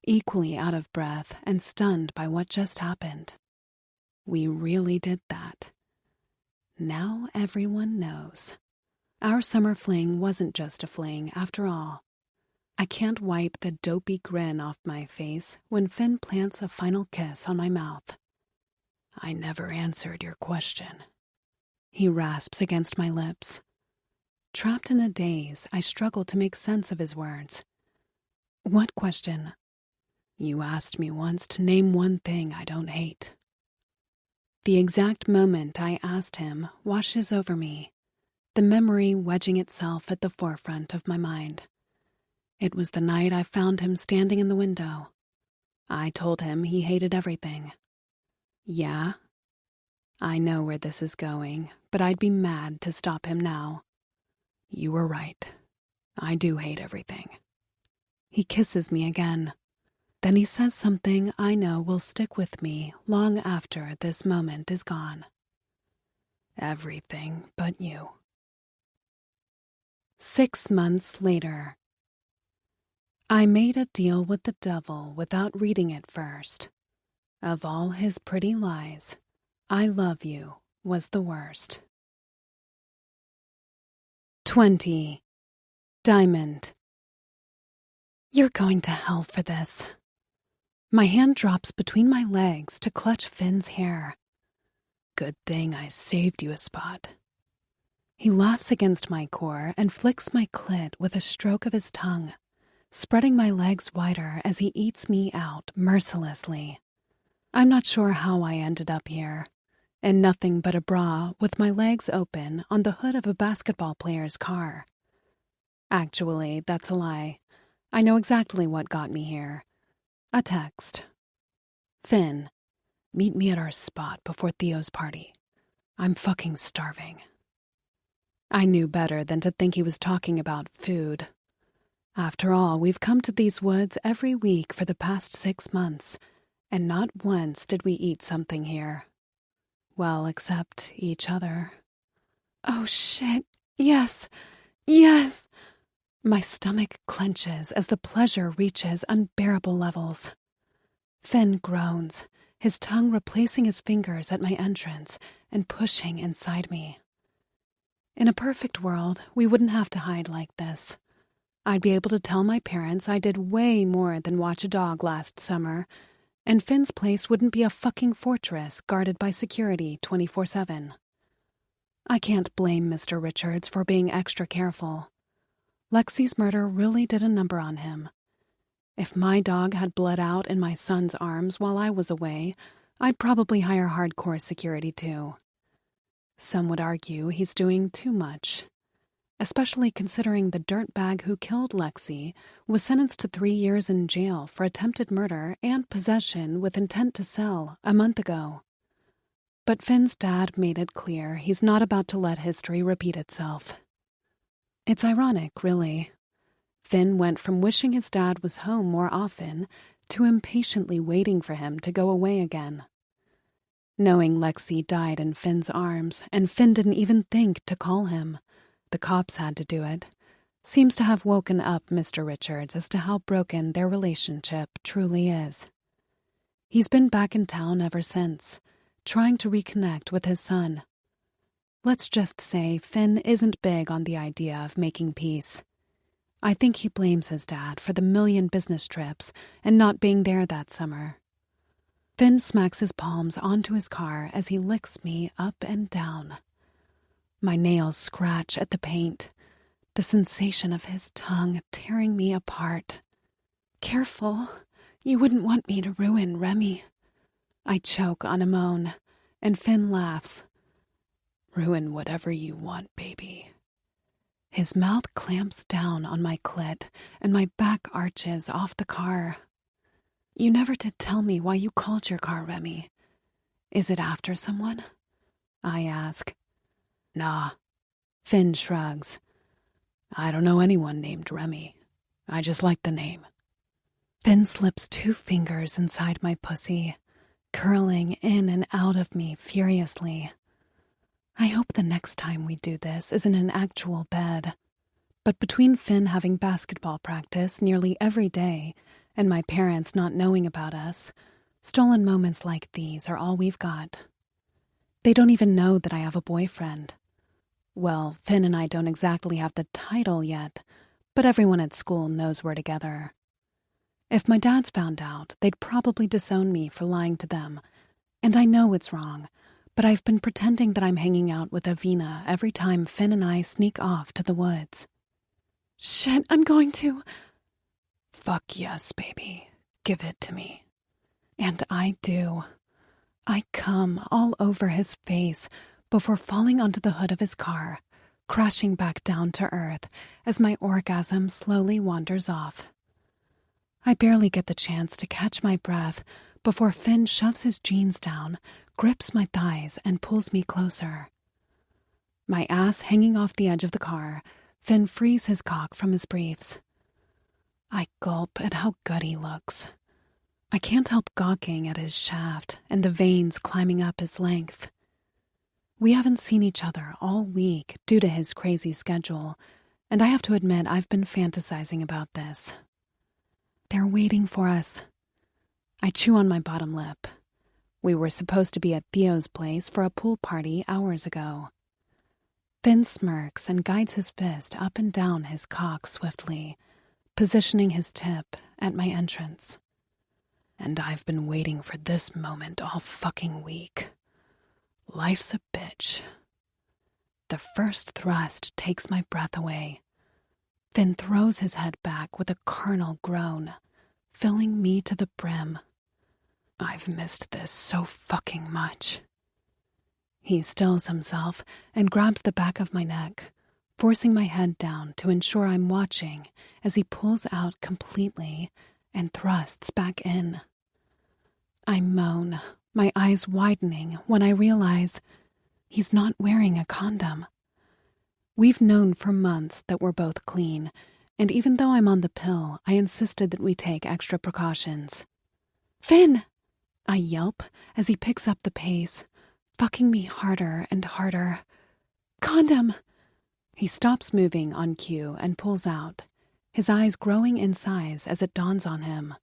equally out of breath and stunned by what just happened. We really did that. Now everyone knows. Our summer fling wasn't just a fling, after all. I can't wipe the dopey grin off my face when Finn plants a final kiss on my mouth. "I never answered your question," he rasps against my lips. Trapped in a daze, I struggle to make sense of his words. "What question?" "You asked me once to name one thing I don't hate." The exact moment I asked him washes over me, the memory wedging itself at the forefront of my mind. It was the night I found him standing in the window. I told him he hated everything. Yeah? I know where this is going, but I'd be mad to stop him now. You were right. I do hate everything. He kisses me again. Then he says something I know will stick with me long after this moment is gone. Everything but you. 6 months later. I made a deal with the devil without reading it first. Of all his pretty lies, "I love you" was the worst. 20. Diamond. You're going to hell for this. My hand drops between my legs to clutch Finn's hair. Good thing I saved you a spot. He laughs against my core and flicks my clit with a stroke of his tongue, spreading my legs wider as he eats me out mercilessly. I'm not sure how I ended up here, in nothing but a bra with my legs open on the hood of a basketball player's car. Actually, that's a lie. I know exactly what got me here. A text. Finn, meet me at our spot before Theo's party. I'm fucking starving. I knew better than to think he was talking about food. After all, we've come to these woods every week for the past 6 months, and not once did we eat something here. Well, except each other. Oh shit, yes, yes! My stomach clenches as the pleasure reaches unbearable levels. Finn groans, his tongue replacing his fingers at my entrance and pushing inside me. In a perfect world, we wouldn't have to hide like this. I'd be able to tell my parents I did way more than watch a dog last summer, and Finn's place wouldn't be a fucking fortress guarded by security 24/7. I can't blame Mr. Richards for being extra careful. Lexi's murder really did a number on him. If my dog had bled out in my son's arms while I was away, I'd probably hire hardcore security too. Some would argue he's doing too much, especially considering the dirtbag who killed Lexi was sentenced to 3 years in jail for attempted murder and possession with intent to sell a month ago. But Finn's dad made it clear he's not about to let history repeat itself. It's ironic, really. Finn went from wishing his dad was home more often to impatiently waiting for him to go away again. Knowing Lexi died in Finn's arms, and Finn didn't even think to call him, the cops had to do it, seems to have woken up Mr. Richards as to how broken their relationship truly is. He's been back in town ever since, trying to reconnect with his son. Let's just say Finn isn't big on the idea of making peace. I think he blames his dad for the 1,000,000 business trips and not being there that summer. Finn smacks his palms onto his car as he licks me up and down. My nails scratch at the paint, the sensation of his tongue tearing me apart. Careful, you wouldn't want me to ruin Remy. I choke on a moan, and Finn laughs. Ruin whatever you want, baby. His mouth clamps down on my clit, and my back arches off the car. You never did tell me why you called your car Remy. Is it after someone? I ask. Nah. Finn shrugs. I don't know anyone named Remy. I just like the name. Finn slips 2 fingers inside my pussy, curling in and out of me furiously. I hope the next time we do this is in an actual bed. But between Finn having basketball practice nearly every day and my parents not knowing about us, stolen moments like these are all we've got. They don't even know that I have a boyfriend. Well, Finn and I don't exactly have the title yet, but everyone at school knows we're together. If my dads found out, they'd probably disown me for lying to them. And I know it's wrong, but I've been pretending that I'm hanging out with Avina every time Finn and I sneak off to the woods. Shit, I'm going to. Fuck yes, baby. Give it to me. And I do. I come all over his face before falling onto the hood of his car, crashing back down to earth as my orgasm slowly wanders off. I barely get the chance to catch my breath before Finn shoves his jeans down, grips my thighs, and pulls me closer. My ass hanging off the edge of the car, Finn frees his cock from his briefs. I gulp at how good he looks. I can't help gawking at his shaft and the veins climbing up his length. We haven't seen each other all week due to his crazy schedule, and I have to admit I've been fantasizing about this. They're waiting for us. I chew on my bottom lip. We were supposed to be at Theo's place for a pool party hours ago. Finn smirks and guides his fist up and down his cock swiftly, positioning his tip at my entrance. And I've been waiting for this moment all fucking week. Life's a bitch. The first thrust takes my breath away. Finn throws his head back with a carnal groan, filling me to the brim. I've missed this so fucking much. He stills himself and grabs the back of my neck, forcing my head down to ensure I'm watching as he pulls out completely and thrusts back in. I moan, my eyes widening when I realize he's not wearing a condom. We've known for months that we're both clean, and even though I'm on the pill, I insisted that we take extra precautions. Finn! I yelp as he picks up the pace, fucking me harder and harder. Condom! He stops moving on cue and pulls out, his eyes growing in size as it dawns on him.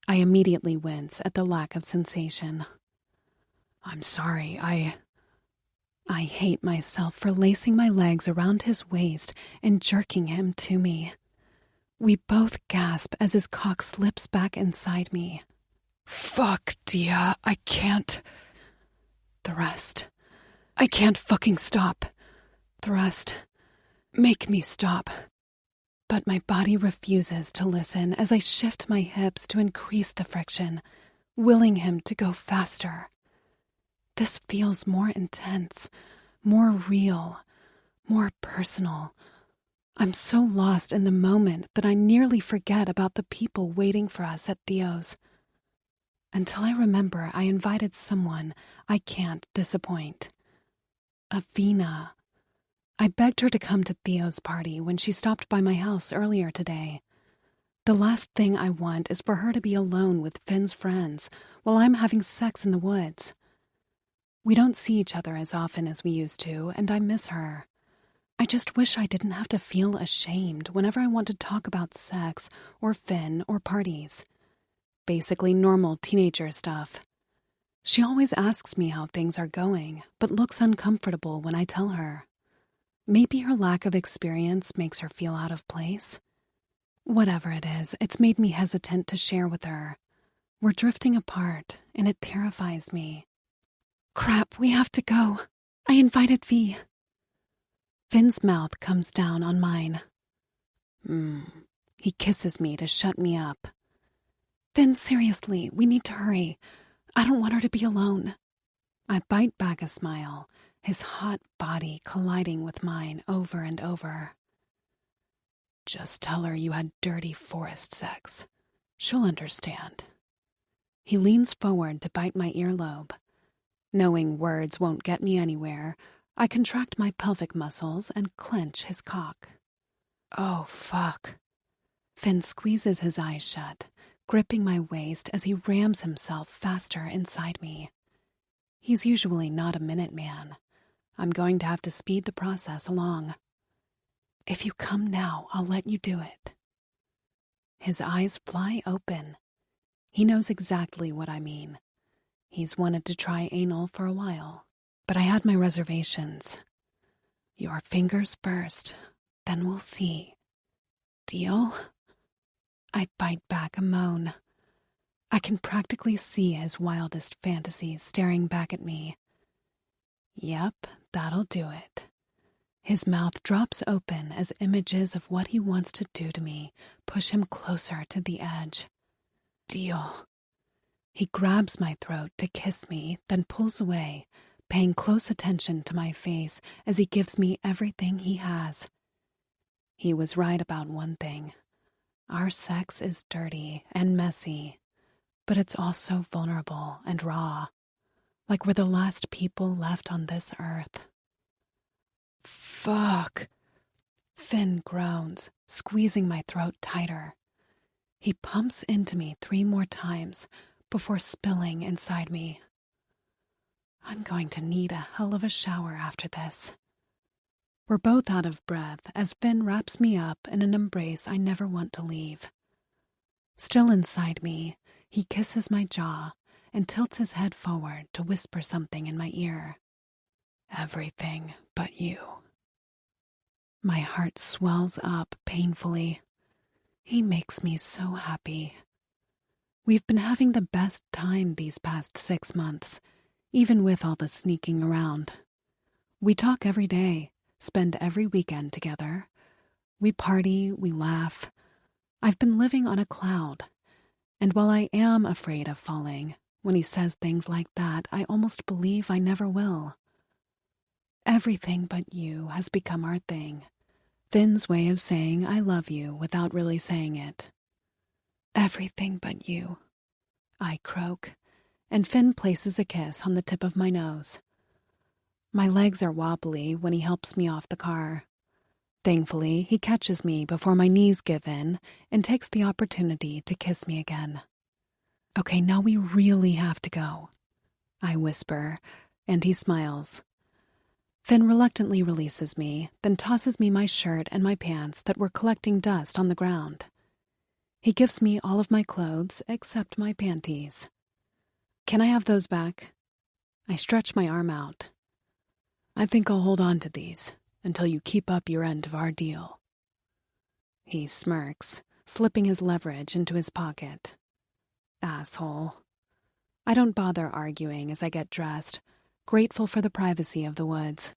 I immediately wince at the lack of sensation. I'm sorry, I hate myself for lacing my legs around his waist and jerking him to me. We both gasp as his cock slips back inside me. Fuck, Dia, I can't. Thrust. I can't fucking stop. Thrust. Make me stop. But my body refuses to listen as I shift my hips to increase the friction, willing him to go faster. This feels more intense, more real, more personal. I'm so lost in the moment that I nearly forget about the people waiting for us at Theo's. Until I remember I invited someone I can't disappoint. Avina. I begged her to come to Theo's party when she stopped by my house earlier today. The last thing I want is for her to be alone with Finn's friends while I'm having sex in the woods. We don't see each other as often as we used to, and I miss her. I just wish I didn't have to feel ashamed whenever I want to talk about sex or Finn or parties. Basically normal teenager stuff. She always asks me how things are going, but looks uncomfortable when I tell her. Maybe her lack of experience makes her feel out of place. Whatever it is, it's made me hesitant to share with her. We're drifting apart, and it terrifies me. Crap, we have to go. I invited V. Finn's mouth comes down on mine. He kisses me to shut me up. Finn, seriously, we need to hurry. I don't want her to be alone. I bite back a smile, his hot body colliding with mine over and over. Just tell her you had dirty forest sex. She'll understand. He leans forward to bite my earlobe. Knowing words won't get me anywhere, I contract my pelvic muscles and clench his cock. Oh, fuck. Finn squeezes his eyes shut, gripping my waist as he rams himself faster inside me. He's usually not a minute man. I'm going to have to speed the process along. If you come now, I'll let you do it. His eyes fly open. He knows exactly what I mean. He's wanted to try anal for a while, but I had my reservations. Your fingers first, then we'll see. Deal? I bite back a moan. I can practically see his wildest fantasies staring back at me. Yep, that'll do it. His mouth drops open as images of what he wants to do to me push him closer to the edge. Deal. He grabs my throat to kiss me, then pulls away, paying close attention to my face as he gives me everything he has. He was right about one thing. Our sex is dirty and messy, but it's also vulnerable and raw, like we're the last people left on this earth. Fuck. Finn groans, squeezing my throat tighter. He pumps into me 3 more times before spilling inside me. I'm going to need a hell of a shower after this. We're both out of breath as Finn wraps me up in an embrace I never want to leave. Still inside me, he kisses my jaw and tilts his head forward to whisper something in my ear. Everything but you. My heart swells up painfully. He makes me so happy. We've been having the best time these past 6 months, even with all the sneaking around. We talk every day, spend every weekend together. We party, we laugh. I've been living on a cloud, and while I am afraid of falling, when he says things like that, I almost believe I never will. Everything but you has become our thing. Finn's way of saying I love you without really saying it. Everything but you, I croak, and Finn places a kiss on the tip of my nose. My legs are wobbly when he helps me off the car. Thankfully, he catches me before my knees give in and takes the opportunity to kiss me again. Okay, now we really have to go, I whisper, and he smiles. Finn reluctantly releases me, then tosses me my shirt and my pants that were collecting dust on the ground. He gives me all of my clothes except my panties. Can I have those back? I stretch my arm out. I think I'll hold on to these until you keep up your end of our deal. He smirks, slipping his leverage into his pocket. Asshole. I don't bother arguing as I get dressed, grateful for the privacy of the woods.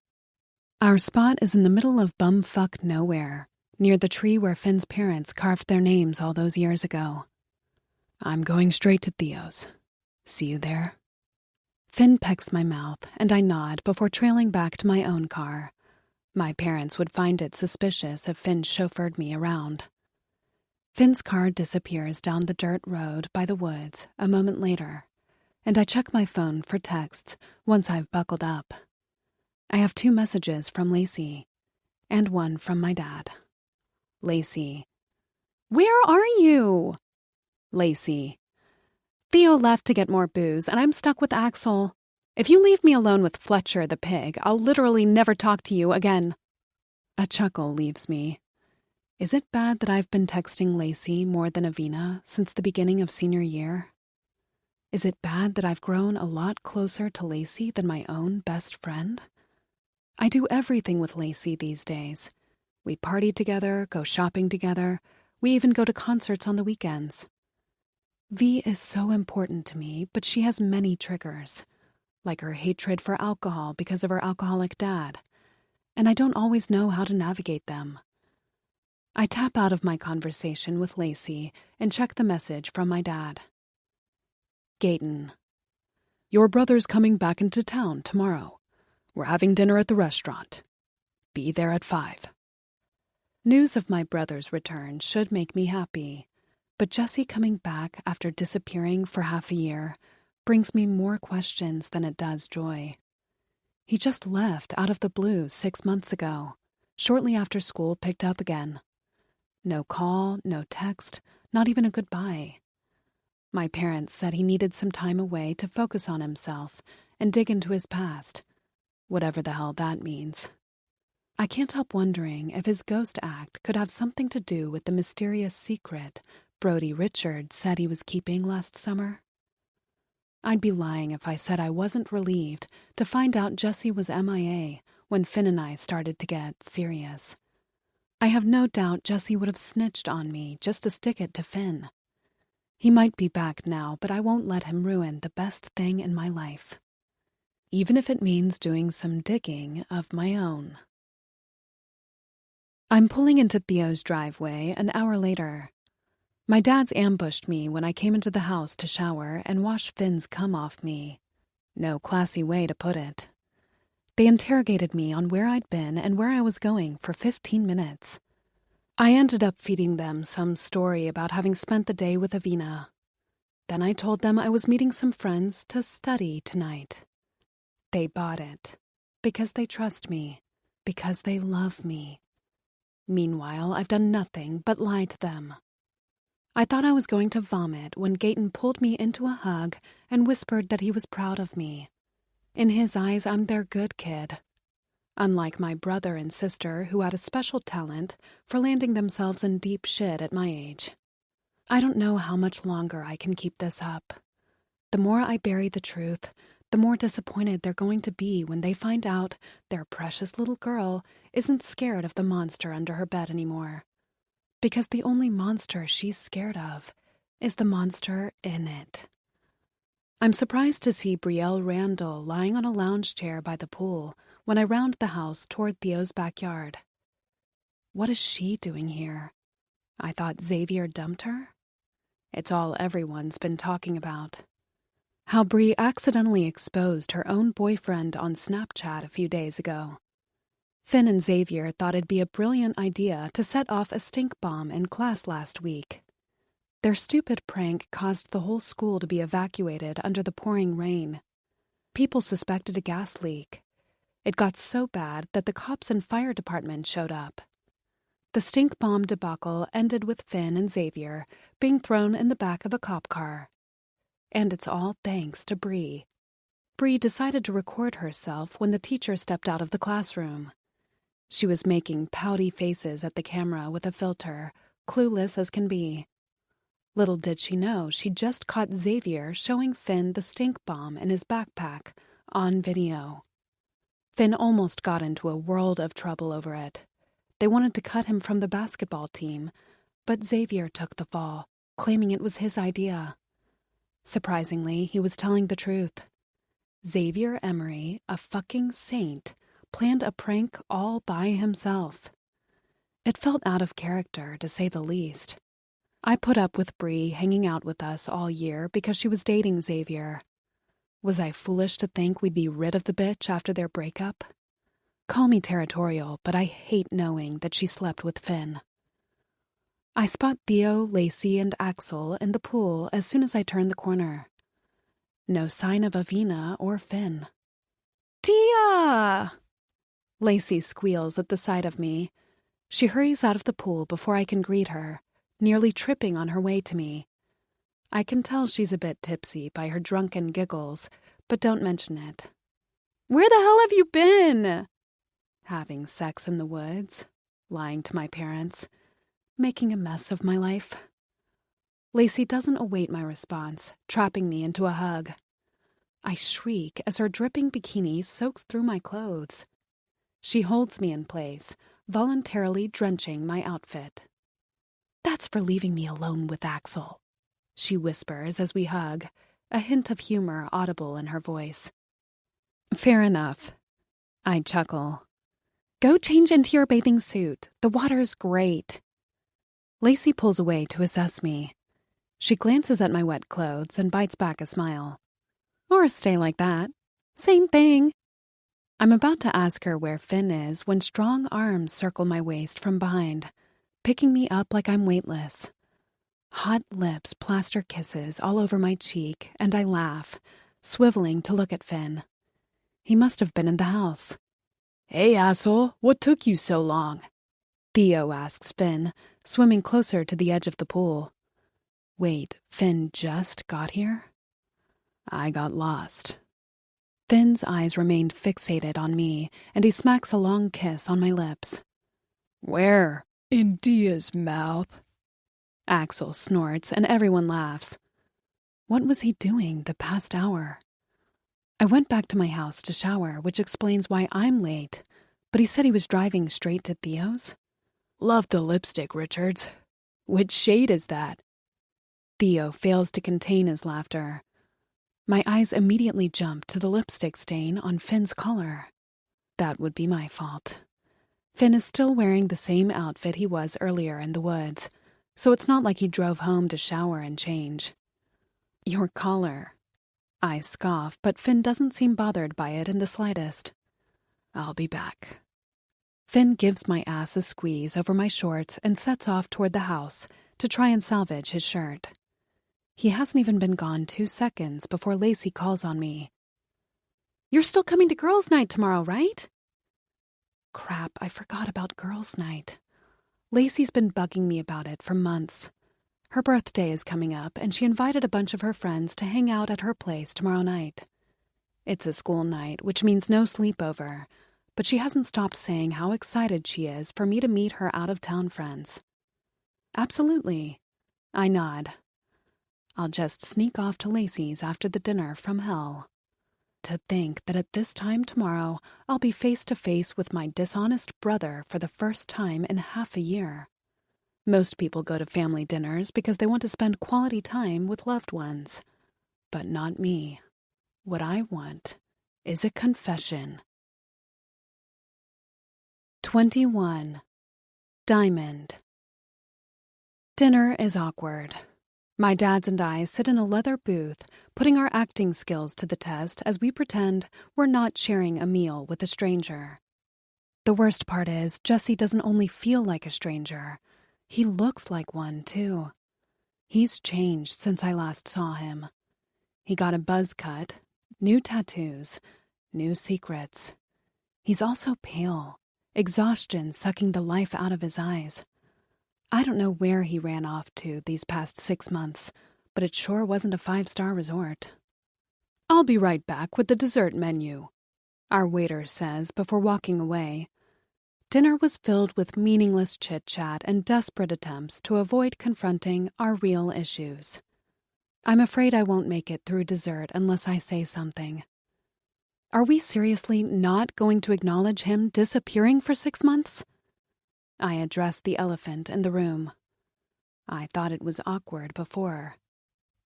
Our spot is in the middle of bumfuck nowhere, near the tree where Finn's parents carved their names all those years ago. I'm going straight to Theo's. See you there? Finn pecks my mouth, and I nod before trailing back to my own car. My parents would find it suspicious if Finn chauffeured me around. Finn's car disappears down the dirt road by the woods a moment later, and I check my phone for texts once I've buckled up. I have 2 messages from Lacey, and 1 from my dad. Lacey. Where are you? Lacey. Theo left to get more booze, and I'm stuck with Axel. If you leave me alone with Fletcher the pig, I'll literally never talk to you again. A chuckle leaves me. Is it bad that I've been texting Lacey more than Avina since the beginning of senior year? Is it bad that I've grown a lot closer to Lacey than my own best friend? I do everything with Lacey these days. We party together, go shopping together. We even go to concerts on the weekends. V is so important to me, but she has many triggers, like her hatred for alcohol because of her alcoholic dad, and I don't always know how to navigate them. I tap out of my conversation with Lacey and check the message from my dad. Gayton. Your brother's coming back into town tomorrow. We're having dinner at the restaurant. Be there at 5. News of my brother's return should make me happy, but Jesse coming back after disappearing for half a year brings me more questions than it does joy. He just left out of the blue 6 months ago, shortly after school picked up again. No call, no text, not even a goodbye. My parents said he needed some time away to focus on himself and dig into his past, whatever the hell that means. I can't help wondering if his ghost act could have something to do with the mysterious secret Brody Richards said he was keeping last summer. I'd be lying if I said I wasn't relieved to find out Jesse was MIA when Finn and I started to get serious. I have no doubt Jesse would have snitched on me just to stick it to Finn. He might be back now, but I won't let him ruin the best thing in my life, even if it means doing some digging of my own. I'm pulling into Theo's driveway an hour later. My dad's ambushed me when I came into the house to shower and wash Finn's cum off me. No classy way to put it. They interrogated me on where I'd been and where I was going for 15 minutes. I ended up feeding them some story about having spent the day with Avina. Then I told them I was meeting some friends to study tonight. They bought it, because they trust me, because they love me. Meanwhile, I've done nothing but lie to them. I thought I was going to vomit when Gaten pulled me into a hug and whispered that he was proud of me. In his eyes, I'm their good kid. Unlike my brother and sister, who had a special talent for landing themselves in deep shit at my age. I don't know how much longer I can keep this up. The more I bury the truth, the more disappointed they're going to be when they find out their precious little girl isn't scared of the monster under her bed anymore. Because the only monster she's scared of is the monster in it. I'm surprised to see Brielle Randall lying on a lounge chair by the pool when I round the house toward Theo's backyard. What is she doing here? I thought Xavier dumped her? It's all everyone's been talking about. How Bri accidentally exposed her own boyfriend on Snapchat a few days ago. Finn and Xavier thought it'd be a brilliant idea to set off a stink bomb in class last week. Their stupid prank caused the whole school to be evacuated under the pouring rain. People suspected a gas leak. It got so bad that the cops and fire department showed up. The stink bomb debacle ended with Finn and Xavier being thrown in the back of a cop car. And it's all thanks to Bri. Bri decided to record herself when the teacher stepped out of the classroom. She was making pouty faces at the camera with a filter, clueless as can be. Little did she know she just caught Xavier showing Finn the stink bomb in his backpack on video. Finn almost got into a world of trouble over it. They wanted to cut him from the basketball team, but Xavier took the fall, claiming it was his idea. Surprisingly, he was telling the truth. Xavier Emery, a fucking saint, planned a prank all by himself. It felt out of character, to say the least. I put up with Bri hanging out with us all year because she was dating Xavier. Was I foolish to think we'd be rid of the bitch after their breakup? Call me territorial, but I hate knowing that she slept with Finn. I spot Theo, Lacey, and Axel in the pool as soon as I turn the corner. No sign of Avina or Finn. Tia! Lacey squeals at the sight of me. She hurries out of the pool before I can greet her, nearly tripping on her way to me. I can tell she's a bit tipsy by her drunken giggles, but don't mention it. Where the hell have you been? Having sex in the woods, lying to my parents, making a mess of my life. Lacey doesn't await my response, trapping me into a hug. I shriek as her dripping bikini soaks through my clothes. She holds me in place, voluntarily drenching my outfit. That's for leaving me alone with Axel, she whispers as we hug, a hint of humor audible in her voice. Fair enough. I chuckle. Go change into your bathing suit. The water's great. Lacey pulls away to assess me. She glances at my wet clothes and bites back a smile. Or stay like that. Same thing. I'm about to ask her where Finn is when strong arms circle my waist from behind, picking me up like I'm weightless. Hot lips plaster kisses all over my cheek, and I laugh, swiveling to look at Finn. He must have been in the house. Hey, asshole, what took you so long? Theo asks Finn, swimming closer to the edge of the pool. Wait, Finn just got here? I got lost. Finn's eyes remained fixated on me, and he smacks a long kiss on my lips. Where? In Dia's mouth. Axel snorts, and everyone laughs. What was he doing the past hour? I went back to my house to shower, which explains why I'm late, but he said he was driving straight to Theo's. Love the lipstick, Richards. Which shade is that? Theo fails to contain his laughter. My eyes immediately jump to the lipstick stain on Finn's collar. That would be my fault. Finn is still wearing the same outfit he was earlier in the woods, so it's not like he drove home to shower and change. Your collar. I scoff, but Finn doesn't seem bothered by it in the slightest. I'll be back. Finn gives my ass a squeeze over my shorts and sets off toward the house to try and salvage his shirt. He hasn't even been gone 2 seconds before Lacey calls on me. You're still coming to girls' night tomorrow, right? Crap, I forgot about girls' night. Lacey's been bugging me about it for months. Her birthday is coming up, and she invited a bunch of her friends to hang out at her place tomorrow night. It's a school night, which means no sleepover, but she hasn't stopped saying how excited she is for me to meet her out-of-town friends. Absolutely. I nod. I'll just sneak off to Lacey's after the dinner from hell. To think that at this time tomorrow, I'll be face-to-face with my dishonest brother for the first time in half a year. Most people go to family dinners because they want to spend quality time with loved ones. But not me. What I want is a confession. 21. Diamond. Dinner is awkward. My dads and I sit in a leather booth, putting our acting skills to the test as we pretend we're not sharing a meal with a stranger. The worst part is, Jesse doesn't only feel like a stranger. He looks like one, too. He's changed since I last saw him. He got a buzz cut, new tattoos, new secrets. He's also pale, exhaustion sucking the life out of his eyes. I don't know where he ran off to these past 6 months, but it sure wasn't a 5-star resort. I'll be right back with the dessert menu, our waiter says before walking away. Dinner was filled with meaningless chit-chat and desperate attempts to avoid confronting our real issues. I'm afraid I won't make it through dessert unless I say something. Are we seriously not going to acknowledge him disappearing for 6 months? I address the elephant in the room. I thought it was awkward before.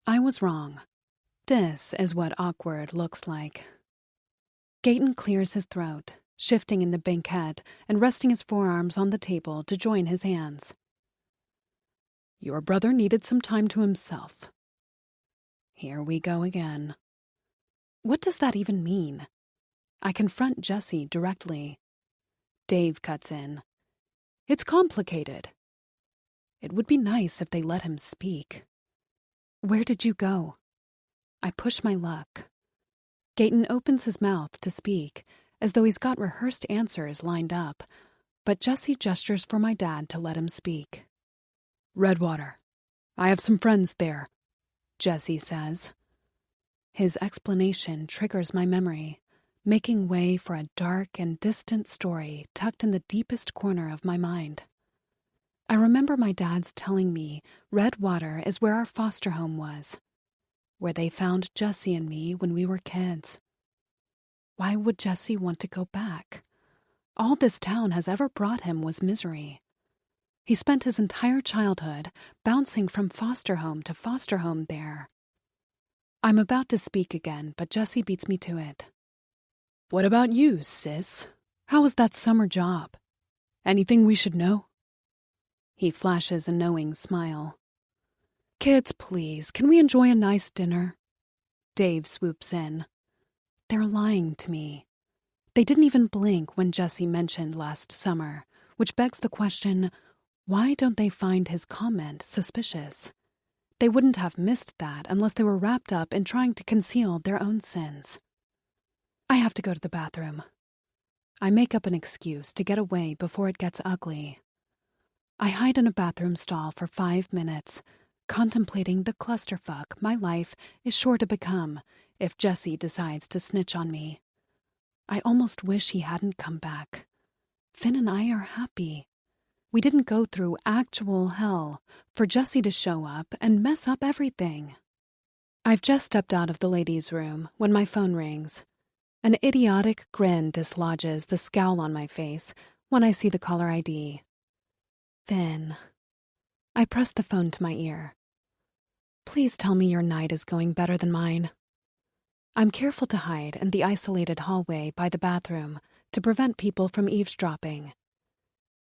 I was wrong. This is what awkward looks like. Gayton clears his throat, shifting in the banquette and resting his forearms on the table to join his hands. Your brother needed some time to himself. Here we go again. What does that even mean? I confront Jesse directly. Dave cuts in. It's complicated. It would be nice if they let him speak. Where did you go? I push my luck. Gayton opens his mouth to speak, as though he's got rehearsed answers lined up, but Jesse gestures for my dad to let him speak. Redwater. I have some friends there, Jesse says. His explanation triggers my memory, making way for a dark and distant story tucked in the deepest corner of my mind. I remember my dad's telling me Redwater is where our foster home was, where they found Jesse and me when we were kids. Why would Jesse want to go back? All this town has ever brought him was misery. He spent his entire childhood bouncing from foster home to foster home there. I'm about to speak again, but Jesse beats me to it. What about you, sis? How was that summer job? Anything we should know? He flashes a knowing smile. Kids, please, can we enjoy a nice dinner? Dave swoops in. They're lying to me. They didn't even blink when Jesse mentioned last summer, which begs the question, why don't they find his comment suspicious? They wouldn't have missed that unless they were wrapped up in trying to conceal their own sins. I have to go to the bathroom. I make up an excuse to get away before it gets ugly. I hide in a bathroom stall for 5 minutes, contemplating the clusterfuck my life is sure to become if Jesse decides to snitch on me. I almost wish he hadn't come back. Finn and I are happy. We didn't go through actual hell for Jesse to show up and mess up everything. I've just stepped out of the ladies' room when my phone rings. An idiotic grin dislodges the scowl on my face when I see the caller ID. Finn. I press the phone to my ear. Please tell me your night is going better than mine. I'm careful to hide in the isolated hallway by the bathroom to prevent people from eavesdropping.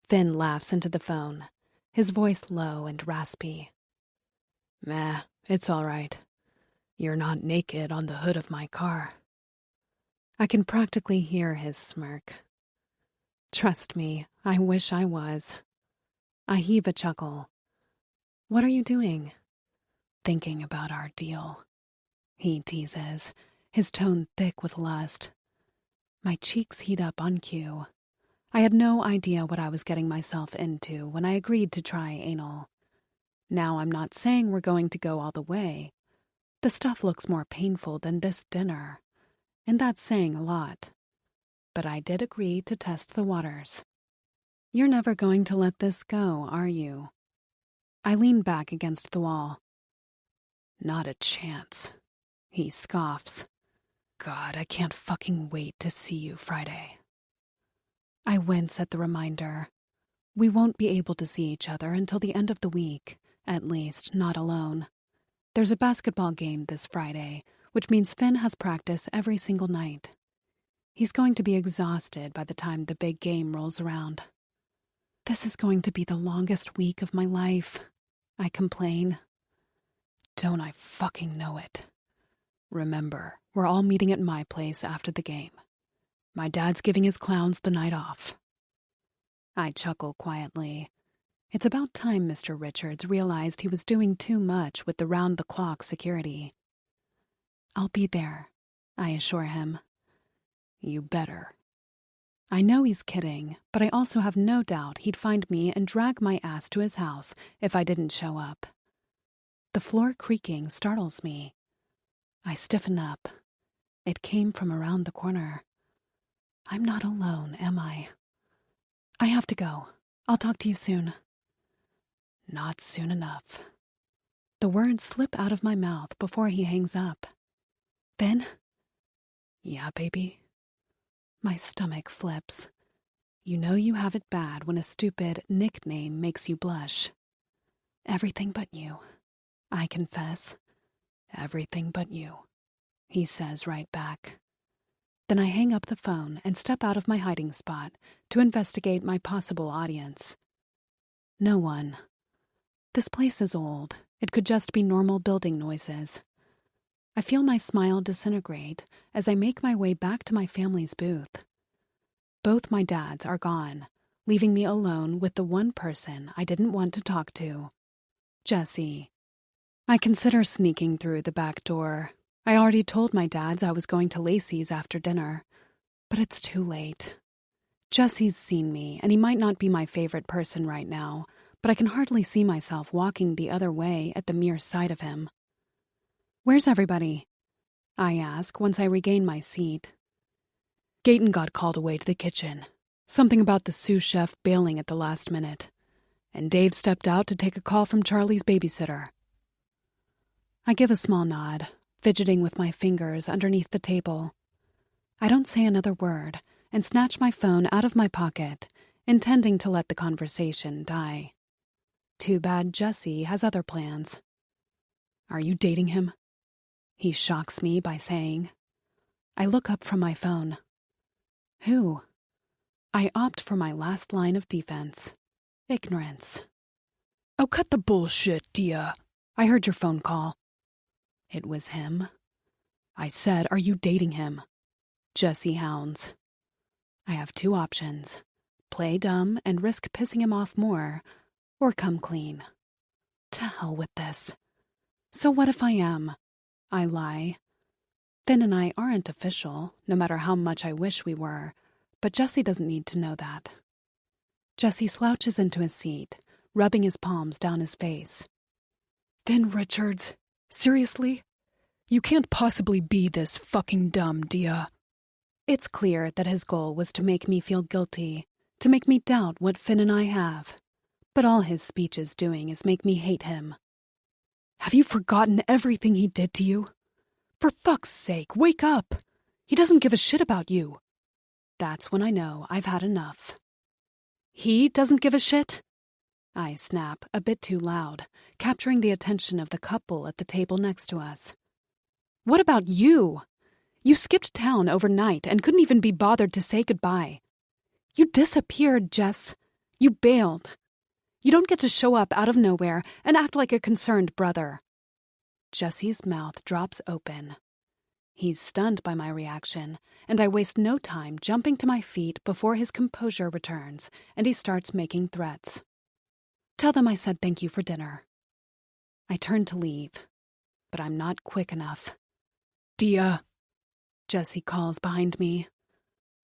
Finn laughs into the phone, his voice low and raspy. Meh, it's all right. You're not naked on the hood of my car. I can practically hear his smirk. Trust me, I wish I was. I heave a chuckle. What are you doing? Thinking about our deal. He teases, his tone thick with lust. My cheeks heat up on cue. I had no idea what I was getting myself into when I agreed to try anal. Now I'm not saying we're going to go all the way. The stuff looks more painful than this dinner, and that's saying a lot. But I did agree to test the waters. You're never going to let this go, are you? I lean back against the wall. Not a chance. He scoffs. God, I can't fucking wait to see you Friday. I wince at the reminder. We won't be able to see each other until the end of the week, at least not alone. There's a basketball game this Friday, which means Finn has practice every single night. He's going to be exhausted by the time the big game rolls around. This is going to be the longest week of my life, I complain. Don't I fucking know it. Remember, we're all meeting at my place after the game. My dad's giving his clowns the night off. I chuckle quietly. It's about time Mr. Richards realized he was doing too much with the round-the-clock security. I'll be there, I assure him. You better. I know he's kidding, but I also have no doubt he'd find me and drag my ass to his house if I didn't show up. The floor creaking startles me. I stiffen up. It came from around the corner. I'm not alone, am I? I have to go. I'll talk to you soon. Not soon enough. The words slip out of my mouth before he hangs up. Finn? Yeah, baby. My stomach flips. You know you have it bad when a stupid nickname makes you blush. Everything but you, I confess. Everything but you, he says right back. Then I hang up the phone and step out of my hiding spot to investigate my possible audience. No one. This place is old. It could just be normal building noises. I feel my smile disintegrate as I make my way back to my family's booth. Both my dads are gone, leaving me alone with the one person I didn't want to talk to, Jesse. I consider sneaking through the back door. I already told my dads I was going to Lacey's after dinner, but it's too late. Jesse's seen me, and he might not be my favorite person right now, but I can hardly see myself walking the other way at the mere sight of him. Where's everybody? I ask once I regain my seat. Gayton got called away to the kitchen. Something about the sous chef bailing at the last minute. And Dave stepped out to take a call from Charlie's babysitter. I give a small nod, fidgeting with my fingers underneath the table. I don't say another word and snatch my phone out of my pocket, intending to let the conversation die. Too bad Jesse has other plans. Are you dating him? He shocks me by saying. I look up from my phone. Who? I opt for my last line of defense. Ignorance. Oh, cut the bullshit, Dia. I heard your phone call. It was him. I said, are you dating him? Jesse hounds. I have two options. Play dumb and risk pissing him off more, or come clean. To hell with this. So what if I am? I lie. Finn and I aren't official, no matter how much I wish we were, but Jesse doesn't need to know that. Jesse slouches into his seat, rubbing his palms down his face. Finn Richards, seriously? You can't possibly be this fucking dumb, Dia. It's clear that his goal was to make me feel guilty, to make me doubt what Finn and I have. But all his speech is doing is make me hate him. Have you forgotten everything he did to you? For fuck's sake, wake up! He doesn't give a shit about you. That's when I know I've had enough. He doesn't give a shit? I snap a bit too loud, capturing the attention of the couple at the table next to us. What about you? You skipped town overnight and couldn't even be bothered to say goodbye. You disappeared, Jess. You bailed. You don't get to show up out of nowhere and act like a concerned brother. Jesse's mouth drops open. He's stunned by my reaction, and I waste no time jumping to my feet before his composure returns and he starts making threats. Tell them I said thank you for dinner. I turn to leave, but I'm not quick enough. Dia, Jesse calls behind me.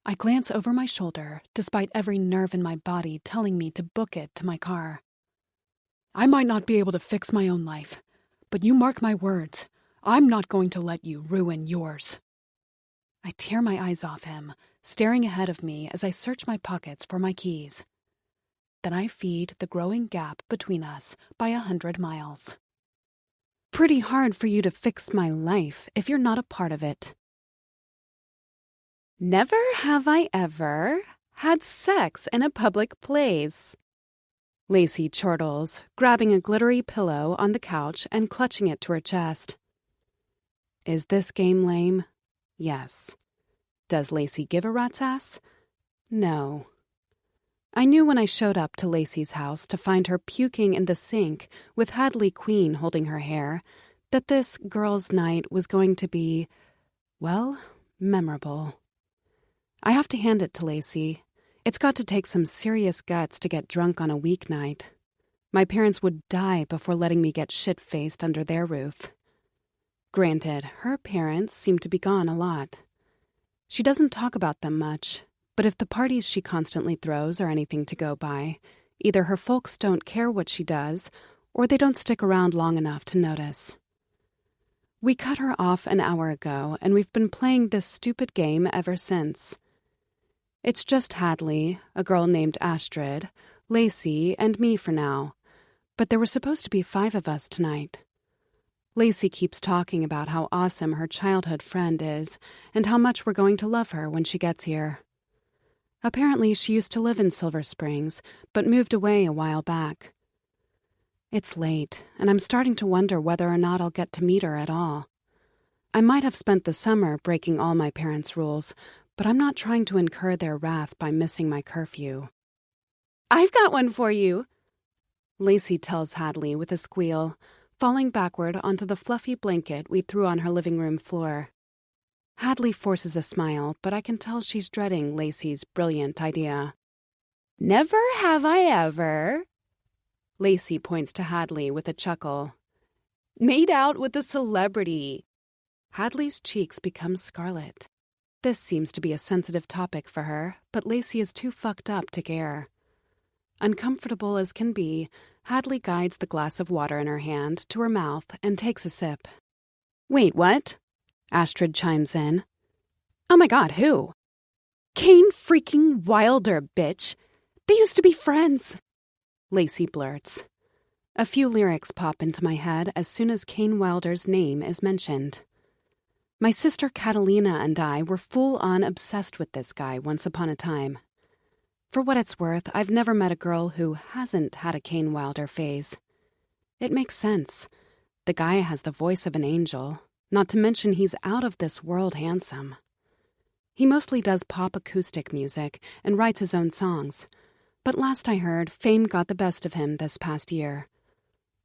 I glance over my shoulder, despite every nerve in my body telling me to book it to my car. I might not be able to fix my own life, but you mark my words, I'm not going to let you ruin yours. I tear my eyes off him, staring ahead of me as I search my pockets for my keys. Then I feed the growing gap between us by 100 miles. Pretty hard for you to fix my life if you're not a part of it. Never have I ever had sex in a public place. Lacey chortles, grabbing a glittery pillow on the couch and clutching it to her chest. Is this game lame? Yes. Does Lacey give a rat's ass? No. I knew when I showed up to Lacey's house to find her puking in the sink with Hadley Queen holding her hair that this girls' night was going to be, well, memorable. I have to hand it to Lacey. It's got to take some serious guts to get drunk on a weeknight. My parents would die before letting me get shit-faced under their roof. Granted, her parents seem to be gone a lot. She doesn't talk about them much, but if the parties she constantly throws are anything to go by, either her folks don't care what she does, or they don't stick around long enough to notice. We cut her off an hour ago, and we've been playing this stupid game ever since. It's just Hadley, a girl named Astrid, Lacey, and me for now, but there were supposed to be 5 of us tonight. Lacey keeps talking about how awesome her childhood friend is and how much we're going to love her when she gets here. Apparently, she used to live in Silver Springs, but moved away a while back. It's late, and I'm starting to wonder whether or not I'll get to meet her at all. I might have spent the summer breaking all my parents' rules, but I'm not trying to incur their wrath by missing my curfew. I've got one for you, Lacey tells Hadley with a squeal, falling backward onto the fluffy blanket we threw on her living room floor. Hadley forces a smile, but I can tell she's dreading Lacey's brilliant idea. Never have I ever, Lacey points to Hadley with a chuckle, made out with a celebrity. Hadley's cheeks become scarlet. This seems to be a sensitive topic for her, but Lacey is too fucked up to care. Uncomfortable as can be, Hadley guides the glass of water in her hand to her mouth and takes a sip. Wait, what? Astrid chimes in. Oh my god, who? Kane freaking Wilder, bitch. They used to be friends. Lacey blurts. A few lyrics pop into my head as soon as Kane Wilder's name is mentioned. My sister Catalina and I were full-on obsessed with this guy once upon a time. For what it's worth, I've never met a girl who hasn't had a Kane Wilder phase. It makes sense. The guy has the voice of an angel, not to mention he's out of this world handsome. He mostly does pop acoustic music and writes his own songs, but last I heard, fame got the best of him this past year.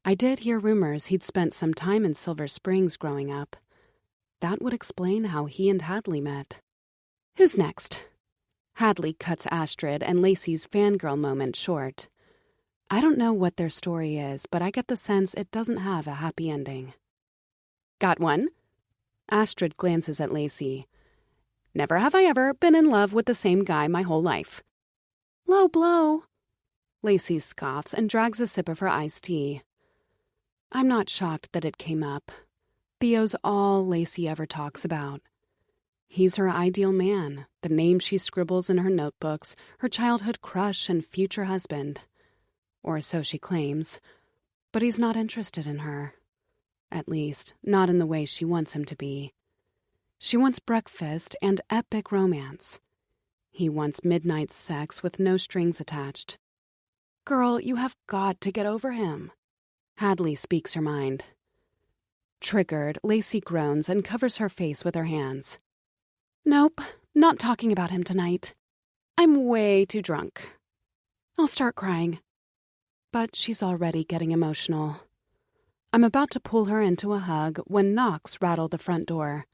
I did hear rumors he'd spent some time in Silver Springs growing up. That would explain how he and Hadley met. Who's next? Hadley cuts Astrid and Lacey's fangirl moment short. I don't know what their story is, but I get the sense it doesn't have a happy ending. Got one? Astrid glances at Lacey. Never have I ever been in love with the same guy my whole life. Low blow. Lacey scoffs and drags a sip of her iced tea. I'm not shocked that it came up. Theo's all Lacey ever talks about. He's her ideal man, the name she scribbles in her notebooks, her childhood crush and future husband. Or so she claims. But he's not interested in her. At least, not in the way she wants him to be. She wants breakfast and epic romance. He wants midnight sex with no strings attached. Girl, you have got to get over him. Hadley speaks her mind. Triggered, Lacey groans and covers her face with her hands. Nope, not talking about him tonight. I'm way too drunk. I'll start crying. But she's already getting emotional. I'm about to pull her into a hug when knocks rattle the front door.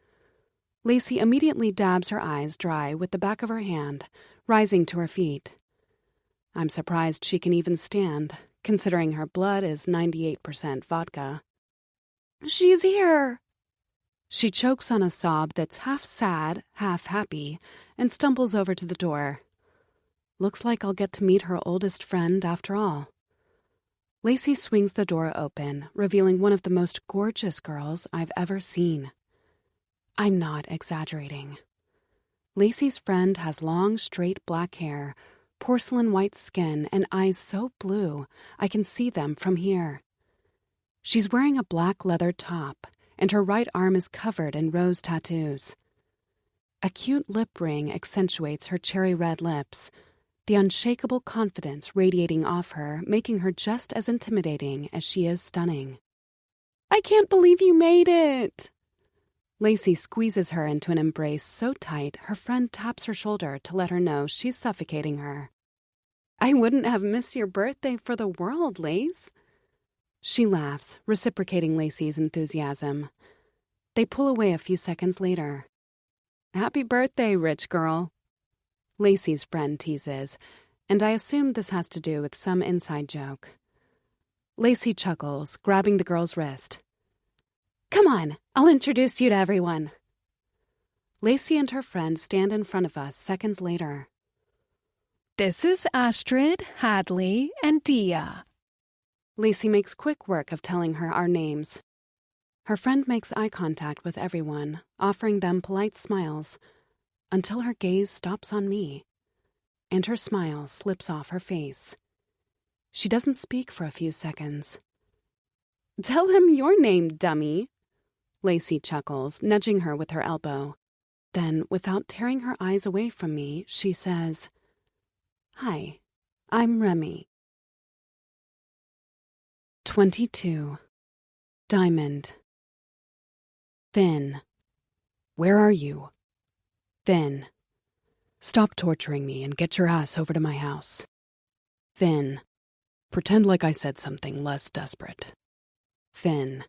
Lacey immediately dabs her eyes dry with the back of her hand, rising to her feet. I'm surprised she can even stand, considering her blood is 98% vodka. She's here! She chokes on a sob that's half sad, half happy, and stumbles over to the door. Looks like I'll get to meet her oldest friend after all. Lacey swings the door open, revealing one of the most gorgeous girls I've ever seen. I'm not exaggerating. Lacey's friend has long, straight black hair, porcelain white skin, and eyes so blue I can see them from here. She's wearing a black leather top, and her right arm is covered in rose tattoos. A cute lip ring accentuates her cherry red lips, the unshakable confidence radiating off her, making her just as intimidating as she is stunning. I can't believe you made it! Lacey squeezes her into an embrace so tight her friend taps her shoulder to let her know she's suffocating her. I wouldn't have missed your birthday for the world, Lace. She laughs, reciprocating Lacey's enthusiasm. They pull away a few seconds later. Happy birthday, rich girl. Lacey's friend teases, and I assume this has to do with some inside joke. Lacey chuckles, grabbing the girl's wrist. Come on, I'll introduce you to everyone. Lacey and her friend stand in front of us seconds later. This is Astrid, Hadley, and Dia. Lacey makes quick work of telling her our names. Her friend makes eye contact with everyone, offering them polite smiles, until her gaze stops on me, and her smile slips off her face. She doesn't speak for a few seconds. Tell him your name, dummy. Lacey chuckles, nudging her with her elbow. Then, without tearing her eyes away from me, she says, Hi, I'm Remy. 22. Diamond. Finn. Where are you? Finn. Stop torturing me and get your ass over to my house. Finn. Pretend like I said something less desperate. Finn.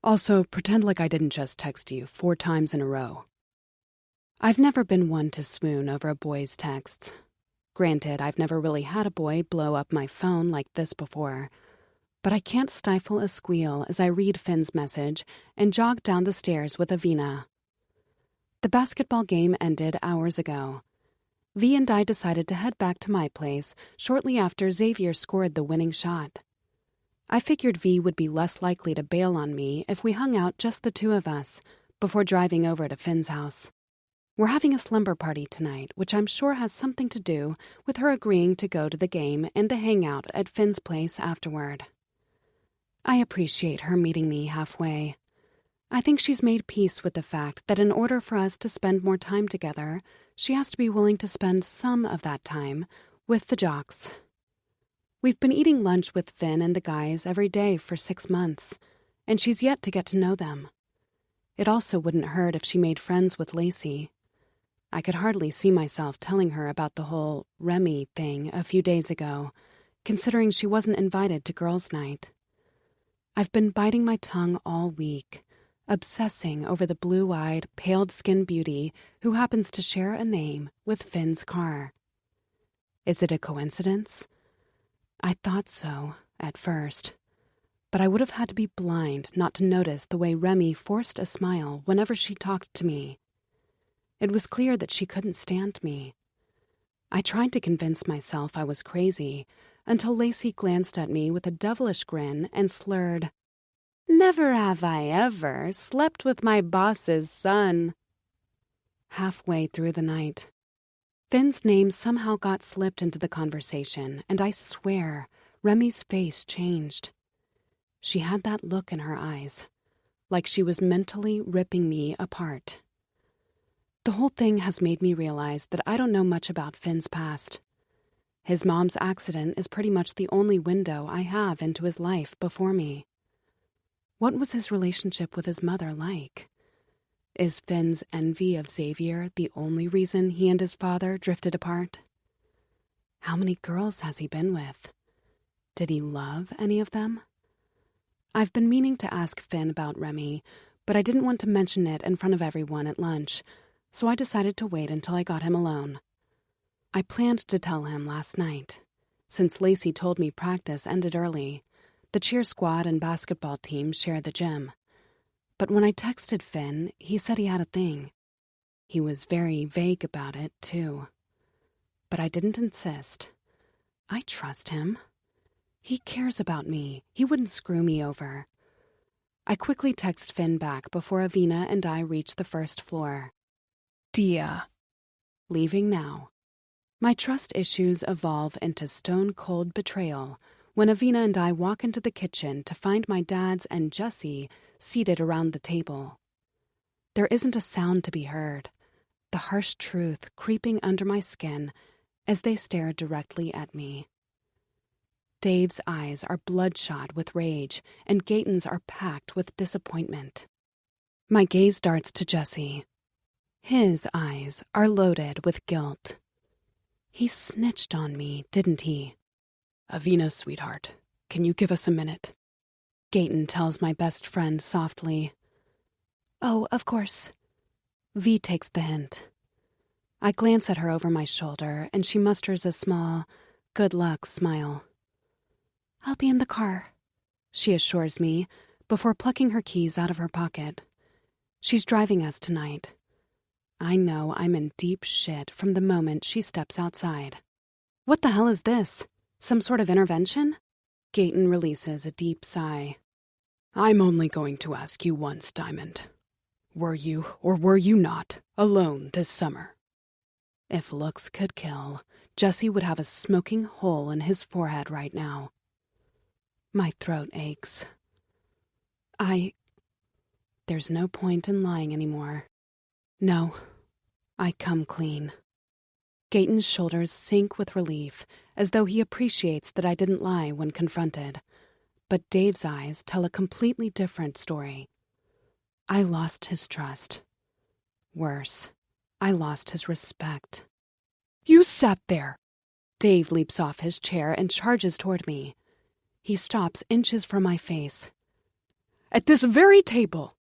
Also, pretend like I didn't just text you 4 times in a row. I've never been one to swoon over a boy's texts. Granted, I've never really had a boy blow up my phone like this before, but I can't stifle a squeal as I read Finn's message and jog down the stairs with Avina. The basketball game ended hours ago. V and I decided to head back to my place shortly after Xavier scored the winning shot. I figured V would be less likely to bail on me if we hung out just the 2 of us before driving over to Finn's house. We're having a slumber party tonight, which I'm sure has something to do with her agreeing to go to the game and to hang out at Finn's place afterward. I appreciate her meeting me halfway. I think she's made peace with the fact that in order for us to spend more time together, she has to be willing to spend some of that time with the jocks. We've been eating lunch with Finn and the guys every day for 6 months, and she's yet to get to know them. It also wouldn't hurt if she made friends with Lacey. I could hardly see myself telling her about the whole Remy thing a few days ago, considering she wasn't invited to girls' night. I've been biting my tongue all week, obsessing over the blue-eyed, paled-skinned beauty who happens to share a name with Finn's car. Is it a coincidence? I thought so, at first. But I would have had to be blind not to notice the way Remy forced a smile whenever she talked to me. It was clear that she couldn't stand me. I tried to convince myself I was crazy, until Lacey glanced at me with a devilish grin and slurred, "Never have I ever slept with my boss's son." Halfway through the night, Finn's name somehow got slipped into the conversation, and I swear Remy's face changed. She had that look in her eyes, like she was mentally ripping me apart. The whole thing has made me realize that I don't know much about Finn's past. His mom's accident is pretty much the only window I have into his life before me. What was his relationship with his mother like? Is Finn's envy of Xavier the only reason he and his father drifted apart? How many girls has he been with? Did he love any of them? I've been meaning to ask Finn about Remy, but I didn't want to mention it in front of everyone at lunch, so I decided to wait until I got him alone. I planned to tell him last night. Since Lacey told me practice ended early, the cheer squad and basketball team share the gym. But when I texted Finn, he said he had a thing. He was very vague about it, too. But I didn't insist. I trust him. He cares about me. He wouldn't screw me over. I quickly text Finn back before Avina and I reach the first floor. Dia. Leaving now. My trust issues evolve into stone-cold betrayal when Avina and I walk into the kitchen to find my dad's and Jessie seated around the table. There isn't a sound to be heard, the harsh truth creeping under my skin as they stare directly at me. Dave's eyes are bloodshot with rage, and Gaten's are packed with disappointment. My gaze darts to Jessie. His eyes are loaded with guilt. He snitched on me, didn't he? "Avina, sweetheart, can you give us a minute?" Gaten tells my best friend softly. "Oh, of course." V takes the hint. I glance at her over my shoulder, and she musters a small, good luck smile. "I'll be in the car," she assures me, before plucking her keys out of her pocket. She's driving us tonight. I know I'm in deep shit from the moment she steps outside. What the hell is this? Some sort of intervention? Gaten releases a deep sigh. "I'm only going to ask you once, Diamond. Were you, or were you not, alone this summer?" If looks could kill, Jesse would have a smoking hole in his forehead right now. My throat aches. There's no point in lying anymore. No, I come clean. Gaten's shoulders sink with relief, as though he appreciates that I didn't lie when confronted. But Dave's eyes tell a completely different story. I lost his trust. Worse, I lost his respect. "You sat there!" Dave leaps off his chair and charges toward me. He stops inches from my face. "At this very table,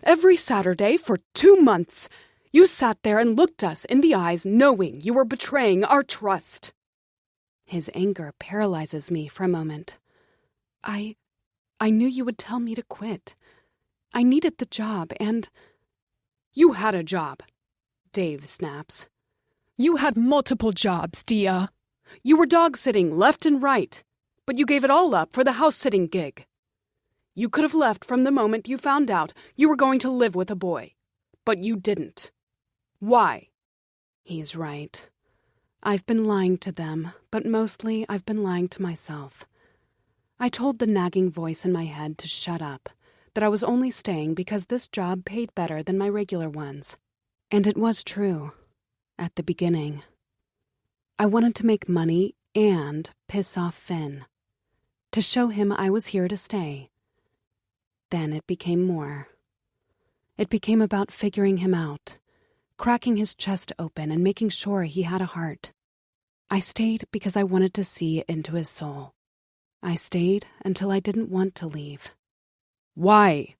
every Saturday for 2 months, you sat there and looked us in the eyes knowing you were betraying our trust." His anger paralyzes me for a moment. I knew you would tell me to quit. I needed the job, and... "You had a job," Dave snaps. You had multiple jobs, Dia. "You were dog-sitting left and right, but you gave it all up for the house-sitting gig. You could have left from the moment you found out you were going to live with a boy, but you didn't. Why?" He's right. I've been lying to them, but mostly I've been lying to myself. I told the nagging voice in my head to shut up, that I was only staying because this job paid better than my regular ones. And it was true, at the beginning. I wanted to make money and piss off Finn, to show him I was here to stay. Then it became more. It became about figuring him out, cracking his chest open and making sure he had a heart. I stayed because I wanted to see into his soul. I stayed until I didn't want to leave. "Why?"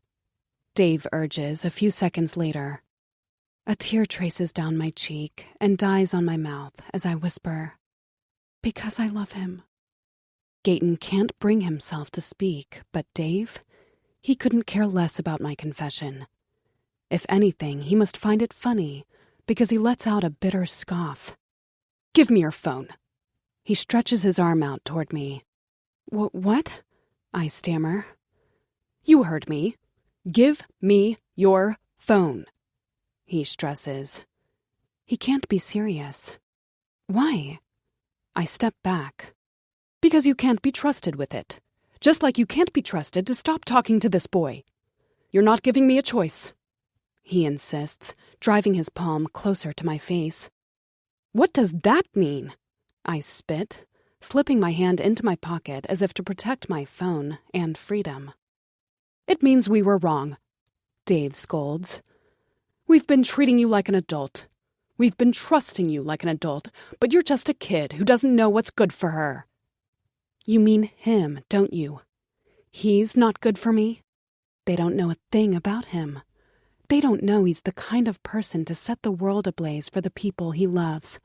Dave urges a few seconds later. A tear traces down my cheek and dies on my mouth as I whisper, "Because I love him." Gaten can't bring himself to speak, but Dave, he couldn't care less about my confession. If anything, he must find it funny, because he lets out a bitter scoff. "Give me your phone," He stretches his arm out toward me. What? I stammer. You heard me. Give me your phone, he stresses. He can't be serious. Why? I step back. Because you can't be trusted with it. Just like you can't be trusted to stop talking to this boy. You're not giving me a choice, he insists, driving his palm closer to my face. What does that mean? I spit, slipping my hand into my pocket as if to protect my phone and freedom. It means we were wrong, Dave scolds. We've been treating you like an adult. We've been trusting you like an adult, but you're just a kid who doesn't know what's good for her. You mean him, don't you? He's not good for me? They don't know a thing about him. They don't know he's the kind of person to set the world ablaze for the people he loves.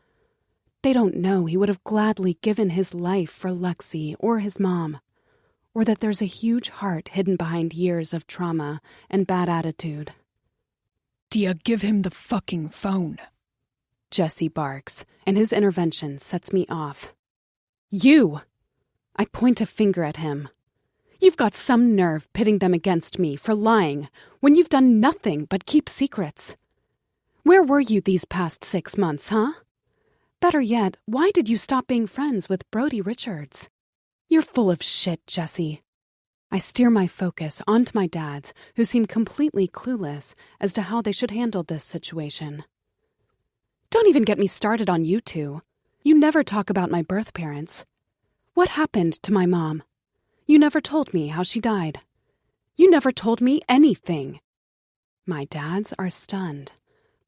They don't know he would have gladly given his life for Lexi or his mom, or that there's a huge heart hidden behind years of trauma and bad attitude. Dia, give him the fucking phone. Jesse barks, and his intervention sets me off. You! I point a finger at him. You've got some nerve pitting them against me for lying when you've done nothing but keep secrets. Where were you these past 6 months, huh? Better yet, why did you stop being friends with Brody Richards? You're full of shit, Jesse. I steer my focus onto my dads, who seem completely clueless as to how they should handle this situation. Don't even get me started on you two. You never talk about my birth parents. What happened to my mom? You never told me how she died. You never told me anything. My dads are stunned,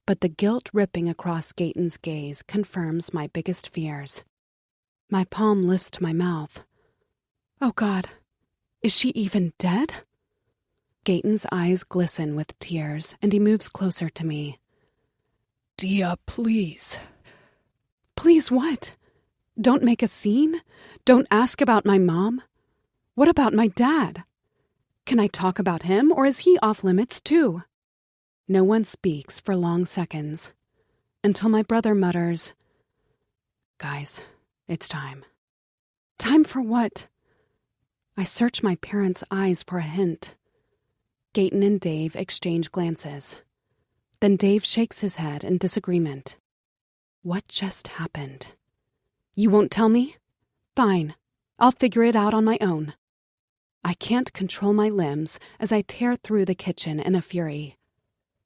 but the guilt ripping across Gaten's gaze confirms my biggest fears. My palm lifts to my mouth. Oh God, is she even dead? Gaten's eyes glisten with tears, and he moves closer to me. Dia, please. Please what? Don't make a scene? Don't ask about my mom? What about my dad? Can I talk about him, or is he off limits too? No one speaks for long seconds, until my brother mutters, Guys, it's time. Time for what? I search my parents' eyes for a hint. Gaten and Dave exchange glances. Then Dave shakes his head in disagreement. What just happened? You won't tell me? Fine. I'll figure it out on my own. I can't control my limbs as I tear through the kitchen in a fury.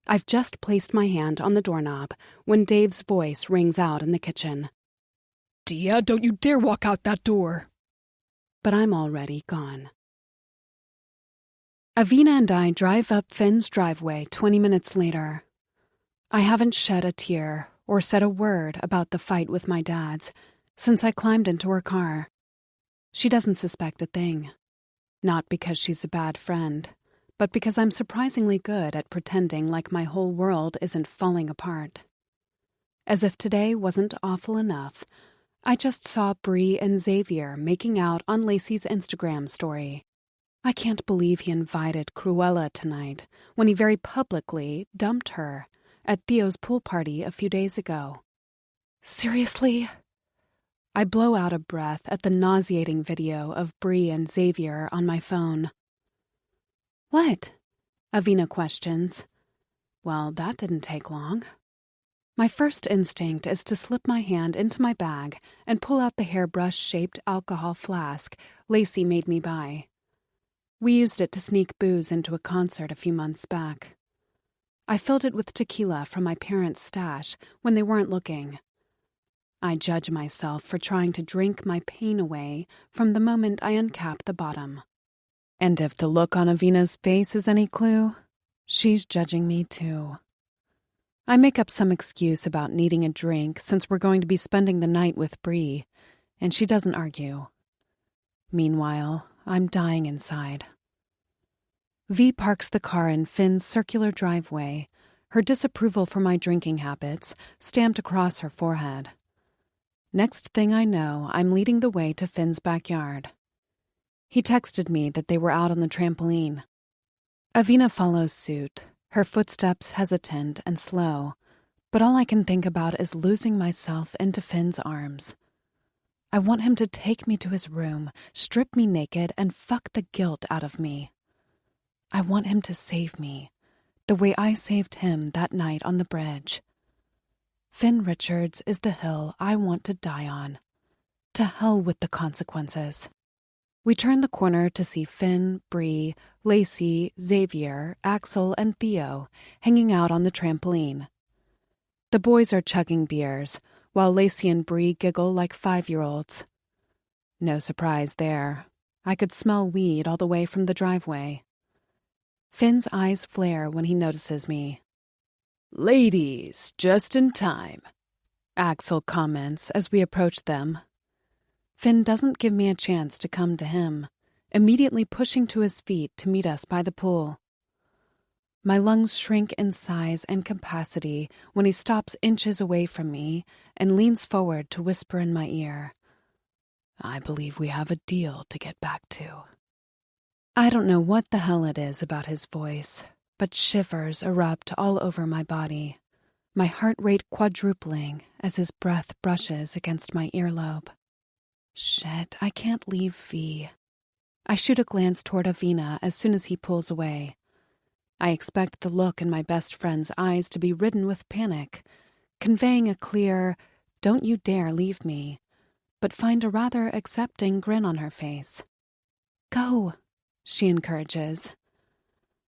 I've just placed my hand on the doorknob when Dave's voice rings out in the kitchen. Dia, don't you dare walk out that door. But I'm already gone. Avina and I drive up Finn's driveway 20 minutes later. I haven't shed a tear or said a word about the fight with my dads since I climbed into her car. She doesn't suspect a thing. Not because she's a bad friend, but because I'm surprisingly good at pretending like my whole world isn't falling apart. As if today wasn't awful enough, I just saw Bree and Xavier making out on Lacey's Instagram story. I can't believe he invited Cruella tonight when he very publicly dumped her at Theo's pool party a few days ago. Seriously? I blow out a breath at the nauseating video of Bree and Xavier on my phone. What? Avina questions. Well, that didn't take long. My first instinct is to slip my hand into my bag and pull out the hairbrush-shaped alcohol flask Lacey made me buy. We used it to sneak booze into a concert a few months back. I filled it with tequila from my parents' stash when they weren't looking. I judge myself for trying to drink my pain away from the moment I uncap the bottom. And if the look on Avina's face is any clue, she's judging me too. I make up some excuse about needing a drink since we're going to be spending the night with Bree, and she doesn't argue. Meanwhile, I'm dying inside. V parks the car in Finn's circular driveway, her disapproval for my drinking habits stamped across her forehead. Next thing I know, I'm leading the way to Finn's backyard. He texted me that they were out on the trampoline. Avina follows suit, her footsteps hesitant and slow, but all I can think about is losing myself into Finn's arms. I want him to take me to his room, strip me naked, and fuck the guilt out of me. I want him to save me, the way I saved him that night on the bridge. Finn Richards is the hill I want to die on. To hell with the consequences. We turn the corner to see Finn, Bree, Lacey, Xavier, Axel, and Theo hanging out on the trampoline. The boys are chugging beers, while Lacey and Bree giggle like 5-year-olds. No surprise there. I could smell weed all the way from the driveway. Finn's eyes flare when he notices me. Ladies, just in time, Axel comments as we approach them. Finn doesn't give me a chance to come to him, immediately pushing to his feet to meet us by the pool. My lungs shrink in size and capacity when he stops inches away from me and leans forward to whisper in my ear, I believe we have a deal to get back to. I don't know what the hell it is about his voice, but shivers erupt all over my body, my heart rate quadrupling as his breath brushes against my earlobe. Shit, I can't leave V. I shoot a glance toward Avina as soon as he pulls away. I expect the look in my best friend's eyes to be ridden with panic, conveying a clear, don't you dare leave me, but find a rather accepting grin on her face. Go, she encourages.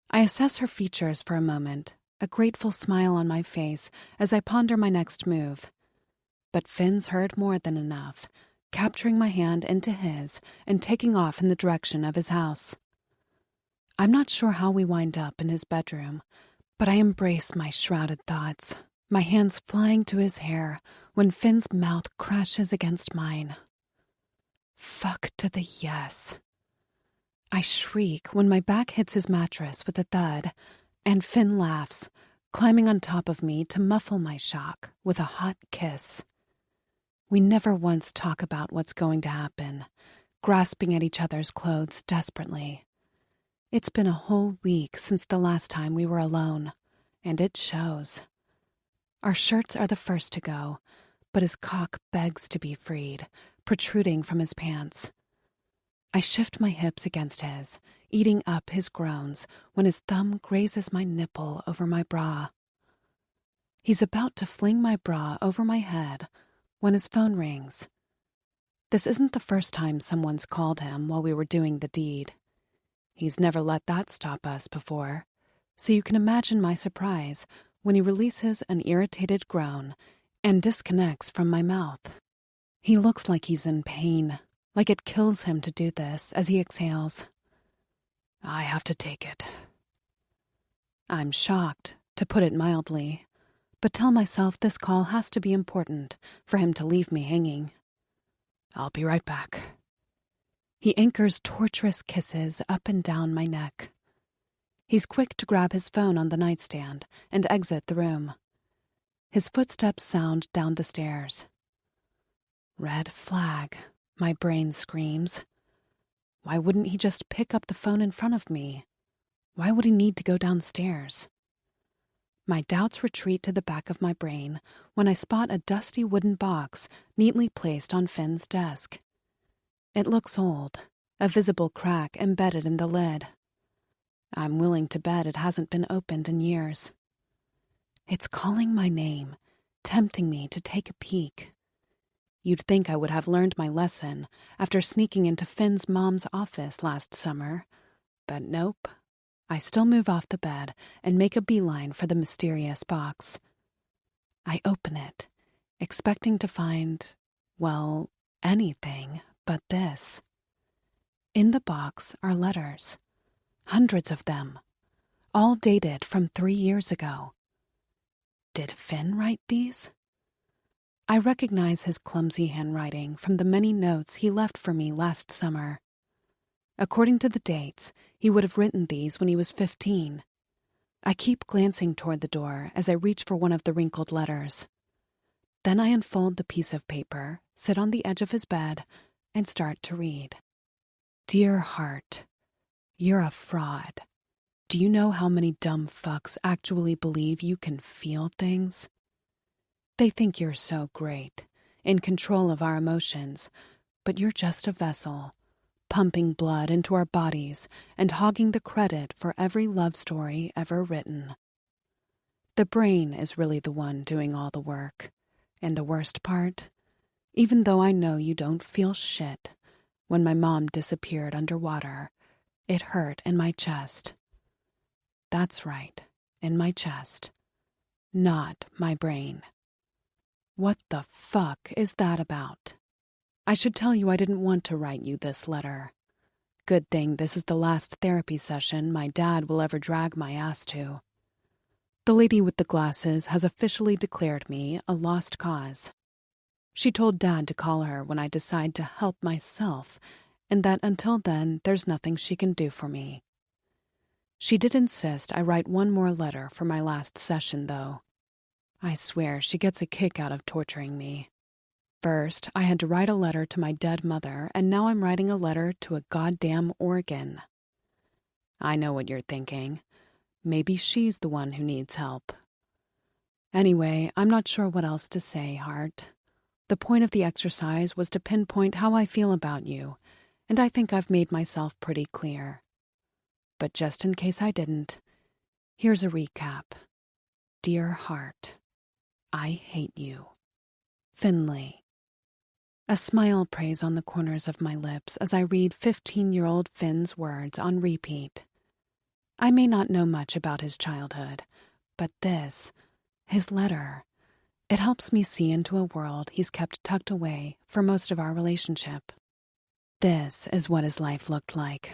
I assess her features for a moment, a grateful smile on my face as I ponder my next move. But Finn's heard more than enough, capturing my hand into his and taking off in the direction of his house. I'm not sure how we wind up in his bedroom, but I embrace my shrouded thoughts, my hands flying to his hair when Finn's mouth crashes against mine. Fuck to the yes. I shriek when my back hits his mattress with a thud, and Finn laughs, climbing on top of me to muffle my shock with a hot kiss. We never once talk about what's going to happen, grasping at each other's clothes desperately. It's been a whole week since the last time we were alone, and it shows. Our shirts are the first to go, but his cock begs to be freed, protruding from his pants. I shift my hips against his, eating up his groans when his thumb grazes my nipple over my bra. He's about to fling my bra over my head when his phone rings. This isn't the first time someone's called him while we were doing the deed. He's never let that stop us before, so you can imagine my surprise when he releases an irritated groan and disconnects from my mouth. He looks like he's in pain, like it kills him to do this as he exhales. I have to take it. I'm shocked, to put it mildly, but tell myself this call has to be important for him to leave me hanging. I'll be right back. He anchors torturous kisses up and down my neck. He's quick to grab his phone on the nightstand and exit the room. His footsteps sound down the stairs. Red flag, my brain screams. Why wouldn't he just pick up the phone in front of me? Why would he need to go downstairs? My doubts retreat to the back of my brain when I spot a dusty wooden box neatly placed on Finn's desk. It looks old, a visible crack embedded in the lid. I'm willing to bet it hasn't been opened in years. It's calling my name, tempting me to take a peek. You'd think I would have learned my lesson after sneaking into Finn's mom's office last summer, but nope. I still move off the bed and make a beeline for the mysterious box. I open it, expecting to find, well, anything but this. In the box are letters, hundreds of them, all dated from 3 years ago. Did Finn write these? I recognize his clumsy handwriting from the many notes he left for me last summer. According to the dates, he would have written these when he was 15. I keep glancing toward the door as I reach for one of the wrinkled letters. Then I unfold the piece of paper, sit on the edge of his bed, and start to read. Dear heart, you're a fraud. Do you know how many dumb fucks actually believe you can feel things? They think you're so great, in control of our emotions, but you're just a vessel, pumping blood into our bodies and hogging the credit for every love story ever written. The brain is really the one doing all the work, and the worst part, even though I know you don't feel shit, when my mom disappeared underwater, it hurt in my chest. That's right, in my chest, not my brain. What the fuck is that about? I should tell you I didn't want to write you this letter. Good thing this is the last therapy session my dad will ever drag my ass to. The lady with the glasses has officially declared me a lost cause. She told Dad to call her when I decide to help myself, and that until then there's nothing she can do for me. She did insist I write one more letter for my last session, though. I swear she gets a kick out of torturing me. First, I had to write a letter to my dead mother, and now I'm writing a letter to a goddamn organ. I know what you're thinking. Maybe she's the one who needs help. Anyway, I'm not sure what else to say, Heart. The point of the exercise was to pinpoint how I feel about you, and I think I've made myself pretty clear. But just in case I didn't, here's a recap. Dear Heart, I hate you. Finley. A smile preys on the corners of my lips as I read 15-year-old Finn's words on repeat. I may not know much about his childhood, but this, his letter, it helps me see into a world he's kept tucked away for most of our relationship. This is what his life looked like.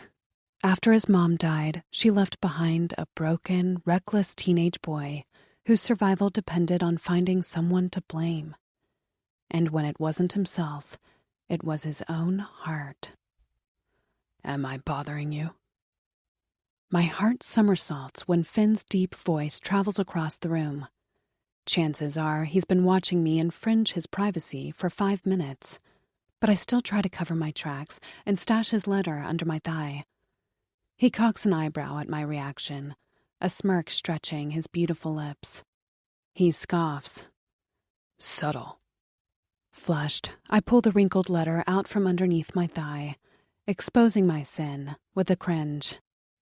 After his mom died, she left behind a broken, reckless teenage boy whose survival depended on finding someone to blame. And when it wasn't himself, it was his own heart. Am I bothering you? My heart somersaults when Finn's deep voice travels across the room. Chances are he's been watching me infringe his privacy for 5 minutes, but I still try to cover my tracks and stash his letter under my thigh. He cocks an eyebrow at my reaction, a smirk stretching his beautiful lips. He scoffs. Subtle. Flushed, I pull the wrinkled letter out from underneath my thigh, exposing my sin with a cringe.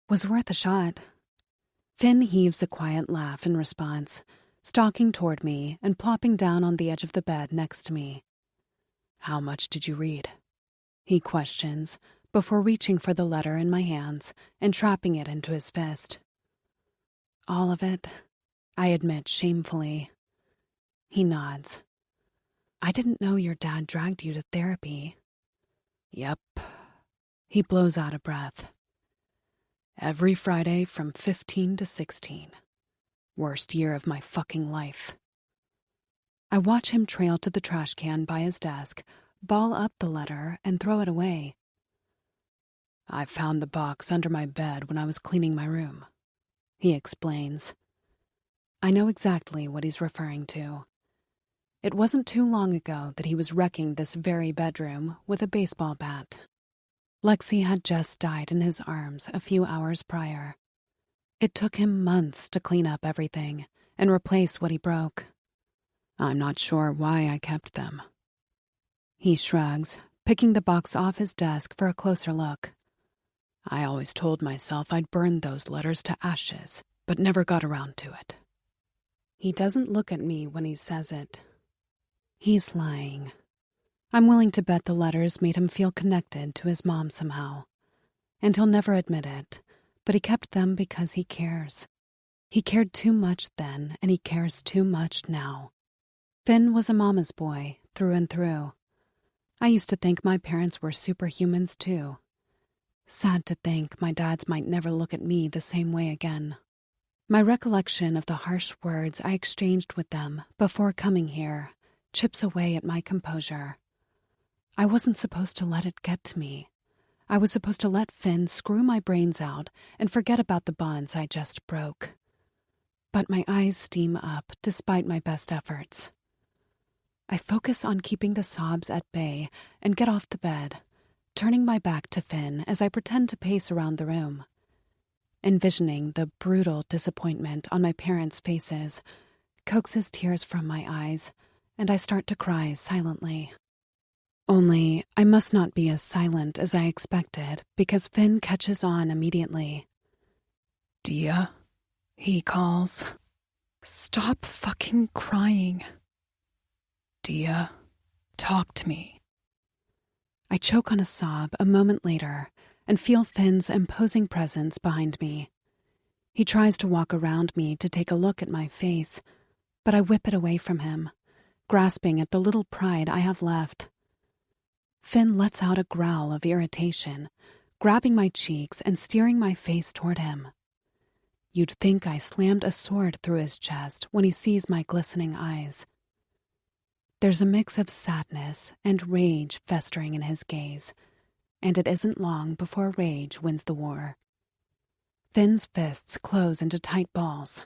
Was worth a shot. Finn heaves a quiet laugh in response, stalking toward me and plopping down on the edge of the bed next to me. How much did you read? He questions, before reaching for the letter in my hands and trapping it into his fist. All of it, I admit shamefully. He nods. I didn't know your dad dragged you to therapy. Yep. He blows out a breath. Every Friday from 15 to 16. Worst year of my fucking life. I watch him trail to the trash can by his desk, ball up the letter, and throw it away. I found the box under my bed when I was cleaning my room. He explains. I know exactly what he's referring to. It wasn't too long ago that he was wrecking this very bedroom with a baseball bat. Lexi had just died in his arms a few hours prior. It took him months to clean up everything and replace what he broke. I'm not sure why I kept them. He shrugs, picking the box off his desk for a closer look. I always told myself I'd burn those letters to ashes, but never got around to it. He doesn't look at me when he says it. He's lying. I'm willing to bet the letters made him feel connected to his mom somehow. And he'll never admit it, but he kept them because he cares. He cared too much then, and he cares too much now. Finn was a mama's boy, through and through. I used to think my parents were superhumans too. Sad to think my dads might never look at me the same way again. My recollection of the harsh words I exchanged with them before coming here chips away at my composure. I wasn't supposed to let it get to me. I was supposed to let Finn screw my brains out and forget about the bonds I just broke. But my eyes steam up despite my best efforts. I focus on keeping the sobs at bay and get off the bed, turning my back to Finn as I pretend to pace around the room. Envisioning the brutal disappointment on my parents' faces coaxes tears from my eyes and I start to cry silently. Only, I must not be as silent as I expected, because Finn catches on immediately. Dia, he calls. Stop fucking crying. Dia, talk to me. I choke on a sob a moment later and feel Finn's imposing presence behind me. He tries to walk around me to take a look at my face, but I whip it away from him, grasping at the little pride I have left. Finn lets out a growl of irritation, grabbing my cheeks and steering my face toward him. You'd think I slammed a sword through his chest when he sees my glistening eyes. There's a mix of sadness and rage festering in his gaze, and it isn't long before rage wins the war. Finn's fists close into tight balls.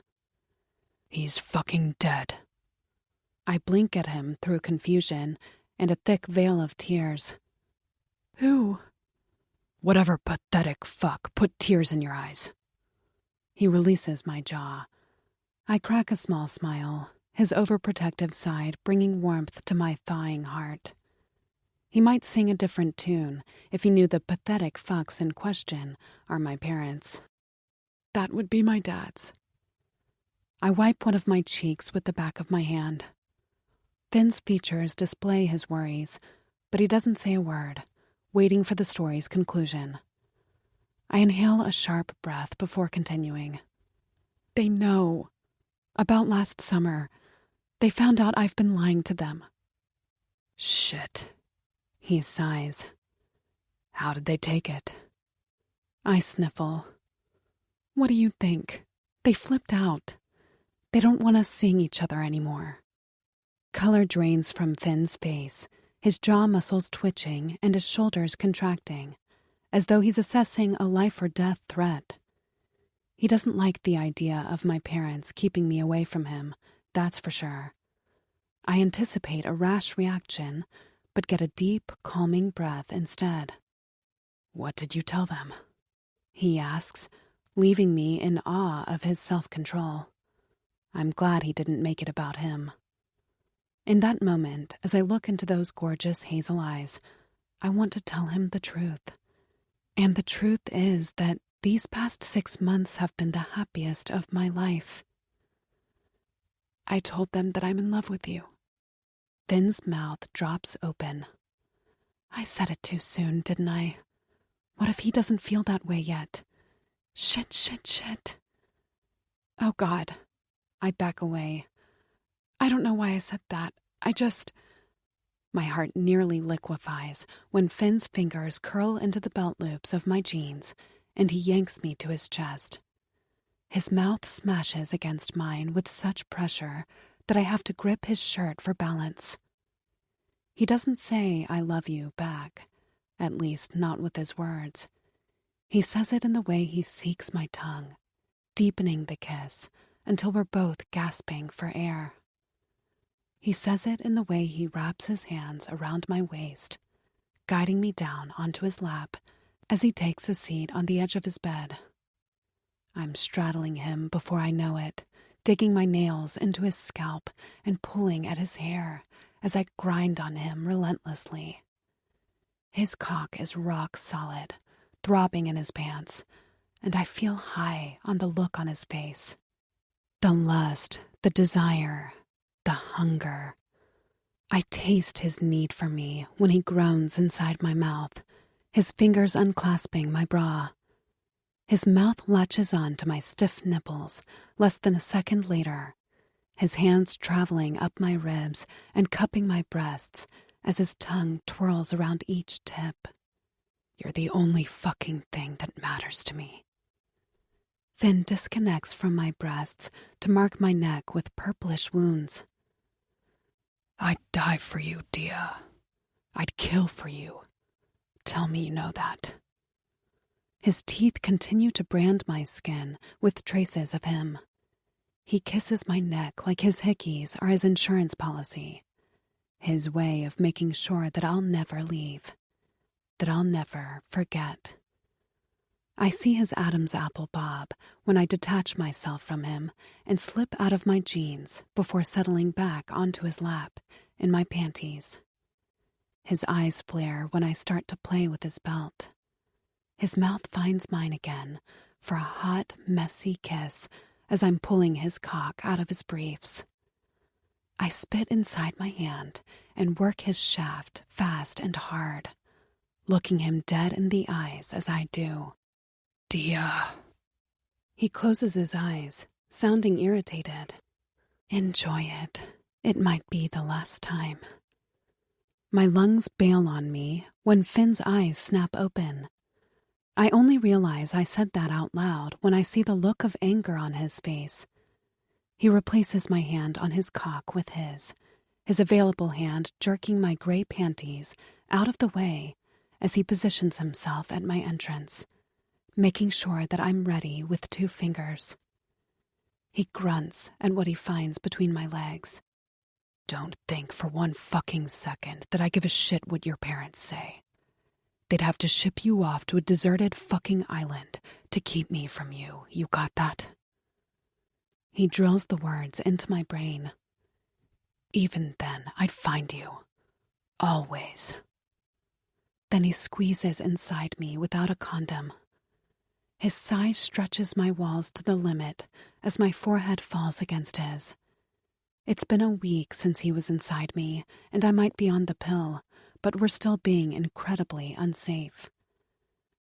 He's fucking dead. I blink at him through confusion and a thick veil of tears. Who? Whatever pathetic fuck put tears in your eyes. He releases my jaw. I crack a small smile, his overprotective side bringing warmth to my thawing heart. He might sing a different tune if he knew the pathetic fucks in question are my parents. That would be my dad's. I wipe one of my cheeks with the back of my hand. Finn's features display his worries, but he doesn't say a word, waiting for the story's conclusion. I inhale a sharp breath before continuing. They know. About last summer. They found out I've been lying to them. Shit. He sighs. How did they take it? I sniffle. What do you think? They flipped out. They don't want us seeing each other anymore. Color drains from Finn's face, his jaw muscles twitching and his shoulders contracting, as though he's assessing a life or death threat. He doesn't like the idea of my parents keeping me away from him, that's for sure. I anticipate a rash reaction, but get a deep, calming breath instead. What did you tell them? He asks, leaving me in awe of his self-control. I'm glad he didn't make it about him. In that moment, as I look into those gorgeous hazel eyes, I want to tell him the truth. And the truth is that these past 6 months have been the happiest of my life. I told them that I'm in love with you. Finn's mouth drops open. I said it too soon, didn't I? What if he doesn't feel that way yet? Shit. Oh, God. I back away. I don't know why I said that. My heart nearly liquefies when Finn's fingers curl into the belt loops of my jeans and he yanks me to his chest. His mouth smashes against mine with such pressure that I have to grip his shirt for balance. He doesn't say I love you back, at least not with his words. He says it in the way he seeks my tongue, deepening the kiss until we're both gasping for air. He says it in the way he wraps his hands around my waist, guiding me down onto his lap as he takes a seat on the edge of his bed. I'm straddling him before I know it, digging my nails into his scalp and pulling at his hair as I grind on him relentlessly. His cock is rock solid, throbbing in his pants, and I feel high on the look on his face. The lust, the desire, the hunger. I taste his need for me when he groans inside my mouth, his fingers unclasping my bra. His mouth latches on to my stiff nipples less than a second later, his hands traveling up my ribs and cupping my breasts as his tongue twirls around each tip. You're the only fucking thing that matters to me. Finn disconnects from my breasts to mark my neck with purplish wounds. I'd die for you, Dia. I'd kill for you. Tell me you know that. His teeth continue to brand my skin with traces of him. He kisses my neck like his hickeys are his insurance policy. His way of making sure that I'll never leave. That I'll never forget. I see his Adam's apple bob when I detach myself from him and slip out of my jeans before settling back onto his lap in my panties. His eyes flare when I start to play with his belt. His mouth finds mine again for a hot, messy kiss as I'm pulling his cock out of his briefs. I spit inside my hand and work his shaft fast and hard, looking him dead in the eyes as I do. Dia. He closes his eyes, sounding irritated. Enjoy it. It might be the last time. My lungs bail on me when Finn's eyes snap open. I only realize I said that out loud when I see the look of anger on his face. He replaces my hand on his cock with his available hand jerking my gray panties out of the way as he positions himself at my entrance, making sure that I'm ready with 2 fingers. He grunts at what he finds between my legs. Don't think for one fucking second that I give a shit what your parents say. They'd have to ship you off to a deserted fucking island to keep me from you. You got that? He drills the words into my brain. Even then, I'd find you. Always. Then he squeezes inside me without a condom. His size stretches my walls to the limit as my forehead falls against his. It's been a week since he was inside me, and I might be on the pill, but we're still being incredibly unsafe.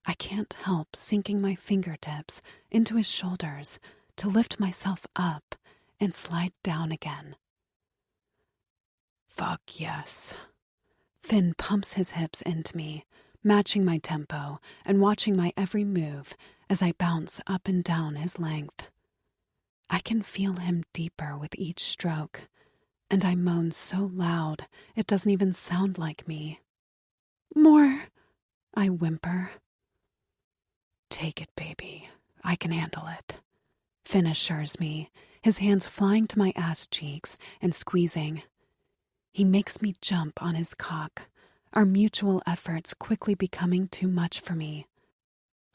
I can't help sinking my fingertips into his shoulders to lift myself up and slide down again. Fuck yes. Finn pumps his hips into me, matching my tempo and watching my every move as I bounce up and down his length. I can feel him deeper with each stroke, and I moan so loud it doesn't even sound like me. More, I whimper. Take it, baby. I can handle it. Finn assures me, his hands flying to my ass cheeks and squeezing. He makes me jump on his cock, our mutual efforts quickly becoming too much for me.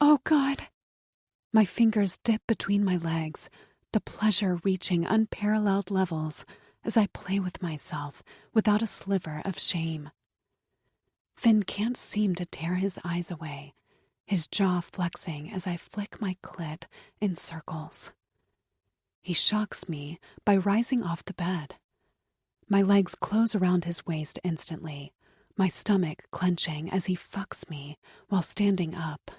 Oh, God. My fingers dip between my legs, the pleasure reaching unparalleled levels as I play with myself without a sliver of shame. Finn can't seem to tear his eyes away, his jaw flexing as I flick my clit in circles. He shocks me by rising off the bed. My legs close around his waist instantly, my stomach clenching as he fucks me while standing up,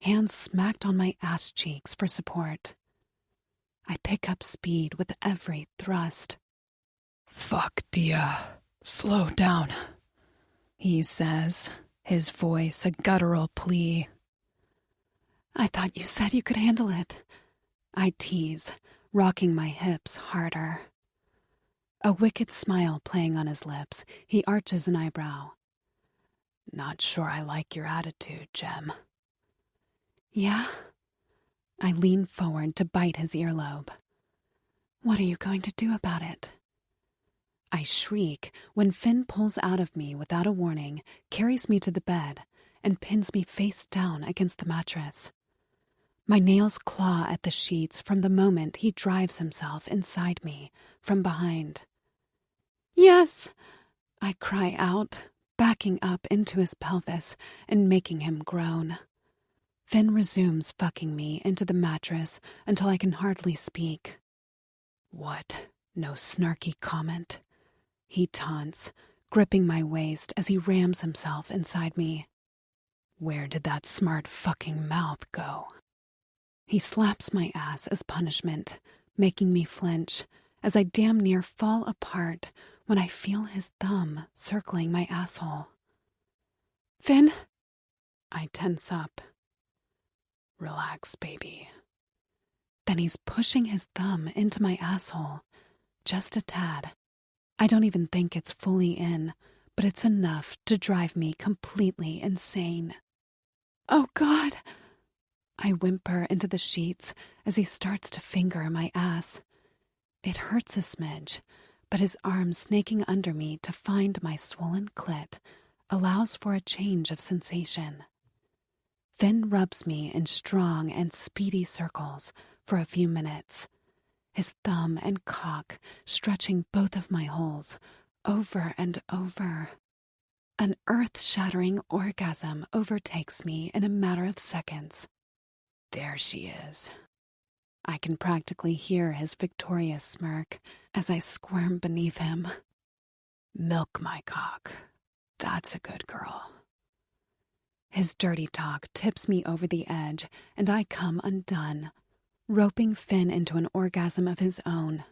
hands smacked on my ass cheeks for support. I pick up speed with every thrust. Fuck, Dia. Slow down, he says, his voice a guttural plea. I thought you said you could handle it. I tease, rocking my hips harder. A wicked smile playing on his lips, he arches an eyebrow. Not sure I like your attitude, Jem. Yeah? I lean forward to bite his earlobe. What are you going to do about it? I shriek when Finn pulls out of me without a warning, carries me to the bed, and pins me face down against the mattress. My nails claw at the sheets from the moment he drives himself inside me from behind. Yes, I cry out, backing up into his pelvis and making him groan. Finn resumes fucking me into the mattress until I can hardly speak. What? No snarky comment? He taunts, gripping my waist as he rams himself inside me. Where did that smart fucking mouth go? He slaps my ass as punishment, making me flinch as I damn near fall apart when I feel his thumb circling my asshole. Finn? I tense up. Relax, baby. Then he's pushing his thumb into my asshole, just a tad. I don't even think it's fully in, but it's enough to drive me completely insane. Oh, God! I whimper into the sheets as he starts to finger my ass. It hurts a smidge, but his arm snaking under me to find my swollen clit allows for a change of sensation. Finn rubs me in strong and speedy circles for a few minutes, his thumb and cock stretching both of my holes, over and over. An earth-shattering orgasm overtakes me in a matter of seconds. There she is. I can practically hear his victorious smirk as I squirm beneath him. Milk my cock. That's a good girl. His dirty talk tips me over the edge, and I come undone, roping Finn into an orgasm of his own.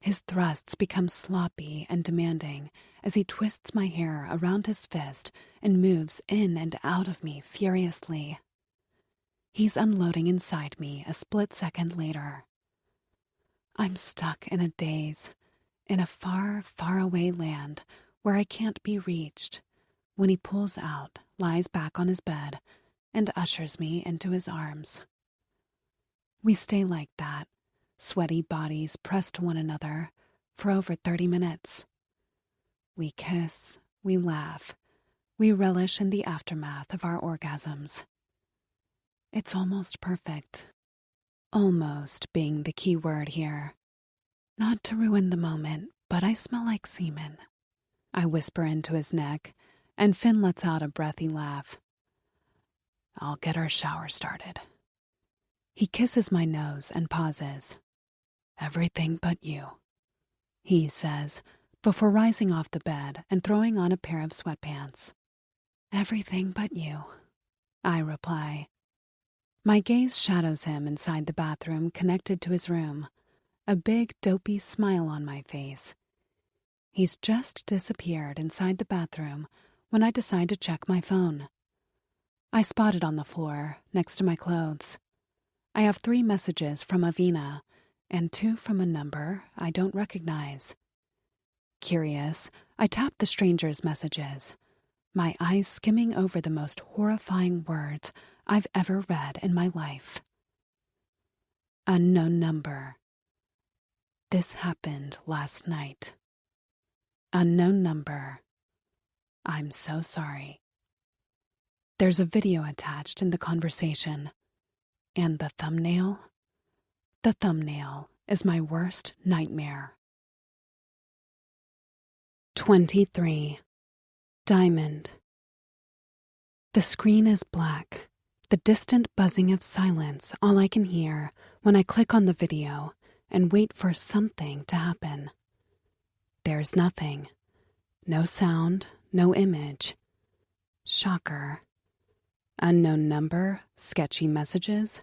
His thrusts become sloppy and demanding as he twists my hair around his fist and moves in and out of me furiously. He's unloading inside me a split second later. I'm stuck in a daze, in a far, far away land where I can't be reached, when he pulls out, lies back on his bed, and ushers me into his arms. We stay like that, sweaty bodies pressed to one another, for over 30 minutes. We kiss, we laugh, we relish in the aftermath of our orgasms. It's almost perfect. Almost being the key word here. Not to ruin the moment, but I smell like semen. I whisper into his neck, and Finn lets out a breathy laugh. I'll get our shower started. He kisses my nose and pauses. Everything but you, he says, before rising off the bed and throwing on a pair of sweatpants. Everything but you, I reply. My gaze shadows him inside the bathroom connected to his room, a big, dopey smile on my face. He's just disappeared inside the bathroom when I decide to check my phone. I spot it on the floor, next to my clothes. I have 3 messages from Avina, and 2 from a number I don't recognize. Curious, I tap the stranger's messages, my eyes skimming over the most horrifying words I've ever read in my life. Unknown number. This happened last night. Unknown number. I'm so sorry. There's a video attached in the conversation. And the thumbnail? The thumbnail is my worst nightmare. 23. Diamond. The screen is black, the distant buzzing of silence all I can hear when I click on the video and wait for something to happen. There's nothing. No sound, no image. Shocker. Unknown number, sketchy messages.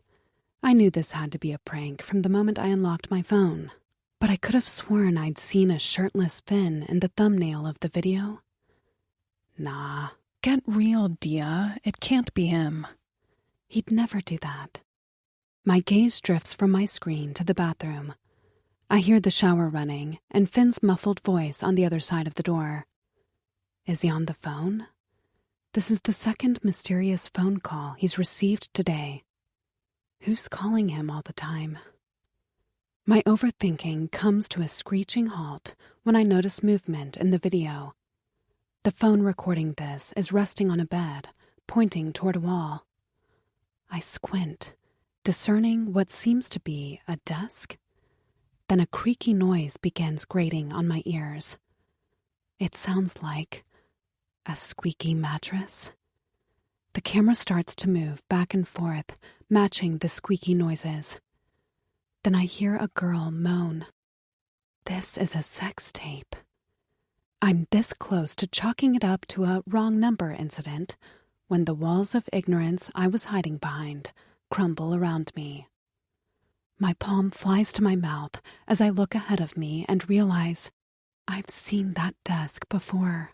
I knew this had to be a prank from the moment I unlocked my phone, but I could have sworn I'd seen a shirtless Finn in the thumbnail of the video. Nah, get real, Dia. It can't be him. He'd never do that. My gaze drifts from my screen to the bathroom. I hear the shower running and Finn's muffled voice on the other side of the door. Is he on the phone? This is the second mysterious phone call he's received today. Who's calling him all the time? My overthinking comes to a screeching halt when I notice movement in the video. The phone recording this is resting on a bed, pointing toward a wall. I squint, discerning what seems to be a desk. Then a creaky noise begins grating on my ears. It sounds like a squeaky mattress. The camera starts to move back and forth, matching the squeaky noises. Then I hear a girl moan. This is a sex tape. I'm this close to chalking it up to a wrong number incident when the walls of ignorance I was hiding behind crumble around me. My palm flies to my mouth as I look ahead of me and realize I've seen that desk before.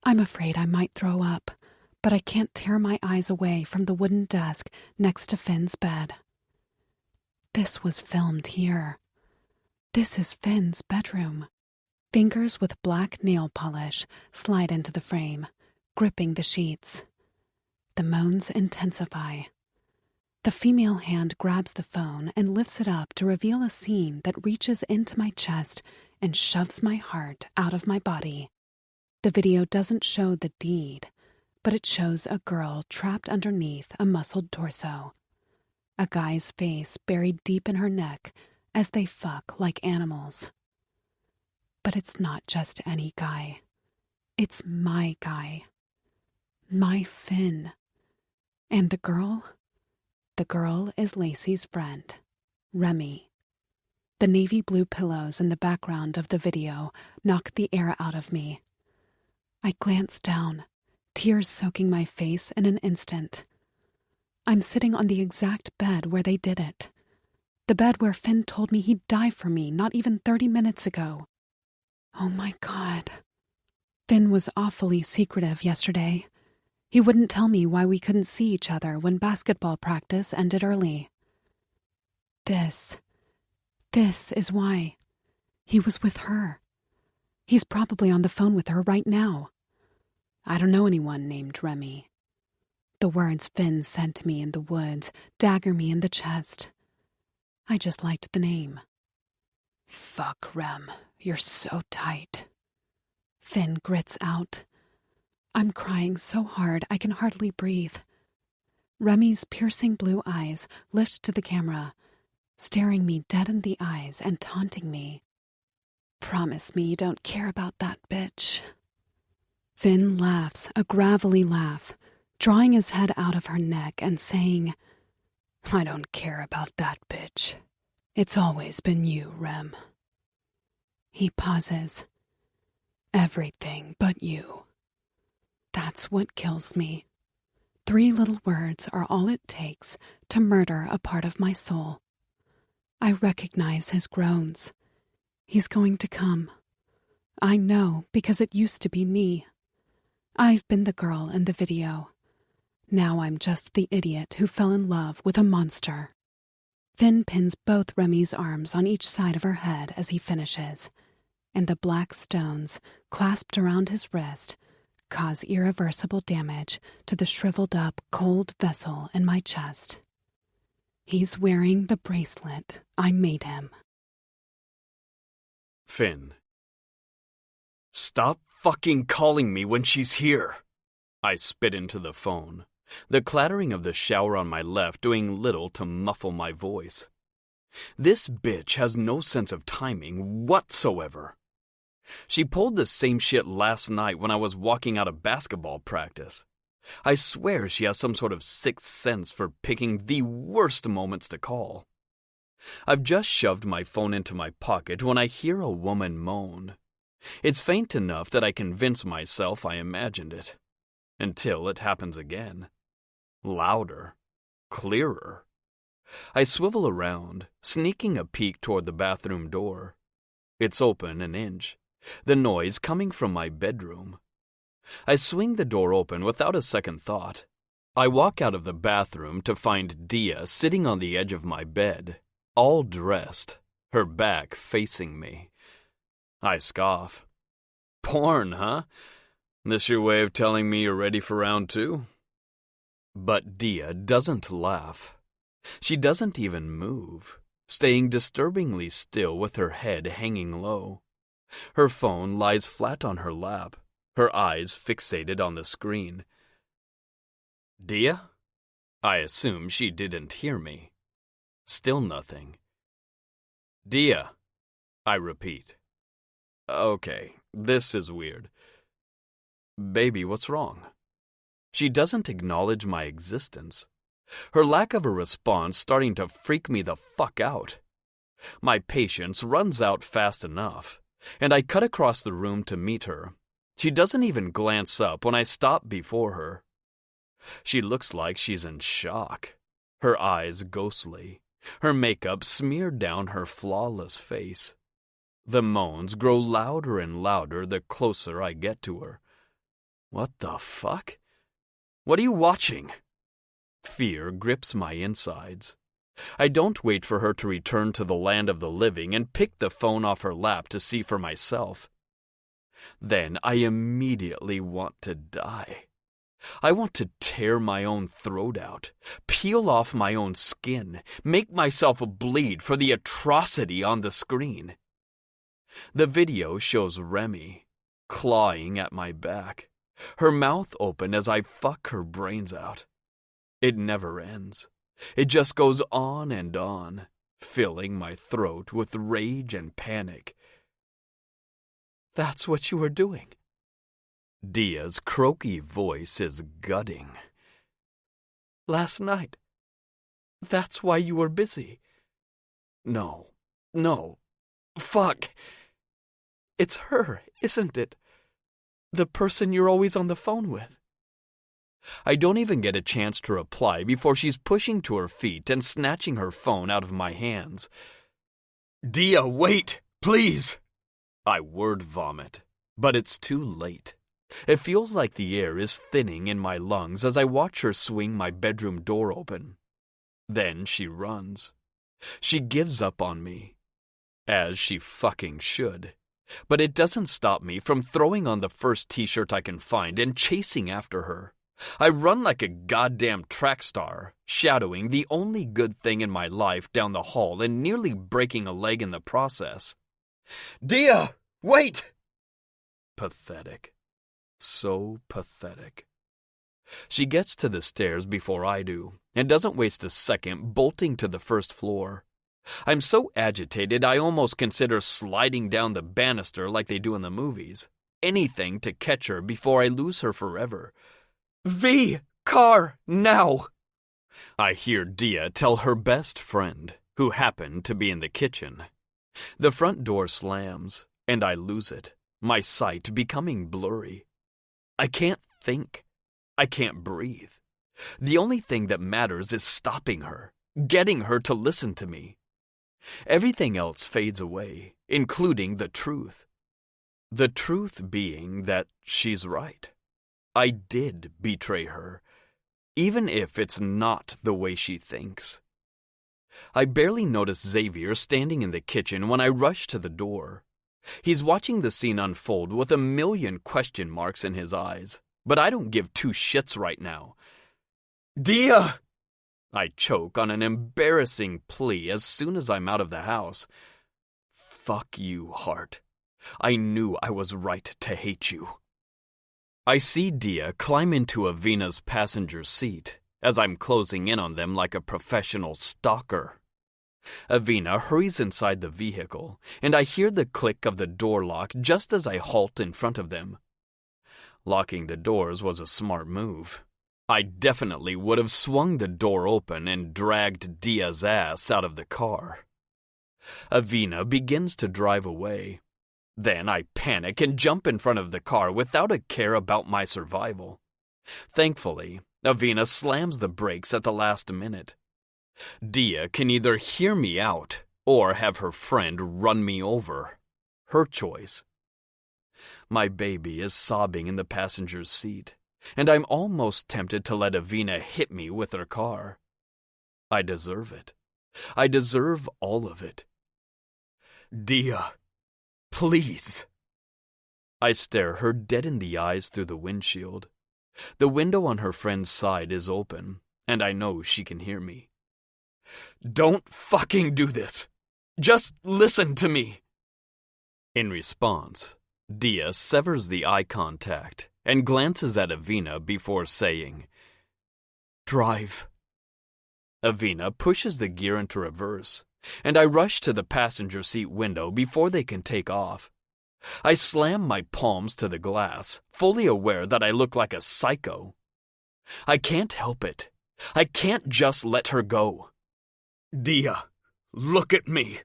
I'm afraid I might throw up, but I can't tear my eyes away from the wooden desk next to Finn's bed. This was filmed here. This is Finn's bedroom. Fingers with black nail polish slide into the frame, gripping the sheets. The moans intensify. The female hand grabs the phone and lifts it up to reveal a scene that reaches into my chest and shoves my heart out of my body. The video doesn't show the deed, but it shows a girl trapped underneath a muscled torso. A guy's face buried deep in her neck as they fuck like animals. But it's not just any guy. It's my guy. My Finn. And the girl? The girl is Lacey's friend, Remy. The navy blue pillows in the background of the video knock the air out of me. I glance down, tears soaking my face in an instant. I'm sitting on the exact bed where they did it. The bed where Finn told me he'd die for me not even 30 minutes ago. Oh my God. Finn was awfully secretive yesterday. He wouldn't tell me why we couldn't see each other when basketball practice ended early. This is why. He was with her. He's probably on the phone with her right now. I don't know anyone named Remy. The words Finn said to me in the woods dagger me in the chest. I just liked the name. Fuck, Rem. You're so tight. Finn grits out. I'm crying so hard I can hardly breathe. Remy's piercing blue eyes lift to the camera, staring me dead in the eyes and taunting me. Promise me you don't care about that bitch. Finn laughs, a gravelly laugh, drawing his head out of her neck and saying, I don't care about that bitch. It's always been you, Rem. He pauses. Everything but you. That's what kills me. 3 little words are all it takes to murder a part of my soul. I recognize his groans. He's going to come. I know because it used to be me. I've been the girl in the video. Now I'm just the idiot who fell in love with a monster. Finn pins both Remy's arms on each side of her head as he finishes, and the black stones clasped around his wrist cause irreversible damage to the shriveled-up, cold vessel in my chest. He's wearing the bracelet I made him. Finn. Stop fucking calling me when she's here. I spit into the phone, the clattering of the shower on my left doing little to muffle my voice. This bitch has no sense of timing whatsoever. She pulled the same shit last night when I was walking out of basketball practice. I swear she has some sort of sixth sense for picking the worst moments to call. I've just shoved my phone into my pocket when I hear a woman moan. It's faint enough that I convince myself I imagined it. Until it happens again. Louder. Clearer. I swivel around, sneaking a peek toward the bathroom door. It's open an inch. The noise coming from my bedroom. I swing the door open without a second thought. I walk out of the bathroom to find Dia sitting on the edge of my bed, all dressed, her back facing me. I scoff. Porn, huh? This your way of telling me you're ready for round 2? But Dia doesn't laugh. She doesn't even move, staying disturbingly still with her head hanging low. Her phone lies flat on her lap, her eyes fixated on the screen. Dia? I assume she didn't hear me. Still nothing. Dia, I repeat. Okay, this is weird. Baby, what's wrong? She doesn't acknowledge my existence. Her lack of a response starting to freak me the fuck out. My patience runs out fast enough, and I cut across the room to meet her. She doesn't even glance up when I stop before her. She looks like she's in shock, her eyes ghostly, her makeup smeared down her flawless face. The moans grow louder and louder the closer I get to her. What the fuck? What are you watching? Fear grips my insides. I don't wait for her to return to the land of the living and pick the phone off her lap to see for myself. Then I immediately want to die. I want to tear my own throat out, peel off my own skin, make myself bleed for the atrocity on the screen. The video shows Remy, clawing at my back, her mouth open as I fuck her brains out. It never ends. It just goes on, filling my throat with rage and panic. That's what you were doing. Dia's croaky voice is gutting. Last night. That's why you were busy. No. Fuck. It's her, isn't it? The person you're always on the phone with. I don't even get a chance to reply before she's pushing to her feet and snatching her phone out of my hands. Dia, wait, please! I word vomit, but it's too late. It feels like the air is thinning in my lungs as I watch her swing my bedroom door open. Then she runs. She gives up on me. As she fucking should. But it doesn't stop me from throwing on the first t-shirt I can find and chasing after her. I run like a goddamn track star, shadowing the only good thing in my life down the hall and nearly breaking a leg in the process. Dia, wait! Pathetic. So pathetic. She gets to the stairs before I do, and doesn't waste a second bolting to the first floor. I'm so agitated I almost consider sliding down the banister like they do in the movies. Anything to catch her before I lose her forever. V! Car! Now! I hear Dia tell her best friend, who happened to be in the kitchen. The front door slams, and I lose it, my sight becoming blurry. I can't think. I can't breathe. The only thing that matters is stopping her, getting her to listen to me. Everything else fades away, including the truth. The truth being that she's right. I did betray her, even if it's not the way she thinks. I barely notice Xavier standing in the kitchen when I rush to the door. He's watching the scene unfold with a million question marks in his eyes, but I don't give two shits right now. Dia! I choke on an embarrassing plea as soon as I'm out of the house. Fuck you, Hart. I knew I was right to hate you. I see Dia climb into Avina's passenger seat as I'm closing in on them like a professional stalker. Avina hurries inside the vehicle, and I hear the click of the door lock just as I halt in front of them. Locking the doors was a smart move. I definitely would have swung the door open and dragged Dia's ass out of the car. Avina begins to drive away. Then I panic and jump in front of the car without a care about my survival. Thankfully, Avina slams the brakes at the last minute. Dia can either hear me out or have her friend run me over. Her choice. My baby is sobbing in the passenger's seat, and I'm almost tempted to let Avina hit me with her car. I deserve it. I deserve all of it. Dia, please. I stare her dead in the eyes through the windshield. The window on her friend's side is open, and I know she can hear me. Don't fucking do this. Just listen to me. In response, Dia severs the eye contact and glances at Avina before saying, Drive. Avina pushes the gear into reverse, and I rush to the passenger seat window before they can take off. I slam my palms to the glass, fully aware that I look like a psycho. I can't help it. I can't just let her go. Dia, look at me.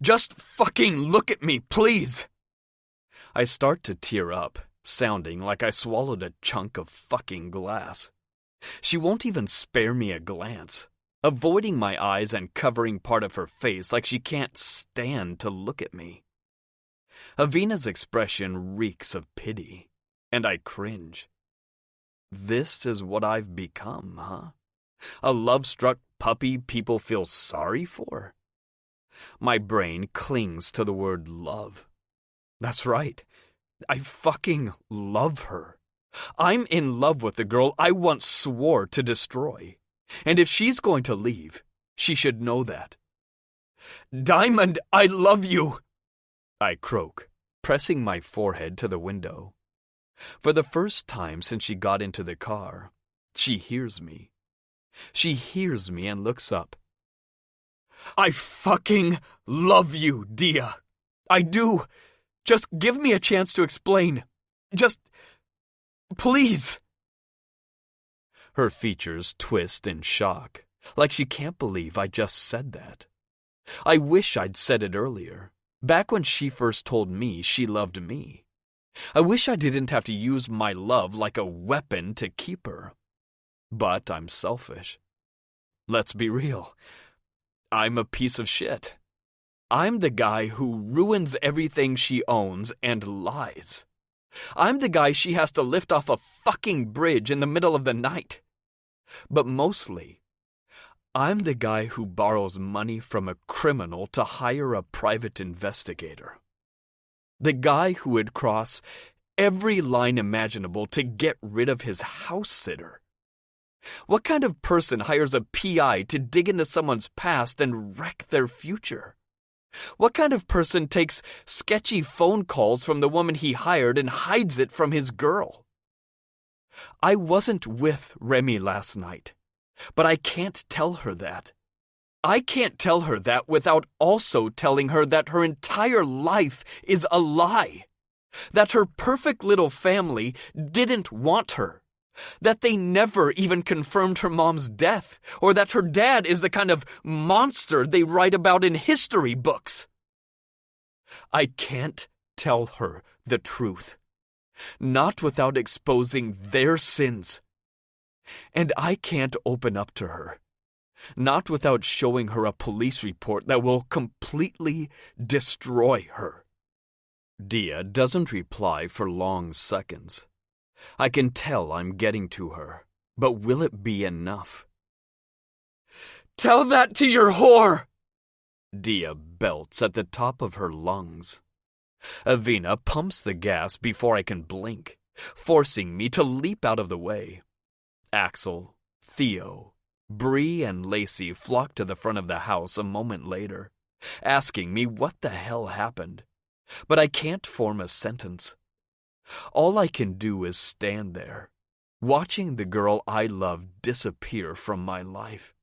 Just fucking look at me, please. I start to tear up, sounding like I swallowed a chunk of fucking glass. She won't even spare me a glance, avoiding my eyes and covering part of her face like she can't stand to look at me. Avina's expression reeks of pity, and I cringe. This is what I've become, huh? A love-struck puppy people feel sorry for? My brain clings to the word love. That's right. I fucking love her. I'm in love with the girl I once swore to destroy. And if she's going to leave, she should know that. Diamond, I love you! I croak, pressing my forehead to the window. For the first time since she got into the car, she hears me. She hears me and looks up. I fucking love you, Dia. I do. Just give me a chance to explain. Just... please. Her features twist in shock, like she can't believe I just said that. I wish I'd said it earlier, back when she first told me she loved me. I wish I didn't have to use my love like a weapon to keep her. But I'm selfish. Let's be real. I'm a piece of shit. I'm the guy who ruins everything she owns and lies. I'm the guy she has to lift off a fucking bridge in the middle of the night. But mostly, I'm the guy who borrows money from a criminal to hire a private investigator. The guy who would cross every line imaginable to get rid of his house sitter. What kind of person hires a PI to dig into someone's past and wreck their future? What kind of person takes sketchy phone calls from the woman he hired and hides it from his girl? I wasn't with Remy last night, but I can't tell her that. I can't tell her that without also telling her that her entire life is a lie. That her perfect little family didn't want her. That they never even confirmed her mom's death, or that her dad is the kind of monster they write about in history books. I can't tell her the truth. Not without exposing their sins. And I can't open up to her. Not without showing her a police report that will completely destroy her. Dia doesn't reply for long seconds. I can tell I'm getting to her, but will it be enough? Tell that to your whore! Dia belts at the top of her lungs. Avina pumps the gas before I can blink, forcing me to leap out of the way. Axel, Theo, Bree, and Lacey flock to the front of the house a moment later, asking me what the hell happened. But I can't form a sentence. All I can do is stand there, watching the girl I love disappear from my life,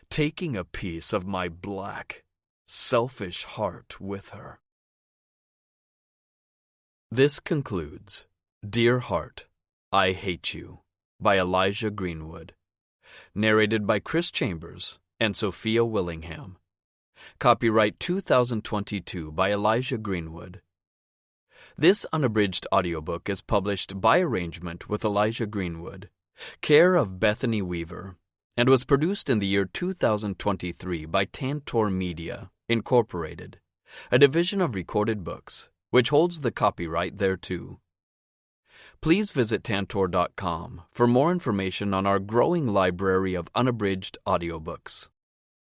taking a piece of my black, selfish heart with her. This concludes Dear Heart, I Hate You by Eliah Greenwood, narrated by Chris Chambers and Sophia Willingham. Copyright 2022 by Eliah Greenwood. This unabridged audiobook is published by arrangement with Eliah Greenwood, care of Bethany Weaver, and was produced in the year 2023 by Tantor Media, Incorporated, a division of Recorded Books, which holds the copyright thereto. Please visit Tantor.com for more information on our growing library of unabridged audiobooks.